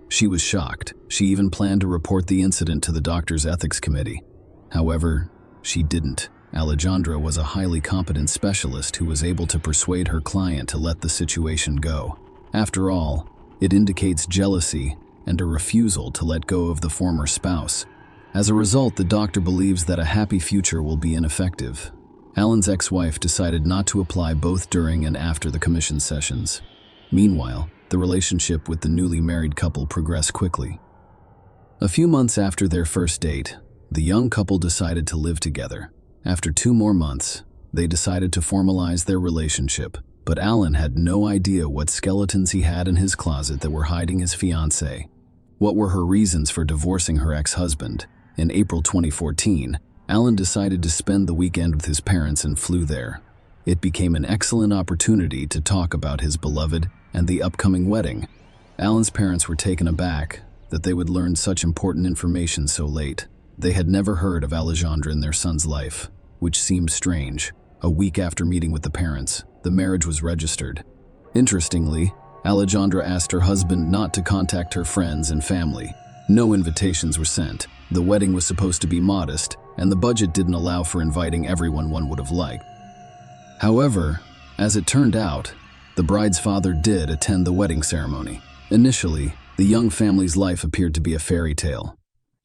She was shocked. She even planned to report the incident to the doctor's ethics committee. However, she didn't. Alejandra was a highly competent specialist who was able to persuade her client to let the situation go. After all, it indicates jealousy and a refusal to let go of the former spouse. As a result, the doctor believes that a happy future will be ineffective. Alan's ex-wife decided not to apply both during and after the commission sessions. Meanwhile, the relationship with the newly married couple progressed quickly. A few months after their first date, the young couple decided to live together. After 2 more months, they decided to formalize their relationship, but Alan had no idea what skeletons he had in his closet that were hiding his fiancée. What were her reasons for divorcing her ex-husband? In April 2014, Alan decided to spend the weekend with his parents and flew there. It became an excellent opportunity to talk about his beloved and the upcoming wedding. Alan's parents were taken aback that they would learn such important information so late. They had never heard of Alejandra in their son's life, which seemed strange. A week after meeting with the parents, the marriage was registered. Interestingly, Alejandra asked her husband not to contact her friends and family. No invitations were sent. The wedding was supposed to be modest, and the budget didn't allow for inviting everyone one would have liked. However, as it turned out, the bride's father did attend the wedding ceremony. Initially, the young family's life appeared to be a fairy tale.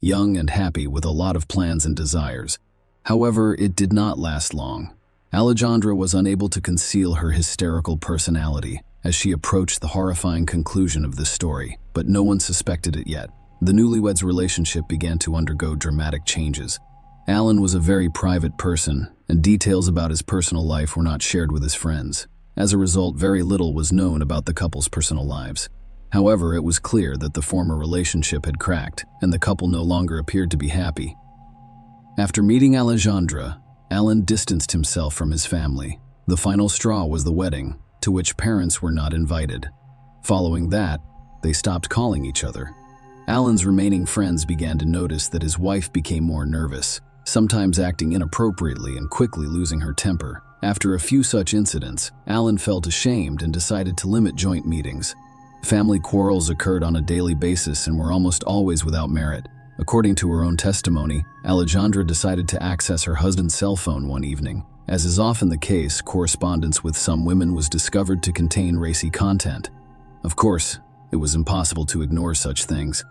Young and happy with a lot of plans and desires. However, it did not last long. Alejandra was unable to conceal her hysterical personality as she approached the horrifying conclusion of this story, but no one suspected it yet. The newlyweds' relationship began to undergo dramatic changes. Alan was a very private person, and details about his personal life were not shared with his friends. As a result, very little was known about the couple's personal lives. However, it was clear that the former relationship had cracked, and the couple no longer appeared to be happy. After meeting Alejandra, Alan distanced himself from his family. The final straw was the wedding, to which parents were not invited. Following that, they stopped calling each other. Alan's remaining friends began to notice that his wife became more nervous, sometimes acting inappropriately and quickly losing her temper. After a few such incidents, Alan felt ashamed and decided to limit joint meetings. Family quarrels occurred on a daily basis and were almost always without merit. According to her own testimony, Alejandra decided to access her husband's cell phone one evening. As is often the case, correspondence with some women was discovered to contain racy content. Of course, it was impossible to ignore such things.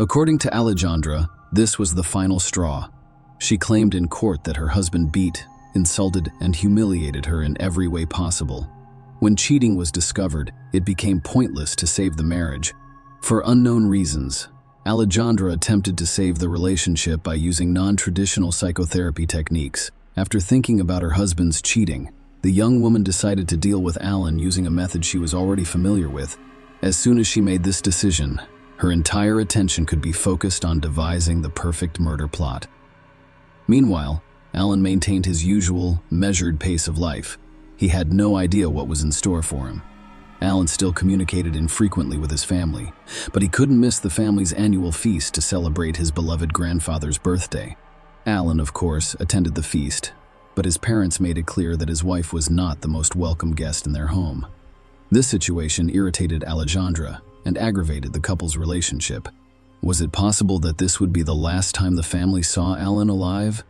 According to Alejandra, this was the final straw. She claimed in court that her husband beat, insulted, and humiliated her in every way possible. When cheating was discovered, it became pointless to save the marriage. For unknown reasons, Alejandra attempted to save the relationship by using non-traditional psychotherapy techniques. After thinking about her husband's cheating, the young woman decided to deal with Alan using a method she was already familiar with. As soon as she made this decision, her entire attention could be focused on devising the perfect murder plot. Meanwhile, Alan maintained his usual, measured pace of life. He had no idea what was in store for him. Alan still communicated infrequently with his family, but he couldn't miss the family's annual feast to celebrate his beloved grandfather's birthday. Alan, of course, attended the feast, but his parents made it clear that his wife was not the most welcome guest in their home. This situation irritated Alejandra and aggravated the couple's relationship. Was it possible that this would be the last time the family saw Alan alive?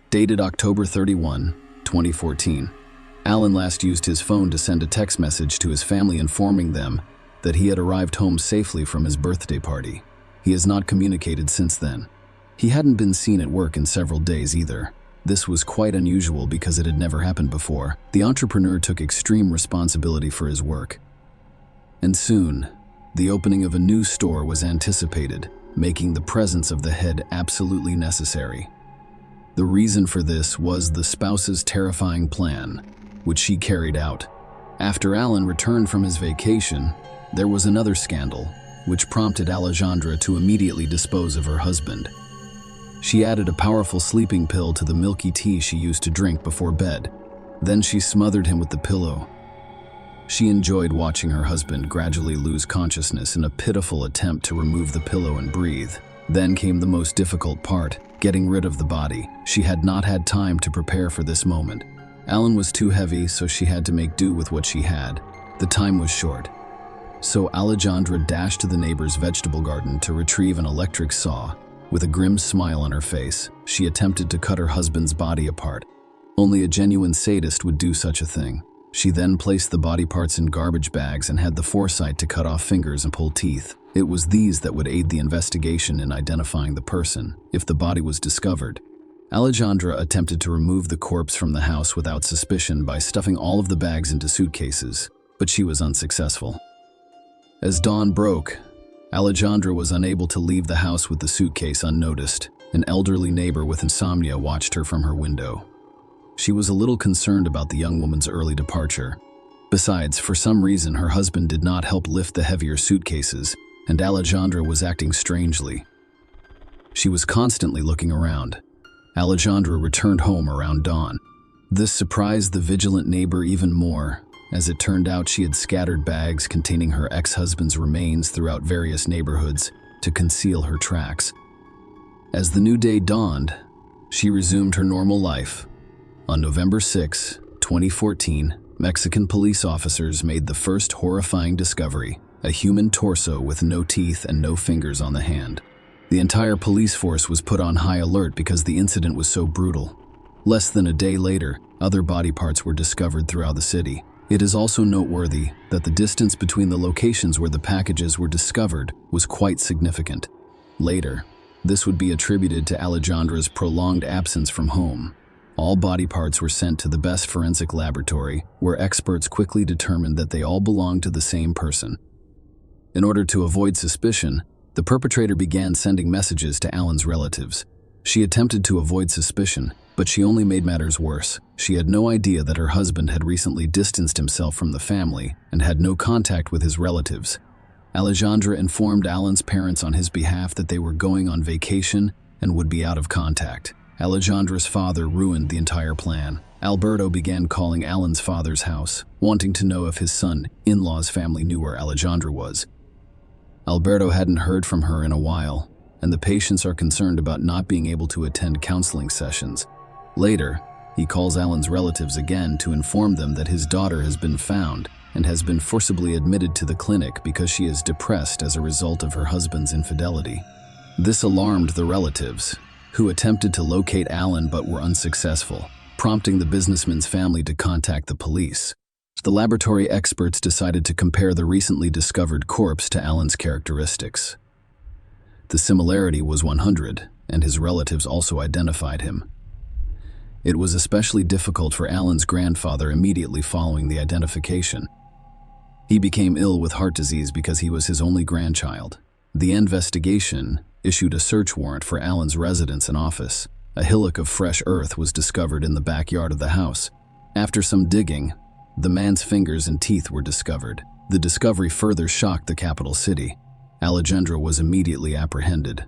Dated October 31, 2014. Alan last used his phone to send a text message to his family informing them that he had arrived home safely from his birthday party. He has not communicated since then. He hadn't been seen at work in several days either. This was quite unusual because it had never happened before. The entrepreneur took extreme responsibility for his work. And soon, the opening of a new store was anticipated, making the presence of the head absolutely necessary. The reason for this was the spouse's terrifying plan, which she carried out. After Alan returned from his vacation, there was another scandal, which prompted Alejandra to immediately dispose of her husband. She added a powerful sleeping pill to the milky tea she used to drink before bed. Then she smothered him with the pillow. She enjoyed watching her husband gradually lose consciousness in a pitiful attempt to remove the pillow and breathe. Then came the most difficult part, getting rid of the body. She had not had time to prepare for this moment. Alan was too heavy, so she had to make do with what she had. The time was short. So Alejandra dashed to the neighbor's vegetable garden to retrieve an electric saw. With a grim smile on her face, she attempted to cut her husband's body apart. Only a genuine sadist would do such a thing. She then placed the body parts in garbage bags and had the foresight to cut off fingers and pull teeth. It was these that would aid the investigation in identifying the person, if the body was discovered. Alejandra attempted to remove the corpse from the house without suspicion by stuffing all of the bags into suitcases, but she was unsuccessful. As dawn broke, Alejandra was unable to leave the house with the suitcase unnoticed. An elderly neighbor with insomnia watched her from her window. She was a little concerned about the young woman's early departure. Besides, for some reason, her husband did not help lift the heavier suitcases, and Alejandra was acting strangely. She was constantly looking around. Alejandra returned home around dawn. This surprised the vigilant neighbor even more. As it turned out, she had scattered bags containing her ex-husband's remains throughout various neighborhoods to conceal her tracks. As the new day dawned, she resumed her normal life. On November 6, 2014, Mexican police officers made the first horrifying discovery: a human torso with no teeth and no fingers on the hand. The entire police force was put on high alert because the incident was so brutal. Less than a day later, other body parts were discovered throughout the city. It is also noteworthy that the distance between the locations where the packages were discovered was quite significant. Later, this would be attributed to Alejandra's prolonged absence from home. All body parts were sent to the best forensic laboratory, where experts quickly determined that they all belonged to the same person. In order to avoid suspicion, the perpetrator began sending messages to Alan's relatives. She attempted to avoid suspicion, but she only made matters worse. She had no idea that her husband had recently distanced himself from the family and had no contact with his relatives. Alejandra informed Alan's parents on his behalf that they were going on vacation and would be out of contact. Alejandra's father ruined the entire plan. Alberto began calling Alan's father's house, wanting to know if his son-in-law's family knew where Alejandra was. Alberto hadn't heard from her in a while, and the patients are concerned about not being able to attend counseling sessions. Later, he calls Alan's relatives again to inform them that his daughter has been found and has been forcibly admitted to the clinic because she is depressed as a result of her husband's infidelity. This alarmed the relatives, who attempted to locate Alan but were unsuccessful, prompting the businessman's family to contact the police. The laboratory experts decided to compare the recently discovered corpse to Alan's characteristics. The similarity was 100, and his relatives also identified him. It was especially difficult for Alan's grandfather immediately following the identification. He became ill with heart disease because he was his only grandchild. The investigation issued a search warrant for Alan's residence and office. A hillock of fresh earth was discovered in the backyard of the house. After some digging, the man's fingers and teeth were discovered. The discovery further shocked the capital city. Alejandra was immediately apprehended.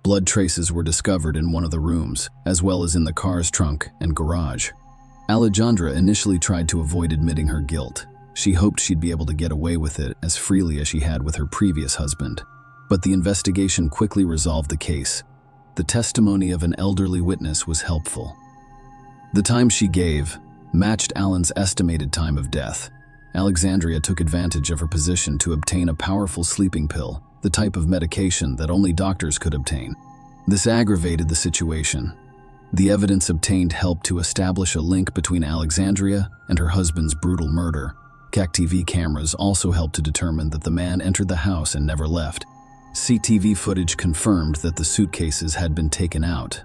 Blood traces were discovered in one of the rooms, as well as in the car's trunk and garage. Alejandra initially tried to avoid admitting her guilt. She hoped she'd be able to get away with it as freely as she had with her previous husband. But the investigation quickly resolved the case. The testimony of an elderly witness was helpful. The time she gave matched Alan's estimated time of death. Alexandria took advantage of her position to obtain a powerful sleeping pill, the type of medication that only doctors could obtain. This aggravated the situation. The evidence obtained helped to establish a link between Alexandria and her husband's brutal murder. CCTV cameras also helped to determine that the man entered the house and never left. CCTV footage confirmed that the suitcases had been taken out.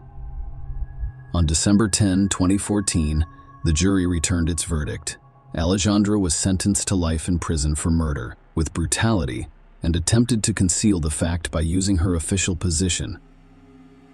On December 10, 2014, the jury returned its verdict. Alejandra was sentenced to life in prison for murder with brutality and attempted to conceal the fact by using her official position.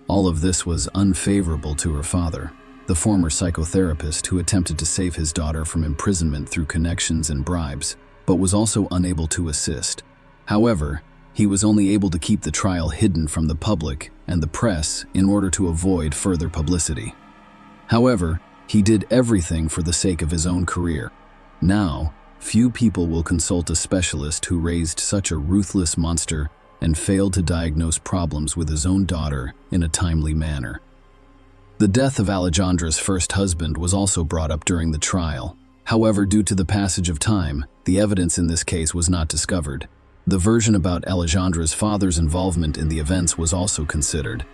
All of this was unfavorable to her father, the former psychotherapist who attempted to save his daughter from imprisonment through connections and bribes, but was also unable to assist. However, he was only able to keep the trial hidden from the public and the press in order to avoid further publicity. However, he did everything for the sake of his own career. Now, few people will consult a specialist who raised such a ruthless monster and failed to diagnose problems with his own daughter in a timely manner. The death of Alejandra's first husband was also brought up during the trial. However, due to the passage of time, the evidence in this case was not discovered. The version about Alejandra's father's involvement in the events was also considered.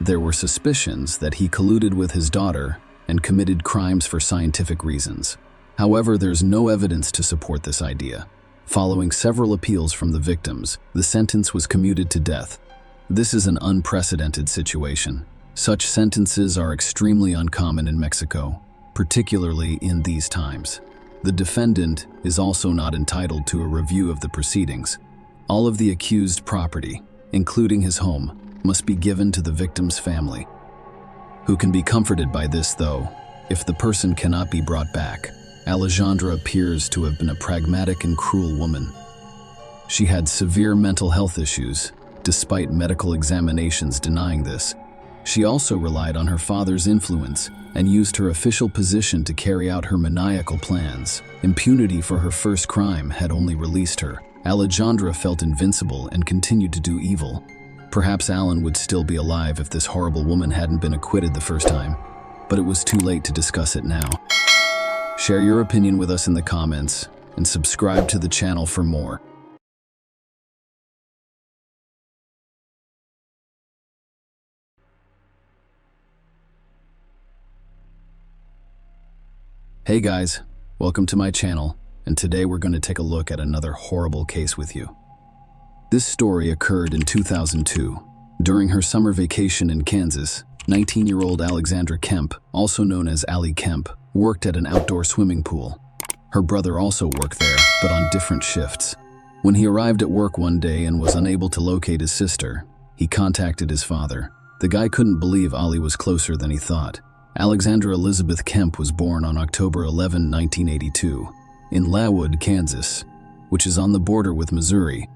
There were suspicions that he colluded with his daughter and committed crimes for scientific reasons. However, there's no evidence to support this idea. Following several appeals from the victims, the sentence was commuted to death. This is an unprecedented situation. Such sentences are extremely uncommon in Mexico, particularly in these times. The defendant is also not entitled to a review of the proceedings. All of the accused property, including his home, must be given to the victim's family, who can be comforted by this, though, if the person cannot be brought back. Alejandra appears to have been a pragmatic and cruel woman. She had severe mental health issues, despite medical examinations denying this. She also relied on her father's influence and used her official position to carry out her maniacal plans. Impunity for her first crime had only released her. Alejandra felt invincible and continued to do evil. Perhaps Alan would still be alive if this horrible woman hadn't been acquitted the first time, but it was too late to discuss it now. Share your opinion with us in the comments and subscribe to the channel for more. Hey guys, welcome to my channel, and today we're going to take a look at another horrible case with you. This story occurred in 2002. During her summer vacation in Kansas, 19-year-old Alexandra Kemp, also known as Allie Kemp, worked at an outdoor swimming pool. Her brother also worked there, but on different shifts. When he arrived at work one day and was unable to locate his sister, he contacted his father. The guy couldn't believe Allie was closer than he thought. Alexandra Elizabeth Kemp was born on October 11, 1982, in Lawood, Kansas, which is on the border with Missouri.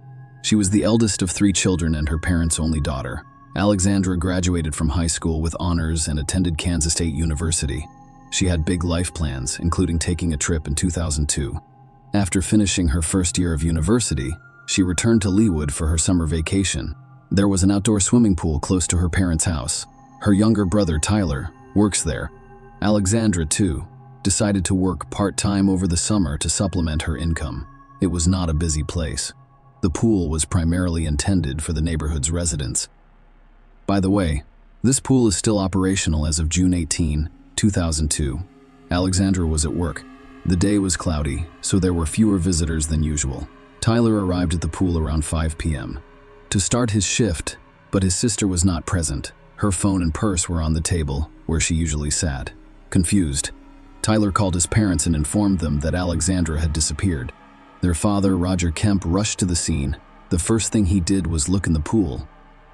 She was the eldest of 3 children and her parents' only daughter. Alexandra graduated from high school with honors and attended Kansas State University. She had big life plans, including taking a trip in 2002. After finishing her first year of university, she returned to Leawood for her summer vacation. There was an outdoor swimming pool close to her parents' house. Her younger brother, Tyler, works there. Alexandra, too, decided to work part-time over the summer to supplement her income. It was not a busy place. The pool was primarily intended for the neighborhood's residents. By the way, this pool is still operational as of June 18, 2002. Alexandra was at work. The day was cloudy, so there were fewer visitors than usual. Tyler arrived at the pool around 5 p.m. to start his shift, but his sister was not present. Her phone and purse were on the table, where she usually sat. Confused, Tyler called his parents and informed them that Alexandra had disappeared. Their father, Roger Kemp, rushed to the scene. The first thing he did was look in the pool.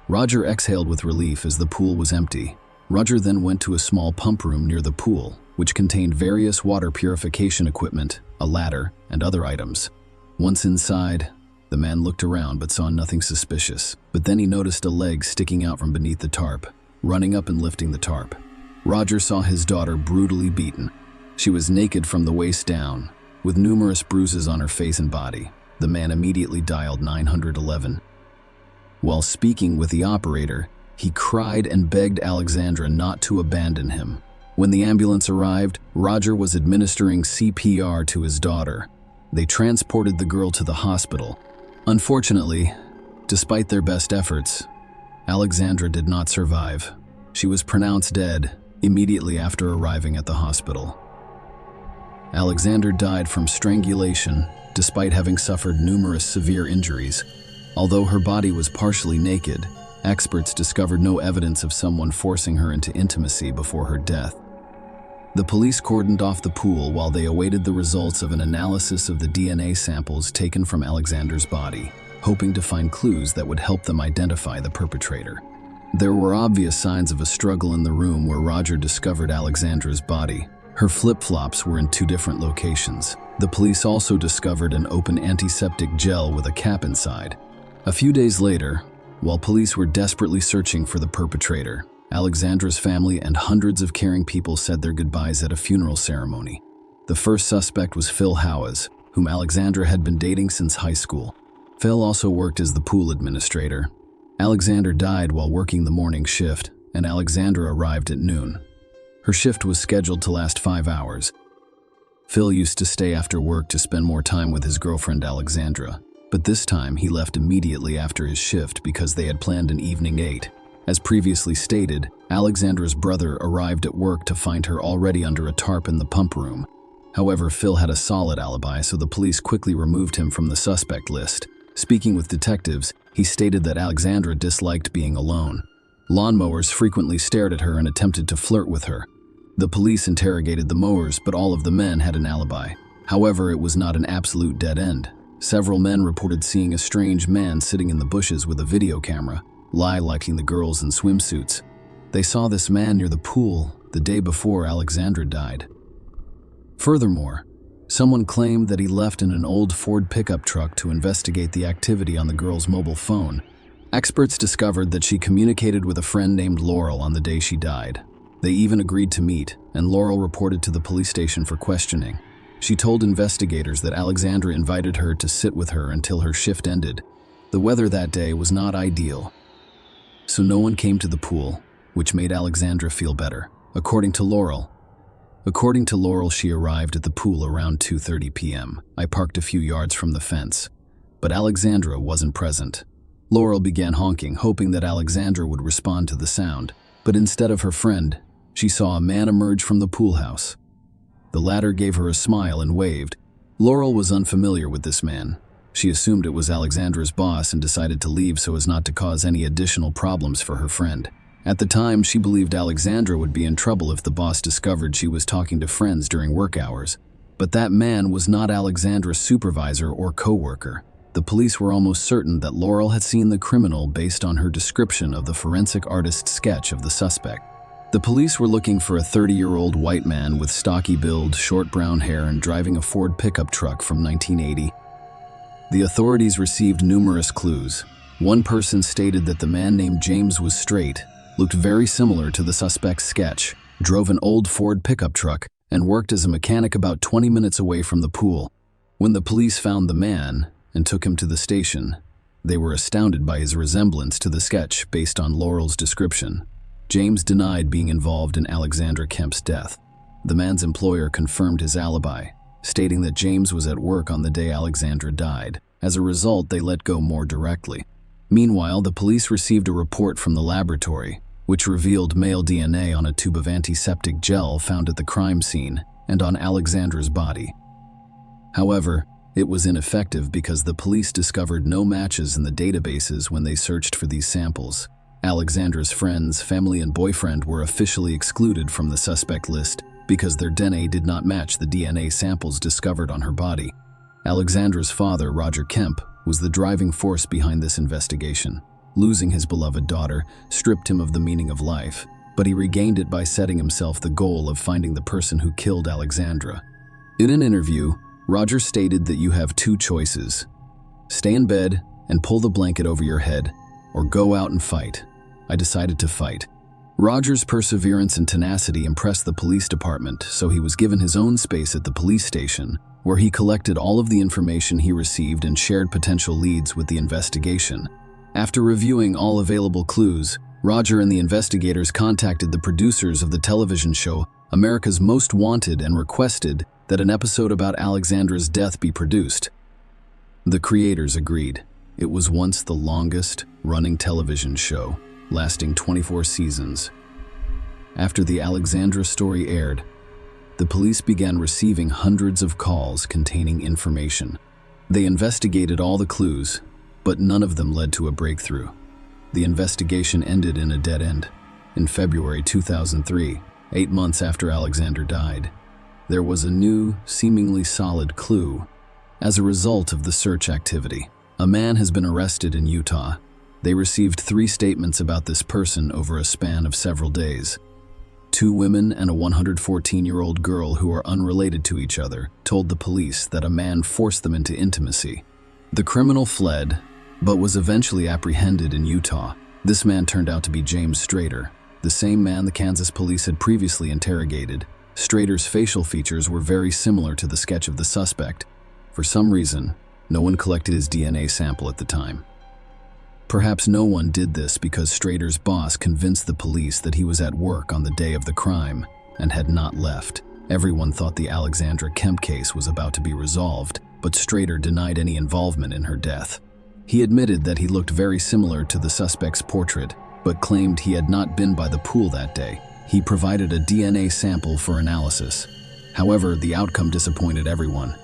Roger exhaled with relief as the pool was empty. Roger then went to a small pump room near the pool, which contained various water purification equipment, a ladder, and other items. Once inside, the man looked around but saw nothing suspicious. But then he noticed a leg sticking out from beneath the tarp, running up and lifting the tarp. Roger saw his daughter brutally beaten. She was naked from the waist down, with numerous bruises on her face and body. The man immediately dialed 911. While speaking with the operator, he cried and begged Alexandra not to abandon him. When the ambulance arrived, Roger was administering CPR to his daughter. They transported the girl to the hospital. Unfortunately, despite their best efforts, Alexandra did not survive. She was pronounced dead immediately after arriving at the hospital. Alexandra died from strangulation, despite having suffered numerous severe injuries. Although her body was partially naked, experts discovered no evidence of someone forcing her into intimacy before her death. The police cordoned off the pool while they awaited the results of an analysis of the DNA samples taken from Alexandra's body, hoping to find clues that would help them identify the perpetrator. There were obvious signs of a struggle in the room where Roger discovered Alexandra's body. Her flip-flops were in 2 different locations. The police also discovered an open antiseptic gel with a cap inside. A few days later, while police were desperately searching for the perpetrator, Alexandra's family and hundreds of caring people said their goodbyes at a funeral ceremony. The first suspect was Phil Howes, whom Alexandra had been dating since high school. Phil also worked as the pool administrator. Alexandra died while working the morning shift, and Alexandra arrived at noon. Her shift was scheduled to last 5 hours. Phil used to stay after work to spend more time with his girlfriend Alexandra, but this time he left immediately after his shift because they had planned an evening date. As previously stated, Alexandra's brother arrived at work to find her already under a tarp in the pump room. However, Phil had a solid alibi, so the police quickly removed him from the suspect list. Speaking with detectives, he stated that Alexandra disliked being alone. Lawnmowers frequently stared at her and attempted to flirt with her. The police interrogated the mowers, but all of the men had an alibi. However, it was not an absolute dead end. Several men reported seeing a strange man sitting in the bushes with a video camera, liking the girls in swimsuits. They saw this man near the pool the day before Alexandra died. Furthermore, someone claimed that he left in an old Ford pickup truck to investigate the activity on the girl's mobile phone. Experts discovered that she communicated with a friend named Laurel on the day she died. They even agreed to meet, and Laurel reported to the police station for questioning. She told investigators that Alexandra invited her to sit with her until her shift ended. The weather that day was not ideal, so no one came to the pool, which made Alexandra feel better. According to Laurel, she arrived at the pool around 2:30 p.m. I parked a few yards from the fence, but Alexandra wasn't present. Laurel began honking, hoping that Alexandra would respond to the sound, but instead of her friend, she saw a man emerge from the pool house. The latter gave her a smile and waved. Laurel was unfamiliar with this man. She assumed it was Alexandra's boss and decided to leave so as not to cause any additional problems for her friend. At the time, she believed Alexandra would be in trouble if the boss discovered she was talking to friends during work hours. But that man was not Alexandra's supervisor or co-worker. The police were almost certain that Laurel had seen the criminal based on her description of the forensic artist's sketch of the suspect. The police were looking for a 30-year-old white man with stocky build, short brown hair, and driving a Ford pickup truck from 1980. The authorities received numerous clues. One person stated that the man named James was straight, looked very similar to the suspect's sketch, drove an old Ford pickup truck, and worked as a mechanic about 20 minutes away from the pool. When the police found the man and took him to the station, they were astounded by his resemblance to the sketch based on Laurel's description. James denied being involved in Alexandra Kemp's death. The man's employer confirmed his alibi, stating that James was at work on the day Alexandra died. As a result, they let go more directly. Meanwhile, the police received a report from the laboratory, which revealed male DNA on a tube of antiseptic gel found at the crime scene and on Alexandra's body. However, it was ineffective because the police discovered no matches in the databases when they searched for these samples. Alexandra's friends, family, and boyfriend were officially excluded from the suspect list because their DNA did not match the DNA samples discovered on her body. Alexandra's father, Roger Kemp, was the driving force behind this investigation. Losing his beloved daughter stripped him of the meaning of life, but he regained it by setting himself the goal of finding the person who killed Alexandra. In an interview, Roger stated that you have 2 choices: stay in bed and pull the blanket over your head, or go out and fight. I decided to fight. Roger's perseverance and tenacity impressed the police department, so he was given his own space at the police station, where he collected all of the information he received and shared potential leads with the investigation. After reviewing all available clues, Roger and the investigators contacted the producers of the television show America's Most Wanted and requested that an episode about Alexandra's death be produced. The creators agreed. It was once the longest-running television show, lasting 24 seasons. After the Alexandra story aired, the police began receiving hundreds of calls containing information. They investigated all the clues, but none of them led to a breakthrough. The investigation ended in a dead end. In February 2003, 8 months after Alexandra died, there was a new, seemingly solid clue. As a result of the search activity, a man has been arrested in Utah. They received 3 statements about this person over a span of several days. 2 women and a 114-year-old girl who are unrelated to each other told the police that a man forced them into intimacy. The criminal fled, but was eventually apprehended in Utah. This man turned out to be James Strader, the same man the Kansas police had previously interrogated. Strader's facial features were very similar to the sketch of the suspect. For some reason, no one collected his DNA sample at the time. Perhaps no one did this because Strader's boss convinced the police that he was at work on the day of the crime and had not left. Everyone thought the Alexandra Kemp case was about to be resolved, but Strader denied any involvement in her death. He admitted that he looked very similar to the suspect's portrait, but claimed he had not been by the pool that day. He provided a DNA sample for analysis. However, the outcome disappointed everyone.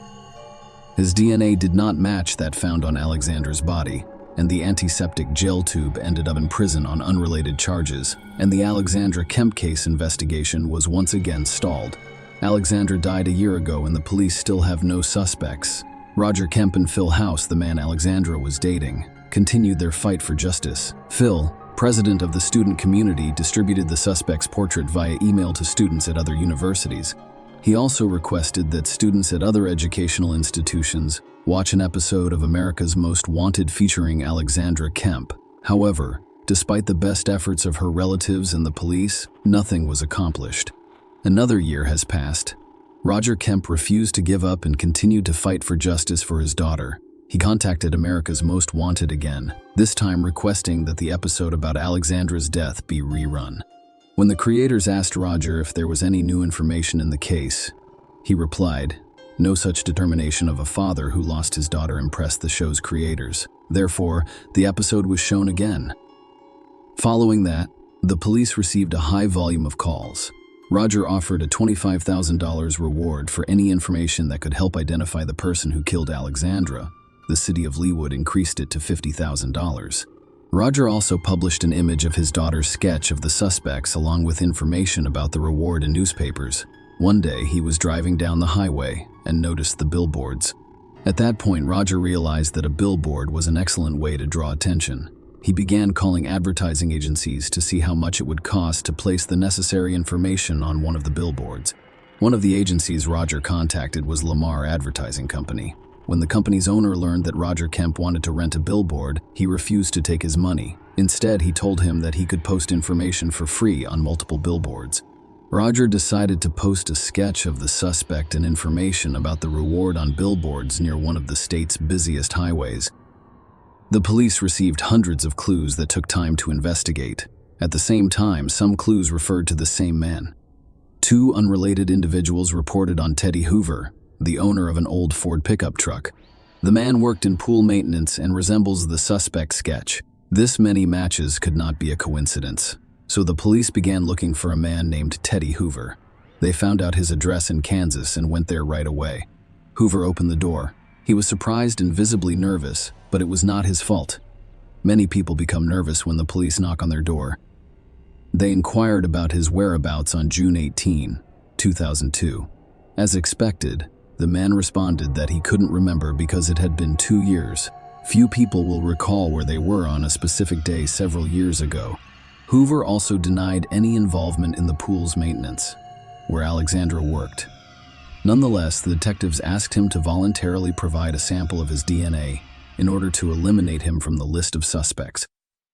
His DNA did not match that found on Alexandra's body, and the antiseptic gel tube ended up in prison on unrelated charges, and the Alexandra Kemp case investigation was once again stalled. Alexandra died a year ago and the police still have no suspects. Roger Kemp and Phil House, the man Alexandra was dating, continued their fight for justice. Phil, president of the student community, distributed the suspect's portrait via email to students at other universities. He also requested that students at other educational institutions watch an episode of America's Most Wanted featuring Alexandra Kemp. However, despite the best efforts of her relatives and the police, nothing was accomplished. Another year has passed. Roger Kemp refused to give up and continued to fight for justice for his daughter. He contacted America's Most Wanted again, this time requesting that the episode about Alexandra's death be rerun. When the creators asked Roger if there was any new information in the case, he replied, "No such determination of a father who lost his daughter impressed the show's creators. Therefore, the episode was shown again." Following that, the police received a high volume of calls. Roger offered a $25,000 reward for any information that could help identify the person who killed Alexandra. The city of Leawood increased it to $50,000. Roger also published an image of his daughter's sketch of the suspects along with information about the reward in newspapers. One day, he was driving down the highway and noticed the billboards. At that point, Roger realized that a billboard was an excellent way to draw attention. He began calling advertising agencies to see how much it would cost to place the necessary information on one of the billboards. One of the agencies Roger contacted was Lamar Advertising Company. When the company's owner learned that Roger Kemp wanted to rent a billboard, he refused to take his money. Instead, he told him that he could post information for free on multiple billboards. Roger decided to post a sketch of the suspect and information about the reward on billboards near one of the state's busiest highways. The police received hundreds of clues that took time to investigate. At the same time, some clues referred to the same man. 2 unrelated individuals reported on Teddy Hoover, the owner of an old Ford pickup truck. The man worked in pool maintenance and resembles the suspect sketch. This many matches could not be a coincidence, so the police began looking for a man named Teddy Hoover. They found out his address in Kansas and went there right away. Hoover opened the door. He was surprised and visibly nervous, but it was not his fault. Many people become nervous when the police knock on their door. They inquired about his whereabouts on June 18, 2002. As expected, the man responded that he couldn't remember because it had been 2 years. Few people will recall where they were on a specific day several years ago. Hoover also denied any involvement in the pool's maintenance, where Alexandra worked. Nonetheless, the detectives asked him to voluntarily provide a sample of his DNA in order to eliminate him from the list of suspects.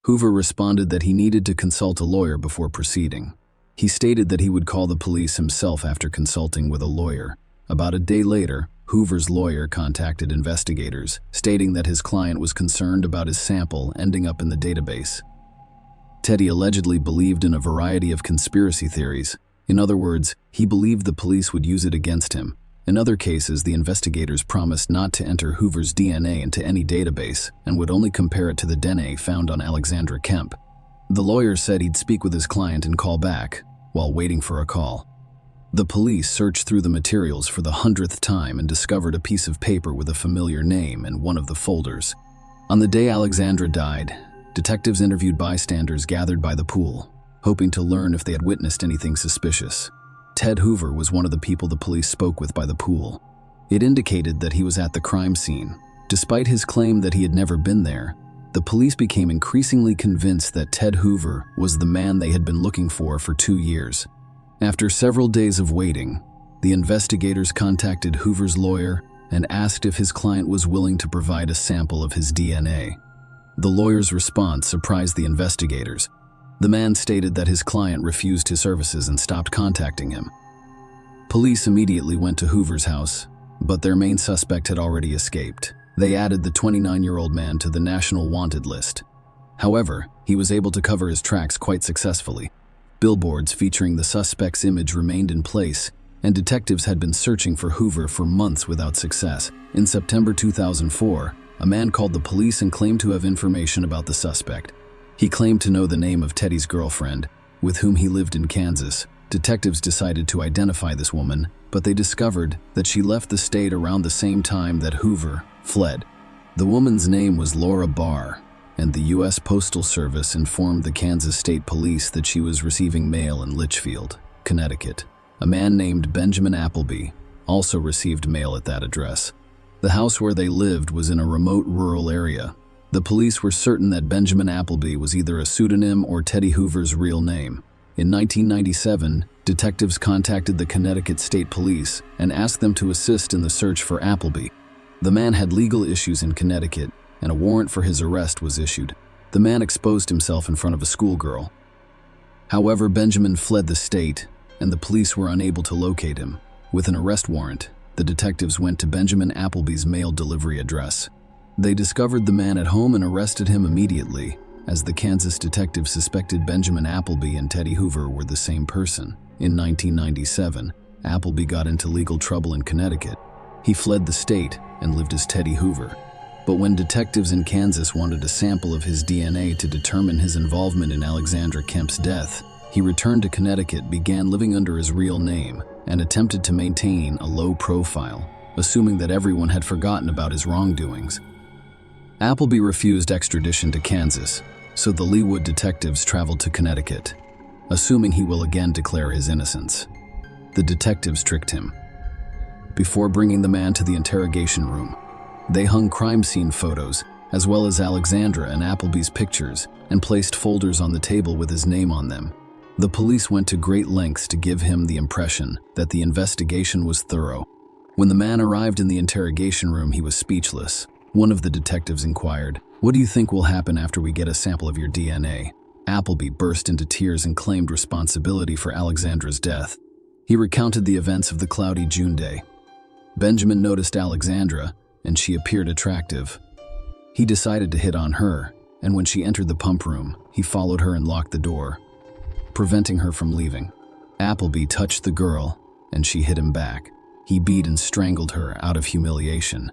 Hoover responded that he needed to consult a lawyer before proceeding. He stated that he would call the police himself after consulting with a lawyer. About a day later, Hoover's lawyer contacted investigators, stating that his client was concerned about his sample ending up in the database. Teddy allegedly believed in a variety of conspiracy theories. In other words, he believed the police would use it against him. In other cases, the investigators promised not to enter Hoover's DNA into any database and would only compare it to the DNA found on Alexandra Kemp. The lawyer said he'd speak with his client and call back, while waiting for a call. The police searched through the materials for the 100th time and discovered a piece of paper with a familiar name in one of the folders. On the day Alexandra died, detectives interviewed bystanders gathered by the pool, hoping to learn if they had witnessed anything suspicious. Ted Hoover was one of the people the police spoke with by the pool. It indicated that he was at the crime scene. Despite his claim that he had never been there, The police became increasingly convinced that Ted Hoover was the man they had been looking for 2 years. After several days of waiting, the investigators contacted Hoover's lawyer and asked if his client was willing to provide a sample of his DNA. The lawyer's response surprised the investigators. The man stated that his client refused his services and stopped contacting him. Police immediately went to Hoover's house, but their main suspect had already escaped. They added the 29-year-old man to the National Wanted list. However, he was able to cover his tracks quite successfully. Billboards featuring the suspect's image remained in place, and detectives had been searching for Hoover for months without success. In September 2004, a man called the police and claimed to have information about the suspect. He claimed to know the name of Teddy's girlfriend, with whom he lived in Kansas. Detectives decided to identify this woman, but they discovered that she left the state around the same time that Hoover fled. The woman's name was Laura Barr, and the U.S. Postal Service informed the Kansas State Police that she was receiving mail in Litchfield, Connecticut. A man named Benjamin Appleby also received mail at that address. The house where they lived was in a remote rural area. The police were certain that Benjamin Appleby was either a pseudonym or Teddy Hoover's real name. In 1997, detectives contacted the Connecticut State Police and asked them to assist in the search for Appleby. The man had legal issues in Connecticut, and a warrant for his arrest was issued. The man exposed himself in front of a schoolgirl. However, Benjamin fled the state, and the police were unable to locate him. With an arrest warrant, the detectives went to Benjamin Appleby's mail delivery address. They discovered the man at home and arrested him immediately, as the Kansas detectives suspected Benjamin Appleby and Teddy Hoover were the same person. In 1997, Appleby got into legal trouble in Connecticut. He fled the state and lived as Teddy Hoover. But when detectives in Kansas wanted a sample of his DNA to determine his involvement in Alexandra Kemp's death, he returned to Connecticut, began living under his real name, and attempted to maintain a low profile, assuming that everyone had forgotten about his wrongdoings. Appleby refused extradition to Kansas, so the Leawood detectives traveled to Connecticut, assuming he will again declare his innocence. The detectives tricked him. Before bringing the man to the interrogation room, they hung crime scene photos, as well as Alexandra and Appleby's pictures, and placed folders on the table with his name on them. The police went to great lengths to give him the impression that the investigation was thorough. When the man arrived in the interrogation room, he was speechless. One of the detectives inquired, "What do you think will happen after we get a sample of your DNA?" Appleby burst into tears and claimed responsibility for Alexandra's death. He recounted the events of the cloudy June day. Benjamin noticed Alexandra, and she appeared attractive. He decided to hit on her, and when she entered the pump room, he followed her and locked the door, preventing her from leaving. Appleby touched the girl, and she hit him back. He beat and strangled her out of humiliation.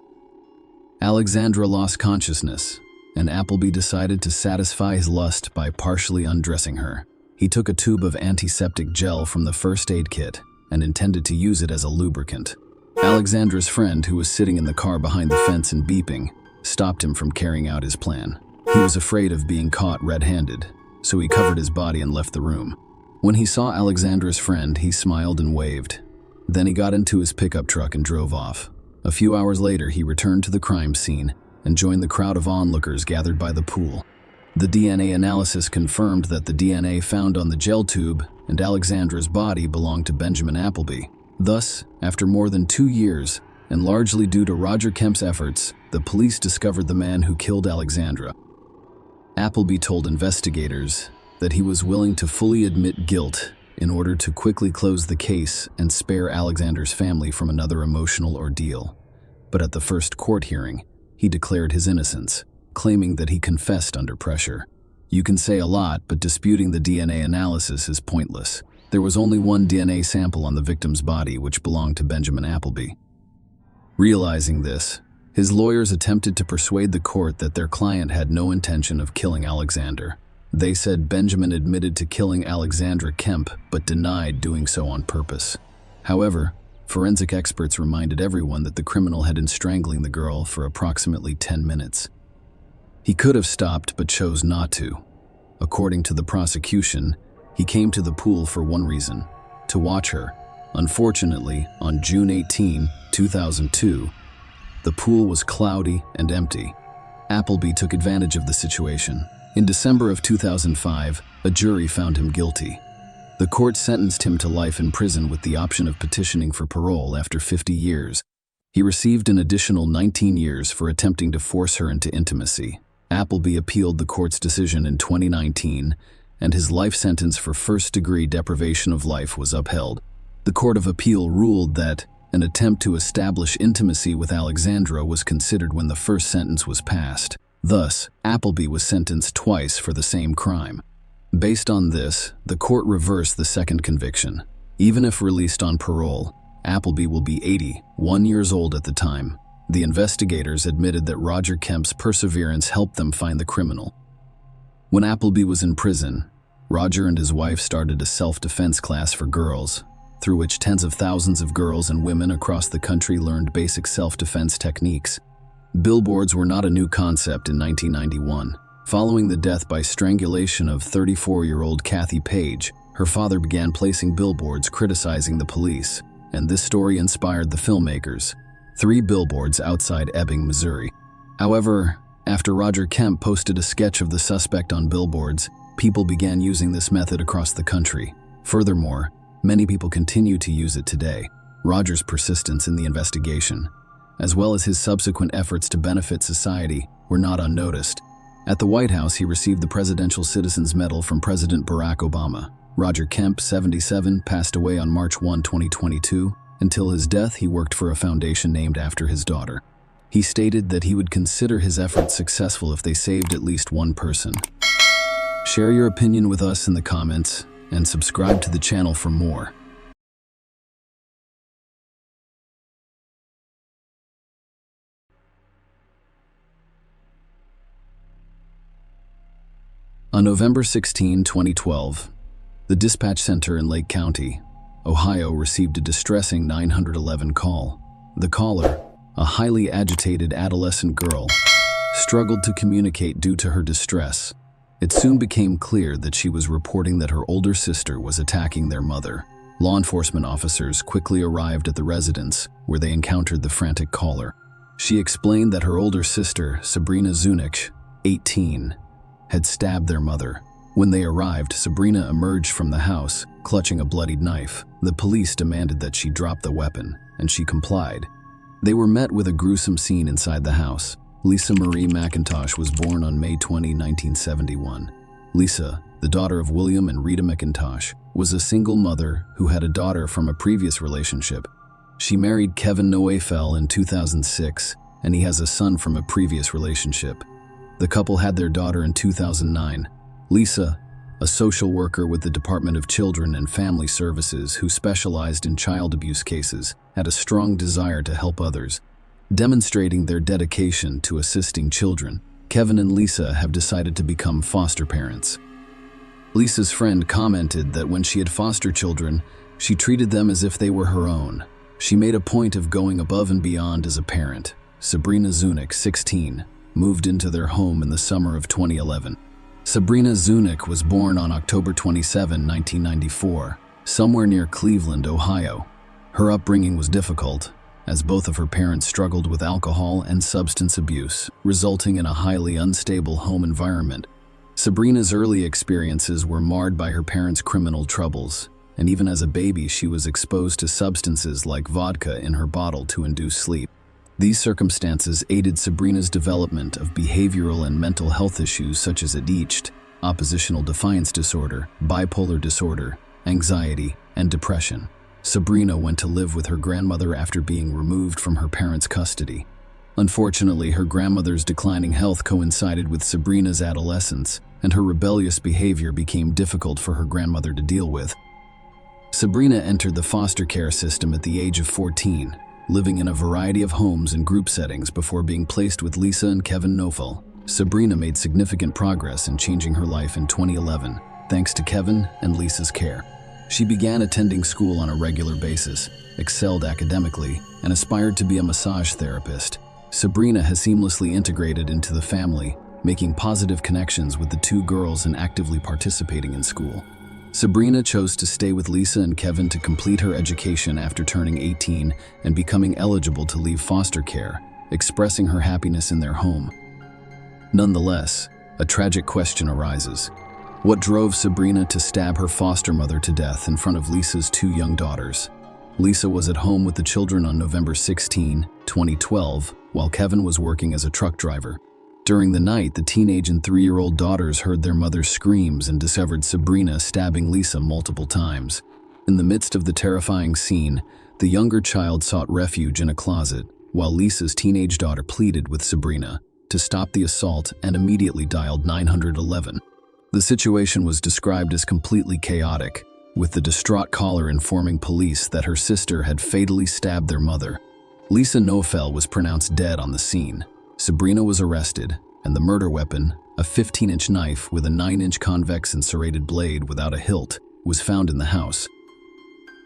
Alexandra lost consciousness, and Appleby decided to satisfy his lust by partially undressing her. He took a tube of antiseptic gel from the first aid kit and intended to use it as a lubricant. Alexandra's friend, who was sitting in the car behind the fence and beeping, stopped him from carrying out his plan. He was afraid of being caught red-handed, so he covered his body and left the room. When he saw Alexandra's friend, he smiled and waved. Then he got into his pickup truck and drove off. A few hours later, he returned to the crime scene and joined the crowd of onlookers gathered by the pool. The DNA analysis confirmed that the DNA found on the gel tube and Alexandra's body belonged to Benjamin Appleby. Thus, after more than 2 years, and largely due to Roger Kemp's efforts, the police discovered the man who killed Alexandra. Appleby told investigators that he was willing to fully admit guilt in order to quickly close the case and spare Alexandra's family from another emotional ordeal. But at the first court hearing, he declared his innocence, claiming that he confessed under pressure. You can say a lot, but disputing the DNA analysis is pointless. There was only one DNA sample on the victim's body, which belonged to Benjamin Appleby. Realizing this, his lawyers attempted to persuade the court that their client had no intention of killing Alexander. They said Benjamin admitted to killing Alexandra Kemp, but denied doing so on purpose. However, forensic experts reminded everyone that the criminal had been strangling the girl for approximately 10 minutes. He could have stopped, but chose not to. According to the prosecution, he came to the pool for one reason: to watch her. Unfortunately, on June 18, 2002, the pool was cloudy and empty. Appleby took advantage of the situation. In December of 2005, a jury found him guilty. The court sentenced him to life in prison with the option of petitioning for parole after 50 years. He received an additional 19 years for attempting to force her into intimacy. Appleby appealed the court's decision in 2019, and his life sentence for first-degree deprivation of life was upheld. The Court of Appeal ruled that an attempt to establish intimacy with Alexandra was considered when the first sentence was passed. Thus, Appleby was sentenced twice for the same crime. Based on this, the court reversed the second conviction. Even if released on parole, Appleby will be 81 years old at the time. The investigators admitted that Roger Kemp's perseverance helped them find the criminal. When Appleby was in prison, Roger and his wife started a self-defense class for girls, through which tens of thousands of girls and women across the country learned basic self-defense techniques. Billboards were not a new concept in 1991. Following the death by strangulation of 34-year-old Kathy Page, her father began placing billboards criticizing the police, and this story inspired the filmmakers. 3 billboards outside Ebbing, Missouri. However, after Roger Kemp posted a sketch of the suspect on billboards, people began using this method across the country. Furthermore, many people continue to use it today. Roger's persistence in the investigation, as well as his subsequent efforts to benefit society, were not unnoticed. At the White House, he received the Presidential Citizens Medal from President Barack Obama. Roger Kemp, 77, passed away on March 1, 2022. Until his death, he worked for a foundation named after his daughter. He stated that he would consider his efforts successful if they saved at least one person. Share your opinion with us in the comments and subscribe to the channel for more. On November 16, 2012, the dispatch center in Lake County, Ohio, received a distressing 911 call. The caller, a highly agitated adolescent girl, struggled to communicate due to her distress. It soon became clear that she was reporting that her older sister was attacking their mother. Law enforcement officers quickly arrived at the residence, where they encountered the frantic caller. She explained that her older sister, Sabrina Zunic, 18, had stabbed their mother. When they arrived, Sabrina emerged from the house, clutching a bloodied knife. The police demanded that she drop the weapon, and she complied. They were met with a gruesome scene inside the house. Lisa Marie McIntosh was born on May 20, 1971. Lisa, the daughter of William and Rita McIntosh, was a single mother who had a daughter from a previous relationship. She married Kevin Noefel in 2006, and he has a son from a previous relationship. The couple had their daughter in 2009. Lisa, a social worker with the Department of Children and Family Services who specialized in child abuse cases, had a strong desire to help others. Demonstrating their dedication to assisting children, Kevin and Lisa have decided to become foster parents. Lisa's friend commented that when she had foster children, she treated them as if they were her own. She made a point of going above and beyond as a parent. Sabrina Zunic, 16, moved into their home in the summer of 2011. Sabrina Zunic was born on October 27, 1994, somewhere near Cleveland, Ohio. Her upbringing was difficult, as both of her parents struggled with alcohol and substance abuse, resulting in a highly unstable home environment. Sabrina's early experiences were marred by her parents' criminal troubles, and even as a baby she was exposed to substances like vodka in her bottle to induce sleep. These circumstances aided Sabrina's development of behavioral and mental health issues such as ADHD, oppositional defiance disorder, bipolar disorder, anxiety, and depression. Sabrina went to live with her grandmother after being removed from her parents' custody. Unfortunately, her grandmother's declining health coincided with Sabrina's adolescence, and her rebellious behavior became difficult for her grandmother to deal with. Sabrina entered the foster care system at the age of 14, living in a variety of homes and group settings before being placed with Lisa and Kevin Noefel. Sabrina made significant progress in changing her life in 2011, thanks to Kevin and Lisa's care. She began attending school on a regular basis, excelled academically, and aspired to be a massage therapist. Sabrina has seamlessly integrated into the family, making positive connections with the 2 girls and actively participating in school. Sabrina chose to stay with Lisa and Kevin to complete her education after turning 18 and becoming eligible to leave foster care, expressing her happiness in their home. Nonetheless, a tragic question arises. What drove Sabrina to stab her foster mother to death in front of Lisa's 2 young daughters? Lisa was at home with the children on November 16, 2012, while Kevin was working as a truck driver. During the night, the teenage and 3-year-old daughters heard their mother's screams and discovered Sabrina stabbing Lisa multiple times. In the midst of the terrifying scene, the younger child sought refuge in a closet, while Lisa's teenage daughter pleaded with Sabrina to stop the assault and immediately dialed 911. The situation was described as completely chaotic, with the distraught caller informing police that her sister had fatally stabbed their mother. Lisa Nofel was pronounced dead on the scene. Sabrina was arrested, and the murder weapon, a 15-inch knife with a 9-inch convex and serrated blade without a hilt, was found in the house.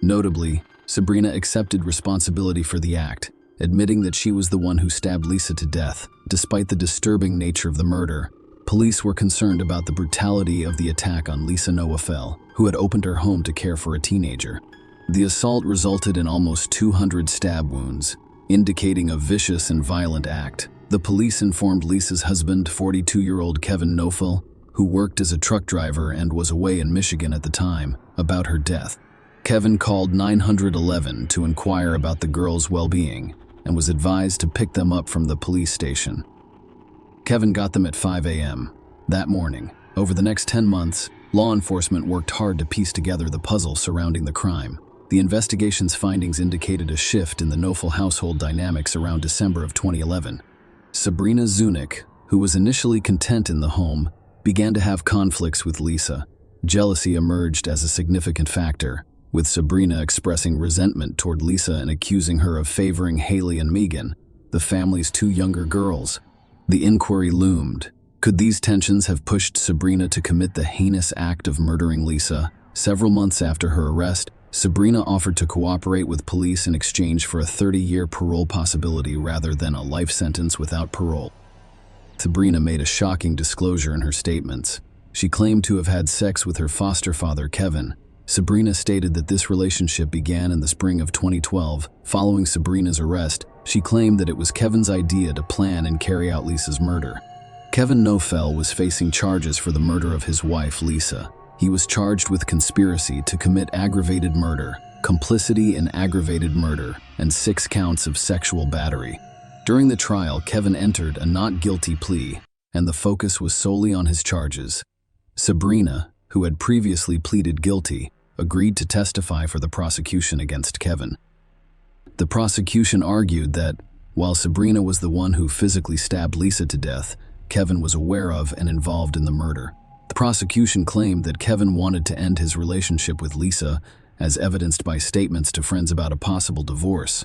Notably, Sabrina accepted responsibility for the act, admitting that she was the one who stabbed Lisa to death. Despite the disturbing nature of the murder, police were concerned about the brutality of the attack on Lisa Nofel, who had opened her home to care for a teenager. The assault resulted in almost 200 stab wounds, indicating a vicious and violent act. The police informed Lisa's husband, 42-year-old Kevin Nofel, who worked as a truck driver and was away in Michigan at the time, about her death. Kevin called 911 to inquire about the girls' well-being and was advised to pick them up from the police station. Kevin got them at 5 a.m. that morning. Over the next 10 months, law enforcement worked hard to piece together the puzzle surrounding the crime. The investigation's findings indicated a shift in the Nofel household dynamics around December of 2011. Sabrina Zunick, who was initially content in the home, began to have conflicts with Lisa. Jealousy emerged as a significant factor, with Sabrina expressing resentment toward Lisa and accusing her of favoring Haley and Megan, the family's 2 younger girls. The inquiry loomed. Could these tensions have pushed Sabrina to commit the heinous act of murdering Lisa? Several months after her arrest, Sabrina offered to cooperate with police in exchange for a 30-year parole possibility rather than a life sentence without parole. Sabrina made a shocking disclosure in her statements. She claimed to have had sex with her foster father, Kevin. Sabrina stated that this relationship began in the spring of 2012. Following Sabrina's arrest, she claimed that it was Kevin's idea to plan and carry out Lisa's murder. Kevin Nofel was facing charges for the murder of his wife, Lisa. He was charged with conspiracy to commit aggravated murder, complicity in aggravated murder, and 6 counts of sexual battery. During the trial, Kevin entered a not guilty plea, and the focus was solely on his charges. Sabrina, who had previously pleaded guilty, agreed to testify for the prosecution against Kevin. The prosecution argued that, while Sabrina was the one who physically stabbed Lisa to death, Kevin was aware of and involved in the murder. The prosecution claimed that Kevin wanted to end his relationship with Lisa, as evidenced by statements to friends about a possible divorce.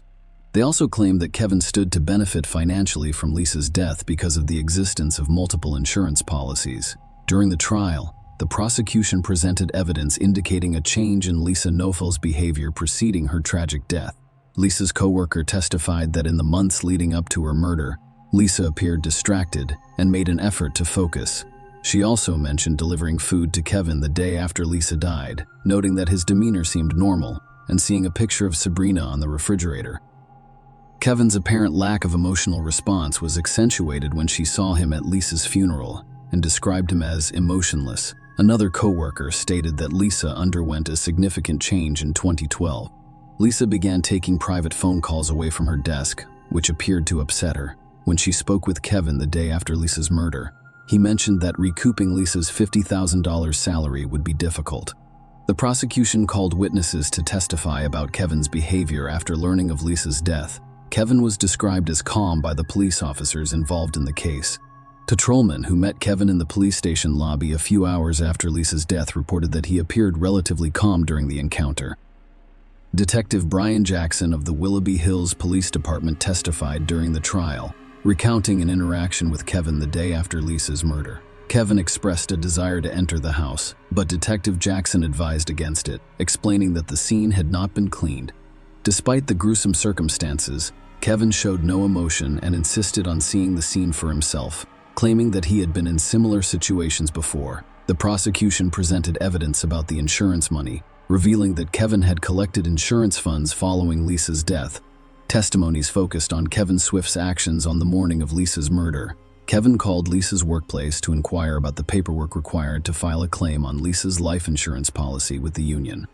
They also claimed that Kevin stood to benefit financially from Lisa's death because of the existence of multiple insurance policies. During the trial, the prosecution presented evidence indicating a change in Lisa Nofel's behavior preceding her tragic death. Lisa's co-worker testified that in the months leading up to her murder, Lisa appeared distracted and made an effort to focus. She also mentioned delivering food to Kevin the day after Lisa died, noting that his demeanor seemed normal and seeing a picture of Sabrina on the refrigerator. Kevin's apparent lack of emotional response was accentuated when she saw him at Lisa's funeral and described him as emotionless. Another co-worker stated that Lisa underwent a significant change in 2012. Lisa began taking private phone calls away from her desk, which appeared to upset her. When she spoke with Kevin the day after Lisa's murder, he mentioned that recouping Lisa's $50,000 salary would be difficult. The prosecution called witnesses to testify about Kevin's behavior after learning of Lisa's death. Kevin was described as calm by the police officers involved in the case. Patrolman who met Kevin in the police station lobby a few hours after Lisa's death reported that he appeared relatively calm during the encounter. Detective Brian Jackson of the Willoughby Hills Police Department testified during the trial, recounting an interaction with Kevin the day after Lisa's murder. Kevin expressed a desire to enter the house, but Detective Jackson advised against it, explaining that the scene had not been cleaned. Despite the gruesome circumstances, Kevin showed no emotion and insisted on seeing the scene for himself, claiming that he had been in similar situations before. The prosecution presented evidence about the insurance money, revealing that Kevin had collected insurance funds following Lisa's death. Testimonies focused on Kevin Swift's actions on the morning of Lisa's murder. Kevin called Lisa's workplace to inquire about the paperwork required to file a claim on Lisa's life insurance policy with the union.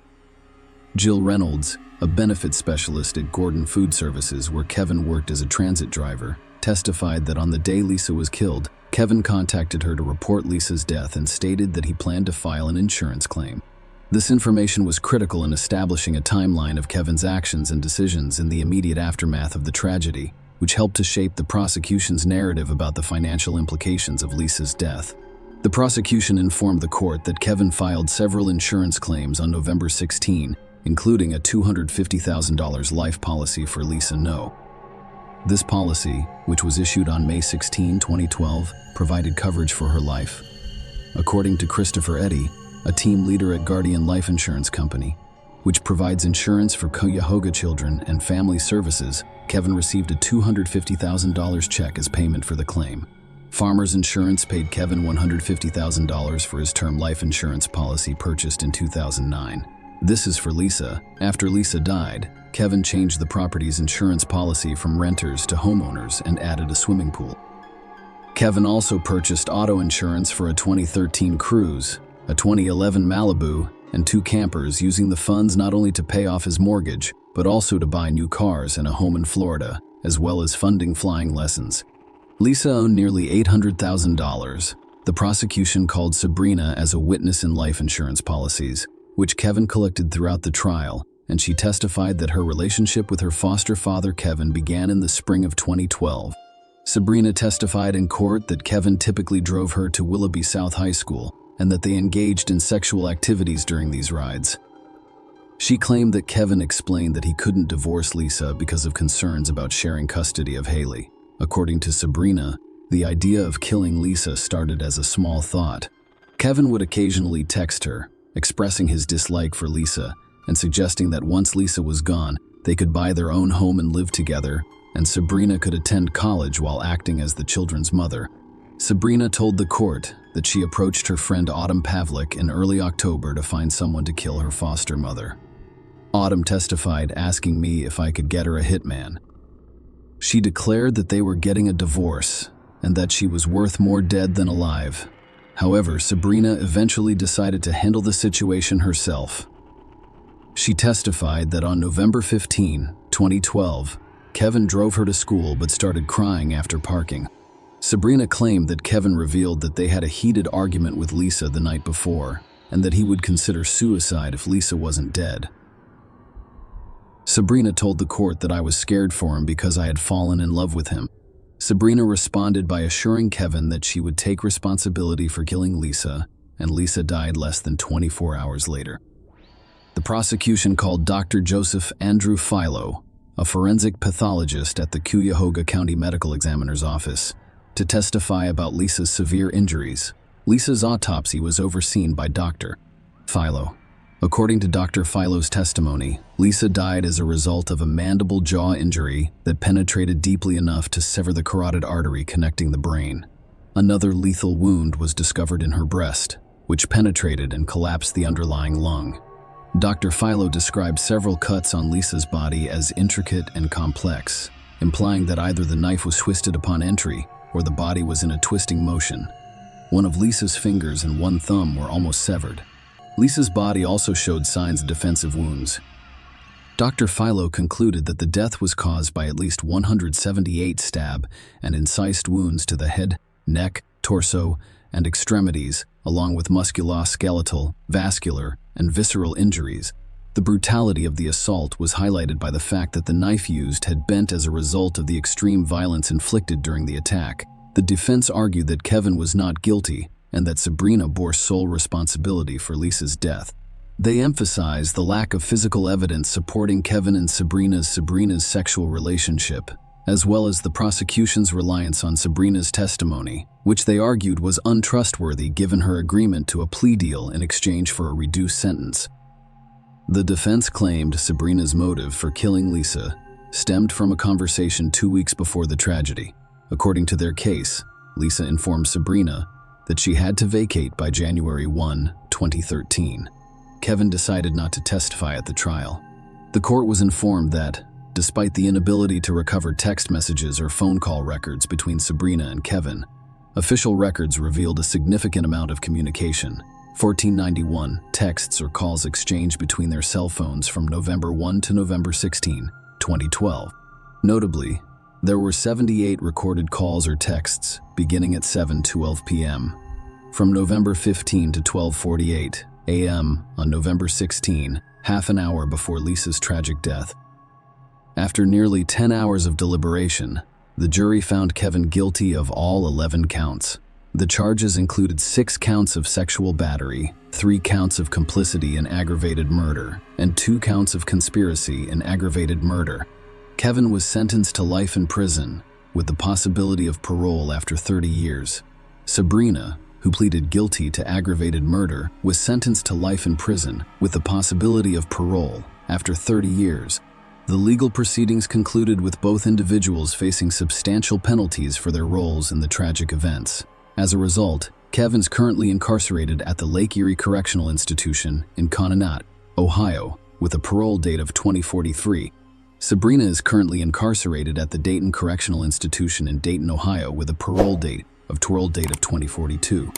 Jill Reynolds, a benefits specialist at Gordon Food Services where Kevin worked as a transit driver, testified that on the day Lisa was killed, Kevin contacted her to report Lisa's death and stated that he planned to file an insurance claim. This information was critical in establishing a timeline of Kevin's actions and decisions in the immediate aftermath of the tragedy, which helped to shape the prosecution's narrative about the financial implications of Lisa's death. The prosecution informed the court that Kevin filed several insurance claims on November 16, including a $250,000 life policy for Lisa No. This policy, which was issued on May 16, 2012, provided coverage for her life. According to Christopher Eddy, a team leader at Guardian Life Insurance Company, which provides insurance for Cuyahoga children and family services, Kevin received a $250,000 check as payment for the claim. Farmers Insurance paid Kevin $150,000 for his term life insurance policy purchased in 2009. This is for Lisa. After Lisa died, Kevin changed the property's insurance policy from renters to homeowners and added a swimming pool. Kevin also purchased auto insurance for a 2013 Cruze, a 2011 Malibu, and 2 campers, using the funds not only to pay off his mortgage, but also to buy new cars and a home in Florida, as well as funding flying lessons. Lisa owned nearly $800,000. The prosecution called Sabrina as a witness in life insurance policies, which Kevin collected throughout the trial, and she testified that her relationship with her foster father Kevin began in the spring of 2012. Sabrina testified in court that Kevin typically drove her to Willoughby South High School, and that they engaged in sexual activities during these rides. She claimed that Kevin explained that he couldn't divorce Lisa because of concerns about sharing custody of Haley. According to Sabrina, the idea of killing Lisa started as a small thought. Kevin would occasionally text her, expressing his dislike for Lisa and suggesting that once Lisa was gone, they could buy their own home and live together, and Sabrina could attend college while acting as the children's mother. Sabrina told the court that she approached her friend Autumn Pavlik in early October to find someone to kill her foster mother. Autumn testified, asking me if I could get her a hitman. She declared that they were getting a divorce and that she was worth more dead than alive. However, Sabrina eventually decided to handle the situation herself. She testified that on November 15, 2012, Kevin drove her to school but started crying after parking. Sabrina claimed that Kevin revealed that they had a heated argument with Lisa the night before, and that he would consider suicide if Lisa wasn't dead. Sabrina told the court that I was scared for him because I had fallen in love with him. Sabrina responded by assuring Kevin that she would take responsibility for killing Lisa, and Lisa died less than 24 hours later. The prosecution called Dr. Joseph Andrew Philo, a forensic pathologist at the Cuyahoga County Medical Examiner's Office, to testify about Lisa's severe injuries. Lisa's autopsy was overseen by Dr. Philo. According to Dr. Philo's testimony, Lisa died as a result of a mandible jaw injury that penetrated deeply enough to sever the carotid artery connecting the brain. Another lethal wound was discovered in her breast, which penetrated and collapsed the underlying lung. Dr. Philo described several cuts on Lisa's body as intricate and complex, implying that either the knife was twisted upon entry or the body was in a twisting motion. One of Lisa's fingers and one thumb were almost severed. Lisa's body also showed signs of defensive wounds. Dr. Philo concluded that the death was caused by at least 178 stab and incised wounds to the head, neck, torso, and extremities, along with musculoskeletal, vascular, and visceral injuries. The brutality of the assault was highlighted by the fact that the knife used had bent as a result of the extreme violence inflicted during the attack. The defense argued that Kevin was not guilty and that Sabrina bore sole responsibility for Lisa's death. They emphasized the lack of physical evidence supporting Kevin and Sabrina's sexual relationship, as well as the prosecution's reliance on Sabrina's testimony, which they argued was untrustworthy given her agreement to a plea deal in exchange for a reduced sentence. The defense claimed Sabrina's motive for killing Lisa stemmed from a conversation 2 weeks before the tragedy. According to their case, Lisa informed Sabrina that she had to vacate by January 1, 2013. Kevin decided not to testify at the trial. The court was informed that, despite the inability to recover text messages or phone call records between Sabrina and Kevin, Official records revealed a significant amount of communication. 1491 texts or calls exchanged between their cell phones from November 1 to November 16, 2012. Notably, there were 78 recorded calls or texts beginning at 7:12 p.m. from November 15 to 12:48 a.m. on November 16, half an hour before Lisa's tragic death. After nearly 10 hours of deliberation, the jury found Kevin guilty of all 11 counts. The charges included 6 counts of sexual battery, 3 counts of complicity in aggravated murder, and 2 counts of conspiracy in aggravated murder. Kevin was sentenced to life in prison, with the possibility of parole after 30 years. Sabrina, who pleaded guilty to aggravated murder, was sentenced to life in prison, with the possibility of parole after 30 years. The legal proceedings concluded with both individuals facing substantial penalties for their roles in the tragic events. As a result, Kevin's currently incarcerated at the Lake Erie Correctional Institution in Conneaut, Ohio, with a parole date of 2043. Sabrina is currently incarcerated at the Dayton Correctional Institution in Dayton, Ohio, with a parole date of 2042.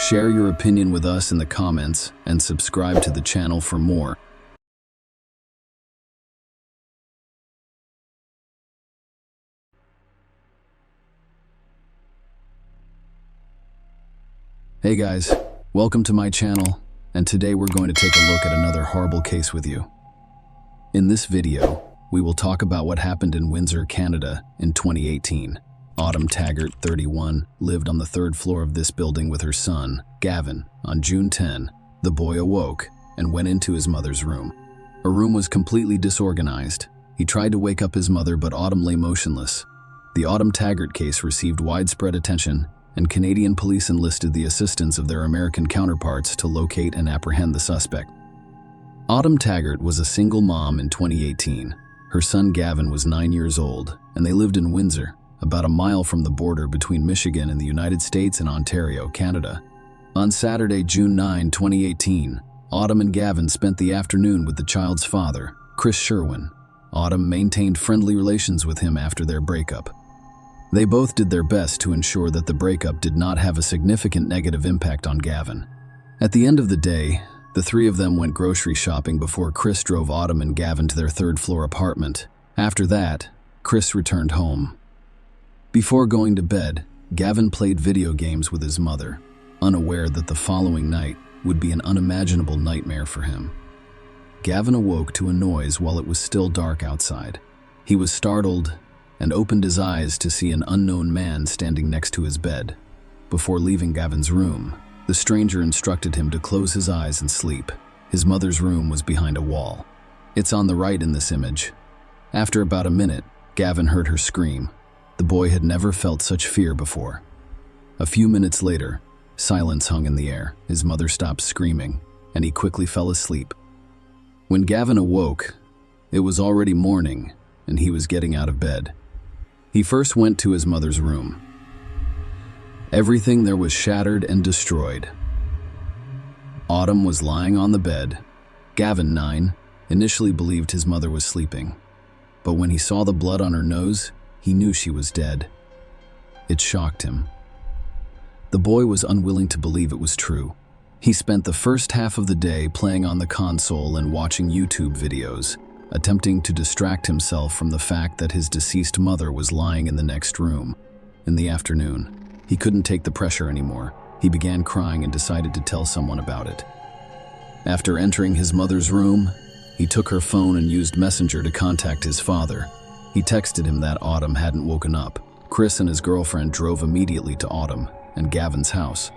Share your opinion with us in the comments and subscribe to the channel for more. Hey guys, welcome to my channel, and today we're going to take a look at another horrible case with you. In this video, we will talk about what happened in Windsor, Canada in 2018. Autumn Taggart, 31, lived on the 3rd floor of this building with her son, Gavin. On June 10, the boy awoke and went into his mother's room. Her room was completely disorganized. He tried to wake up his mother, but Autumn lay motionless. The Autumn Taggart case received widespread attention, and Canadian police enlisted the assistance of their American counterparts to locate and apprehend the suspect. Autumn Taggart was a single mom in 2018. Her son Gavin was 9 years old, and they lived in Windsor, about a mile from the border between Michigan and the United States and Ontario, Canada. On Saturday, June 9, 2018, Autumn and Gavin spent the afternoon with the child's father, Chris Sherwin. Autumn maintained friendly relations with him after their breakup. They both did their best to ensure that the breakup did not have a significant negative impact on Gavin. At the end of the day, the three of them went grocery shopping before Chris drove Autumn and Gavin to their 3rd floor apartment. After that, Chris returned home. Before going to bed, Gavin played video games with his mother, unaware that the following night would be an unimaginable nightmare for him. Gavin awoke to a noise while it was still dark outside. He was startled and opened his eyes to see an unknown man standing next to his bed. Before leaving Gavin's room, the stranger instructed him to close his eyes and sleep. His mother's room was behind a wall. It's on the right in this image. After about a minute, Gavin heard her scream. The boy had never felt such fear before. A few minutes later, silence hung in the air. His mother stopped screaming, and he quickly fell asleep. When Gavin awoke, it was already morning, and he was getting out of bed. He first went to his mother's room. Everything there was shattered and destroyed. Autumn was lying on the bed. Gavin, 9, initially believed his mother was sleeping, but when he saw the blood on her nose, he knew she was dead. It shocked him. The boy was unwilling to believe it was true. He spent the first half of the day playing on the console and watching YouTube videos, attempting to distract himself from the fact that his deceased mother was lying in the next room. In the afternoon, he couldn't take the pressure anymore. He began crying and decided to tell someone about it. After entering his mother's room, he took her phone and used Messenger to contact his father. He texted him that Autumn hadn't woken up. Chris and his girlfriend drove immediately to Autumn and Gavin's house.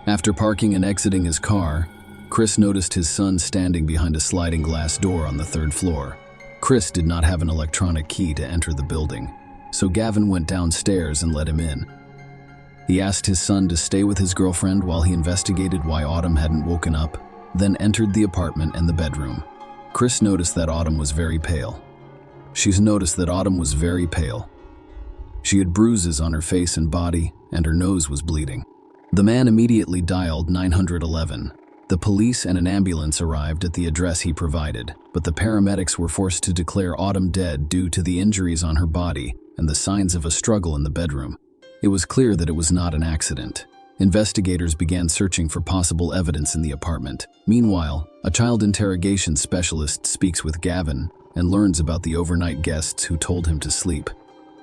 After parking and exiting his car, Chris noticed his son standing behind a sliding glass door on the 3rd floor. Chris did not have an electronic key to enter the building, so Gavin went downstairs and let him in. He asked his son to stay with his girlfriend while he investigated why Autumn hadn't woken up, then entered the apartment and the bedroom. Chris noticed that Autumn was very pale. She had bruises on her face and body, and her nose was bleeding. The man immediately dialed 911. The police and an ambulance arrived at the address he provided, but the paramedics were forced to declare Autumn dead due to the injuries on her body and the signs of a struggle in the bedroom. It was clear that it was not an accident. Investigators began searching for possible evidence in the apartment. Meanwhile, a child interrogation specialist speaks with Gavin and learns about the overnight guests who told him to sleep.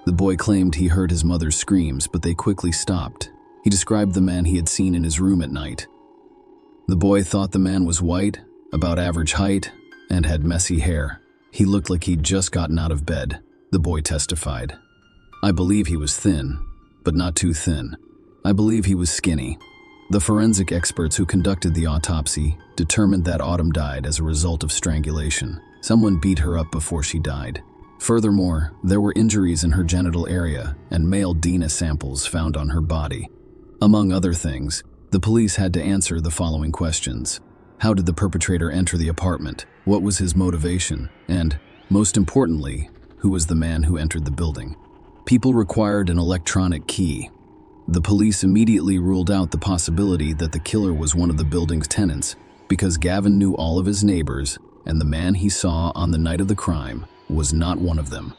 The boy claimed he heard his mother's screams, but they quickly stopped. He described the man he had seen in his room at night. The boy thought the man was white, about average height, and had messy hair. He looked like he'd just gotten out of bed, the boy testified. I believe he was thin, but not too thin. I believe he was skinny. The forensic experts who conducted the autopsy determined that Autumn died as a result of strangulation. Someone beat her up before she died. Furthermore, there were injuries in her genital area and male DNA samples found on her body. Among other things, the police had to answer the following questions. How did the perpetrator enter the apartment? What was his motivation? And, most importantly, who was the man who entered the building? People required an electronic key. The police immediately ruled out the possibility that the killer was one of the building's tenants because Gavin knew all of his neighbors and the man he saw on the night of the crime was not one of them.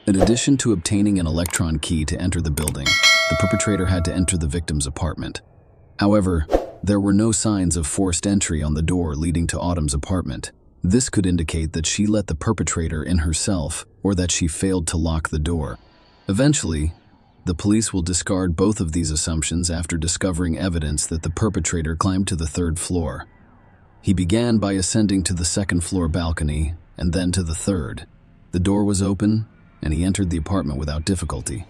In addition to obtaining an electron key to enter the building, the perpetrator had to enter the victim's apartment. However, there were no signs of forced entry on the door leading to Autumn's apartment. This could indicate that she let the perpetrator in herself or that she failed to lock the door. Eventually, the police will discard both of these assumptions after discovering evidence that the perpetrator climbed to the third floor. He began by ascending to the second-floor balcony and then to the third. The door was open, and he entered the apartment without difficulty.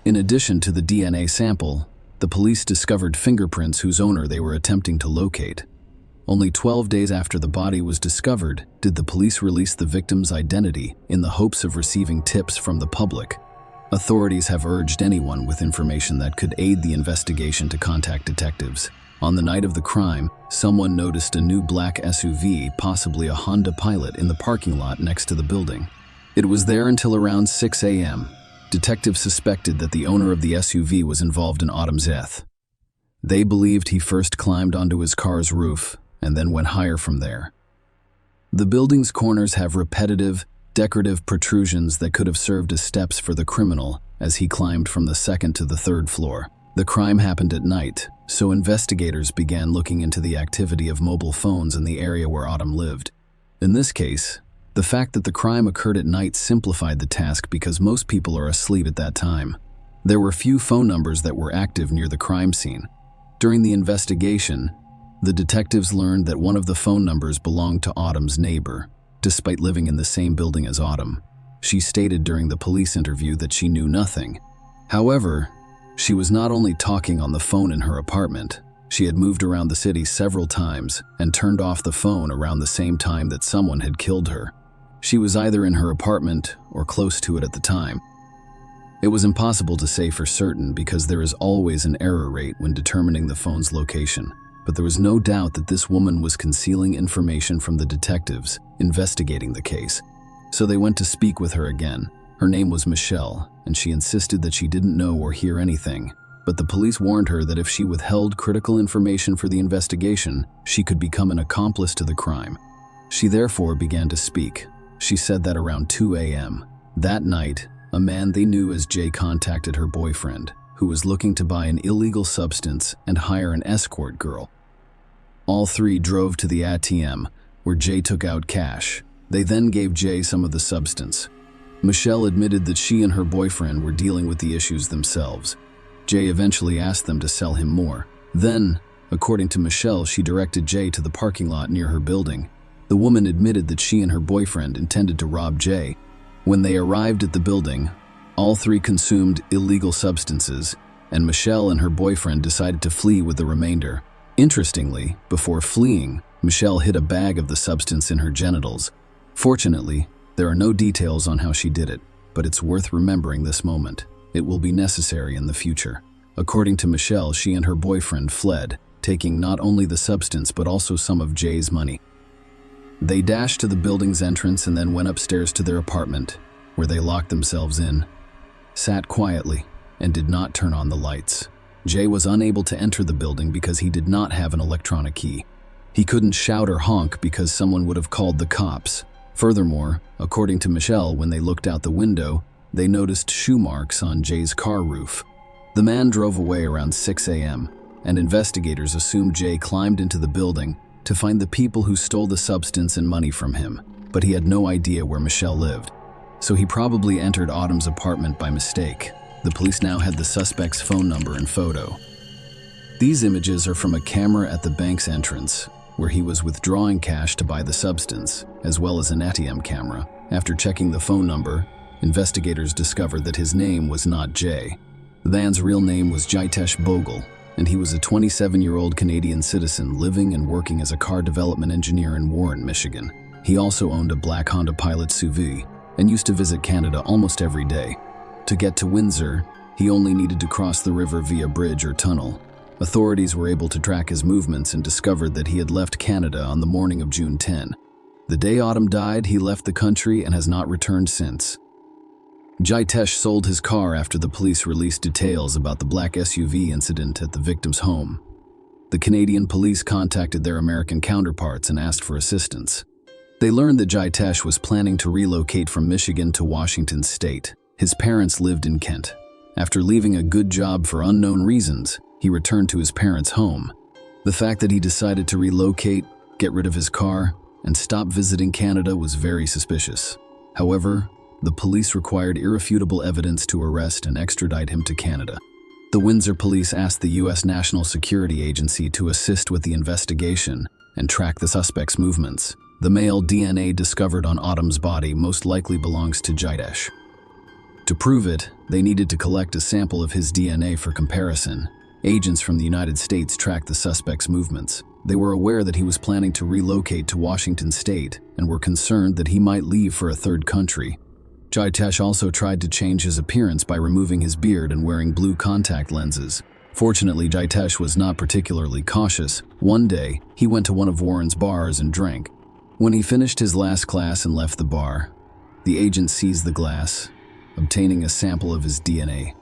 In addition to the DNA sample, the police discovered fingerprints whose owner they were attempting to locate. Only 12 days after the body was discovered did the police release the victim's identity in the hopes of receiving tips from the public. Authorities have urged anyone with information that could aid the investigation to contact detectives. On the night of the crime, someone noticed a new black SUV, possibly a Honda Pilot, in the parking lot next to the building. It was there until around 6 a.m. Detectives suspected that the owner of the SUV was involved in Autumn's death. They believed he first climbed onto his car's roof and then went higher from there. The building's corners have repetitive, decorative protrusions that could have served as steps for the criminal as he climbed from the second to the third floor. The crime happened at night, so investigators began looking into the activity of mobile phones in the area where Autumn lived. In this case, the fact that the crime occurred at night simplified the task because most people are asleep at that time. There were few phone numbers that were active near the crime scene. During the investigation, the detectives learned that one of the phone numbers belonged to Autumn's neighbor. Despite living in the same building as Autumn, she stated during the police interview that she knew nothing. However, she was not only talking on the phone in her apartment, she had moved around the city several times and turned off the phone around the same time that someone had killed her. She was either in her apartment or close to it at the time. It was impossible to say for certain because there is always an error rate when determining the phone's location. But there was no doubt that this woman was concealing information from the detectives investigating the case. So they went to speak with her again. Her name was Michelle, and she insisted that she didn't know or hear anything. But the police warned her that if she withheld critical information for the investigation, she could become an accomplice to the crime. She therefore began to speak. She said that around 2 a.m. That night, a man they knew as Jay contacted her boyfriend, who was looking to buy an illegal substance and hire an escort girl. All three drove to the ATM, where Jay took out cash. They then gave Jay some of the substance. Michelle admitted that she and her boyfriend were dealing with the issues themselves. Jay eventually asked them to sell him more. Then, according to Michelle, she directed Jay to the parking lot near her building. The woman admitted that she and her boyfriend intended to rob Jay. When they arrived at the building, all three consumed illegal substances, and Michelle and her boyfriend decided to flee with the remainder. Interestingly, before fleeing, Michelle hid a bag of the substance in her genitals. Fortunately, there are no details on how she did it, but it's worth remembering this moment. It will be necessary in the future. According to Michelle, she and her boyfriend fled, taking not only the substance but also some of Jay's money. They dashed to the building's entrance and then went upstairs to their apartment, where they locked themselves in, sat quietly, and did not turn on the lights. Jay was unable to enter the building because he did not have an electronic key. He couldn't shout or honk because someone would have called the cops. Furthermore, according to Michelle, when they looked out the window, they noticed shoe marks on Jay's car roof. The man drove away around 6 a.m., and investigators assumed Jay climbed into the building to find the people who stole the substance and money from him, but he had no idea where Michelle lived. So he probably entered Autumn's apartment by mistake. The police now had the suspect's phone number and photo. These images are from a camera at the bank's entrance, where he was withdrawing cash to buy the substance, as well as an ATM camera. After checking the phone number, investigators discovered that his name was not Jay. The man's real name was Jitesh Bogle, and he was a 27-year-old Canadian citizen living and working as a car development engineer in Warren, Michigan. He also owned a black Honda Pilot SUV and used to visit Canada almost every day. To get to Windsor, he only needed to cross the river via bridge or tunnel. Authorities were able to track his movements and discovered that he had left Canada on the morning of June 10. The day Autumn died, he left the country and has not returned since. Jitesh sold his car after the police released details about the black SUV incident at the victim's home. The Canadian police contacted their American counterparts and asked for assistance. They learned that Jitesh was planning to relocate from Michigan to Washington State. His parents lived in Kent. After leaving a good job for unknown reasons, he returned to his parents' home. The fact that he decided to relocate, get rid of his car, and stop visiting Canada was very suspicious. However, the police required irrefutable evidence to arrest and extradite him to Canada. The Windsor police asked the U.S. National Security Agency to assist with the investigation and track the suspect's movements. The male DNA discovered on Autumn's body most likely belongs to Jitesh. To prove it, they needed to collect a sample of his DNA for comparison. Agents from the United States tracked the suspect's movements. They were aware that he was planning to relocate to Washington State and were concerned that he might leave for a third country. Jitesh also tried to change his appearance by removing his beard and wearing blue contact lenses. Fortunately, Jitesh was not particularly cautious. One day, he went to one of Warren's bars and drank. When he finished his last glass and left the bar, the agent seized the glass, obtaining a sample of his DNA.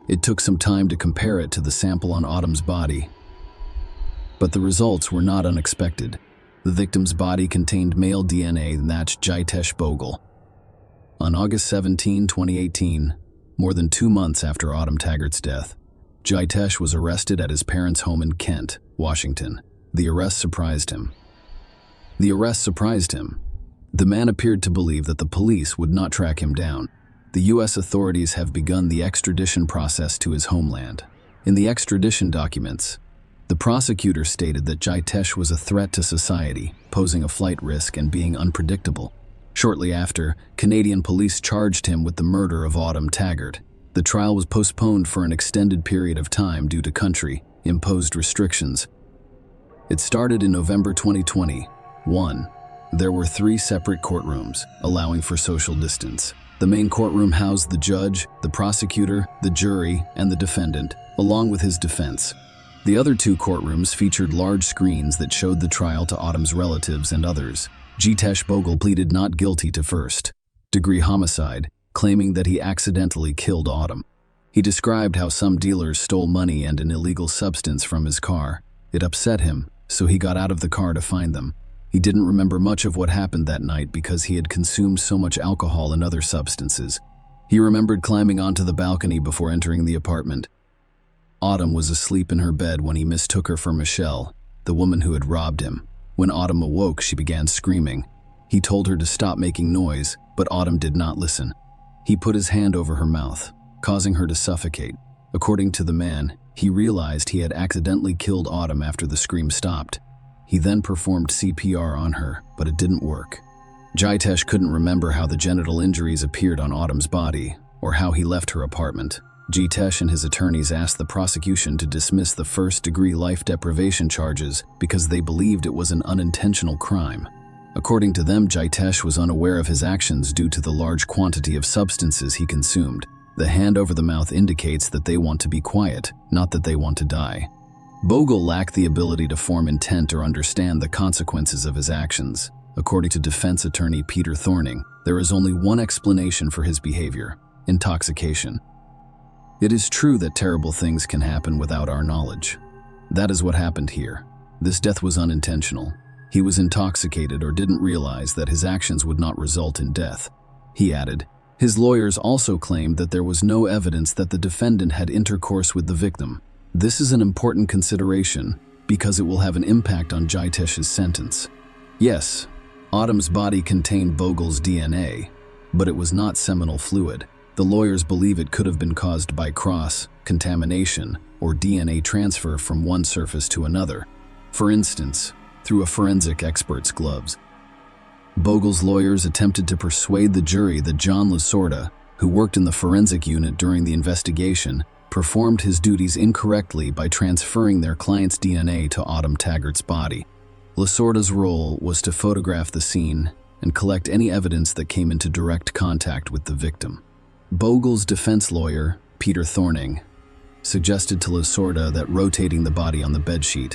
It took some time to compare it to the sample on Autumn's body, but the results were not unexpected. The victim's body contained male DNA that matched Jitesh Bogle. On August 17, 2018, more than 2 months after Autumn Taggart's death, Jitesh was arrested at his parents' home in Kent, Washington. The arrest surprised him. The man appeared to believe that the police would not track him down. The U.S. authorities have begun the extradition process to his homeland. In the extradition documents, the prosecutor stated that Jitesh was a threat to society, posing a flight risk and being unpredictable. Shortly after, Canadian police charged him with the murder of Autumn Taggart. The trial was postponed for an extended period of time due to country-imposed restrictions. It started in November 2021. There were 3 separate courtrooms, allowing for social distance. The main courtroom housed the judge, the prosecutor, the jury, and the defendant, along with his defense. The other 2 courtrooms featured large screens that showed the trial to Autumn's relatives and others. Jitesh Bogle pleaded not guilty to first-degree homicide, claiming that he accidentally killed Autumn. He described how some dealers stole money and an illegal substance from his car. It upset him, so he got out of the car to find them. He didn't remember much of what happened that night because he had consumed so much alcohol and other substances. He remembered climbing onto the balcony before entering the apartment. Autumn was asleep in her bed when he mistook her for Michelle, the woman who had robbed him. When Autumn awoke, she began screaming. He told her to stop making noise, but Autumn did not listen. He put his hand over her mouth, causing her to suffocate. According to the man, he realized he had accidentally killed Autumn after the scream stopped. He then performed CPR on her, but it didn't work. Jitesh couldn't remember how the genital injuries appeared on Autumn's body, or how he left her apartment. Jitesh and his attorneys asked the prosecution to dismiss the first-degree life deprivation charges because they believed it was an unintentional crime. According to them, Jitesh was unaware of his actions due to the large quantity of substances he consumed. The hand over the mouth indicates that they want to be quiet, not that they want to die. Bogle lacked the ability to form intent or understand the consequences of his actions. According to defense attorney Peter Thorning, there is only one explanation for his behavior: intoxication. It is true that terrible things can happen without our knowledge. That is what happened here. This death was unintentional. He was intoxicated or didn't realize that his actions would not result in death. He added, His lawyers also claimed that there was no evidence that the defendant had intercourse with the victim. This is an important consideration because it will have an impact on Jitesh's sentence. Yes, Autumn's body contained Bogle's DNA, but it was not seminal fluid. The lawyers believe it could have been caused by cross-contamination or DNA transfer from one surface to another, for instance, through a forensic expert's gloves. Bogle's lawyers attempted to persuade the jury that John Lasorda, who worked in the forensic unit during the investigation, performed his duties incorrectly by transferring their client's DNA to Autumn Taggart's body. Lasorda's role was to photograph the scene and collect any evidence that came into direct contact with the victim. Bogle's defense lawyer, Peter Thorning, suggested to Lasorda that rotating the body on the bedsheet,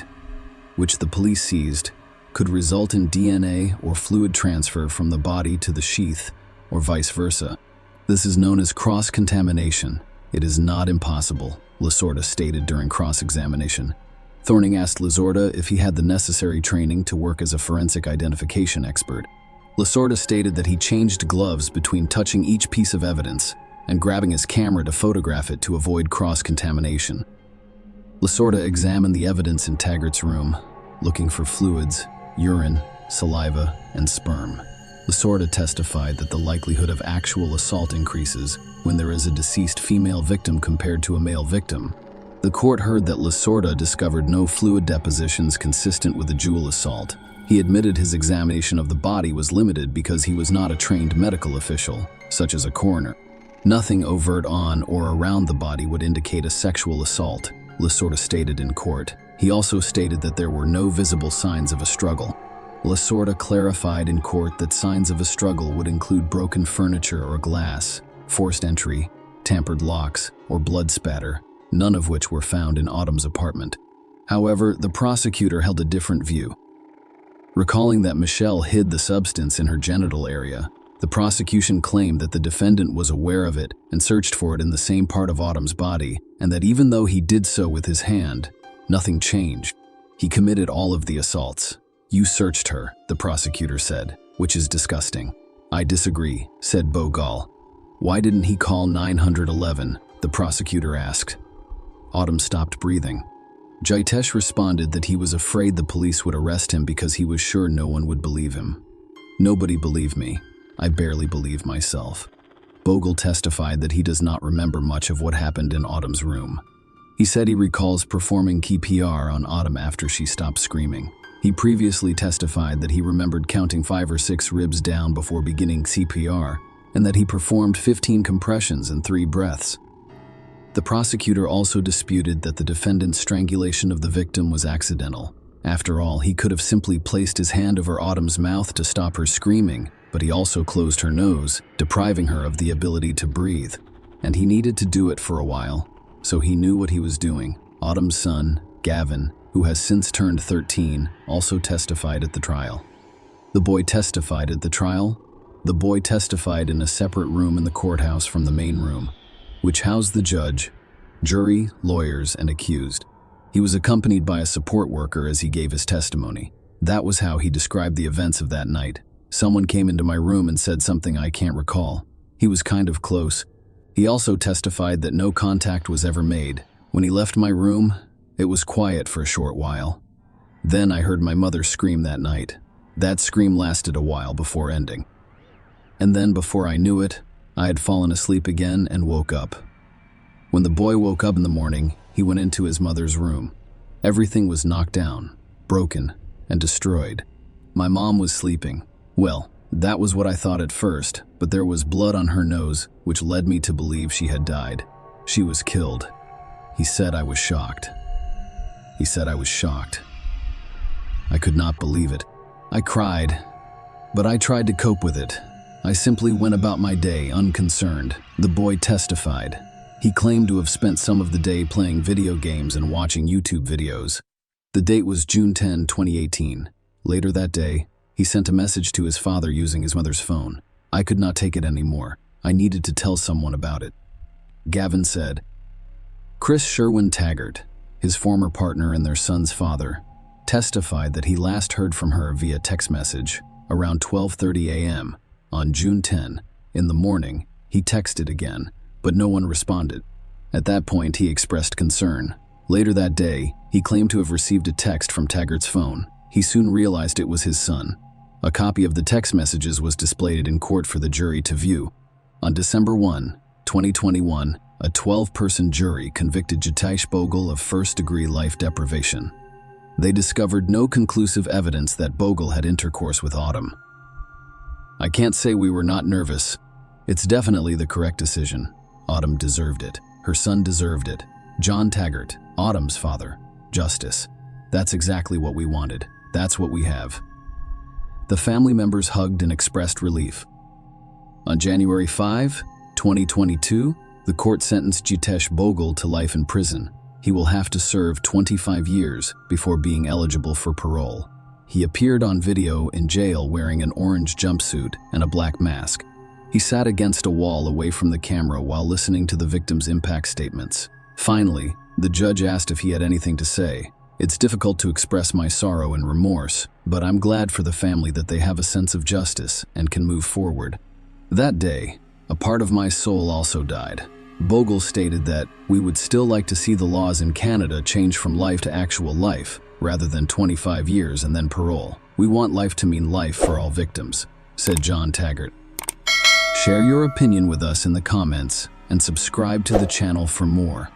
which the police seized, could result in DNA or fluid transfer from the body to the sheath, or vice versa. This is known as cross-contamination. It is not impossible, Lasorda stated during cross-examination. Thorning asked Lasorda if he had the necessary training to work as a forensic identification expert. Lasorda stated that he changed gloves between touching each piece of evidence and grabbing his camera to photograph it to avoid cross-contamination. Lasorda examined the evidence in Taggart's room, looking for fluids, urine, saliva, and sperm. Lasorda testified that the likelihood of actual assault increases when there is a deceased female victim compared to a male victim. The court heard that Lasorda discovered no fluid depositions consistent with a Jewel assault. He admitted his examination of the body was limited because he was not a trained medical official, such as a coroner. Nothing overt on or around the body would indicate a sexual assault, Lasorda stated in court. He also stated that there were no visible signs of a struggle. Lasorda clarified in court that signs of a struggle would include broken furniture or glass, forced entry, tampered locks, or blood spatter, none of which were found in Autumn's apartment. However, the prosecutor held a different view. Recalling that Michelle hid the substance in her genital area, the prosecution claimed that the defendant was aware of it and searched for it in the same part of Autumn's body, and that even though he did so with his hand, nothing changed. He committed all of the assaults. "You searched her," the prosecutor said, "which is disgusting." "I disagree," said Bogle. "Why didn't he call 911? The prosecutor asked. Autumn stopped breathing. Jitesh responded that he was afraid the police would arrest him because he was sure no one would believe him. "Nobody believed me. I barely believe myself." Bogle testified that he does not remember much of what happened in Autumn's room. He said he recalls performing CPR on Autumn after she stopped screaming. He previously testified that he remembered counting 5 or 6 ribs down before beginning CPR, and that he performed 15 compressions and 3 breaths. The prosecutor also disputed that the defendant's strangulation of the victim was accidental. After all, he could have simply placed his hand over Autumn's mouth to stop her screaming, but he also closed her nose, depriving her of the ability to breathe. And he needed to do it for a while, so he knew what he was doing. Autumn's son, Gavin, who has since turned 13, also testified at the trial. The boy testified at the trial? The boy testified in a separate room in the courthouse from the main room, which housed the judge, jury, lawyers, and accused. He was accompanied by a support worker as he gave his testimony. That was how he described the events of that night. "Someone came into my room and said something I can't recall. He was kind of close." He also testified that no contact was ever made. "When he left my room, it was quiet for a short while. Then I heard my mother scream that night. That scream lasted a while before ending. And then before I knew it, I had fallen asleep again and woke up. When the boy woke up in the morning, he went into his mother's room. Everything was knocked down, broken, and destroyed. My mom was sleeping. Well, that was what I thought at first, but there was blood on her nose, which led me to believe she had died. She was killed." He said I was shocked. He said I was shocked. I could not believe it. I cried, but I tried to cope with it. I simply went about my day unconcerned. The boy testified. He claimed to have spent some of the day playing video games and watching YouTube videos. The date was June 10, 2018. Later that day, he sent a message to his father using his mother's phone. "I could not take it anymore. I needed to tell someone about it." Gavin said. Chris Sherwin Taggart, his former partner and their son's father, testified that he last heard from her via text message around 12:30 a.m. on June 10 in the morning He texted again, but no one responded. At that point, he expressed concern. Later that day, he claimed to have received a text from Taggart's phone. He soon realized it was his son. A copy of the text messages was displayed in court for the jury to view. On December 1, 2021, a 12-person jury convicted Jitesh Bogle of first-degree life deprivation. They discovered no conclusive evidence that Bogle had intercourse with Autumn. I can't say we were not nervous. It's definitely the correct decision. Autumn deserved it. Her son deserved it. John Taggart, Autumn's father. Justice. That's exactly what we wanted. That's what we have. The family members hugged and expressed relief. On January 5, 2022, the court sentenced Jitesh Bogle to life in prison. He will have to serve 25 years before being eligible for parole. He appeared on video in jail wearing an orange jumpsuit and a black mask. He sat against a wall away from the camera while listening to the victim's impact statements. Finally, the judge asked if he had anything to say. It's difficult to express my sorrow and remorse, but I'm glad for the family that they have a sense of justice and can move forward. That day, a part of my soul also died. Bogle stated that we would still like to see the laws in Canada change from life to actual life, rather than 25 years and then parole. We want life to mean life for all victims, said John Taggart. Share your opinion with us in the comments and subscribe to the channel for more.